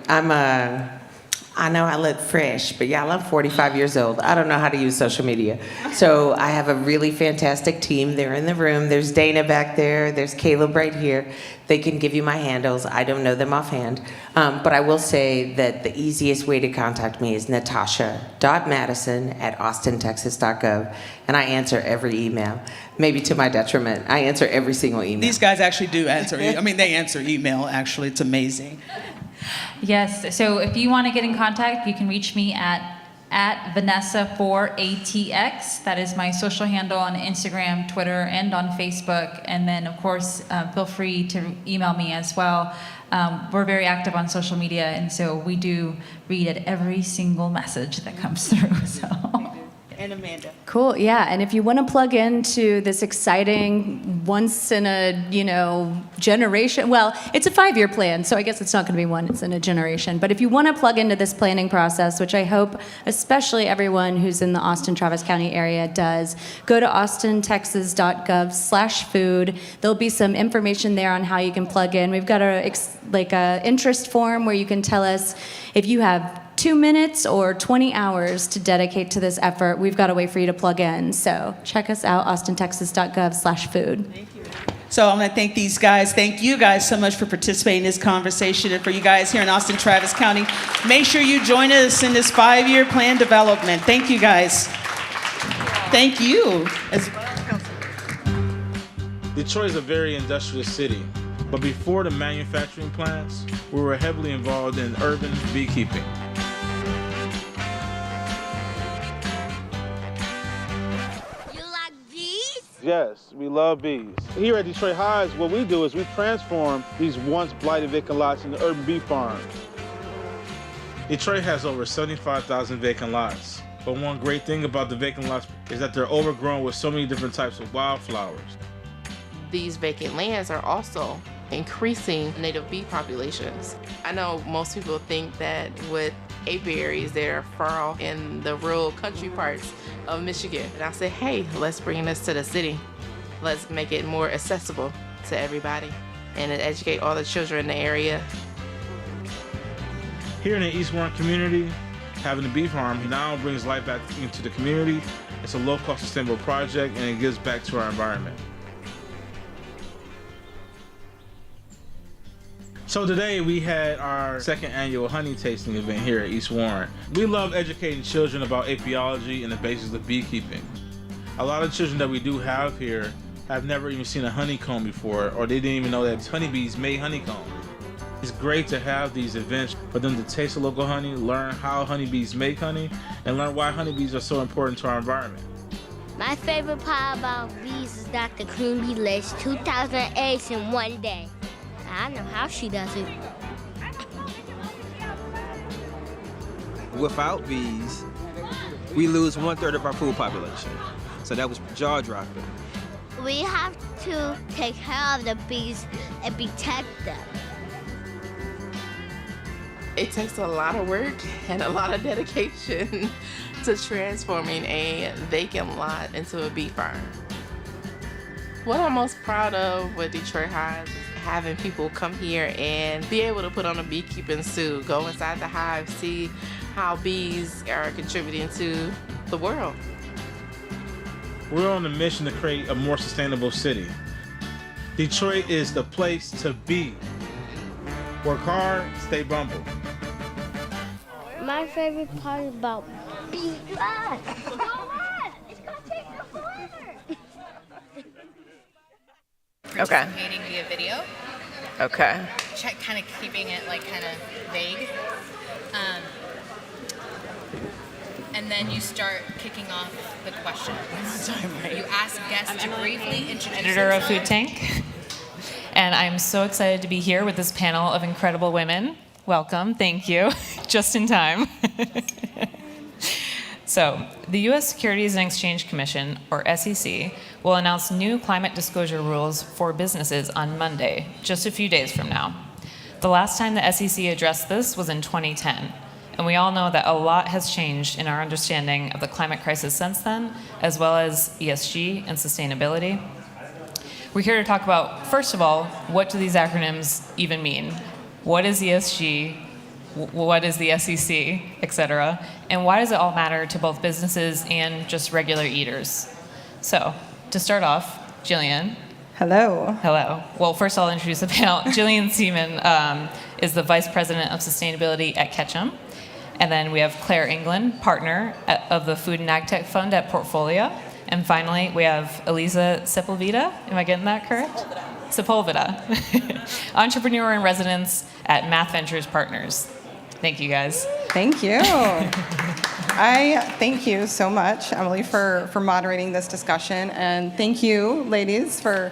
I know I look fresh, but y'all, I'm 45 years old. I don't know how to use social media. So I have a really fantastic team. They're in the room. There's Dana back there. There's Caleb right here. They can give you my handles. I don't know them offhand. But I will say that the easiest way to contact me is natasha.madison@austintexas.gov. And I answer every email, maybe to my detriment. I answer every single email. These guys actually do answer. They answer email, actually. It's amazing. Yes, so if you want to get in contact, you can reach me at Vanessa4ATX. That is my social handle on Instagram, Twitter, and on Facebook. And then, of course, feel free to email me as well. We're very active on social media, and so we do read at every single message that comes through. So. And Amanda. Cool, yeah, and if you want to plug into this exciting once in a, generation, well, it's a 5-year plan, so I guess it's not going to be once in a generation, but if you want to plug into this planning process, which I hope especially everyone who's in the Austin-Travis County area does, go to austintexas.gov/food. There'll be some information there on how you can plug in. We've got a interest form where you can tell us if you have 2 minutes or 20 hours to dedicate to this effort. We've got a way for you to plug in. So check us out, austintexas.gov/food. So I want to thank these guys. Thank you guys so much for participating in this conversation. And for you guys here in Austin-Travis County, make sure you join us in this 5-year plan development. Thank you guys. Thank you. Detroit is a very industrial city. But before the manufacturing plants, we were heavily involved in urban beekeeping. Yes, we love bees. Here at Detroit Hives, what we do is we transform these once blighted vacant lots into urban bee farms. Detroit has over 75,000 vacant lots. But one great thing about the vacant lots is that they're overgrown with so many different types of wildflowers. These vacant lands are also increasing native bee populations. I know most people think that with apiaries, they're far off in the rural country parts of Michigan. And I said, hey, let's bring this to the city. Let's make it more accessible to everybody and educate all the children in the area. Here in the East Warren community, having a bee farm now brings life back into the community. It's a low-cost sustainable project and it gives back to our environment. So today we had our second annual honey tasting event here at East Warren. We love educating children about apiology and the basics of beekeeping. A lot of children that we do have here have never even seen a honeycomb before, or they didn't even know that honeybees made honeycomb. It's great to have these events for them to taste the local honey, learn how honeybees make honey, and learn why honeybees are so important to our environment. My favorite part about bees is that the queen bee lays 2,000 eggs in one day. I know how she does it. Without bees, we lose 1/3 of our food population. So that was jaw-dropping. We have to take care of the bees and protect them. It takes a lot of work and a lot of dedication to transforming a vacant lot into a bee farm. What I'm most proud of with Detroit Hives is having people come here and be able to put on a beekeeping suit, go inside the hive, see how bees are contributing to the world. We're on a mission to create a more sustainable city. Detroit is the place to be. Work hard, stay bumble. My favorite part about bees. It's gonna take her forever. Okay. Participating via video. Okay. Kind of keeping it kind of vague. and then you start kicking off the questions. You ask guests to briefly introduce Editor of themselves. Food Tank. And I'm so excited to be here with this panel of incredible women. Welcome, thank you. Just in time. So, the U.S. Securities and Exchange Commission, or SEC, will announce new climate disclosure rules for businesses on Monday, just a few days from now. The last time the SEC addressed this was in 2010, and we all know that a lot has changed in our understanding of the climate crisis since then, as well as ESG and sustainability. We're here to talk about, first of all, what do these acronyms even mean? What is ESG? What is the SEC, et cetera? And why does it all matter to both businesses and just regular eaters? So, to start off, Jillian. Hello. Hello. Well, first I'll introduce the panel. Jillian Seaman is the Vice President of Sustainability at Ketchum. And then we have Claire England, partner of the Food and Ag Tech Fund at Portfolio. And finally, we have Elisa Sepulveda. Am I getting that correct? Sepulveda. Entrepreneur in residence at Math Ventures Partners. Thank you, guys. Thank you. I thank you so much, Emily, for moderating this discussion. And thank you, ladies, for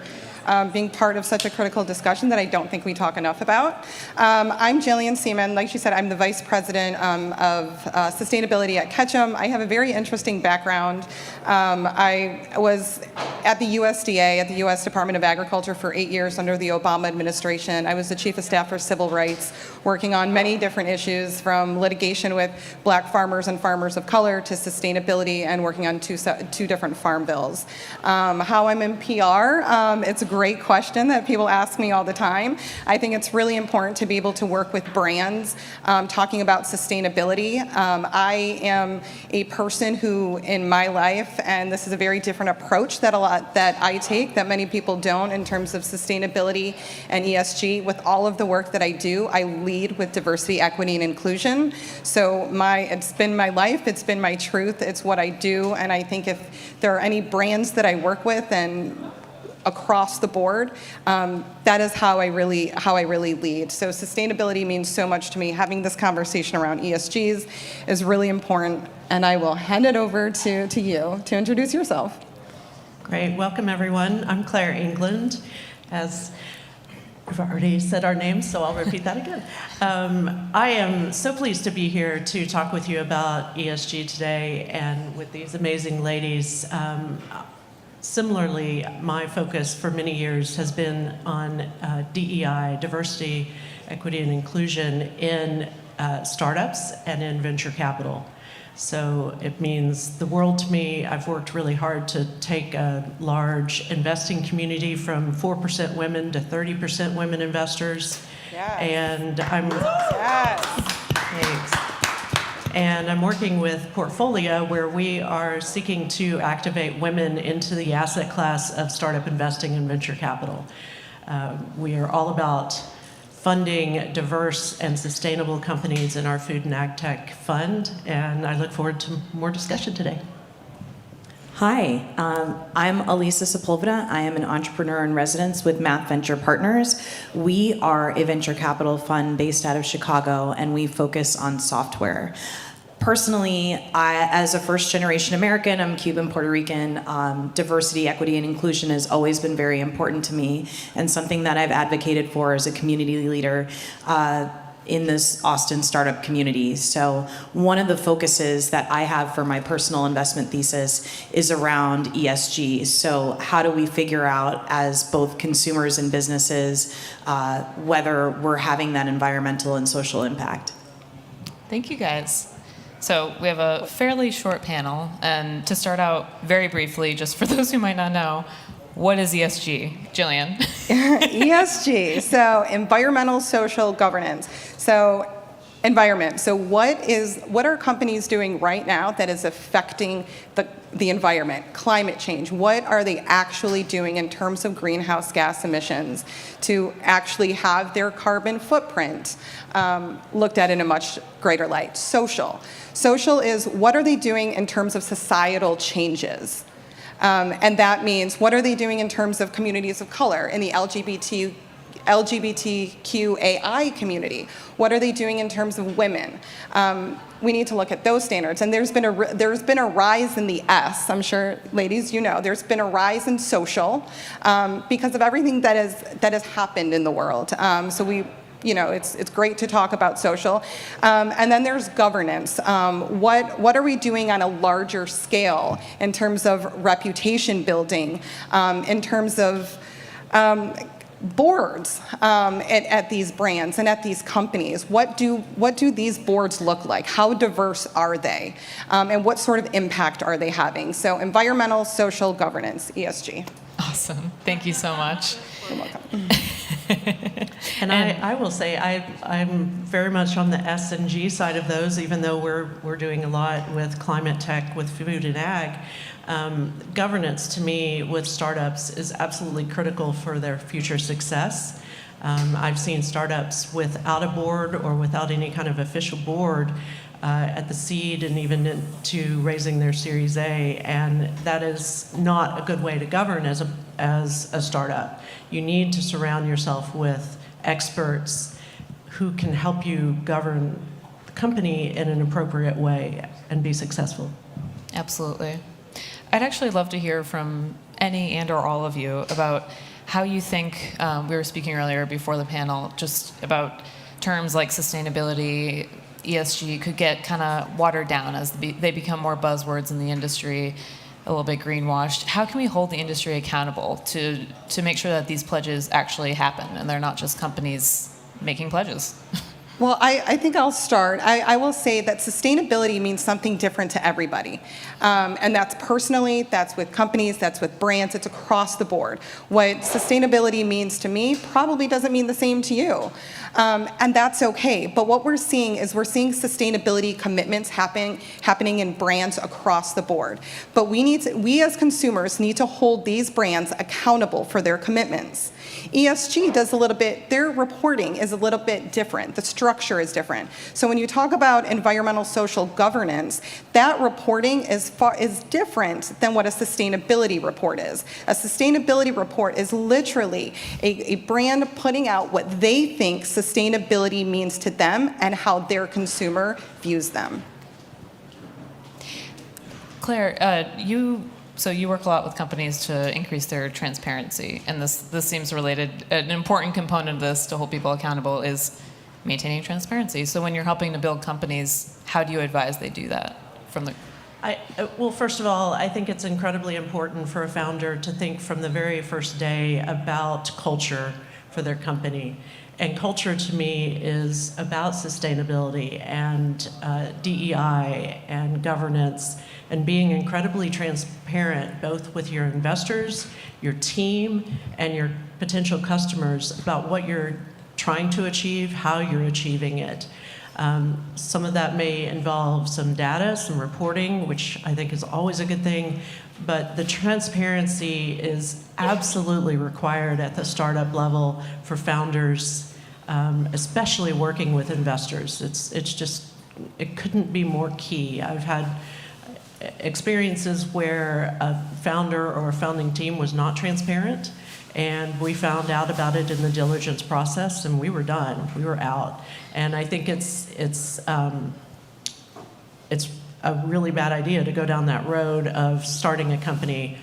being part of such a critical discussion that I don't think we talk enough about. I'm Jillian Seaman. Like she said, I'm the Vice President of Sustainability at Ketchum. I have a very interesting background. I was at the USDA, at the U.S. Department of Agriculture for 8 years under the Obama administration. I was the Chief of Staff for Civil Rights, working on many different issues from litigation with black farmers and farmers of color to sustainability and working on two different farm bills. How I'm in PR, it's a great question that people ask me all the time. I think it's really important to be able to work with brands talking about sustainability. I am a person who, in my life, and this is a very different approach that I take that many people don't in terms of sustainability and ESG. With all of the work that I do, I lead with diversity, equity, and inclusion. So it's been my life, it's been my truth, it's what I do, and I think if there are any brands that I work with and across the board, that is how I really lead. So sustainability means so much to me. Having this conversation around ESGs is really important, and I will hand it over to you to introduce yourself. Great, welcome everyone. I'm Claire England. As we've already said our names, so I'll repeat that again. I am so pleased to be here to talk with you about ESG today and with these amazing ladies. Similarly, my focus for many years has been on DEI, diversity, equity, and inclusion in startups and in venture capital. So it means the world to me. I've worked really hard to take a large investing community from 4% women to 30% women investors. Yes. And I'm thanks. And I'm working with Portfolio, where we are seeking to activate women into the asset class of startup investing and venture capital. We are all about funding diverse and sustainable companies in our Food and Ag Tech Fund, and I look forward to more discussion today. Hi, I'm Elisa Sepulveda. I am an entrepreneur in residence with Math Venture Partners. We are a venture capital fund based out of Chicago, and we focus on software. Personally, as a first-generation American, I'm Cuban, Puerto Rican, diversity, equity, and inclusion has always been very important to me and something that I've advocated for as a community leader in this Austin startup community. So one of the focuses that I have for my personal investment thesis is around ESG. So how do we figure out, as both consumers and businesses, whether we're having that environmental and social impact? Thank you, guys. So we have a fairly short panel, and to start out very briefly, just for those who might not know, what is ESG? Jillian. ESG, so environmental social governance. So environment. So what are companies doing right now that is affecting the environment? Climate change. What are they actually doing in terms of greenhouse gas emissions to actually have their carbon footprint looked at in a much greater light? Social. Social is what are they doing in terms of societal changes? And that means what are they doing in terms of communities of color in the LGBT LGBTQAI community? What are they doing in terms of women? We need to look at those standards. And there's been a rise in the S. I'm sure, ladies, you know, there's been a rise in social because of everything that has happened in the world. So we, you know, it's great to talk about social. And then there's governance. What are we doing on a larger scale in terms of reputation building, in terms of boards at these brands and at these companies? What do these boards look like? How diverse are they? And what sort of impact are they having? So environmental, social, governance, ESG. Awesome. Thank you so much. You're welcome. And I will say I'm very much on the S and G side of those, even though we're doing a lot with climate tech, with food and ag. Governance to me with startups is absolutely critical for their future success. I've seen startups without a board or without any kind of official board at the seed and even into raising their Series A, and that is not a good way to govern as a startup. You need to surround yourself with experts who can help you govern the company in an appropriate way and be successful. Absolutely. I'd actually love to hear from any and or all of you about how you think, we were speaking earlier before the panel, just about terms like sustainability, ESG could get kind of watered down as they become more buzzwords in the industry, a little bit greenwashed. How can we hold the industry accountable to make sure that these pledges actually happen and they're not just companies making pledges? Well, I think I'll start. I will say that sustainability means something different to everybody. And that's personally, that's with companies, that's with brands, it's across the board. What sustainability means to me probably doesn't mean the same to you. And that's okay. But what we're seeing is sustainability commitments happening in brands across the board. But we as consumers need to hold these brands accountable for their commitments. ESG does a little bit, their reporting is a little bit different. The structure is different. So when you talk about environmental social governance, that reporting is different than what a sustainability report is. A sustainability report is literally a brand putting out what they think sustainability means to them and how their consumer views them. Claire, you work a lot with companies to increase their transparency, and this seems related. An important component of this to hold people accountable is maintaining transparency. So when you're helping to build companies, how do you advise they do that? Well, first of all, I think it's incredibly important for a founder to think from the very first day about culture for their company. And culture to me is about sustainability and DEI and governance and being incredibly transparent both with your investors, your team, and your potential customers about what you're trying to achieve, how you're achieving it. Some of that may involve some data, some reporting, which I think is always a good thing, but the transparency is absolutely required at the startup level for founders, especially working with investors. It couldn't be more key. I've had experiences where a founder or a founding team was not transparent, and we found out about it in the diligence process, and we were done. We were out. And I think it's a really bad idea to go down that road of starting a company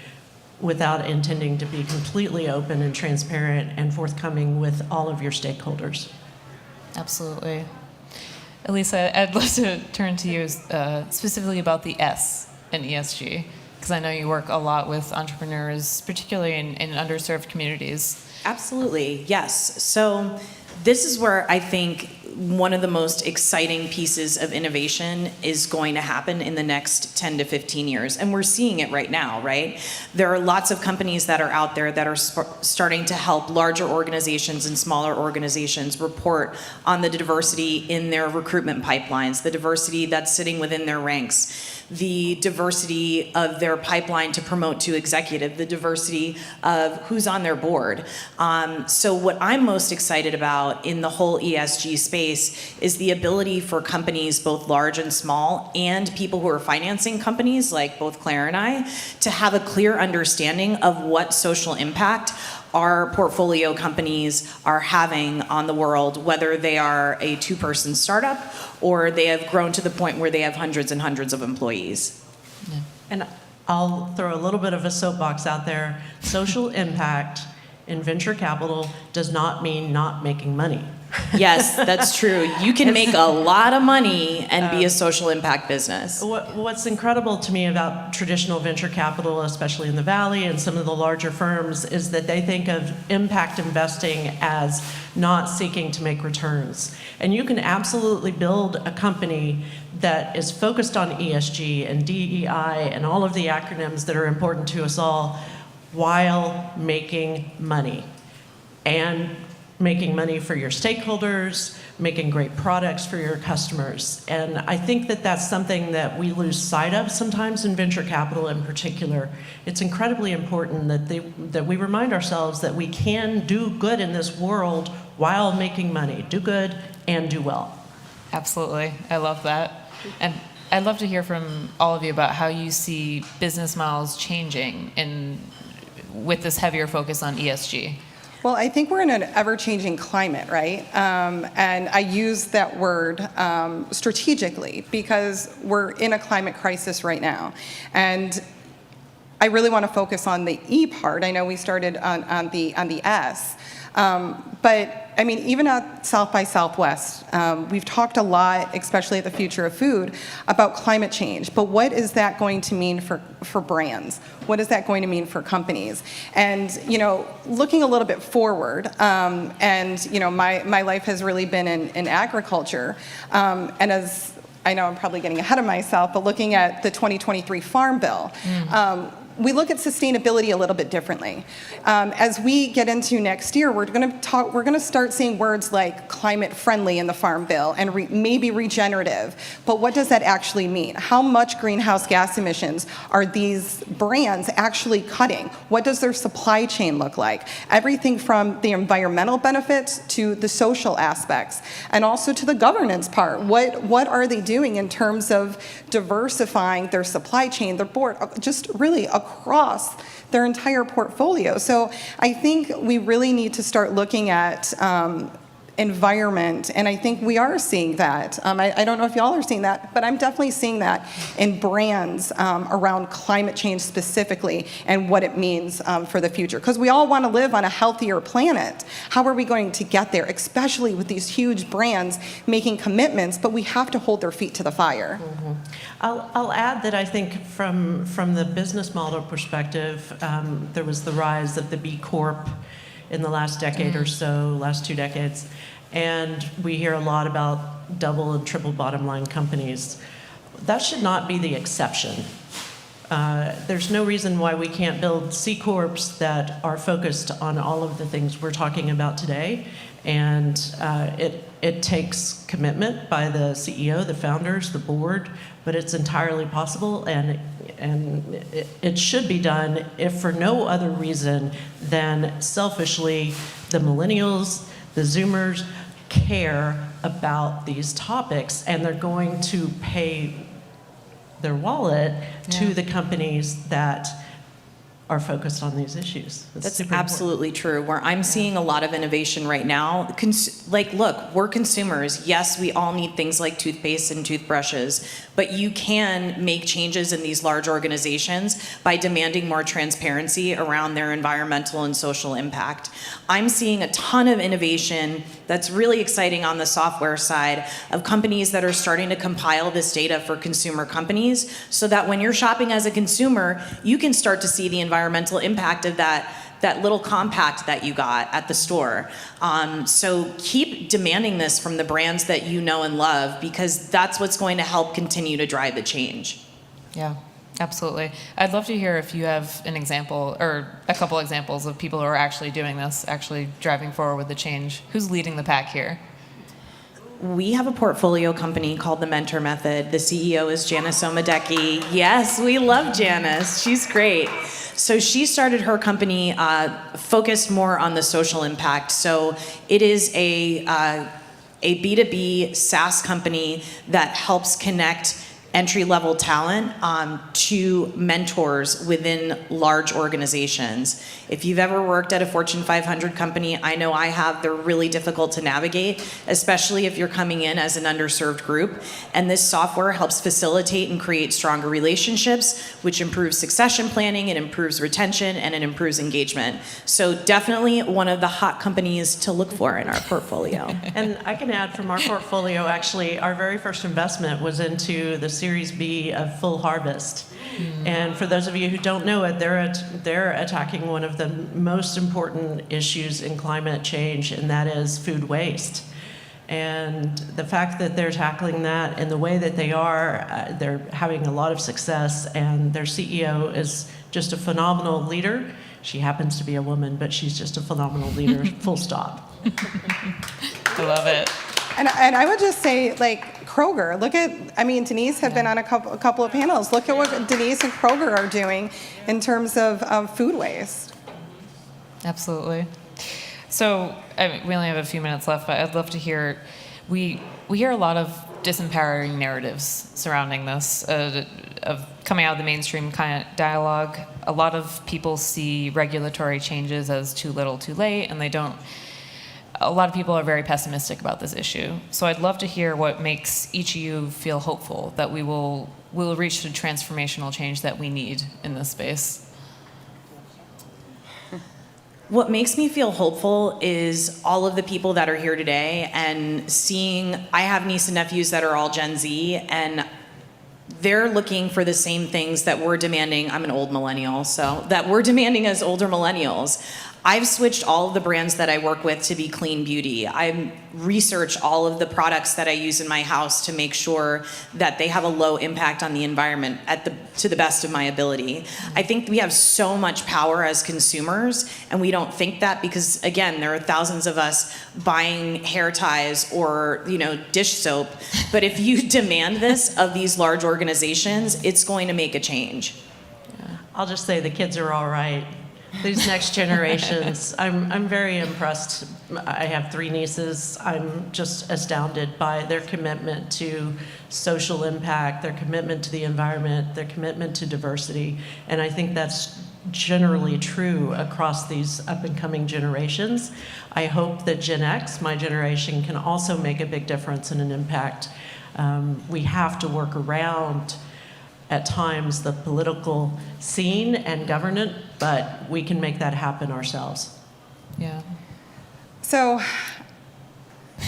without intending to be completely open and transparent and forthcoming with all of your stakeholders. Absolutely. Elisa, I'd love to turn to you specifically about the S in ESG, because I know you work a lot with entrepreneurs, particularly in underserved communities. Absolutely, yes. So this is where I think one of the most exciting pieces of innovation is going to happen in the next 10 to 15 years. And we're seeing it right now, right? There are lots of companies that are out there that are starting to help larger organizations and smaller organizations report on the diversity in their recruitment pipelines, the diversity that's sitting within their ranks, the diversity of their pipeline to promote to executive, the diversity of who's on their board. So what I'm most excited about in the whole ESG space is the ability for companies, both large and small, and people who are financing companies like both Claire and I, to have a clear understanding of what social impact our portfolio companies are having on the world, whether they are a two-person startup or they have grown to the point where they have hundreds and hundreds of employees. And I'll throw a little bit of a soapbox out there. Social impact in venture capital does not mean not making money. Yes, that's true. You can make a lot of money and be a social impact business. What's incredible to me about traditional venture capital, especially in the Valley and some of the larger firms, is that they think of impact investing as not seeking to make returns. And you can absolutely build a company that is focused on ESG and DEI and all of the acronyms that are important to us all while making money. And making money for your stakeholders, making great products for your customers. And I think that that's something that we lose sight of sometimes in venture capital in particular. It's incredibly important that we remind ourselves that we can do good in this world while making money. Do good and do well. Absolutely. I love that. And I'd love to hear from all of you about how you see business models changing with this heavier focus on ESG. Well, I think we're in an ever-changing climate, right? And I use that word strategically because we're in a climate crisis right now. And I really want to focus on the E part. I know we started on the S. But I mean, even at South by Southwest, we've talked a lot, especially at the Future of Food, about climate change. But what is that going to mean for brands? What is that going to mean for companies? And looking a little bit forward, and my life has really been in agriculture, and as I know I'm probably getting ahead of myself, but looking at the 2023 Farm Bill. We look at sustainability a little bit differently. As we get into next year, we're going to start seeing words like climate friendly in the Farm Bill and maybe regenerative. But what does that actually mean? How much greenhouse gas emissions are these brands actually cutting? What does their supply chain look like? Everything from the environmental benefits to the social aspects, and also to the governance part. What are they doing in terms of diversifying their supply chain, their board, just really across their entire portfolio. So I think we really need to start looking at environment, and I think we are seeing that. I don't know if y'all are seeing that, but I'm definitely seeing that in brands around climate change specifically and what it means for the future. Because we all want to live on a healthier planet. How are we going to get there, especially with these huge brands making commitments, but we have to hold their feet to the fire. Mm-hmm. I'll add that I think from the business model perspective, there was the rise of the B Corp in the last decade or so, last 2 decades. And we hear a lot about double and triple bottom line companies. That should not be the exception. There's no reason why we can't build C Corps that are focused on all of the things we're talking about today. And it takes commitment by the CEO, the founders, the board, but it's entirely possible, and it should be done if for no other reason than selfishly the millennials, the Zoomers care about these topics, and they're going to pay their wallet to the companies that are focused on these issues. That's absolutely true. Where I'm seeing a lot of innovation right now, look, we're consumers. Yes, we all need things like toothpaste and toothbrushes, but you can make changes in these large organizations by demanding more transparency around their environmental and social impact. I'm seeing a ton of innovation that's really exciting on the software side of companies that are starting to compile this data for consumer companies so that when you're shopping as a consumer, you can start to see the environmental impact of that little compact that you got at the store. So keep demanding this from the brands that you know and love, because that's what's going to help continue to drive the change. Yeah, absolutely. I'd love to hear if you have an example or a couple examples of people who are actually doing this, actually driving forward with the change. Who's leading the pack here? We have a portfolio company called the Mentor Method. The CEO is Janice Omedeki. Yes, we love Janice. She's great. So she started her company focused more on the social impact. So it is a B2B SaaS company that helps connect entry-level talent to mentors within large organizations. If you've ever worked at a Fortune 500 company, I know I have, they're really difficult to navigate, especially if you're coming in as an underserved group. And this software helps facilitate and create stronger relationships, which improves succession planning, it improves retention, and it improves engagement. So definitely one of the hot companies to look for in our portfolio. And I can add from our portfolio, actually, our very first investment was into the Series B of Full Harvest. And for those of you who don't know it, they're attacking one of the most important issues in climate change, and that is food waste. And the fact that they're tackling that in the way that they are, they're having a lot of success, and their CEO is just a phenomenal leader. She happens to be a woman, but she's just a phenomenal leader, full stop. I love it. And I would just say, like, Kroger, look at, I mean, Denise had been on a couple of panels. Look at what Denise and Kroger are doing in terms of food waste. Absolutely. So we only have a few minutes left, but I'd love to hear, we hear a lot of disempowering narratives surrounding this, of coming out of the mainstream kind of dialogue. A lot of people see regulatory changes as too little too late, and a lot of people are very pessimistic about this issue. So I'd love to hear what makes each of you feel hopeful that we'll reach the transformational change that we need in this space. What makes me feel hopeful is all of the people that are here today and seeing, I have nieces and nephews that are all Gen Z, and they're looking for the same things that we're demanding. I'm an old millennial, so that we're demanding as older millennials. I've switched all of the brands that I work with to be clean beauty. I research all of the products that I use in my house to make sure that they have a low impact on the environment to the best of my ability. I think we have so much power as consumers, and we don't think that because, again, there are thousands of us buying hair ties or, dish soap. But if you demand this of these large organizations, it's going to make a change. I'll just say the kids are all right. These next generations, I'm very impressed. I have 3 nieces. I'm just astounded by their commitment to social impact, their commitment to the environment, their commitment to diversity. And I think that's generally true across these up and coming generations. I hope that Gen X, my generation, can also make a big difference and an impact. We have to work around at times the political scene and government, but we can make that happen ourselves. Yeah. So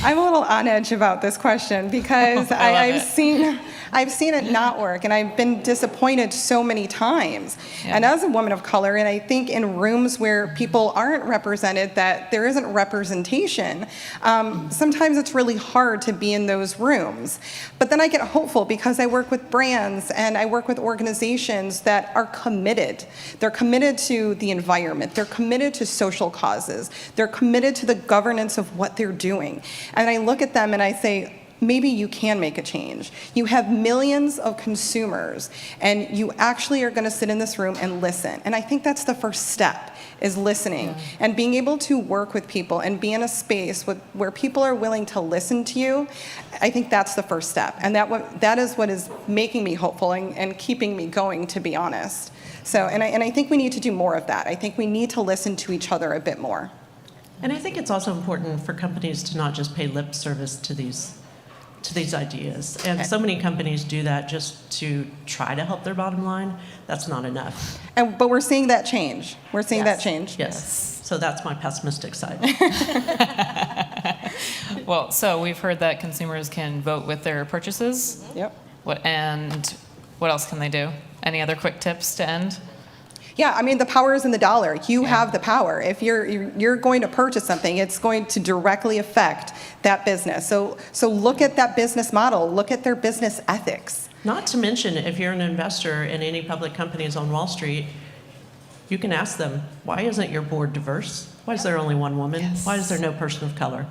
I'm a little on edge about this question because I've seen it not work, and I've been disappointed so many times. Yeah. And as a woman of color, and I think in rooms where people aren't represented, that there isn't representation, sometimes it's really hard to be in those rooms. But then I get hopeful because I work with brands and I work with organizations that are committed. They're committed to the environment. They're committed to social causes. They're committed to the governance of what they're doing. And I look at them and I say, maybe you can make a change. You have millions of consumers, and you actually are going to sit in this room and listen. And I think that's the first step, is listening and being able to work with people and be in a space where people are willing to listen to you. I think that's the first step. And that is what is making me hopeful and keeping me going, to be honest. So, and I think we need to do more of that. I think we need to listen to each other a bit more. And I think it's also important for companies to not just pay lip service to these ideas. And so many companies do that just to try to help their bottom line. That's not enough. But we're seeing that change. We're seeing that change. Yes. So that's my pessimistic side. Well, so we've heard that consumers can vote with their purchases. Yep. What else can they do? Any other quick tips to end? Yeah, I mean, the power is in the dollar. You have the power. If you're going to purchase something, it's going to directly affect that business. So look at that business model. Look at their business ethics. Not to mention, if you're an investor in any public companies on Wall Street, you can ask them, why isn't your board diverse? Why is there only one woman? Yes. Why is there no person of color?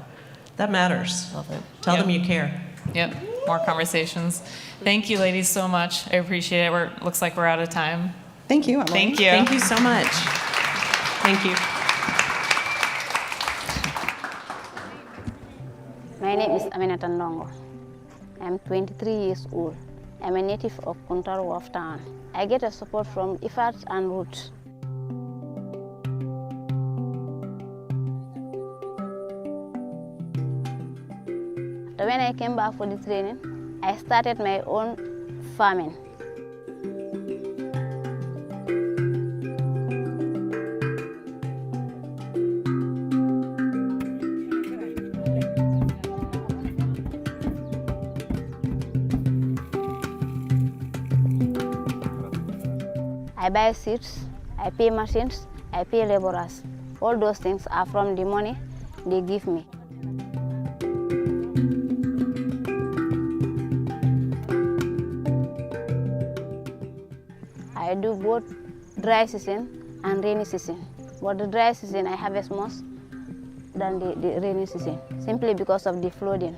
That matters. Love it. Tell them you care. Yep, more conversations. Thank you, ladies, so much. I appreciate it. Looks like we're out of time. Thank you, Emily. Thank you. Thank you so much. Thank you. My name is Aminata Ndongo. I'm 23 years old. I'm a native of Kuntaro Wharf Town. I get a support from IFAT and Root. So when I came back for the training, I started my own farming. I buy seeds, I pay machines, I pay laborers. All those things are from the money they give me. I do both dry season and rainy season. But the dry season I harvest most than the rainy season, simply because of the flooding.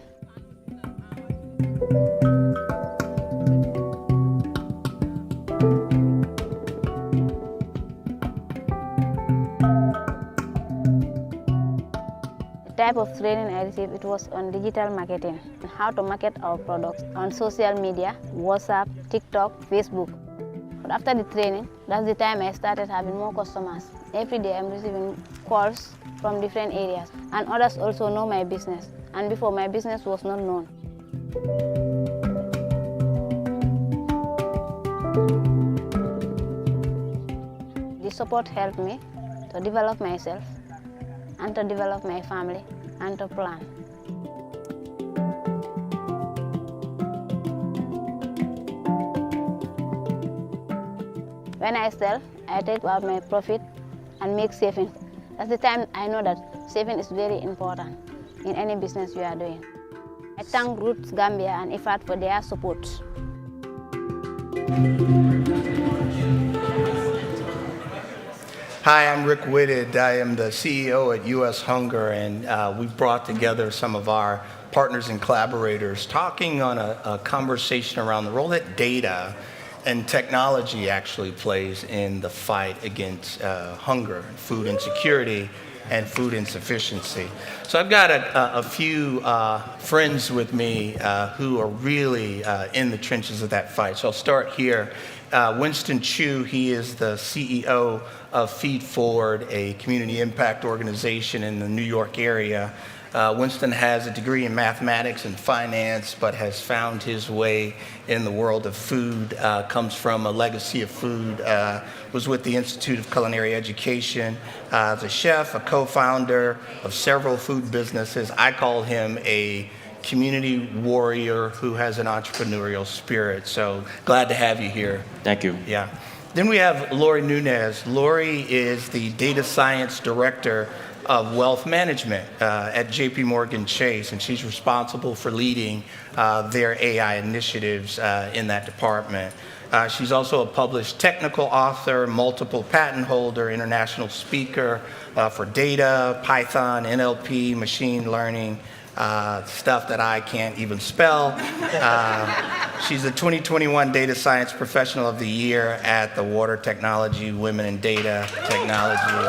The type of training I received, it was on digital marketing, how to market our products on social media, WhatsApp, TikTok, Facebook. But after the training, that's the time I started having more customers. Every day I'm receiving calls from different areas, and others also know my business. And before, my business was not known. The support helped me to develop myself and to develop my family and to plan. When I sell, I take out my profit and make savings. That's the time I know that saving is very important in any business you are doing. I thank Roots Gambia and IFAT for their support. Hi, I'm Rick Whitted. I am the CEO at U.S. Hunger, and we've brought together some of our partners and collaborators talking on a conversation around the role that data and technology actually plays in the fight against hunger, food insecurity, and food insufficiency. So I've got a few friends with me who are really in the trenches of that fight. So I'll start here. Winston Chu, he is the CEO of Feed Forward, a community impact organization in the New York area. Winston has a degree in mathematics and finance, but has found his way in the world of food, comes from a legacy of food, was with the Institute of Culinary Education, as a chef, a co-founder of several food businesses. I call him a community warrior who has an entrepreneurial spirit. So glad to have you here. Thank you. Yeah. Then we have Lori Nunez. Lori is the data science director of wealth management at JP Morgan Chase, and she's responsible for leading their AI initiatives in that department. She's also a published technical author, multiple patent holder, international speaker for data, Python, NLP, machine learning, stuff that I can't even spell. She's the 2021 Data Science Professional of the Year at the Water Technology Women in Data Technology.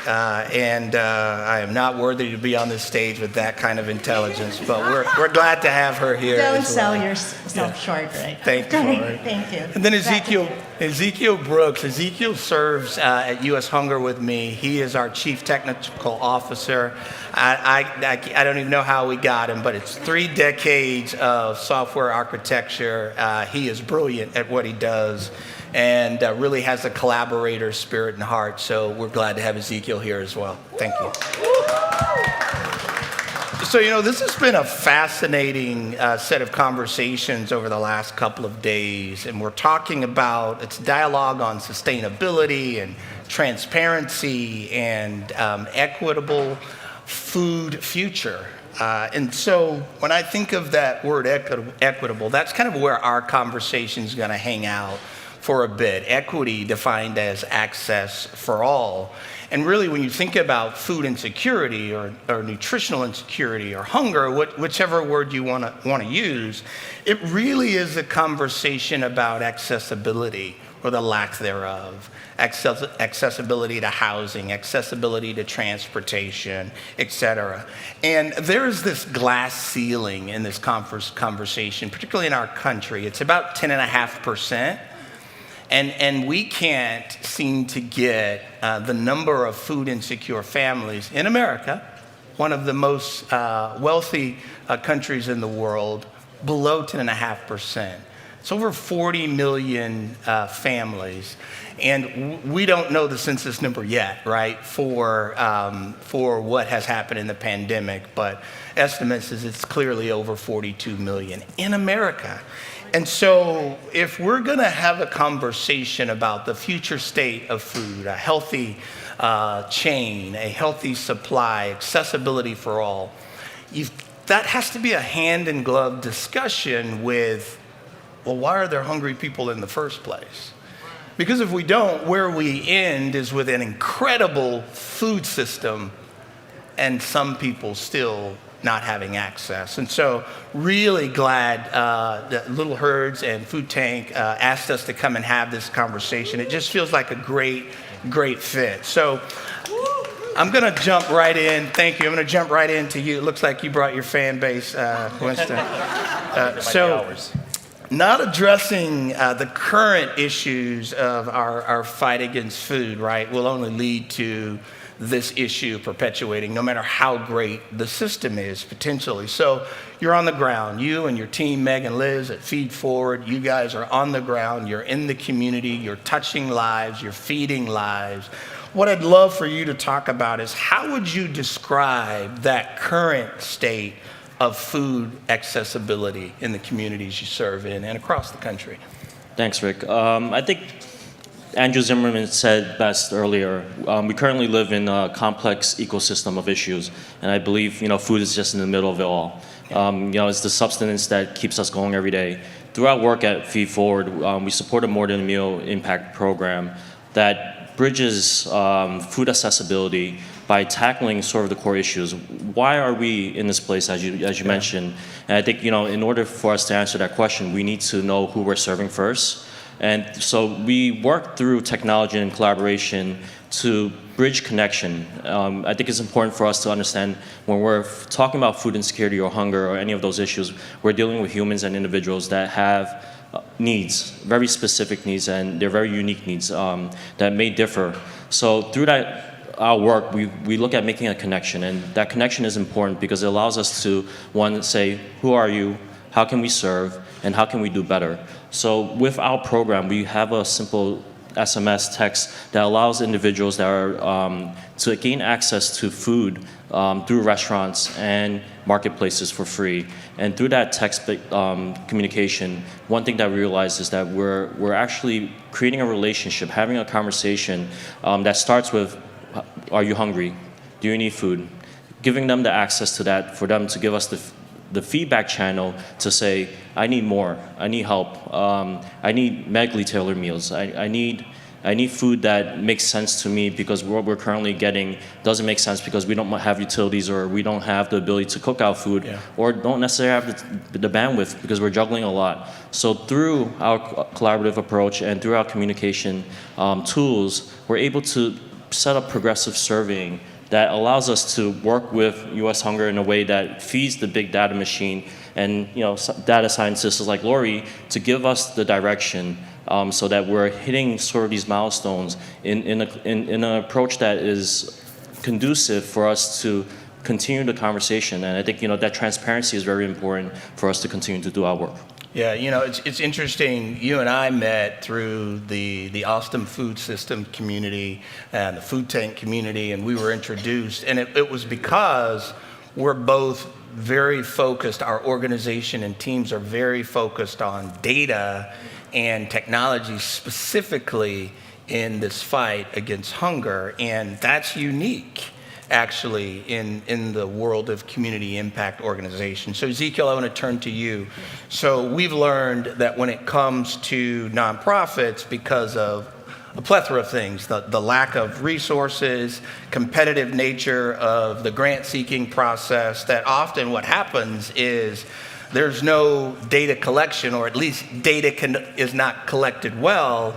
I am not worthy to be on this stage with that kind of intelligence, but we're glad to have her here. Don't as sell well. yourself short, right? Thank you, Lori. Thank you. And then Ezekiel Brooks. Ezekiel serves at U.S. Hunger with me. He is our Chief Technical Officer. I don't even know how we got him, but it's 3 decades of software architecture. He is brilliant at what he does, and really has a collaborator spirit and heart. So we're glad to have Ezekiel here as well. Thank you. So, this has been a fascinating set of conversations over the last couple of days, and we're talking about, it's dialogue on sustainability and transparency and equitable food future. And so when I think of that word equitable, that's kind of where our conversation is going to hang out for a bit. Equity defined as access for all. And really, when you think about food insecurity or nutritional insecurity or hunger, whichever word you want to use, it really is a conversation about accessibility or the lack thereof, accessibility to housing, accessibility to transportation, et cetera. And there is this glass ceiling in this conversation, particularly in our country. It's about 10.5%. And we can't seem to get the number of food insecure families in America, one of the most wealthy countries in the world, below 10.5%. It's over 40 million families. And we don't know the census number yet, right, for what has happened in the pandemic, but estimates is it's clearly over 42 million in America. And so if we're going to have a conversation about the future state of food, a healthy chain, a healthy supply, accessibility for all, that has to be a hand-in-glove discussion with, well, why are there hungry people in the first place? Because if we don't, where we end is with an incredible food system and some people still not having access. And so really glad that Little Herds and Food Tank asked us to come and have this conversation. It just feels like a great fit. So I'm going to jump right in. Thank you. I'm going to jump right into you. It looks like you brought your fan base, Winston. Not addressing the current issues of our fight against food, right, will only lead to this issue perpetuating, no matter how great the system is, potentially. So you're on the ground. You and your team, Meg and Liz at Feed Forward, you guys are on the ground. You're in the community. You're touching lives. You're feeding lives. What I'd love for you to talk about is how would you describe that current state of food accessibility in the communities you serve in and across the country? Thanks, Rick. I think Andrew Zimmerman said best earlier. We currently live in a complex ecosystem of issues, and I believe food is just in the middle of it all. It's the substance that keeps us going every day. Through our work at Feed Forward, we support a more than a meal impact program that bridges food accessibility by tackling sort of the core issues. Why are we in this place, as you mentioned? And I think in order for us to answer that question, we need to know who we're serving first. And so we work through technology and collaboration to bridge connection. I think it's important for us to understand when we're talking about food insecurity or hunger or any of those issues, we're dealing with humans and individuals that have needs, very specific needs, and they're very unique needs that may differ. So through our work, we look at making a connection, and that connection is important because it allows us to, one, say, who are you, how can we serve, and how can we do better? So with our program, we have a simple SMS text that allows individuals that are to gain access to food through restaurants and marketplaces for free. And through that text communication, one thing that we realized is that we're actually creating a relationship, having a conversation that starts with, are you hungry? Do you need food? Giving them the access to that, for them to give us the feedback channel to say, I need more, I need help, I need medically tailored meals, I need food that makes sense to me because what we're currently getting doesn't make sense because we don't have utilities or we don't have the ability to cook our food or don't necessarily have the bandwidth because we're juggling a lot. So through our collaborative approach and through our communication tools, we're able to set up progressive surveying that allows us to work with U.S. Hunger in a way that feeds the big data machine and data scientists like Lori to give us the direction so that we're hitting sort of these milestones in an approach that is conducive for us to continue the conversation. And I think that transparency is very important for us to continue to do our work. Yeah, it's interesting. You and I met through the Austin food system community and the food tank community, and we were introduced. And it was because we're both very focused, our organization and teams are very focused on data and technology specifically in this fight against hunger. And that's unique, actually, in the world of community impact organizations. So Ezekiel, I want to turn to you. So we've learned that when it comes to nonprofits, because of a plethora of things, the lack of resources, competitive nature of the grant-seeking process, that often what happens is there's no data collection, or at least data is not collected well,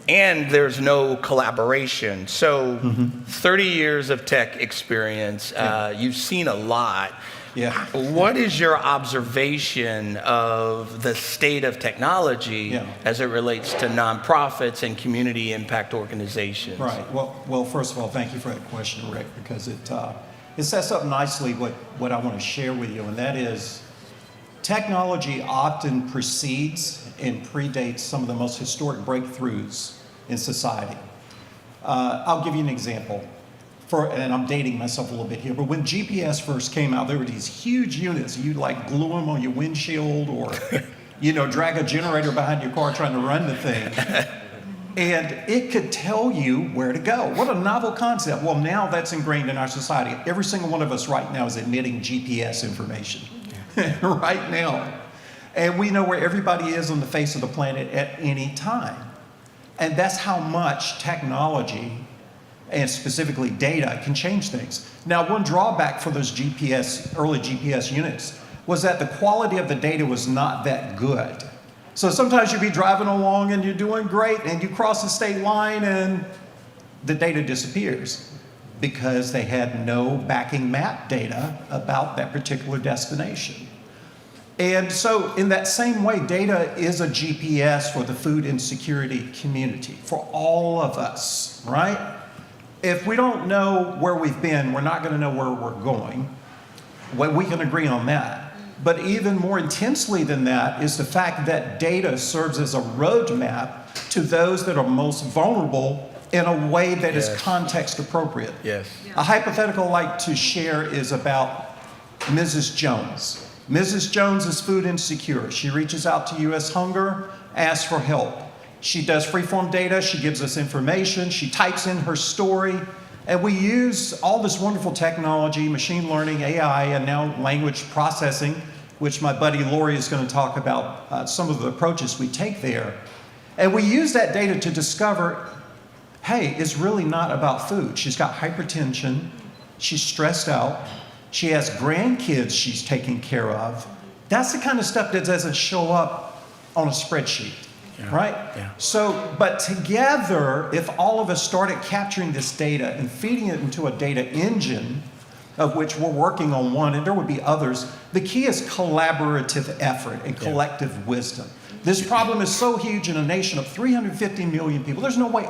and there's no collaboration. So 30 years of tech experience, you've seen a lot. Yeah. What is your observation of the state of technology as it relates to nonprofits and community impact organizations? Right. Well, first of all, thank you for that question, Rick, because it sets up nicely what I want to share with you, and that is technology often precedes and predates some of the most historic breakthroughs in society. I'll give you an example. And I'm dating myself a little bit here, but when GPS first came out, there were these huge units. You like glue them on your windshield, or drag a generator behind your car trying to run the thing. And it could tell you where to go. What a novel concept. Well, now that's ingrained in our society. Every single one of us right now is emitting GPS information right now. And we know where everybody is on the face of the planet at any time. And that's how much technology, and specifically data, can change things. Now, one drawback for those early GPS units was that the quality of the data was not that good. So sometimes you'd be driving along and you're doing great, and you cross the state line and the data disappears because they had no backing map data about that particular destination. And so in that same way, data is a GPS for the food insecurity community, for all of us, right? If we don't know where we've been, we're not going to know where we're going. Well, we can agree on that. But even more intensely than that is the fact that data serves as a roadmap to those that are most vulnerable in a way that is context appropriate. Yes. A hypothetical I'd like to share is about Mrs. Jones. Mrs. Jones is food insecure. She reaches out to U.S. Hunger, asks for help. She does freeform data, she gives us information, she types in her story, and we use all this wonderful technology, machine learning, AI, and now language processing, which my buddy Lori is going to talk about some of the approaches we take there. And we use that data to discover, hey, it's really not about food. She's got hypertension, she's stressed out, she has grandkids she's taking care of. That's the kind of stuff that doesn't show up on a spreadsheet. Right? Yeah. So, but together, if all of us started capturing this data and feeding it into a data engine, of which we're working on one, and there would be others, the key is collaborative effort and collective wisdom. This problem is so huge in a nation of 350 million people. There's no way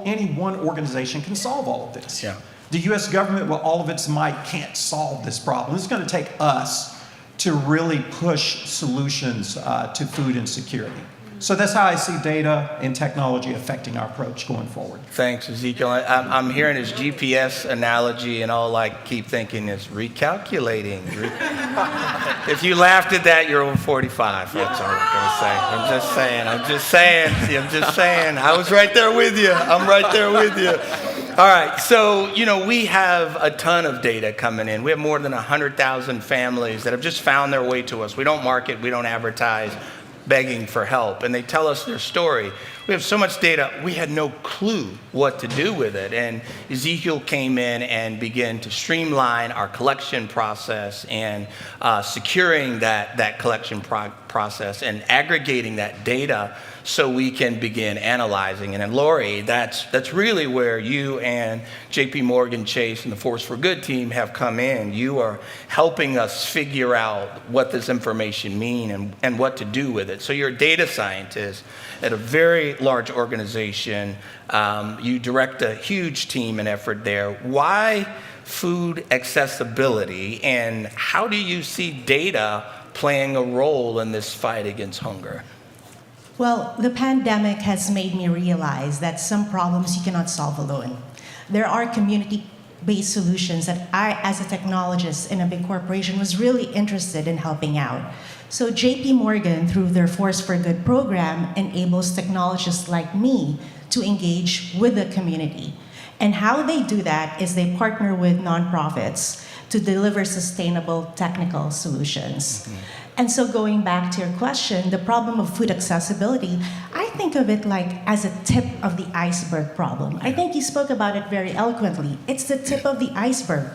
any one organization can solve all of this. Yeah. The U.S. government, with all of its might, can't solve this problem. It's going to take us to really push solutions to food insecurity. So that's how I see data and technology affecting our approach going forward. Thanks, Ezekiel. I'm hearing his GPS analogy, and all I keep thinking is recalculating. If you laughed at that, you're over 45. That's all I'm going to say. I'm just saying. I was right there with you. I'm right there with you. All right, so, we have a ton of data coming in. We have more than 100,000 families that have just found their way to us. We don't market, we don't advertise, begging for help, and they tell us their story. We have so much data, we had no clue what to do with it. And Ezekiel came in and began to streamline our collection process and securing that collection process and aggregating that data so we can begin analyzing it. And Lori, that's really where you and JP Morgan Chase and the Force for Good team have come in. You are helping us figure out what this information means and what to do with it. So you're a data scientist at a very large organization. You direct a huge team and effort there. Why food accessibility, and how do you see data playing a role in this fight against hunger? Well, the pandemic has made me realize that some problems you cannot solve alone. There are community-based solutions that I, as a technologist in a big corporation, was really interested in helping out. So JP Morgan, through their Force for Good program, enables technologists like me to engage with the community. And how they do that is they partner with nonprofits to deliver sustainable technical solutions. And so going back to your question, the problem of food accessibility, I think of it like as a tip of the iceberg problem. I think you spoke about it very eloquently. It's the tip of the iceberg.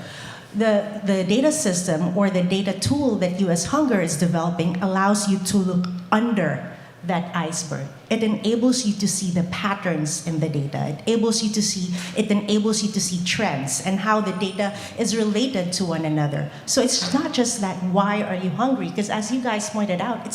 The data system or the data tool that US Hunger is developing allows you to look under that iceberg. It enables you to see the patterns in the data. It enables you to see trends and how the data is related to one another. So it's not just that, why are you hungry? Because as you guys pointed out,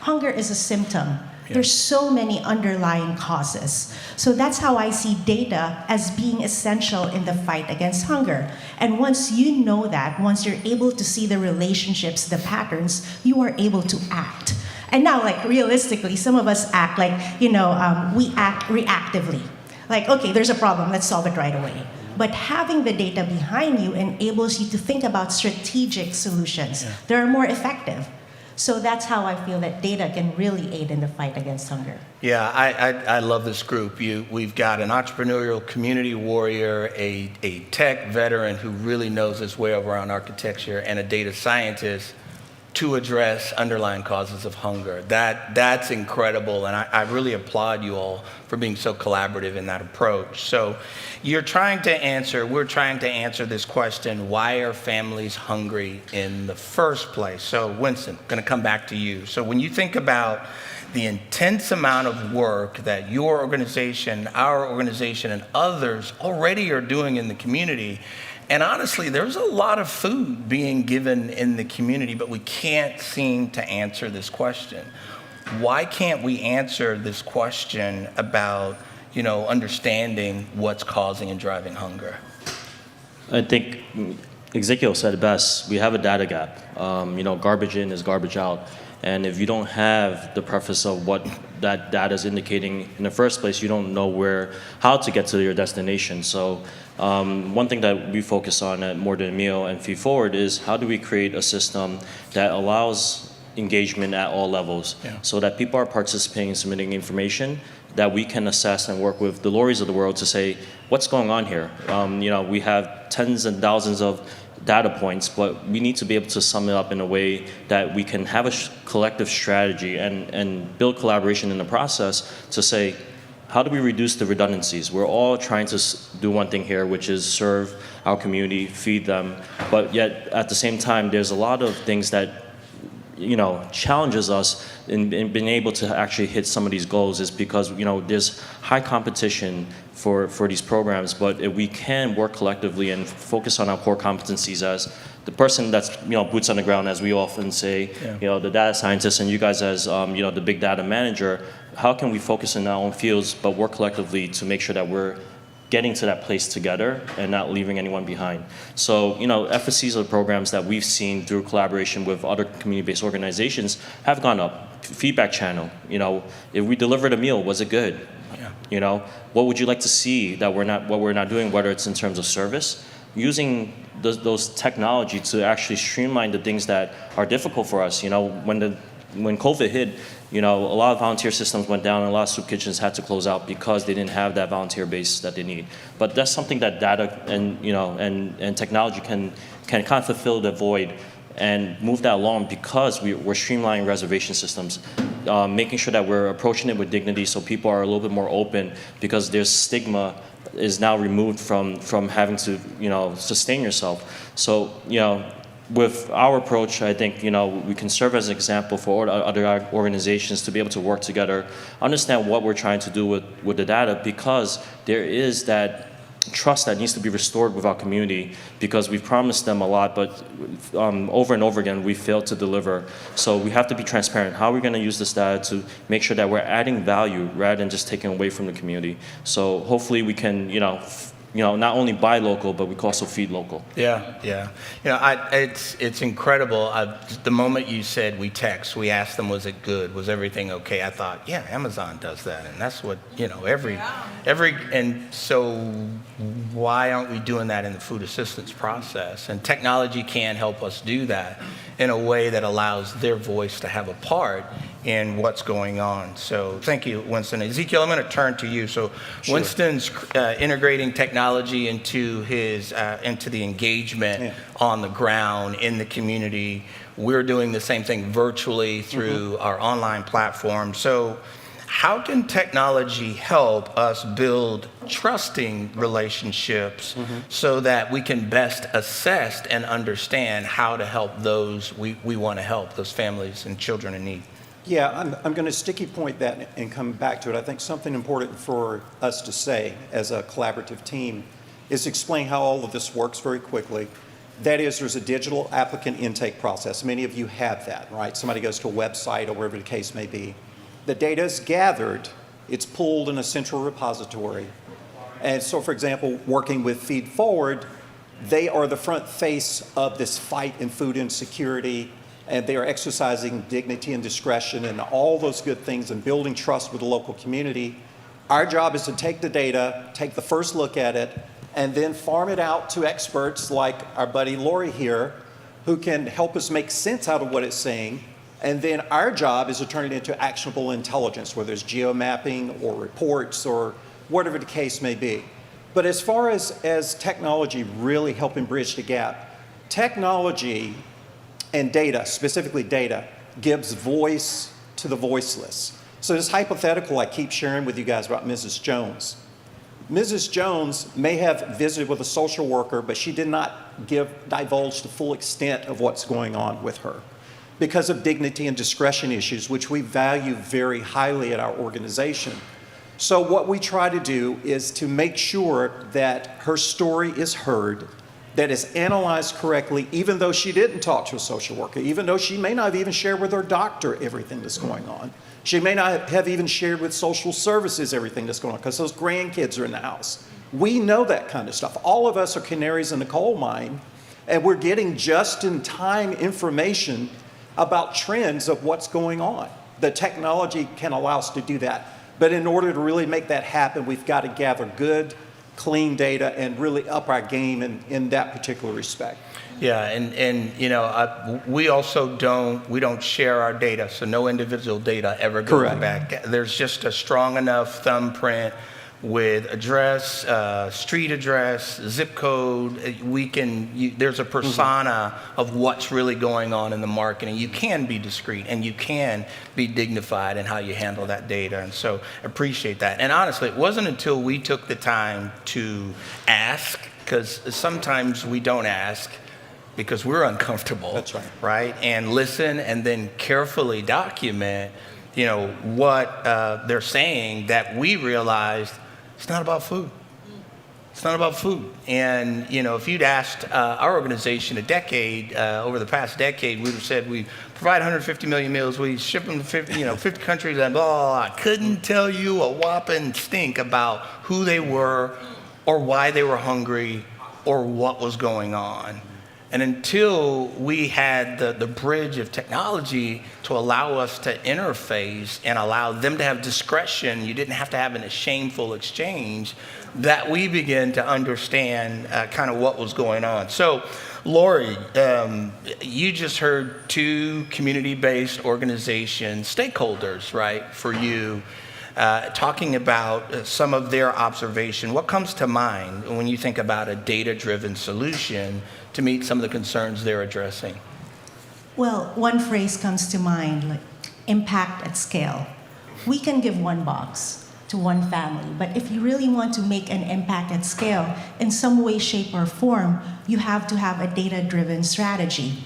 hunger is a symptom. There's so many underlying causes. So that's how I see data as being essential in the fight against hunger. And once you know that, once you're able to see the relationships, the patterns, you are able to act. And now, like, realistically, some of us act like, we act reactively. Like, okay, there's a problem, let's solve it right away. But having the data behind you enables you to think about strategic solutions that are more effective. So that's how I feel that data can really aid in the fight against hunger. Yeah, I love this group. We've got an entrepreneurial community warrior, a tech veteran who really knows his way around architecture, and a data scientist to address underlying causes of hunger. That's incredible, and I really applaud you all for being so collaborative in that approach. So we're trying to answer this question, why are families hungry in the first place? So Winston, gonna come back to you. So when you think about the intense amount of work that your organization, our organization, and others already are doing in the community, and honestly, there's a lot of food being given in the community, but we can't seem to answer this question. Why can't we answer this question about, understanding what's causing and driving hunger? I think Ezekiel said it best. We have a data gap. Garbage in is garbage out. And if you don't have the preface of what that data is indicating in the first place, you don't know how to get to your destination. So one thing that we focus on at More Than a Meal and Feed Forward is how do we create a system that allows engagement at all levels, so that people are participating and submitting information that we can assess and work with the Lories of the world to say, what's going on here? We have tens and thousands of data points, but we need to be able to sum it up in a way that we can have a collective strategy and build collaboration in the process to say, how do we reduce the redundancies? We're all trying to do one thing here, which is serve our community, feed them, but yet at the same time, there's a lot of things that challenges us in being able to actually hit some of these goals is because, there's high competition for these programs, but if we can work collectively and focus on our core competencies as the person that's, boots on the ground, as we often say, the data scientist, and you guys as, the big data manager, how can we focus in our own fields, but work collectively to make sure that we're getting to that place together and not leaving anyone behind. So, FSCs are programs that we've seen through collaboration with other community-based organizations have gone up. Feedback channel, if we delivered a meal, was it good? What would you like to see that what we're not doing, whether it's in terms of service, using those technology to actually streamline the things that are difficult for us. When COVID hit, a lot of volunteer systems went down and a lot of soup kitchens had to close out because they didn't have that volunteer base that they need. But that's something that data and technology can kind of fulfill the void and move that along because we're streamlining reservation systems, making sure that we're approaching it with dignity so people are a little bit more open because there's stigma is now removed from having to sustain yourself. So with our approach, I think we can serve as an example for other organizations to be able to work together, understand what we're trying to do with the data, because there is that trust that needs to be restored with our community because we've promised them a lot, but over and over again we failed to deliver. So we have to be transparent. How are we going to use this data to make sure that we're adding value rather than just taking away from the community? So hopefully we can not only buy local, but we can also feed local. Yeah. It's incredible. The moment you said we asked them, was it good? Was everything okay? I thought, yeah, Amazon does that, and that's what and so why aren't we doing that in the food assistance process? And technology can help us do that in a way that allows their voice to have a part in what's going on. So thank you, Winston. Ezekiel, I'm going to turn to you. So sure. Winston's integrating technology into the engagement on the ground in the community. We're doing the same thing virtually through our online platform. So how can technology help us build trusting relationships so that we can best assess and understand how to help those we want to help, those families and children in need? Yeah, I'm going to sticky point that and come back to it. I think something important for us to say as a collaborative team is explain how all of this works very quickly. That is, there's a digital applicant intake process. Many of you have that, right? Somebody goes to a website or wherever the case may be. The data is gathered, it's pulled in a central repository. And so, for example, working with Feed Forward, they are the front face of this fight in food insecurity, and they are exercising dignity and discretion and all those good things and building trust with the local community. Our job is to take the data, take the first look at it, and then farm it out to experts like our buddy Lori here, who can help us make sense out of what it's saying. And then our job is to turn it into actionable intelligence, whether it's geomapping or reports or whatever the case may be. But as far as technology really helping bridge the gap, technology and data, specifically data, gives voice to the voiceless. So this hypothetical I keep sharing with you guys about Mrs. Jones. Mrs. Jones may have visited with a social worker, but she did not divulge the full extent of what's going on with her because of dignity and discretion issues, which we value very highly at our organization. So what we try to do is to make sure that her story is heard, that is analyzed correctly, even though she didn't talk to a social worker, even though she may not have even shared with her doctor everything that's going on. She may not have even shared with social services everything that's going on because those grandkids are in the house. We know that kind of stuff. All of us are canaries in the coal mine, and we're getting just-in-time information about trends of what's going on. The technology can allow us to do that. But in order to really make that happen, we've got to gather good, clean data and really up our game in that particular respect. Yeah, and you know, we also don't share our data, so no individual data ever goes back. There's just a strong enough thumbprint with address, street address, zip code. There's a persona of what's really going on in the marketing. You can be discreet and you can be dignified in how you handle that data, and so appreciate that. And honestly, it wasn't until we took the time to ask, because sometimes we don't ask because we're uncomfortable. That's right. Right? And listen and then carefully document, you know, what they're saying, that we realized it's not about food. It's not about food. And, you know, if you'd asked our organization over the past decade, we would have said we provide 150 million meals, we ship them to 50 countries, and blah, blah, blah. I couldn't tell you a whopping stink about who they were or why they were hungry or what was going on. And until we had the bridge of technology to allow us to interface and allow them to have discretion, you didn't have to have a shameful exchange, that we began to understand kind of what was going on. So, Lori, you just heard two community-based organizations, stakeholders, right, for you, talking about some of their observation. What comes to mind when you think about a data-driven solution to meet some of the concerns they're addressing? Well, one phrase comes to mind, like impact at scale. We can give one box to one family, but if you really want to make an impact at scale, in some way, shape, or form, you have to have a data-driven strategy.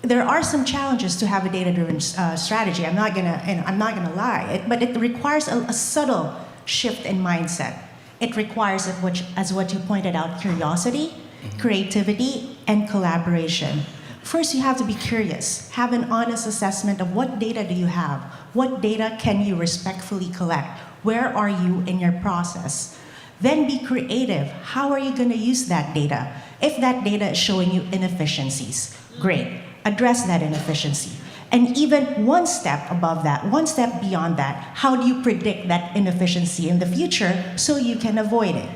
There are some challenges to have a data-driven strategy. I'm not gonna lie, but it requires a subtle shift in mindset. It requires, as what you pointed out, curiosity, creativity, and collaboration. First, you have to be curious. Have an honest assessment of what data do you have? What data can you respectfully collect? Where are you in your process? Then be creative. How are you going to use that data? If that data is showing you inefficiencies, great. Address that inefficiency. And even one step above that, one step beyond that, how do you predict that inefficiency in the future so you can avoid it?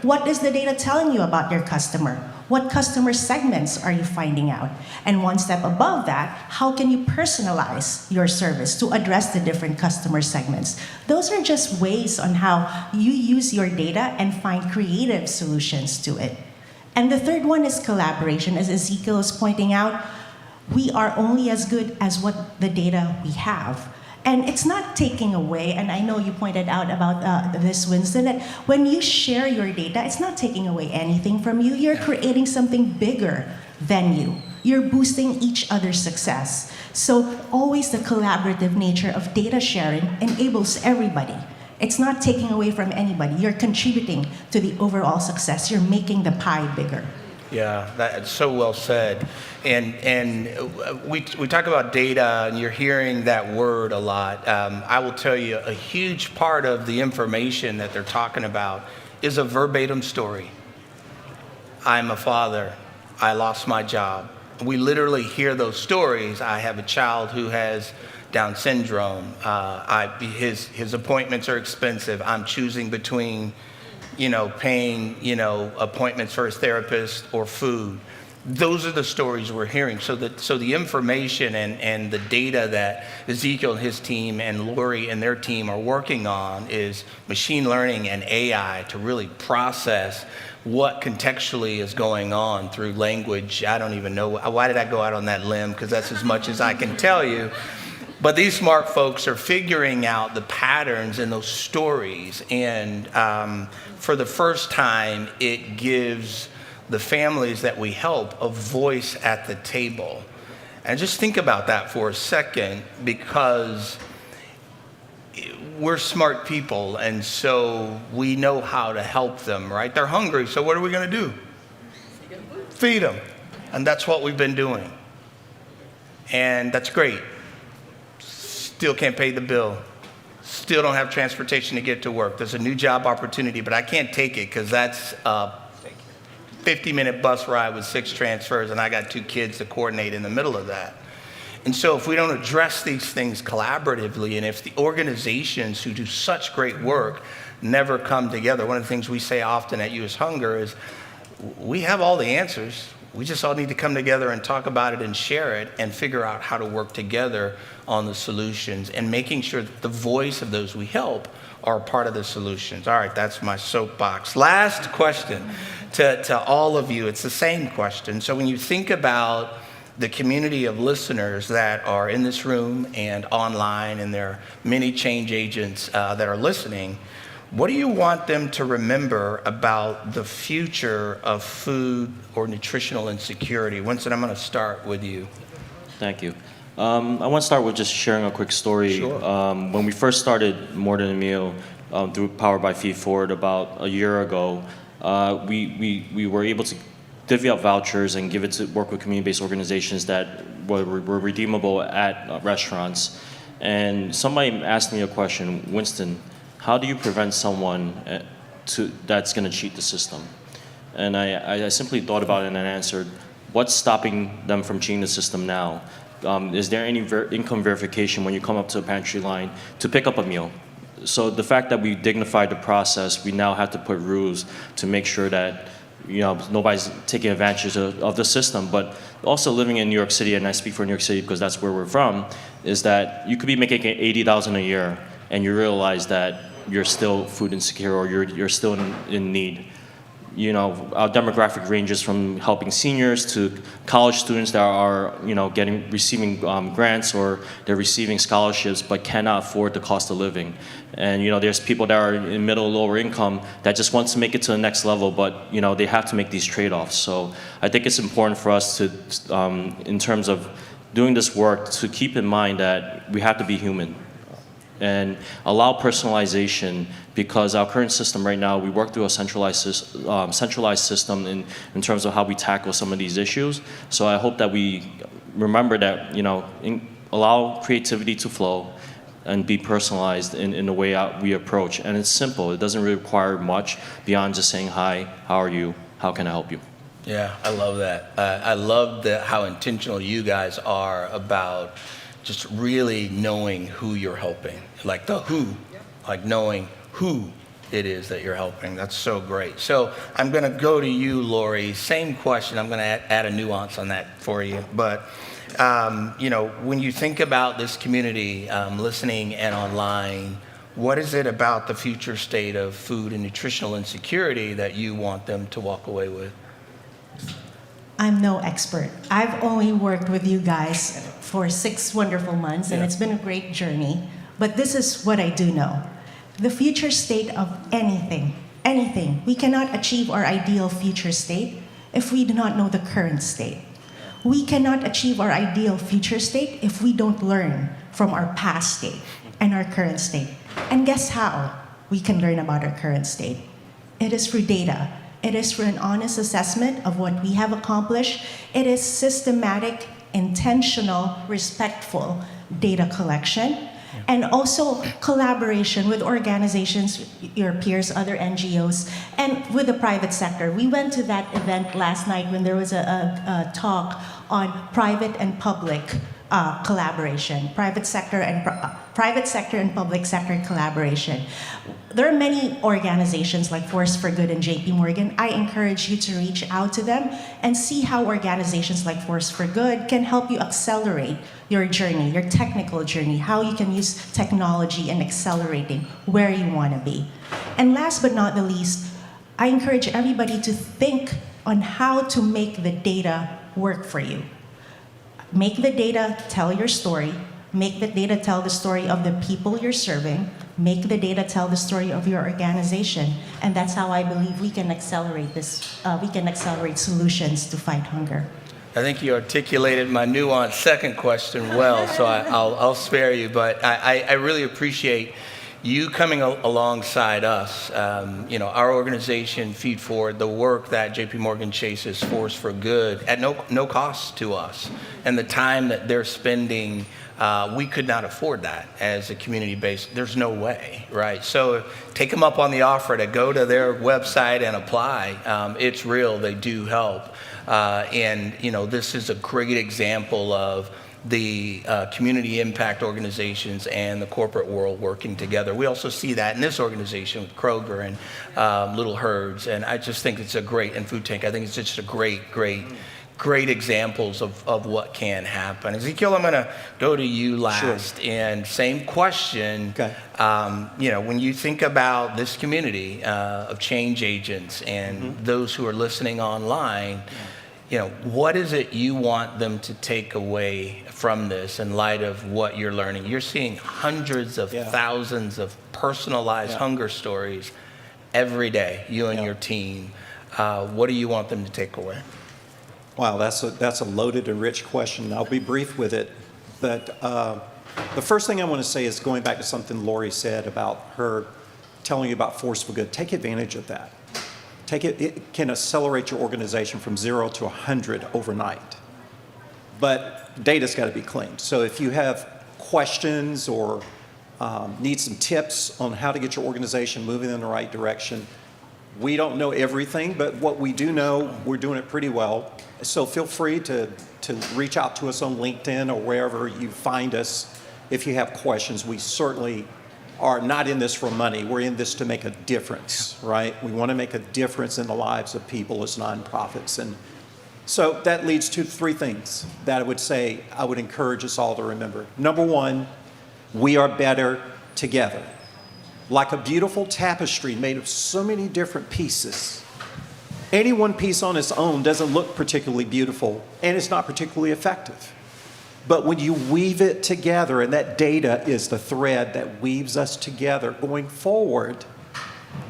What is the data telling you about your customer? What customer segments are you finding out? And one step above that, how can you personalize your service to address the different customer segments? Those are just ways on how you use your data and find creative solutions to it. And the third one is collaboration. As Ezekiel is pointing out, we are only as good as what the data we have. And it's not taking away, and I know you pointed out about this, Winston, that when you share your data, it's not taking away anything from you. You're creating something bigger than you. You're boosting each other's success. So always the collaborative nature of data sharing enables everybody. It's not taking away from anybody. You're contributing to the overall success. You're making the pie bigger. Yeah, that's so well said. And we talk about data, and you're hearing that word a lot. I will tell you, a huge part of the information that they're talking about is a verbatim story. I'm a father. I lost my job. We literally hear those stories. I have a child who has Down syndrome. His appointments are expensive. I'm choosing between paying, appointments for his therapist or food. Those are the stories we're hearing. So the information and the data that Ezekiel and his team and Lori and their team are working on is machine learning and AI to really process what contextually is going on through language. I don't even know. Why did I go out on that limb? Because that's as much as I can tell you. But these smart folks are figuring out the patterns in those stories. And for the first time, it gives the families that we help a voice at the table. And just think about that for a second, because we're smart people, and so we know how to help them, right? They're hungry, so what are we going to do? Feed them. And that's what we've been doing. And that's great. Still can't pay the bill. Still don't have transportation to get to work. There's a new job opportunity, but I can't take it because that's a 50-minute bus ride with 6 transfers, and I got 2 kids to coordinate in the middle of that. And so if we don't address these things collaboratively, and if the organizations who do such great work never come together, one of the things we say often at US Hunger is we have all the answers. We just all need to come together and talk about it and share it and figure out how to work together on the solutions and making sure that the voice of those we help are part of the solutions. All right, that's my soapbox. Last question to all of you. It's the same question. So when you think about the community of listeners that are in this room and online, and there are many change agents that are listening, what do you want them to remember about the future of food or nutritional insecurity? Winston, I'm going to start with you. Thank you. I want to start with just sharing a quick story. Sure. When we first started More Than a Meal through Powered by Feed Forward about a year ago, we were able to divvy up vouchers and give it to work with community-based organizations that were redeemable at restaurants. And somebody asked me a question, Winston, how do you prevent someone that's going to cheat the system? And I simply thought about it and answered, what's stopping them from cheating the system now? Is there any income verification when you come up to a pantry line to pick up a meal? So the fact that we dignified the process, we now have to put rules to make sure that nobody's taking advantage of the system. But also living in New York City, and I speak for New York City because that's where we're from, is that you could be making $80,000 a year and you realize that you're still food insecure or you're still in need. Our demographic ranges from helping seniors to college students that are, receiving grants, or they're receiving scholarships but cannot afford the cost of living. And, there's people that are in middle, lower income that just want to make it to the next level, but, they have to make these trade-offs. So I think it's important for us to, in terms of doing this work, to keep in mind that we have to be human and allow personalization, because our current system right now, we work through a centralized system in terms of how we tackle some of these issues. So I hope that we remember that, allow creativity to flow and be personalized in the way we approach. And it's simple. It doesn't really require much beyond just saying, hi, how are you? How can I help you? Yeah, I love that. I love how intentional you guys are about just really knowing who you're helping, like the who, like knowing who it is that you're helping. That's so great. So I'm going to go to you, Lori. Same question. I'm going to add a nuance on that for you. But, when you think about this community listening and online, what is it about the future state of food and nutritional insecurity that you want them to walk away with? I'm no expert. I've only worked with you guys for 6 wonderful months, and it's been a great journey. But this is what I do know. The future state of anything, we cannot achieve our ideal future state if we do not know the current state. We cannot achieve our ideal future state if we don't learn from our past state and our current state. And guess how we can learn about our current state? It is through data. It is through an honest assessment of what we have accomplished. It is systematic, intentional, respectful data collection, and also collaboration with organizations, your peers, other NGOs, and with the private sector. We went to that event last night when there was a talk on private and public collaboration, private sector and public sector collaboration. There are many organizations like Force for Good and JP Morgan. I encourage you to reach out to them and see how organizations like Force for Good can help you accelerate your journey, your technical journey, how you can use technology in accelerating where you want to be. And last but not the least, I encourage everybody to think on how to make the data work for you. Make the data tell your story. Make the data tell the story of the people you're serving. Make the data tell the story of your organization. And that's how I believe we can accelerate this. We can accelerate solutions to fight hunger. I think you articulated my nuanced second question well, so I'll spare you. But I really appreciate you coming alongside us. Our organization, Feed Forward, the work that JP Morgan Chase's Force for Good at no cost to us, and the time that they're spending. We could not afford that as a community-based. There's no way, right? So take them up on the offer to go to their website and apply. It's real. They do help. And this is a great example of the community impact organizations and the corporate world working together. We also see that in this organization with Kroger and Little Herds. And I just think it's a great, and Food Tank, I think it's just a great examples of what can happen. Ezekiel, I'm going to go to you last. Sure. And same question. Okay. When you think about this community of change agents and those who are listening online, what is it you want them to take away from this in light of what you're learning? You're seeing hundreds of thousands of personalized hunger stories every day, you and your team. What do you want them to take away? Wow, that's a loaded and rich question. I'll be brief with it. But the first thing I want to say is going back to something Lori said about her telling you about Force for Good. Take advantage of that. It can accelerate your organization from 0 to 100 overnight. But data's got to be cleaned. So if you have questions or need some tips on how to get your organization moving in the right direction, we don't know everything, but what we do know, we're doing it pretty well. So feel free to reach out to us on LinkedIn or wherever you find us if you have questions. We certainly are not in this for money. We're in this to make a difference, right? We want to make a difference in the lives of people as nonprofits. And so that leads to 3 things that I would say I would encourage us all to remember. Number 1, we are better together. Like a beautiful tapestry made of so many different pieces. Any one piece on its own doesn't look particularly beautiful, and it's not particularly effective. But when you weave it together, and that data is the thread that weaves us together going forward,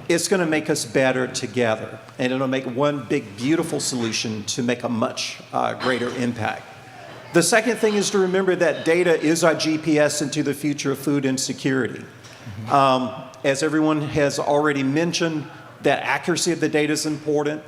it's going to make us better together. And it'll make one big, beautiful solution to make a much greater impact. The second thing is to remember that data is our GPS into the future of food insecurity. As everyone has already mentioned, that accuracy of the data is important.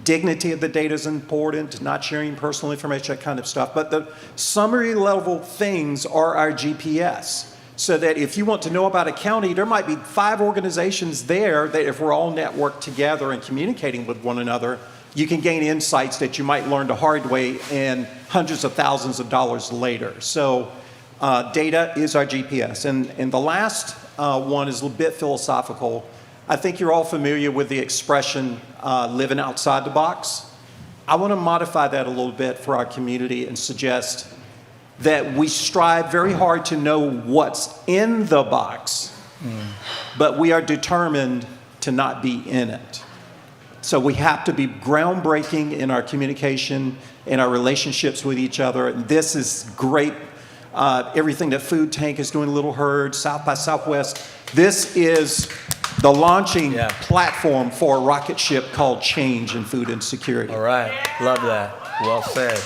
Dignity of the data is important, not sharing personal information, that kind of stuff. But the summary level things are our GPS. So that if you want to know about a county, there might be 5 organizations there that if we're all networked together and communicating with one another, you can gain insights that you might learn the hard way and hundreds of thousands of dollars later. So data is our GPS. And the last one is a little bit philosophical. I think you're all familiar with the expression living outside the box. I want to modify that a little bit for our community and suggest that we strive very hard to know what's in the box, but we are determined to not be in it. So we have to be groundbreaking in our communication, in our relationships with each other. And this is great. Everything that Food Tank is doing, Little Herd, South by Southwest. This is the launching platform for a rocket ship called Change in Food Insecurity. All right. Love that. Well said.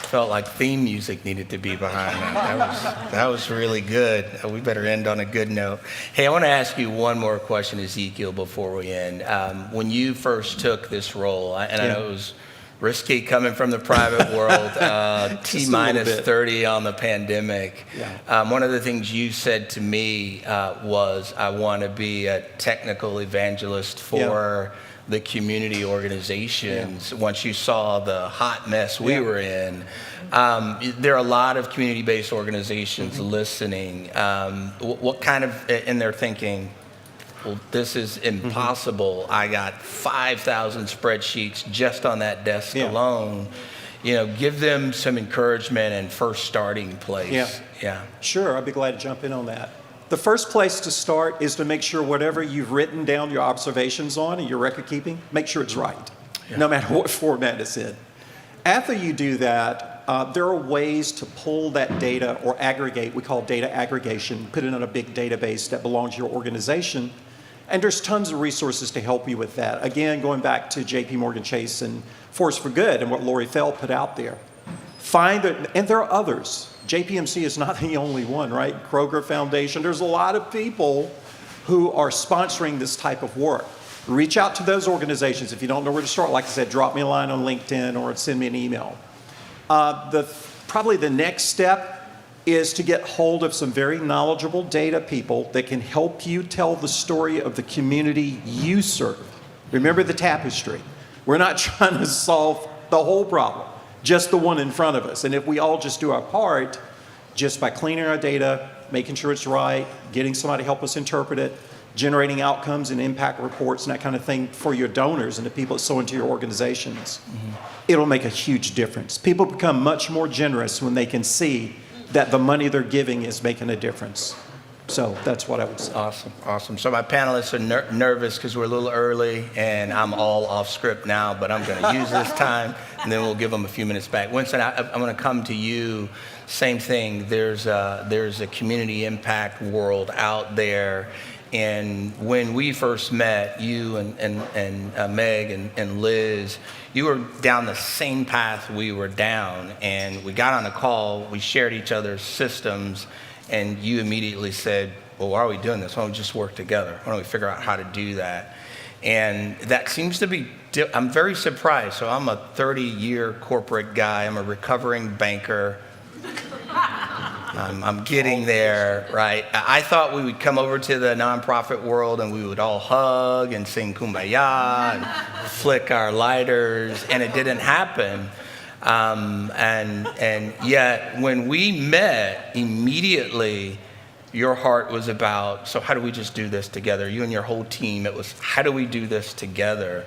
Felt like theme music needed to be behind that. That was really good. We better end on a good note. Hey, I want to ask you one more question, Ezekiel, before we end. When you first took this role, and I know it was risky coming from the private world, T-minus 30 on the pandemic. One of the things you said to me was, I want to be a technical evangelist for the community organizations. Once you saw the hot mess we were in, there are a lot of community-based organizations listening. What kind of, in their thinking, well, this is impossible. I got 5,000 spreadsheets just on that desk alone. You know, give them some encouragement and first starting place. Sure, I'd be glad to jump in on that. The first place to start is to make sure whatever you've written down your observations on and your record keeping, make sure it's right, no matter what format it's in. After you do that, there are ways to pull that data or aggregate, we call data aggregation, put it in a big database that belongs to your organization. And there's tons of resources to help you with that. Again, going back to JP Morgan Chase and Force for Good and what Lori Fell put out there. Find it, and there are others. JPMC is not the only one, right? Kroger Foundation. There's a lot of people who are sponsoring this type of work. Reach out to those organizations. If you don't know where to start, like I said, drop me a line on LinkedIn or send me an email. Probably the next step is to get hold of some very knowledgeable data people that can help you tell the story of the community you serve. Remember the tapestry. We're not trying to solve the whole problem, just the one in front of us. And if we all just do our part, just by cleaning our data, making sure it's right, getting somebody to help us interpret it, generating outcomes and impact reports and that kind of thing for your donors and the people that sow into your organizations, it'll make a huge difference. People become much more generous when they can see that the money they're giving is making a difference. So that's what I would say. Awesome. So my panelists are nervous because we're a little early and I'm all off script now, but I'm going to use this time and then we'll give them a few minutes back. Winston, I'm going to come to you. Same thing. There's a community impact world out there. And when we first met, you and Meg and Liz, you were down the same path we were down. And we got on a call, we shared each other's systems, and you immediately said, well, why are we doing this? Why don't we just work together? Why don't we figure out how to do that? And that seems to be, I'm very surprised. So I'm a 30-year corporate guy. I'm a recovering banker. I'm getting there, right? I thought we would come over to the nonprofit world and we would all hug and sing Kumbaya and flick our lighters, and it didn't happen. And yet when we met, immediately your heart was about, so how do we just do this together? You and your whole team, it was, how do we do this together?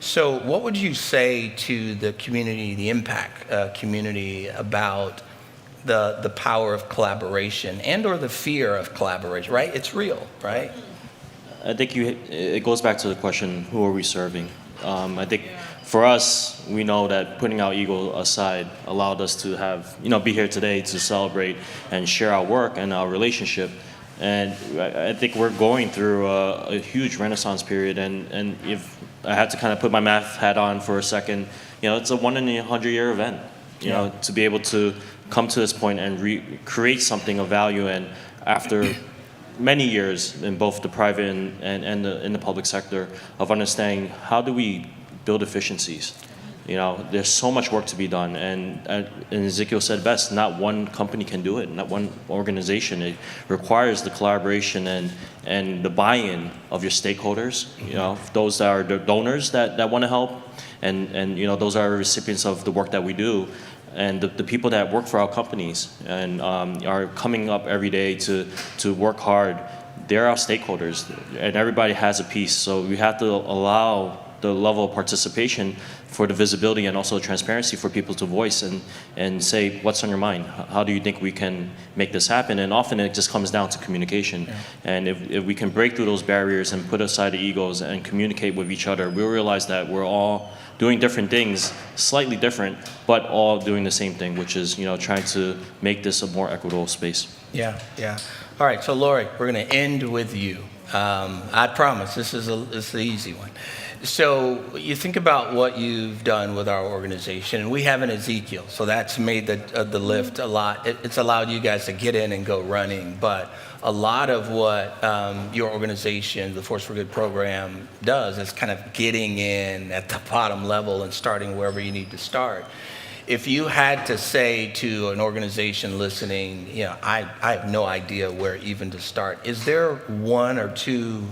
So what would you say to the community, the impact community, about the power of collaboration and or the fear of collaboration, right? It's real, right? I think it goes back to the question, who are we serving? I think for us, we know that putting our ego aside allowed us to have, be here today to celebrate and share our work and our relationship. And I think we're going through a huge renaissance period. And if I had to kind of put my math hat on for a second, it's a 1 in a 100-year event, to be able to come to this point and create something of value. And after many years in both the private and in the public sector of understanding how do we build efficiencies. There's so much work to be done, and Ezekiel said best, not one company can do it, not one organization. It requires the collaboration and the buy-in of your stakeholders, those that are the donors that want to help, and those are recipients of the work that we do, and the people that work for our companies and are coming up every day to work hard. They're our stakeholders, and everybody has a piece, so we have to allow the level of participation, for the visibility and also transparency for people to voice and say what's on your mind. How do you think we can make this happen? And often it just comes down to communication. Yeah. And if we can break through those barriers and put aside the egos and communicate with each other, we'll realize that we're all doing different things, slightly different, but all doing the same thing, which is, trying to make this a more equitable space. Yeah, yeah. All right, so Lori, we're going to end with you. I promise this is the easy one. So you think about what you've done with our organization, and we have an Ezekiel, so that's made the lift a lot. It's allowed you guys to get in and go running, but a lot of what your organization, the Force for Good program, does is kind of getting in at the bottom level and starting wherever you need to start. If you had to say to an organization listening, I have no idea where even to start, is there one or two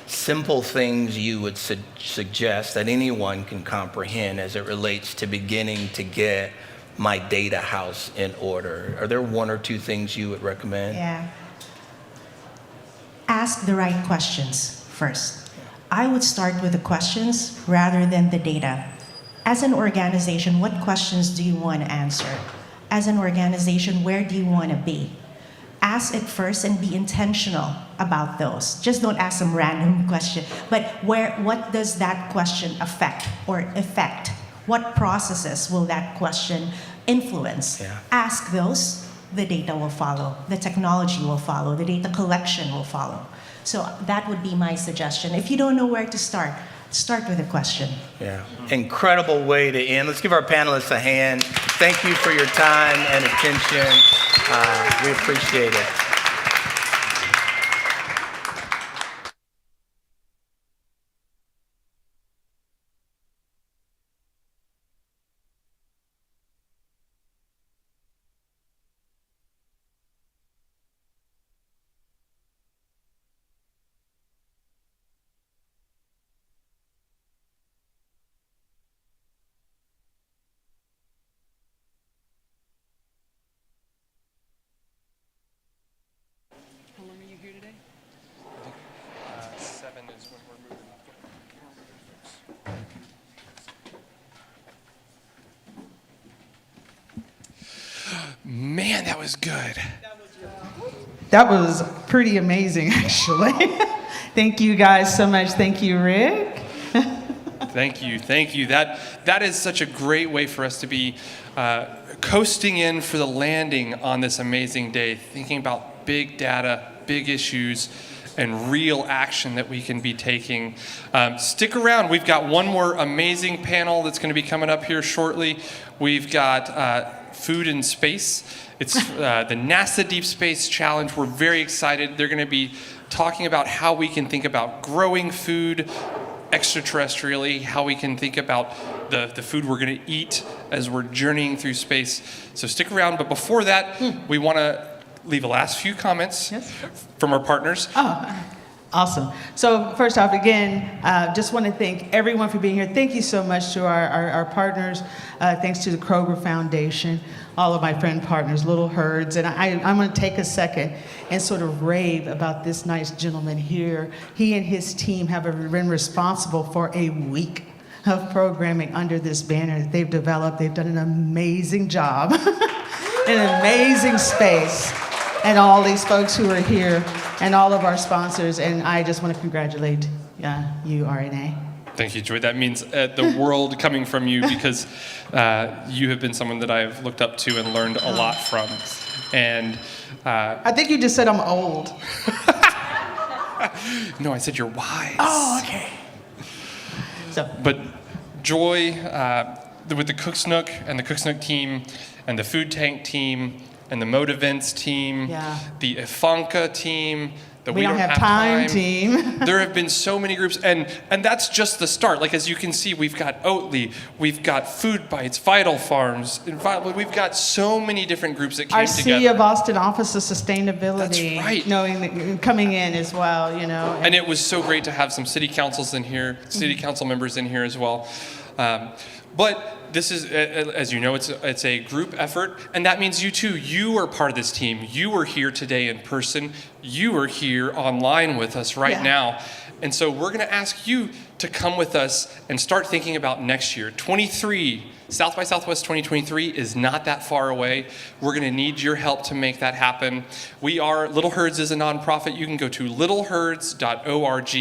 simple things you would suggest that anyone can comprehend as it relates to beginning to get my data house in order? Are there one or two things you would recommend? Yeah. Ask the right questions first. I would start with the questions rather than the data. As an organization, what questions do you want to answer? As an organization, where do you want to be? Ask it first and be intentional about those. Just don't ask some random question, but what does that question affect? What processes will that question influence? Yeah. Ask those, the data will follow, the technology will follow, the data collection will follow. So that would be my suggestion. If you don't know where to start with a question. Yeah, incredible way to end. Let's give our panelists a hand. Thank you for your time and attention. We appreciate it. Man, that was good. That was pretty amazing, actually. Thank you guys so much. Thank you, Rick. Thank you. That is such a great way for us to be coasting in for the landing on this amazing day, thinking about big data, big issues, and real action that we can be taking. Stick around. We've got one more amazing panel that's going to be coming up here shortly. We've got food in space. It's the NASA Deep Space Challenge. We're very excited. They're going to be talking about how we can think about growing food extraterrestrially, how we can think about the food we're going to eat as we're journeying through space. So stick around. But before that, we want to leave a last few comments from our partners. Oh, awesome. So first off, again, just want to thank everyone for being here. Thank you so much to our partners. Thanks to the Kroger Foundation, all of my friend partners, Little Herds. And I'm going to take a second and sort of rave about this nice gentleman here. He and his team have been responsible for a week of programming under this banner that they've developed. They've done an amazing job, an amazing space. And all these folks who are here, and all of our sponsors, and I just want to congratulate you, RNA. Thank you, Joy. That means the world coming from you, because you have been someone that I've looked up to and learned a lot from. And I think you just said I'm old. No, I said you're wise. Oh, okay. But Joy, with the Cook's Nook and the Cook's Nook team and the Food Tank team and the Mode Events team, the Ifanka team, the We Don't Have Time team. There have been so many groups, and that's just the start. Like, as you can see, we've got Oatly, we've got Food Bites, Vital Farms, we've got so many different groups that came our together. Our City of Austin Office of Sustainability, that's right, coming in as well, And it was so great to have some city councils in here, city council members in here as well. But this is, as you know, it's a group effort, and that means you too. You are part of this team. You are here today in person. You are here online with us right now. And so we're going to ask you to come with us and start thinking about next year. 23, South by Southwest 2023 is not that far away. We're gonna need your help to make that happen. Little Herds is a nonprofit. You can go to littleherds.org.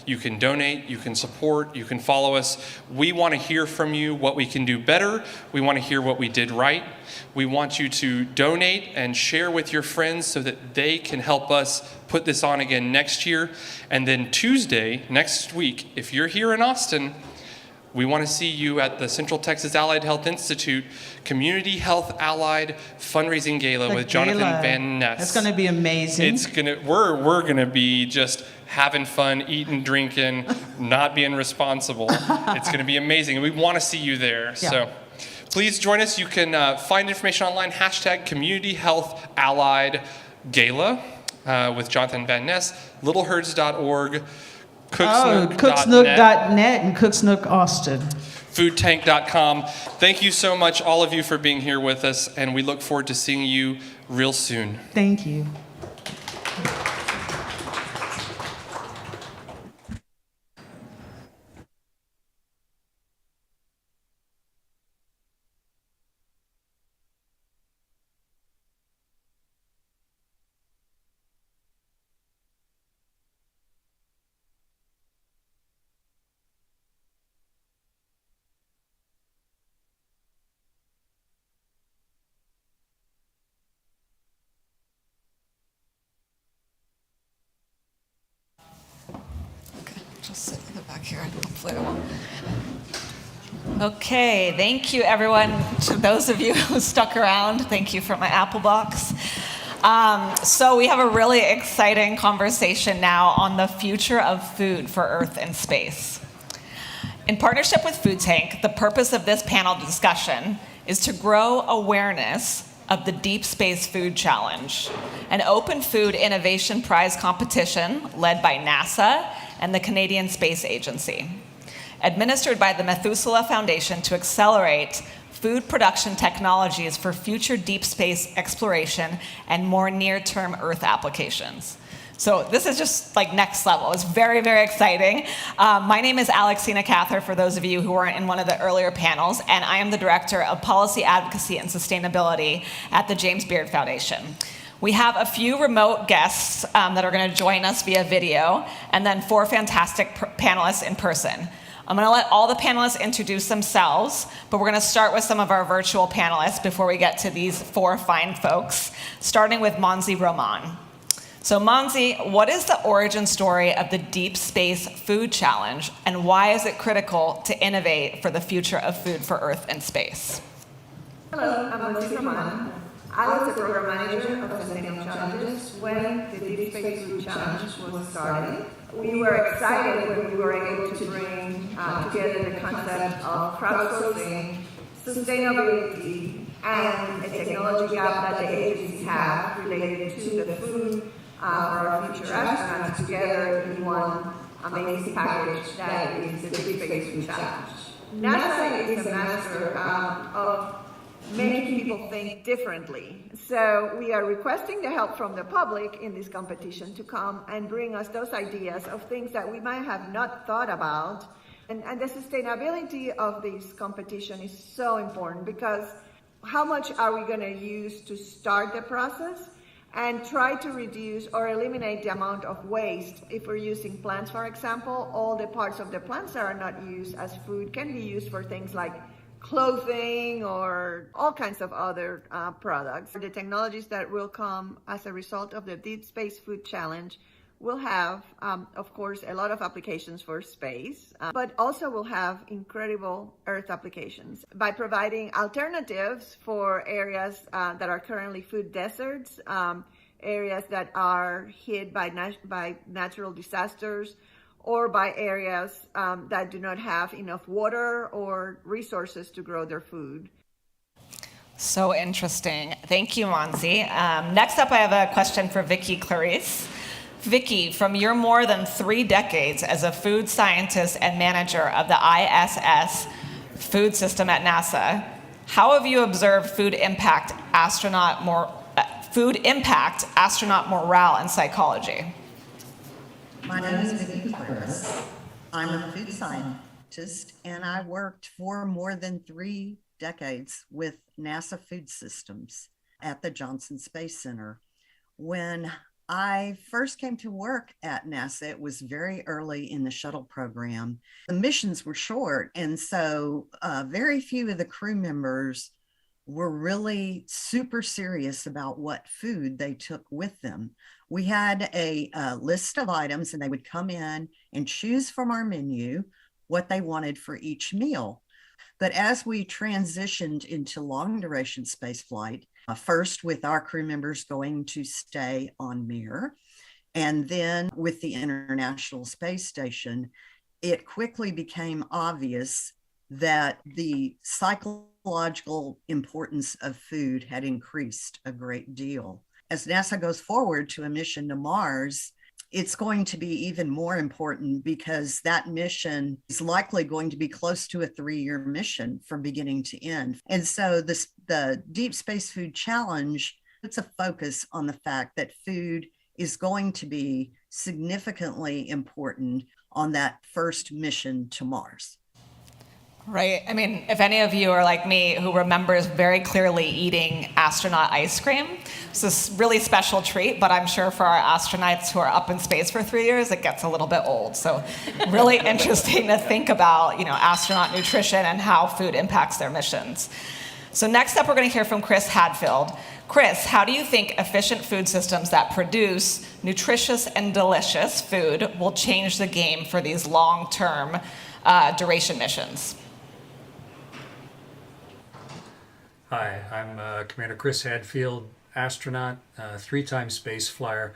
You can donate, you can support, you can follow us. We wanna hear from you what we can do better. We wanna hear what we did right. We want you to donate and share with your friends so that they can help us put this on again next year. And then Tuesday, next week, if you're here in Austin, we want to see you at the Central Texas Allied Health Institute Community Health Allied Fundraising Gala with Jonathan Van Ness. It's going to be amazing. We're going to be just having fun, eating, drinking, not being responsible. It's going to be amazing. And we want to see you there. Yeah. So please join us. You can find information online, # Community Health Allied Gala with Jonathan Van Ness, littleherds.org, Cooksnook.net and Cooksnook Austin. Foodtank.com. Thank you so much, all of you, for being here with us, and we look forward to seeing you real soon. Thank you. Just sit in the back here and hopefully I won't. Okay, thank you everyone. To those of you who stuck around, thank you for my apple box. So we have a really exciting conversation now on the future of food for Earth and space. In partnership with Food Tank, the purpose of this panel discussion is to grow awareness of the Deep Space Food Challenge, an open food innovation prize competition led by NASA and the Canadian Space Agency, administered by the Methuselah Foundation to accelerate food production technologies for future deep space exploration and more near-term Earth applications. So this is just like next level. It's very, very exciting. My name is Alexina Cather, for those of you who weren't in one of the earlier panels, and I am the Director of Policy Advocacy and Sustainability at the James Beard Foundation. We have a few remote guests that are going to join us via video, and then 4 fantastic panelists in person. I'm going to let all the panelists introduce themselves, but we're going to start with some of our virtual panelists before we get to these 4 fine folks, starting with Monzi Roman. So Monzi, what is the origin story of the Deep Space Food Challenge, and why is it critical to innovate for the future of food for Earth and space? Hello, I'm Monzi Roman. I was the program manager of Sustainable Challenges when the Deep Space Food Challenge was started. We were excited when we were able to bring together the concept of crowdsourcing, sustainability, and a technology gap that the agencies have related to the food for our future astronauts together in one amazing package that is the Deep Space Food Challenge. NASA is a master of making people think differently. So we are requesting the help from the public in this competition to come and bring us those ideas of things that we might have not thought about. And the sustainability of this competition is so important, because how much are we going to use to start the process and try to reduce or eliminate the amount of waste. If we're using plants, for example, all the parts of the plants that are not used as food can be used for things like clothing or all kinds of other products. The technologies that will come as a result of the Deep Space Food Challenge will have, of course, a lot of applications for space, but also will have incredible Earth applications by providing alternatives for areas that are currently food deserts, areas that are hit by natural disasters, or by areas that do not have enough water or resources to grow their food. So interesting. Thank you, Monzi. Next up, I have a question for Vicki Clarice. Vicki, from your more than 3 decades as a food scientist and manager of the ISS food system at NASA, how have you observed food impact astronaut morale and psychology? My name is Vicki Clarice. I'm a food scientist, and I worked for more than 3 decades with NASA Food Systems at the Johnson Space Center. When I first came to work at NASA, it was very early in the shuttle program. The missions were short, and so very few of the crew members were really super serious about what food they took with them. We had a list of items, and they would come in and choose from our menu what they wanted for each meal. But as we transitioned into long duration space flight, first with our crew members going to stay on Mir, and then with the International Space Station, it quickly became obvious that the psychological importance of food had increased a great deal. As NASA goes forward to a mission to Mars, it's going to be even more important because that mission is likely going to be close to a 3-year mission from beginning to end. And so the Deep Space Food Challenge puts a focus on the fact that food is going to be significantly important on that first mission to Mars. Right. I mean, if any of you are like me who remembers very clearly eating astronaut ice cream, it's this really special treat, but I'm sure for our astronauts who are up in space for 3 years, it gets a little bit old. So really interesting to think about, astronaut nutrition and how food impacts their missions. So next up, we're going to hear from Chris Hadfield. Chris, how do you think efficient food systems that produce nutritious and delicious food will change the game for these long-term duration missions? Hi, I'm Commander Chris Hadfield, astronaut, 3-time space flyer.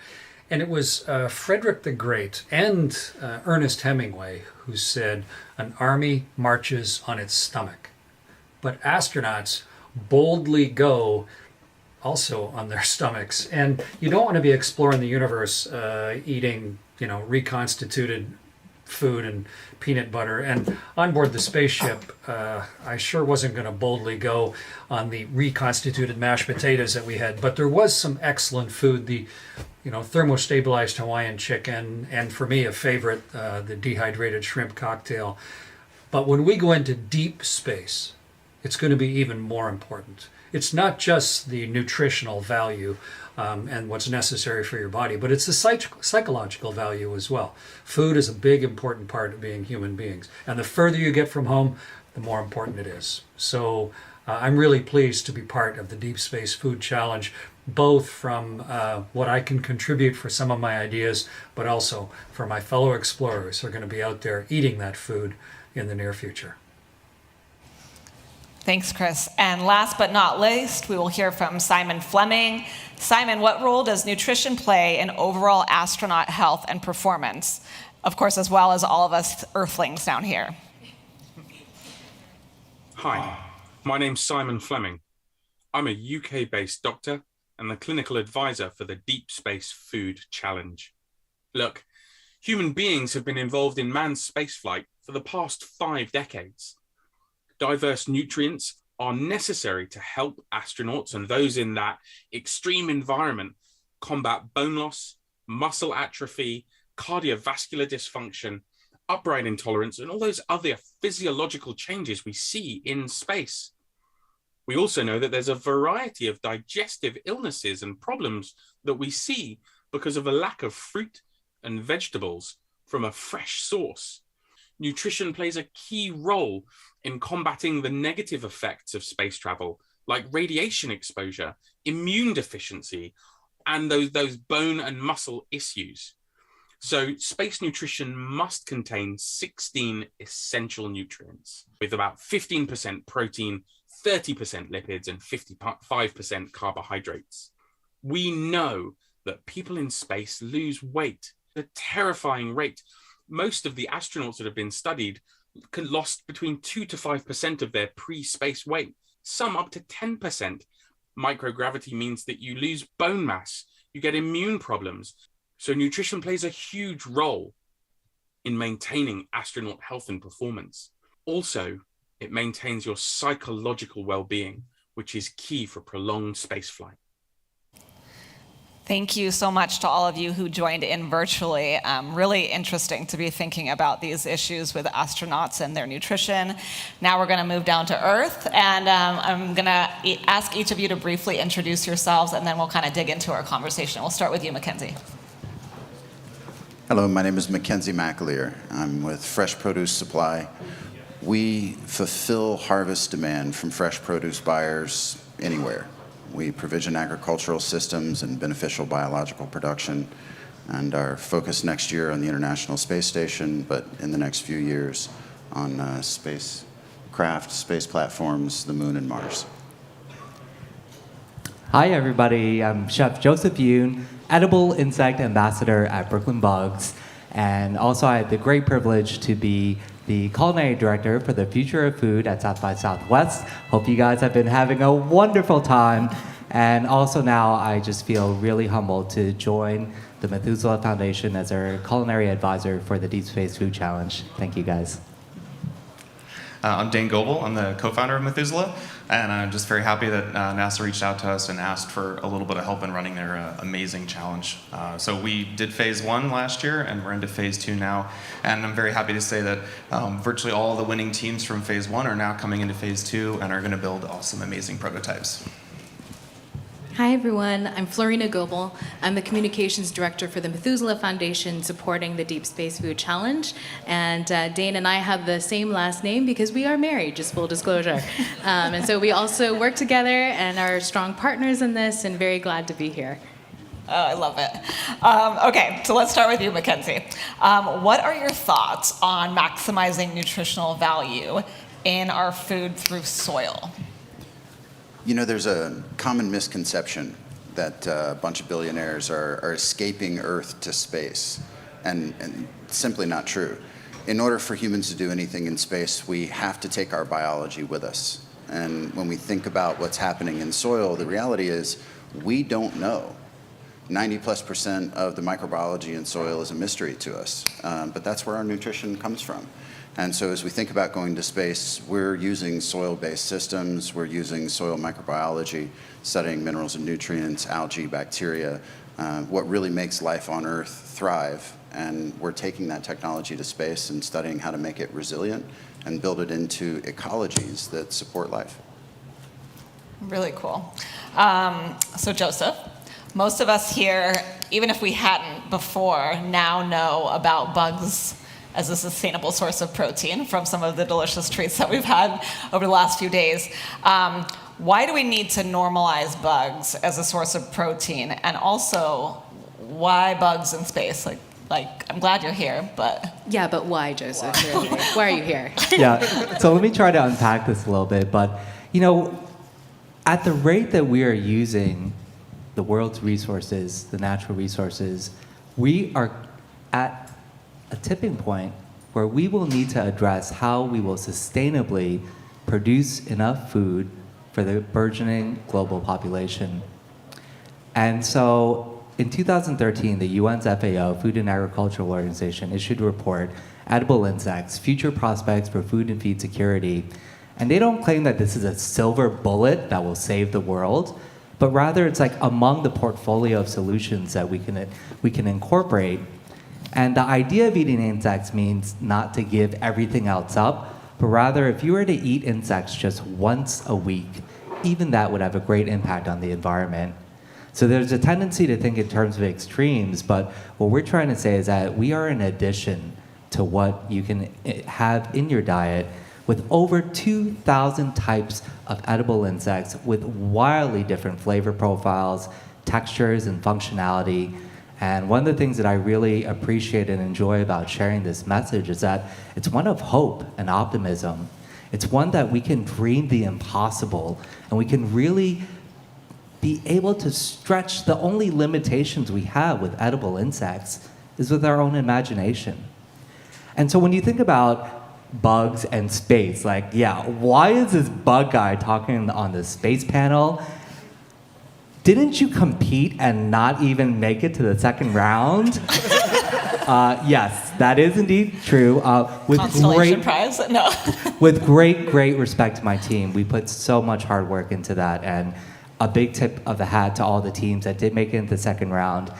And it was Frederick the Great and Ernest Hemingway who said, "An army marches on its stomach, but astronauts boldly go also on their stomachs." And you don't want to be exploring the universe eating, reconstituted food and peanut butter. And on board the spaceship, I sure wasn't going to boldly go on the reconstituted mashed potatoes that we had, but there was some excellent food, the thermostabilized Hawaiian chicken, and for me a favorite, the dehydrated shrimp cocktail. But when we go into deep space, it's going to be even more important. It's not just the nutritional value and what's necessary for your body, but it's the psychological value as well. Food is a big, important part of being human beings. And the further you get from home, the more important it is. So I'm really pleased to be part of the Deep Space Food Challenge, both from what I can contribute for some of my ideas, but also for my fellow explorers who are going to be out there eating that food in the near future. Thanks, Chris. And last but not least, we will hear from Simon Fleming. Simon, what role does nutrition play in overall astronaut health and performance? Of course, as well as all of us Earthlings down here. Hi, my name's Simon Fleming. I'm a UK-based doctor and the clinical advisor for the Deep Space Food Challenge. Look, human beings have been involved in manned spaceflight for the past 5 decades. Diverse nutrients are necessary to help astronauts and those in that extreme environment combat bone loss, muscle atrophy, cardiovascular dysfunction, upright intolerance, and all those other physiological changes we see in space. We also know that there's a variety of digestive illnesses and problems that we see because of a lack of fruit and vegetables from a fresh source. Nutrition plays a key role in combating the negative effects of space travel, like radiation exposure, immune deficiency, and those bone and muscle issues. So space nutrition must contain 16 essential nutrients, with about 15% protein, 30% lipids, and 55% carbohydrates. We know that people in space lose weight at a terrifying rate. Most of the astronauts that have been studied lost between 2 to 5% of their pre-space weight, some up to 10%. Microgravity means that you lose bone mass, you get immune problems. So nutrition plays a huge role in maintaining astronaut health and performance. Also, it maintains your psychological well-being, which is key for prolonged spaceflight. Thank you so much to all of you who joined in virtually. Really interesting to be thinking about these issues with astronauts and their nutrition. Now we're going to move down to Earth, and I'm going to ask each of you to briefly introduce yourselves, and then we'll kind of dig into our conversation. We'll start with you, Mackenzie. Hello, my name is Mackenzie McAleer. I'm with Fresh Produce Supply. We fulfill harvest demand from fresh produce buyers anywhere. We provision agricultural systems and beneficial biological production, and are focused next year on the International Space Station, but in the next few years on spacecraft, space platforms, the Moon and Mars. Hi everybody, I'm Chef Joseph Yoon, Edible Insect Ambassador at Brooklyn Bugs, and also I had the great privilege to be the Culinary Director for the Future of Food at South by Southwest. Hope you guys have been having a wonderful time. And also now I just feel really humbled to join the Methuselah Foundation as our culinary advisor for the Deep Space Food Challenge. Thank you guys. I'm Dane Goebel. I'm the co-founder of Methuselah, and I'm just very happy that NASA reached out to us and asked for a little bit of help in running their amazing challenge. So we did phase 1 last year, and we're into phase 2 now, and I'm very happy to say that virtually all the winning teams from phase 1 are now coming into phase 2 and are going to build awesome, amazing prototypes. Hi everyone, I'm Florina Goebel. I'm the Communications Director for the Methuselah Foundation supporting the Deep Space Food Challenge. And Dane and I have the same last name because we are married, just full disclosure. And so we also work together and are strong partners in this, and very glad to be here. Oh, I love it. Okay, so let's start with you, Mackenzie. What are your thoughts on maximizing nutritional value in our food through soil? You know, there's a common misconception that a bunch of billionaires are escaping Earth to space, and simply not true. In order for humans to do anything in space, we have to take our biology with us. And when we think about what's happening in soil, the reality is we don't know. 90+% of the microbiology in soil is a mystery to us, but that's where our nutrition comes from. And so as we think about going to space, we're using soil-based systems, we're using soil microbiology, studying minerals and nutrients, algae, bacteria, what really makes life on Earth thrive. And we're taking that technology to space and studying how to make it resilient and build it into ecologies that support life. Really cool. So Joseph, most of us here, even if we hadn't before, now know about bugs as a sustainable source of protein from some of the delicious treats that we've had over the last few days. Why do we need to normalize bugs as a source of protein? And also, why bugs in space? Like I'm glad you're here, but... Yeah, but why, Joseph? Really? Why are you here? Yeah, so let me try to unpack this a little bit. But, you know, at the rate that we are using the world's resources, the natural resources, we are at a tipping point where we will need to address how we will sustainably produce enough food for the burgeoning global population. And so in 2013, the UN's FAO, Food and Agricultural Organization, issued a report, Edible Insects, Future Prospects for Food and Feed Security. And they don't claim that this is a silver bullet that will save the world, but rather it's like among the portfolio of solutions that we can incorporate. And the idea of eating insects means not to give everything else up, but rather if you were to eat insects just once a week, even that would have a great impact on the environment. So there's a tendency to think in terms of extremes, but what we're trying to say is that we are an addition to what you can have in your diet with over 2,000 types of edible insects with wildly different flavor profiles, textures, and functionality. And one of the things that I really appreciate and enjoy about sharing this message is that it's one of hope and optimism. It's one that we can dream the impossible, and we can really be able to stretch the only limitations we have with edible insects is with our own imagination. And so when you think about bugs and space, like, yeah, why is this bug guy talking on the space panel? Didn't you compete and not even make it to the second round? Yes, that is indeed true. With Constellation prize? No. With great respect to my team, we put so much hard work into that, and a big tip of the hat to all the teams that did make it into the second round,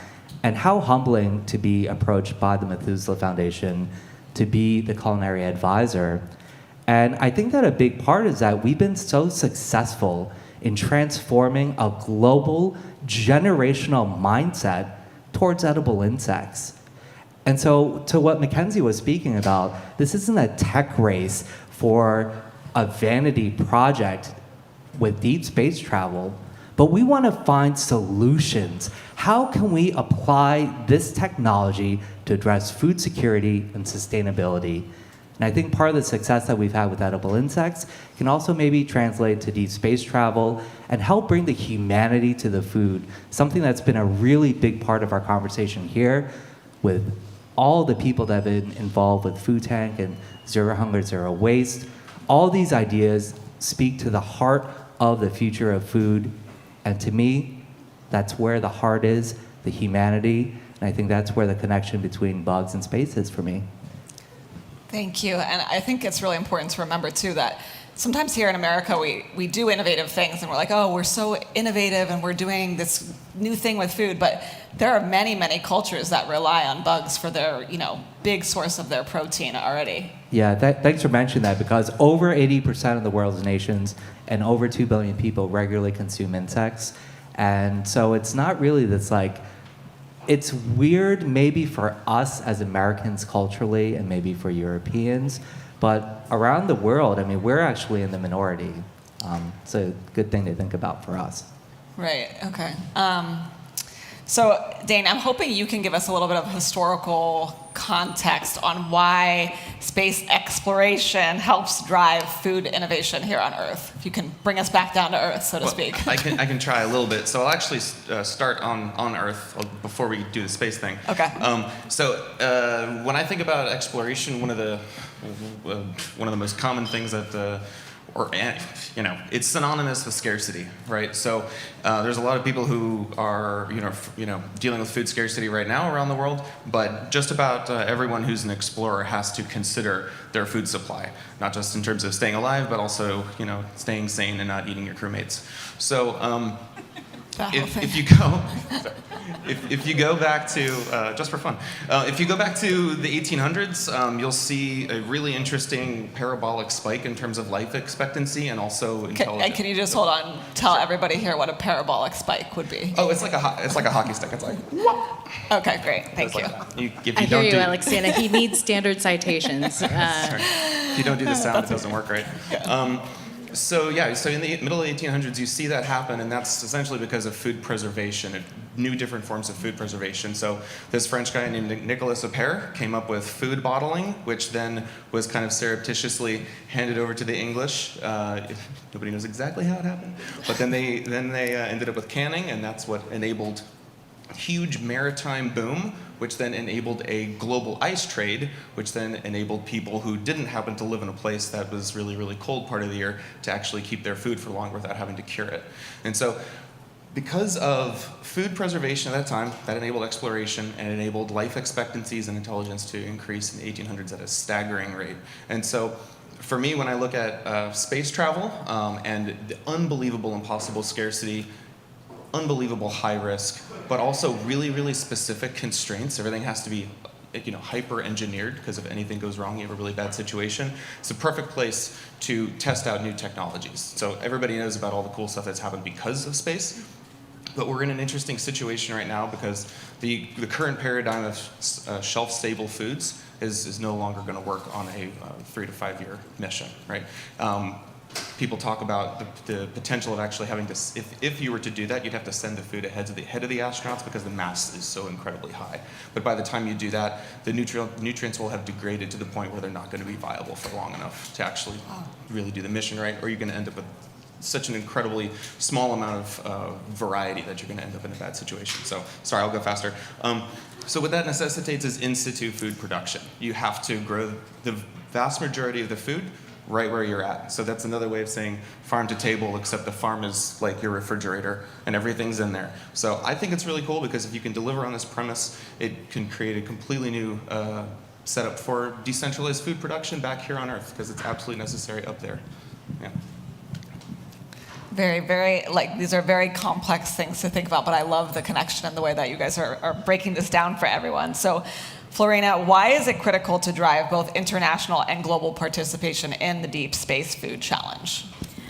and how humbling to be approached by the Methuselah Foundation to be the culinary advisor. And I think that a big part is that we've been so successful in transforming a global generational mindset towards edible insects. And so to what Mackenzie was speaking about, this isn't a tech race for a vanity project with deep space travel, but we want to find solutions. How can we apply this technology to address food security and sustainability? And I think part of the success that we've had with edible insects can also maybe translate to deep space travel and help bring the humanity to the food, something that's been a really big part of our conversation here with all the people that have been involved with Food Tank and Zero Hunger, Zero Waste. All these ideas speak to the heart of the future of food. And to me, that's where the heart is, the humanity. And I think that's where the connection between bugs and space is for me. Thank you. And I think it's really important to remember, too, that sometimes here in America, we do innovative things, and we're like, oh, we're so innovative, and we're doing this new thing with food. But there are many, many cultures that rely on bugs for their, big source of their protein already. Yeah, thanks for mentioning that, because over 80% of the world's nations and over 2 billion people regularly consume insects. And so it's not really this it's weird maybe for us as Americans culturally and maybe for Europeans, but around the world, I mean, we're actually in the minority. It's a good thing to think about for us. Right, okay. So, Dane, I'm hoping you can give us a little bit of historical context on why space exploration helps drive food innovation here on Earth. If you can bring us back down to Earth, so to speak. I can try a little bit. So I'll actually start on Earth before we do the space thing. Okay. When I think about exploration, one of the most common things that it's synonymous with scarcity, right? So there's a lot of people who are, dealing with food scarcity right now around the world, but just about everyone who's an explorer has to consider their food supply, not just in terms of staying alive, but also, staying sane and not eating your crewmates. So if you go back to, just for fun, if you go back to the 1800s, you'll see a really interesting parabolic spike in terms of life expectancy and also intelligence. And can you just hold on, tell everybody here what a parabolic spike would be? Oh, it's like a hockey stick. It's like, okay, great, thank you. I hear you, Alexandra. He needs standard citations. If you don't do the sound, it doesn't work right. So in the middle of the 1800s, you see that happen, and that's essentially because of food preservation, new different forms of food preservation. So this French guy named Nicolas Appert came up with food bottling, which then was kind of surreptitiously handed over to the English. Nobody knows exactly how it happened, but then they ended up with canning, and that's what enabled huge maritime boom, which then enabled a global ice trade, which then enabled people who didn't happen to live in a place that was really, really cold part of the year to actually keep their food for longer without having to cure it. And so because of food preservation at that time, that enabled exploration and enabled life expectancies and intelligence to increase in the 1800s at a staggering rate. And so for me, when I look at space travel and the unbelievable impossible scarcity, unbelievable high risk, but also really, really specific constraints. Everything has to be, hyper engineered, because if anything goes wrong, you have a really bad situation. It's a perfect place to test out new technologies. So everybody knows about all the cool stuff that's happened because of space, but we're in an interesting situation right now because the current paradigm of shelf-stable foods is no longer going to work on a 3 to 5 year mission, right? People talk about the potential of actually having to, if you were to do that, you'd have to send the food ahead of the astronauts because the mass is so incredibly high. But by the time you do that, the nutrients will have degraded to the point where they're not going to be viable for long enough to actually really do the mission right, or you're going to end up with such an incredibly small amount of variety that you're going to end up in a bad situation. So, sorry, I'll go faster. So what that necessitates is in situ food production. You have to grow the vast majority of the food right where you're at. So that's another way of saying farm to table, except the farm is like your refrigerator and everything's in there. So I think it's really cool because if you can deliver on this premise, it can create a completely new setup for decentralized food production back here on Earth, because it's absolutely necessary up there. Yeah. Very, very, like, these are very complex things to think about, but I love the connection and the way that you guys are breaking this down for everyone. So, Florina, why is it critical to drive both international and global participation in the Deep Space Food Challenge?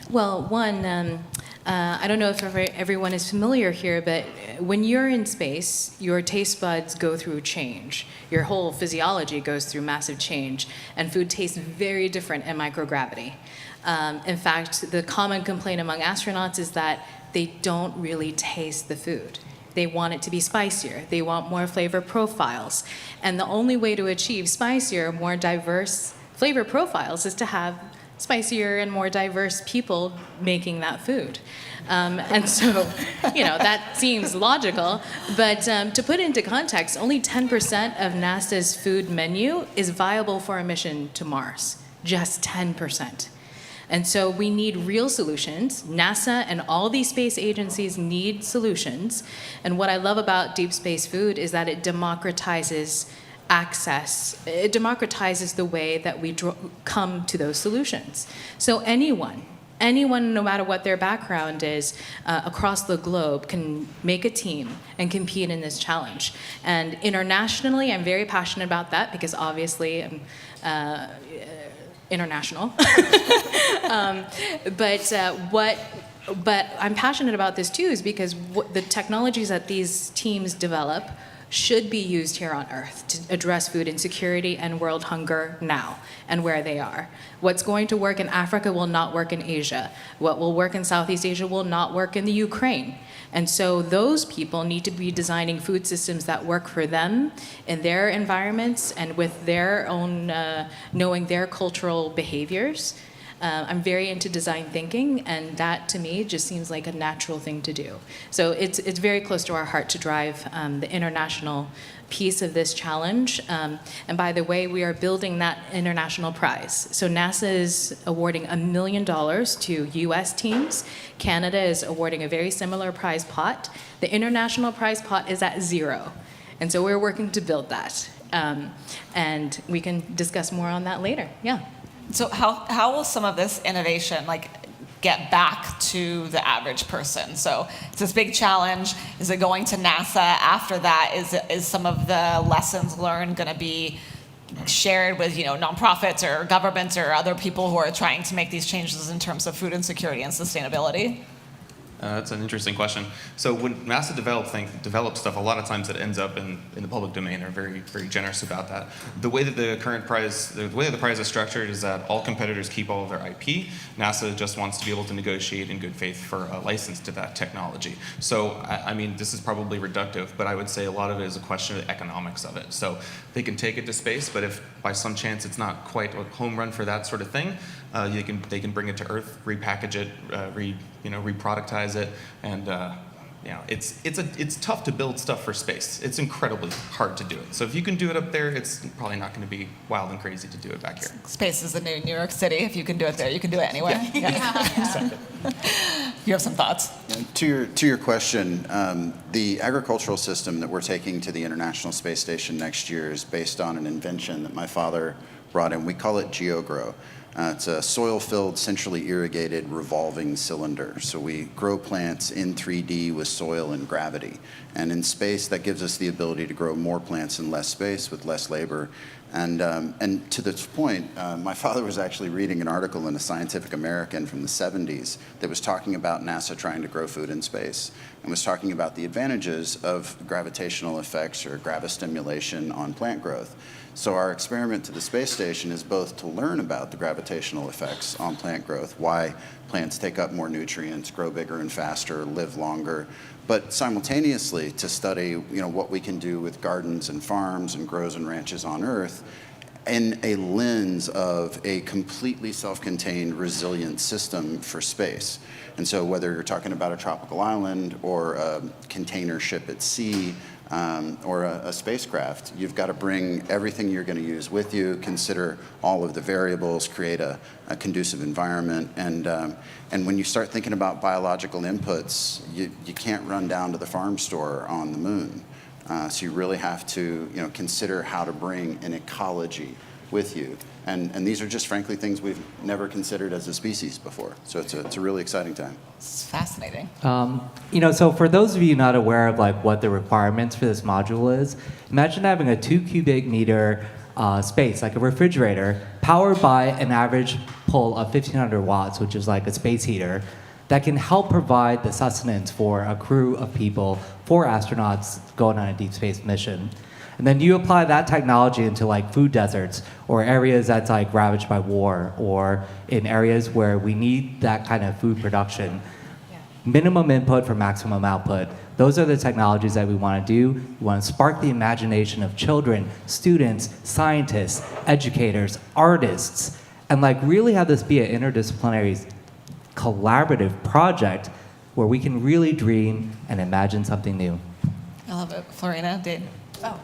Well, one, I don't know if everyone is familiar here, but when you're in space, your taste buds go through change. Your whole physiology goes through massive change, and food tastes very different in microgravity. In fact, the common complaint among astronauts is that they don't really taste the food. They want it to be spicier. They want more flavor profiles. And the only way to achieve spicier, more diverse flavor profiles is to have spicier and more diverse people making that food. And so, that seems logical. But to put into context, only 10% of NASA's food menu is viable for a mission to Mars. Just 10%. And so we need real solutions. NASA and all these space agencies need solutions. And what I love about deep space food is that it democratizes access. It democratizes the way that we come to those solutions. So anyone, no matter what their background is, across the globe can make a team and compete in this challenge. And internationally, I'm very passionate about that because obviously I'm international. But I'm passionate about this too is because the technologies that these teams develop should be used here on Earth to address food insecurity and world hunger now and where they are. What's going to work in Africa will not work in Asia. What will work in Southeast Asia will not work in the Ukraine. And so those people need to be designing food systems that work for them in their environments and with their own, knowing their cultural behaviors. I'm very into design thinking, and that to me just seems like a natural thing to do. So it's very close to our heart to drive the international piece of this challenge. And by the way, we are building that international prize. So NASA is awarding $1 million to US teams. Canada is awarding a very similar prize pot. The international prize pot is at 0. And so we're working to build that. And we can discuss more on that later. Yeah. So how will some of this innovation get back to the average person? So it's this big challenge. Is it going to NASA? After that, is some of the lessons learned going to be shared with nonprofits or governments or other people who are trying to make these changes in terms of food insecurity and sustainability? That's an interesting question. So when NASA develops stuff, a lot of times it ends up in the public domain. They're very, very generous about that. The way that the prize is structured is that all competitors keep all of their IP. NASA just wants to be able to negotiate in good faith for a license to that technology. So, I mean, this is probably reductive, but I would say a lot of it is a question of the economics of it. So they can take it to space, but if by some chance it's not quite a home run for that sort of thing, they can bring it to Earth, repackage it, reproductize it, and it's tough to build stuff for space. It's incredibly hard to do it. So if you can do it up there, it's probably not going to be wild and crazy to do it back here. Space is the new New York City. If you can do it there, you can do it anywhere. Yeah. You have some thoughts? To your question, the agricultural system that we're taking to the International Space Station next year is based on an invention that my father brought in. We call it GeoGrow. It's a soil-filled, centrally irrigated, revolving cylinder. So we grow plants in 3D with soil and gravity. And in space, that gives us the ability to grow more plants in less space with less labor. And to this point, my father was actually reading an article in a Scientific American from the 70s that was talking about NASA trying to grow food in space and was talking about the advantages of gravitational effects or gravastimulation on plant growth. So our experiment to the space station is both to learn about the gravitational effects on plant growth, why plants take up more nutrients, grow bigger and faster, live longer, but simultaneously to study what we can do with gardens and farms and grows and ranches on Earth in a lens of a completely self-contained, resilient system for space. And so whether you're talking about a tropical island or a container ship at sea, or a spacecraft, you've got to bring everything you're going to use with you, consider all of the variables, create a conducive environment, and when you start thinking about biological inputs, you can't run down to the farm store on the moon. So you really have to consider how to bring an ecology with you. And these are just frankly things we've never considered as a species before. So it's a really exciting time. It's fascinating. So for those of you not aware of like what the requirements for this module is, imagine having a 2 cubic meter space, like a refrigerator, powered by an average pull of 1,500 watts, which is like a space heater, that can help provide the sustenance for a crew of people, 4 astronauts going on a deep space mission. And then you apply that technology into like food deserts or areas that's like ravaged by war, or in areas where we need that kind of food production. Minimum input for maximum output. Those are the technologies that we want to do. We want to spark the imagination of children, students, scientists, educators, artists, and like really have this be an interdisciplinary collaborative project where we can really dream and imagine something new. I love it. Florina, Dane.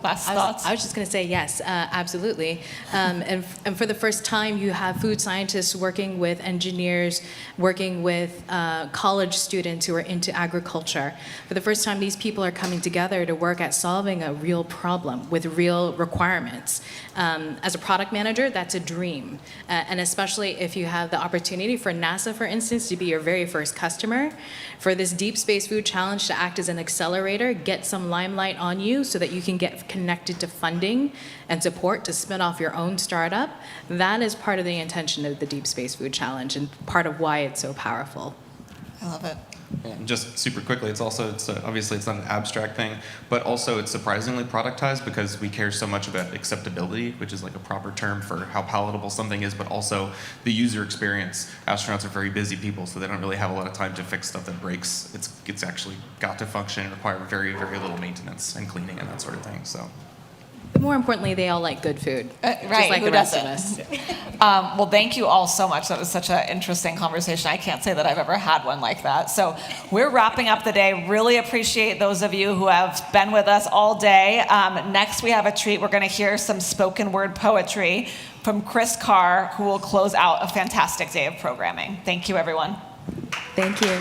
Last I thoughts? was just going to say yes, absolutely. And for the first time, you have food scientists working with engineers, working with college students who are into agriculture. For the first time, these people are coming together to work at solving a real problem with real requirements. As a product manager, that's a dream. And especially if you have the opportunity for NASA, for instance, to be your very first customer, for this Deep Space Food Challenge to act as an accelerator, get some limelight on you so that you can get connected to funding and support to spin off your own startup. That is part of the intention of the Deep Space Food Challenge and part of why it's so powerful. I love it. And just super quickly, obviously it's not an abstract thing, but also it's surprisingly productized because we care so much about acceptability, which is like a proper term for how palatable something is, but also the user experience. Astronauts are very busy people, so they don't really have a lot of time to fix stuff that breaks. It's actually got to function and require very, very little maintenance and cleaning and that sort of thing. So. More importantly, they all like good food, Right, just like who the rest of doesn't? us. Well, thank you all so much. That was such an interesting conversation. I can't say that I've ever had one like that. So we're wrapping up the day. Really appreciate those of you who have been with us all day. Next, we have a treat. We're going to hear some spoken word poetry from Chris Carr, who will close out a fantastic day of programming. Thank you, everyone. Thank you.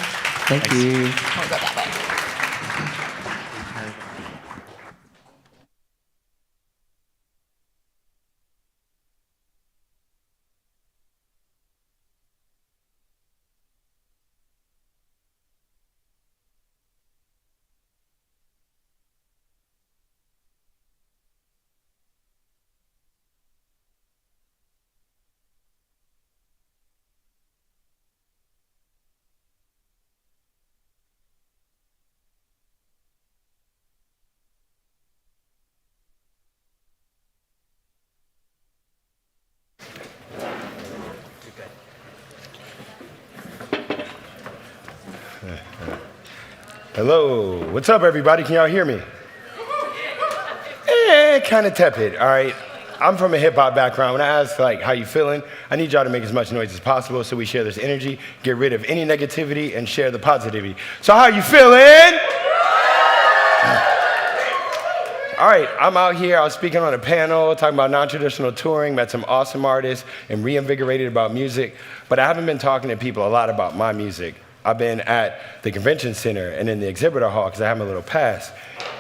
Thank you. We'll go that way. Hello, what's up everybody? Can y'all hear me? Kind of tepid, all right? I'm from a hip hop background. When I ask like how you feeling, I need y'all to make as much noise as possible so we share this energy, get rid of any negativity, and share the positivity. So how you feeling? All right, I'm out here. I was speaking on a panel talking about non-traditional touring, met some awesome artists, and reinvigorated about music. But I haven't been talking to people a lot about my music. I've been at the convention center and in the exhibitor hall because I have my little pass.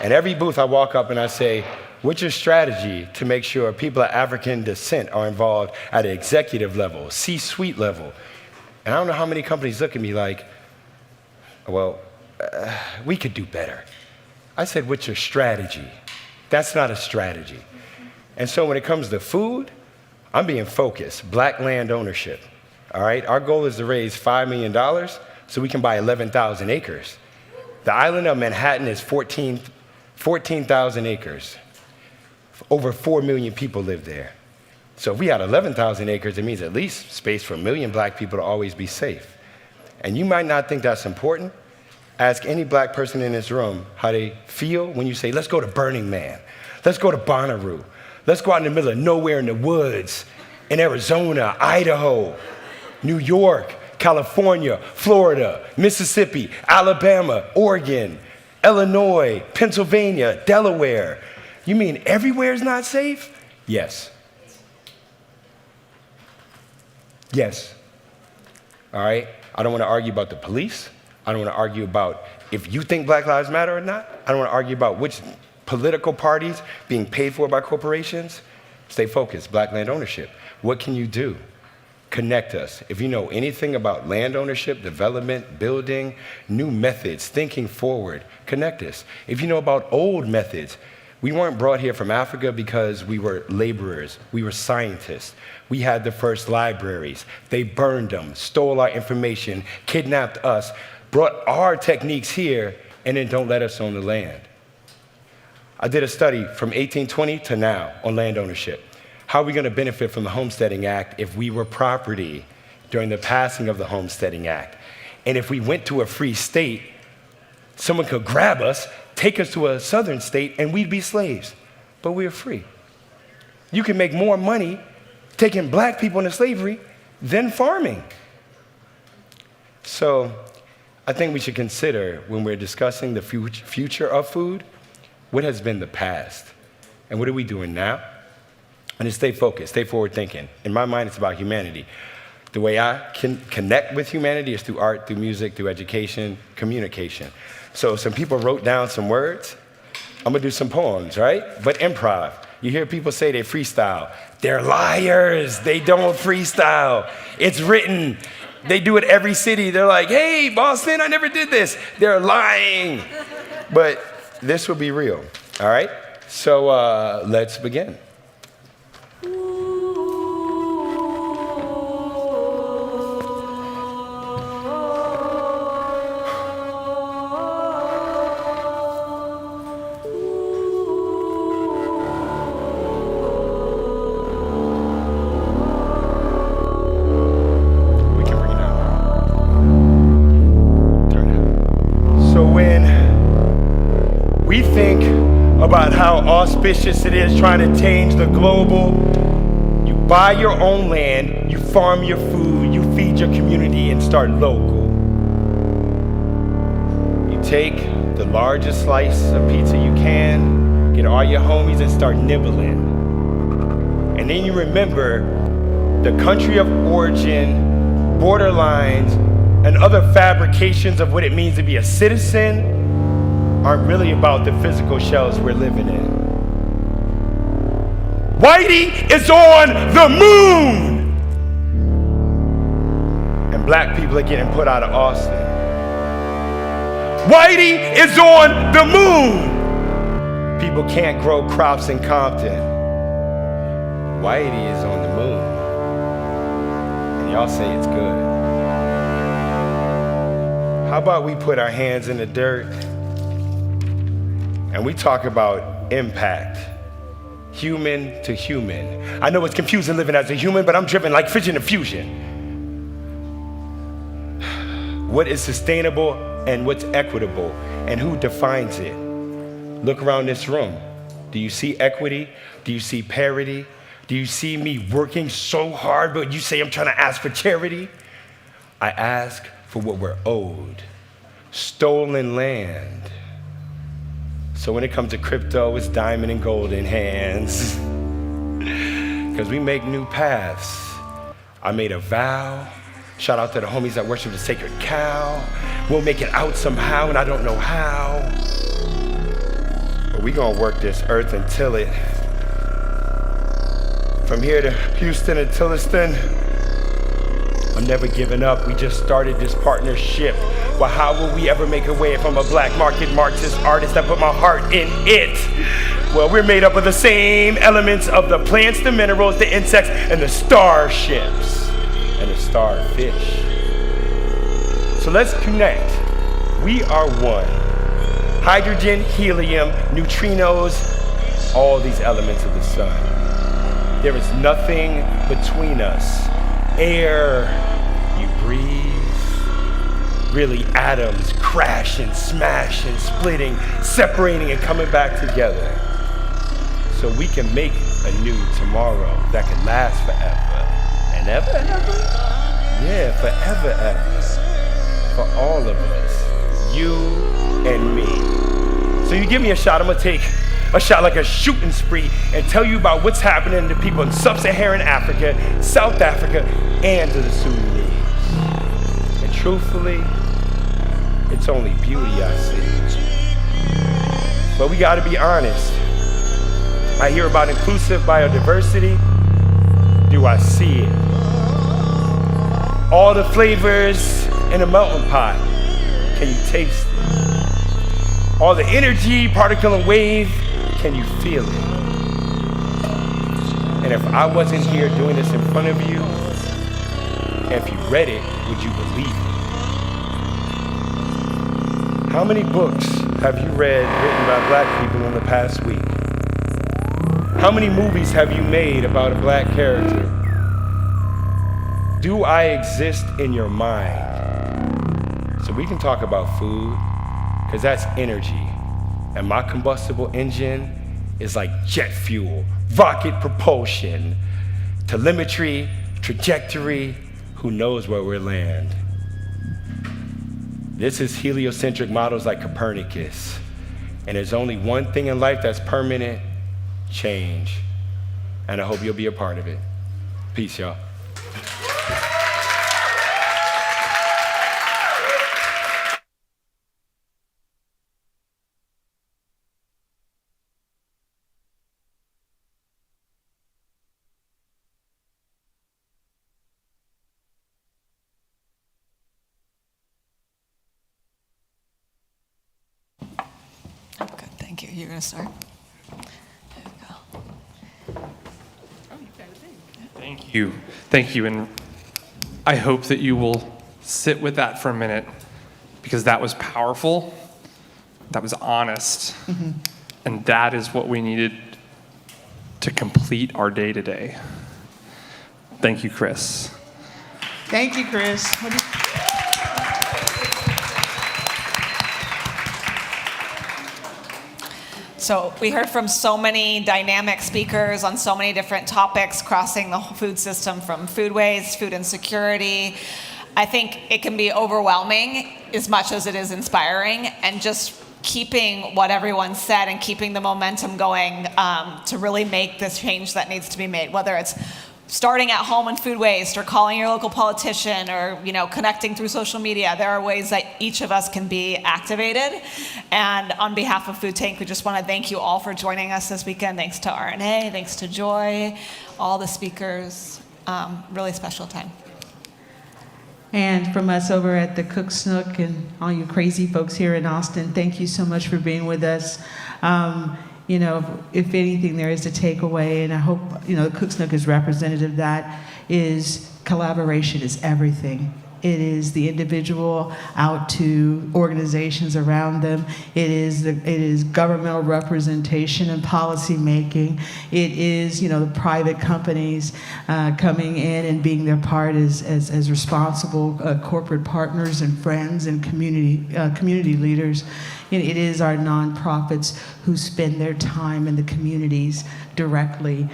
And every booth I walk up and I say, what's your strategy to make sure people of African descent are involved at an executive level, C-suite level? And I don't know how many companies look at me like, well, we could do better. I said, what's your strategy? That's not a strategy. And so when it comes to food, I'm being focused, Black land ownership, all right? Our goal is to raise $5 million so we can buy 11,000 acres. The island of Manhattan is 14,000 acres. Over 4 million people live there. So if we had 11,000 acres, it means at least space for 1 million Black people to always be safe. And you might not think that's important. Ask any Black person in this room how they feel when you say, let's go to Burning Man. Let's go to Bonnaroo. Let's go out in the middle of nowhere in the woods, in Arizona, Idaho, New York, California, Florida, Mississippi, Alabama, Oregon, Illinois, Pennsylvania, Delaware. You mean everywhere is not safe? Yes. Yes. All right? I don't want to argue about the police. I don't want to argue about if you think Black Lives Matter or not. I don't want to argue about which political parties being paid for by corporations. Stay focused, Black land ownership. What can you do? Connect us. If you know anything about land ownership, development, building, new methods, thinking forward, connect us. If you know about old methods, we weren't brought here from Africa because we were laborers, we were scientists. We had the first libraries. They burned them, stole our information, kidnapped us, brought our techniques here, and then don't let us own the land. I did a study from 1820 to now on land ownership. How are we going to benefit from the Homesteading Act if we were property during the passing of the Homesteading Act? And if we went to a free state, someone could grab us, take us to a southern state, and we'd be slaves. But we're free. You can make more money taking Black people into slavery than farming. So I think we should consider, when we're discussing the future of food, what has been the past, and what are we doing now? And to stay focused, stay forward thinking. In my mind, it's about humanity. The way I can connect with humanity is through art, through music, through education, communication. So some people wrote down some words. I'm gonna do some poems, right? But improv. You hear people say they freestyle. They're liars, they don't freestyle. It's written. They do it every city. They're like, hey, Boston, I never did this. They're lying. But this will be real, all right? So let's begin. About how auspicious it is trying to change the global. You buy your own land, you farm your food, you feed your community and start local. You take the largest slice of pizza you can, get all your homies and start nibbling. And then you remember the country of origin, borderlines, and other fabrications of what it means to be a citizen aren't really about the physical shells we're living in. Whitey is on the moon! And Black people are getting put out of Austin. Whitey is on the moon! People can't grow crops in Compton. Whitey is on the moon. And y'all say it's good. How about we put our hands in the dirt and we talk about impact, human to human. I know it's confusing living as a human, but I'm driven like fission and fusion. What is sustainable and what's equitable, and who defines it? Look around this room. Do you see equity? Do you see parity? Do you see me working so hard, but you say I'm trying to ask for charity? I ask for what we're owed, stolen land. So when it comes to crypto, it's diamond and gold in hands. Because we make new paths. I made a vow. Shout out to the homies that worship the sacred cow. We'll make it out somehow, and I don't know how. But we gonna work this earth and till it. From here to Houston and Tilliston, I'm never giving up. We just started this partnership. Well, how will we ever make a way if I'm a black market Marxist artist? I put my heart in it. Well, we're made up of the same elements of the plants, the minerals, the insects, and the starships, and the starfish. So let's connect. We are one. Hydrogen, helium, neutrinos, all these elements of the sun. There is nothing between us. Air, you breathe. Really, atoms crashing, smashing, splitting, separating, and coming back together. So we can make a new tomorrow that can last forever. And ever and ever? Yeah, forever ever. For all of us. You and me. So you give me a shot, I'm gonna take a shot like a shooting spree and tell you about what's happening to people in sub-Saharan Africa, South Africa, and to the Sudanese. And truthfully, it's only beauty I see. But we gotta be honest. I hear about inclusive biodiversity. Do I see it? All the flavors in a melting pot. Can you taste it? All the energy, particle and wave, can you feel it? And if I wasn't here doing this in front of you, and if you read it, would you believe it? How many books have you read written by black people in the past week? How many movies have you made about a black character? Do I exist in your mind? So we can talk about food, because that's energy. And my combustible engine is like jet fuel, rocket propulsion, telemetry, trajectory, who knows where we'll land. This is heliocentric models like Copernicus. And there's only one thing in life that's permanent: change. And I hope you'll be a part of it. Peace, y'all. Thank you. You're going to start? Thank you. Thank you. And I hope that you will sit with that for a minute, because that was powerful. That was honest. Mm-hmm. And that is what we needed to complete our day today. Thank you, Chris. Thank you, Chris. So we heard from so many dynamic speakers on so many different topics crossing the food system, from food waste, food insecurity. I think it can be overwhelming as much as it is inspiring, and just keeping what everyone said and keeping the momentum going to really make this change that needs to be made, whether it's starting at home in food waste, or calling your local politician, or connecting through social media. There are ways that each of us can be activated. And on behalf of Food Tank, we just want to thank you all for joining us this weekend. Thanks to RNA, thanks to Joy, all the speakers. Really special time. And from us over at the Cook Snook and all you crazy folks here in Austin, thank you so much for being with us. If anything there is a takeaway, and I hope, the Cook Snook is representative of that, is collaboration is everything. It is the individual out to organizations around them. It is governmental representation and policy making. It is, the private companies coming in and being their part as responsible corporate partners and friends and community leaders. It is our nonprofits who spend their time in the communities directly.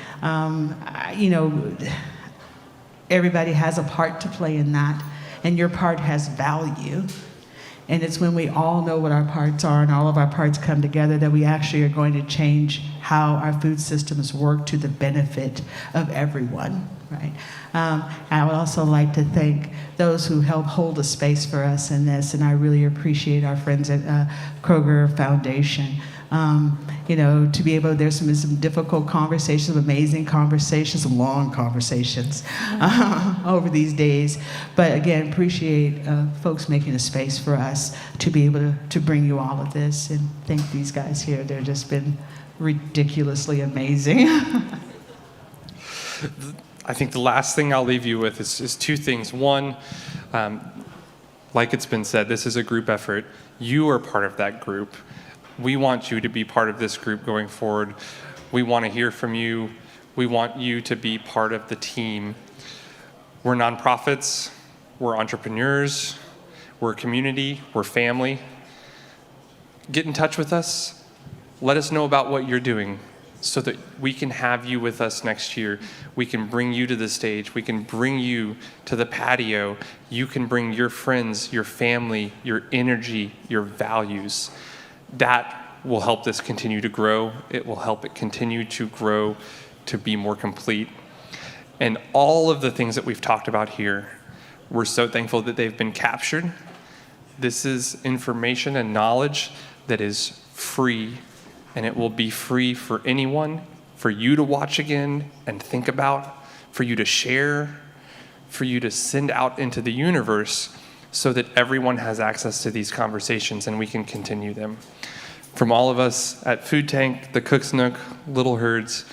Everybody has a part to play in that, and your part has value. And it's when we all know what our parts are and all of our parts come together that we actually are going to change how our food systems work to the benefit of everyone, right? I would also like to thank those who help hold a space for us in this, and I really appreciate our friends at Kroger Foundation. To be able, there's some difficult conversations, amazing conversations, long conversations over these days. But again, appreciate folks making a space for us to be able to bring you all of this, and thank these guys here. They've just been ridiculously amazing. I think the last thing I'll leave you with is two things. One, like it's been said, this is a group effort. You are part of that group. We want you to be part of this group going forward. We want to hear from you. We want you to be part of the team. We're nonprofits, we're entrepreneurs, we're a community, we're family. Get in touch with us. Let us know about what you're doing so that we can have you with us next year. We can bring you to the stage. We can bring you to the patio. You can bring your friends, your family, your energy, your values. That will help this continue to grow. It will help it continue to grow, to be more complete. And all of the things that we've talked about here, we're so thankful that they've been captured. This is information and knowledge that is free, and it will be free for anyone, for you to watch again and think about, for you to share, for you to send out into the universe so that everyone has access to these conversations and we can continue them. From all of us at Food Tank, the Cook's Nook, Little Herds,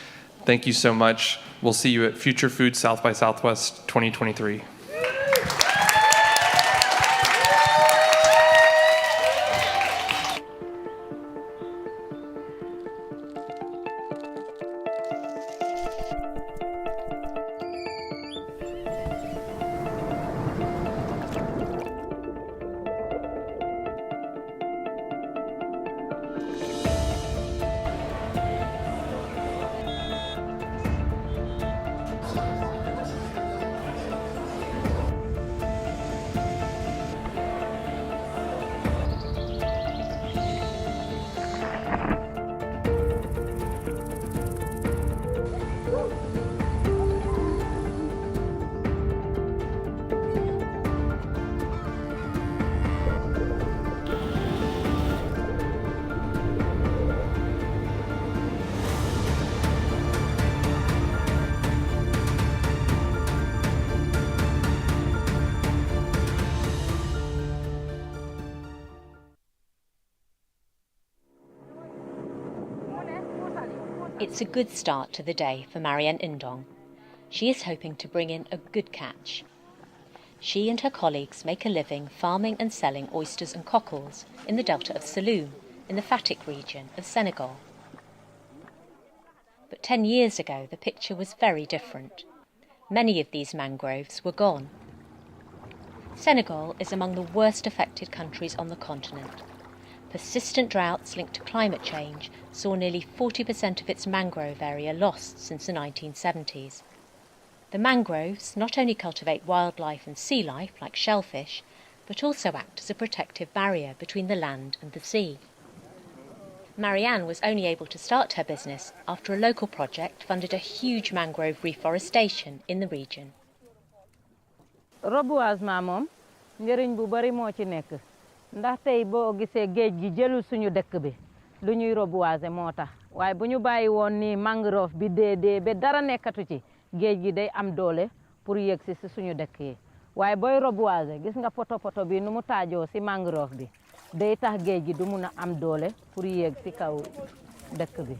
thank you so much. We'll see you at Future Food South by Southwest 2023. It's a good start to the day for Marianne Indong. She is hoping to bring in a good catch. She and her colleagues make a living farming and selling oysters and cockles in the delta of Saloum, in the Fatick region of Senegal. But 10 years ago, the picture was very different. Many of these mangroves were gone. Senegal is among the worst affected countries on the continent. Persistent droughts linked to climate change saw nearly 40% of its mangrove area lost since the 1970s. The mangroves not only cultivate wildlife and sea life like shellfish, but also act as a protective barrier between the land and the sea. Marianne was only able to start her business after a local project funded a huge mangrove reforestation in the region. Reboisement moom njëriñ bu bari moo ci nekk ndax tey boo gisee géej gi jëlul suñu dëkk bi lu ñuy reboiser moo tax waaye bu ñu bàyyi woon ni mangrove bi dee ba dara nekkatu ci géej gi day am doole pour yegg si suñu dëkk yi waaye booy reboiser gis nga poto bi nu mu taajoo si mangrove bi day tax géej gi du mun a am doole pour yegg si kaw dëkk bi.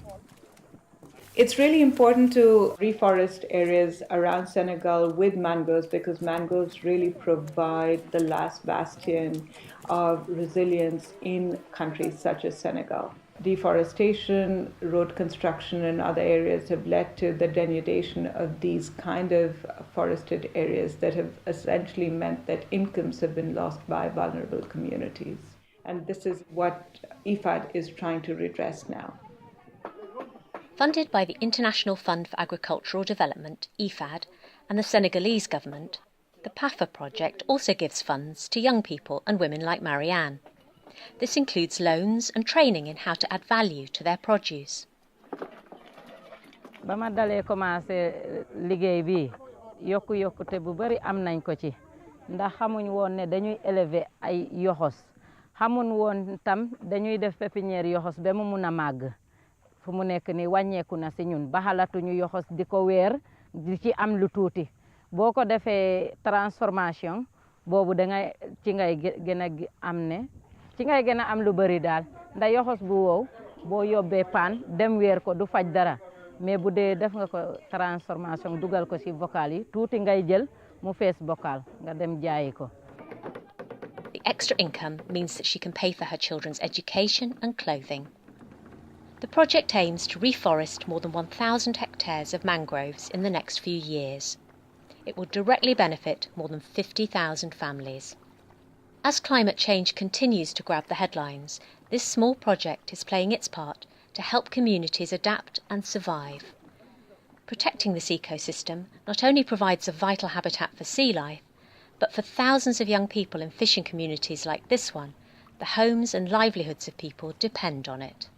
It's really important to reforest areas around Senegal with mangroves because mangroves really provide the last bastion of resilience in countries such as Senegal. Deforestation, road construction and other areas have led to the denudation of these kind of forested areas that have essentially meant that incomes have been lost by vulnerable communities. And this is what IFAD is trying to redress now. Funded by the International Fund for Agricultural Development, IFAD, and the Senegalese government, the PAFA project also gives funds to young people and women like Marianne. This includes loans and training in how to add value to their produce. Ba ma dalee commencé liggéey bi yokkute bu bari am nañ ko ci ndax xamuñ woon ne dañuy élever ay yoxos xamuñ woon tam dañuy def pépinière yoxos ba mu mun a màgg. fu mu nekk ni wàññeeku na si ñun baxalatuñu yoxos di ko weer di ci am lu tuuti boo ko defee transformation boobu ci ngay gën a am lu bëri daal ndax yoxos bu wow boo yóbbee paan dem weer ko du faj dara mais bu dee def nga ko transformation dugal ko si bocal yi tuuti ngay jël mu fees bocal nga dem jaayi ko. The extra income means that she can pay for her children's education and clothing. The project aims to reforest more than 1,000 hectares of mangroves in the next few years. It will directly benefit more than 50,000 families. As climate change continues to grab the headlines, this small project is playing its part to help communities adapt and survive. Protecting this ecosystem not only provides a vital habitat for sea life, but for thousands of young people in fishing communities like this one, the homes and livelihoods of people depend on it.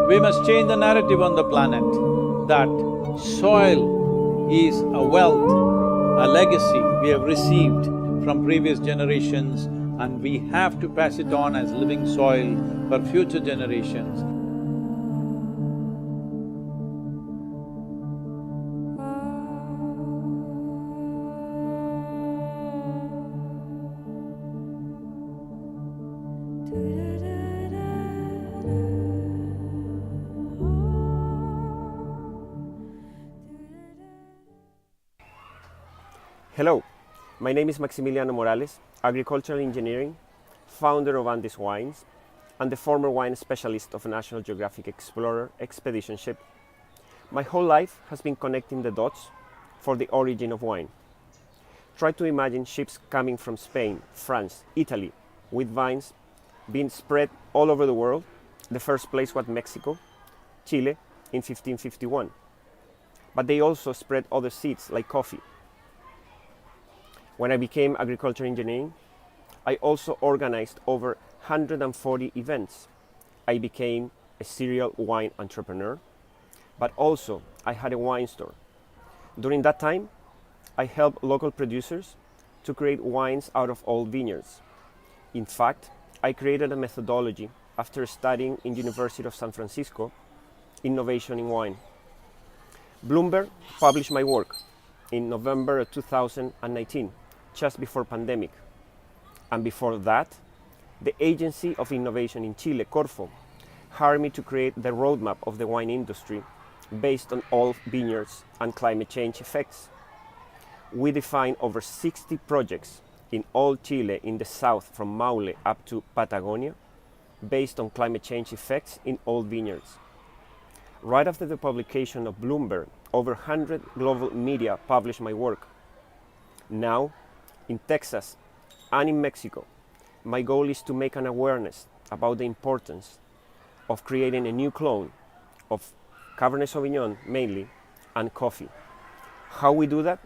We must change the narrative on the planet that soil is a wealth, a legacy we have received from previous generations, and we have to pass it on as living soil for future generations. Hello, my name is Maximiliano Morales, agricultural engineering, founder of Andes Wines, and the former wine specialist of National Geographic Explorer Expedition Ship. My whole life has been connecting the dots for the origin of wine. Try to imagine ships coming from Spain, France, Italy, with vines being spread all over the world. The first place was Mexico, Chile in 1551. But they also spread other seeds like coffee. When I became agriculture engineering, I also organized over 140 events. I became a serial wine entrepreneur, but also I had a wine store. During that time, I helped local producers to create wines out of old vineyards. In fact, I created a methodology after studying in University of San Francisco, Innovation in Wine. Bloomberg published my work in November 2019, just before pandemic. And before that, the Agency of Innovation in Chile, Corfo, hired me to create the roadmap of the wine industry based on old vineyards and climate change effects. We defined over 60 projects in all Chile in the south from Maule up to Patagonia based on climate change effects in old vineyards. Right after the publication of Bloomberg, over 100 global media published my work. Now, in Texas and in Mexico, my goal is to make an awareness about the importance of creating a new clone of Cabernet Sauvignon mainly and coffee. How we do that?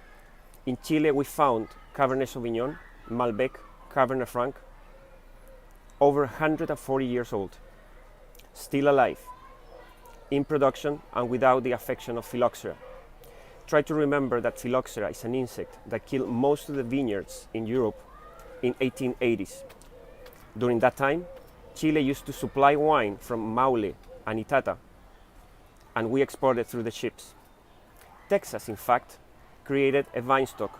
In Chile we found Cabernet Sauvignon, Malbec, Cabernet Franc, over 140 years old, still alive, in production and without the affection of phylloxera. Try to remember that phylloxera is an insect that killed most of the vineyards in Europe in 1880s. During that time, Chile used to supply wine from Maule and Itata, and we exported through the ships. Texas, in fact, created a vine stock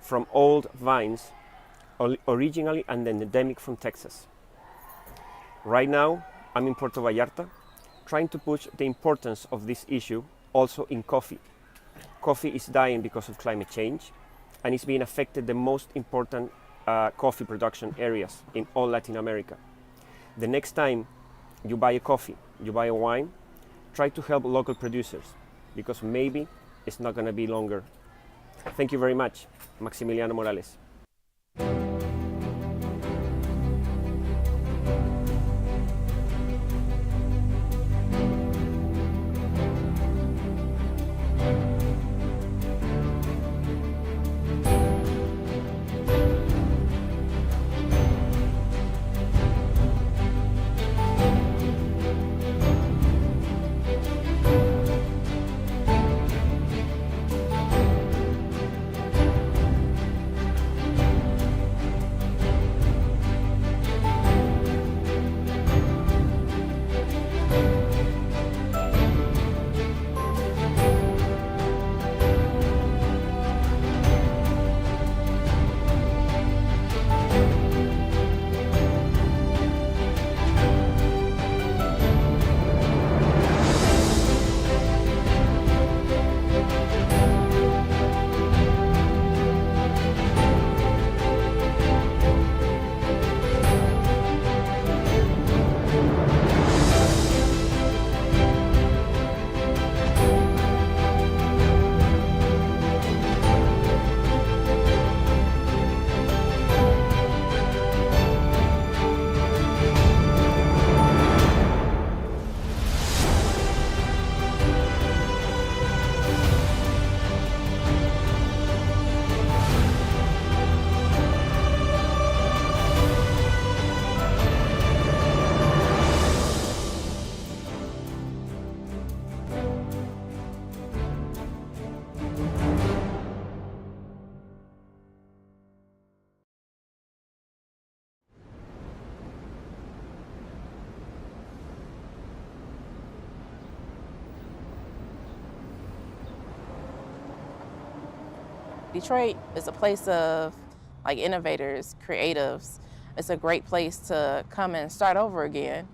from old vines, originally and endemic from Texas. Right now, I'm in Puerto Vallarta, trying to push the importance of this issue also in coffee. Coffee is dying because of climate change, and it's being affected the most important coffee production areas in all Latin America. The next time you buy a coffee, you buy a wine, try to help local producers, because maybe it's not going to be longer. Thank you very much. Maximiliano Morales. Detroit is a place of like innovators, creatives. It's a great place to come and start over again.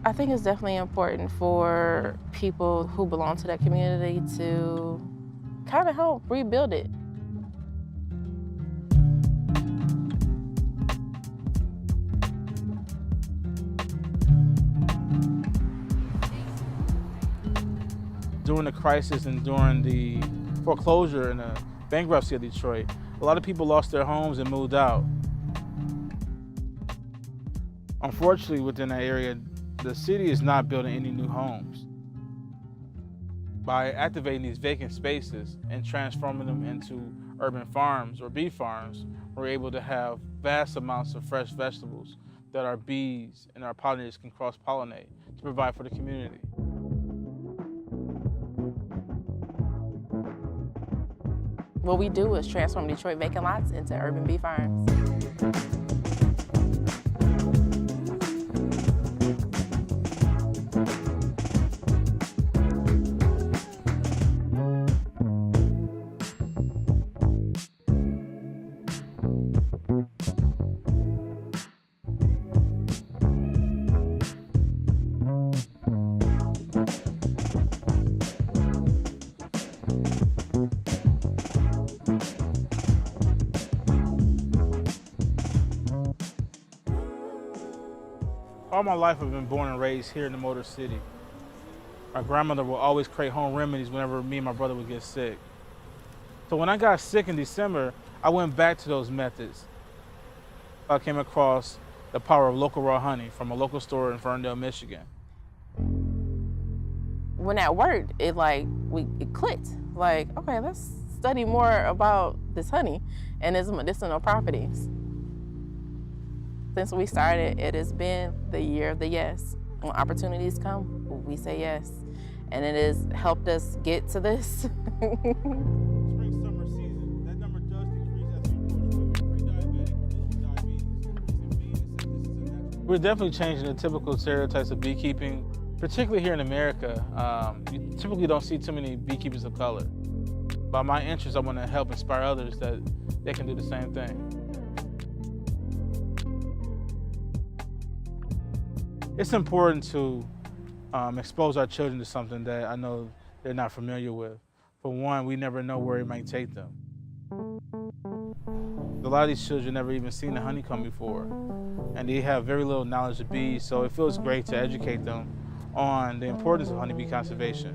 I think it's definitely important for people who belong to that community to kind of help rebuild it. During the crisis and during the foreclosure and the bankruptcy of Detroit, a lot of people lost their homes and moved out. Unfortunately, within that area, the city is not building any new homes. By activating these vacant spaces and transforming them into urban farms or bee farms, we're able to have vast amounts of fresh vegetables that our bees and our pollinators can cross-pollinate to provide for the community. What we do is transform Detroit vacant lots into urban bee farms. All my life I've been born and raised here in the Motor City. My grandmother will always create home remedies whenever me and my brother would get sick. So when I got sick in December, I went back to those methods. I came across the power of local raw honey from a local store in Ferndale, Michigan. When that worked, it clicked. Like, okay, let's study more about this honey and its medicinal properties. Since we started, it has been the year of the yes. When opportunities come, we say yes. And it has helped us get to this. Spring, summer season, that number does decrease as we approach pre-diabetic or diabetes. We're definitely changing the typical stereotypes of beekeeping, particularly here in America. You typically don't see too many beekeepers of color. By my interest, I want to help inspire others that they can do the same thing. It's important to expose our children to something that I know they're not familiar with. For one, we never know where it might take them. A lot of these children never even seen the honeycomb before, and they have very little knowledge of bees, so it feels great to educate them on the importance of honeybee conservation.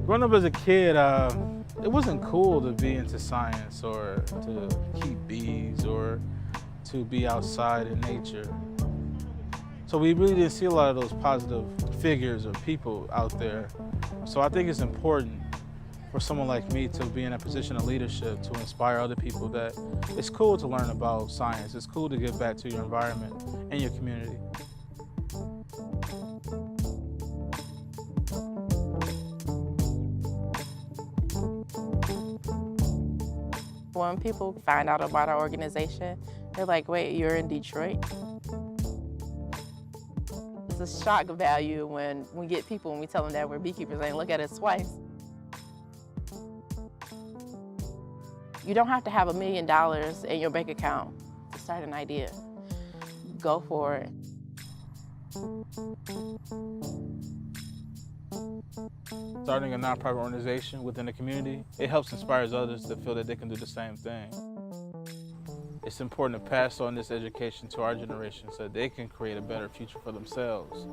Growing up as a kid, it wasn't cool to be into science or to keep bees or to be outside in nature. So we really didn't see a lot of those positive figures or people out there. So I think it's important for someone like me to be in a position of leadership to inspire other people that it's cool to learn about science. It's cool to give back to your environment and your community. When people find out about our organization, they're like, wait, you're in Detroit? It's a shock value when we get people and we tell them that we're beekeepers and they look at us twice. You don't have to have $1 million in your bank account to start an idea. Go for it. Starting a nonprofit organization within the community, it helps inspire others to feel that they can do the same thing. It's important to pass on this education to our generation so that they can create a better future for themselves.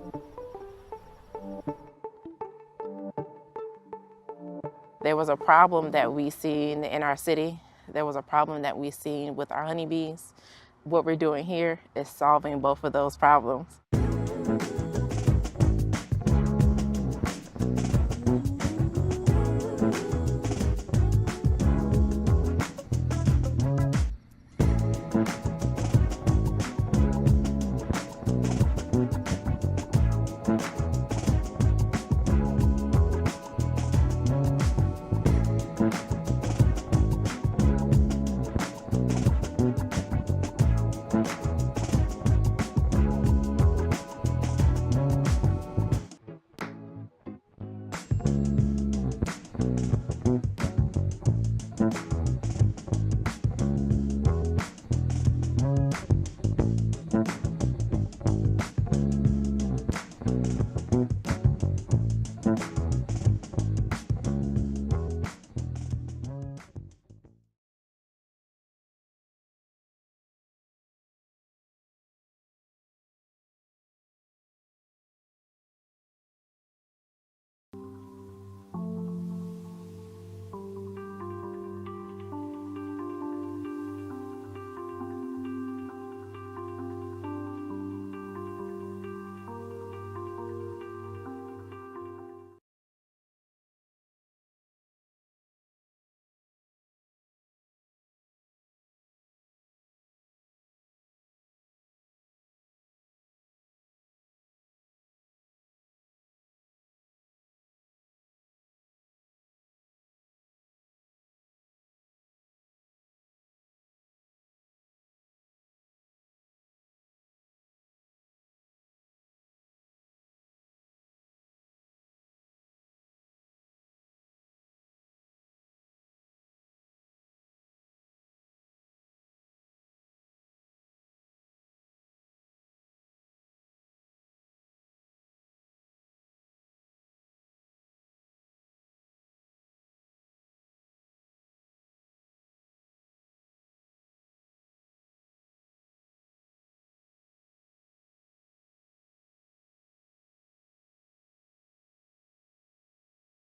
There was a problem that we seen in our city. There was a problem that we seen with our honeybees. What we're doing here is solving both of those problems.